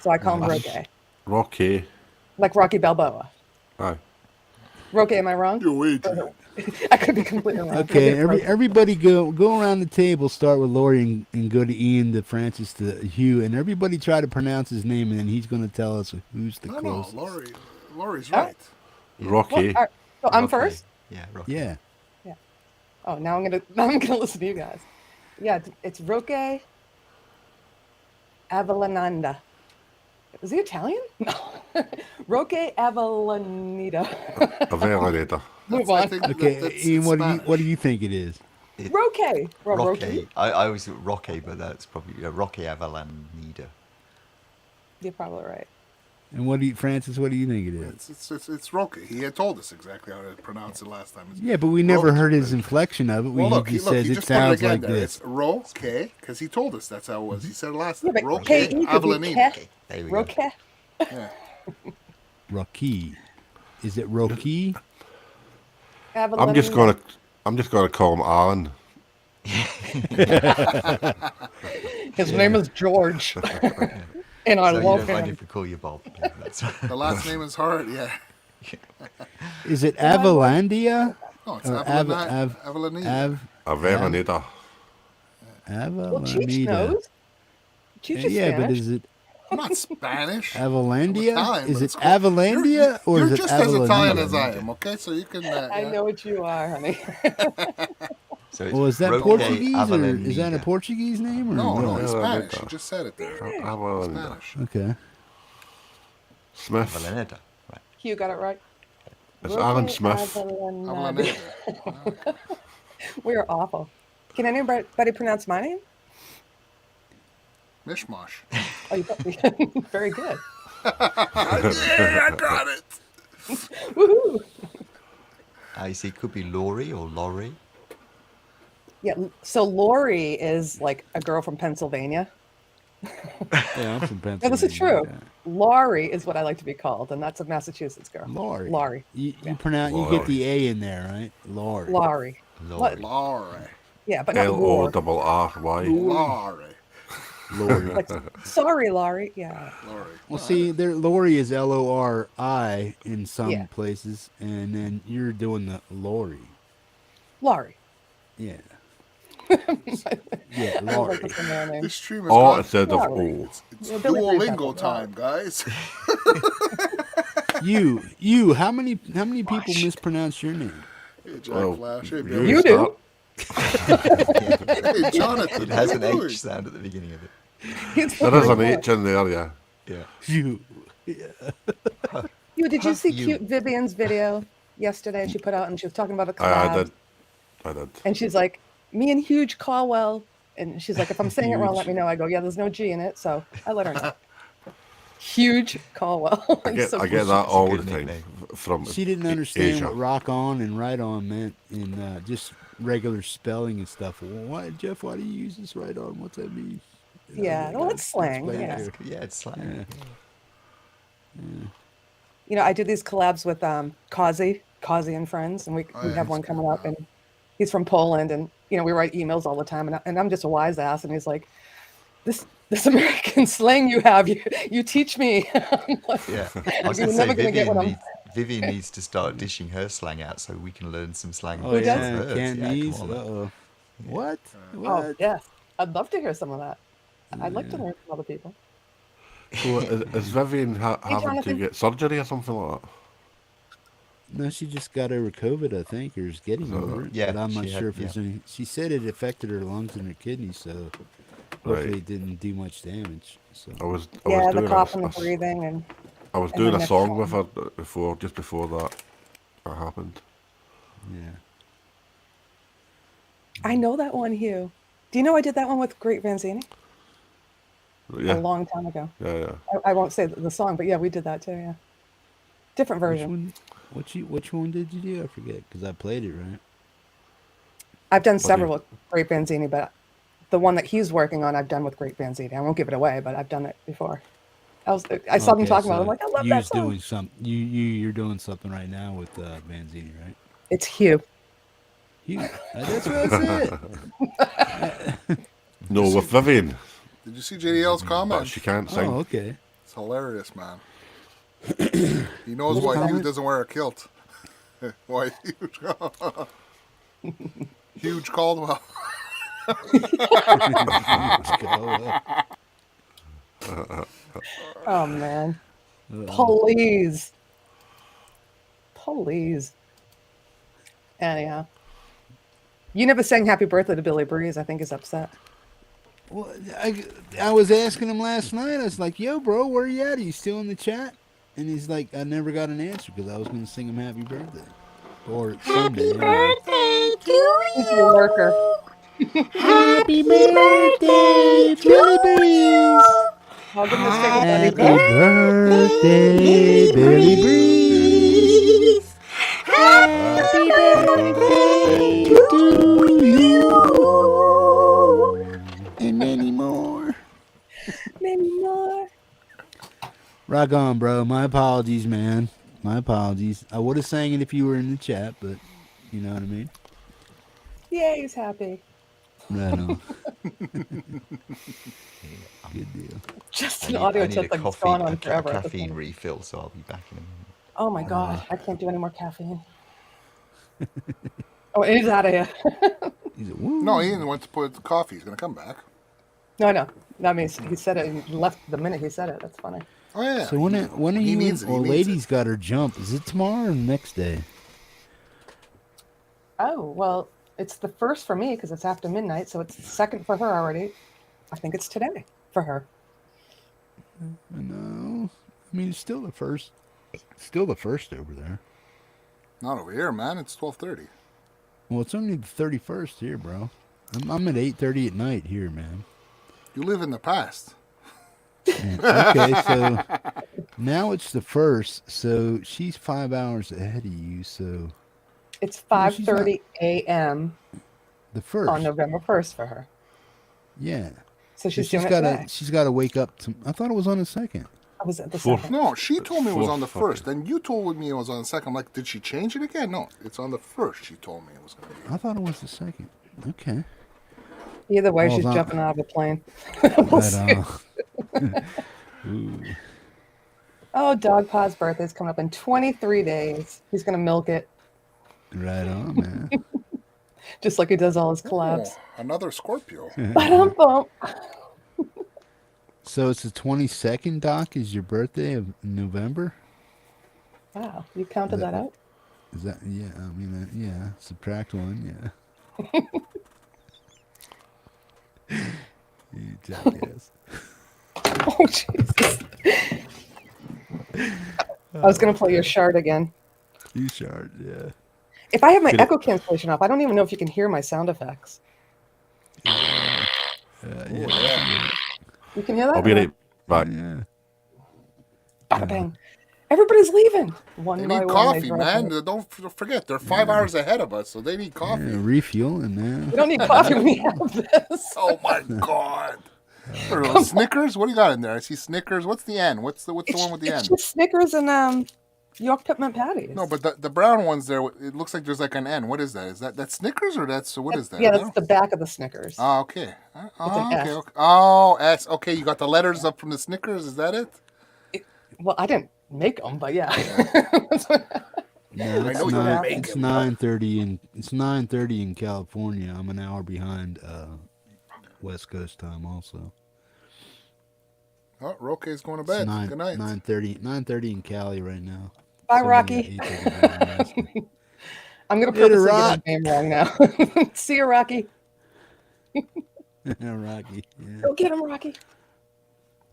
[SPEAKER 11] So I call him Roque.
[SPEAKER 10] Rocky.
[SPEAKER 11] Like Rocky Balboa.
[SPEAKER 10] Aye.
[SPEAKER 11] Roque, am I wrong?
[SPEAKER 8] You're wagering.
[SPEAKER 11] I could be completely wrong.
[SPEAKER 1] Okay, everybody go around the table. Start with Laurie and go to Ian, to Francis, to Hugh, and everybody try to pronounce his name, and then he's going to tell us who's the
[SPEAKER 8] No,
[SPEAKER 1] closest.
[SPEAKER 8] Laurie's right.
[SPEAKER 10] Rocky.
[SPEAKER 11] Well, so I'm
[SPEAKER 12] Rocky.
[SPEAKER 11] first?
[SPEAKER 12] Yeah, Rocky.
[SPEAKER 1] Yeah.
[SPEAKER 11] Oh, now I'm gonna listen to you guys. Yeah, it's Roque Avellaneda. Is he Italian? No. Roque Avellaneda.
[SPEAKER 10] Avellaneda.
[SPEAKER 11] Move on.
[SPEAKER 1] Okay, Ian, what do you think it is?
[SPEAKER 11] Roque.
[SPEAKER 12] Rocky. I always thought Rocky, but that's probably Rocky Avellaneda.
[SPEAKER 11] You're probably right.
[SPEAKER 1] And Francis, what do you think it is?
[SPEAKER 8] It's Rocky. He had told us exactly how to pronounce it last time.
[SPEAKER 1] Yeah, but we never heard his inflection of it.
[SPEAKER 8] Well,
[SPEAKER 1] He just says
[SPEAKER 8] he
[SPEAKER 1] it
[SPEAKER 8] just put it
[SPEAKER 1] sounds
[SPEAKER 8] again
[SPEAKER 1] like
[SPEAKER 8] there.
[SPEAKER 1] this.
[SPEAKER 8] It's Roque, because he told us that's how it was. He said it last
[SPEAKER 11] Yeah,
[SPEAKER 8] time.
[SPEAKER 11] but
[SPEAKER 8] Roque
[SPEAKER 11] K-E could be
[SPEAKER 8] Avellaneda.
[SPEAKER 11] Ke.
[SPEAKER 12] There we
[SPEAKER 11] Roque.
[SPEAKER 8] Yeah.
[SPEAKER 1] Rocky. Is it Rocky?
[SPEAKER 10] I'm just gonna call him Alan.
[SPEAKER 11] His name is George. And I
[SPEAKER 12] So you
[SPEAKER 11] love
[SPEAKER 12] don't mind
[SPEAKER 11] him.
[SPEAKER 12] if we call you Bob. Yeah, that's
[SPEAKER 8] The last name is hard, yeah.
[SPEAKER 1] Is it Avalandia?
[SPEAKER 8] No, it's
[SPEAKER 1] Or
[SPEAKER 8] Avellaneda.
[SPEAKER 10] Avellaneda.
[SPEAKER 11] Well, Cheech
[SPEAKER 1] Avalanida.
[SPEAKER 11] knows. Cheech is
[SPEAKER 1] Yeah, but
[SPEAKER 11] Spanish.
[SPEAKER 1] is it
[SPEAKER 8] I'm not Spanish.
[SPEAKER 1] Avalandia?
[SPEAKER 8] Italian,
[SPEAKER 1] Is
[SPEAKER 8] but
[SPEAKER 1] it
[SPEAKER 8] it's cool.
[SPEAKER 1] Avalandia or
[SPEAKER 8] You're
[SPEAKER 1] is it
[SPEAKER 8] just as Italian
[SPEAKER 1] Avalanida?
[SPEAKER 8] as I am, okay? So you can.
[SPEAKER 11] I know what you are, honey.
[SPEAKER 12] So it's
[SPEAKER 1] Well, is that
[SPEAKER 12] Roque
[SPEAKER 1] Portuguese or is that a
[SPEAKER 12] Avellaneda.
[SPEAKER 1] Portuguese name or
[SPEAKER 8] No,
[SPEAKER 1] what?
[SPEAKER 8] no, it's
[SPEAKER 10] No,
[SPEAKER 8] Spanish.
[SPEAKER 10] no.
[SPEAKER 8] You just said it there.
[SPEAKER 10] Avellaneda.
[SPEAKER 8] Spanish.
[SPEAKER 1] Okay.
[SPEAKER 10] Smith.
[SPEAKER 12] Avellaneda. Right.
[SPEAKER 11] Hugh got it right.
[SPEAKER 10] It's
[SPEAKER 11] Roque
[SPEAKER 10] Alan Smith.
[SPEAKER 11] Avellaneda.
[SPEAKER 8] Avellaneda.
[SPEAKER 11] We are awful. Can anybody pronounce my name?
[SPEAKER 8] Mishmosh.
[SPEAKER 11] Oh, you very good.
[SPEAKER 8] Yeah, I got it.
[SPEAKER 11] Woohoo!
[SPEAKER 12] I see. Could be Laurie or Laurie.
[SPEAKER 11] Yeah. So Laurie is like a girl from Pennsylvania.
[SPEAKER 1] Yeah, I'm from Pennsylvania.
[SPEAKER 11] No, this is true.
[SPEAKER 1] Yeah.
[SPEAKER 11] Laurie is what I like to be called, and that's a Massachusetts girl.
[SPEAKER 1] Laurie.
[SPEAKER 11] Laurie.
[SPEAKER 1] You pronounce. You get the A in there, right? Laurie.
[SPEAKER 11] Laurie.
[SPEAKER 12] Laurie.
[SPEAKER 8] Laurie.
[SPEAKER 11] Yeah, but not
[SPEAKER 10] L-O-R-R-Y.
[SPEAKER 8] Laurie.
[SPEAKER 1] Laurie.
[SPEAKER 11] like, sorry, Laurie. Yeah.
[SPEAKER 8] Laurie.
[SPEAKER 1] Well, see, Laurie is Lori in some
[SPEAKER 11] Yeah.
[SPEAKER 1] places, and then you're doing the Laurie.
[SPEAKER 11] Laurie.
[SPEAKER 1] Yeah.
[SPEAKER 11] I
[SPEAKER 1] Yeah,
[SPEAKER 11] don't
[SPEAKER 1] Laurie.
[SPEAKER 11] like the familiar name.
[SPEAKER 8] This stream is
[SPEAKER 10] Oh,
[SPEAKER 8] gone.
[SPEAKER 10] instead of
[SPEAKER 11] Laurie.
[SPEAKER 10] O.
[SPEAKER 8] It's
[SPEAKER 11] Yeah, Billy Ray
[SPEAKER 8] Duolingo
[SPEAKER 11] Pepper.
[SPEAKER 8] time, guys.
[SPEAKER 1] You. How many people mispronounce your name?
[SPEAKER 3] Hey, Jack
[SPEAKER 10] Well,
[SPEAKER 3] Flash. Hey,
[SPEAKER 10] you
[SPEAKER 3] Billy.
[SPEAKER 11] You do.
[SPEAKER 3] Hey, Jonathan.
[SPEAKER 12] It has
[SPEAKER 3] what
[SPEAKER 12] an
[SPEAKER 3] are you
[SPEAKER 12] H
[SPEAKER 3] doing?
[SPEAKER 12] sound at the beginning of it.
[SPEAKER 10] There is an H in there, yeah.
[SPEAKER 12] Yeah.
[SPEAKER 1] You.
[SPEAKER 11] You, did you see
[SPEAKER 12] You.
[SPEAKER 11] cute Vivian's video yesterday? She put out and she was talking about a
[SPEAKER 10] I
[SPEAKER 11] collab.
[SPEAKER 10] did. I did.
[SPEAKER 11] And she's like, me and Huge Caldwell. And she's like, if I'm saying it wrong, let me know. I go, yeah, there's no G in it. So I let her know. Huge Caldwell.
[SPEAKER 10] I get,
[SPEAKER 11] So
[SPEAKER 10] I get
[SPEAKER 11] cool.
[SPEAKER 10] that all
[SPEAKER 12] good
[SPEAKER 10] the time
[SPEAKER 12] nickname.
[SPEAKER 10] from
[SPEAKER 1] She didn't understand
[SPEAKER 10] Asia.
[SPEAKER 1] what rock on and right on meant in just regular spelling and stuff. Well, why, Jeff? Why do you use this right on? What's that mean? You know,
[SPEAKER 11] Yeah,
[SPEAKER 1] I
[SPEAKER 11] well,
[SPEAKER 1] gotta
[SPEAKER 11] it's slang.
[SPEAKER 1] explain it
[SPEAKER 11] Yeah.
[SPEAKER 1] to her.
[SPEAKER 12] Yeah, it's slang.
[SPEAKER 11] You know, I do these collabs with Kazi and friends, and we
[SPEAKER 3] yeah,
[SPEAKER 11] have
[SPEAKER 3] he's
[SPEAKER 11] one
[SPEAKER 3] good,
[SPEAKER 11] coming up,
[SPEAKER 3] man.
[SPEAKER 11] and he's from Poland, and you know, we write emails all the time, and I'm just a wise ass, and he's like, this American slang you have, you teach me. I'm like,
[SPEAKER 12] Yeah. I was
[SPEAKER 11] you're
[SPEAKER 12] going to say,
[SPEAKER 11] never gonna get what I'm.
[SPEAKER 12] Vivian needs to start dishing her slang out so we can learn some slang
[SPEAKER 1] Oh
[SPEAKER 11] Who
[SPEAKER 12] of
[SPEAKER 11] does?
[SPEAKER 1] yeah,
[SPEAKER 12] hers. Yeah,
[SPEAKER 1] Cantonese.
[SPEAKER 12] come on, man.
[SPEAKER 1] Uh-oh. What?
[SPEAKER 11] Oh
[SPEAKER 1] What?
[SPEAKER 11] yes, I'd love to hear some of that. I'd like to learn from other people.
[SPEAKER 10] So is Vivian having to
[SPEAKER 11] Jonathan.
[SPEAKER 10] get surgery or something like that?
[SPEAKER 1] No, she just got over COVID, I think, or is getting over it.
[SPEAKER 12] Yeah,
[SPEAKER 1] but I'm not
[SPEAKER 12] she had-
[SPEAKER 1] sure if there's
[SPEAKER 12] yeah.
[SPEAKER 1] any. She said it affected her lungs and her kidneys, so
[SPEAKER 10] Right.
[SPEAKER 1] hopefully it didn't do much damage. So
[SPEAKER 10] I was
[SPEAKER 11] Yeah, the
[SPEAKER 10] doing
[SPEAKER 11] cough and the breathing, and
[SPEAKER 10] I was
[SPEAKER 11] and
[SPEAKER 10] doing
[SPEAKER 11] her
[SPEAKER 10] a
[SPEAKER 11] neck
[SPEAKER 10] song with
[SPEAKER 11] swelling.
[SPEAKER 10] her just before that happened.
[SPEAKER 1] yeah.
[SPEAKER 11] I know that one, Hugh. Do you know I did that one with Great Vanzini
[SPEAKER 10] Yeah,
[SPEAKER 11] a long time ago?
[SPEAKER 10] yeah.
[SPEAKER 11] I won't say the song, but yeah, we did that too. Yeah, different
[SPEAKER 1] Which
[SPEAKER 11] version.
[SPEAKER 1] one? Which one did you do? I forget because I played it right.
[SPEAKER 11] I've done
[SPEAKER 10] Okay.
[SPEAKER 11] several with Great Vanzini, but the one that he's working on, I've done with Great Vanzini. I won't give it away, but I've done it before. I saw them
[SPEAKER 1] Okay,
[SPEAKER 11] talking about it. I'm
[SPEAKER 1] so
[SPEAKER 11] like, I love
[SPEAKER 1] you're
[SPEAKER 11] that song.
[SPEAKER 1] doing some. You're doing something right now with Vanzini, right?
[SPEAKER 11] It's Hugh.
[SPEAKER 1] That's what I said.
[SPEAKER 10] No, with Vivian,
[SPEAKER 3] Did you see JDL's
[SPEAKER 10] but
[SPEAKER 3] comment?
[SPEAKER 10] she can't sing.
[SPEAKER 1] Oh, okay.
[SPEAKER 3] It's hilarious, man. He knows
[SPEAKER 1] What's
[SPEAKER 3] why
[SPEAKER 1] the
[SPEAKER 3] Hugh
[SPEAKER 1] comment?
[SPEAKER 3] doesn't wear a kilt. Why huge? Huge Caldwell.
[SPEAKER 11] Oh man, please. Anyhow, you never sang "Happy Birthday" to Billy Breeze. I think he's upset.
[SPEAKER 1] Well, I was asking him last night. I was like, "Yo, bro, where you at? Are you still in the chat?" And he's like, "I never got an answer because I was going to sing him happy birthday or Sunday."
[SPEAKER 4] Birthday to
[SPEAKER 11] He's a worker.
[SPEAKER 4] Happy birthday, Billy Breeze.
[SPEAKER 11] Hug him this thing,
[SPEAKER 1] Happy
[SPEAKER 11] buddy.
[SPEAKER 1] birthday, Billy Breeze.
[SPEAKER 4] Happy birthday to you.
[SPEAKER 1] And many more.
[SPEAKER 11] Many more.
[SPEAKER 1] Rock on, bro. My apologies, man. My apologies. I would have sang it if you were in the chat, but you know what I mean?
[SPEAKER 11] Yeah, he's happy.
[SPEAKER 1] Right on. Good deal.
[SPEAKER 11] Just
[SPEAKER 12] I
[SPEAKER 11] an audio
[SPEAKER 12] need a
[SPEAKER 11] tip that's gone on forever. at this
[SPEAKER 12] caffeine
[SPEAKER 11] point.
[SPEAKER 12] refill, so I'll be back in a minute.
[SPEAKER 11] Oh my god, I can't do any more caffeine. Oh, he's out of here.
[SPEAKER 1] He's a woo.
[SPEAKER 3] No, Ian went to put coffee. He's gonna come back.
[SPEAKER 11] No, I mean, he said it and left the minute he said it. That's funny.
[SPEAKER 3] Oh yeah.
[SPEAKER 1] So when are
[SPEAKER 3] He
[SPEAKER 1] you
[SPEAKER 3] needs
[SPEAKER 1] and
[SPEAKER 3] it, he
[SPEAKER 1] old
[SPEAKER 3] needs
[SPEAKER 1] lady's got her jump? Is it tomorrow or the next day?
[SPEAKER 11] Oh, well, it's the first for me because it's after midnight, so it's the second for her already. I think it's today for her.
[SPEAKER 1] No. I mean, it's still the first. Still the first over there.
[SPEAKER 3] Not over here, man. It's 12:30.
[SPEAKER 1] Well, it's only the 31st here, bro. I'm at 8:30 at night here, man.
[SPEAKER 3] You live in the past.
[SPEAKER 1] Okay, so now it's the first. So she's 5 hours ahead of you. So
[SPEAKER 11] It's
[SPEAKER 1] No, she's not.
[SPEAKER 11] 5:30 a.m.
[SPEAKER 1] the first.
[SPEAKER 11] on November 1st for her.
[SPEAKER 1] Yeah.
[SPEAKER 11] So she's
[SPEAKER 1] she's
[SPEAKER 11] doing it
[SPEAKER 1] got
[SPEAKER 11] today.
[SPEAKER 1] to. She's got to wake up. I thought it was on the second.
[SPEAKER 11] I was at the
[SPEAKER 10] Four.
[SPEAKER 11] second.
[SPEAKER 3] No, she told me it was
[SPEAKER 10] Fourth
[SPEAKER 3] on the
[SPEAKER 10] fucking-
[SPEAKER 3] first. Then you told me it was on the second. I'm like, did she change it again? No, it's on the first. She told me it was going to be.
[SPEAKER 1] I thought it was the second. Okay.
[SPEAKER 11] Either way,
[SPEAKER 1] Well,
[SPEAKER 11] she's
[SPEAKER 1] that-
[SPEAKER 11] jumping out of a plane.
[SPEAKER 1] Right
[SPEAKER 11] We'll see.
[SPEAKER 1] on. Ooh.
[SPEAKER 11] Oh, DogPa's birthday's coming up in 23 days. He's going to milk it,
[SPEAKER 1] Right on, man.
[SPEAKER 11] just like he does all his collabs.
[SPEAKER 3] Oh, another Scorpio.
[SPEAKER 11] Ba-dum-bum.
[SPEAKER 1] So it's the 22nd, Doc, is your birthday of November?
[SPEAKER 11] Wow, you counted that out?
[SPEAKER 1] Is that, yeah, I mean, yeah, subtract 1, yeah. You jackass.
[SPEAKER 11] Oh, Jesus. I was going to play your shard again.
[SPEAKER 1] You shard, yeah.
[SPEAKER 11] If I have my
[SPEAKER 10] Get it.
[SPEAKER 11] echo cancellation off, I don't even know if you can hear my sound effects.
[SPEAKER 1] Yeah.
[SPEAKER 11] You can hear that?
[SPEAKER 10] I'll be right back.
[SPEAKER 1] Yeah.
[SPEAKER 11] Bada bang. Everybody's leaving. One
[SPEAKER 3] They
[SPEAKER 11] by
[SPEAKER 3] need
[SPEAKER 11] one,
[SPEAKER 3] coffee,
[SPEAKER 11] they drop
[SPEAKER 3] man.
[SPEAKER 11] out.
[SPEAKER 3] Don't forget, they're 5 hours ahead of us, so they need coffee.
[SPEAKER 1] Yeah, refueling, man.
[SPEAKER 11] We don't need coffee when we have this.
[SPEAKER 3] Oh my god! What are those, Snickers? What do you got in there? I see Snickers. What's the N? What's the one with the N?
[SPEAKER 11] It's just Snickers and York peppermint patties.
[SPEAKER 3] No, but the brown ones there. It looks like there's like an N. What is that? Is that Snickers or what is that?
[SPEAKER 11] Yeah, that's the back of the Snickers.
[SPEAKER 3] Oh, okay.
[SPEAKER 11] It's
[SPEAKER 3] Oh,
[SPEAKER 11] an
[SPEAKER 3] okay,
[SPEAKER 11] S.
[SPEAKER 3] okay. Oh, S. Okay, you got the letters up from the Snickers. Is that it?
[SPEAKER 11] Well, I didn't make them, but yeah.
[SPEAKER 1] No,
[SPEAKER 3] I
[SPEAKER 1] it's
[SPEAKER 3] know you
[SPEAKER 1] nine.
[SPEAKER 3] make
[SPEAKER 1] It's
[SPEAKER 3] it.
[SPEAKER 1] 9:30 in California. I'm an hour behind West Coast time, also.
[SPEAKER 3] Oh, Roque's going to
[SPEAKER 1] It's
[SPEAKER 3] bed. Good night.
[SPEAKER 1] 9:30 in Cali right now.
[SPEAKER 11] Bye,
[SPEAKER 1] So I'm
[SPEAKER 11] Rocky.
[SPEAKER 1] at 8:30.
[SPEAKER 11] I'm going to
[SPEAKER 1] Later,
[SPEAKER 11] purposely
[SPEAKER 1] Rock.
[SPEAKER 11] get his name wrong now. See you, Rocky.
[SPEAKER 1] Rocky. Yeah.
[SPEAKER 11] Go get him, Rocky.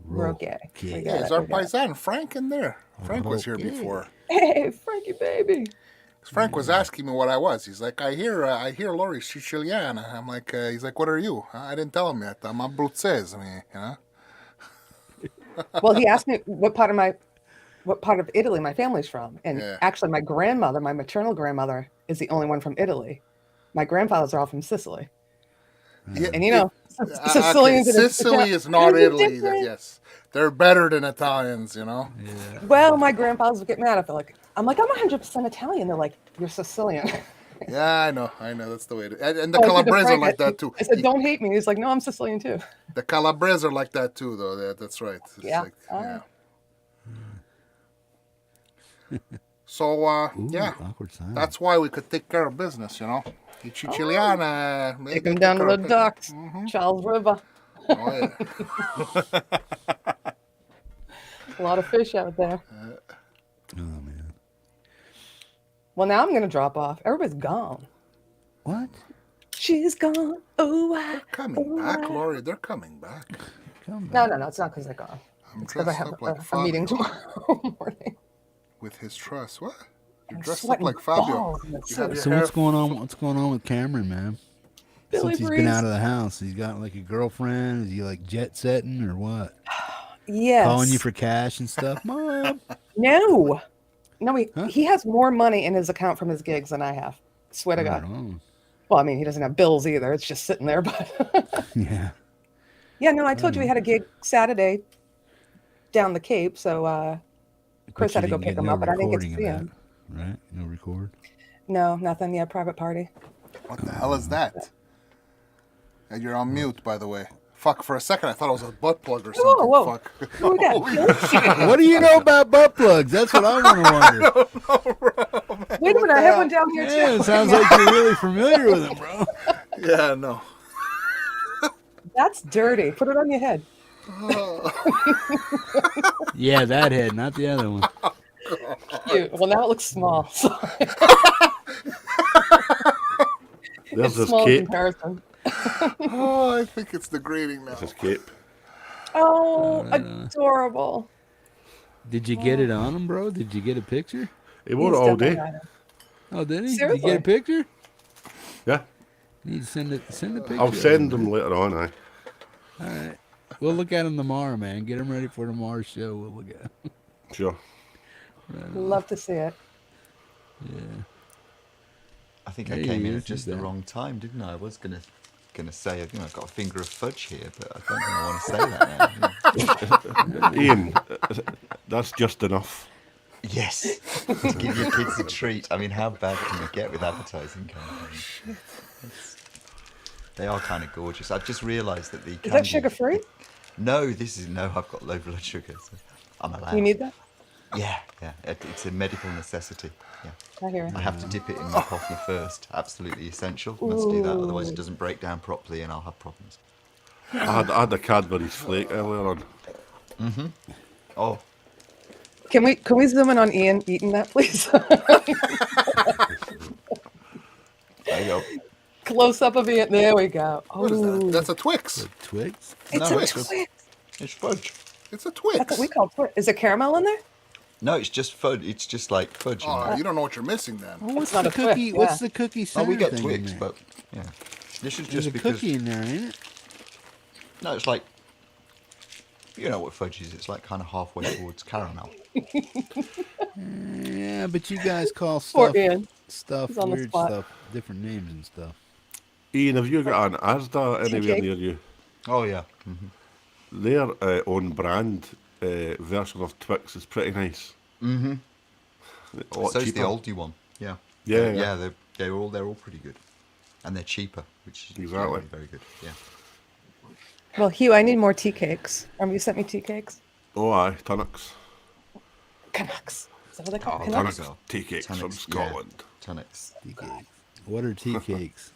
[SPEAKER 11] Rocky.
[SPEAKER 1] Okay.
[SPEAKER 3] Yeah, is our paisan Frank in there? Frank was here
[SPEAKER 1] Okay.
[SPEAKER 3] before.
[SPEAKER 11] Hey, Frankie, baby.
[SPEAKER 3] Frank was asking me what I was. He's like, I hear Laurie Sicilian. I'm like, he's like, what are you? I didn't tell him yet. I'm Abruzzese. I mean, you know.
[SPEAKER 11] Well, he asked me what part of Italy my family's from. And
[SPEAKER 3] Yeah.
[SPEAKER 11] actually, my grandmother, my maternal grandmother, is the only one from Italy. My grandfathers are all from Sicily.
[SPEAKER 3] Yeah,
[SPEAKER 11] And you know,
[SPEAKER 3] okay,
[SPEAKER 11] Sicilians and
[SPEAKER 3] Sicily is not
[SPEAKER 11] They're
[SPEAKER 3] Italy.
[SPEAKER 11] different.
[SPEAKER 3] Yes, they're better than Italians. You know.
[SPEAKER 1] Yeah.
[SPEAKER 11] Well, my grandfathers would get mad if I'm like, I'm 100% Italian. They're like, you're Sicilian.
[SPEAKER 3] Yeah, I know. That's the way. And the
[SPEAKER 11] So I said to
[SPEAKER 3] Calabrese are
[SPEAKER 11] Frank,
[SPEAKER 3] like that too.
[SPEAKER 11] I said, don't hate me. He's like, no, I'm Sicilian too.
[SPEAKER 3] The Calabrese are like that too, though. That's right. It's
[SPEAKER 11] Yeah.
[SPEAKER 3] like,
[SPEAKER 11] All
[SPEAKER 3] yeah.
[SPEAKER 11] right.
[SPEAKER 3] So
[SPEAKER 1] Ooh,
[SPEAKER 3] yeah,
[SPEAKER 1] awkward sign.
[SPEAKER 3] that's why we could take care of business. You know, the Siciliana.
[SPEAKER 11] Take them down to the docks, Charles River.
[SPEAKER 3] Oh yeah.
[SPEAKER 11] A lot of fish out there.
[SPEAKER 1] Oh man.
[SPEAKER 11] Well, now I'm going to drop off. Everybody's gone.
[SPEAKER 1] What?
[SPEAKER 11] She's gone. Oh,
[SPEAKER 3] They're coming back, Laurie. They're coming back.
[SPEAKER 1] Come
[SPEAKER 11] No,
[SPEAKER 1] back.
[SPEAKER 11] no, it's not because they're gone.
[SPEAKER 3] I'm
[SPEAKER 11] It's because I
[SPEAKER 3] dressed
[SPEAKER 11] have
[SPEAKER 3] up like
[SPEAKER 11] a meeting
[SPEAKER 3] Fabio
[SPEAKER 11] tomorrow morning.
[SPEAKER 3] with his trust. What? You're
[SPEAKER 11] I'm
[SPEAKER 3] dressed up
[SPEAKER 11] sweating
[SPEAKER 3] like Fabio.
[SPEAKER 11] balls in the
[SPEAKER 3] You have your
[SPEAKER 1] So
[SPEAKER 3] hair.
[SPEAKER 1] what's going on? What's going on with Cameron, man?
[SPEAKER 11] Billy
[SPEAKER 1] Since he's
[SPEAKER 11] Breeze.
[SPEAKER 1] been out of the house, he's got like a girlfriend. Is he like jet setting or what?
[SPEAKER 11] Yes.
[SPEAKER 1] Calling you for cash and stuff, Mom.
[SPEAKER 11] No. No,
[SPEAKER 1] Huh?
[SPEAKER 11] he has more money in his account from his gigs than I have. Swear to
[SPEAKER 1] Right
[SPEAKER 11] God.
[SPEAKER 1] on.
[SPEAKER 11] Well, I mean, he doesn't have bills either. It's just sitting there. But
[SPEAKER 1] Yeah.
[SPEAKER 11] yeah, no, I told you we had a gig Saturday down the Cape. So Chris
[SPEAKER 1] But
[SPEAKER 11] had to
[SPEAKER 1] you
[SPEAKER 11] go
[SPEAKER 1] didn't
[SPEAKER 11] pick
[SPEAKER 1] get
[SPEAKER 11] him
[SPEAKER 1] no
[SPEAKER 11] up, but I didn't get to
[SPEAKER 1] recording
[SPEAKER 11] see
[SPEAKER 1] of
[SPEAKER 11] him.
[SPEAKER 1] that, right? No record.
[SPEAKER 11] No, nothing. Yeah, private party.
[SPEAKER 3] What the hell is that? And you're on mute, by the way. Fuck, for a second I thought it was a butt plug or something.
[SPEAKER 11] whoa.
[SPEAKER 3] Fuck.
[SPEAKER 11] Who we got?
[SPEAKER 1] What do you know about butt plugs? That's what I want to wonder.
[SPEAKER 11] Wait a minute, I have one down here
[SPEAKER 1] Yeah,
[SPEAKER 11] too.
[SPEAKER 1] it sounds like you're really familiar with them, bro.
[SPEAKER 3] Yeah, no.
[SPEAKER 11] That's dirty. Put it on your head.
[SPEAKER 1] Yeah, that head, not the other one.
[SPEAKER 11] Cute. Well, now it looks small. So
[SPEAKER 10] There's
[SPEAKER 11] it's
[SPEAKER 10] this
[SPEAKER 11] small in
[SPEAKER 10] cape.
[SPEAKER 11] comparison.
[SPEAKER 3] Oh, I think it's degrading now.
[SPEAKER 10] There's this cape.
[SPEAKER 11] Oh, adorable.
[SPEAKER 1] Did you get it on him, bro? Did you get a picture?
[SPEAKER 10] He wore it all day.
[SPEAKER 1] Oh, did he? Did
[SPEAKER 11] Seriously?
[SPEAKER 1] you get a picture?
[SPEAKER 10] Yeah.
[SPEAKER 1] You need to send a picture.
[SPEAKER 10] I'll
[SPEAKER 1] of
[SPEAKER 10] send
[SPEAKER 1] him,
[SPEAKER 10] them later on. Aye.
[SPEAKER 1] All right. We'll look at him tomorrow, man. Get him ready for tomorrow's show. We'll look at him.
[SPEAKER 10] Sure.
[SPEAKER 11] Love to see it.
[SPEAKER 1] Yeah.
[SPEAKER 12] I think
[SPEAKER 1] Yeah,
[SPEAKER 12] I came
[SPEAKER 1] he
[SPEAKER 12] in
[SPEAKER 1] is,
[SPEAKER 12] at just
[SPEAKER 1] he's
[SPEAKER 12] the
[SPEAKER 1] there.
[SPEAKER 12] wrong time, didn't I? I was gonna say, I've got a finger of fudge here, but I don't think I want to say that now.
[SPEAKER 10] Ian, that's just enough.
[SPEAKER 12] Yes, to give your kids a treat. I mean, how bad can it get with advertising campaigns? They are kind of gorgeous. I've just realised that the
[SPEAKER 11] Is that
[SPEAKER 12] candy-
[SPEAKER 11] sugar free?
[SPEAKER 12] No, I've got low blood sugar, so I'm allowed.
[SPEAKER 11] You need that?
[SPEAKER 12] Yeah. It's a medical necessity. Yeah.
[SPEAKER 11] I hear it.
[SPEAKER 12] I have to dip it in my coffee first. Absolutely essential. Must do that, otherwise it doesn't break down properly, and I'll have problems.
[SPEAKER 10] I had a Cadbury's flake earlier on.
[SPEAKER 12] Oh,
[SPEAKER 11] Can we zoom in on Ian eating that, please?
[SPEAKER 12] There you go.
[SPEAKER 11] Close up of Ian. There we go.
[SPEAKER 3] What is that?
[SPEAKER 11] Oh,
[SPEAKER 3] That's a Twix.
[SPEAKER 1] Twix?
[SPEAKER 11] it's
[SPEAKER 12] No,
[SPEAKER 11] a
[SPEAKER 12] it's
[SPEAKER 11] Twix.
[SPEAKER 12] It's fudge.
[SPEAKER 3] It's a Twix.
[SPEAKER 11] That's what we call Twix. Is there caramel in there?
[SPEAKER 12] No, it's just fudge. It's just like fudge. in
[SPEAKER 3] Oh,
[SPEAKER 12] there.
[SPEAKER 3] you don't know what you're missing then.
[SPEAKER 1] Well, what's
[SPEAKER 11] not
[SPEAKER 1] the
[SPEAKER 11] a Twix,
[SPEAKER 1] cookie?
[SPEAKER 11] yeah.
[SPEAKER 1] What's the cookie
[SPEAKER 12] Oh,
[SPEAKER 1] center
[SPEAKER 12] we get
[SPEAKER 1] thing in
[SPEAKER 12] Twix,
[SPEAKER 1] there?
[SPEAKER 12] but yeah. This is
[SPEAKER 1] There's
[SPEAKER 12] just
[SPEAKER 1] a
[SPEAKER 12] because.
[SPEAKER 1] cookie in there, ain't it?
[SPEAKER 12] No, it's like. You know what fudge is? It's like kind of halfway towards caramel.
[SPEAKER 1] Yeah, but you guys call
[SPEAKER 11] Poor
[SPEAKER 1] stuff
[SPEAKER 11] Ian.
[SPEAKER 1] stuff
[SPEAKER 11] He's on the
[SPEAKER 1] weird
[SPEAKER 11] spot.
[SPEAKER 1] stuff, different names and stuff.
[SPEAKER 10] Ian, have you got an Asda anywhere
[SPEAKER 11] TK.
[SPEAKER 10] near you?
[SPEAKER 12] Oh yeah.
[SPEAKER 10] Their own brand version of Twix is pretty nice.
[SPEAKER 12] Mm-hmm.
[SPEAKER 10] A lot
[SPEAKER 12] So's the
[SPEAKER 10] cheaper.
[SPEAKER 12] oldie one. Yeah.
[SPEAKER 10] Yeah,
[SPEAKER 12] Yeah. They're all pretty good, and they're cheaper, which is
[SPEAKER 10] Exactly.
[SPEAKER 12] very good. Yeah.
[SPEAKER 11] Well, Hugh, I need more tea cakes. Remember you sent me tea cakes?
[SPEAKER 10] Oh, aye, Tunnocks.
[SPEAKER 11] Canucks. Is that what they call
[SPEAKER 12] Oh,
[SPEAKER 11] it?
[SPEAKER 12] Canucks.
[SPEAKER 11] Canucks?
[SPEAKER 10] Tea cakes from
[SPEAKER 12] Tunnocks,
[SPEAKER 10] Scotland.
[SPEAKER 12] Yeah. Tunnocks.
[SPEAKER 1] Tea cakes. What are tea cakes?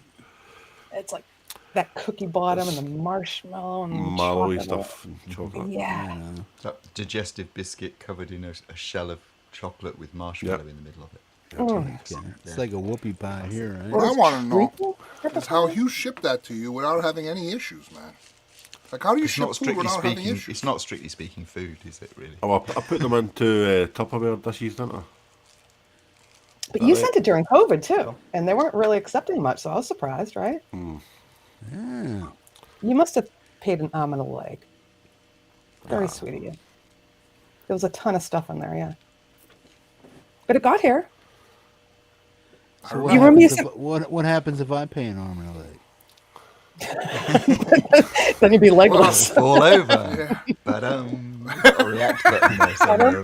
[SPEAKER 11] It's like that cookie bottom and the marshmallow and the
[SPEAKER 10] Marlowy
[SPEAKER 11] chocolate.
[SPEAKER 10] stuff and chocolate.
[SPEAKER 11] Yeah.
[SPEAKER 12] That digestive biscuit covered in a shell of chocolate with marshmallow in the middle of it.
[SPEAKER 1] Okay. It's like a whoopie pie here, right?
[SPEAKER 3] What I want to know is how Hugh shipped that to you without having any issues, man. Like, how do you
[SPEAKER 12] It's
[SPEAKER 3] ship
[SPEAKER 12] not
[SPEAKER 3] food
[SPEAKER 12] strictly
[SPEAKER 3] without having
[SPEAKER 12] speaking.
[SPEAKER 3] issues?
[SPEAKER 12] It's not strictly speaking food, is it? Really?
[SPEAKER 10] Oh, I put them into Tupperware dishes, didn't I?
[SPEAKER 11] But you sent it during COVID too, and they weren't really accepting much, so I was surprised, right?
[SPEAKER 1] Yeah.
[SPEAKER 11] You must have paid an arm and a leg. Very sweet of you. There was a ton of stuff in there, yeah. But it got here.
[SPEAKER 1] So
[SPEAKER 11] You were missing.
[SPEAKER 1] what happens if I pay an arm and a leg?
[SPEAKER 11] Then you'd be legless.
[SPEAKER 12] Fall over. But react button there somewhere.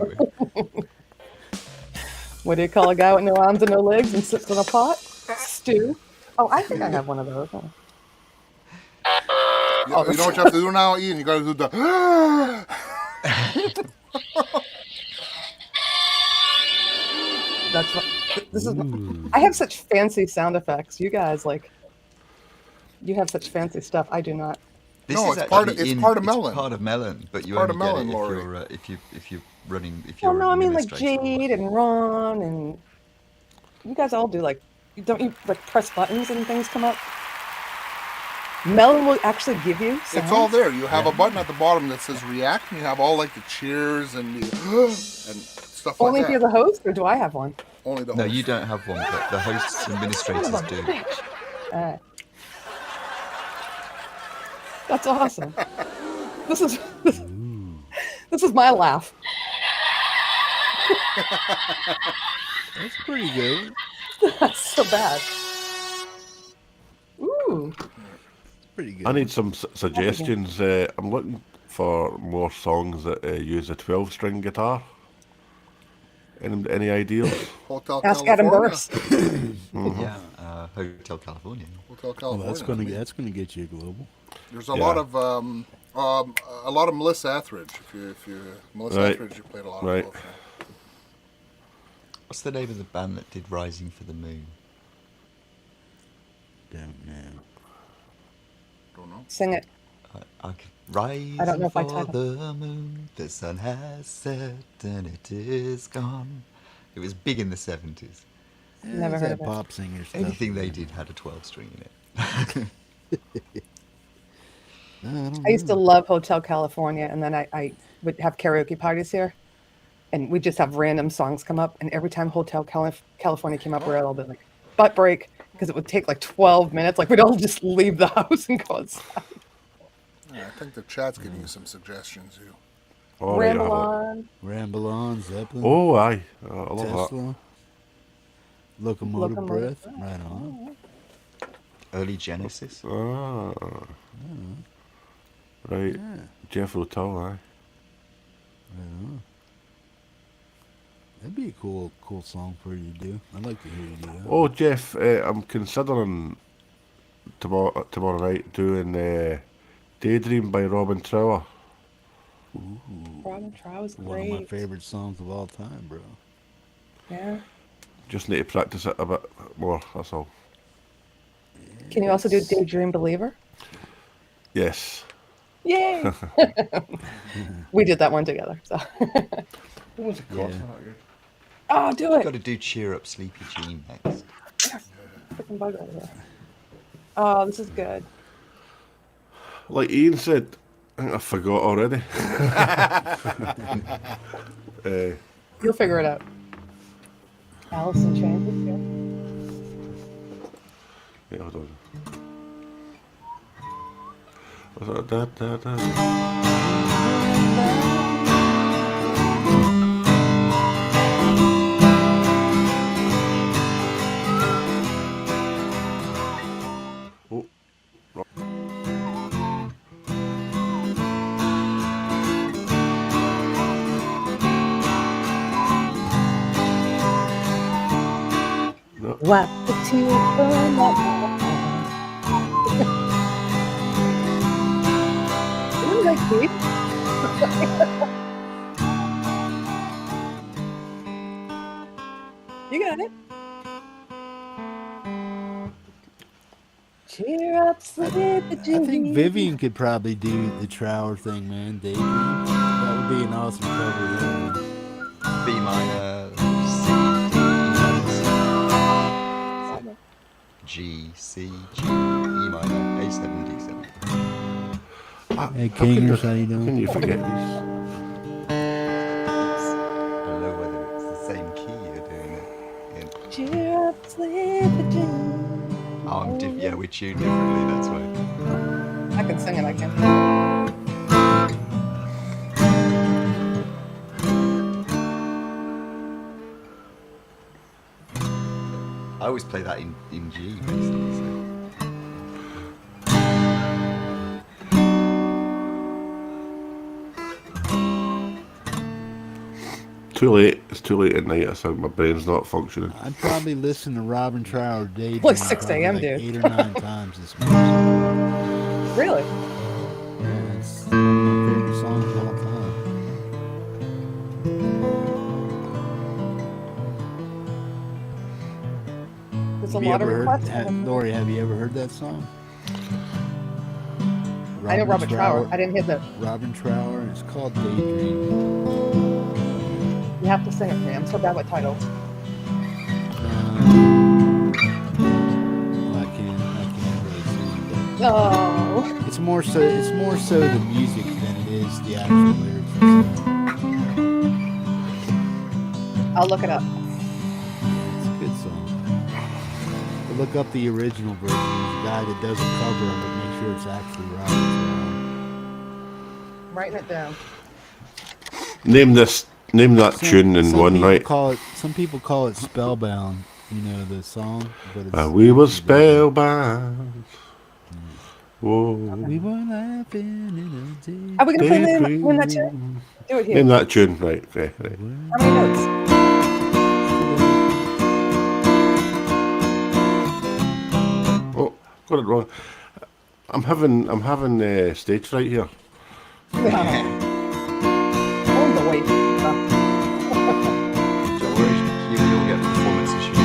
[SPEAKER 11] What do you call a guy with no arms and no legs and sits in a pot? Stew. Oh, I think I have one of those.
[SPEAKER 3] You know what you have to do now, Ian? You got to do the.
[SPEAKER 11] That's what. This is. I have such fancy sound effects. You guys you have such fancy stuff. I do not.
[SPEAKER 12] This
[SPEAKER 3] No,
[SPEAKER 12] is
[SPEAKER 3] it's part of-
[SPEAKER 12] actually
[SPEAKER 3] it's part of Melon.
[SPEAKER 12] It's part of Melon, but you
[SPEAKER 3] Part
[SPEAKER 12] only
[SPEAKER 3] of Melon,
[SPEAKER 12] get it
[SPEAKER 3] Laurie.
[SPEAKER 12] if you're running if
[SPEAKER 11] Well,
[SPEAKER 12] you're.
[SPEAKER 11] no, I
[SPEAKER 12] an
[SPEAKER 11] mean like
[SPEAKER 12] administrator.
[SPEAKER 11] Jade and Ron and you guys all do don't you press buttons and things come up? Melon will actually give you sounds.
[SPEAKER 3] It's all there. You have a button at the bottom that says react, and you have all like the cheers and the and stuff
[SPEAKER 11] Only
[SPEAKER 3] like
[SPEAKER 11] if you're
[SPEAKER 3] that.
[SPEAKER 11] the host, or do I have one?
[SPEAKER 3] Only the
[SPEAKER 12] No,
[SPEAKER 3] host.
[SPEAKER 12] you don't have one, but the hosts administrators do.
[SPEAKER 11] That's awesome. This is my laugh.
[SPEAKER 1] That's pretty good.
[SPEAKER 11] That's so bad. Ooh.
[SPEAKER 1] Pretty good.
[SPEAKER 10] I need some suggestions. I'm looking for more songs that use a 12-string guitar. Any ideas?
[SPEAKER 3] Hotel
[SPEAKER 11] Ask Adam
[SPEAKER 3] California.
[SPEAKER 11] Burse.
[SPEAKER 12] Yeah, Hotel California.
[SPEAKER 3] Hotel
[SPEAKER 1] Oh,
[SPEAKER 3] California.
[SPEAKER 1] that's gonna get you global.
[SPEAKER 3] There's a lot of Melissa Etheridge. If you Melissa
[SPEAKER 10] Right.
[SPEAKER 3] Etheridge, you played a lot
[SPEAKER 10] Right.
[SPEAKER 3] of.
[SPEAKER 12] What's the name of the band that did Rising for the Moon?
[SPEAKER 1] Don't know.
[SPEAKER 3] Don't know.
[SPEAKER 11] Sing it.
[SPEAKER 12] I could rise
[SPEAKER 11] I don't know if I
[SPEAKER 12] for
[SPEAKER 11] titled.
[SPEAKER 12] the moon. The sun has set and it is gone. It was big in the 70s.
[SPEAKER 11] Never
[SPEAKER 1] It's
[SPEAKER 11] heard
[SPEAKER 1] that
[SPEAKER 11] of it.
[SPEAKER 1] pop singer stuff.
[SPEAKER 12] Anything they did had a 12-string in it.
[SPEAKER 11] I used to love Hotel California, and then I would have karaoke parties here, and we'd just have random songs come up, and every time Hotel California came up, we were all bit like butt break, because it would take like 12 minutes. Like we'd all just leave the house and go outside.
[SPEAKER 3] Yeah, I think the chat's giving you some suggestions. You.
[SPEAKER 10] All right,
[SPEAKER 11] Ramble
[SPEAKER 10] I'll have it.
[SPEAKER 11] on.
[SPEAKER 1] Ramble on, Zeppelin.
[SPEAKER 10] Oh, aye. I love that.
[SPEAKER 1] Tesla. Locomotive breath. Right on.
[SPEAKER 12] Early Genesis.
[SPEAKER 10] Ah. Right.
[SPEAKER 1] Yeah.
[SPEAKER 10] Jeff Rotel, aye.
[SPEAKER 1] Right on. That'd be a cool song for you to do. I'd like to hear you do that.
[SPEAKER 10] Oh, Jeff, I'm considering tomorrow night doing Daydream by Robin Trower.
[SPEAKER 1] Ooh.
[SPEAKER 11] Robin Trow was
[SPEAKER 1] One of my
[SPEAKER 11] great.
[SPEAKER 1] favorite songs of all time, bro.
[SPEAKER 11] Yeah.
[SPEAKER 10] Just need to practice it a bit more, that's all.
[SPEAKER 11] Can you also do Daydream Believer?
[SPEAKER 10] Yes.
[SPEAKER 11] Yay! We did that one together. So.
[SPEAKER 8] What was it called?
[SPEAKER 11] Oh, do it!
[SPEAKER 12] Got to do Cheer Up Sleepy Jean next.
[SPEAKER 11] Freaking bug right here. Oh, this is good.
[SPEAKER 10] Like Ian said, I think I forgot already.
[SPEAKER 11] You'll figure it out. Alice in Chains.
[SPEAKER 10] Yeah, hold on. Was that da? Oh, wrong. No.
[SPEAKER 11] Wipe the tears from my eyes. Isn't that cute? You got it. Cheer up, sleepy
[SPEAKER 1] I think Vivian could probably do the Trower thing, man. Daydream. That would be an awesome cover there.
[SPEAKER 12] B minor, C, D, G, C, G, E minor, A7, D7.
[SPEAKER 1] Hey, Kingers, how you doing?
[SPEAKER 10] Can you forget these?
[SPEAKER 12] I don't know whether it's the same key you're doing it in.
[SPEAKER 11] Cheer up, sleepy Jean.
[SPEAKER 12] Oh, yeah, we tune differently, that's why.
[SPEAKER 11] I can sing it, I can.
[SPEAKER 12] I always play that in G, basically. So.
[SPEAKER 10] Too late. It's too late at night. I think my brain's not functioning.
[SPEAKER 1] I'd probably listen to Robin Trower Daydream
[SPEAKER 11] Like 6 a.m.,
[SPEAKER 1] like
[SPEAKER 11] dude.
[SPEAKER 1] 8 or 9 times this month.
[SPEAKER 11] Really?
[SPEAKER 1] Yeah, it's one of my favorite songs of all time.
[SPEAKER 11] There's a
[SPEAKER 1] Have you
[SPEAKER 11] lot of
[SPEAKER 1] ever
[SPEAKER 11] requests.
[SPEAKER 1] heard, Laurie, have you ever heard that song?
[SPEAKER 11] I know Robin Trower. I didn't hear the.
[SPEAKER 1] Robin Trower, and it's called Daydream.
[SPEAKER 11] You have to sing it for me. I'm so bad with titles.
[SPEAKER 1] Well, I can't really sing it.
[SPEAKER 11] Oh.
[SPEAKER 1] It's more so the music than it is the actual lyrics.
[SPEAKER 11] I'll look it up.
[SPEAKER 1] It's a good song. But look up the original version. There's a guy that does a cover of it, make sure it's actually Robin Trower.
[SPEAKER 11] I'm writing it down.
[SPEAKER 10] Name that tune in one night.
[SPEAKER 1] Some people call it Spellbound, you know, the song. But it's,
[SPEAKER 10] We were spellbound. Whoa.
[SPEAKER 1] We were laughing in a day.
[SPEAKER 11] Are we going to play that tune? Do it here.
[SPEAKER 10] Name that tune, right? Okay, right.
[SPEAKER 11] How many notes?
[SPEAKER 10] Oh, got it wrong. I'm having stage fright here.
[SPEAKER 11] Oh, the weight.
[SPEAKER 12] Don't worry, you'll get the performance issue.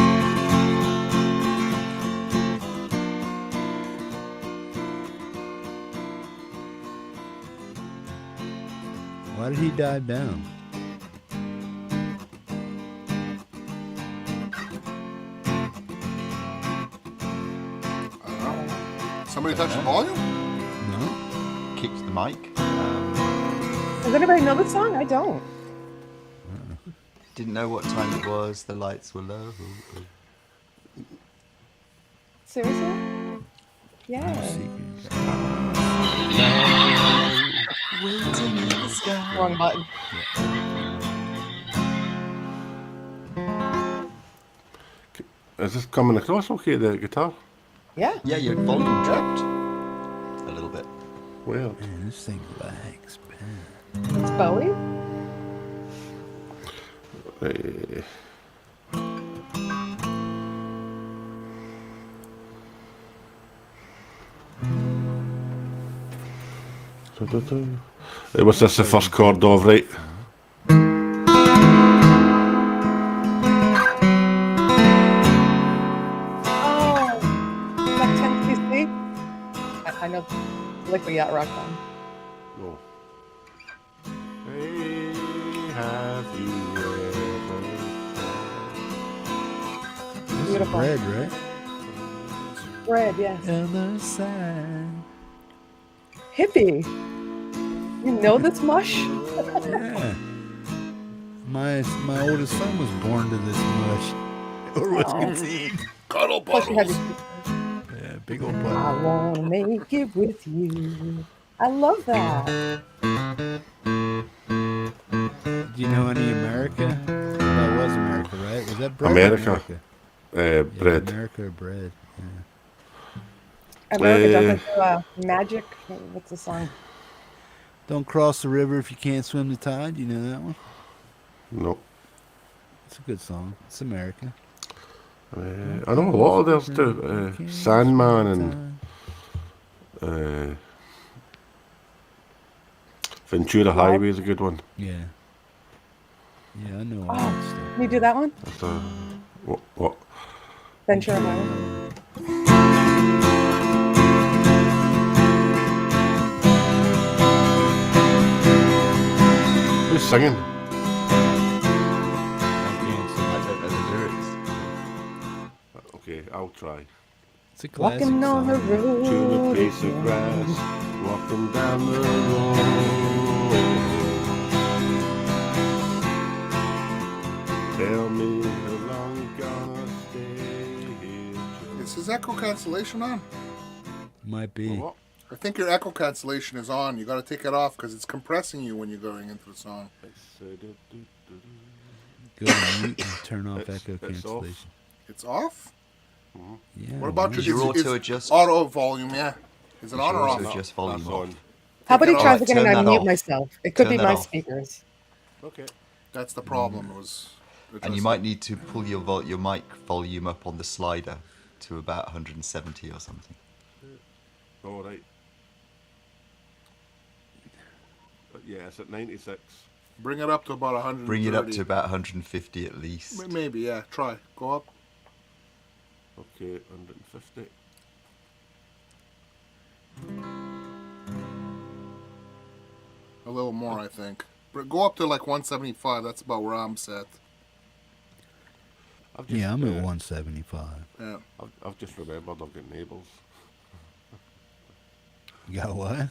[SPEAKER 1] Why did he dive down?
[SPEAKER 3] Somebody touch the volume?
[SPEAKER 1] No.
[SPEAKER 12] Kicked the mic.
[SPEAKER 11] Does anybody know this song? I don't.
[SPEAKER 12] Didn't know what time it was. The lights were low.
[SPEAKER 11] Seriously? Yay. Wrong button.
[SPEAKER 10] Is this coming across okay, the guitar?
[SPEAKER 11] Yeah.
[SPEAKER 12] Yeah, your volume dropped a little bit.
[SPEAKER 10] Weird.
[SPEAKER 1] Man, this thing lags, man.
[SPEAKER 11] It's Bowie?
[SPEAKER 10] Was this the first chord of, right?
[SPEAKER 11] Oh, 10cc? I know Liquid Yacht Rock one.
[SPEAKER 10] go. Hey, have you ever
[SPEAKER 1] This is
[SPEAKER 11] Beautiful.
[SPEAKER 1] bread, right?
[SPEAKER 11] Bread, yes.
[SPEAKER 1] Other side.
[SPEAKER 11] Hippie. You know this mush?
[SPEAKER 1] Yeah. My oldest son was born to this much. Or was
[SPEAKER 11] Aw.
[SPEAKER 1] conceived. Cuddle
[SPEAKER 11] Plus you had
[SPEAKER 1] puddles.
[SPEAKER 11] your-
[SPEAKER 1] Yeah, big old
[SPEAKER 11] I
[SPEAKER 1] puddle.
[SPEAKER 11] wanna make it with you. I love that.
[SPEAKER 1] Do you know any America? That was America, right? Was that bread? or
[SPEAKER 10] America.
[SPEAKER 1] Yeah,
[SPEAKER 10] Bread.
[SPEAKER 1] America or bread. Yeah.
[SPEAKER 11] America doesn't do magic. What's the song?
[SPEAKER 1] Don't cross the river if you can't swim the tide. You know that one?
[SPEAKER 10] No.
[SPEAKER 1] It's a good song. It's America.
[SPEAKER 10] I know a lot of theirs too. Sandman and Ventura Highway is a good one.
[SPEAKER 1] Yeah. Yeah, I know all
[SPEAKER 11] Oh,
[SPEAKER 1] that stuff.
[SPEAKER 11] can you do that one?
[SPEAKER 10] That's what?
[SPEAKER 11] Ventura Highway.
[SPEAKER 10] Who's singing?
[SPEAKER 12] I don't know the lyrics.
[SPEAKER 10] Okay, I'll try.
[SPEAKER 1] It's a classic
[SPEAKER 11] Walking on the
[SPEAKER 1] song.
[SPEAKER 11] road.
[SPEAKER 10] To the piece of grass, walking down the road. Tell me how long you gonna stay here.
[SPEAKER 3] Is his echo cancellation on?
[SPEAKER 1] Might be.
[SPEAKER 10] What?
[SPEAKER 3] I think your echo cancellation is on. You got to take it off because it's compressing you when you're going into the song.
[SPEAKER 1] Go to mute and turn off
[SPEAKER 10] It's-
[SPEAKER 1] echo
[SPEAKER 10] it's off.
[SPEAKER 1] cancellation.
[SPEAKER 3] It's off?
[SPEAKER 1] Yeah.
[SPEAKER 3] What about
[SPEAKER 12] Did
[SPEAKER 3] your
[SPEAKER 12] you
[SPEAKER 3] is
[SPEAKER 12] auto adjust?
[SPEAKER 3] auto volume? Yeah. Is it
[SPEAKER 12] Did
[SPEAKER 3] on
[SPEAKER 12] you
[SPEAKER 3] or
[SPEAKER 12] auto
[SPEAKER 3] off?
[SPEAKER 12] adjust volume
[SPEAKER 10] That's
[SPEAKER 12] off?
[SPEAKER 10] on.
[SPEAKER 11] How about he
[SPEAKER 3] Take it
[SPEAKER 11] tries
[SPEAKER 3] off.
[SPEAKER 11] again and I
[SPEAKER 12] Turn that
[SPEAKER 11] mute
[SPEAKER 12] off.
[SPEAKER 11] myself? It could
[SPEAKER 12] Turn
[SPEAKER 11] be
[SPEAKER 12] that
[SPEAKER 11] my
[SPEAKER 12] off.
[SPEAKER 11] speakers.
[SPEAKER 10] Okay.
[SPEAKER 3] That's the problem. It was.
[SPEAKER 12] And you might need to pull your mic volume up on the slider to about 170 or something.
[SPEAKER 10] All right. But yeah, it's at 96.
[SPEAKER 3] Bring it up to about 130.
[SPEAKER 12] Bring it up to about 150 at least.
[SPEAKER 3] Maybe, yeah. Try. Go up.
[SPEAKER 10] Okay, 150.
[SPEAKER 3] A little more, I think. Go up to like 175. That's about where I'm set.
[SPEAKER 10] I've just,
[SPEAKER 1] Yeah, I'm at 175.
[SPEAKER 3] Yeah.
[SPEAKER 10] I've just remembered I've got neighbours.
[SPEAKER 1] You got what?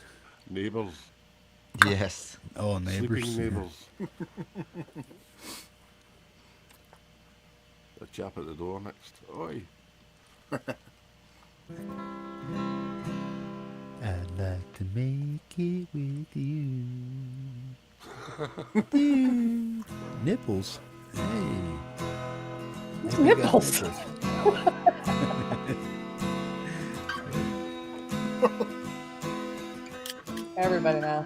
[SPEAKER 10] Neighbours.
[SPEAKER 12] Yes.
[SPEAKER 1] Oh, neighbors.
[SPEAKER 10] Sleeping neighbours. The chap at the door next. Oi.
[SPEAKER 1] I'd like to make it with you. Nipples. Hey.
[SPEAKER 11] What's nipples? Everybody now.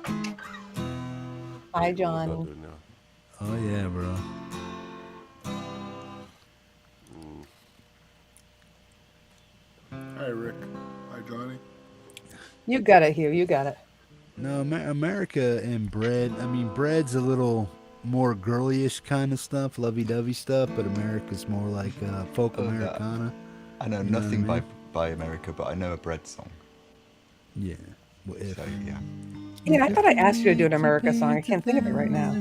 [SPEAKER 11] Hi, Johnny.
[SPEAKER 1] Oh yeah, bro.
[SPEAKER 3] Hi, Rick. Hi, Johnny.
[SPEAKER 11] You got it, Hugh. You got it.
[SPEAKER 1] No, America and bread. I mean, bread's a little more girly-ish kind of stuff, lovey-dovey stuff, but America's more like folk Americana.
[SPEAKER 12] I know
[SPEAKER 1] You know
[SPEAKER 12] nothing
[SPEAKER 1] what I mean?
[SPEAKER 12] by America, but I know a bread song.
[SPEAKER 1] Yeah. Well, if.
[SPEAKER 12] So, yeah.
[SPEAKER 11] Yeah, I thought I asked you to do an America song. I can't think of it right now.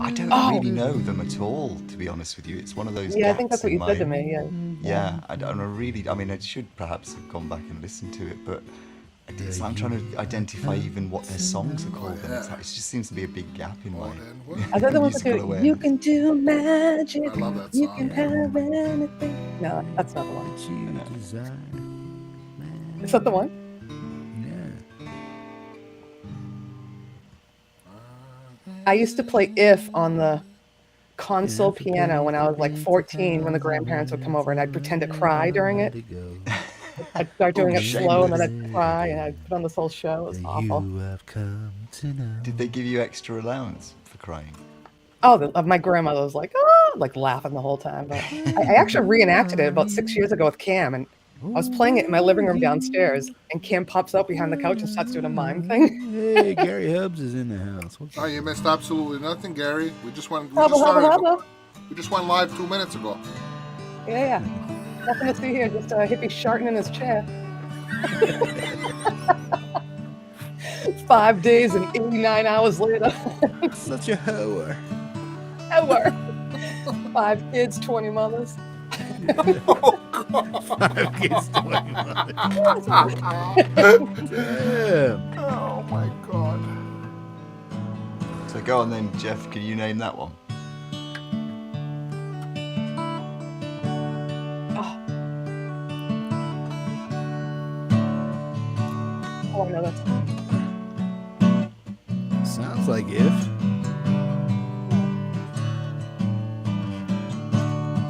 [SPEAKER 12] I don't really know them at all, to be honest with you. It's one of those.
[SPEAKER 11] Yeah, I think
[SPEAKER 12] gaps
[SPEAKER 11] that's what
[SPEAKER 12] in
[SPEAKER 11] you said to
[SPEAKER 12] my-
[SPEAKER 11] me. Yeah.
[SPEAKER 12] Yeah, I don't know really. I mean, I should perhaps have gone back and listened to it, but I'm trying to identify even what their songs are called. And it's like, it just seems to be a big gap in my.
[SPEAKER 11] Are they the ones that
[SPEAKER 12] musical
[SPEAKER 11] do
[SPEAKER 12] awareness.
[SPEAKER 11] "You can do magic"?
[SPEAKER 3] I love that
[SPEAKER 11] You
[SPEAKER 3] song.
[SPEAKER 11] can have anything. No, that's not the one. Is that the one? I used to play "If" on the console piano when I was like 14, when the grandparents would come over, and I'd pretend to cry during it. I'd start doing it slow, and then I'd cry, and I'd put on this whole show. It was awful.
[SPEAKER 12] Did they give you extra allowance for crying?
[SPEAKER 11] Oh, my grandmother was like, oh, like laughing the whole time. But I actually reenacted it about 6 years ago with Cam, and I was playing it in my living room downstairs, and Cam pops up behind the couch and starts doing a mime thing.
[SPEAKER 1] Hey, Gary Hubbs is in the house. What's
[SPEAKER 3] Oh, you missed absolutely nothing, Gary. We just went.
[SPEAKER 11] Hubba, hubba, hubba.
[SPEAKER 3] We just went live 2 minutes ago.
[SPEAKER 11] Yeah. Nothing to see here, just a hippie sharting in his chair. 5 days and 89 hours later.
[SPEAKER 1] Such a whore.
[SPEAKER 11] Hour. 5 kids, 20 mothers.
[SPEAKER 1] 5 kids, 20 mothers. Damn.
[SPEAKER 8] Oh my god.
[SPEAKER 12] So go on then, Jeff. Can you name that one?
[SPEAKER 11] Oh, I know that.
[SPEAKER 1] Sounds like if.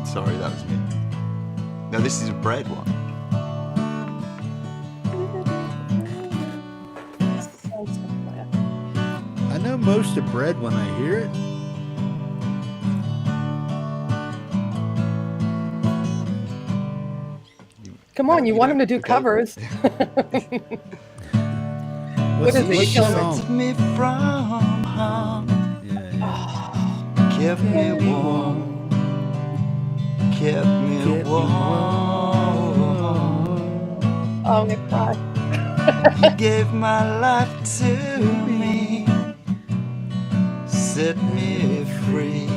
[SPEAKER 12] Sorry, that was me. No, this is a bread one.
[SPEAKER 1] I know most of bread when I hear it.
[SPEAKER 11] Come on, you want him to do covers. What is it? You killing me?
[SPEAKER 14] me from harm. Kept me warm. Kept me warm.
[SPEAKER 11] Oh, I'm gonna cry.
[SPEAKER 14] He gave my life to me. Set me free.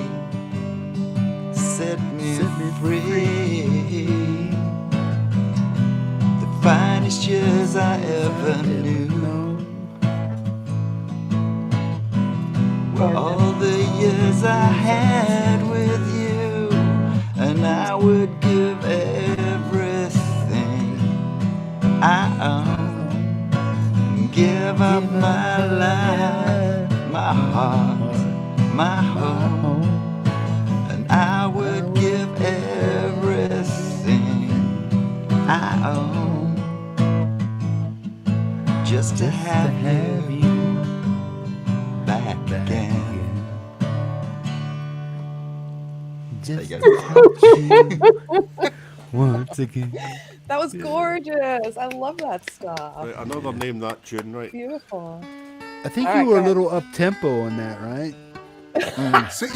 [SPEAKER 14] Set me free. The finest years I ever knew were all the years I had with you, and I would give everything I own, give up my life, my heart, my home, and I would give everything I own just to have you back again.
[SPEAKER 1] Just once again.
[SPEAKER 11] That was gorgeous. I love that stuff.
[SPEAKER 10] Right, another name that tune, right?
[SPEAKER 11] Beautiful.
[SPEAKER 1] I think
[SPEAKER 11] All
[SPEAKER 1] you
[SPEAKER 11] right,
[SPEAKER 1] were
[SPEAKER 11] go
[SPEAKER 1] a
[SPEAKER 11] ahead.
[SPEAKER 1] little up tempo on that, right?
[SPEAKER 3] You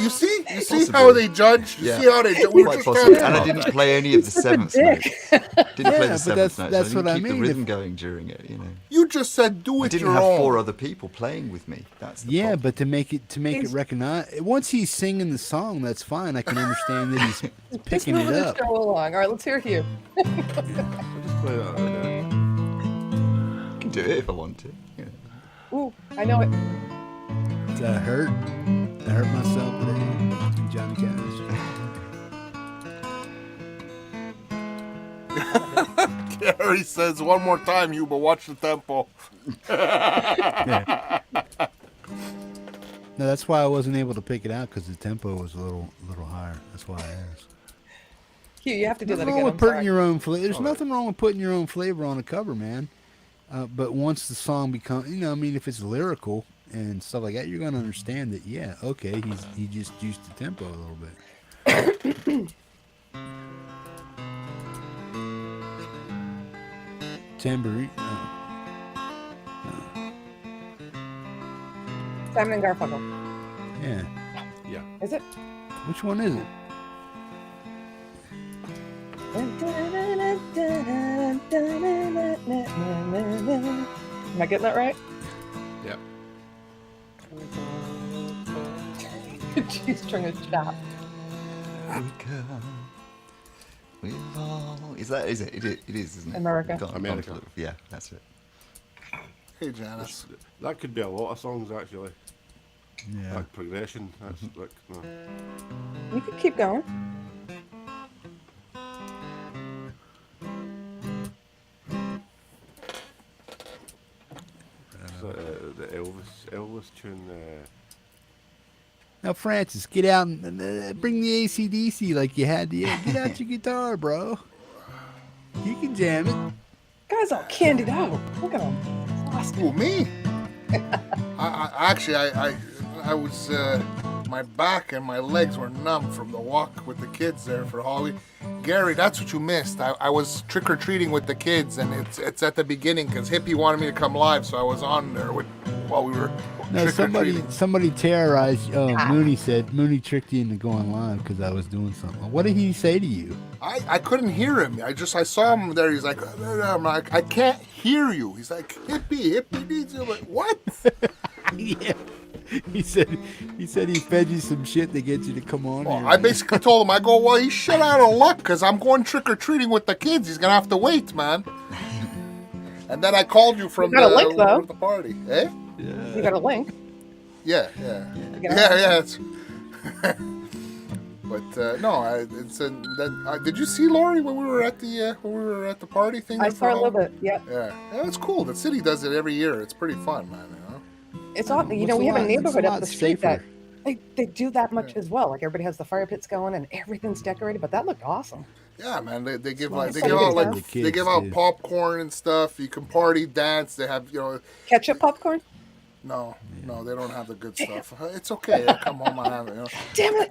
[SPEAKER 3] see
[SPEAKER 12] Possibly.
[SPEAKER 3] how they judge? You
[SPEAKER 12] Yeah.
[SPEAKER 3] see how they judge? We were
[SPEAKER 12] Quite
[SPEAKER 3] just
[SPEAKER 12] possibly.
[SPEAKER 3] talking
[SPEAKER 12] And I
[SPEAKER 3] about
[SPEAKER 12] didn't
[SPEAKER 3] that.
[SPEAKER 12] play any of the seventh notes. Didn't play
[SPEAKER 1] Yeah,
[SPEAKER 12] the
[SPEAKER 1] but
[SPEAKER 12] seventh notes.
[SPEAKER 1] that's
[SPEAKER 12] I
[SPEAKER 1] what I
[SPEAKER 12] didn't keep
[SPEAKER 1] mean.
[SPEAKER 12] the
[SPEAKER 1] If-
[SPEAKER 12] rhythm going during it, you know.
[SPEAKER 3] You just said do
[SPEAKER 12] I
[SPEAKER 3] it
[SPEAKER 12] didn't
[SPEAKER 3] your
[SPEAKER 12] have
[SPEAKER 3] own.
[SPEAKER 12] 4 other people playing with me. That's the
[SPEAKER 1] Yeah,
[SPEAKER 12] problem.
[SPEAKER 1] but to make it recognize, once he's singing the song, that's fine. I can understand that he's
[SPEAKER 11] Just
[SPEAKER 1] picking it
[SPEAKER 11] moving the
[SPEAKER 1] up.
[SPEAKER 11] show along. All right, let's hear you.
[SPEAKER 10] I'll just play that.
[SPEAKER 12] I can do it if I want to. You know.
[SPEAKER 11] Ooh, I know it.
[SPEAKER 1] I hurt myself today. Johnny Cash.
[SPEAKER 3] Gary says one more time, you, but watch the tempo.
[SPEAKER 1] Yeah. No, that's why I wasn't able to pick it out because the tempo was a little higher. That's why I asked.
[SPEAKER 11] Hugh, you have to do that
[SPEAKER 1] Nothing
[SPEAKER 11] again.
[SPEAKER 1] wrong
[SPEAKER 11] I'm
[SPEAKER 1] with putting
[SPEAKER 11] sorry.
[SPEAKER 1] your own flavor. There's nothing wrong with putting your own flavor on a cover, man. But once the song becomes, I mean, if it's lyrical and stuff like that, you're gonna understand that. Yeah, okay, he just juiced the tempo a little bit. Tambourine.
[SPEAKER 11] Simon and Garfunkel.
[SPEAKER 1] Yeah.
[SPEAKER 10] Yeah.
[SPEAKER 11] Is it?
[SPEAKER 1] Which one is it?
[SPEAKER 11] Am I getting that right?
[SPEAKER 10] Yeah.
[SPEAKER 11] She's trying to chop.
[SPEAKER 12] Is it? It is, isn't it?
[SPEAKER 11] America.
[SPEAKER 12] Got-
[SPEAKER 10] America.
[SPEAKER 12] Yeah, that's it.
[SPEAKER 3] Hey, Janice.
[SPEAKER 10] That could be a lot of songs, actually.
[SPEAKER 1] Yeah.
[SPEAKER 10] Like progression. That's like, no.
[SPEAKER 11] You can keep going.
[SPEAKER 10] So, the Elvis tune.
[SPEAKER 1] Now, Francis, get out and bring the AC/DC like you had to. Get out your guitar, bro. You can jam it.
[SPEAKER 11] Guy's all candied out. Look at him.
[SPEAKER 3] Who, me? I was, my back and my legs were numb from the walk with the kids there for Halloween. Gary, that's what you missed. I was trick-or-treating with the kids, and it's at the beginning because Hippie wanted me to come live, so I was on there with while we were
[SPEAKER 1] No,
[SPEAKER 3] trick-or-treating.
[SPEAKER 1] somebody terrorized. Mooney said Mooney tricked you into going live because I was doing something. What did he say to you?
[SPEAKER 3] I couldn't hear him. I saw him there. He's like, I'm like, I can't hear you. He's like, Hippie needs you. I'm like, what?
[SPEAKER 1] Yeah. He said he fed you some shit to get you to come on.
[SPEAKER 3] Well,
[SPEAKER 1] here,
[SPEAKER 3] I basically told him, I go, well, he's shit out of luck because I'm going trick-or-treating with the kids. He's going to have to wait, man. And then I called you from
[SPEAKER 11] You got a link, though.
[SPEAKER 3] the party. Eh?
[SPEAKER 11] Yeah. You got a link.
[SPEAKER 3] Yeah. It's... But no, did you see Laurie when we were at the party thing?
[SPEAKER 11] I saw a little bit. Yeah.
[SPEAKER 3] Yeah, it's cool. The city does it every year. It's pretty fun, man. You know.
[SPEAKER 11] It's awesome. You know, we have a neighborhood up the street that they do that much as well. Like everybody has the fire pits going and everything's decorated, but that looked awesome.
[SPEAKER 3] Yeah, man. They give
[SPEAKER 11] Kids,
[SPEAKER 3] out popcorn and stuff. You can party, dance. They have
[SPEAKER 11] ketchup popcorn.
[SPEAKER 3] No, they don't have the good stuff. It's okay. Come home and have it.
[SPEAKER 11] Damn it.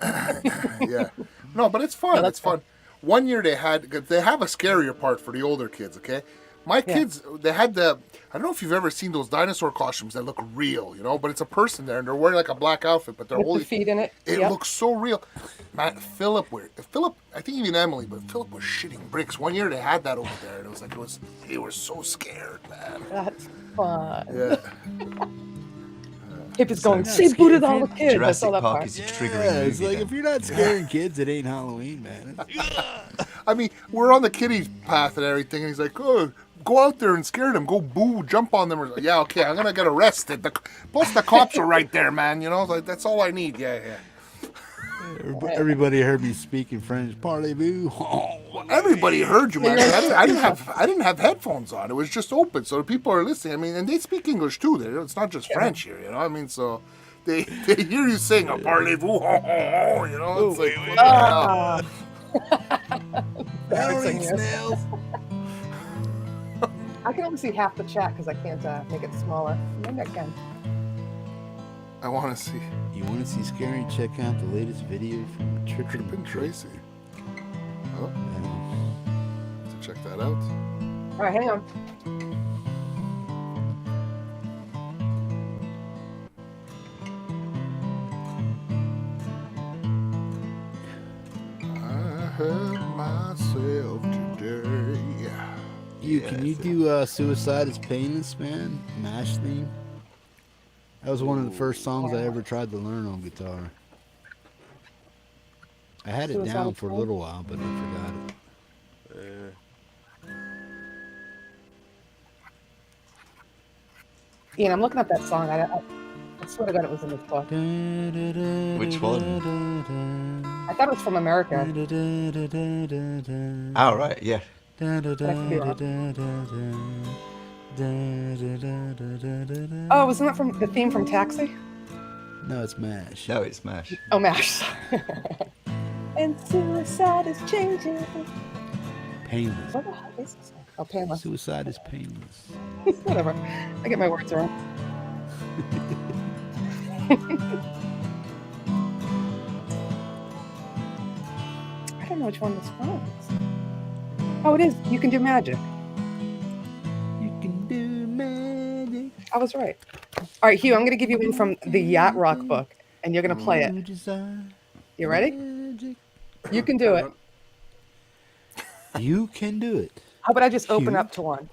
[SPEAKER 3] Yeah. No, but it's fun. It's fun. One year they have a scarier part for the older kids, okay? My kids, they had I don't know if you've ever seen those dinosaur costumes that look real, but it's a person there and they're wearing like a black outfit, but they're
[SPEAKER 11] With the feet in it.
[SPEAKER 3] It looks so real. Man, Philip, I think even Emily, but Philip was shitting bricks. One year they had that over there and it was like, they were so scared, man.
[SPEAKER 11] That's fun.
[SPEAKER 3] Yeah.
[SPEAKER 11] Hippie's going, say boot it all the kids.
[SPEAKER 12] Jurassic Park is a triggering movie.
[SPEAKER 1] It's like if you're not scaring kids, it ain't Halloween, man.
[SPEAKER 3] I mean, we're on the kiddie path and everything, and he's like, oh, go out there and scare them. Go boo, jump on them. Like, yeah, okay, I'm going to get arrested. Plus the cops are right there, man. Like, that's all I need. Yeah.
[SPEAKER 1] Everybody heard me speaking French. Parlez-vous?
[SPEAKER 3] Everybody heard you, man. I didn't have headphones on. It was just open, so the people are listening. I mean, and they speak English too. It's not just French here, I mean, so they hear you sing a parlez-vous, It's like, what the hell?
[SPEAKER 11] I can only see half the chat because I can't make it smaller. Maybe I can.
[SPEAKER 3] I want to see.
[SPEAKER 1] You want to see scary? Check out the latest video from
[SPEAKER 3] Trippin' Tracy. Oh, to check that out.
[SPEAKER 11] All right, hang on.
[SPEAKER 3] I hurt myself today.
[SPEAKER 1] Can you do Suicide is Painless, man? MASH theme? That was one of the first songs I ever tried to learn on guitar. I had it down for a little while, but I forgot it.
[SPEAKER 11] Ian, I'm looking up that song. I swear to God it was in this book.
[SPEAKER 12] Which one?
[SPEAKER 11] I thought it was from America.
[SPEAKER 12] Oh, right, yeah.
[SPEAKER 11] Oh, wasn't that from the theme from Taxi?
[SPEAKER 1] No, it's MASH.
[SPEAKER 12] No, it's MASH.
[SPEAKER 11] Oh, MASH. And suicide is changing.
[SPEAKER 1] Painless.
[SPEAKER 11] What the hell is this? Oh, painless.
[SPEAKER 1] Suicide is painless.
[SPEAKER 11] Whatever. I get my words wrong. I don't know which one this was. Oh, it is. You Can Do Magic.
[SPEAKER 1] You can do magic.
[SPEAKER 11] I was right. All right, Hugh, I'm going to give you one from the Yacht Rock book, and you're going to play it. You ready? You can do it.
[SPEAKER 1] You can do it.
[SPEAKER 11] How about I just open up to one,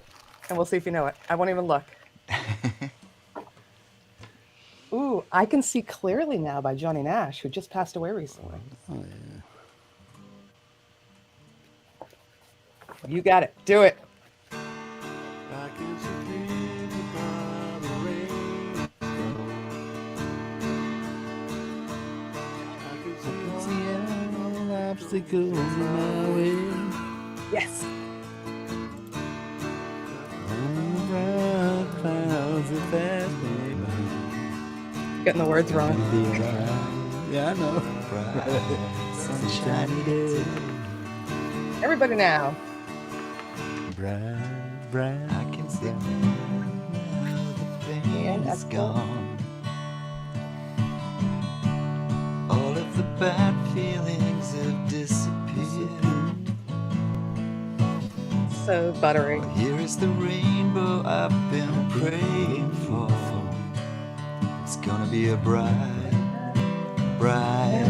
[SPEAKER 11] and we'll see if you know it. I won't even look. Ooh, I Can See Clearly Now by Johnny Nash, who just passed away recently.
[SPEAKER 1] Oh, yeah.
[SPEAKER 11] You got it. Do it.
[SPEAKER 10] I can see by the rain. I can see
[SPEAKER 1] all obstacles in my way.
[SPEAKER 11] Yes.
[SPEAKER 1] All bright clouds are passing by.
[SPEAKER 11] Getting the words wrong.
[SPEAKER 1] Yeah, I know.
[SPEAKER 12] Sunshiny day.
[SPEAKER 11] Everybody now.
[SPEAKER 1] Bright.
[SPEAKER 12] I can see now the pain is gone. All of the bad feelings have disappeared.
[SPEAKER 11] So buttery.
[SPEAKER 12] Here is the rainbow I've been praying for. gonna be a bright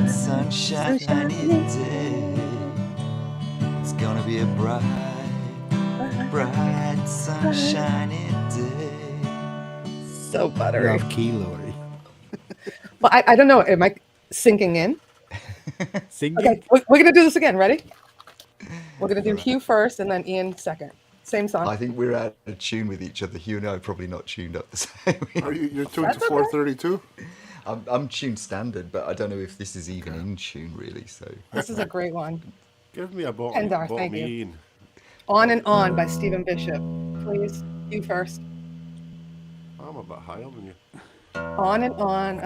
[SPEAKER 12] sunshiny day. It's gonna be a bright sunshiny day.
[SPEAKER 11] So buttery.
[SPEAKER 1] You're off key, Laurie.
[SPEAKER 11] Well, I don't know. Am I sinking in?
[SPEAKER 1] Singing?
[SPEAKER 11] Okay, we're going to do this again. Ready? We're going to do Hugh first and then Ian second. Same song.
[SPEAKER 12] I think we're out of tune with each other. Hugh and I are probably not tuned up the same.
[SPEAKER 3] You're tuned to 432?
[SPEAKER 12] I'm tuned standard, but I don't know if this is even in tune really. So
[SPEAKER 11] This is a great one.
[SPEAKER 10] Give me a bottle.
[SPEAKER 11] Pendar, thank you. On and On by Stephen Bishop. Please, you first.
[SPEAKER 10] I'm a bit higher than you.
[SPEAKER 11] On and On.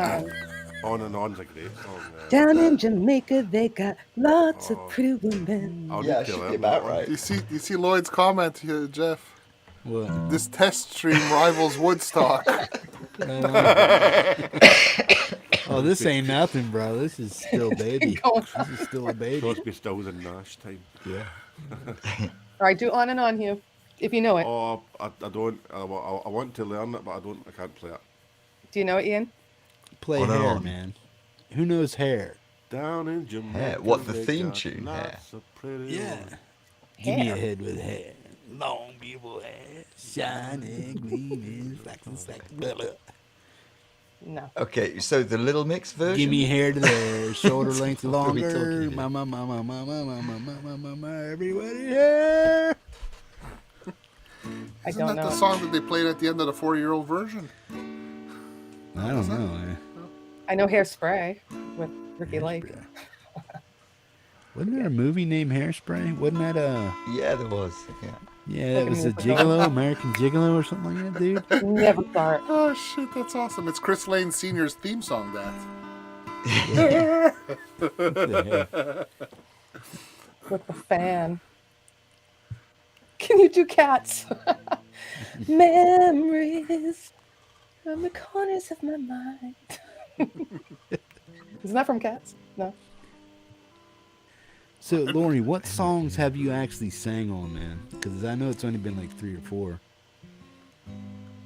[SPEAKER 10] On and On's a great song.
[SPEAKER 11] Down in Jamaica, they got lots of pretty women.
[SPEAKER 12] yeah, I should be about right.
[SPEAKER 3] You see Lloyd's comment here, Jeff?
[SPEAKER 1] What?
[SPEAKER 3] This test stream rivals Woodstock.
[SPEAKER 1] Oh, this ain't nothing, bro. This is still baby. This is still a baby.
[SPEAKER 10] Crosby, Stills and Nash time.
[SPEAKER 1] Yeah.
[SPEAKER 11] All right, do On and On, Hugh, if you know it.
[SPEAKER 10] Oh, I don't. I want to learn it, but I don't. I can't play it.
[SPEAKER 11] Do you know it, Ian?
[SPEAKER 1] Play
[SPEAKER 10] On and
[SPEAKER 1] Hair,
[SPEAKER 10] On.
[SPEAKER 1] man. Who knows Hair?
[SPEAKER 10] Down in Jamaica.
[SPEAKER 12] Hair? What, the
[SPEAKER 10] they
[SPEAKER 12] theme
[SPEAKER 10] got
[SPEAKER 12] tune, Hair?
[SPEAKER 10] lots of pretty
[SPEAKER 1] Yeah.
[SPEAKER 10] women.
[SPEAKER 1] Give me a head with hair. Long, beautiful hair. Shining, gleaming, flashing, blah, blah.
[SPEAKER 11] No.
[SPEAKER 12] Okay, so the Little Mix version.
[SPEAKER 1] Give me hair to there, shoulder length
[SPEAKER 12] What are we
[SPEAKER 1] longer.
[SPEAKER 12] talking here?
[SPEAKER 1] Mama, everybody here.
[SPEAKER 11] I
[SPEAKER 3] Isn't
[SPEAKER 11] don't
[SPEAKER 3] that
[SPEAKER 11] know.
[SPEAKER 3] the song that they played at the end of the 4-year-old version?
[SPEAKER 1] I don't know.
[SPEAKER 11] I know Hairspray with Ricky Lake.
[SPEAKER 1] Wasn't there a movie named Hairspray? Wasn't that
[SPEAKER 12] Yeah, there was. Yeah.
[SPEAKER 1] Yeah, it was a Gigolo, American Gigolo or something like that, dude.
[SPEAKER 11] Never saw it.
[SPEAKER 3] Oh shit, that's awesome! It's Chris Lane Sr.'s theme song. That.
[SPEAKER 11] With the fan. Can you do Cats? Memories from the corners of my mind. Isn't that from Cats? No.
[SPEAKER 1] So, Laurie, what songs have you actually sang on, man? Because I know it's only been like 3 or 4.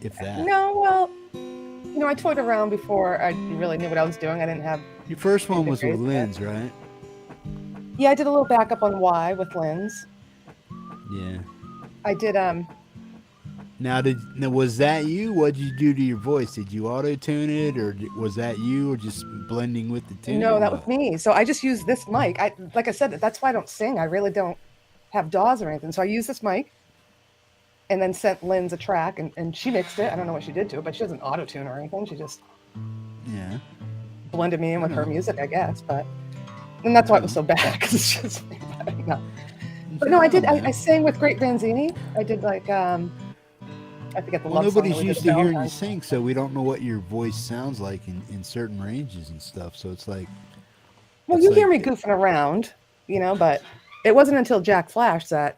[SPEAKER 1] If that.
[SPEAKER 11] No, well, you know, I toyed around before I really knew what I was doing. I didn't have.
[SPEAKER 1] Your first one was with
[SPEAKER 11] Anything
[SPEAKER 1] Lynn's, right?
[SPEAKER 11] Yeah, I did a little backup on Why with Lynn's.
[SPEAKER 1] Yeah.
[SPEAKER 11] I did
[SPEAKER 1] Now, was that you? What did you do to your voice? Did you auto-tune it, or was that you, or just blending with the tune?
[SPEAKER 11] No, that was me. So I just use this mic. Like I said, that's why I don't sing. I really don't have DAWs or anything. So I use this mic and then sent Lynn's a track and she mixed it. I don't know what she did to it, but she doesn't auto-tune or anything. She just
[SPEAKER 1] Yeah.
[SPEAKER 11] blended me in with her music, I guess. And that's why it was so bad, because it's just me. But no, I did. I sang with Great Vanzini. I did like I forget the
[SPEAKER 1] Well,
[SPEAKER 11] love song
[SPEAKER 1] nobody's
[SPEAKER 11] that we
[SPEAKER 1] used
[SPEAKER 11] did
[SPEAKER 1] to
[SPEAKER 11] at
[SPEAKER 1] hearing you
[SPEAKER 11] Valentine's.
[SPEAKER 1] sing, so we don't know what your voice sounds like in certain ranges and stuff. So it's like,
[SPEAKER 11] Well,
[SPEAKER 1] it's
[SPEAKER 11] you hear me
[SPEAKER 1] like-
[SPEAKER 11] goofing around, you know, but it wasn't until Jack Flash that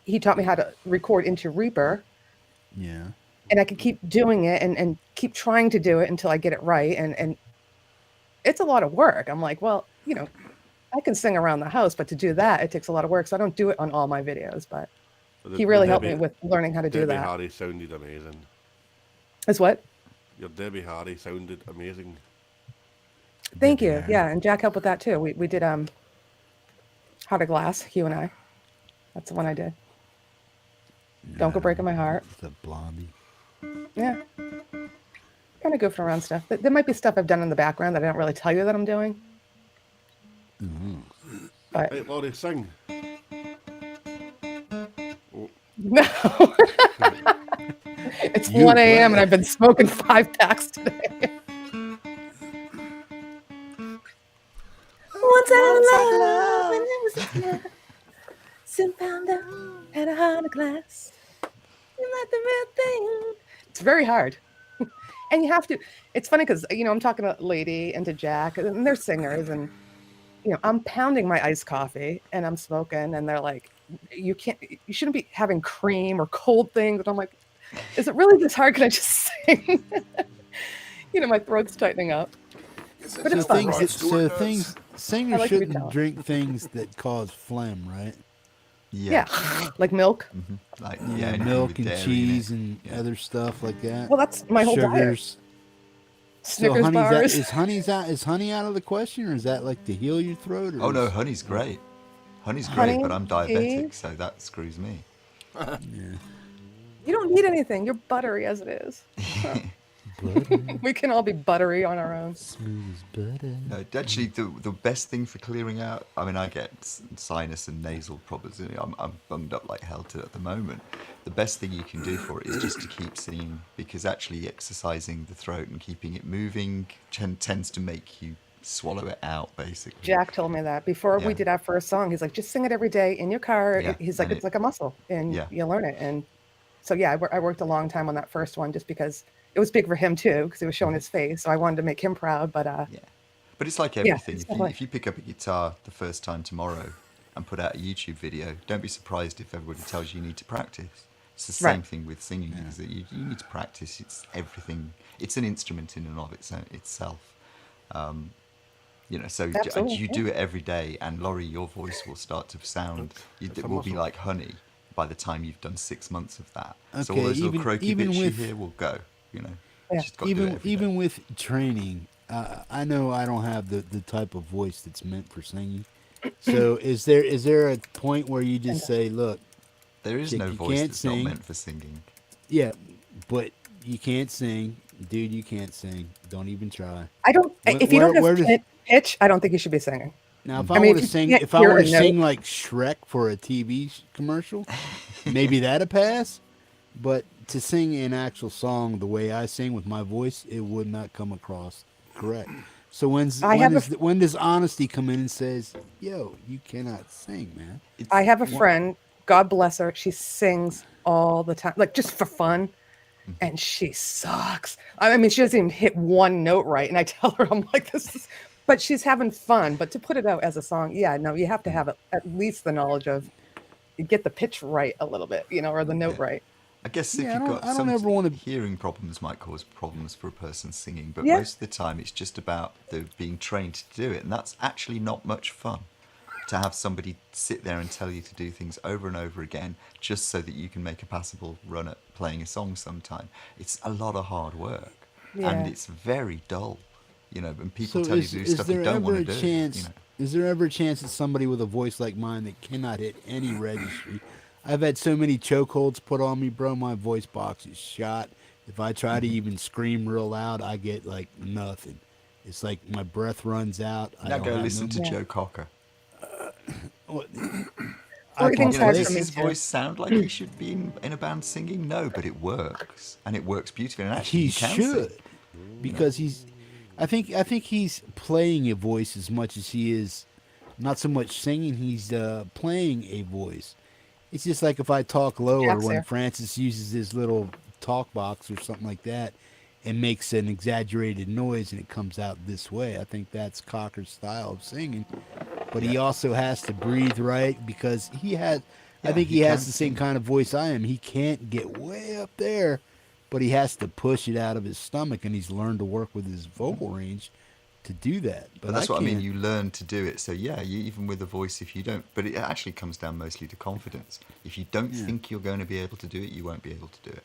[SPEAKER 11] he taught me how to record into Reaper,
[SPEAKER 1] yeah.
[SPEAKER 11] and I could keep doing it and keep trying to do it until I get it right. And it's a lot of work. I'm like, well, you know, I can sing around the house, but to do that, it takes a lot of work. So I don't do it on all my videos, but
[SPEAKER 10] The-
[SPEAKER 11] he really
[SPEAKER 10] the
[SPEAKER 11] helped me
[SPEAKER 10] Debbie-
[SPEAKER 11] with learning how to do
[SPEAKER 10] Debbie
[SPEAKER 11] that.
[SPEAKER 10] Harry sounded amazing.
[SPEAKER 11] Is what?
[SPEAKER 10] Your Debbie Harry sounded amazing.
[SPEAKER 11] Thank you. Yeah, and Jack helped with that too. We did Heart of Glass, Hugh and I. That's the one I did. Don't Go Breaking My Heart.
[SPEAKER 1] The Blondie.
[SPEAKER 11] Yeah. Kind of goofing around stuff. There might be stuff I've done in the background that I don't really tell you that I'm doing. But
[SPEAKER 10] Hey, Laurie, sing.
[SPEAKER 11] no. It's
[SPEAKER 1] You
[SPEAKER 11] 1 a.m. and
[SPEAKER 1] play.
[SPEAKER 11] I've been smoking 5 packs today. Once I love and it was a flood. Soon found out had a heart of glass. You're not the real thing. It's very hard. And you have to, it's funny because, you know, I'm talking to Lady and to Jack, and they're singers, and, you know, I'm pounding my iced coffee and I'm smoking, and they're like, you shouldn't be having cream or cold things. And I'm like, is it really this hard? Can I just sing? You know, my throat's tightening up. But it's fun.
[SPEAKER 1] Singers
[SPEAKER 11] I like to be
[SPEAKER 1] shouldn't
[SPEAKER 11] talented.
[SPEAKER 1] drink things that cause phlegm, right?
[SPEAKER 11] Yeah. Like milk.
[SPEAKER 12] Like
[SPEAKER 1] Yeah,
[SPEAKER 12] anything
[SPEAKER 1] milk
[SPEAKER 12] with
[SPEAKER 1] and
[SPEAKER 12] dairy in
[SPEAKER 1] cheese
[SPEAKER 12] it.
[SPEAKER 1] and other stuff like that.
[SPEAKER 11] Well, that's my whole diet.
[SPEAKER 1] Sugars.
[SPEAKER 11] Snickers
[SPEAKER 1] honey's
[SPEAKER 11] bars.
[SPEAKER 1] Is honey out of the question, or is that like to heal your throat? Or
[SPEAKER 12] Oh no,
[SPEAKER 1] is-
[SPEAKER 12] honey's great. Honey's
[SPEAKER 11] Honey,
[SPEAKER 12] great, but I'm
[SPEAKER 11] tea.
[SPEAKER 12] diabetic, so that screws me.
[SPEAKER 1] Yeah.
[SPEAKER 11] You don't need anything. You're buttery as it is. We can all be buttery on our own.
[SPEAKER 1] Smooth as butter.
[SPEAKER 12] No, actually, the best thing for clearing out. I mean, I get sinus and nasal problems. I'm bunged up like hell at the moment. The best thing you can do for it is just to keep singing, because actually exercising the throat and keeping it moving tends to make you swallow it out, basically.
[SPEAKER 11] Jack told me that before we
[SPEAKER 12] Yeah.
[SPEAKER 11] did our first song. He's like, just sing it every day in your car.
[SPEAKER 12] Yeah,
[SPEAKER 11] He's like,
[SPEAKER 12] and
[SPEAKER 11] it's like a muscle, and
[SPEAKER 12] Yeah.
[SPEAKER 11] you learn it. And so yeah, I worked a long time on that first one just because it was big for him too, because he was showing his face. So I wanted to make him proud. But
[SPEAKER 12] But it's like
[SPEAKER 11] Yeah,
[SPEAKER 12] everything.
[SPEAKER 11] it's
[SPEAKER 12] If
[SPEAKER 11] definitely-
[SPEAKER 12] you pick up a guitar the first time tomorrow and put out a YouTube video, don't be surprised if everybody tells you need to practice. It's the same
[SPEAKER 11] Right.
[SPEAKER 12] thing with singing, is that you need to practice. It's everything. It's an instrument in and of itself. So
[SPEAKER 11] Absolutely,
[SPEAKER 12] you do it every day, and Laurie, your voice will start to sound. It will be like honey by the time you've done 6 months of that. So all
[SPEAKER 1] Okay,
[SPEAKER 12] those little
[SPEAKER 1] even-
[SPEAKER 12] croaky
[SPEAKER 1] even
[SPEAKER 12] bits
[SPEAKER 1] with-
[SPEAKER 12] you hear will go.
[SPEAKER 11] Yeah.
[SPEAKER 12] Just got to do it every day.
[SPEAKER 1] Even with training, I know I don't have the type of voice that's meant for singing. So is there a point where you just say, look,
[SPEAKER 12] There is
[SPEAKER 1] Dick,
[SPEAKER 12] no
[SPEAKER 1] you
[SPEAKER 12] voice
[SPEAKER 1] can't
[SPEAKER 12] that's
[SPEAKER 1] sing.
[SPEAKER 12] not meant for singing.
[SPEAKER 1] Yeah, but you can't sing, dude. You can't sing. Don't even try.
[SPEAKER 11] I don't.
[SPEAKER 1] Where-
[SPEAKER 11] If you don't
[SPEAKER 1] where
[SPEAKER 11] have
[SPEAKER 1] does-
[SPEAKER 11] pitch, I don't think you should be singing.
[SPEAKER 1] Now, if
[SPEAKER 11] I
[SPEAKER 1] I,
[SPEAKER 11] mean,
[SPEAKER 1] were
[SPEAKER 11] if
[SPEAKER 1] to
[SPEAKER 11] you
[SPEAKER 1] sing,
[SPEAKER 11] can't
[SPEAKER 1] if I
[SPEAKER 11] hear
[SPEAKER 1] were
[SPEAKER 11] a
[SPEAKER 1] to
[SPEAKER 11] note-
[SPEAKER 1] sing like Shrek for a TV commercial, maybe that'd pass. But to sing an actual song the way I sing with my voice, it would not come across correct. So when does honesty come in and says, "Yo, you cannot sing, man"?
[SPEAKER 11] I have a friend, God bless her, she sings all the time, like just for fun, and she sucks. I mean, she doesn't even hit one note right, and I tell her, I'm like, this is, but she's having fun. But to put it out as a song, yeah, no, you have to have at least the knowledge of, you get the pitch right a little bit, or the note right.
[SPEAKER 12] I guess
[SPEAKER 1] Yeah,
[SPEAKER 12] if you've got
[SPEAKER 1] I don't
[SPEAKER 12] some
[SPEAKER 1] ever wanna-
[SPEAKER 12] hearing problems might cause problems for a person singing, but
[SPEAKER 11] Yeah.
[SPEAKER 12] most of the time it's just about the being trained to do it, and that's actually not much fun. To have somebody sit there and tell you to do things over and over again just so that you can make a passable run at playing a song sometime. It's a lot of hard work,
[SPEAKER 11] Yeah.
[SPEAKER 12] and it's very dull, and people
[SPEAKER 1] So
[SPEAKER 12] tell you to do stuff you don't want to do.
[SPEAKER 1] chance? Is there ever a chance that somebody with a voice like mine that cannot hit any registry? I've had so many chokeholds put on me, bro. My voice box is shot. If I try to even scream real loud, I get like nothing. It's like my breath runs out. I
[SPEAKER 12] Now
[SPEAKER 1] don't
[SPEAKER 12] go
[SPEAKER 1] have
[SPEAKER 12] listen
[SPEAKER 1] no-
[SPEAKER 12] to Joe Cocker.
[SPEAKER 11] Everything's hard
[SPEAKER 12] Does
[SPEAKER 11] for me
[SPEAKER 12] his
[SPEAKER 11] too.
[SPEAKER 12] voice sound like he should be in a band singing? No, but it works, and it works beautifully. And actually,
[SPEAKER 1] He
[SPEAKER 12] can
[SPEAKER 1] should,
[SPEAKER 12] sing.
[SPEAKER 1] because he's. I think he's playing a voice as much as he is, not so much singing. He's playing a voice. It's just like if I talk lower
[SPEAKER 11] Jack's
[SPEAKER 1] when
[SPEAKER 11] there.
[SPEAKER 1] Francis uses his little talk box or something like that, and makes an exaggerated noise, and it comes out this way. I think that's Cocker's style of singing, but he also has to breathe right because he has. I think he has
[SPEAKER 12] can
[SPEAKER 1] the same kind of voice I am. He can't get way up there, but he has to push it out of his stomach, and he's learned to work with his vocal range to do that.
[SPEAKER 12] But that's what I mean.
[SPEAKER 1] can't.
[SPEAKER 12] You learn to do it. So yeah, even with a voice, if you don't, but it actually comes down mostly to confidence. If you don't think you're going to be able to do it, you won't be able to do it.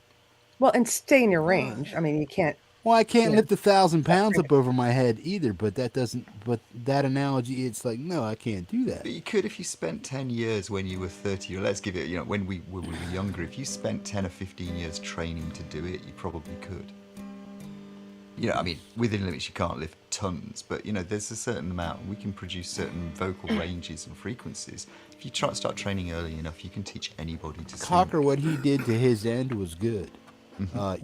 [SPEAKER 11] Well, and stay in your range. I mean, you can't.
[SPEAKER 1] Well, I can't
[SPEAKER 11] Yeah.
[SPEAKER 1] lift 1,000 pounds up over my head either, but that doesn't. But that analogy, it's like, no, I can't do that.
[SPEAKER 12] But you could if you spent 10 years when you were 30, or let's give it, when we were younger, if you spent 10 or 15 years training to do it, you probably could. I mean, within limits, you can't lift tons, but, there's a certain amount. We can produce certain vocal ranges and frequencies. If you start training early enough, you can teach anybody to sing.
[SPEAKER 1] Cocker, what he did to his end was good.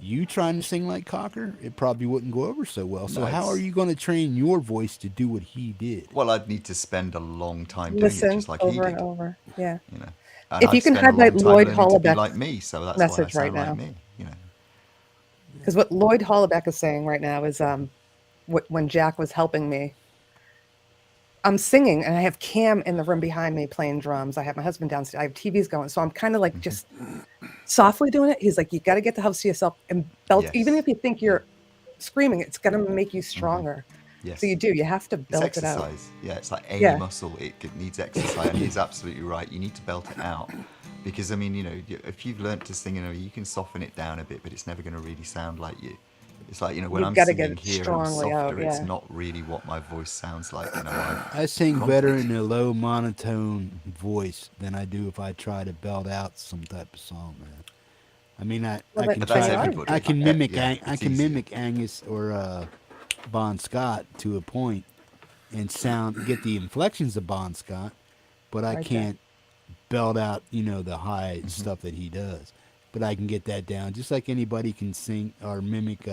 [SPEAKER 1] You trying to sing like Cocker, it probably wouldn't go over so well. So
[SPEAKER 12] No,
[SPEAKER 1] how
[SPEAKER 12] it's-
[SPEAKER 1] are you going to train your voice to do what he did?
[SPEAKER 12] Well, I'd need to spend a long time doing it,
[SPEAKER 11] Listen
[SPEAKER 12] just like he
[SPEAKER 11] over
[SPEAKER 12] did.
[SPEAKER 11] and over. Yeah.
[SPEAKER 12] And
[SPEAKER 11] If
[SPEAKER 12] I've
[SPEAKER 11] you can
[SPEAKER 12] spent a
[SPEAKER 11] have that
[SPEAKER 12] long time
[SPEAKER 11] Lloyd
[SPEAKER 12] learning to be
[SPEAKER 11] Hollebeck
[SPEAKER 12] like me, so that's why I
[SPEAKER 11] message right
[SPEAKER 12] sound like
[SPEAKER 11] now.
[SPEAKER 12] me.
[SPEAKER 11] Because what Lloyd Hollebeck is saying right now is when Jack was helping me, I'm singing and I have Cam in the room behind me playing drums. I have my husband downstairs. I have TVs going. So I'm kind of like just softly doing it. He's like, you got to get the house to yourself and belt.
[SPEAKER 12] Yes.
[SPEAKER 11] Even if you think you're screaming, it's going to make you stronger.
[SPEAKER 12] Yes.
[SPEAKER 11] So you do. You have to
[SPEAKER 12] It's
[SPEAKER 11] belt it out.
[SPEAKER 12] exercise. Yeah, it's like any
[SPEAKER 11] Yeah.
[SPEAKER 12] muscle. It needs exercise, and he's absolutely right. You need to belt it out. Because, I mean, if you've learnt to sing, you can soften it down a bit, but it's never going to really sound like you. It's like, you know, when
[SPEAKER 11] You've
[SPEAKER 12] I'm
[SPEAKER 11] gotta get
[SPEAKER 12] singing
[SPEAKER 11] it
[SPEAKER 12] here and
[SPEAKER 11] strongly out,
[SPEAKER 12] softer, it's
[SPEAKER 11] yeah.
[SPEAKER 12] not really what my voice sounds like. You know,
[SPEAKER 1] I sing better in a low monotone voice than I do if I try to belt out some type of song, man. I mean, I
[SPEAKER 11] Well,
[SPEAKER 1] can
[SPEAKER 11] but
[SPEAKER 1] try.
[SPEAKER 11] that's everybody.
[SPEAKER 1] I can
[SPEAKER 12] Yeah,
[SPEAKER 1] mimic.
[SPEAKER 12] yeah,
[SPEAKER 1] I
[SPEAKER 12] it's
[SPEAKER 1] can
[SPEAKER 12] easier.
[SPEAKER 1] mimic Angus or Bon Scott to a point, and get the inflections of Bon Scott, but I
[SPEAKER 11] Right there.
[SPEAKER 1] can't belt out, you know, the high
[SPEAKER 12] Mm-hmm.
[SPEAKER 1] stuff that he does. But I can get that down, just like anybody can sing or mimic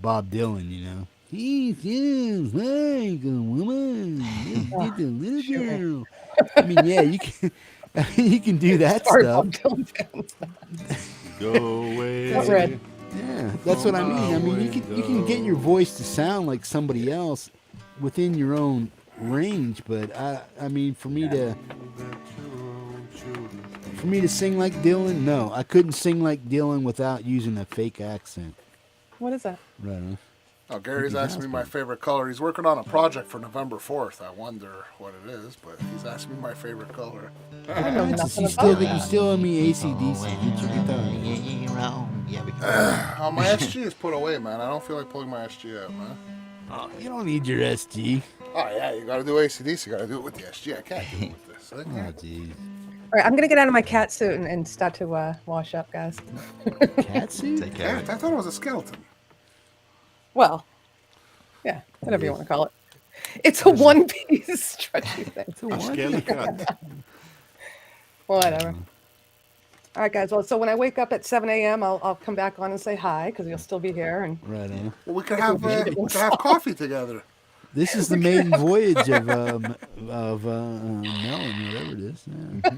[SPEAKER 1] Bob Dylan. You know, he feels like a woman, just a little
[SPEAKER 11] shoot me.
[SPEAKER 1] girl. I mean, yeah, you can. You can do that
[SPEAKER 11] Sorry,
[SPEAKER 1] stuff.
[SPEAKER 11] Bob Dylan fans.
[SPEAKER 10] Go away.
[SPEAKER 11] Not red.
[SPEAKER 1] Yeah, that's what I mean. I mean, you can get your voice to sound like somebody else within your own range, but I mean, for me to sing like Dylan, no, I couldn't sing like Dylan without using a fake accent.
[SPEAKER 11] What is that?
[SPEAKER 1] Right on.
[SPEAKER 3] Oh, Gary's
[SPEAKER 1] He's
[SPEAKER 3] asking me my
[SPEAKER 1] asking.
[SPEAKER 3] favorite color. He's working on a project for November 4th. I wonder what it is, but he's asking me my favorite color.
[SPEAKER 11] I know
[SPEAKER 1] Francis,
[SPEAKER 11] nothing
[SPEAKER 1] you still,
[SPEAKER 11] about
[SPEAKER 1] you
[SPEAKER 11] that.
[SPEAKER 1] still owe me ACDC. Get your guitar.
[SPEAKER 3] My SG is put away, man. I don't feel like pulling my SG out, man.
[SPEAKER 1] Oh, you don't need your SG.
[SPEAKER 3] Oh, yeah, you gotta do ACDC. You gotta do it with the SG. I can't do it with this.
[SPEAKER 1] Oh, jeez.
[SPEAKER 11] All right, I'm gonna get out of my cat suit and start to wash up, guys.
[SPEAKER 1] Cat suit?
[SPEAKER 12] Take care.
[SPEAKER 3] I thought it was a skeleton.
[SPEAKER 11] Well, yeah, whatever you want to call it. It's a one-piece stretchy thing.
[SPEAKER 1] It's a one.
[SPEAKER 11] Whatever. All right, guys. Well, so when I wake up at 7 a.m., I'll come back on and say hi because you'll still be here. And
[SPEAKER 1] Right on.
[SPEAKER 3] Well, we could have coffee together.
[SPEAKER 1] This is the maiden voyage of Melon, whatever it is. Yeah.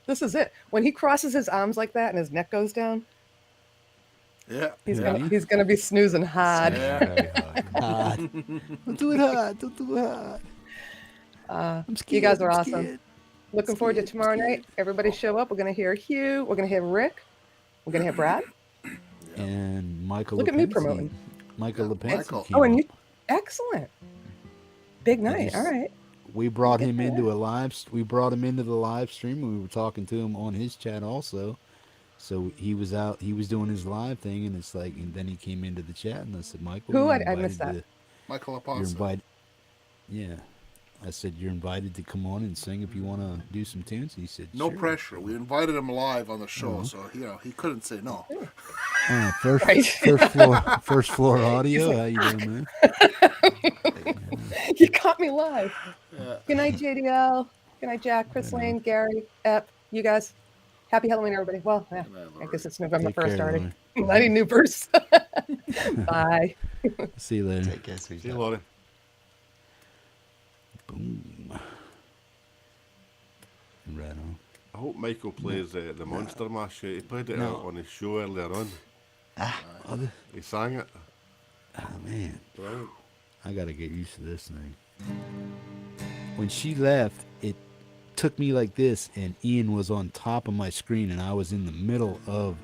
[SPEAKER 11] this is it. When he crosses his arms like that and his neck goes down,
[SPEAKER 3] Yeah.
[SPEAKER 11] he's gonna be snoozing hard.
[SPEAKER 1] Hard. Don't do it hard. Don't do it hard. I'm scared.
[SPEAKER 11] You guys are
[SPEAKER 1] I'm
[SPEAKER 11] awesome.
[SPEAKER 1] scared.
[SPEAKER 11] Looking forward to tomorrow night. Everybody show up. We're gonna hear Hugh. We're gonna hear Rick. We're gonna hear Brad.
[SPEAKER 1] And Michael.
[SPEAKER 11] Look at me
[SPEAKER 1] Lipinski.
[SPEAKER 11] promoting.
[SPEAKER 1] Michael Lipinski.
[SPEAKER 3] Michael.
[SPEAKER 1] came
[SPEAKER 11] Oh, and
[SPEAKER 1] up.
[SPEAKER 11] you. Excellent. Big night.
[SPEAKER 1] just-
[SPEAKER 11] All right.
[SPEAKER 1] We brought
[SPEAKER 11] Look at
[SPEAKER 1] him
[SPEAKER 11] that.
[SPEAKER 1] into We brought him into the live stream. And we were talking to him on his chat also. So he was out. He was doing his live thing, and it's like, and then he came into the chat, and I said, Michael,
[SPEAKER 11] Who?
[SPEAKER 1] you're
[SPEAKER 11] I
[SPEAKER 1] invited
[SPEAKER 11] missed that.
[SPEAKER 1] to-
[SPEAKER 3] Michael
[SPEAKER 1] You're
[SPEAKER 3] Aponso.
[SPEAKER 1] invited. Yeah. I said, you're invited to come on and sing if you want to do some tunes. He said,
[SPEAKER 3] No
[SPEAKER 1] sure.
[SPEAKER 3] pressure. We invited him live on the show, so he couldn't say no.
[SPEAKER 1] First,
[SPEAKER 11] Right.
[SPEAKER 1] first floor audio. How you doing, man?
[SPEAKER 11] You caught me live.
[SPEAKER 3] Yeah.
[SPEAKER 11] Good night, JDL. Good night, Jack, Chris Lane, Gary, Ep. You guys. Happy Halloween, everybody. Well, yeah, I guess it's November
[SPEAKER 1] Take
[SPEAKER 11] 1st
[SPEAKER 1] care,
[SPEAKER 11] already.
[SPEAKER 1] Laurie.
[SPEAKER 11] Nighty new Burse. Bye.
[SPEAKER 1] See you later.
[SPEAKER 12] Take care, sweetie.
[SPEAKER 10] See you, Laurie.
[SPEAKER 1] Boom. Right on.
[SPEAKER 10] I hope Michael plays the Monster Mash. He played it
[SPEAKER 1] No.
[SPEAKER 10] on his show earlier on.
[SPEAKER 1] Oh,
[SPEAKER 10] He sang it.
[SPEAKER 1] man.
[SPEAKER 10] Brilliant.
[SPEAKER 1] I got to get used to this thing. When she left, it took me like this, and Ian was on top of my screen, and I was in the middle of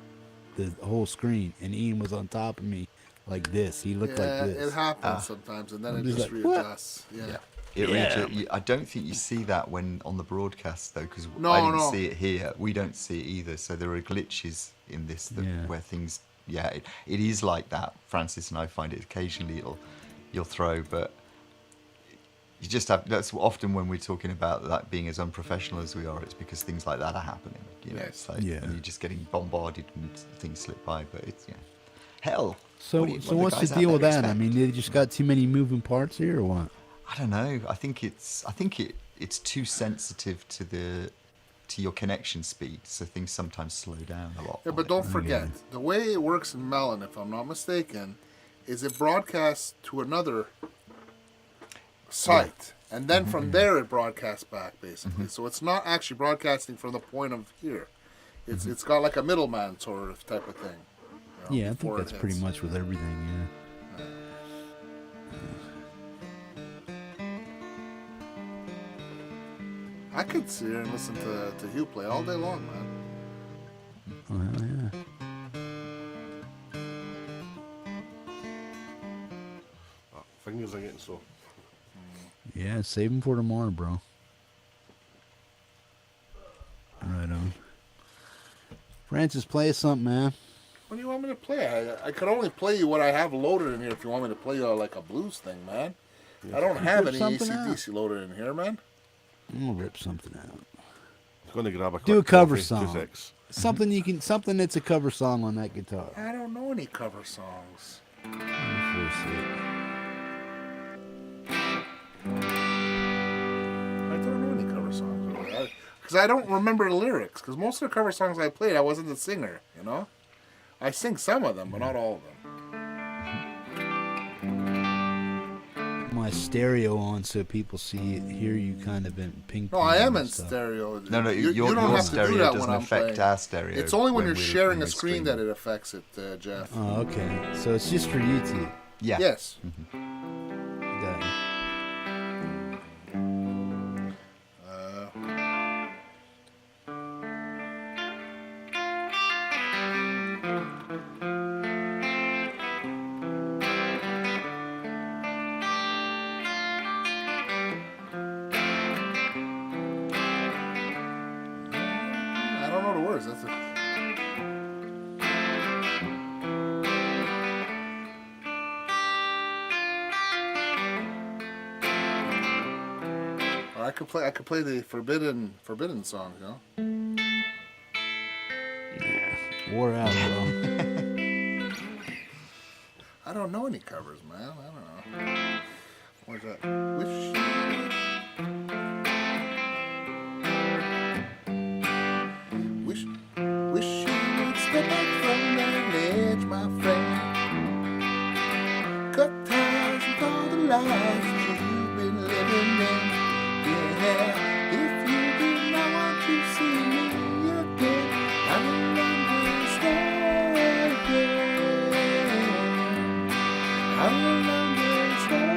[SPEAKER 1] the whole screen, and Ian was on top of me like this. He looked like this.
[SPEAKER 3] It happens sometimes, and then
[SPEAKER 1] I'm
[SPEAKER 3] it
[SPEAKER 1] just
[SPEAKER 3] just
[SPEAKER 1] like, what?
[SPEAKER 3] readjusts. Yeah.
[SPEAKER 12] I don't think you see that when on the broadcast though, because
[SPEAKER 3] No,
[SPEAKER 12] I didn't
[SPEAKER 3] no.
[SPEAKER 12] see it here. We don't see it either. So there are glitches in this where things. Yeah, it is like that. Francis and I find it occasionally you'll throw, but you just have. That's often when we're talking about that being as unprofessional as we are. It's because things like that are happening. You know, it's like, and you're just getting bombarded and things slip by. But it's hell.
[SPEAKER 1] So, what's the deal with that? I mean, they just got too many moving parts here, or what?
[SPEAKER 12] I don't know. I think it's too sensitive to your connection speed, so things sometimes slow down a lot.
[SPEAKER 3] Yeah, but don't forget, the way it works in Melon, if I'm not mistaken, is it broadcasts to another site, and then from there it broadcasts back, basically. So it's not actually broadcasting from the point of here. It's got like a middleman sort of type of thing. You know,
[SPEAKER 1] Yeah, I think
[SPEAKER 3] before it
[SPEAKER 1] that's pretty
[SPEAKER 3] hits.
[SPEAKER 1] much with everything, yeah.
[SPEAKER 3] I could sit here and listen to Hugh play all day long, man.
[SPEAKER 1] Oh, hell yeah.
[SPEAKER 10] Fingers are getting sore.
[SPEAKER 1] Yeah, save them for tomorrow, bro. Right on. Francis, play us something, man.
[SPEAKER 3] What do you want me to play? I could only play you what I have loaded in here if you want me to play you like a blues thing, man. I don't have any AC/DC loaded in here, man.
[SPEAKER 1] I'm gonna rip something out.
[SPEAKER 10] I'm gonna grab a
[SPEAKER 1] Do a
[SPEAKER 10] quick
[SPEAKER 1] cover
[SPEAKER 10] coffee,
[SPEAKER 1] song.
[SPEAKER 10] 2 secs.
[SPEAKER 1] Something that's a cover song on that guitar.
[SPEAKER 3] I don't know any cover songs.
[SPEAKER 1] Let me force it.
[SPEAKER 3] I don't know any cover songs. Because I don't remember the lyrics. Because most of the cover songs I played, I wasn't the singer, you know? I sing some of them, but not all of them.
[SPEAKER 1] My stereo on so people hear you kind of in pink.
[SPEAKER 3] No, I am in stereo.
[SPEAKER 12] No,
[SPEAKER 3] you
[SPEAKER 12] your
[SPEAKER 3] don't have to
[SPEAKER 12] stereo
[SPEAKER 3] do that
[SPEAKER 12] doesn't
[SPEAKER 3] when I'm
[SPEAKER 12] affect
[SPEAKER 3] playing.
[SPEAKER 12] our stereo.
[SPEAKER 3] It's only when you're
[SPEAKER 12] we're
[SPEAKER 3] sharing
[SPEAKER 12] playing
[SPEAKER 3] a screen that it affects it, Jeff.
[SPEAKER 1] Oh, okay. So it's just for you two.
[SPEAKER 12] Yeah.
[SPEAKER 3] Yes.
[SPEAKER 1] Got it.
[SPEAKER 3] I don't know the words. That's it. I could play the forbidden songs, you know.
[SPEAKER 1] Wore out, bro.
[SPEAKER 3] I don't know any covers, man. I don't know. Where's that? Wish you would step back from that ledge, my friend. Cut ties with all the lies you've been living in. Yeah, if you did not want to see me again, I will understand. I will understand.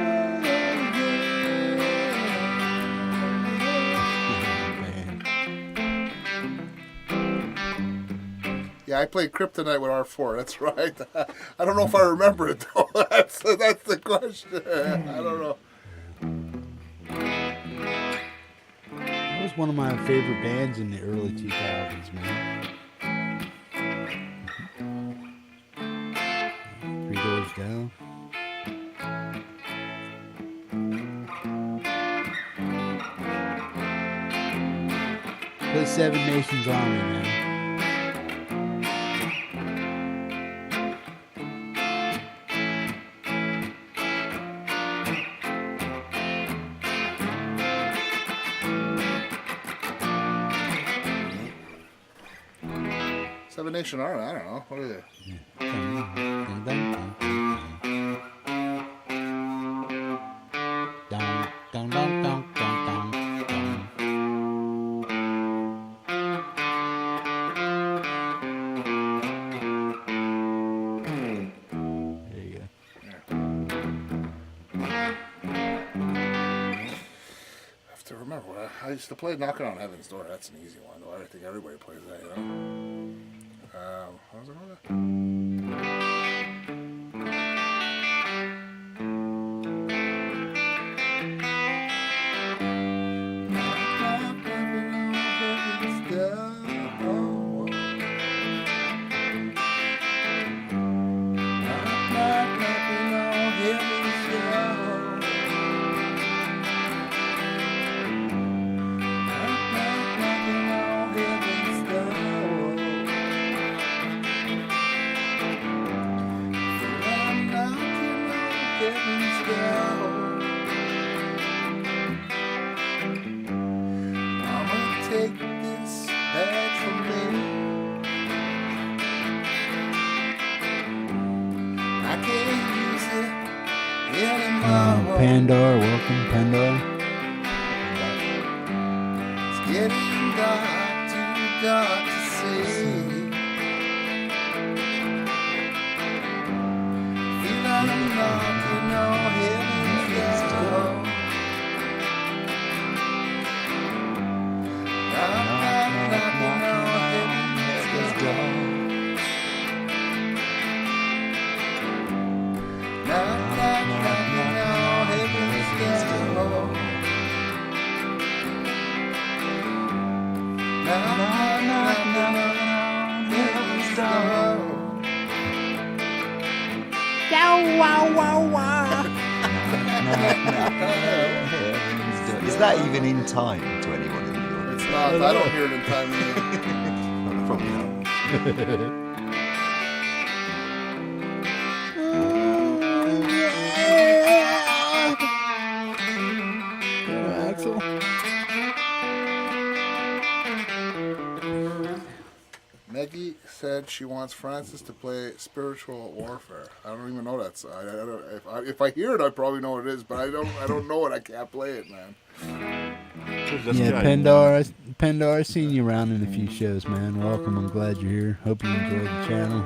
[SPEAKER 3] Yeah, I played Kryptonite with R4. That's right. I don't know if I remember it though. That's the question. I don't know.
[SPEAKER 1] That was one of my favorite bands in the early 2000s, man. 3 Doors Down. Play Seven Nations Army, man.
[SPEAKER 3] Seven Nation Army, I don't know. What are they?
[SPEAKER 1] There you go.
[SPEAKER 3] I have to remember. I used to play Knocking on Heaven's Door. That's an easy one, though. I think everybody plays that, you know? How's it going? Take this back from me. I can't use it anymore.
[SPEAKER 1] Pandar, welcome, Pandar.
[SPEAKER 3] It's getting dark, too dark to see. Feel like I'm knocking on heaven's door.
[SPEAKER 1] wow, wow, wow.
[SPEAKER 12] Is that even in time to anyone in the audience?
[SPEAKER 3] It's not. I don't hear it in time.
[SPEAKER 12] Probably not.
[SPEAKER 1] Axel.
[SPEAKER 3] Maggie said she wants Francis to play Spiritual Warfare. I don't even know that song. I don't, if I hear it, I probably know what it is, but I don't know it. I can't play it, man.
[SPEAKER 1] Yeah, Pendar, I've seen you around in a few shows, man. Welcome. I'm glad you're here. Hope you enjoyed the channel.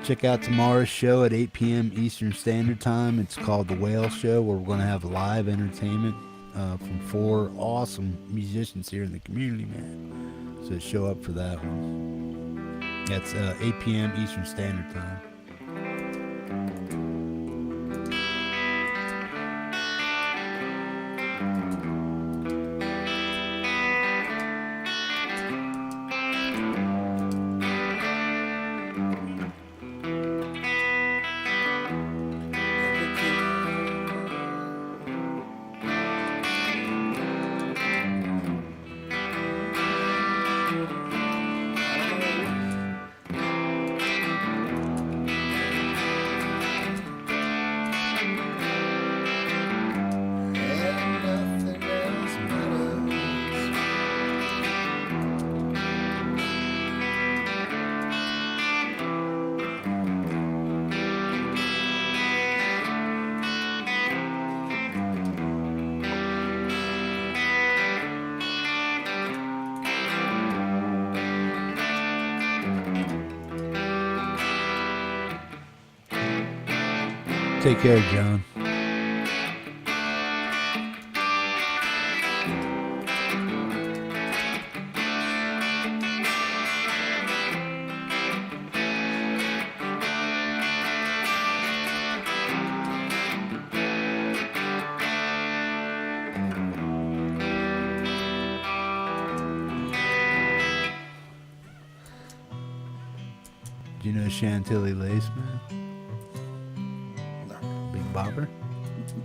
[SPEAKER 1] Check out tomorrow's show at 8 p.m. Eastern Standard Time. It's called The Whale Show, where we're going to have live entertainment from 4 awesome musicians here in the community, man. So show up for that one. That's 8 p.m. Eastern Standard Time. Take care, John. Do you know Chantilly Lace, man? Bopper?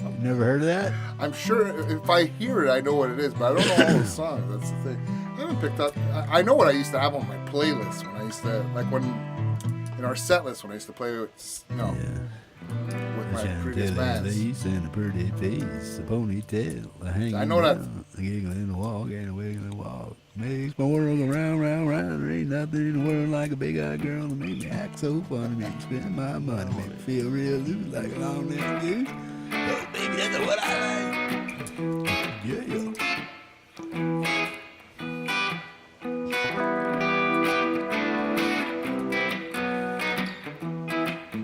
[SPEAKER 1] You never heard of that?
[SPEAKER 3] I'm sure if I hear it, I know what it is, but I don't know all the songs. That's the thing. I haven't picked up. I know what I used to have on my playlist when I used to, like when in our set list when I used to play with, with my previous bands.
[SPEAKER 1] Lace and a pretty face, a ponytail, a hanging
[SPEAKER 3] I know that.
[SPEAKER 1] down, a giggle in the walk and a wiggle in the walk. Makes my world go round, round, round. There ain't nothing in the world like a big-eyed girl to make me act so funny, make me spend my money, make me feel real loose like a long-necked goose. Oh, baby, that's what I like. Yeah.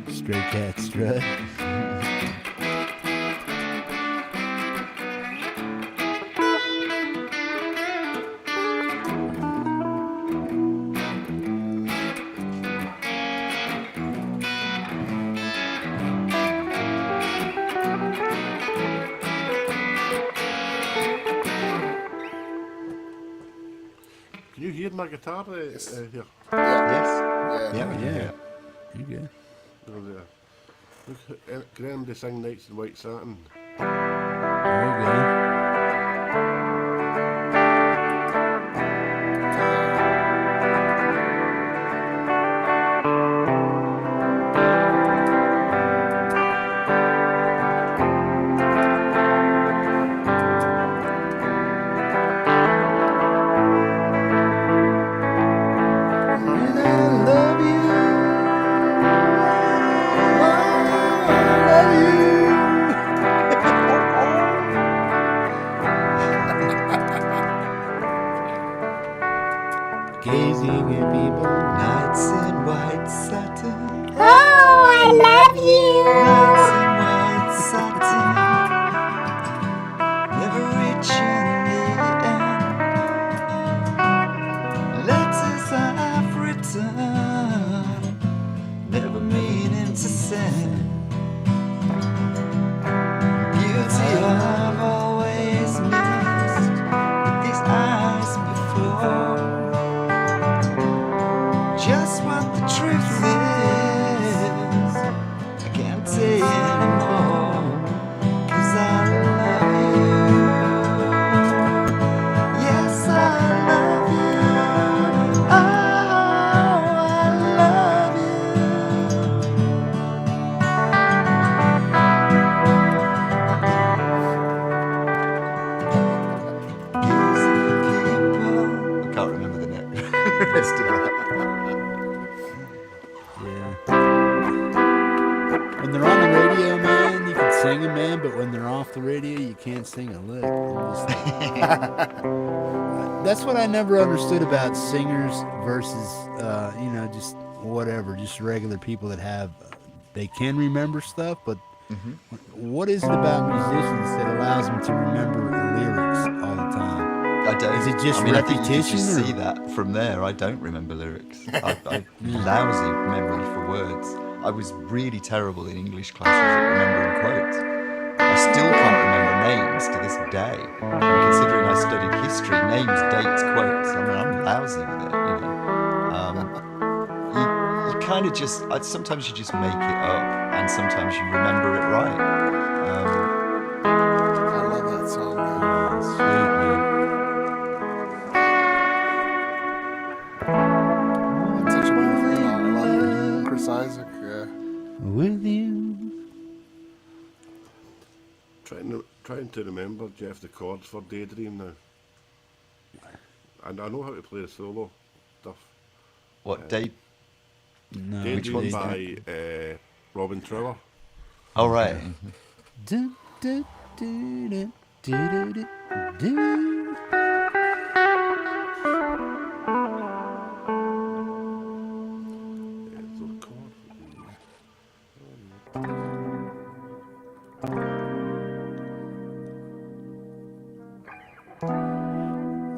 [SPEAKER 1] Stray cat strut.
[SPEAKER 10] Can you hear my guitar here?
[SPEAKER 12] Yes.
[SPEAKER 1] Yeah. You good?
[SPEAKER 10] Look, Graham to sing Nights in White Satin.
[SPEAKER 1] There you go. Gazing at people.
[SPEAKER 12] Nights in white satin.
[SPEAKER 4] Oh, I love you.
[SPEAKER 12] Nights in white satin. Never reaching the end. Letters I've written, never meaning to send. Beauty I've always missed with these eyes before.
[SPEAKER 1] the radio, you can't sing a lick. I'm just like, that's what I never understood about singers versus, just whatever, just regular people that have, they can remember stuff, but what is it about musicians that allows them to remember the lyrics all the time?
[SPEAKER 12] I don't.
[SPEAKER 1] Is it just
[SPEAKER 12] I mean, I think
[SPEAKER 1] repetition?
[SPEAKER 12] you can just
[SPEAKER 1] or-
[SPEAKER 12] see that from there. I don't remember lyrics. I lousy memory for words. I was really terrible in English classes at remembering quotes. I still can't remember names to this day. And considering I studied history, names, dates, quotes. I mean, I'm lousy with it. You kind of just. Sometimes you just make it up, and sometimes you remember it right.
[SPEAKER 3] I love that song, man.
[SPEAKER 1] Sweet, man.
[SPEAKER 3] Such a beautiful song. I love it. Chris Isaac, yeah.
[SPEAKER 1] With you.
[SPEAKER 10] Trying to remember, Jeff, the chords for Daydream now. And I know how to play the solo stuff.
[SPEAKER 12] What, Day?
[SPEAKER 1] No,
[SPEAKER 10] Daydream by Robin Trower.
[SPEAKER 12] Oh, right.
[SPEAKER 1] Do, do, do, do, do, do, do.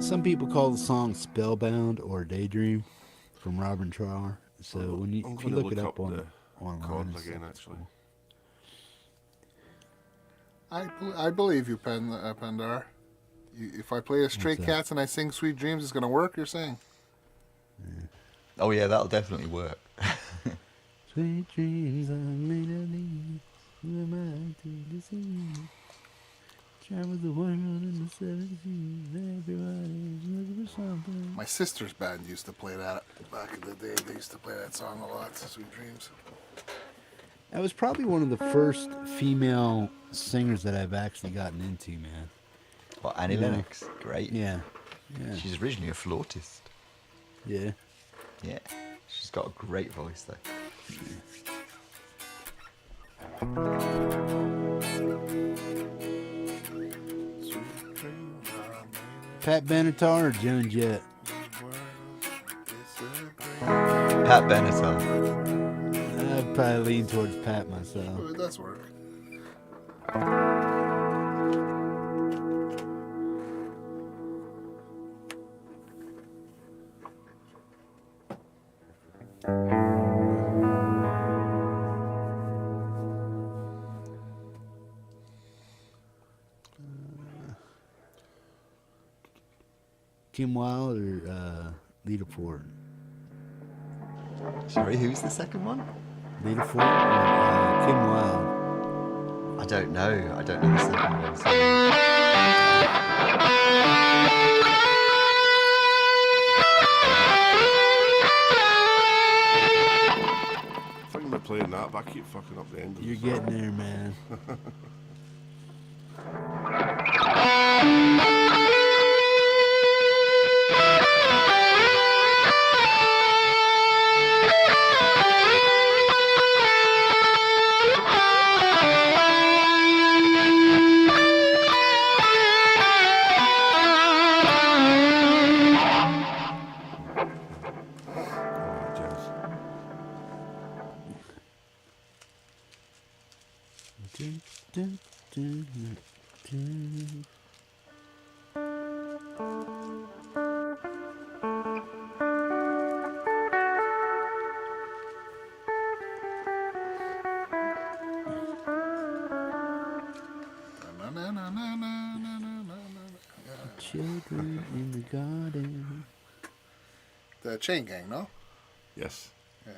[SPEAKER 1] Some people call the song Spellbound or Daydream from Robin Trower. So when you, if you look it up on online,
[SPEAKER 10] chords again, actually.
[SPEAKER 3] I believe you, Pandar. If I play a Stray
[SPEAKER 1] What's that?
[SPEAKER 3] Cats and I sing Sweet Dreams, it's going to work, you're saying?
[SPEAKER 12] Oh, yeah, that'll definitely work.
[SPEAKER 1] Sweet dreams are made of these. Who am I to deceive? Travel the world in the 70s. Everybody's looking for something.
[SPEAKER 3] My sister's band used to play that back in the day. They used to play that song a lot, Sweet Dreams.
[SPEAKER 1] That was probably one of the first female singers that I've actually gotten into, man.
[SPEAKER 12] Well, Annie
[SPEAKER 1] You know?
[SPEAKER 12] Lennox, great.
[SPEAKER 1] Yeah.
[SPEAKER 12] She's originally a flautist.
[SPEAKER 1] Yeah.
[SPEAKER 12] Yeah. She's got a great voice, though.
[SPEAKER 1] Pat Benatar or Joan Jett?
[SPEAKER 12] Pat Benatar.
[SPEAKER 1] I'd probably lean towards Pat myself.
[SPEAKER 3] It does work.
[SPEAKER 1] Kim Wilde or Lita Ford?
[SPEAKER 12] Sorry, who's the second one?
[SPEAKER 1] Lita Ford or Kim Wilde?
[SPEAKER 12] I don't know. I don't know the second one. Sorry.
[SPEAKER 10] I think I'm playing that, but I keep fucking up the end of
[SPEAKER 1] You're
[SPEAKER 10] the song.
[SPEAKER 1] getting there, man. Children in the garden.
[SPEAKER 3] The Chain Gang, no?
[SPEAKER 10] Yes.
[SPEAKER 3] Yeah.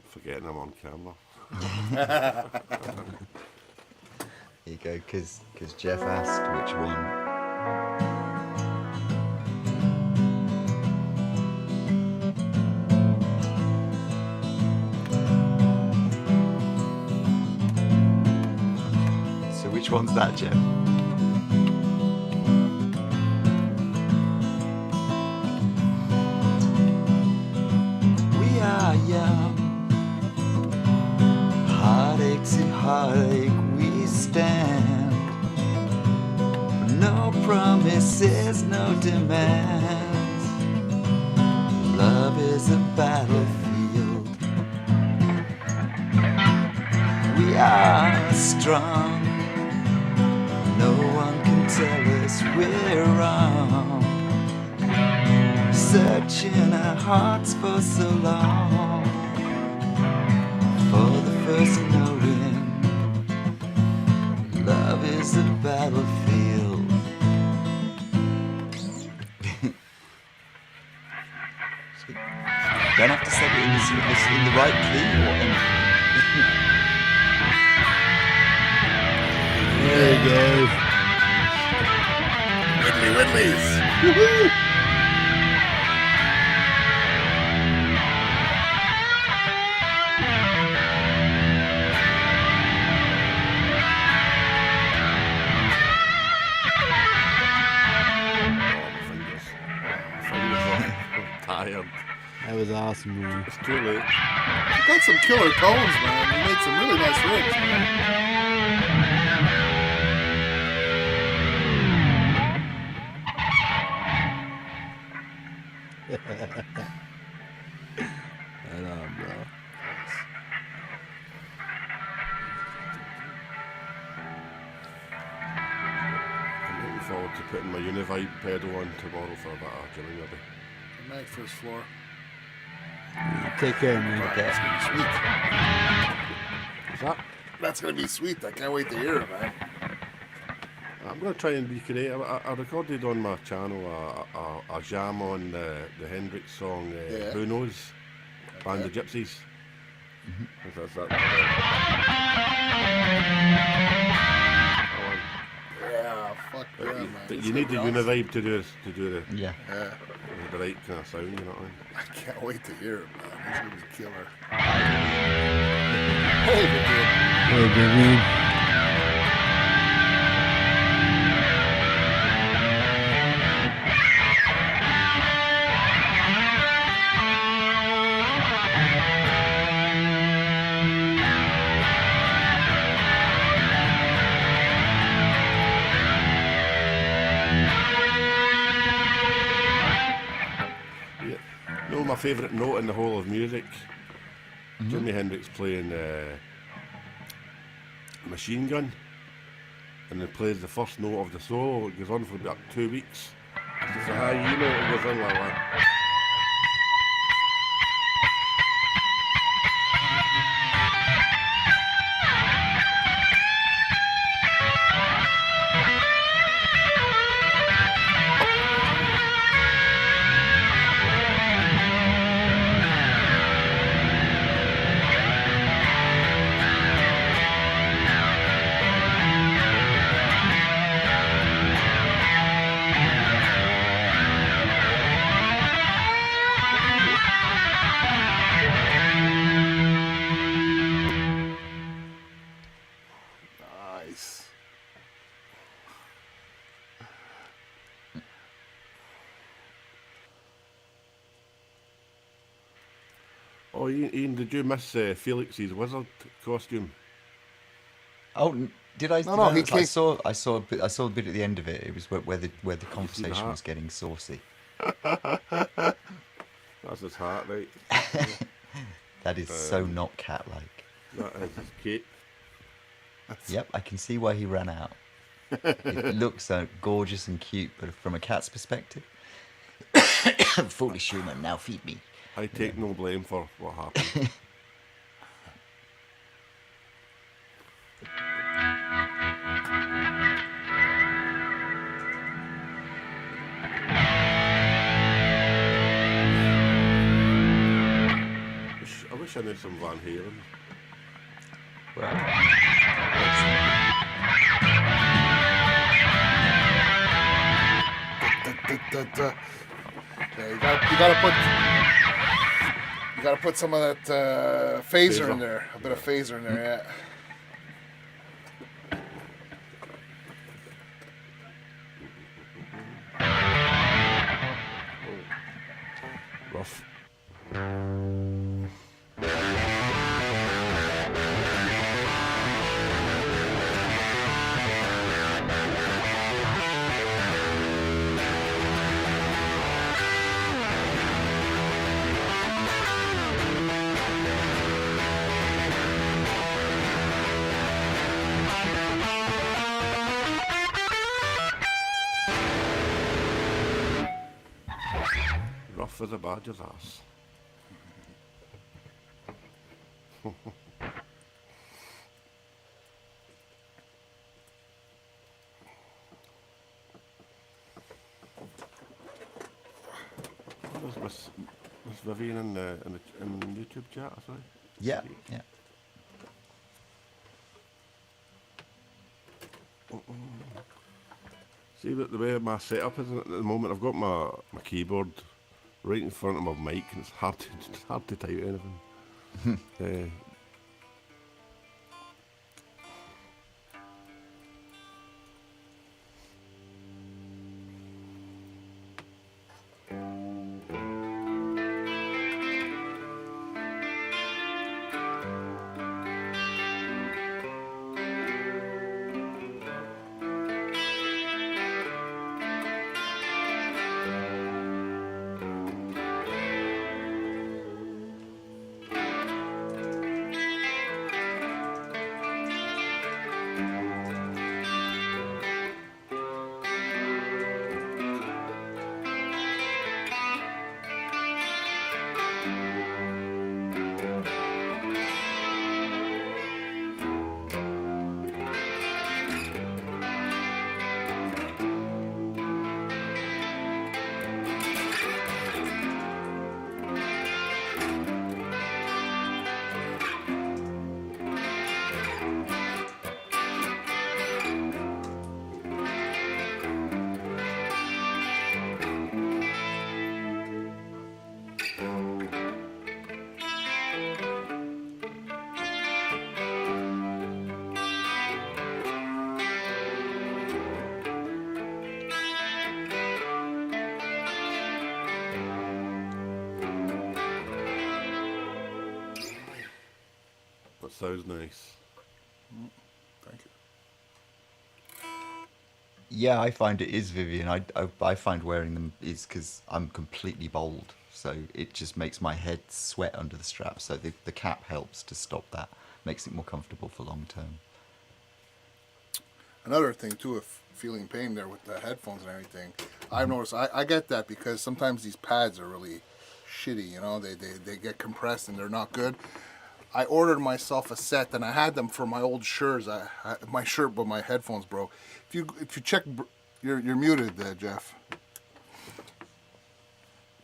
[SPEAKER 10] Forgetting I'm on camera.
[SPEAKER 12] Here you go, because Jeff asked which one. So which one's that, Jeff? We are young, heartache to heartache we stand. No promises, no demands. Love is a battlefield. We are strong. No one can tell us we're wrong. Searching our hearts for so long. For the first knowing, love is a battlefield. So, don't have to say it in the right key.
[SPEAKER 1] There you go.
[SPEAKER 8] Whitleys. Woohoo!
[SPEAKER 1] That was awesome, man.
[SPEAKER 10] It's too late.
[SPEAKER 8] You got some killer tones, man. You made some really nice rigs, man.
[SPEAKER 1] Right on, bro.
[SPEAKER 10] I'm looking forward to putting my Univibe pedal on tomorrow for a bit of jamming maybe.
[SPEAKER 8] Good night, first floor.
[SPEAKER 1] Take care, man.
[SPEAKER 8] That's gonna be sweet.
[SPEAKER 10] What's that?
[SPEAKER 8] That's gonna be sweet. I can't wait to hear it, man.
[SPEAKER 10] I'm going to try and recreate. I recorded on my channel a jam on the Hendrix song
[SPEAKER 8] Yeah.
[SPEAKER 10] Who Knows? Band of Gypsies. That's that.
[SPEAKER 8] Yeah, fuck
[SPEAKER 10] But
[SPEAKER 8] yeah,
[SPEAKER 10] you,
[SPEAKER 8] man.
[SPEAKER 10] but
[SPEAKER 8] It's
[SPEAKER 10] you need the
[SPEAKER 8] gonna be awesome.
[SPEAKER 10] Univibe to do the
[SPEAKER 8] Yeah.
[SPEAKER 10] the right kind of sound. You know what I mean?
[SPEAKER 8] I can't wait to hear it, man. It's gonna be killer.
[SPEAKER 1] Hey, big man.
[SPEAKER 10] You know my favourite note in the whole of music? Jimi Hendrix playing Machine Gun, and he plays the first note of the solo. It goes on for about 2 weeks. It's a high E note, it goes on like that.
[SPEAKER 8] Nice.
[SPEAKER 10] Oh, Ian, did you miss Felix's wizard costume?
[SPEAKER 12] Oh, did I?
[SPEAKER 8] No, he
[SPEAKER 12] I saw a bit at the end of it. It was where the conversation
[SPEAKER 10] that?
[SPEAKER 12] was getting saucy.
[SPEAKER 10] That's his hat, right?
[SPEAKER 12] That is so not cat-like.
[SPEAKER 10] That is his cape.
[SPEAKER 12] Yep, I can see why he ran out. It looks gorgeous and cute, but from a cat's perspective, foolish human, now feed me.
[SPEAKER 10] I take no blame for what happened. I wish wish I knew some Van Halen.
[SPEAKER 3] Yeah, you gotta put some of that phaser in there. A bit of phaser in there, yeah.
[SPEAKER 10] Rough. Rough as a badger's ass. Was Vivian in the YouTube chat? Sorry.
[SPEAKER 12] Yeah, yeah.
[SPEAKER 10] See, the way my setup is at the moment, I've got my keyboard right in front of my mic, and it's hard to type anything. That sounds nice.
[SPEAKER 3] Thank you.
[SPEAKER 12] Yeah, I find it is Vivian. I find wearing them is because I'm completely bald, so it just makes my head sweat under the strap. So the cap helps to stop that, makes it more comfortable for long term.
[SPEAKER 3] Another thing too, if feeling pain there with the headphones and everything, I've noticed I get that because sometimes these pads are really shitty. You know, they get compressed and they're not good. I ordered myself a set, and I had them for my old shirts. My shirt, but my headphones broke. If you check, you're muted, Jeff.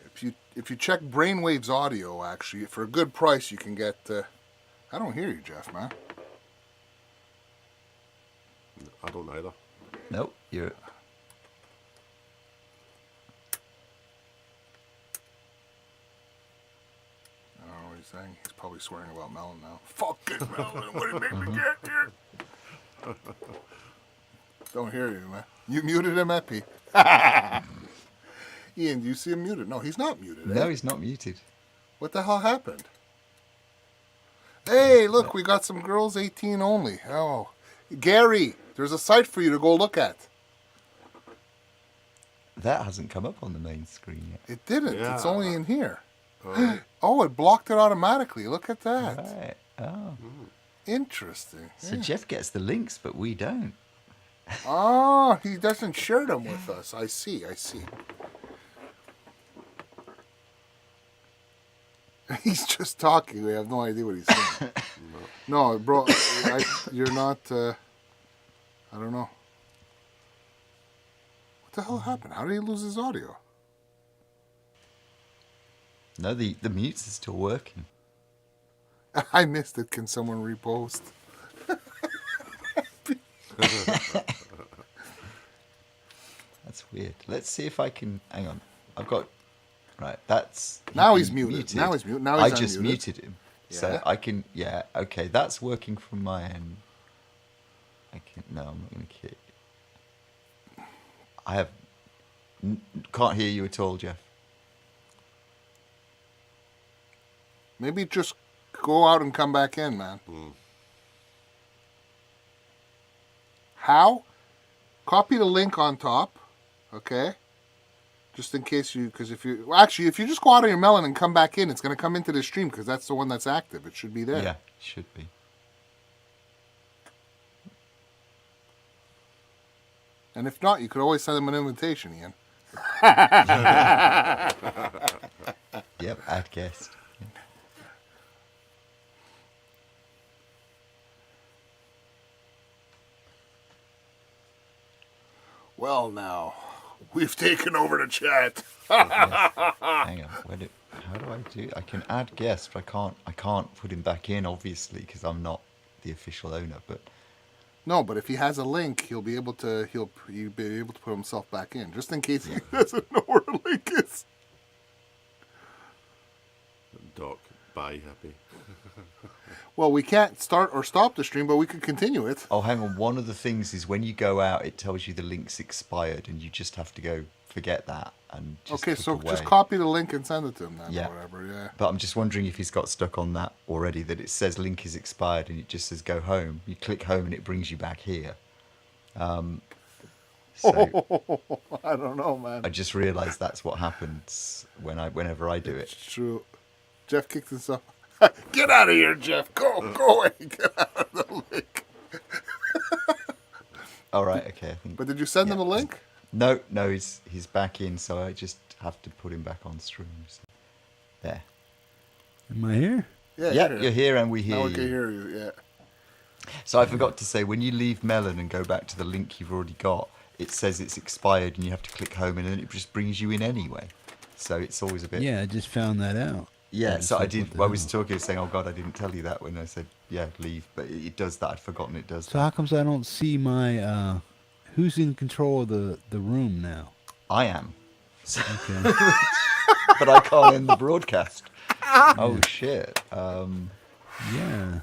[SPEAKER 3] If you check Brainwaves Audio, actually, for a good price, you can get. I don't hear you, Jeff, man.
[SPEAKER 10] I don't either.
[SPEAKER 12] Nope, you're.
[SPEAKER 3] Saying he's probably swearing about Melon now. Fucking Melon, what did you make me get here? Don't hear you, man. You muted him, Epi. Ian, do you see him muted? No, he's not muted.
[SPEAKER 12] No, he's not muted.
[SPEAKER 3] What the hell happened? Hey, look, we got some girls 18 only. Oh, Gary, there's a site for you to go look at.
[SPEAKER 12] That hasn't come up on the main screen yet.
[SPEAKER 3] It didn't. Yeah. It's only in here. Oh, it blocked it automatically. Look at that.
[SPEAKER 12] Right. Oh.
[SPEAKER 3] Interesting.
[SPEAKER 12] So Jeff gets the links, but we don't.
[SPEAKER 3] Oh, he doesn't share them with us. I see. He's just talking. We have no idea what he's saying. No, bro, you're not. I don't know. What the hell happened? How did he lose his audio?
[SPEAKER 12] No, the mutes are still working.
[SPEAKER 3] I missed it. Can someone repost?
[SPEAKER 12] That's weird. Let's see if I can. Hang on. I've got. Right. That's.
[SPEAKER 3] Now he's muted. Now he's muted. Now he's
[SPEAKER 12] I just
[SPEAKER 3] unmuted.
[SPEAKER 12] muted him. So
[SPEAKER 3] Yeah.
[SPEAKER 12] I can. Yeah. Okay. That's working from my end. I can. No, I'm not going to kick. I have. Can't hear you at all, Jeff.
[SPEAKER 3] Maybe just go out and come back in, man. How? Copy the link on top, okay? Just in case you, because if you, well, actually, if you just go out of your Melon and come back in, it's going to come into the stream because that's the one that's active. It should be there.
[SPEAKER 12] Yeah, should be.
[SPEAKER 3] And if not, you could always send them an invitation, Ian.
[SPEAKER 12] Yep, add guest.
[SPEAKER 3] Well, now, we've taken over the chat.
[SPEAKER 12] Hang on. How do I do? I can add guest, but I can't put him back in, obviously, because I'm not the official owner. But
[SPEAKER 3] No, but if he has a link, he'll be able to put himself back in, just in case he doesn't know where the link is.
[SPEAKER 10] Doc, bye, happy.
[SPEAKER 3] Well, we can't start or stop the stream, but we could continue it.
[SPEAKER 12] oh, hang on. One of the things is when you go out, it tells you the link's expired, and you just have to go forget that and just
[SPEAKER 3] Okay,
[SPEAKER 12] click
[SPEAKER 3] so
[SPEAKER 12] away.
[SPEAKER 3] just copy the link and send it to him then,
[SPEAKER 12] Yeah.
[SPEAKER 3] or whatever, yeah.
[SPEAKER 12] But I'm just wondering if he's got stuck on that already, that it says link is expired and it just says go home. You click home and it brings you back here. So
[SPEAKER 3] I don't know, man.
[SPEAKER 12] I just realised that's what happens whenever I do it.
[SPEAKER 3] It's true. Jeff kicked himself. Get out of here, Jeff. Go away. Get out of the link.
[SPEAKER 12] All right, okay. I think.
[SPEAKER 3] But did you send him a link?
[SPEAKER 12] No, he's back in, so I just have to put him back on stream. So. There.
[SPEAKER 1] Am I here?
[SPEAKER 3] Yeah,
[SPEAKER 12] You're here and we hear
[SPEAKER 3] now
[SPEAKER 12] you.
[SPEAKER 3] we can hear you, yeah.
[SPEAKER 12] So I forgot to say, when you leave Melon and go back to the link you've already got, it says it's expired and you have to click home and then it just brings you in anyway. So it's always a bit...
[SPEAKER 1] Yeah, I just found that out.
[SPEAKER 12] Yeah, so I did. I was
[SPEAKER 1] hell?
[SPEAKER 12] talking, saying, "Oh God, I didn't tell you that." When I said, "Yeah, leave," but it does that. I'd forgotten it does.
[SPEAKER 1] So how comes I don't see my? Who's in control of the room now?
[SPEAKER 12] I am.
[SPEAKER 1] Okay.
[SPEAKER 12] But I can't end the broadcast. Oh shit.
[SPEAKER 1] Yeah.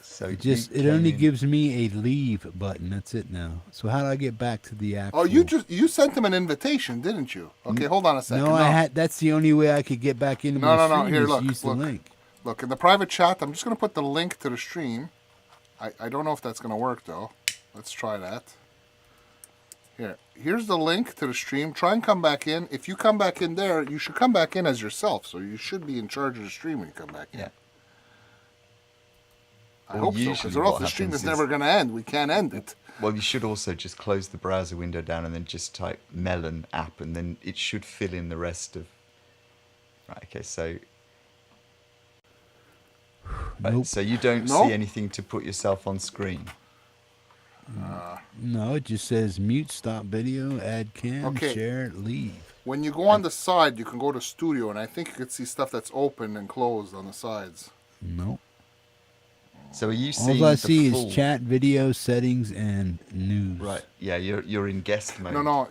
[SPEAKER 12] So
[SPEAKER 1] it only gives me a leave button. That's it now. So how do I get back to the actual?
[SPEAKER 3] Oh, you sent him an invitation, didn't you? Okay, hold on a second.
[SPEAKER 1] No, I had. That's the only way I could get back into my stream.
[SPEAKER 3] Here,
[SPEAKER 1] is
[SPEAKER 3] look,
[SPEAKER 1] use the link.
[SPEAKER 3] Look, in the private chat, I'm just going to put the link to the stream. I don't know if that's going to work, though. Let's try that. Here's the link to the stream. Try and come back in. If you come back in there, you should come back in as yourself. So you should be in charge of the stream when you come back in.
[SPEAKER 12] Yeah.
[SPEAKER 3] I hope so, because or else the stream is never going to end. We can't end it.
[SPEAKER 12] Well, you should also just close the browser window down and then just type MelonApp, and then it should fill in the rest of... Right, okay, so... Right, so you don't see anything to put yourself on screen?
[SPEAKER 1] No, it just says mute, stop video, add cam, share, leave.
[SPEAKER 3] When you go on the side, you can go to studio, and I think you could see stuff that's open and closed on the sides.
[SPEAKER 1] Nope.
[SPEAKER 12] So are you seeing
[SPEAKER 1] All I
[SPEAKER 12] the
[SPEAKER 1] see
[SPEAKER 12] full...
[SPEAKER 1] is chat, video, settings, and news.
[SPEAKER 12] Right, yeah, you're in guest mode.
[SPEAKER 3] No.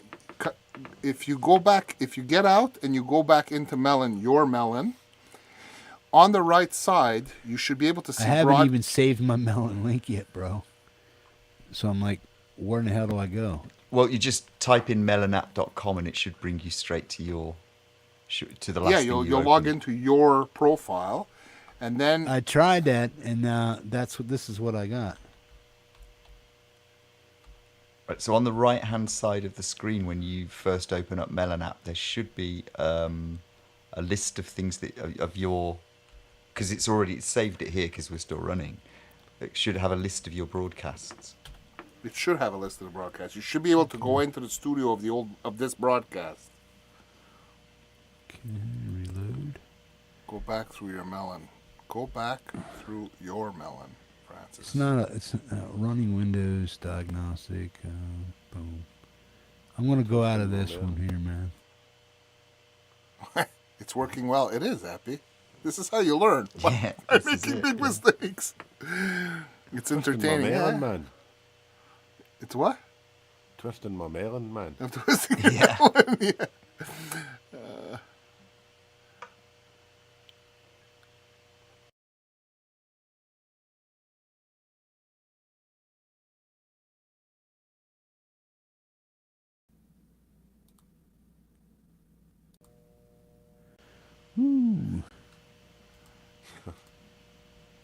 [SPEAKER 3] If you go back, if you get out and you go back into Melon, your Melon, on the right side, you should be able to see...
[SPEAKER 1] I haven't even saved my Melon link yet, bro. So I'm like, where in the hell do I go?
[SPEAKER 12] Well, you just type in melonapp.com and it should bring you straight to your... to the last thing
[SPEAKER 3] you'll
[SPEAKER 12] you
[SPEAKER 3] log
[SPEAKER 12] opened.
[SPEAKER 3] into your profile, and then...
[SPEAKER 1] I tried that, and this is what I got.
[SPEAKER 12] Right, so on the right-hand side of the screen, when you first open up MelonApp, there should be a list of things that of your... Because it's saved it here because we're still running. It should have a list of your broadcasts.
[SPEAKER 3] It should have a list of the broadcasts. You should be able to go into the studio of this broadcast.
[SPEAKER 1] Okay, reload.
[SPEAKER 3] Go back through your Melon. Go back through your Melon, Francis.
[SPEAKER 1] It's not it's running Windows diagnostic. Boom. I'm gonna go out of this one here, man.
[SPEAKER 3] It's working well. It is, Appy. This is how you learn.
[SPEAKER 12] Yeah,
[SPEAKER 3] By
[SPEAKER 12] this is
[SPEAKER 3] making
[SPEAKER 12] it,
[SPEAKER 3] big
[SPEAKER 12] yeah.
[SPEAKER 3] mistakes. It's entertaining.
[SPEAKER 10] My melon,
[SPEAKER 3] Yeah.
[SPEAKER 10] man.
[SPEAKER 3] It's what?
[SPEAKER 10] Twisting my melon, man.
[SPEAKER 3] I'm twisting
[SPEAKER 12] Yeah.
[SPEAKER 3] melon, yeah.
[SPEAKER 1] Ooh.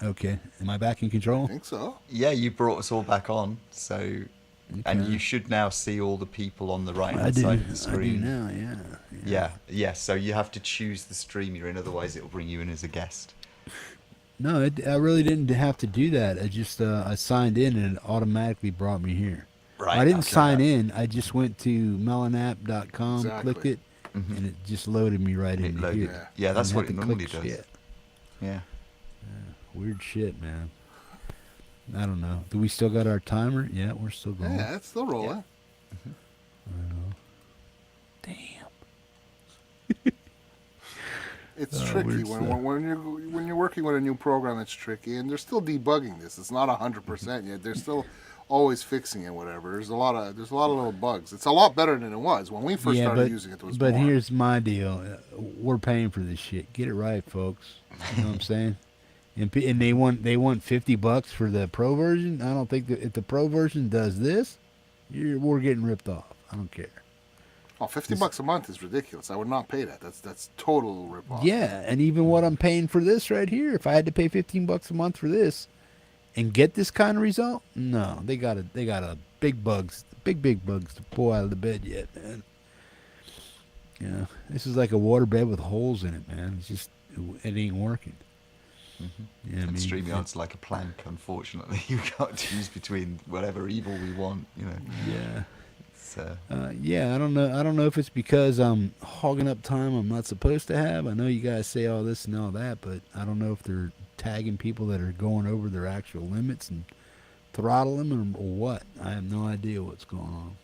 [SPEAKER 1] Okay. Am I back in control?
[SPEAKER 3] I think so.
[SPEAKER 12] Yeah, you brought us all back on, so and
[SPEAKER 1] Okay.
[SPEAKER 12] you should now see all the people on the right
[SPEAKER 1] I
[SPEAKER 12] hand
[SPEAKER 1] do.
[SPEAKER 12] side of the
[SPEAKER 1] I do
[SPEAKER 12] screen.
[SPEAKER 1] now. Yeah.
[SPEAKER 12] Yeah. So you have to choose the stream you're in, otherwise it'll bring you in as a guest.
[SPEAKER 1] No, I really didn't have to do that. I just I signed in and it automatically brought me here.
[SPEAKER 12] Right,
[SPEAKER 1] I didn't
[SPEAKER 12] okay.
[SPEAKER 1] sign in. I just went to melonapp.com,
[SPEAKER 3] Exactly.
[SPEAKER 1] clicked it, and it just loaded me right into
[SPEAKER 12] loaded.
[SPEAKER 1] here.
[SPEAKER 12] Yeah, that's
[SPEAKER 1] Didn't
[SPEAKER 12] what
[SPEAKER 1] have
[SPEAKER 12] it
[SPEAKER 1] to
[SPEAKER 12] normally
[SPEAKER 1] click
[SPEAKER 12] does.
[SPEAKER 1] shit.
[SPEAKER 12] Yeah.
[SPEAKER 1] Weird shit, man. I don't know. Do we still got our timer? Yeah, we're still going.
[SPEAKER 3] Yeah, it's still rolling. It's tricky
[SPEAKER 1] weird
[SPEAKER 3] when you're working with a new program. It's tricky, and they're still debugging this. It's not 100% yet. They're still always fixing it. Whatever. There's a lot of little bugs. It's a lot better than it was when we first started using it. It was
[SPEAKER 1] but
[SPEAKER 3] more.
[SPEAKER 1] here's my deal. We're paying for this shit. Get it right, folks. You know what I'm saying? And they want $50 for the pro version. I don't think that if the pro version does this, we're getting ripped off. I don't care.
[SPEAKER 3] Oh, $50 a month is ridiculous. I would not pay that. That's total rip off.
[SPEAKER 1] Yeah, and even what I'm paying for this right here, if I had to pay $15 a month for this and get this kind of result, no, they got a big bugs to pull out of the bed yet, man. You know, this is like a waterbed with holes in it, man. It's just it ain't working.
[SPEAKER 12] Mm-hmm.
[SPEAKER 1] Yeah,
[SPEAKER 12] And StreamYard's like a plank, unfortunately. You've got to choose between whatever evil we want, you know.
[SPEAKER 1] Yeah.
[SPEAKER 12] It's,
[SPEAKER 1] yeah, I don't know if it's because I'm hogging up time I'm not supposed to have. I know you guys say all this and all that, but I don't know if they're tagging people that are going over their actual limits and throttling them or what. I have no idea what's going on.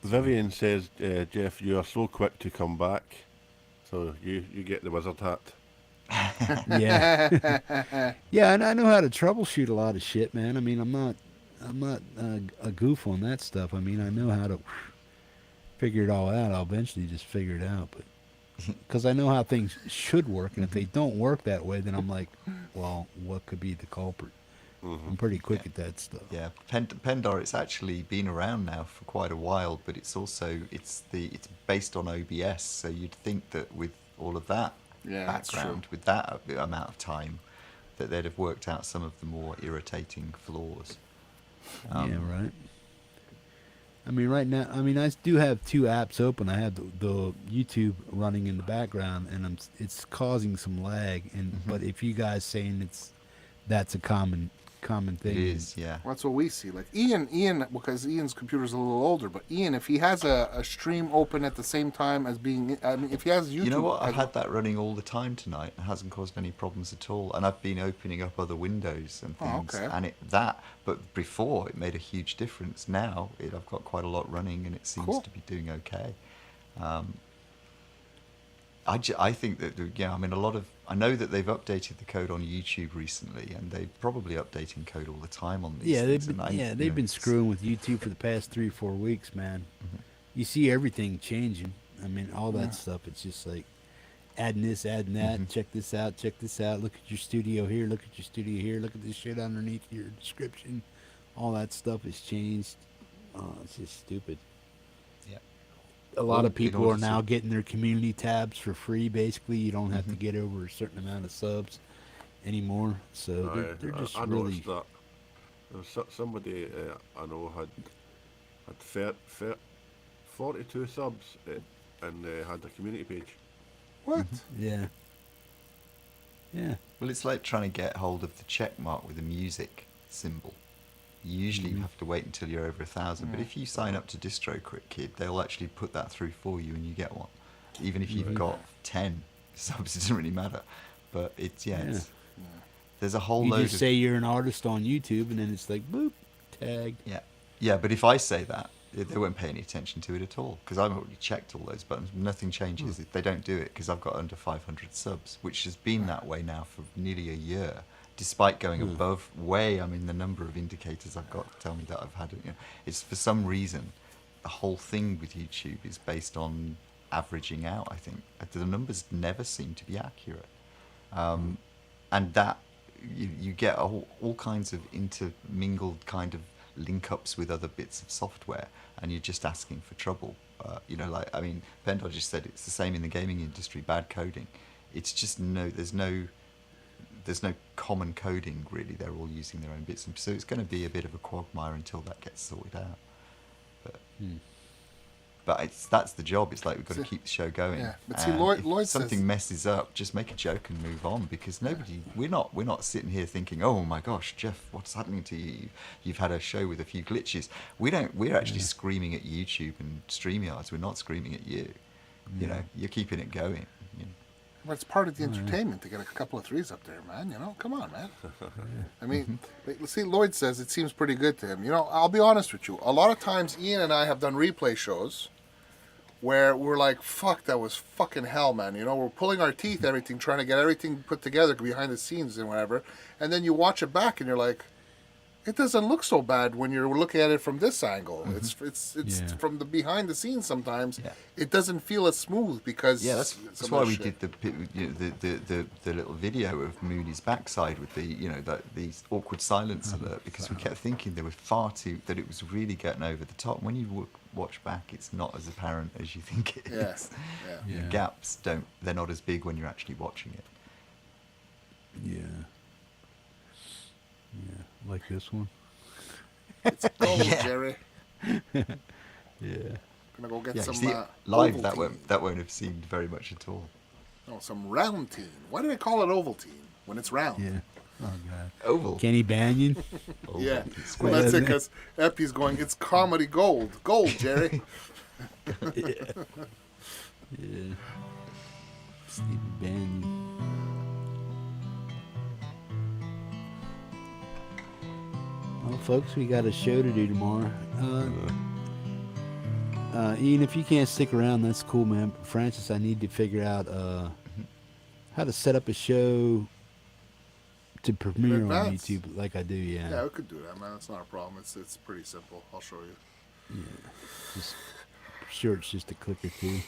[SPEAKER 10] Vivian says, Jeff, you are so quick to come back. So you get the wizard hat.
[SPEAKER 1] Yeah. Yeah, and I know how to troubleshoot a lot of shit, man. I mean, I'm not a goof on that stuff. I mean, I know how to figure it all out. I'll eventually just figure it out, but because I know how things should work, and if they don't work that way, then I'm like, well, what could be the culprit? I'm pretty quick at that stuff.
[SPEAKER 12] Yeah, Pendar, it's actually been around now for quite a while, but it's also it's based on OBS, so you'd think that with all of that background, with that amount of time, that they'd have worked out some of the more irritating flaws.
[SPEAKER 1] Yeah, right. I mean, right now, I do have two apps open. I have the YouTube running in the background, and it's causing some lag. And but if you guys saying that's a common thing.
[SPEAKER 12] It is, yeah.
[SPEAKER 3] Well, that's what we see. Like Ian, because Ian's computer's a little older, but Ian, if he has a stream open at the same time as being, I mean, if he has YouTube,
[SPEAKER 12] You know what? I've had that running all the time tonight. It hasn't caused any problems at all. And I've been opening up other windows and things.
[SPEAKER 3] Oh, okay.
[SPEAKER 12] And but before it made a huge difference. Now I've got quite a lot running and it seems to be doing okay. I think that, yeah, I mean, I know that they've updated the code on YouTube recently, and they're probably updating code all the time on these
[SPEAKER 1] Yeah,
[SPEAKER 12] things.
[SPEAKER 1] they've been screwing with YouTube for the past 3 or 4 weeks, man. You see everything changing. I mean, all that stuff. It's just like adding this, adding that. Check this out. Check this out. Look at your studio here. Look at your studio here. Look at this shit underneath your description. All that stuff has changed. It's just stupid.
[SPEAKER 12] Yeah.
[SPEAKER 1] A lot of people are now getting their community tabs for free. Basically, you don't have to get over a certain amount of subs anymore. So they're just
[SPEAKER 10] I
[SPEAKER 1] really.
[SPEAKER 10] noticed that. There was somebody I know had 42 subs and had a community page.
[SPEAKER 3] What?
[SPEAKER 1] Yeah. Yeah.
[SPEAKER 12] Well, it's like trying to get hold of the check mark with a music symbol. Usually you have to wait until you're over 1,000, but if you sign up to DistroKid, they'll actually put that through for you and you get one. Even if you've got 10 subs, it doesn't really matter. But there's a whole load
[SPEAKER 1] You
[SPEAKER 12] of...
[SPEAKER 1] just say you're an artist on YouTube, and then it's like, boop, tagged.
[SPEAKER 12] Yeah, but if I say that, They won't pay any attention to it at all because I've already checked all those buttons. Nothing changes. They don't do it because I've got under 500 subs, which has been that way now for nearly a year, despite going above way. I mean, the number of indicators I've got tell me that I've had it. You know, it's for some reason the whole thing with YouTube is based on averaging out. I think the numbers never seem to be accurate, and that you get all kinds of intermingled kind of link-ups with other bits of software, and you're just asking for trouble. You know, like, I mean, Pendor just said it's the same in the gaming industry, bad coding. It's just there's no common coding, really. They're all using their own bits, and so it's going to be a bit of a quagmire until that gets sorted out. But that's the job. It's like we've got to keep the show going.
[SPEAKER 3] Yeah, but see, Lloyd
[SPEAKER 12] if something
[SPEAKER 3] says,
[SPEAKER 12] messes up, just make a joke and move on, because we're not sitting here thinking, oh my gosh, Jeff, what's happening to you? You've had a show with a few glitches. We're actually screaming at YouTube and StreamYards. We're not screaming at you. You know, you're keeping it going. You know.
[SPEAKER 3] Well, it's part of the entertainment to get a couple of threes up there, man. You know, come on, man. I mean, see, Lloyd says it seems pretty good to him. You know, I'll be honest with you. A lot of times, Ian and I have done replay shows where we're like, fuck, that was fucking hell, man. You know, we're pulling our teeth, everything, trying to get everything put together behind the scenes and whatever. And then you watch it back and you're like, it doesn't look so bad when you're looking at it from this angle. It's from the behind the scenes sometimes. It doesn't feel as smooth because
[SPEAKER 12] that's why we did the little video of Mooney's backside with the awkward silence alert, because we kept thinking there was that it was really getting over the top. When you watch back, it's not as apparent as you think it is. The gaps they're not as big when you're actually watching it.
[SPEAKER 1] Yeah, like this one.
[SPEAKER 3] It's gold, Jerry.
[SPEAKER 1] Yeah.
[SPEAKER 3] Gonna go get some
[SPEAKER 12] live. That won't have seemed very much at all.
[SPEAKER 3] Oh, some roundtine. Why do they call it Ovaltine when it's round?
[SPEAKER 1] Yeah. Oh God.
[SPEAKER 12] Oval.
[SPEAKER 1] Kenny Banyan.
[SPEAKER 3] Yeah. Well, that's it, because Epi's going, it's comedy gold. Gold, Jerry.
[SPEAKER 1] Yeah. Steve Banyan. Well, folks, we got a show to do tomorrow. Ian, if you can't stick around, that's cool, man. Francis, I need to figure out how to set up a show to premiere on YouTube like I do,
[SPEAKER 3] Yeah, we could do that, man. That's not a problem. It's pretty simple. I'll show you.
[SPEAKER 1] Yeah. It's just a click or two.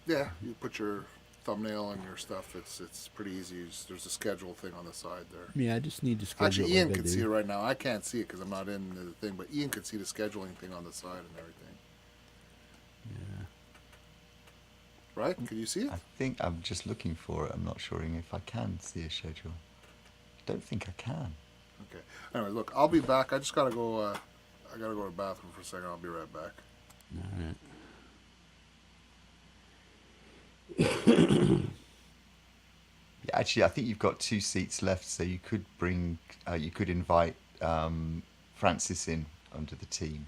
[SPEAKER 3] Yeah, you put your thumbnail on your stuff. It's pretty easy. There's a schedule thing on the side there.
[SPEAKER 1] Yeah, I just need to schedule.
[SPEAKER 3] Actually, Ian can see it right now. I can't see it because I'm not in the thing, but Ian can see the scheduling thing on the side and everything.
[SPEAKER 1] Yeah.
[SPEAKER 3] Right? Can you see it?
[SPEAKER 12] I think I'm just looking for it. I'm not sure if I can see a schedule. I don't think I can.
[SPEAKER 3] Okay. Anyway, look, I'll be back. I just gotta go. I gotta go to the bathroom for a second. I'll be right back.
[SPEAKER 1] All right.
[SPEAKER 12] Actually, I think you've got 2 seats left, so you could invite Francis in under the team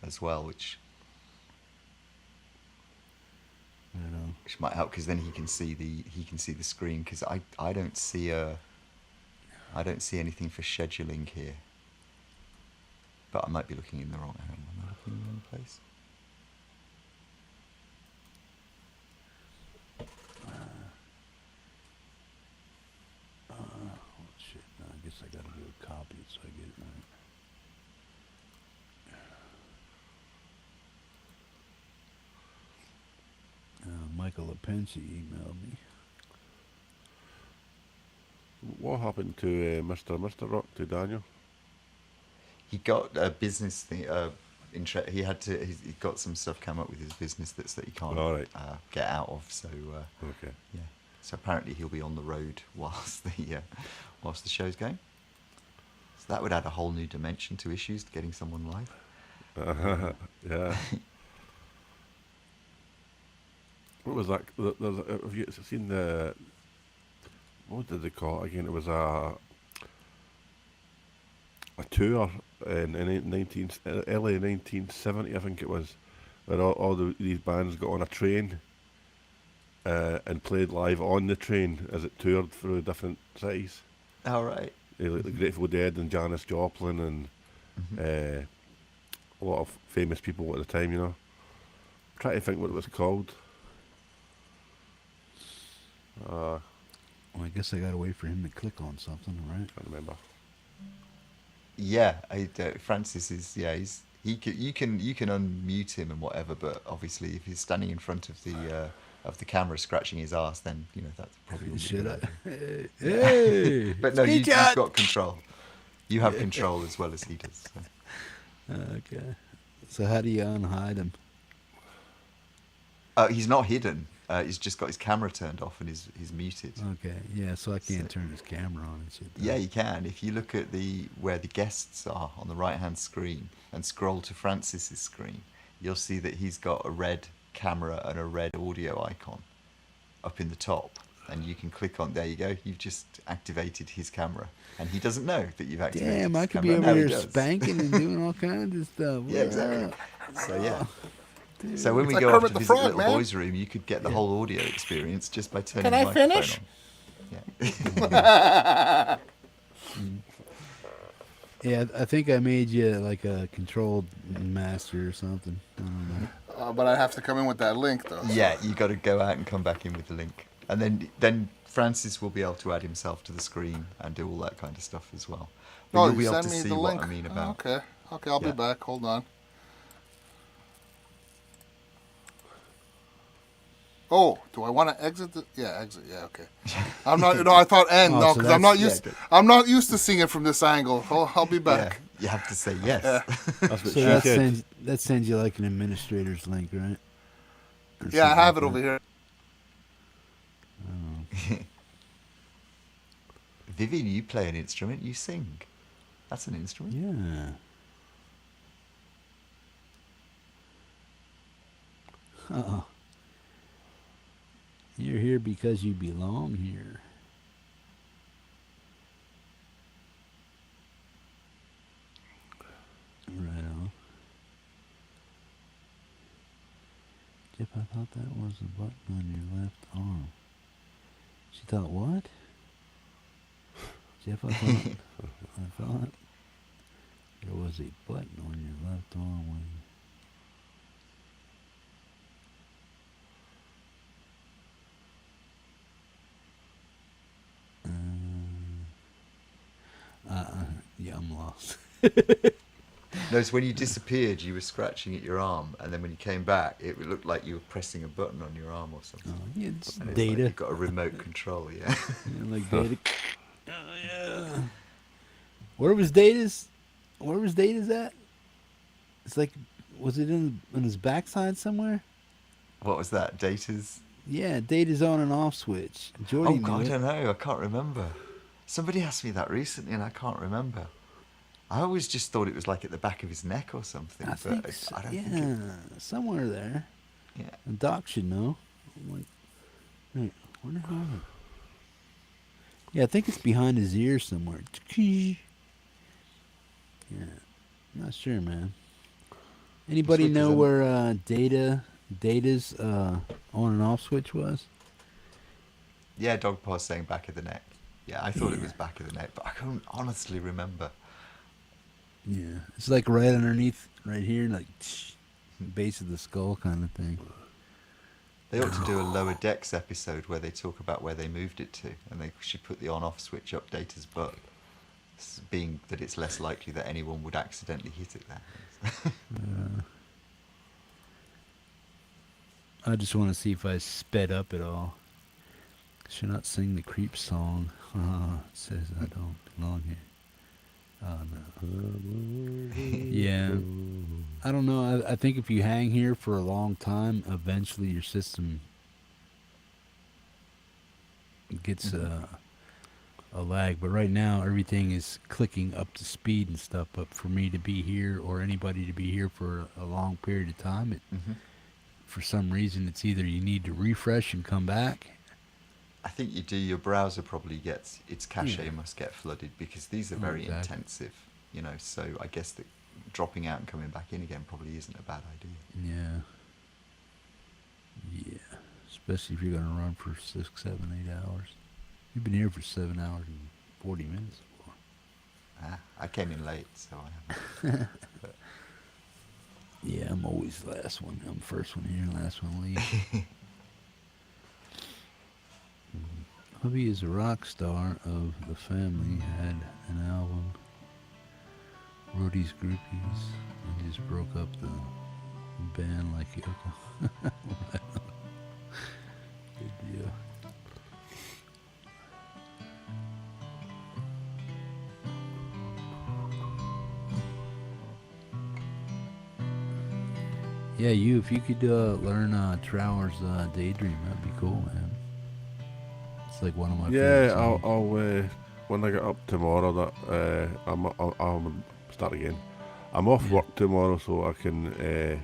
[SPEAKER 12] as well, which might help, because then he can see the screen, because I don't see anything for scheduling here, but I might be looking in the wrong. Am I looking in the wrong place?
[SPEAKER 1] Shit. No, I guess I gotta do a copy so I get it right. Michael Lepensi emailed me.
[SPEAKER 10] What happened to Mr. Rock, to Daniel?
[SPEAKER 12] He got a business thing. He got some stuff come up with his business that he can't get out of. So
[SPEAKER 10] okay.
[SPEAKER 12] Yeah. So apparently he'll be on the road whilst the show's going. So that would add a whole new dimension to issues, getting someone live.
[SPEAKER 10] Yeah. What was that? Have you seen the? What did they call it again? It was a tour in early 1970, I think it was, where all these bands got on a train and played live on the train as it toured through different cities.
[SPEAKER 12] All right.
[SPEAKER 10] Like the Grateful Dead and Janis Joplin and a lot of famous people at the time, you know. I'm trying to think what it was called.
[SPEAKER 1] Well, I guess I gotta wait for him to click on something, right?
[SPEAKER 10] Can't remember.
[SPEAKER 12] Yeah, Francis is. Yeah, you can unmute him and whatever, but obviously if he's standing in front of the camera scratching his ass, then that's probably wouldn't be a good idea.
[SPEAKER 1] Hey,
[SPEAKER 12] but no, you've
[SPEAKER 1] Screenshot!
[SPEAKER 12] got control. You have control as well as he does. So.
[SPEAKER 1] Okay. So how do you unhide him?
[SPEAKER 12] He's not hidden. He's just got his camera turned off and he's muted.
[SPEAKER 1] Okay, yeah, so I can't turn his camera on and shit.
[SPEAKER 12] Yeah, you can. If you look at where the guests are on the right-hand screen and scroll to Francis's screen, you'll see that he's got a red camera and a red audio icon up in the top. And you can click on, there you go, you've just activated his camera. And he doesn't know that you've activated
[SPEAKER 1] Damn,
[SPEAKER 12] his
[SPEAKER 1] I could
[SPEAKER 12] camera.
[SPEAKER 1] be
[SPEAKER 12] No,
[SPEAKER 1] over
[SPEAKER 12] he
[SPEAKER 1] here
[SPEAKER 12] does.
[SPEAKER 1] spanking and doing all kinds of stuff.
[SPEAKER 12] Yeah, exactly. So, yeah. So when
[SPEAKER 3] It's
[SPEAKER 12] we
[SPEAKER 3] like
[SPEAKER 12] go off
[SPEAKER 3] Kermit
[SPEAKER 12] to
[SPEAKER 3] the
[SPEAKER 12] visit
[SPEAKER 3] Frog,
[SPEAKER 12] Little
[SPEAKER 3] man.
[SPEAKER 12] Boy's room, you could get the whole audio experience just by turning
[SPEAKER 3] Can
[SPEAKER 12] the
[SPEAKER 3] I
[SPEAKER 12] microphone
[SPEAKER 3] finish?
[SPEAKER 12] on. Yeah.
[SPEAKER 1] Yeah, I think I made you like a controlled master or something. I don't know.
[SPEAKER 3] But I have to come in with that link, though.
[SPEAKER 12] Yeah, you got to go out and come back in with the link, and then Francis will be able to add himself to the screen and do all that kind of stuff as well. But
[SPEAKER 3] Oh,
[SPEAKER 12] you'll be
[SPEAKER 3] you
[SPEAKER 12] able
[SPEAKER 3] send
[SPEAKER 12] to
[SPEAKER 3] me
[SPEAKER 12] see
[SPEAKER 3] the
[SPEAKER 12] what
[SPEAKER 3] link.
[SPEAKER 12] I mean
[SPEAKER 3] Oh,
[SPEAKER 12] about.
[SPEAKER 3] okay, I'll be
[SPEAKER 12] Yeah.
[SPEAKER 3] back. Hold on. Oh, do I want to exit? Yeah, exit. Yeah, okay. I'm not. No, I thought end.
[SPEAKER 1] Oh,
[SPEAKER 3] No,
[SPEAKER 1] so
[SPEAKER 3] because I'm not
[SPEAKER 1] that's-
[SPEAKER 3] used. I'm not used to seeing it from this angle. I'll be back.
[SPEAKER 12] Yeah, you have to say yes.
[SPEAKER 3] Yeah.
[SPEAKER 10] That's what
[SPEAKER 1] So
[SPEAKER 10] she
[SPEAKER 1] that
[SPEAKER 10] said.
[SPEAKER 1] sends you like an administrator's link, right? Or
[SPEAKER 3] Yeah, I
[SPEAKER 1] something
[SPEAKER 3] have it
[SPEAKER 1] like
[SPEAKER 3] over
[SPEAKER 1] that.
[SPEAKER 3] here.
[SPEAKER 12] Vivian, you play an instrument. You sing. That's an instrument.
[SPEAKER 1] Yeah. Uh-oh. You're here because you belong here. Right on. Jeff, I thought that was a button on your left arm. She thought what? Jeff, I thought there was a button on your left arm when yeah, I'm lost.
[SPEAKER 12] Notice when you disappeared, you were scratching at your arm, and then when you came back, it looked like you were pressing a button on your arm or something.
[SPEAKER 1] Oh, yeah, it's
[SPEAKER 12] And
[SPEAKER 1] data.
[SPEAKER 12] Like you've got a remote control, yeah.
[SPEAKER 1] Yeah, like data. Oh, yeah. Where was Data's at? It's like, was it on his backside somewhere?
[SPEAKER 12] What was that? Data's?
[SPEAKER 1] Yeah, Data's on and off switch. Jordy
[SPEAKER 12] Oh,
[SPEAKER 1] knew
[SPEAKER 12] God, I
[SPEAKER 1] it.
[SPEAKER 12] don't know. I can't remember. Somebody asked me that recently, and I can't remember. I always just thought it was like at the back of his neck or something.
[SPEAKER 1] I
[SPEAKER 12] but
[SPEAKER 1] think so,
[SPEAKER 12] I don't
[SPEAKER 1] yeah,
[SPEAKER 12] think
[SPEAKER 1] somewhere there.
[SPEAKER 12] Yeah.
[SPEAKER 1] And Doc should know. I'm like, wait, where the hell? Yeah, I think it's behind his ear somewhere. Yeah, I'm not sure, man. Anybody
[SPEAKER 10] Looks like
[SPEAKER 1] know
[SPEAKER 10] he's
[SPEAKER 1] where Data's on and off switch was?
[SPEAKER 12] Yeah, DogPa's saying back of the neck. Yeah, I thought it was back of the neck, but I couldn't honestly remember.
[SPEAKER 1] Yeah, it's like right underneath, right here, like base of the skull kind of thing.
[SPEAKER 12] They ought to do a Lower Decks episode where they talk about where they moved it to, and they should put the on-off switch up Data's butt, being that it's less likely that anyone would accidentally hit it there.
[SPEAKER 1] I just want to see if I sped up at all. Should not sing the creep song. It says I don't belong here. Oh no. Yeah. I don't know. I think if you hang here for a long time, eventually your system gets a lag. But right now, everything is clicking up to speed and stuff. But for me to be here or anybody to be here for a long period of time, for some reason, it's either you need to refresh and come back.
[SPEAKER 12] I think you do. Your browser probably gets its cache
[SPEAKER 1] Yeah.
[SPEAKER 12] must get flooded because these are very
[SPEAKER 1] Exactly.
[SPEAKER 12] intensive, you know. So I guess that dropping out and coming back in again probably isn't a bad idea.
[SPEAKER 1] Yeah. Yeah. Especially if you're going to run for 6, 7, 8 hours. You've been here for 7 hours and 40 minutes before.
[SPEAKER 12] I came in late, so I haven't. But
[SPEAKER 1] Yeah, I'm always the last one. I'm first one here, last one leave. Hubby is a rock star of the family. Had an album. Rudy's Groupies. And just broke up the band like Yoko. Right on. Good deal. Yeah, if you could learn Trower's Daydream, that'd be cool, man. It's like one of my favorite songs.
[SPEAKER 10] I'll when I get up tomorrow, that I'll start again. I'm off work tomorrow, so I can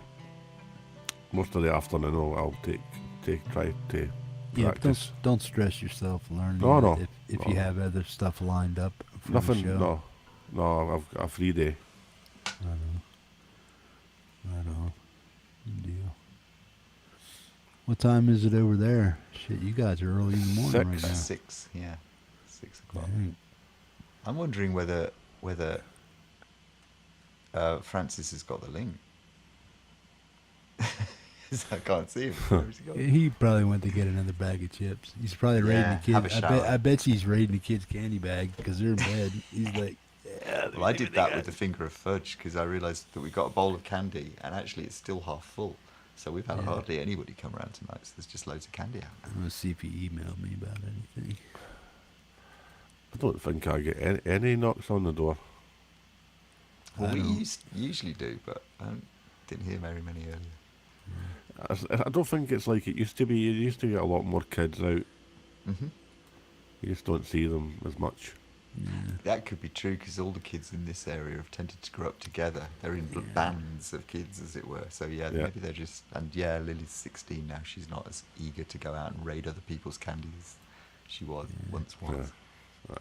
[SPEAKER 10] most of the afternoon I'll try to practice.
[SPEAKER 1] But don't stress yourself learning.
[SPEAKER 10] No.
[SPEAKER 1] If you have other stuff lined up for
[SPEAKER 10] Nothing.
[SPEAKER 1] the show.
[SPEAKER 10] No. I've got a free day.
[SPEAKER 1] I know. Good deal. What time is it over there? Shit, you guys are early in the morning right now.
[SPEAKER 12] 6, yeah. 6 o'clock.
[SPEAKER 1] Dang.
[SPEAKER 12] I'm wondering whether Francis has got the link. I can't see him. Where's he gone?
[SPEAKER 1] He probably went to get another bag of chips. He's probably raiding the kids.
[SPEAKER 12] have a shower.
[SPEAKER 1] I bet he's raiding the kids' candy bag because they're in bed. He's like,
[SPEAKER 12] Well, I did that with the finger of fudge because I realised that we got a bowl of candy and actually it's still half full. So we've had hardly anybody come around tonight. So there's just loads of candy out.
[SPEAKER 1] I'm going to see if he emailed me about anything.
[SPEAKER 10] I don't think I get any knocks on the door.
[SPEAKER 12] Well, we usually do, but I didn't hear very many earlier.
[SPEAKER 10] I don't think it's like it used to be. You used to get a lot more kids out.
[SPEAKER 12] Mm-hmm.
[SPEAKER 10] You just don't see them as much.
[SPEAKER 1] Yeah.
[SPEAKER 12] That could be true because all the kids in this area have tended to grow up together. They're in bands of kids, as it were. So maybe they're just. And Lily's 16 now. She's not as eager to go out and raid other people's candy as she once was.
[SPEAKER 10] Yeah.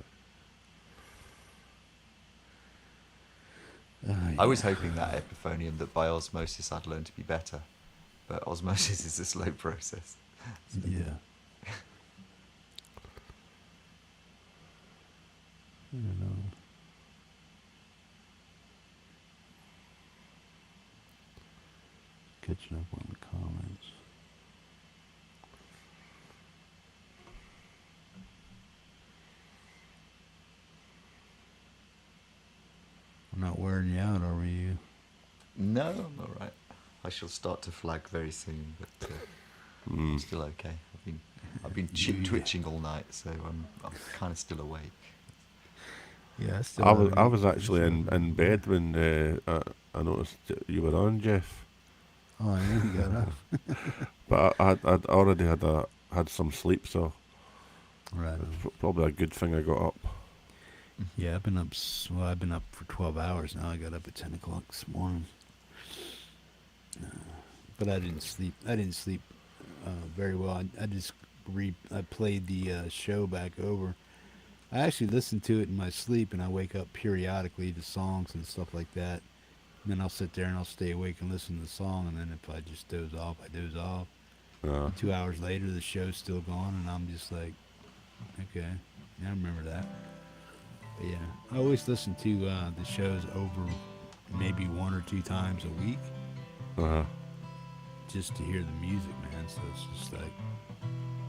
[SPEAKER 10] Right.
[SPEAKER 12] I was hoping that epiphonium that by osmosis I'd learn to be better, but osmosis is a slow process. So.
[SPEAKER 1] Yeah. I don't know. Catching up on the comments. We're not wearing you out, are we?
[SPEAKER 12] No, I'm all right. I shall start to flag very soon, but I'm still okay. I've been twitching all night, so I'm kind of still awake.
[SPEAKER 1] Yeah,
[SPEAKER 10] I was actually in bed when I noticed that you were on, Jeff.
[SPEAKER 1] Oh, yeah, you got up.
[SPEAKER 10] But I'd already had some sleep, so
[SPEAKER 1] right.
[SPEAKER 10] It's probably a good thing I got up.
[SPEAKER 1] Yeah, I've been up for 12 hours now. I got up at 10 o'clock this morning. But I didn't sleep. Very well. I played the show back over. I actually listen to it in my sleep, and I wake up periodically to songs and stuff like that. And then I'll sit there and I'll stay awake and listen to the song, and then if I just doze off, I doze off. 2 hours later, the show's still going, and I'm just like, okay, I remember that. But yeah, I always listen to the shows over maybe 1 or 2 times a week. Just to hear the music, man. So it's just like,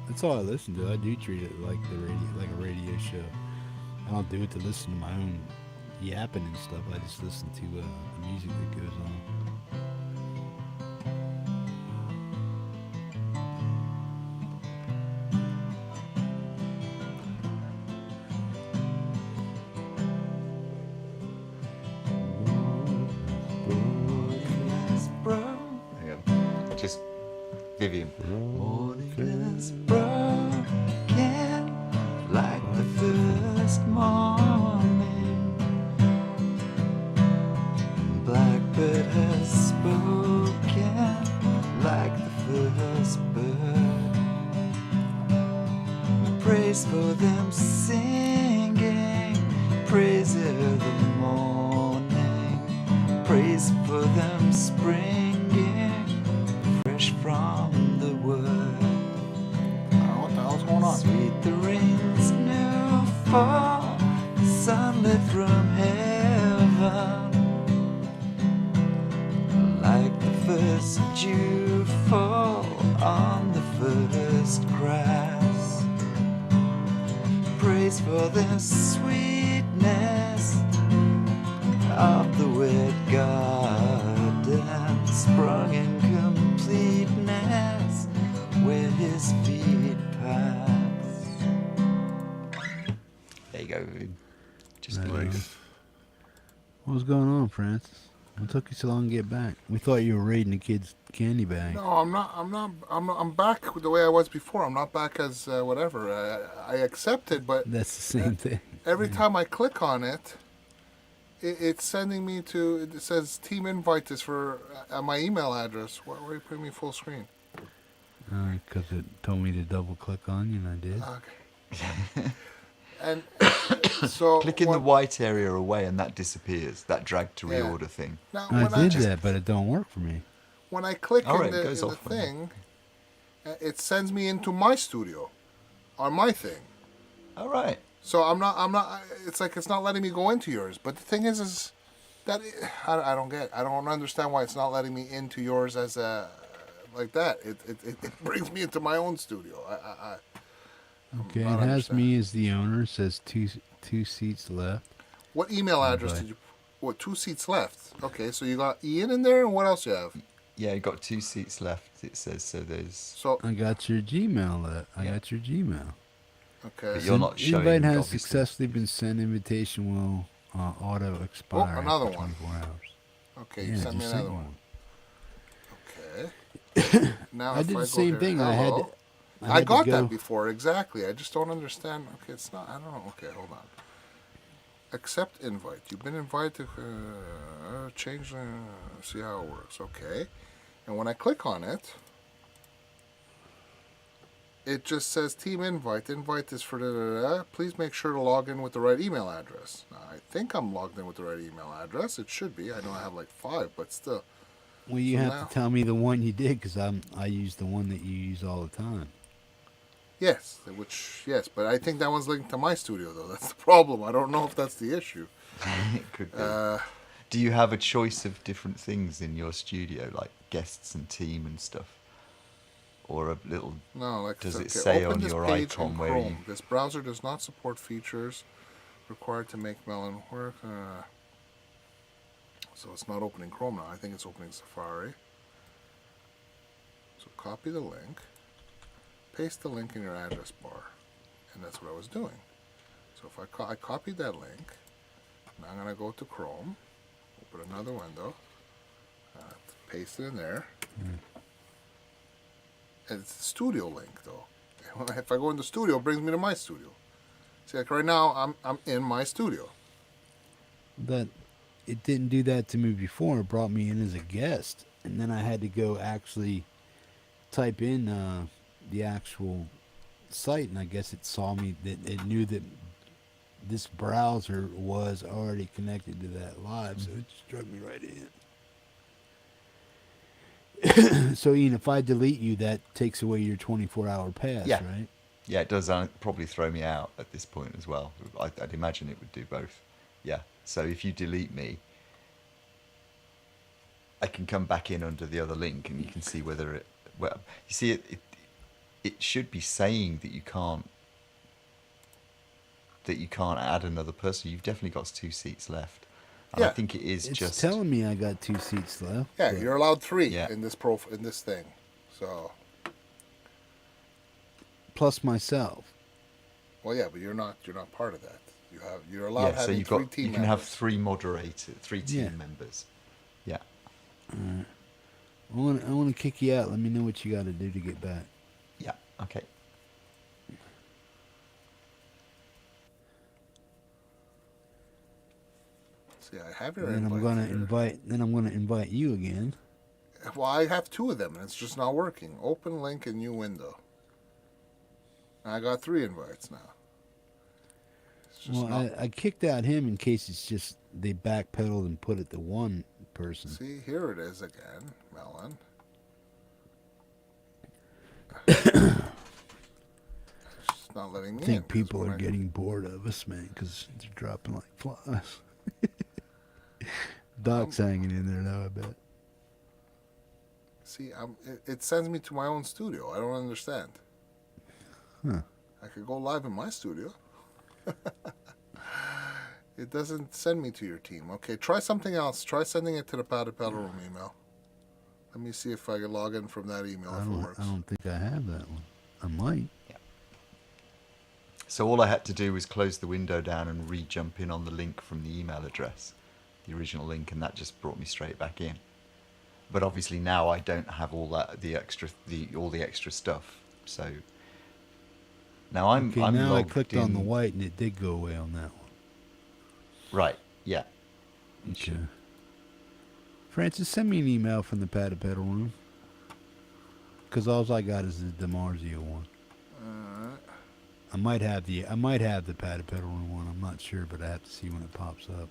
[SPEAKER 1] that's all I listen to. I do treat it like a radio show. I don't do it to listen to my own yapping and stuff. I just listen to the music that goes on.
[SPEAKER 12] Just Vivian.
[SPEAKER 14] Morning is broken like the first morning. Blackbird has spoken like the first bird. Praise for them singing, praise of the morning, praise for them springing fresh from the wood.
[SPEAKER 13] What the hell's going on?
[SPEAKER 14] Sweet the rain's new fall, sunlit from heaven, like the
[SPEAKER 12] dew fall on the first grass. Praise for the sweetness of the wet garden, sprung in completeness where his feet pass. There you go. Just
[SPEAKER 10] Nice.
[SPEAKER 1] What was going on, Francis? What took you so long to get back? We thought you were raiding the kid's candy bag.
[SPEAKER 3] No, I'm not. I'm back the way I was before. I'm not back as whatever. I accepted, but
[SPEAKER 1] That's the same thing.
[SPEAKER 3] every time I click on it, it's sending me to. It says team invite is for my email address. Why are you putting me full screen?
[SPEAKER 1] Because it told me to double click on you, and I did.
[SPEAKER 3] Okay. And so
[SPEAKER 12] click in the white area away, and that disappears. That drag to reorder thing.
[SPEAKER 3] Now,
[SPEAKER 1] I
[SPEAKER 3] when
[SPEAKER 1] did that, but it don't work for me.
[SPEAKER 3] When I click
[SPEAKER 12] All
[SPEAKER 3] in
[SPEAKER 12] right,
[SPEAKER 3] the,
[SPEAKER 12] it goes
[SPEAKER 3] in the
[SPEAKER 12] off when
[SPEAKER 3] thing, it sends me into my studio, on my thing.
[SPEAKER 12] All right.
[SPEAKER 3] So I'm not. It's like it's not letting me go into yours. But the thing is that I don't get. I don't understand why it's not letting me into yours as a like that. It brings me into my own studio.
[SPEAKER 1] Okay, it has me as the owner. It says two seats left.
[SPEAKER 3] What email address did you? What 2 seats left? Okay, so you got Ian in there, and what else you have?
[SPEAKER 12] Yeah, you got 2 seats left. It says so. There's.
[SPEAKER 3] So
[SPEAKER 1] I got your Gmail. I got your Gmail.
[SPEAKER 3] Okay.
[SPEAKER 12] But you're not showing.
[SPEAKER 1] Invite has
[SPEAKER 12] obviously.
[SPEAKER 1] successfully been sent. Invitation will auto expire.
[SPEAKER 3] Oh, another
[SPEAKER 1] after
[SPEAKER 3] one.
[SPEAKER 1] 24 hours.
[SPEAKER 3] Okay,
[SPEAKER 1] Yeah,
[SPEAKER 3] you sent me
[SPEAKER 1] just
[SPEAKER 3] another
[SPEAKER 1] sent
[SPEAKER 3] one.
[SPEAKER 1] one.
[SPEAKER 3] Okay. Now
[SPEAKER 1] I
[SPEAKER 3] if
[SPEAKER 1] did
[SPEAKER 3] I
[SPEAKER 1] the
[SPEAKER 3] go
[SPEAKER 1] same
[SPEAKER 3] here,
[SPEAKER 1] thing.
[SPEAKER 3] hello.
[SPEAKER 1] I
[SPEAKER 3] I
[SPEAKER 1] had to
[SPEAKER 3] got
[SPEAKER 1] go-
[SPEAKER 3] that before, exactly. I just don't understand. Okay, it's not. I don't know. Okay, hold on. Accept invite. You've been invited to change. See how it works. Okay. And when I click on it, it just says team invite. Invite is for da. Please make sure to log in with the right email address. Now, I think I'm logged in with the right email address. It should be. I know I have like 5, but still.
[SPEAKER 1] Well, you
[SPEAKER 3] So
[SPEAKER 1] have
[SPEAKER 3] now-
[SPEAKER 1] to tell me the one you did because I use the one that you use all the time.
[SPEAKER 3] Yes, yes, but I think that one's linked to my studio though. That's the problem. I don't know if that's the issue.
[SPEAKER 12] It could be. Do you have a choice of different things in your studio, like guests and team and stuff, or a little?
[SPEAKER 3] No, like
[SPEAKER 12] does it
[SPEAKER 3] okay,
[SPEAKER 12] say
[SPEAKER 3] open
[SPEAKER 12] on
[SPEAKER 3] this
[SPEAKER 12] your
[SPEAKER 3] page
[SPEAKER 12] icon
[SPEAKER 3] in
[SPEAKER 12] where
[SPEAKER 3] Chrome.
[SPEAKER 12] you?
[SPEAKER 3] This browser does not support features required to make Melon work. So it's not opening Chrome now. I think it's opening Safari. So copy the link, paste the link in your address bar, and that's what I was doing. So if I copied that link, now I'm gonna go to Chrome, open another window, paste it in there. And it's the studio link though. If I go into studio, it brings me to my studio. See, like right now, I'm in my studio.
[SPEAKER 1] That it didn't do that to me before. It brought me in as a guest, and then I had to go actually type in the actual site, and I guess it saw me that it knew that this browser was already connected to that live, so it just drug me right in. So Ian, if I delete you, that takes away your 24-hour pass,
[SPEAKER 12] Yeah.
[SPEAKER 1] right?
[SPEAKER 12] Yeah, it does probably throw me out at this point as well. I'd imagine it would do both. Yeah. So if you delete me, I can come back in under the other link, and you can see whether it. Well, you see, it should be saying that you can't add another person. You've definitely got 2 seats left. And I
[SPEAKER 3] Yeah.
[SPEAKER 12] think it is
[SPEAKER 1] It's
[SPEAKER 12] just.
[SPEAKER 1] telling me I got 2 seats left.
[SPEAKER 3] Yeah,
[SPEAKER 1] but-
[SPEAKER 3] you're allowed 3
[SPEAKER 12] Yeah.
[SPEAKER 3] in this in this thing. So,
[SPEAKER 1] plus myself.
[SPEAKER 3] well, yeah, but you're not part of that. You're allowed
[SPEAKER 12] Yeah, so
[SPEAKER 3] having
[SPEAKER 12] you've
[SPEAKER 3] 3
[SPEAKER 12] got.
[SPEAKER 3] team
[SPEAKER 12] You can have
[SPEAKER 3] members.
[SPEAKER 12] 3 moderators, 3 team
[SPEAKER 1] Yeah.
[SPEAKER 12] members. Yeah.
[SPEAKER 1] Alright. I want to kick you out. Let me know what you got to do to get back.
[SPEAKER 12] Yeah. Okay.
[SPEAKER 3] See, I have your
[SPEAKER 1] Then I'm
[SPEAKER 3] invite
[SPEAKER 1] gonna
[SPEAKER 3] here.
[SPEAKER 1] invite you again.
[SPEAKER 3] Well, I have 2 of them, and it's just not working. Open link in new window. And I got 3 invites now. It's just
[SPEAKER 1] Well,
[SPEAKER 3] not.
[SPEAKER 1] I kicked out him in case it's just they backpedaled and put it to one person.
[SPEAKER 3] See, here it is again, Melon. It's just not letting
[SPEAKER 1] I
[SPEAKER 3] me in.
[SPEAKER 1] think
[SPEAKER 3] 'cause
[SPEAKER 1] people
[SPEAKER 3] when
[SPEAKER 1] are getting bored of us, man, because they're dropping like flies. Doc's hanging in there now, I bet.
[SPEAKER 3] See, it sends me to my own studio. I don't understand.
[SPEAKER 1] Huh.
[SPEAKER 3] I could go live in my studio. It doesn't send me to your team. Okay, try something else. Try sending it to the Powder Pedal Room email. Let me see if I can log in from that email if it works.
[SPEAKER 1] I don't think I have that one. I might.
[SPEAKER 12] Yeah. So all I had to do was close the window down and re-jump in on the link from the email address, the original link, and that just brought me straight back in. But obviously now I don't have all that all the extra stuff. So now I'm
[SPEAKER 1] now I
[SPEAKER 12] logged
[SPEAKER 1] clicked
[SPEAKER 12] in.
[SPEAKER 1] on the white and it did go away on that one.
[SPEAKER 12] Right. Yeah.
[SPEAKER 1] Okay. Francis, send me an email from the Powder Pedal Room. Because all I got is the DiMarzio one. I might have the Powder Pedal Room one. I'm not sure, but I have to see when it pops up.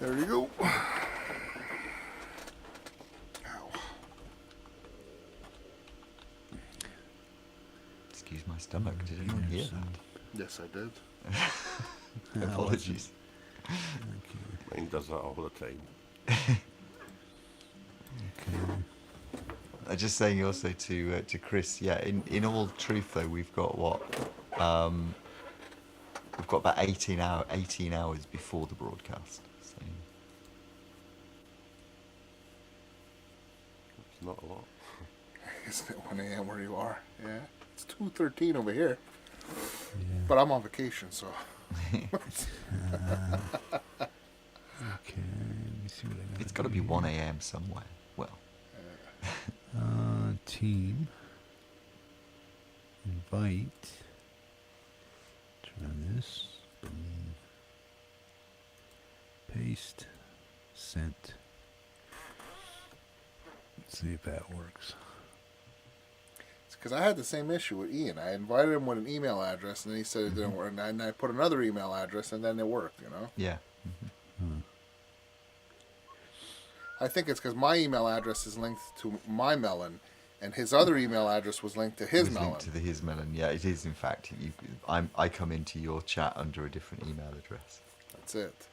[SPEAKER 3] There you go. Ow.
[SPEAKER 12] Excuse my stomach. Did anyone hear that?
[SPEAKER 3] Yes, I did.
[SPEAKER 12] Apologies.
[SPEAKER 10] Mine does that all the time.
[SPEAKER 12] I'm just saying also to Chris, yeah, in all truth though, we've got what? We've got about 18 hours before the broadcast. So.
[SPEAKER 10] It's not a lot.
[SPEAKER 3] Isn't it 1 a.m. where you are? Yeah. It's 2:13 over here. Yeah. But I'm on vacation, so.
[SPEAKER 1] Okay, let me see what I got.
[SPEAKER 12] It's got to be 1 a.m. somewhere. Well.
[SPEAKER 1] Team. Invite. Try this. Boom. Paste. Sent. Let's see if that works.
[SPEAKER 3] It's because I had the same issue with Ian. I invited him with an email address, and then he said it didn't work. And I put another email address, and then it worked, you know?
[SPEAKER 12] Yeah.
[SPEAKER 3] I think it's because my email address is linked to my Melon, and his other email address was linked to his Melon.
[SPEAKER 12] Linked to his Melon, yeah, it is in fact. I come into your chat under a different email address.
[SPEAKER 3] That's it.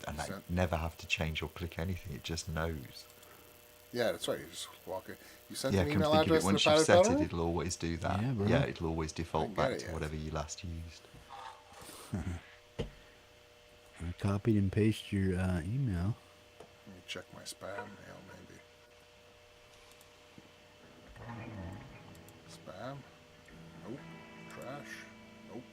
[SPEAKER 12] And I never have to change or click anything. It just knows.
[SPEAKER 3] Yeah, that's right. You just walk in. You sent
[SPEAKER 12] Yeah,
[SPEAKER 3] an
[SPEAKER 12] come
[SPEAKER 3] email
[SPEAKER 12] to think of
[SPEAKER 3] address
[SPEAKER 12] it, once
[SPEAKER 3] to the
[SPEAKER 12] you've
[SPEAKER 3] Powder
[SPEAKER 12] set
[SPEAKER 3] Pedal?
[SPEAKER 12] it, it'll always do that.
[SPEAKER 1] Yeah, bro.
[SPEAKER 12] Yeah, it'll always default
[SPEAKER 3] get
[SPEAKER 12] back
[SPEAKER 3] it
[SPEAKER 12] to
[SPEAKER 3] yet.
[SPEAKER 12] whatever you last used.
[SPEAKER 1] I copied and pasted your email.
[SPEAKER 3] Let me check my spam mail, maybe. Spam? Nope. Trash? Nope.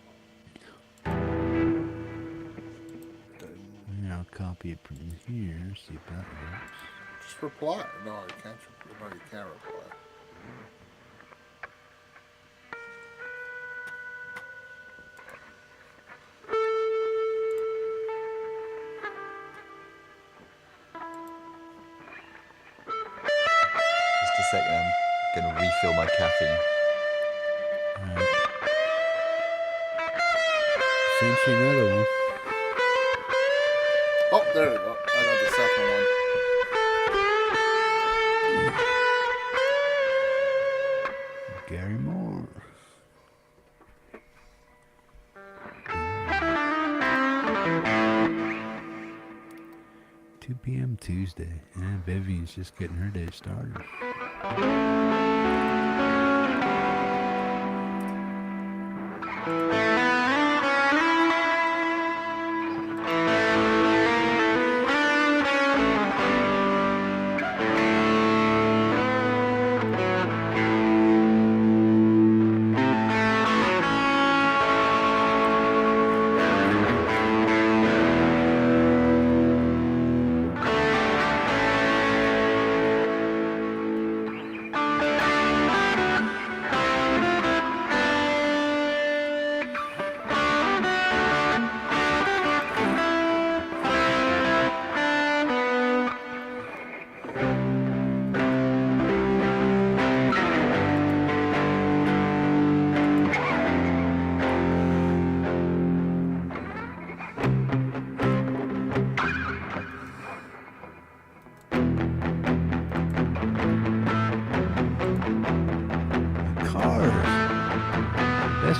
[SPEAKER 1] Yeah, I'll copy it from here, see if that works.
[SPEAKER 3] Just reply. No, you can't. No, you can't reply.
[SPEAKER 12] Just a second, I'm going to refill my caffeine.
[SPEAKER 1] Sent you another one.
[SPEAKER 3] Oh, there we go. I got the second one.
[SPEAKER 1] Gary Moore. $2 p.m. Tuesday. And Vivian's just getting her day started.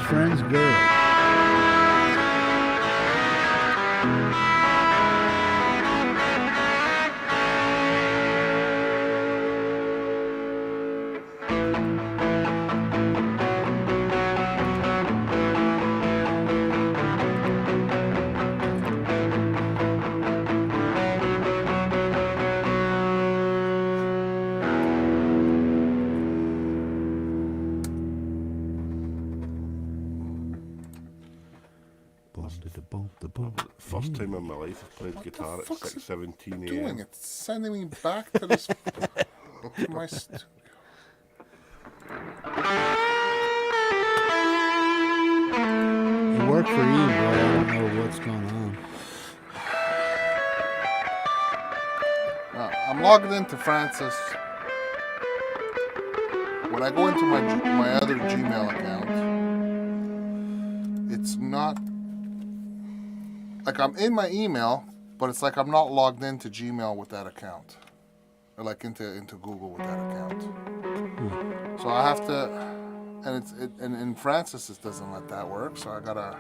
[SPEAKER 1] friend's girl.
[SPEAKER 10] First time in my life I've played guitar at 6:17
[SPEAKER 3] Doing
[SPEAKER 10] a.m.
[SPEAKER 3] it, sending me back to this to my studio.
[SPEAKER 1] It worked for you, bro. I don't know what's going on.
[SPEAKER 3] I'm logged into Francis. When I go into my other Gmail account, it's not like I'm in my email, but it's like I'm not logged into Gmail with that account, or like into Google with that account. So I have to, and in Francis it doesn't let that work. So I gotta.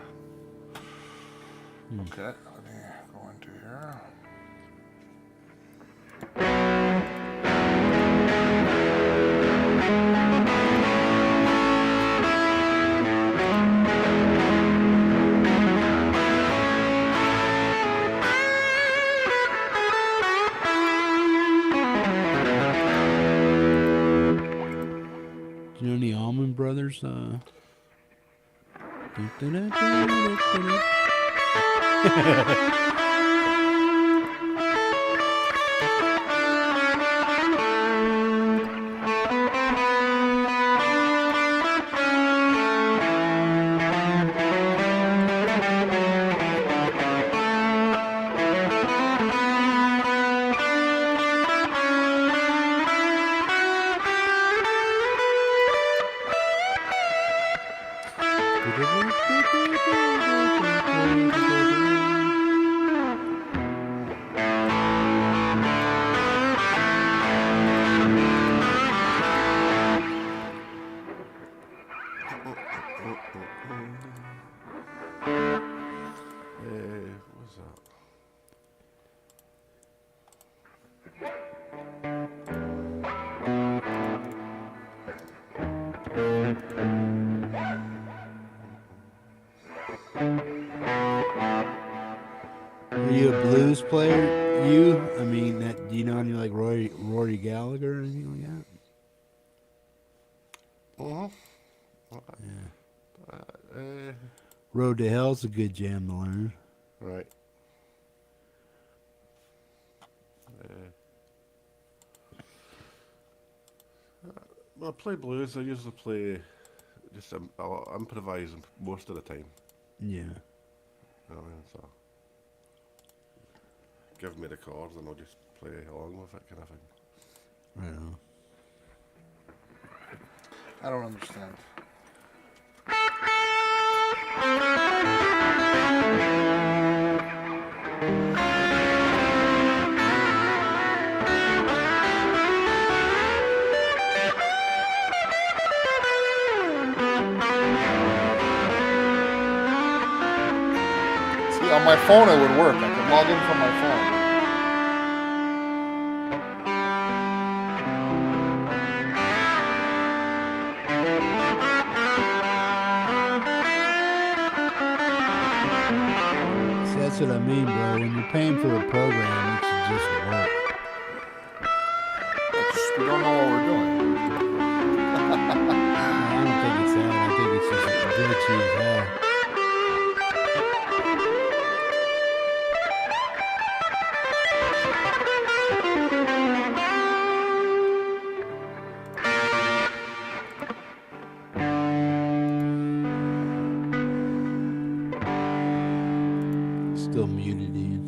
[SPEAKER 3] Okay, let me go into here.
[SPEAKER 1] Do you know any Allman Brothers?
[SPEAKER 10] What's that?
[SPEAKER 1] Are you a blues player? You? I mean, do you know any like Rory Gallagher or anything like that? Yeah. Road to Hell's a good jam to learn.
[SPEAKER 10] Right. When I play blues, I usually play just I'll improvise most of the time.
[SPEAKER 1] Yeah.
[SPEAKER 10] You know what I mean? So give me the chords and I'll just play along with it, kind of thing.
[SPEAKER 1] Right on.
[SPEAKER 3] I don't understand. See, on my phone it would work. I could log in from my phone.
[SPEAKER 1] See, that's what I mean, bro. When you're paying for a program, it should just work.
[SPEAKER 3] We don't know what we're doing.
[SPEAKER 1] I don't think it's that. I think it's just glitchy as hell. Still muted, Ian.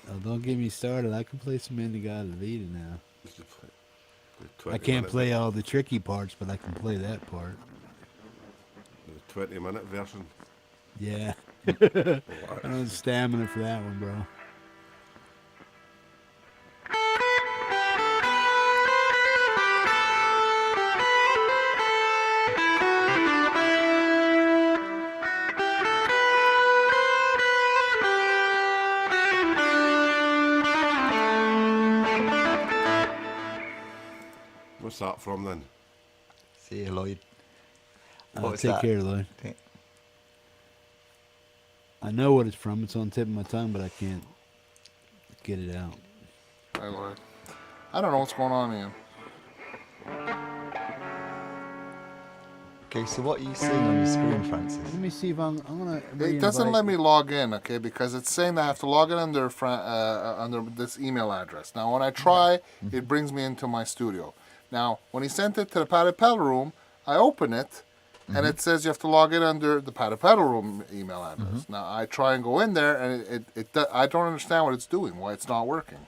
[SPEAKER 1] Oh, don't get me started. I can play some Indigada Vida now. I can't play all the tricky parts, but I can play that part.
[SPEAKER 10] The 20-minute version.
[SPEAKER 1] Yeah. I don't have stamina for that one, bro.
[SPEAKER 10] What's that from then?
[SPEAKER 12] See you, Lloyd.
[SPEAKER 1] Take care, Lloyd. I know what it's from. It's on the tip of my tongue, but I can't get it out.
[SPEAKER 3] Hey, Lloyd. I don't know what's going on here.
[SPEAKER 12] Okay, so what are you seeing on your screen, Francis?
[SPEAKER 1] Let me see if I'm gonna.
[SPEAKER 3] It doesn't let me log in, okay, because it's saying that I have to log in under this email address. Now, when I try, it brings me into my studio. Now, when he sent it to the Padded Pedal Room, I open it, and it says you have to log in under the Padded Pedal Room email address. Now, I try and go in there, and I don't understand what it's doing, why it's not working.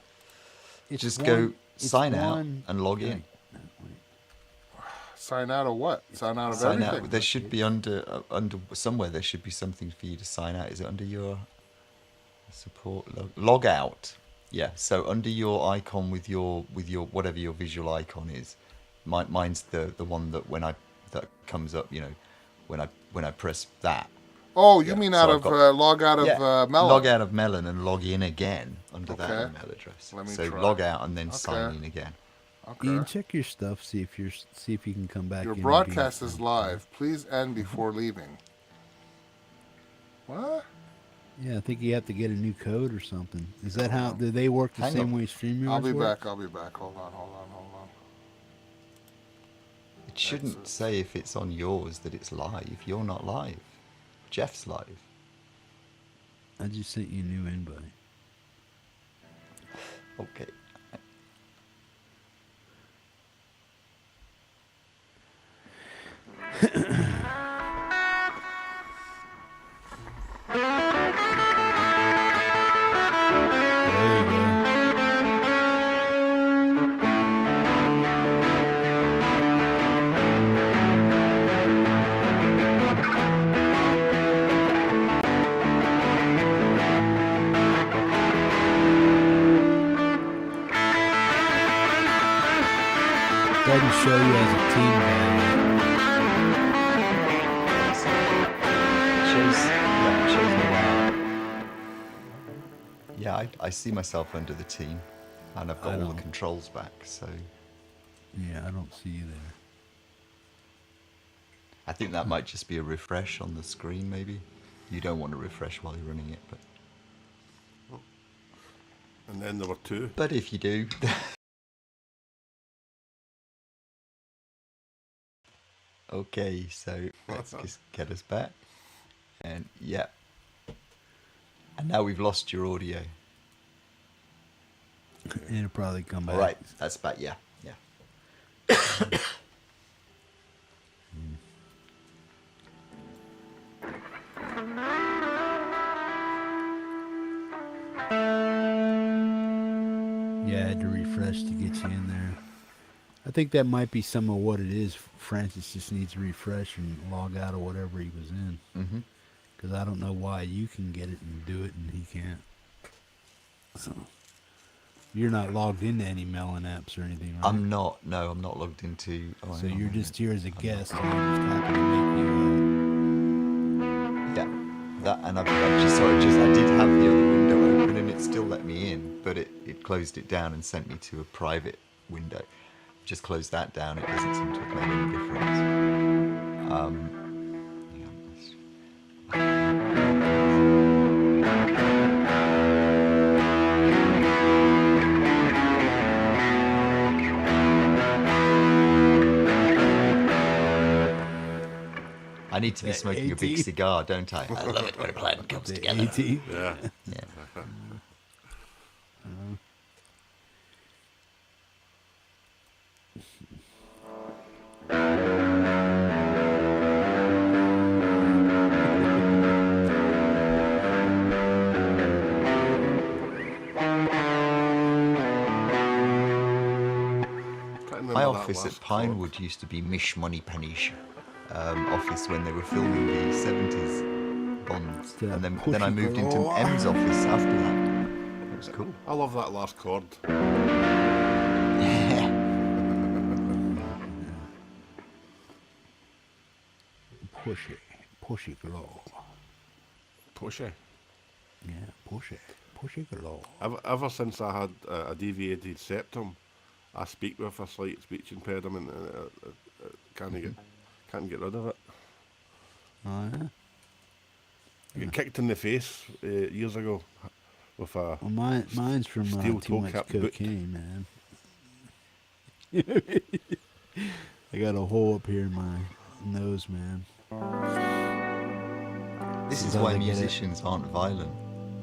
[SPEAKER 12] Just go sign out and log in.
[SPEAKER 3] Sign out of what? Sign out of
[SPEAKER 12] Sign
[SPEAKER 3] everything?
[SPEAKER 12] out. There should be under somewhere. There should be something for you to sign out. Is it under your support log out? Yeah. So under your icon with your whatever your visual icon is, mine's the one that that comes up. You know, when I press that.
[SPEAKER 3] Oh, you mean out of log out of Melon?
[SPEAKER 12] Log out of Melon and log in again under that email address.
[SPEAKER 3] Let me
[SPEAKER 12] so
[SPEAKER 3] try.
[SPEAKER 12] log out and then sign in again.
[SPEAKER 3] Okay.
[SPEAKER 1] Ian, check your stuff. See if you can come back.
[SPEAKER 3] Your
[SPEAKER 1] in
[SPEAKER 3] broadcast is live. Please end before leaving. What?
[SPEAKER 1] Yeah, I think you have to get a new code or something. Is that how? Do they work the same way StreamYards
[SPEAKER 3] I'll be
[SPEAKER 1] work?
[SPEAKER 3] back. Hold on.
[SPEAKER 12] It shouldn't say if it's on yours that it's live. You're not live. Jeff's live.
[SPEAKER 1] I just sent you a new invite.
[SPEAKER 12] Okay.
[SPEAKER 1] Doesn't show you as a team guy.
[SPEAKER 12] Yeah, I see myself under the team, and I've got all the controls back. So
[SPEAKER 1] yeah, I don't see you there.
[SPEAKER 12] I think that might just be a refresh on the screen. Maybe you don't want to refresh while you're running it, but.
[SPEAKER 10] And then there were two.
[SPEAKER 12] But if you do. Okay, so let's just get us back. And yeah. And now we've lost your audio.
[SPEAKER 1] It'll probably come back.
[SPEAKER 12] All right, that's back, yeah. Yeah.
[SPEAKER 1] Yeah, I had to refresh to get you in there. I think that might be some of what it is. Francis just needs to refresh and log out of whatever he was in. Because I don't know why you can get it and do it and he can't. So you're not logged into any Melon apps or anything, right?
[SPEAKER 12] I'm not. No, I'm not logged into. Oh,
[SPEAKER 1] so you're just here as a guest. And
[SPEAKER 12] I'm
[SPEAKER 1] you just happen to make you.
[SPEAKER 12] Yeah, that, and I did have the other window open and it still let me in, but it closed it down and sent me to a private window. Just close that down. It doesn't seem to have made any difference. I need to be smoking a big cigar, don't I? I love it when a plan comes together.
[SPEAKER 10] Yeah.
[SPEAKER 12] Yeah.
[SPEAKER 10] remember
[SPEAKER 12] my
[SPEAKER 10] that
[SPEAKER 12] office at
[SPEAKER 10] last
[SPEAKER 12] Pinewood used to be Mishmosh office when they were filming the 70s Bonds. And then I moved into M's office after that. It was cool.
[SPEAKER 10] I love that last chord.
[SPEAKER 1] Pushy glow.
[SPEAKER 10] Pushy.
[SPEAKER 1] Yeah, pushy glow.
[SPEAKER 10] Ever since I had a deviated septum, I speak with a slight speech impediment. Can't get rid of it.
[SPEAKER 1] Oh yeah.
[SPEAKER 10] I got kicked in the face years ago with a
[SPEAKER 1] mine's from
[SPEAKER 10] steel
[SPEAKER 1] too much
[SPEAKER 10] toe-cap boot.
[SPEAKER 1] cocaine, man. I got a hole up here in my nose, man.
[SPEAKER 12] This is
[SPEAKER 1] Sometimes
[SPEAKER 12] why
[SPEAKER 1] I get
[SPEAKER 12] musicians aren't violent.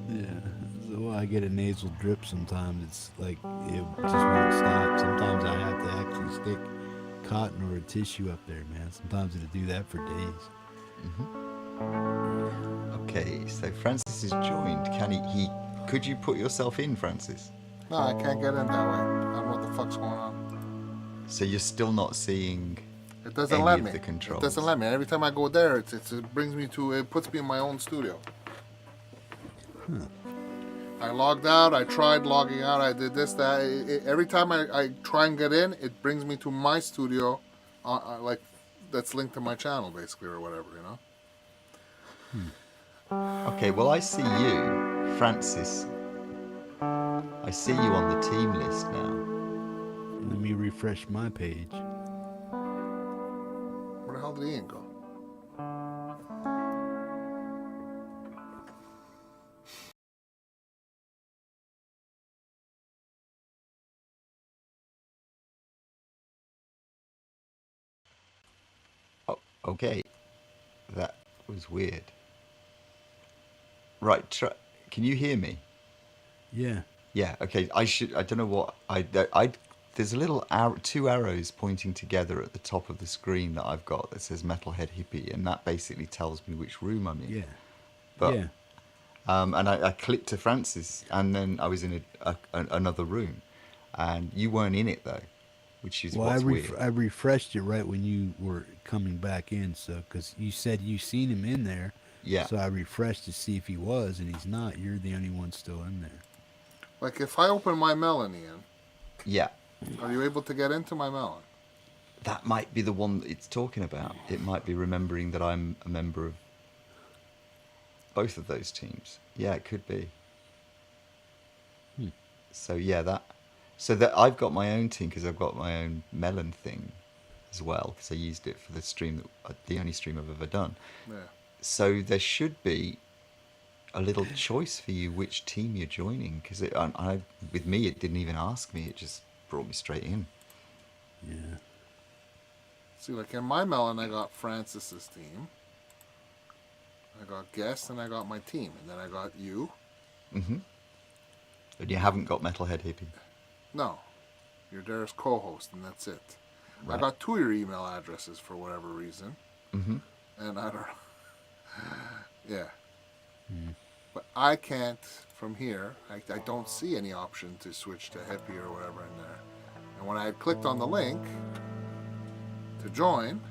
[SPEAKER 1] Yeah, so I get a nasal drip sometimes. It's like it just won't stop. Sometimes I have to actually stick cotton or a tissue up there, man. Sometimes it'll do that for days.
[SPEAKER 12] Okay, so Francis is joined. Could you put yourself in, Francis?
[SPEAKER 3] No, I can't get in that way. I don't know what the fuck's going on.
[SPEAKER 12] So you're still not seeing
[SPEAKER 3] It doesn't
[SPEAKER 12] any
[SPEAKER 3] let
[SPEAKER 12] of
[SPEAKER 3] me.
[SPEAKER 12] the controls?
[SPEAKER 3] It doesn't let me. Every time I go there, it brings me to, it puts me in my own studio. I logged out. I tried logging out. I did this, that. Every time I try and get in, it brings me to my studio, like that's linked to my channel, basically, or whatever, you know.
[SPEAKER 12] Okay, well, I see you, Francis. I see you on the team list now.
[SPEAKER 1] Let me refresh my page.
[SPEAKER 3] Where the hell did Ian go?
[SPEAKER 12] Oh, okay. That was weird. Right, can you hear me?
[SPEAKER 1] Yeah.
[SPEAKER 12] Yeah, okay. I don't know what there's a little two arrows pointing together at the top of the screen that I've got that says Metalhead Hippie, and that basically tells me which room I'm in.
[SPEAKER 1] Yeah.
[SPEAKER 12] But
[SPEAKER 1] yeah.
[SPEAKER 12] And I clicked to Francis, and then I was in another room, and you weren't in it though, which is what's weird.
[SPEAKER 1] I refreshed it right when you were coming back in, so because you said you seen him in there.
[SPEAKER 12] Yeah.
[SPEAKER 1] So I refreshed to see if he was, and he's not. You're the only one still in there.
[SPEAKER 3] Like if I open my Melon, Ian.
[SPEAKER 12] Yeah.
[SPEAKER 3] Are you able to get into my Melon?
[SPEAKER 12] That might be the one that it's talking about. It might be remembering that I'm a member of both of those teams. Yeah, it could be. So yeah, I've got my own team because I've got my own Melon thing as well, because I used it for the stream, the only stream I've ever done.
[SPEAKER 3] Yeah.
[SPEAKER 12] So there should be a little choice for you which team you're joining, because with me it didn't even ask me, it just brought me straight in.
[SPEAKER 1] Yeah.
[SPEAKER 3] See, like in my Melon, I got Francis's team. I got guest, and I got my team, and then I got you.
[SPEAKER 12] Mm-hmm. But you haven't got Metalhead Hippie.
[SPEAKER 3] No, you're there as co-host, and that's it.
[SPEAKER 12] Right.
[SPEAKER 3] I got two of your email addresses for whatever reason,
[SPEAKER 12] Mm-hmm.
[SPEAKER 3] and I don't know. Yeah. But I can't, from here, I don't see any option to switch to Hippie or whatever in there. And when I had clicked on the link to join,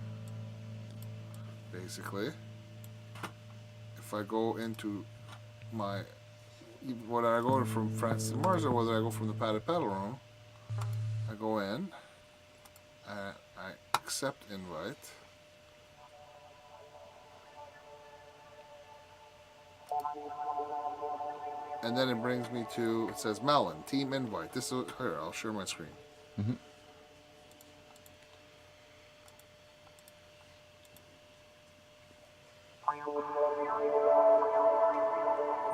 [SPEAKER 3] basically, if I go into my, whether I go from Francis and Mars or whether I go from the Padded Pedal room, I go in, I accept invite. And then it brings me to, it says Melon, team invite. This is, here, I'll share my screen.
[SPEAKER 12] Mm-hmm.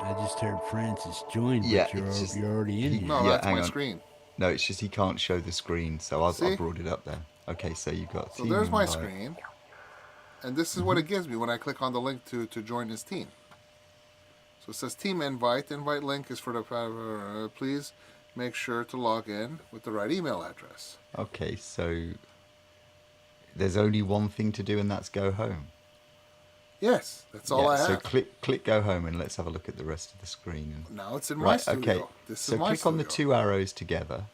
[SPEAKER 1] I just heard Francis join,
[SPEAKER 12] Yeah,
[SPEAKER 1] but you're already in here.
[SPEAKER 3] No, that's my screen.
[SPEAKER 12] No, it's just he can't show the screen, so I
[SPEAKER 3] See?
[SPEAKER 12] brought it up there. Okay, so you've got
[SPEAKER 3] So
[SPEAKER 12] team
[SPEAKER 3] there's my
[SPEAKER 12] invite.
[SPEAKER 3] screen. And this is what it gives me when I click on the link to join his team. So it says team invite. Invite link is for the, please make sure to log in with the right email address.
[SPEAKER 12] Okay, so there's only one thing to do, and that's go home.
[SPEAKER 3] Yes, that's all I have.
[SPEAKER 12] So click go home, and let's have a look at the rest of the screen.
[SPEAKER 3] Now it's in my studio.
[SPEAKER 12] Okay.
[SPEAKER 3] This
[SPEAKER 12] so
[SPEAKER 3] is my
[SPEAKER 12] click on the
[SPEAKER 3] studio.
[SPEAKER 12] two arrows together,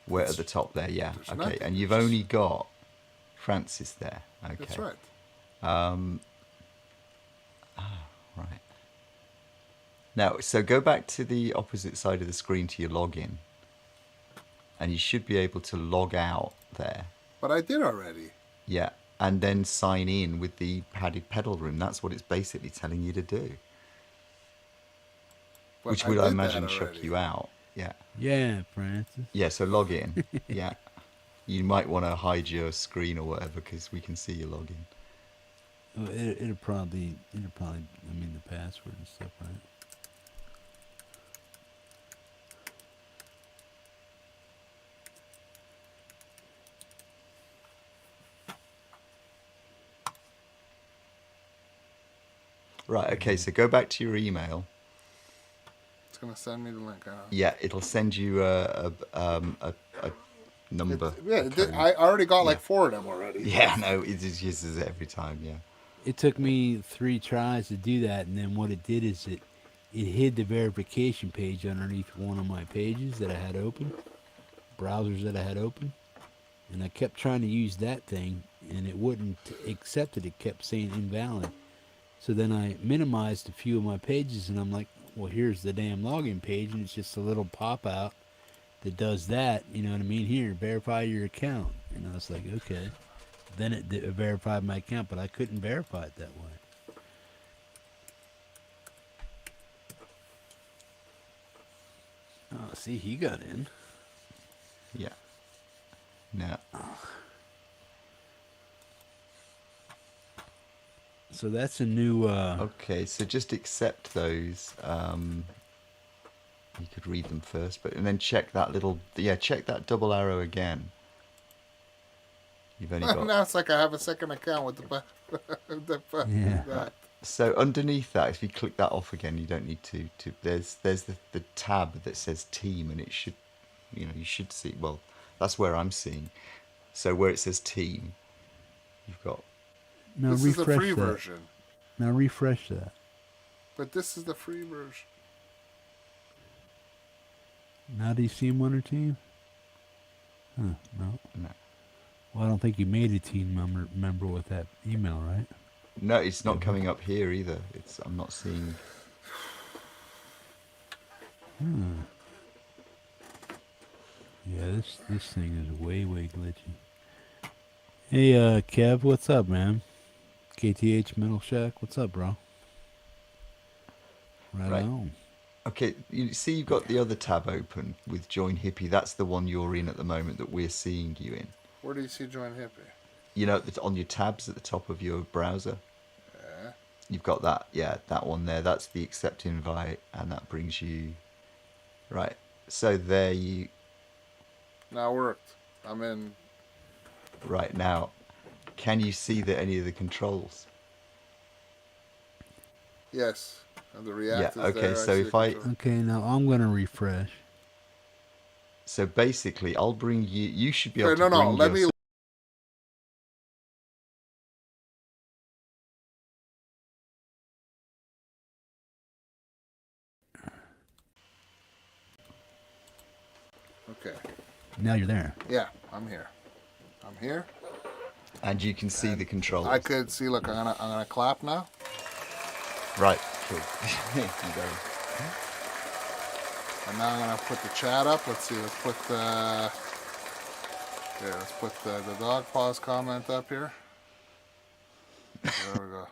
[SPEAKER 12] Where at the top there, yeah.
[SPEAKER 3] There's
[SPEAKER 12] Okay,
[SPEAKER 3] nothing.
[SPEAKER 12] and you've only got Francis there. Okay.
[SPEAKER 3] That's right.
[SPEAKER 12] Right. Now, so go back to the opposite side of the screen to your login, and you should be able to log out there.
[SPEAKER 3] But I did already.
[SPEAKER 12] Yeah, and then sign in with the padded pedal room. That's what it's basically telling you to do.
[SPEAKER 3] But
[SPEAKER 12] Which
[SPEAKER 3] I
[SPEAKER 12] would, I
[SPEAKER 3] did that
[SPEAKER 12] imagine, chuck
[SPEAKER 3] already.
[SPEAKER 12] you out. Yeah.
[SPEAKER 1] Yeah, Francis.
[SPEAKER 12] Yeah, so log in. Yeah. You might want to hide your screen or whatever because we can see your login.
[SPEAKER 1] Oh, it'll probably, I mean, the password and stuff, right?
[SPEAKER 12] Right, okay, so go back to your email.
[SPEAKER 3] It's gonna send me the link. I know.
[SPEAKER 12] Yeah, it'll send you a number.
[SPEAKER 3] I already got like 4 of them already.
[SPEAKER 12] Yeah, no, it just uses it every time, yeah.
[SPEAKER 1] It took me 3 tries to do that, and then what it did is it hid the verification page underneath one of my pages that I had open, browsers that I had open, and I kept trying to use that thing, and it wouldn't accept it. It kept saying invalid. So then I minimized a few of my pages, and I'm like, well, here's the damn login page, and it's just a little pop-out that does that, you know what I mean? Here, verify your account. And I was like, okay. Then it verified my account, but I couldn't verify it that way. Oh, see, he got in.
[SPEAKER 12] Yeah. No.
[SPEAKER 1] So that's a new...
[SPEAKER 12] Okay, so just accept those. You could read them first, and then check that little... Yeah, check that double arrow again. You've only got...
[SPEAKER 3] Now it's like I have a second account with
[SPEAKER 12] Right. So underneath that, if you click that off again, you don't need to there's the tab that says team, and it should, you should see, well, that's where I'm seeing. So where it says team, you've got...
[SPEAKER 1] Now
[SPEAKER 3] this is the
[SPEAKER 1] refresh
[SPEAKER 3] free
[SPEAKER 1] that.
[SPEAKER 3] version.
[SPEAKER 1] Now refresh that.
[SPEAKER 3] But this is the free version.
[SPEAKER 1] Now do you see him on our team? Huh, no.
[SPEAKER 12] No.
[SPEAKER 1] Well, I don't think you made a team member with that email, right?
[SPEAKER 12] No, it's not coming up here either. I'm not seeing...
[SPEAKER 1] Yeah, this thing is way glitchy. Hey, Kev, what's up, man? KTH Metal Shack, what's up, bro? Right on.
[SPEAKER 12] Okay, you see you've got the other tab open with Join Hippie. That's the one you're in at the moment that we're seeing you in.
[SPEAKER 3] Where do you see Join Hippie?
[SPEAKER 12] You know, on your tabs at the top of your browser.
[SPEAKER 3] Yeah.
[SPEAKER 12] You've got that, yeah, that one there. That's the accept invite, and that brings you... Right, so there you...
[SPEAKER 3] Now it worked. I'm in...
[SPEAKER 12] Right, now, can you see any of the controls?
[SPEAKER 3] Yes. And the reactors
[SPEAKER 12] okay,
[SPEAKER 3] there,
[SPEAKER 12] so
[SPEAKER 3] see
[SPEAKER 12] if
[SPEAKER 3] the
[SPEAKER 12] I...
[SPEAKER 3] control.
[SPEAKER 1] Okay, now I'm going to refresh.
[SPEAKER 12] So basically, I'll bring you... You should be able
[SPEAKER 3] Wait,
[SPEAKER 12] to bring
[SPEAKER 3] let me...
[SPEAKER 12] yourself...
[SPEAKER 3] Okay.
[SPEAKER 1] Now you're there.
[SPEAKER 3] Yeah, I'm here. I'm here.
[SPEAKER 12] And you can see the controls.
[SPEAKER 3] I could see. Look, I'm gonna clap now.
[SPEAKER 12] Right. Cool. You go.
[SPEAKER 3] And now I'm gonna put the chat up. Let's see. Let's put the. Yeah, let's put the TheDogPa's comment up here. There we go.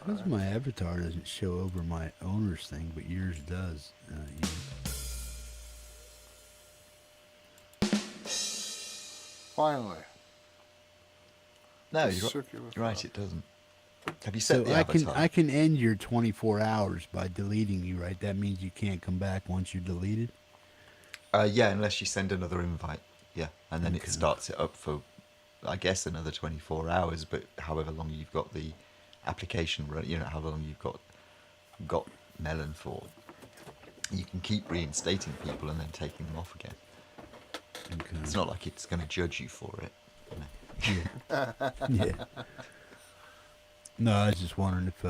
[SPEAKER 1] Because my avatar doesn't show over my owner's thing, but yours does.
[SPEAKER 3] Finally.
[SPEAKER 12] No, you're right. It doesn't. Have you set
[SPEAKER 1] So
[SPEAKER 12] the avatar?
[SPEAKER 1] I can end your 24 hours by deleting you, right? That means you can't come back once you're deleted?
[SPEAKER 12] Yeah, unless you send another invite. Yeah, and then it starts it up for, I guess, another 24 hours. But however long you've got the application run, however long you've got Melon for, you can keep reinstating people and then taking them off again. It's not like it's going to judge you for it.
[SPEAKER 1] Yeah. No, I was just wondering if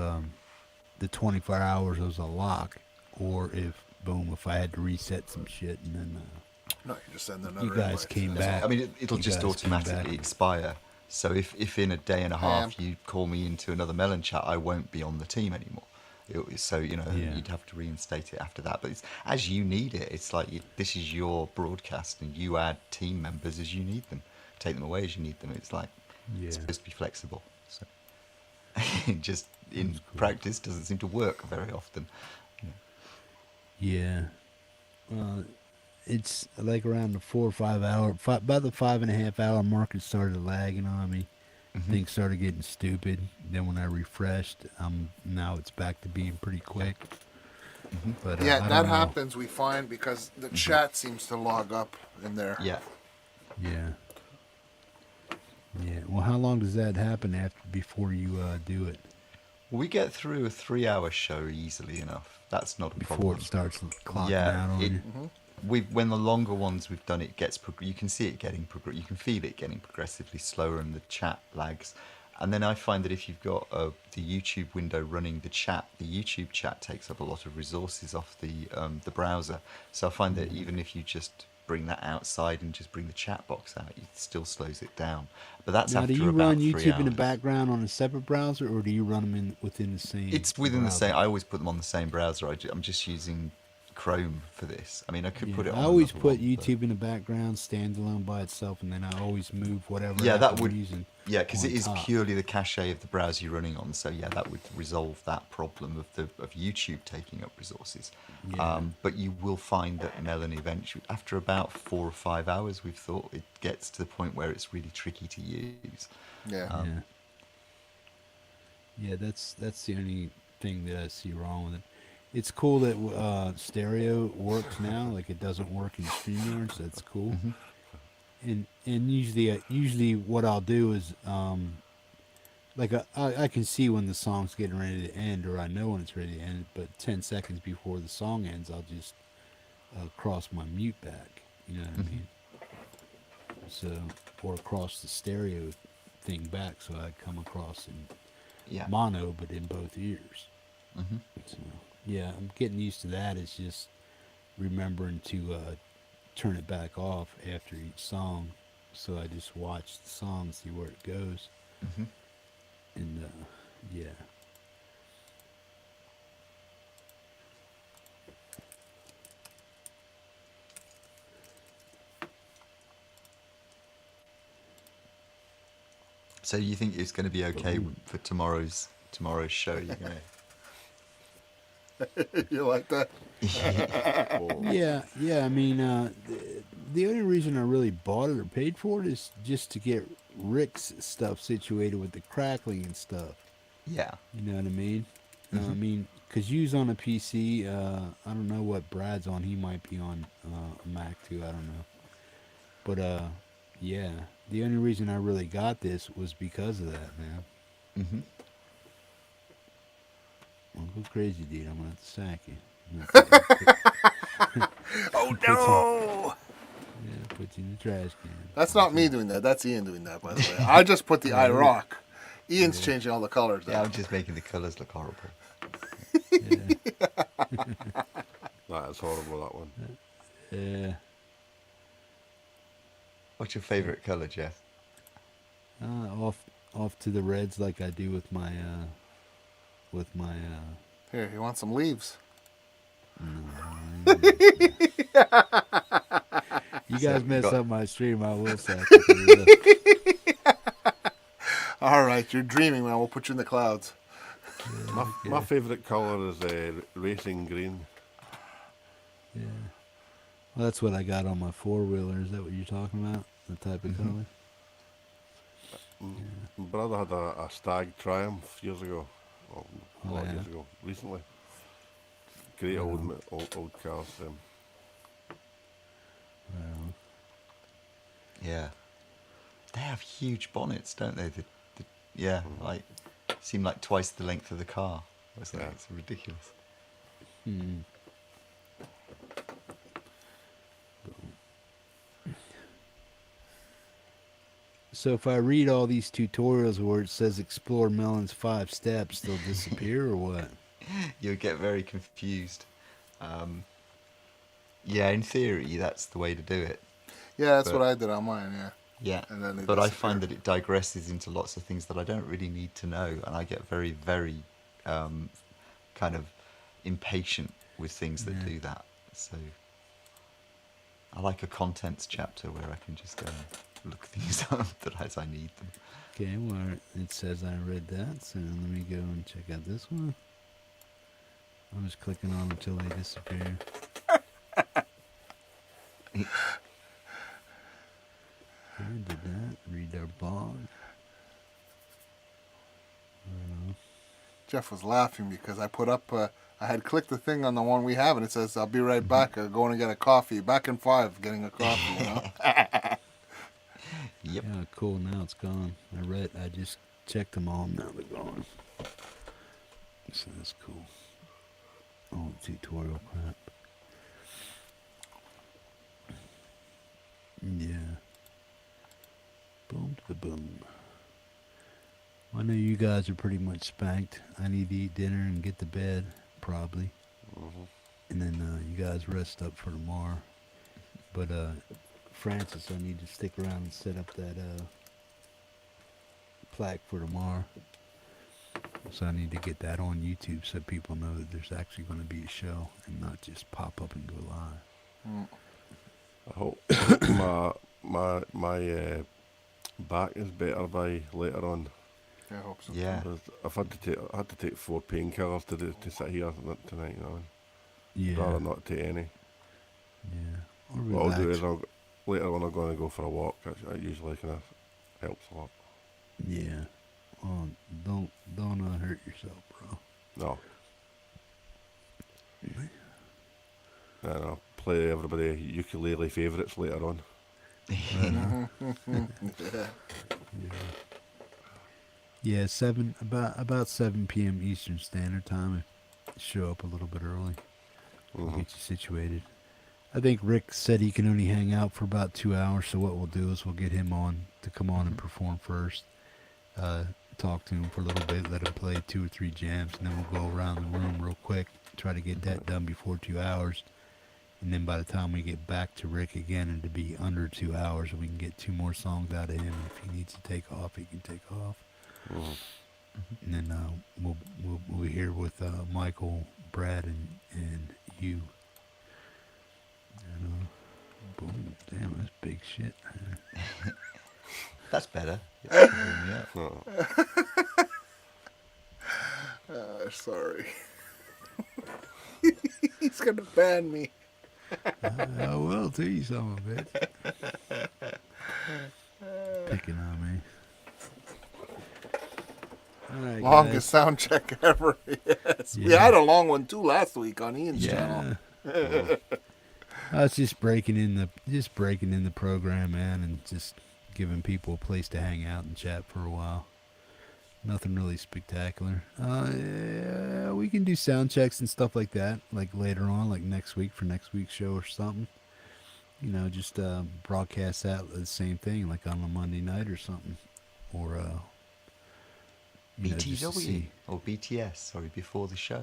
[SPEAKER 1] the 24 hours was a lock, or if if I had to reset some shit and then
[SPEAKER 8] No, you just send another
[SPEAKER 1] you guys
[SPEAKER 8] invite.
[SPEAKER 1] came back.
[SPEAKER 12] I mean, it'll
[SPEAKER 1] You
[SPEAKER 12] just
[SPEAKER 1] guys came
[SPEAKER 12] automatically
[SPEAKER 1] back.
[SPEAKER 12] expire. So if in a day and a half you call me into another Melon chat, I won't be on the team anymore. So you'd have to reinstate it after that. But it's as you need it. It's like this is your broadcast, and you add team members as you need them, take them away as you need them. It's like it's supposed to be flexible. So it just in practice doesn't seem to work very often.
[SPEAKER 1] Yeah. It's like around the 4 or 5 hour, about the 5.5 hour mark, it started lagging on me. Things started getting stupid. Then when I refreshed, now it's back to being pretty quick. But
[SPEAKER 3] Yeah,
[SPEAKER 1] I
[SPEAKER 3] that
[SPEAKER 1] don't know.
[SPEAKER 3] happens, we find, because the chat seems to log up in there.
[SPEAKER 12] Yeah.
[SPEAKER 1] Yeah. Well, how long does that happen before you do it?
[SPEAKER 12] Well, we get through a 3-hour show easily enough. That's not a
[SPEAKER 1] Before
[SPEAKER 12] problem.
[SPEAKER 1] it starts clocking out on you.
[SPEAKER 12] When the longer ones we've done, it gets you can see it getting you can feel it getting progressively slower, and the chat lags. And then I find that if you've got the YouTube window running, the YouTube chat takes up a lot of resources off the browser. So I find that even if you just bring that outside and just bring the chat box out, it still slows it down. But that's
[SPEAKER 1] Now,
[SPEAKER 12] after
[SPEAKER 1] do you
[SPEAKER 12] about
[SPEAKER 1] run
[SPEAKER 12] 3
[SPEAKER 1] YouTube in the
[SPEAKER 12] hours.
[SPEAKER 1] background on a separate browser, or do you run them within the same?
[SPEAKER 12] It's within the
[SPEAKER 1] browser?
[SPEAKER 12] same. I always put them on the same browser. I'm just using Chrome for this. I mean, I could put it on.
[SPEAKER 1] I always
[SPEAKER 12] another
[SPEAKER 1] put
[SPEAKER 12] one, but-
[SPEAKER 1] YouTube in the background, standalone by itself, and then I always move whatever.
[SPEAKER 12] Yeah,
[SPEAKER 1] app
[SPEAKER 12] that
[SPEAKER 1] I'm
[SPEAKER 12] would.
[SPEAKER 1] using
[SPEAKER 12] Yeah, because
[SPEAKER 1] on
[SPEAKER 12] it is
[SPEAKER 1] top.
[SPEAKER 12] purely the cache of the browser you're running on. So yeah, that would resolve that problem of YouTube taking up resources.
[SPEAKER 1] Yeah.
[SPEAKER 12] But you will find that Melon eventually, after about 4 or 5 hours, we've thought it gets to the point where it's really tricky to use.
[SPEAKER 3] Yeah.
[SPEAKER 1] Yeah, that's the only thing that I see wrong with it. It's cool that stereo works now. Like, it doesn't work in StreamYard, so that's cool. And usually what I'll do is like I can see when the song's getting ready to end, or I know when it's ready to end. But 10 seconds before the song ends, I'll just cross my mute back. You know what I mean? So, or cross the stereo thing back, so I come across in mono, but in both ears. So, yeah, I'm getting used to that. It's just remembering to turn it back off after each song, so I just watch the song, see where it goes. And yeah.
[SPEAKER 12] So you think it's going to be okay for tomorrow's show? You're gonna...
[SPEAKER 3] You like that?
[SPEAKER 1] Yeah. I mean, the only reason I really bought it or paid for it is just to get Rick's stuff situated with the crackling and stuff.
[SPEAKER 12] Yeah.
[SPEAKER 1] You know what I mean? I mean, because you's on a PC. I don't know what Brad's on. He might be on a Mac too. I don't know. But yeah, the only reason I really got this was because of that, man. Don't go crazy, dude. I'm gonna have to sack you.
[SPEAKER 3] Oh no!
[SPEAKER 1] Yeah, put you in the trash can.
[SPEAKER 3] That's not me doing that. That's Ian doing that, by the way. I just put the iRock. Ian's changing all the colors.
[SPEAKER 12] Yeah, I'm just making the colours look horrible.
[SPEAKER 10] That is horrible, that one.
[SPEAKER 1] Yeah.
[SPEAKER 12] What's your favourite colour, Jeff?
[SPEAKER 1] Off to the reds, like I do with my
[SPEAKER 3] Here, you want some leaves?
[SPEAKER 1] You guys mess up my stream, I will sack
[SPEAKER 3] you. All right, you're dreaming, man. We'll put you in the clouds.
[SPEAKER 10] My favourite colour is racing green.
[SPEAKER 1] Yeah. Well, that's what I got on my 4-wheeler. Is that what you're talking about? The type of color?
[SPEAKER 10] My brother had a Stag Triumph years ago. Well, a lot of years ago. Recently. Great old cars.
[SPEAKER 12] Yeah. They have huge bonnets, don't they? Like seem like twice the length of the car. It's ridiculous.
[SPEAKER 1] So if I read all these tutorials where it says explore Melon's 5 steps, they'll disappear or what?
[SPEAKER 12] You'll get very confused. Yeah, in theory, that's the way to do it.
[SPEAKER 3] Yeah, that's what I did on mine. Yeah.
[SPEAKER 12] Yeah,
[SPEAKER 3] And then they
[SPEAKER 12] but I
[SPEAKER 3] disappear.
[SPEAKER 12] find that it digresses into lots of things that I don't really need to know, and I get very, very kind of impatient with things that do that. So I like a contents chapter where I can just go and look things up that as I need them.
[SPEAKER 1] Okay, well, it says I read that, so let me go and check out this one. I'm just clicking on them until they disappear. I did that. Read their blog.
[SPEAKER 3] Jeff was laughing because I put up, I had clicked the thing on the one we have, and it says, I'll be right back, going to get a coffee. Back in 5, getting a coffee, you know?
[SPEAKER 12] Yep.
[SPEAKER 1] Yeah, cool. Now it's gone. I just checked them all. Now they're gone. So that's cool. Oh, tutorial crap. Yeah. Boom to the boom. I know you guys are pretty much spanked. I need to eat dinner and get to bed, probably. And then you guys rest up for tomorrow. But Francis, I need to stick around and set up that plaque for tomorrow. So I need to get that on YouTube so people know that there's actually going to be a show and not just pop up and go live.
[SPEAKER 10] I hope my back is better by later on.
[SPEAKER 3] Yeah, I hope so.
[SPEAKER 12] Yeah.
[SPEAKER 10] I've had to take 4 painkillers to sit here tonight, you know.
[SPEAKER 1] Yeah.
[SPEAKER 10] Rather not take any.
[SPEAKER 1] Yeah. Or
[SPEAKER 10] What I'll do
[SPEAKER 1] relax.
[SPEAKER 10] is later on I'm going to go for a walk. That usually kind of helps a lot.
[SPEAKER 1] Yeah. Oh, don't hurt yourself, bro.
[SPEAKER 10] No. And I'll play everybody ukulele favourites later on.
[SPEAKER 1] Yeah, about 7 p.m. Eastern Standard Time. Show up a little bit early. We'll get you situated. I think Rick said he can only hang out for about 2 hours, so what we'll do is we'll get him on to come on and perform first. Talk to him for a little bit, let him play 2 or 3 jams, and then we'll go around the room real quick, try to get that done before 2 hours. And then by the time we get back to Rick again, and to be under 2 hours, we can get 2 more songs out of him. If he needs to take off, he can take off. And then we'll be here with Michael, Brad, and you. And, boom, damn, that's big shit.
[SPEAKER 12] That's better.
[SPEAKER 3] Sorry. He's going to ban me.
[SPEAKER 1] I will too, you son of a bitch. Picking on me. All right,
[SPEAKER 3] Longest
[SPEAKER 1] guys.
[SPEAKER 3] sound check ever. Yes. We
[SPEAKER 1] Yeah.
[SPEAKER 3] had a long one too last week on Ian's channel.
[SPEAKER 1] I was just breaking in the program, man, and just giving people a place to hang out and chat for a while. Nothing really spectacular. Yeah, we can do sound checks and stuff like that, like later on, like next week for next week's show or something. You know, just broadcast that the same thing, like on a Monday night or something, or you know, just to
[SPEAKER 12] BTW
[SPEAKER 1] see.
[SPEAKER 12] or BTS, sorry, before the show.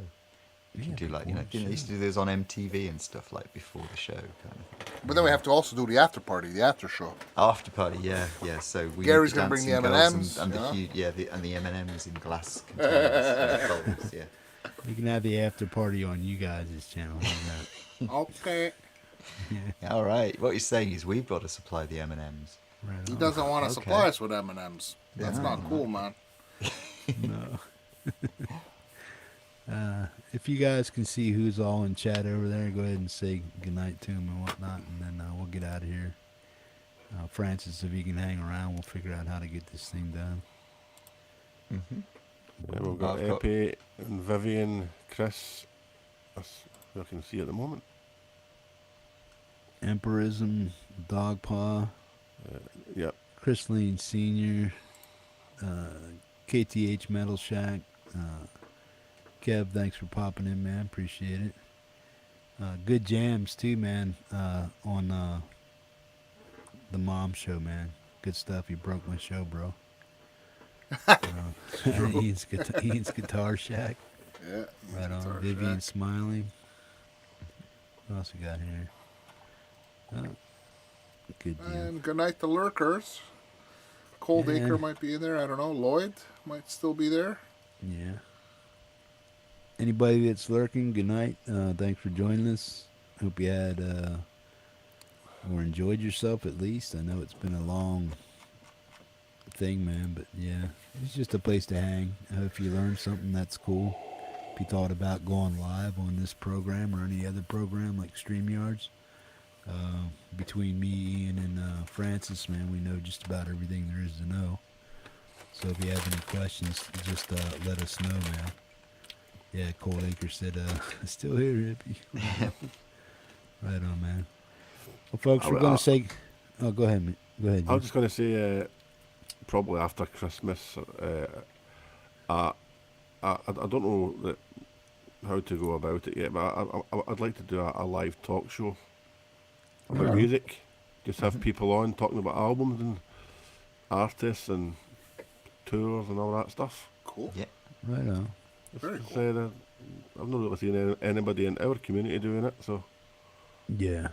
[SPEAKER 12] You can
[SPEAKER 1] Yeah,
[SPEAKER 12] do like,
[SPEAKER 1] before the
[SPEAKER 12] they used to do those on MTV and stuff like before the show kind of thing.
[SPEAKER 3] But then we have to also do the after party, the after show.
[SPEAKER 12] After party, yeah. So we
[SPEAKER 3] Gary's
[SPEAKER 12] need the
[SPEAKER 3] gonna bring the
[SPEAKER 12] dancing girls
[SPEAKER 3] M&Ms,
[SPEAKER 12] and
[SPEAKER 3] you
[SPEAKER 12] the
[SPEAKER 3] know?
[SPEAKER 12] huge, and the M&Ms in glass containers, bowls, yeah.
[SPEAKER 1] We can have the after party on you guys' channel. How's that?
[SPEAKER 3] Okay.
[SPEAKER 12] All right. What you're saying is we've got to supply the M&Ms.
[SPEAKER 1] Right
[SPEAKER 3] He
[SPEAKER 1] on.
[SPEAKER 3] doesn't want to
[SPEAKER 12] Okay.
[SPEAKER 3] supply us with M&Ms. That's
[SPEAKER 12] Yeah.
[SPEAKER 3] not cool, man.
[SPEAKER 1] No. If you guys can see who's all in chat over there, go ahead and say goodnight to them and whatnot, and then we'll get out of here. Francis, if you can hang around, we'll figure out how to get this thing done.
[SPEAKER 10] Yeah, we've got Epi and Vivian, Chris. That's who I can see at the moment.
[SPEAKER 1] Emperism, TheDogPa,
[SPEAKER 10] Yep.
[SPEAKER 1] Chris Lean Sr., KTH Metal Shack, Kev, thanks for popping in, man. Appreciate it. Good jams, too, man, on the Mom Show, man. Good stuff. You broke my show, bro. Ian's Guitar Shack.
[SPEAKER 3] Yeah.
[SPEAKER 1] Right on.
[SPEAKER 3] Guitar
[SPEAKER 1] Vivian
[SPEAKER 3] Shack.
[SPEAKER 1] Smiling. What else we got here? Oh, good deal.
[SPEAKER 3] And good night to lurkers. Cold
[SPEAKER 1] Yeah.
[SPEAKER 3] Acre might be in there. I don't know. Lloyd might still be there.
[SPEAKER 1] Yeah. Anybody that's lurking, good night. Thanks for joining us. Hope you had or enjoyed yourself at least. I know it's been a long thing, man, but yeah, it's just a place to hang. If you learned something, that's cool. If you thought about going live on this program or any other program like StreamYards, between me, Ian, and Francis, man, we know just about everything there is to know. So if you have any questions, just let us know, man. Yeah, Cold Acre said, still here, hippie. Right on, man. Well, folks, we're going to say... Oh, go ahead, man. Go ahead.
[SPEAKER 10] I was just going to say, probably after Christmas, I don't know how to go about it yet, but I'd like to do a live talk show about music. Just have people on talking about albums and artists and tours and all that stuff.
[SPEAKER 3] Cool.
[SPEAKER 12] Yeah.
[SPEAKER 1] Right on.
[SPEAKER 3] Very cool.
[SPEAKER 10] I've not really seen anybody in our community doing it, so
[SPEAKER 1] yeah,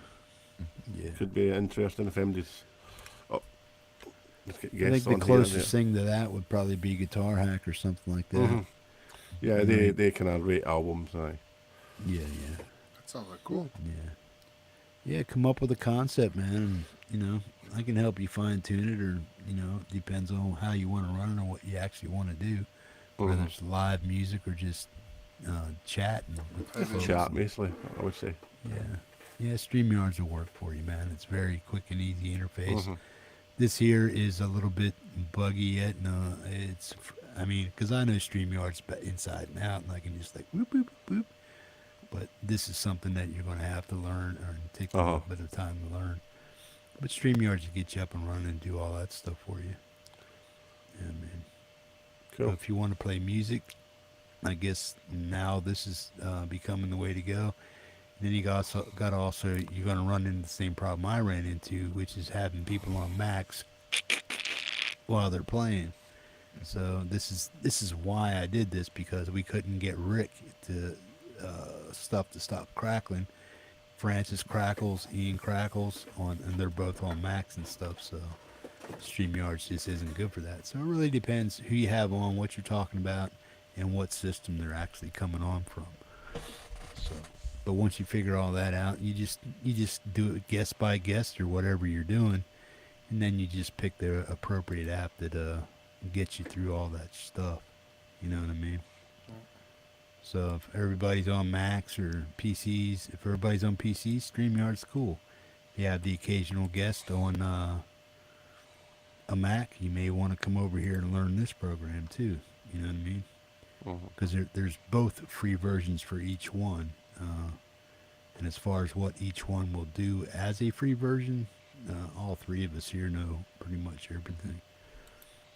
[SPEAKER 10] could be interesting if anybody's. Let's get
[SPEAKER 1] I
[SPEAKER 10] guests
[SPEAKER 1] think
[SPEAKER 10] on
[SPEAKER 1] the
[SPEAKER 10] here,
[SPEAKER 1] closest thing to that would probably be Guitar Hack or something like that.
[SPEAKER 10] Mhm. Yeah, they can rate albums. Aye.
[SPEAKER 1] Yeah.
[SPEAKER 3] That sounds like cool.
[SPEAKER 1] Yeah, come up with a concept, man. And, I can help you fine tune it, or depends on how you want to run it or what you actually want to do. Whether it's live music or just chatting.
[SPEAKER 10] Chat, basically, I would say.
[SPEAKER 1] Yeah, StreamYards will work for you, man. It's very quick and easy interface.
[SPEAKER 10] Mhm.
[SPEAKER 1] This here is a little bit buggy yet. No, because I know StreamYards inside and out, and I can just whoop, boop, boop. But this is something that you're going to have to learn, or take a little bit of time to learn. But StreamYards will get you up and running and do all that stuff for you. Yeah, man.
[SPEAKER 10] Cool.
[SPEAKER 1] So if you want to play music, I guess now this is becoming the way to go. Then you got you're going to run into the same problem I ran into, which is having people on Macs while they're playing. So this is why I did this, because we couldn't get Rick to stuff to stop crackling. Francis crackles, Ian crackles and they're both on Macs and stuff. So StreamYards just isn't good for that. So it really depends who you have on, what you're talking about, and what system they're actually coming on from. So, but once you figure all that out, you just do it guest by guest or whatever you're doing, and then you just pick the appropriate app that gets you through all that stuff. You know what I mean? So if everybody's on Macs or PCs, if everybody's on PCs, StreamYard's cool. If you have the occasional guest on a Mac, you may want to come over here and learn this program too. You know what I mean? Because there's both free versions for each one. And as far as what each one will do as a free version, all three of us here know pretty much everything.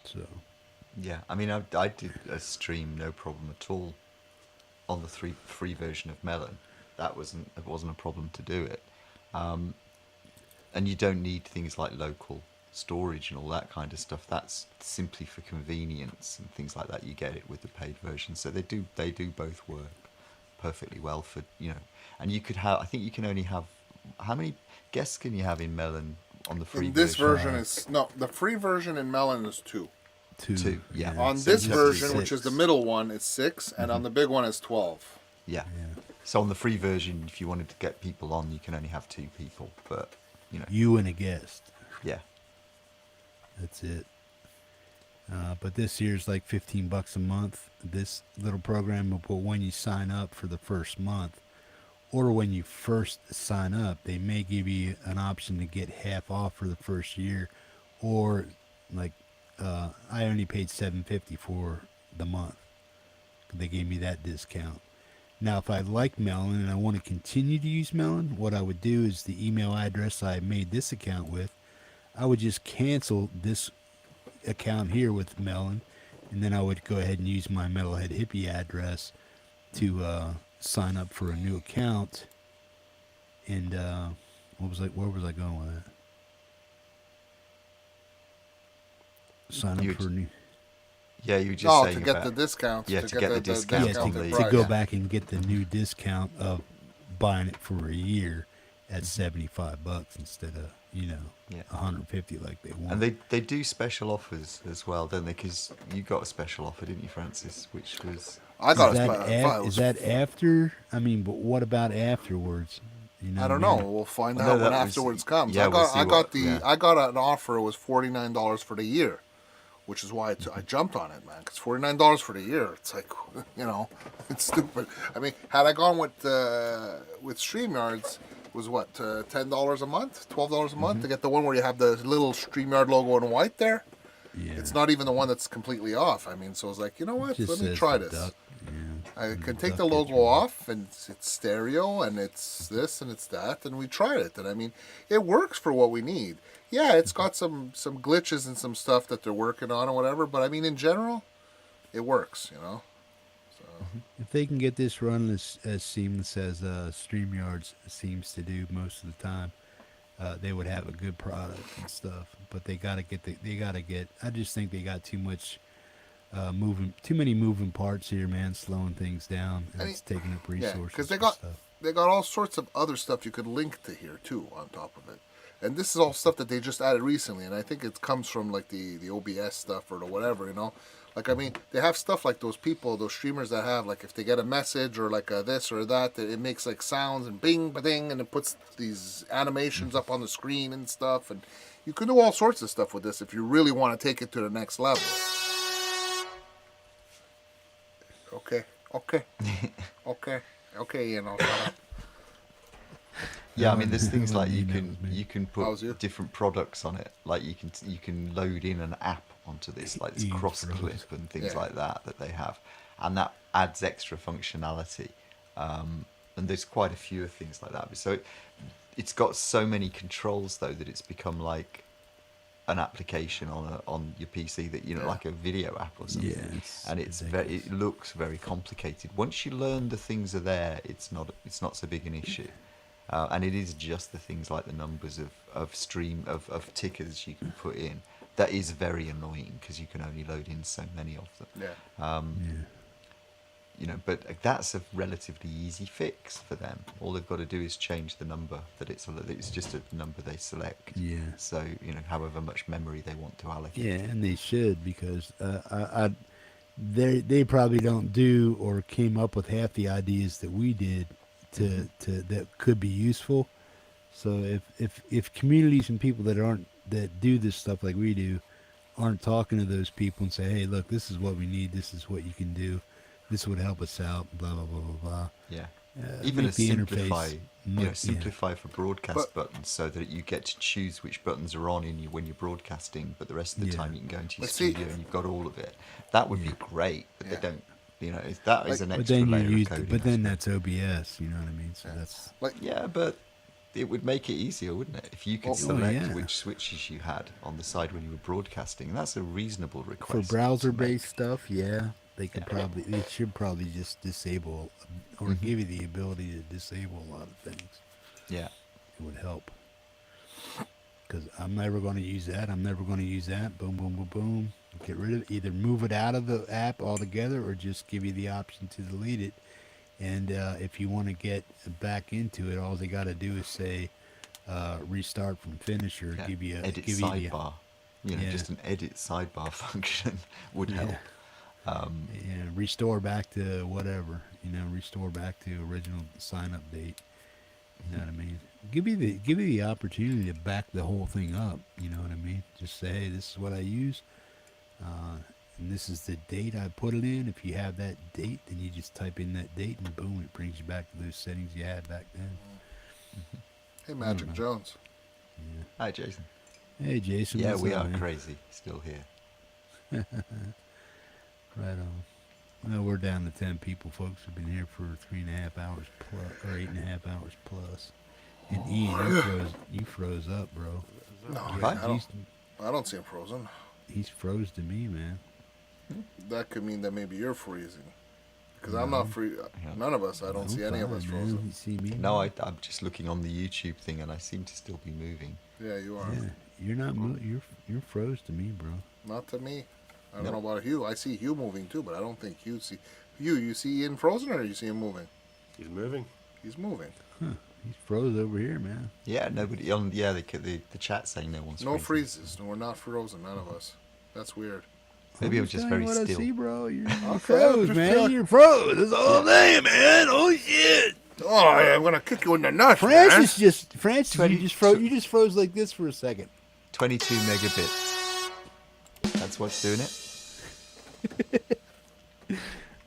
[SPEAKER 1] So.
[SPEAKER 12] Yeah, I mean, I did a stream no problem at all on the free version of Melon. It wasn't a problem to do it. And you don't need things like local storage and all that kind of stuff. That's simply for convenience and things like that. You get it with the paid version. So they do both work perfectly well for, and you could have, I think you can only have, how many guests can you have in Melon on the free version?
[SPEAKER 3] This version is, no, the free version in Melon is 2.
[SPEAKER 12] Two, yeah.
[SPEAKER 3] On this version, which is the middle one, it's 6, and on the big one, it's 12.
[SPEAKER 12] Yeah. So on the free version, if you wanted to get people on, you can only have 2 people, but,
[SPEAKER 1] You and a guest.
[SPEAKER 12] Yeah.
[SPEAKER 1] That's it. But this here's like $15 a month. This little program will put when you sign up for the first month, or when you first sign up, they may give you an option to get half off for the first year, or like I only paid $7.50 for the month. They gave me that discount. Now, if I like Melon and I want to continue to use Melon, what I would do is the email address I made this account with, I would just cancel this account here with Melon, and then I would go ahead and use my Metalhead Hippie address to sign up for a new account. And where was I going with that? sign up for a new.
[SPEAKER 12] Yeah, you were just
[SPEAKER 3] No,
[SPEAKER 12] saying
[SPEAKER 3] to get
[SPEAKER 12] about,
[SPEAKER 3] the discounts.
[SPEAKER 12] Yeah, to get the discount
[SPEAKER 1] Yeah,
[SPEAKER 12] on
[SPEAKER 1] to,
[SPEAKER 12] the
[SPEAKER 1] to go back and get the new discount of buying it for a year at $75 instead of $150 like they want.
[SPEAKER 12] And they do special offers as well, don't they? Because you got a special offer, didn't you, Francis? Which was
[SPEAKER 1] Is that after? I mean, but what about afterwards?
[SPEAKER 3] I don't know. We'll find out when afterwards comes. I got an offer. It was $49 for the year, which is why I jumped on it, man. Because $49 for the year, it's like, it's stupid. I mean, had I gone with StreamYards, it was what, $10 a month, $12 a month to get the one where you have the little StreamYard logo in white there. Yeah. It's not even the one that's completely off. I mean, so I was like, you know what? Let me try this. I can take the logo off, and it's stereo, and it's this, and it's that, and we tried it. And I mean, it works for what we need. Yeah, it's got some glitches and some stuff that they're working on or whatever, but I mean, in general, it works, So.
[SPEAKER 1] If they can get this run as seamless as StreamYards seems to do most of the time, they would have a good product and stuff. But they gotta get. I just think they got too much. Too many moving parts here, man, slowing things down, and it's taking up resources. Yeah,
[SPEAKER 3] because they got all sorts of other stuff you could link to here too on top of it, and this is all stuff that they just added recently, and I think it comes from like the OBS stuff or the whatever, Like I mean, they have stuff like those streamers that have like if they get a message or like a this or that, it makes like sounds and bing, ba-ding, and it puts these animations up on the screen and stuff, and you can do all sorts of stuff with this if you really want to take it to the next level. Okay, shut up.
[SPEAKER 12] Yeah, I mean, there's things like you can put different products on it. Like you can load in an app onto this, like this cross clip and things like that they have, and that adds extra functionality. And there's quite a few of things like that. So it's got so many controls though that it's become like an application on your PC that like a video app or something. Yeah, it looks very complicated. Once you learn the things are there, it's not so big an issue. And it is just the things like the numbers of tickers you can put in that is very annoying because you can only load in so many of them. But that's a relatively easy fix for them. All they've got to do is change the number that it's just a number they select. Yeah. So however much memory they want to allocate.
[SPEAKER 1] Yeah, and they should, because they probably don't do or came up with half the ideas that we did to that could be useful. So if communities and people that do this stuff like we do aren't talking to those people and say, hey, look, this is what we need, this is what you can do, this would help us out, blah blah blah blah blah.
[SPEAKER 12] Yeah. Even a simplify for broadcast buttons so that you get to choose which buttons are on when you're broadcasting, but the rest of the time you can go into your studio and you've got all of it. That would be great, but they don't. That is an extra layer of coding.
[SPEAKER 1] But then that's OBS, you know what I mean? So that's
[SPEAKER 12] but it would make it easier, wouldn't it? If you could select which switches you had on the side when you were broadcasting. And that's a reasonable request.
[SPEAKER 1] For browser-based stuff, they could they should probably just disable or give you the ability to disable a lot of things.
[SPEAKER 12] Yeah.
[SPEAKER 1] It would help. Because I'm never going to use that. I'm never going to use that. Boom, boom, boom, boom. Get rid of it. Either move it out of the app altogether or just give you the option to delete it. And if you want to get back into it, all they got to do is say restart from finisher. Give you
[SPEAKER 12] edit sidebar. Just an edit sidebar function would help.
[SPEAKER 1] Restore back to whatever. Restore back to original sign up date. You know what I mean? Give you the opportunity to back the whole thing up. You know what I mean? Just say, hey, this is what I use. And this is the date I put it in. If you have that date, then you just type in that date, and boom, it brings you back to those settings you had back then.
[SPEAKER 3] Hey, Magic Jones.
[SPEAKER 1] Yeah.
[SPEAKER 12] Hi, Jason.
[SPEAKER 1] Hey, Jason.
[SPEAKER 12] Yeah, we are crazy. Still here.
[SPEAKER 1] Right on. Well, we're down to 10 people, folks. We've been here for 3.5 hours plus, or 8.5 hours plus. And Ian, you froze up, bro.
[SPEAKER 3] No, I don't see him frozen.
[SPEAKER 1] He's froze to me, man.
[SPEAKER 3] That could mean that maybe you're freezing. Because I'm not free. None of us. I don't see any of us frozen.
[SPEAKER 1] You see me?
[SPEAKER 12] No, I'm just looking on the YouTube thing, and I seem to still be moving.
[SPEAKER 3] Yeah, you are.
[SPEAKER 1] You're not you're froze to me, bro.
[SPEAKER 3] Not to me. I don't know about Hugh. I see Hugh moving too, but I don't think Hugh see. Hugh, you see Ian frozen or you see him moving?
[SPEAKER 10] He's moving.
[SPEAKER 3] He's moving.
[SPEAKER 1] Huh. He's froze over here, man.
[SPEAKER 12] Yeah, nobody on. Yeah, the chat saying no one's.
[SPEAKER 3] No
[SPEAKER 12] freezing.
[SPEAKER 3] freezes. No, we're not frozen. None of us. That's weird.
[SPEAKER 12] Maybe I'm just very
[SPEAKER 1] what
[SPEAKER 12] still.
[SPEAKER 1] I see, bro. You're
[SPEAKER 3] Okay,
[SPEAKER 1] froze,
[SPEAKER 3] just
[SPEAKER 1] man.
[SPEAKER 3] tell-
[SPEAKER 1] You're froze. That's all day, man. Oh shit.
[SPEAKER 3] Oh, I'm gonna kick you in the nuts,
[SPEAKER 1] Francis
[SPEAKER 3] man.
[SPEAKER 1] Francis, you just froze. You just froze like this for a second.
[SPEAKER 12] 22 megabits. That's what's doing it.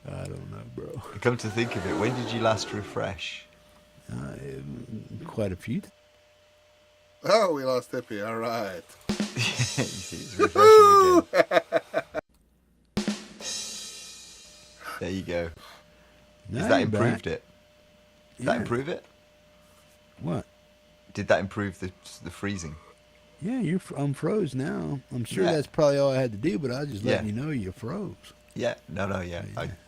[SPEAKER 1] I don't know, bro.
[SPEAKER 12] Come to think of it, when did you last refresh?
[SPEAKER 1] Quite a few.
[SPEAKER 3] Oh, we lost Hippie. All right.
[SPEAKER 12] You see, it's refreshing again. There you go.
[SPEAKER 1] Now
[SPEAKER 12] Has that
[SPEAKER 1] you're
[SPEAKER 12] improved
[SPEAKER 1] back.
[SPEAKER 12] it? Did that
[SPEAKER 1] Yeah.
[SPEAKER 12] improve it?
[SPEAKER 1] What?
[SPEAKER 12] Did that improve the freezing?
[SPEAKER 1] Yeah, I'm froze now. I'm sure
[SPEAKER 12] Yeah.
[SPEAKER 1] that's probably all I had to do, but I was just letting
[SPEAKER 12] Yeah.
[SPEAKER 1] you know you froze.
[SPEAKER 12] Yeah, yeah.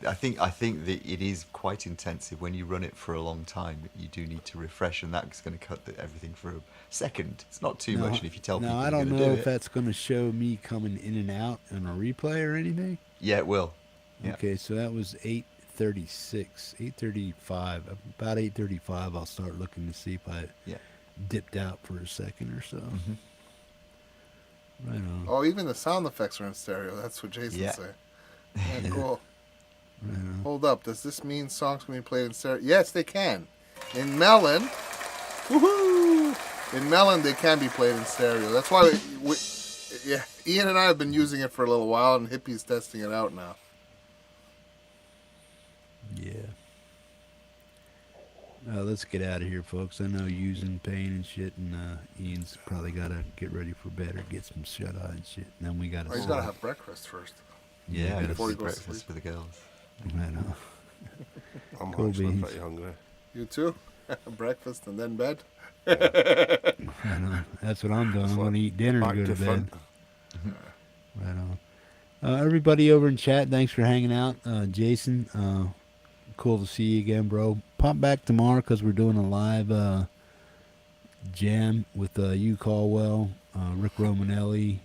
[SPEAKER 12] I think that it is quite intensive when you run it for a long time. You do need to refresh, and that's going to cut everything for a second. It's not too much, and if you tell people
[SPEAKER 1] I
[SPEAKER 12] you're
[SPEAKER 1] don't
[SPEAKER 12] going to
[SPEAKER 1] know
[SPEAKER 12] do
[SPEAKER 1] if
[SPEAKER 12] it,
[SPEAKER 1] that's going to show me coming in and out on a replay or anything.
[SPEAKER 12] yeah, it will. Yeah.
[SPEAKER 1] Okay, so that was 8:36, 8:35. About 8:35, I'll start looking to see if I dipped out for a second or so.
[SPEAKER 12] Mm-hmm.
[SPEAKER 1] Right on.
[SPEAKER 3] Oh, even the sound effects are in stereo. That's what Jason
[SPEAKER 12] Yeah.
[SPEAKER 3] said. Yeah, cool.
[SPEAKER 1] Right on.
[SPEAKER 3] Hold up. Does this mean songs can be played in stereo? Yes, they can. In Melon, woohoo! In Melon, they can be played in stereo. That's why yeah, Ian and I have been using it for a little while, and Hippie's testing it out now.
[SPEAKER 1] Yeah. Let's get out of here, folks. I know you's in pain and shit, and Ian's probably got to get ready for bed or get some shut-eye and shit. And then we got to...
[SPEAKER 3] Oh, he's got to have breakfast first.
[SPEAKER 1] Yeah,
[SPEAKER 3] before he
[SPEAKER 12] before
[SPEAKER 3] goes to
[SPEAKER 12] breakfast
[SPEAKER 3] sleep.
[SPEAKER 12] for the girls.
[SPEAKER 1] I know.
[SPEAKER 10] I'm
[SPEAKER 1] Cool
[SPEAKER 10] actually
[SPEAKER 1] beans.
[SPEAKER 10] pretty hungry.
[SPEAKER 3] You too? Breakfast and then bed?
[SPEAKER 1] I know. That's what I'm doing. I'm going to eat dinner
[SPEAKER 10] Back
[SPEAKER 1] and go
[SPEAKER 10] to
[SPEAKER 1] to bed.
[SPEAKER 10] front.
[SPEAKER 1] Right on. Everybody over in chat, thanks for hanging out. Jason, cool to see you again, bro. Pop back tomorrow because we're doing a live jam with you, Caldwell, Rick Romanelli,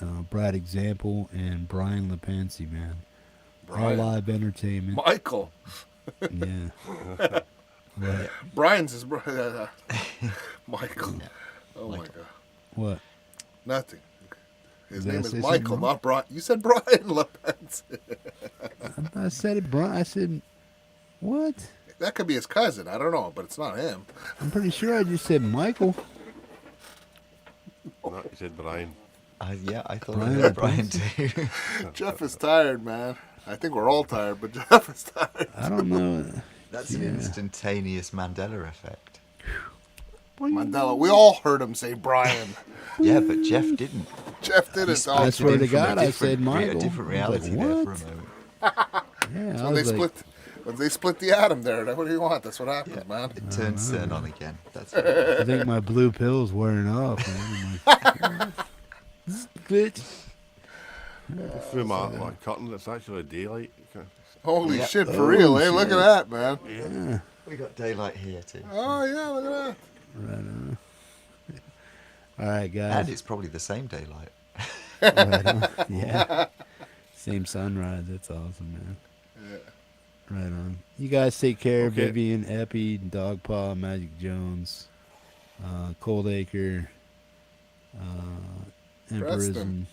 [SPEAKER 1] Bradexample, and Brian LePancy, man.
[SPEAKER 3] Brian.
[SPEAKER 1] All live entertainment.
[SPEAKER 3] Michael.
[SPEAKER 1] Yeah. Right.
[SPEAKER 3] Brian's his brother. Michael. Oh, my God.
[SPEAKER 1] What?
[SPEAKER 3] Nothing. His
[SPEAKER 1] Did I
[SPEAKER 3] name
[SPEAKER 1] say
[SPEAKER 3] is
[SPEAKER 1] something
[SPEAKER 3] Michael,
[SPEAKER 1] wrong?
[SPEAKER 3] not Brian. You said Brian LePenz.
[SPEAKER 1] I said it, Brian. I said, what?
[SPEAKER 3] That could be his cousin. I don't know, but it's not him.
[SPEAKER 1] I'm pretty sure I just said Michael.
[SPEAKER 10] No, you said Brian.
[SPEAKER 12] Yeah, I thought
[SPEAKER 1] Brian
[SPEAKER 12] it was Brian
[SPEAKER 1] LePenz.
[SPEAKER 12] too.
[SPEAKER 3] Jeff is tired, man. I think we're all tired, but Jeff is tired.
[SPEAKER 1] I don't know.
[SPEAKER 12] That's an instantaneous Mandela effect.
[SPEAKER 3] Mandela. We all heard him say Brian.
[SPEAKER 12] Yeah, but Jeff didn't.
[SPEAKER 3] Jeff didn't.
[SPEAKER 1] I swear to
[SPEAKER 12] From a
[SPEAKER 1] God, I
[SPEAKER 12] different
[SPEAKER 1] said Michael.
[SPEAKER 12] A different
[SPEAKER 1] I was
[SPEAKER 12] reality
[SPEAKER 1] like,
[SPEAKER 12] there for a
[SPEAKER 1] what?
[SPEAKER 12] moment.
[SPEAKER 1] Yeah, I
[SPEAKER 3] When they
[SPEAKER 1] was like,
[SPEAKER 3] when they split the atom there, what do you want? That's what happens, man.
[SPEAKER 12] It turns turn on again. That's
[SPEAKER 1] I think my blue pill's wearing off. Man. I'm like, bitch.
[SPEAKER 10] Through my curtain, it's actually daylight.
[SPEAKER 3] Holy
[SPEAKER 12] Yeah.
[SPEAKER 3] shit, for real, eh? Look at that, man.
[SPEAKER 1] Yeah.
[SPEAKER 12] We got daylight here too.
[SPEAKER 3] Oh, yeah, look at that.
[SPEAKER 1] Right on. All right,
[SPEAKER 12] And
[SPEAKER 1] guys.
[SPEAKER 12] it's probably the same daylight.
[SPEAKER 1] Right on. Yeah. Same sunrise. That's awesome, man.
[SPEAKER 3] Yeah.
[SPEAKER 1] Right on. You guys take care.
[SPEAKER 10] Okay.
[SPEAKER 1] Vivian, Epi, DogPa, Magic Jones, Cold Acre, Emperism,
[SPEAKER 3] Preston.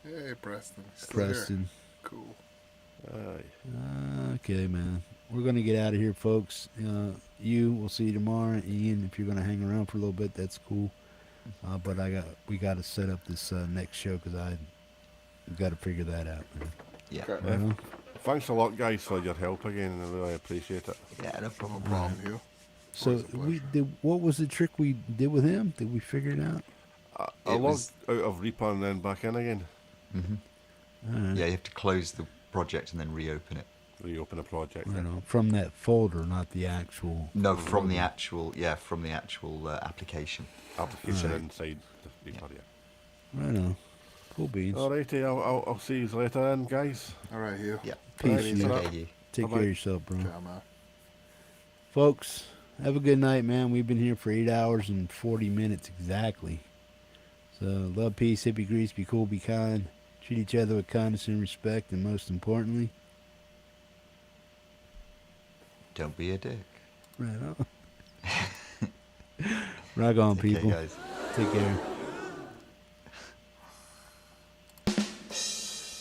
[SPEAKER 3] Hey, Preston. Still
[SPEAKER 1] Preston.
[SPEAKER 3] Here. Cool.
[SPEAKER 1] Okay, man. We're gonna get out of here, folks. We'll see you tomorrow. Ian, if you're gonna hang around for a little bit, that's cool. But we got to set up this next show because we got to figure that out, man.
[SPEAKER 12] Yeah.
[SPEAKER 3] Okay.
[SPEAKER 1] Right on.
[SPEAKER 10] Thanks a lot, guys, for your help again. I really appreciate it.
[SPEAKER 12] Yeah, no problem.
[SPEAKER 3] No problem, Hugh.
[SPEAKER 1] So what was the trick we did with him? Did we figure it out?
[SPEAKER 10] I
[SPEAKER 12] It
[SPEAKER 10] logged
[SPEAKER 12] was-
[SPEAKER 10] out of Reaper and then back in again.
[SPEAKER 1] All right.
[SPEAKER 12] Yeah, you have to close the project and then reopen it.
[SPEAKER 10] Reopen a project.
[SPEAKER 1] Right on. From that folder, not the actual.
[SPEAKER 12] No, from the actual application.
[SPEAKER 10] Application
[SPEAKER 1] Alright.
[SPEAKER 10] inside the Reaper, yeah.
[SPEAKER 1] Right on. Cool beans.
[SPEAKER 10] Alrighty, I'll see you later then, guys.
[SPEAKER 3] All right, Hugh.
[SPEAKER 12] Yeah.
[SPEAKER 1] Peace.
[SPEAKER 3] Alrighty,
[SPEAKER 1] You.
[SPEAKER 3] so-
[SPEAKER 12] you.
[SPEAKER 1] Take
[SPEAKER 10] Bye-bye.
[SPEAKER 1] care of yourself, bro.
[SPEAKER 3] Yeah, man.
[SPEAKER 1] Folks, have a good night, man. We've been here for 8 hours and 40 minutes exactly. So, love, peace, hippie grease, be cool, be kind. Treat each other with kindness and respect, and most importantly,
[SPEAKER 12] don't be a dick.
[SPEAKER 1] Right on. Rock on,
[SPEAKER 12] Okay,
[SPEAKER 1] people.
[SPEAKER 12] guys.
[SPEAKER 1] Take care.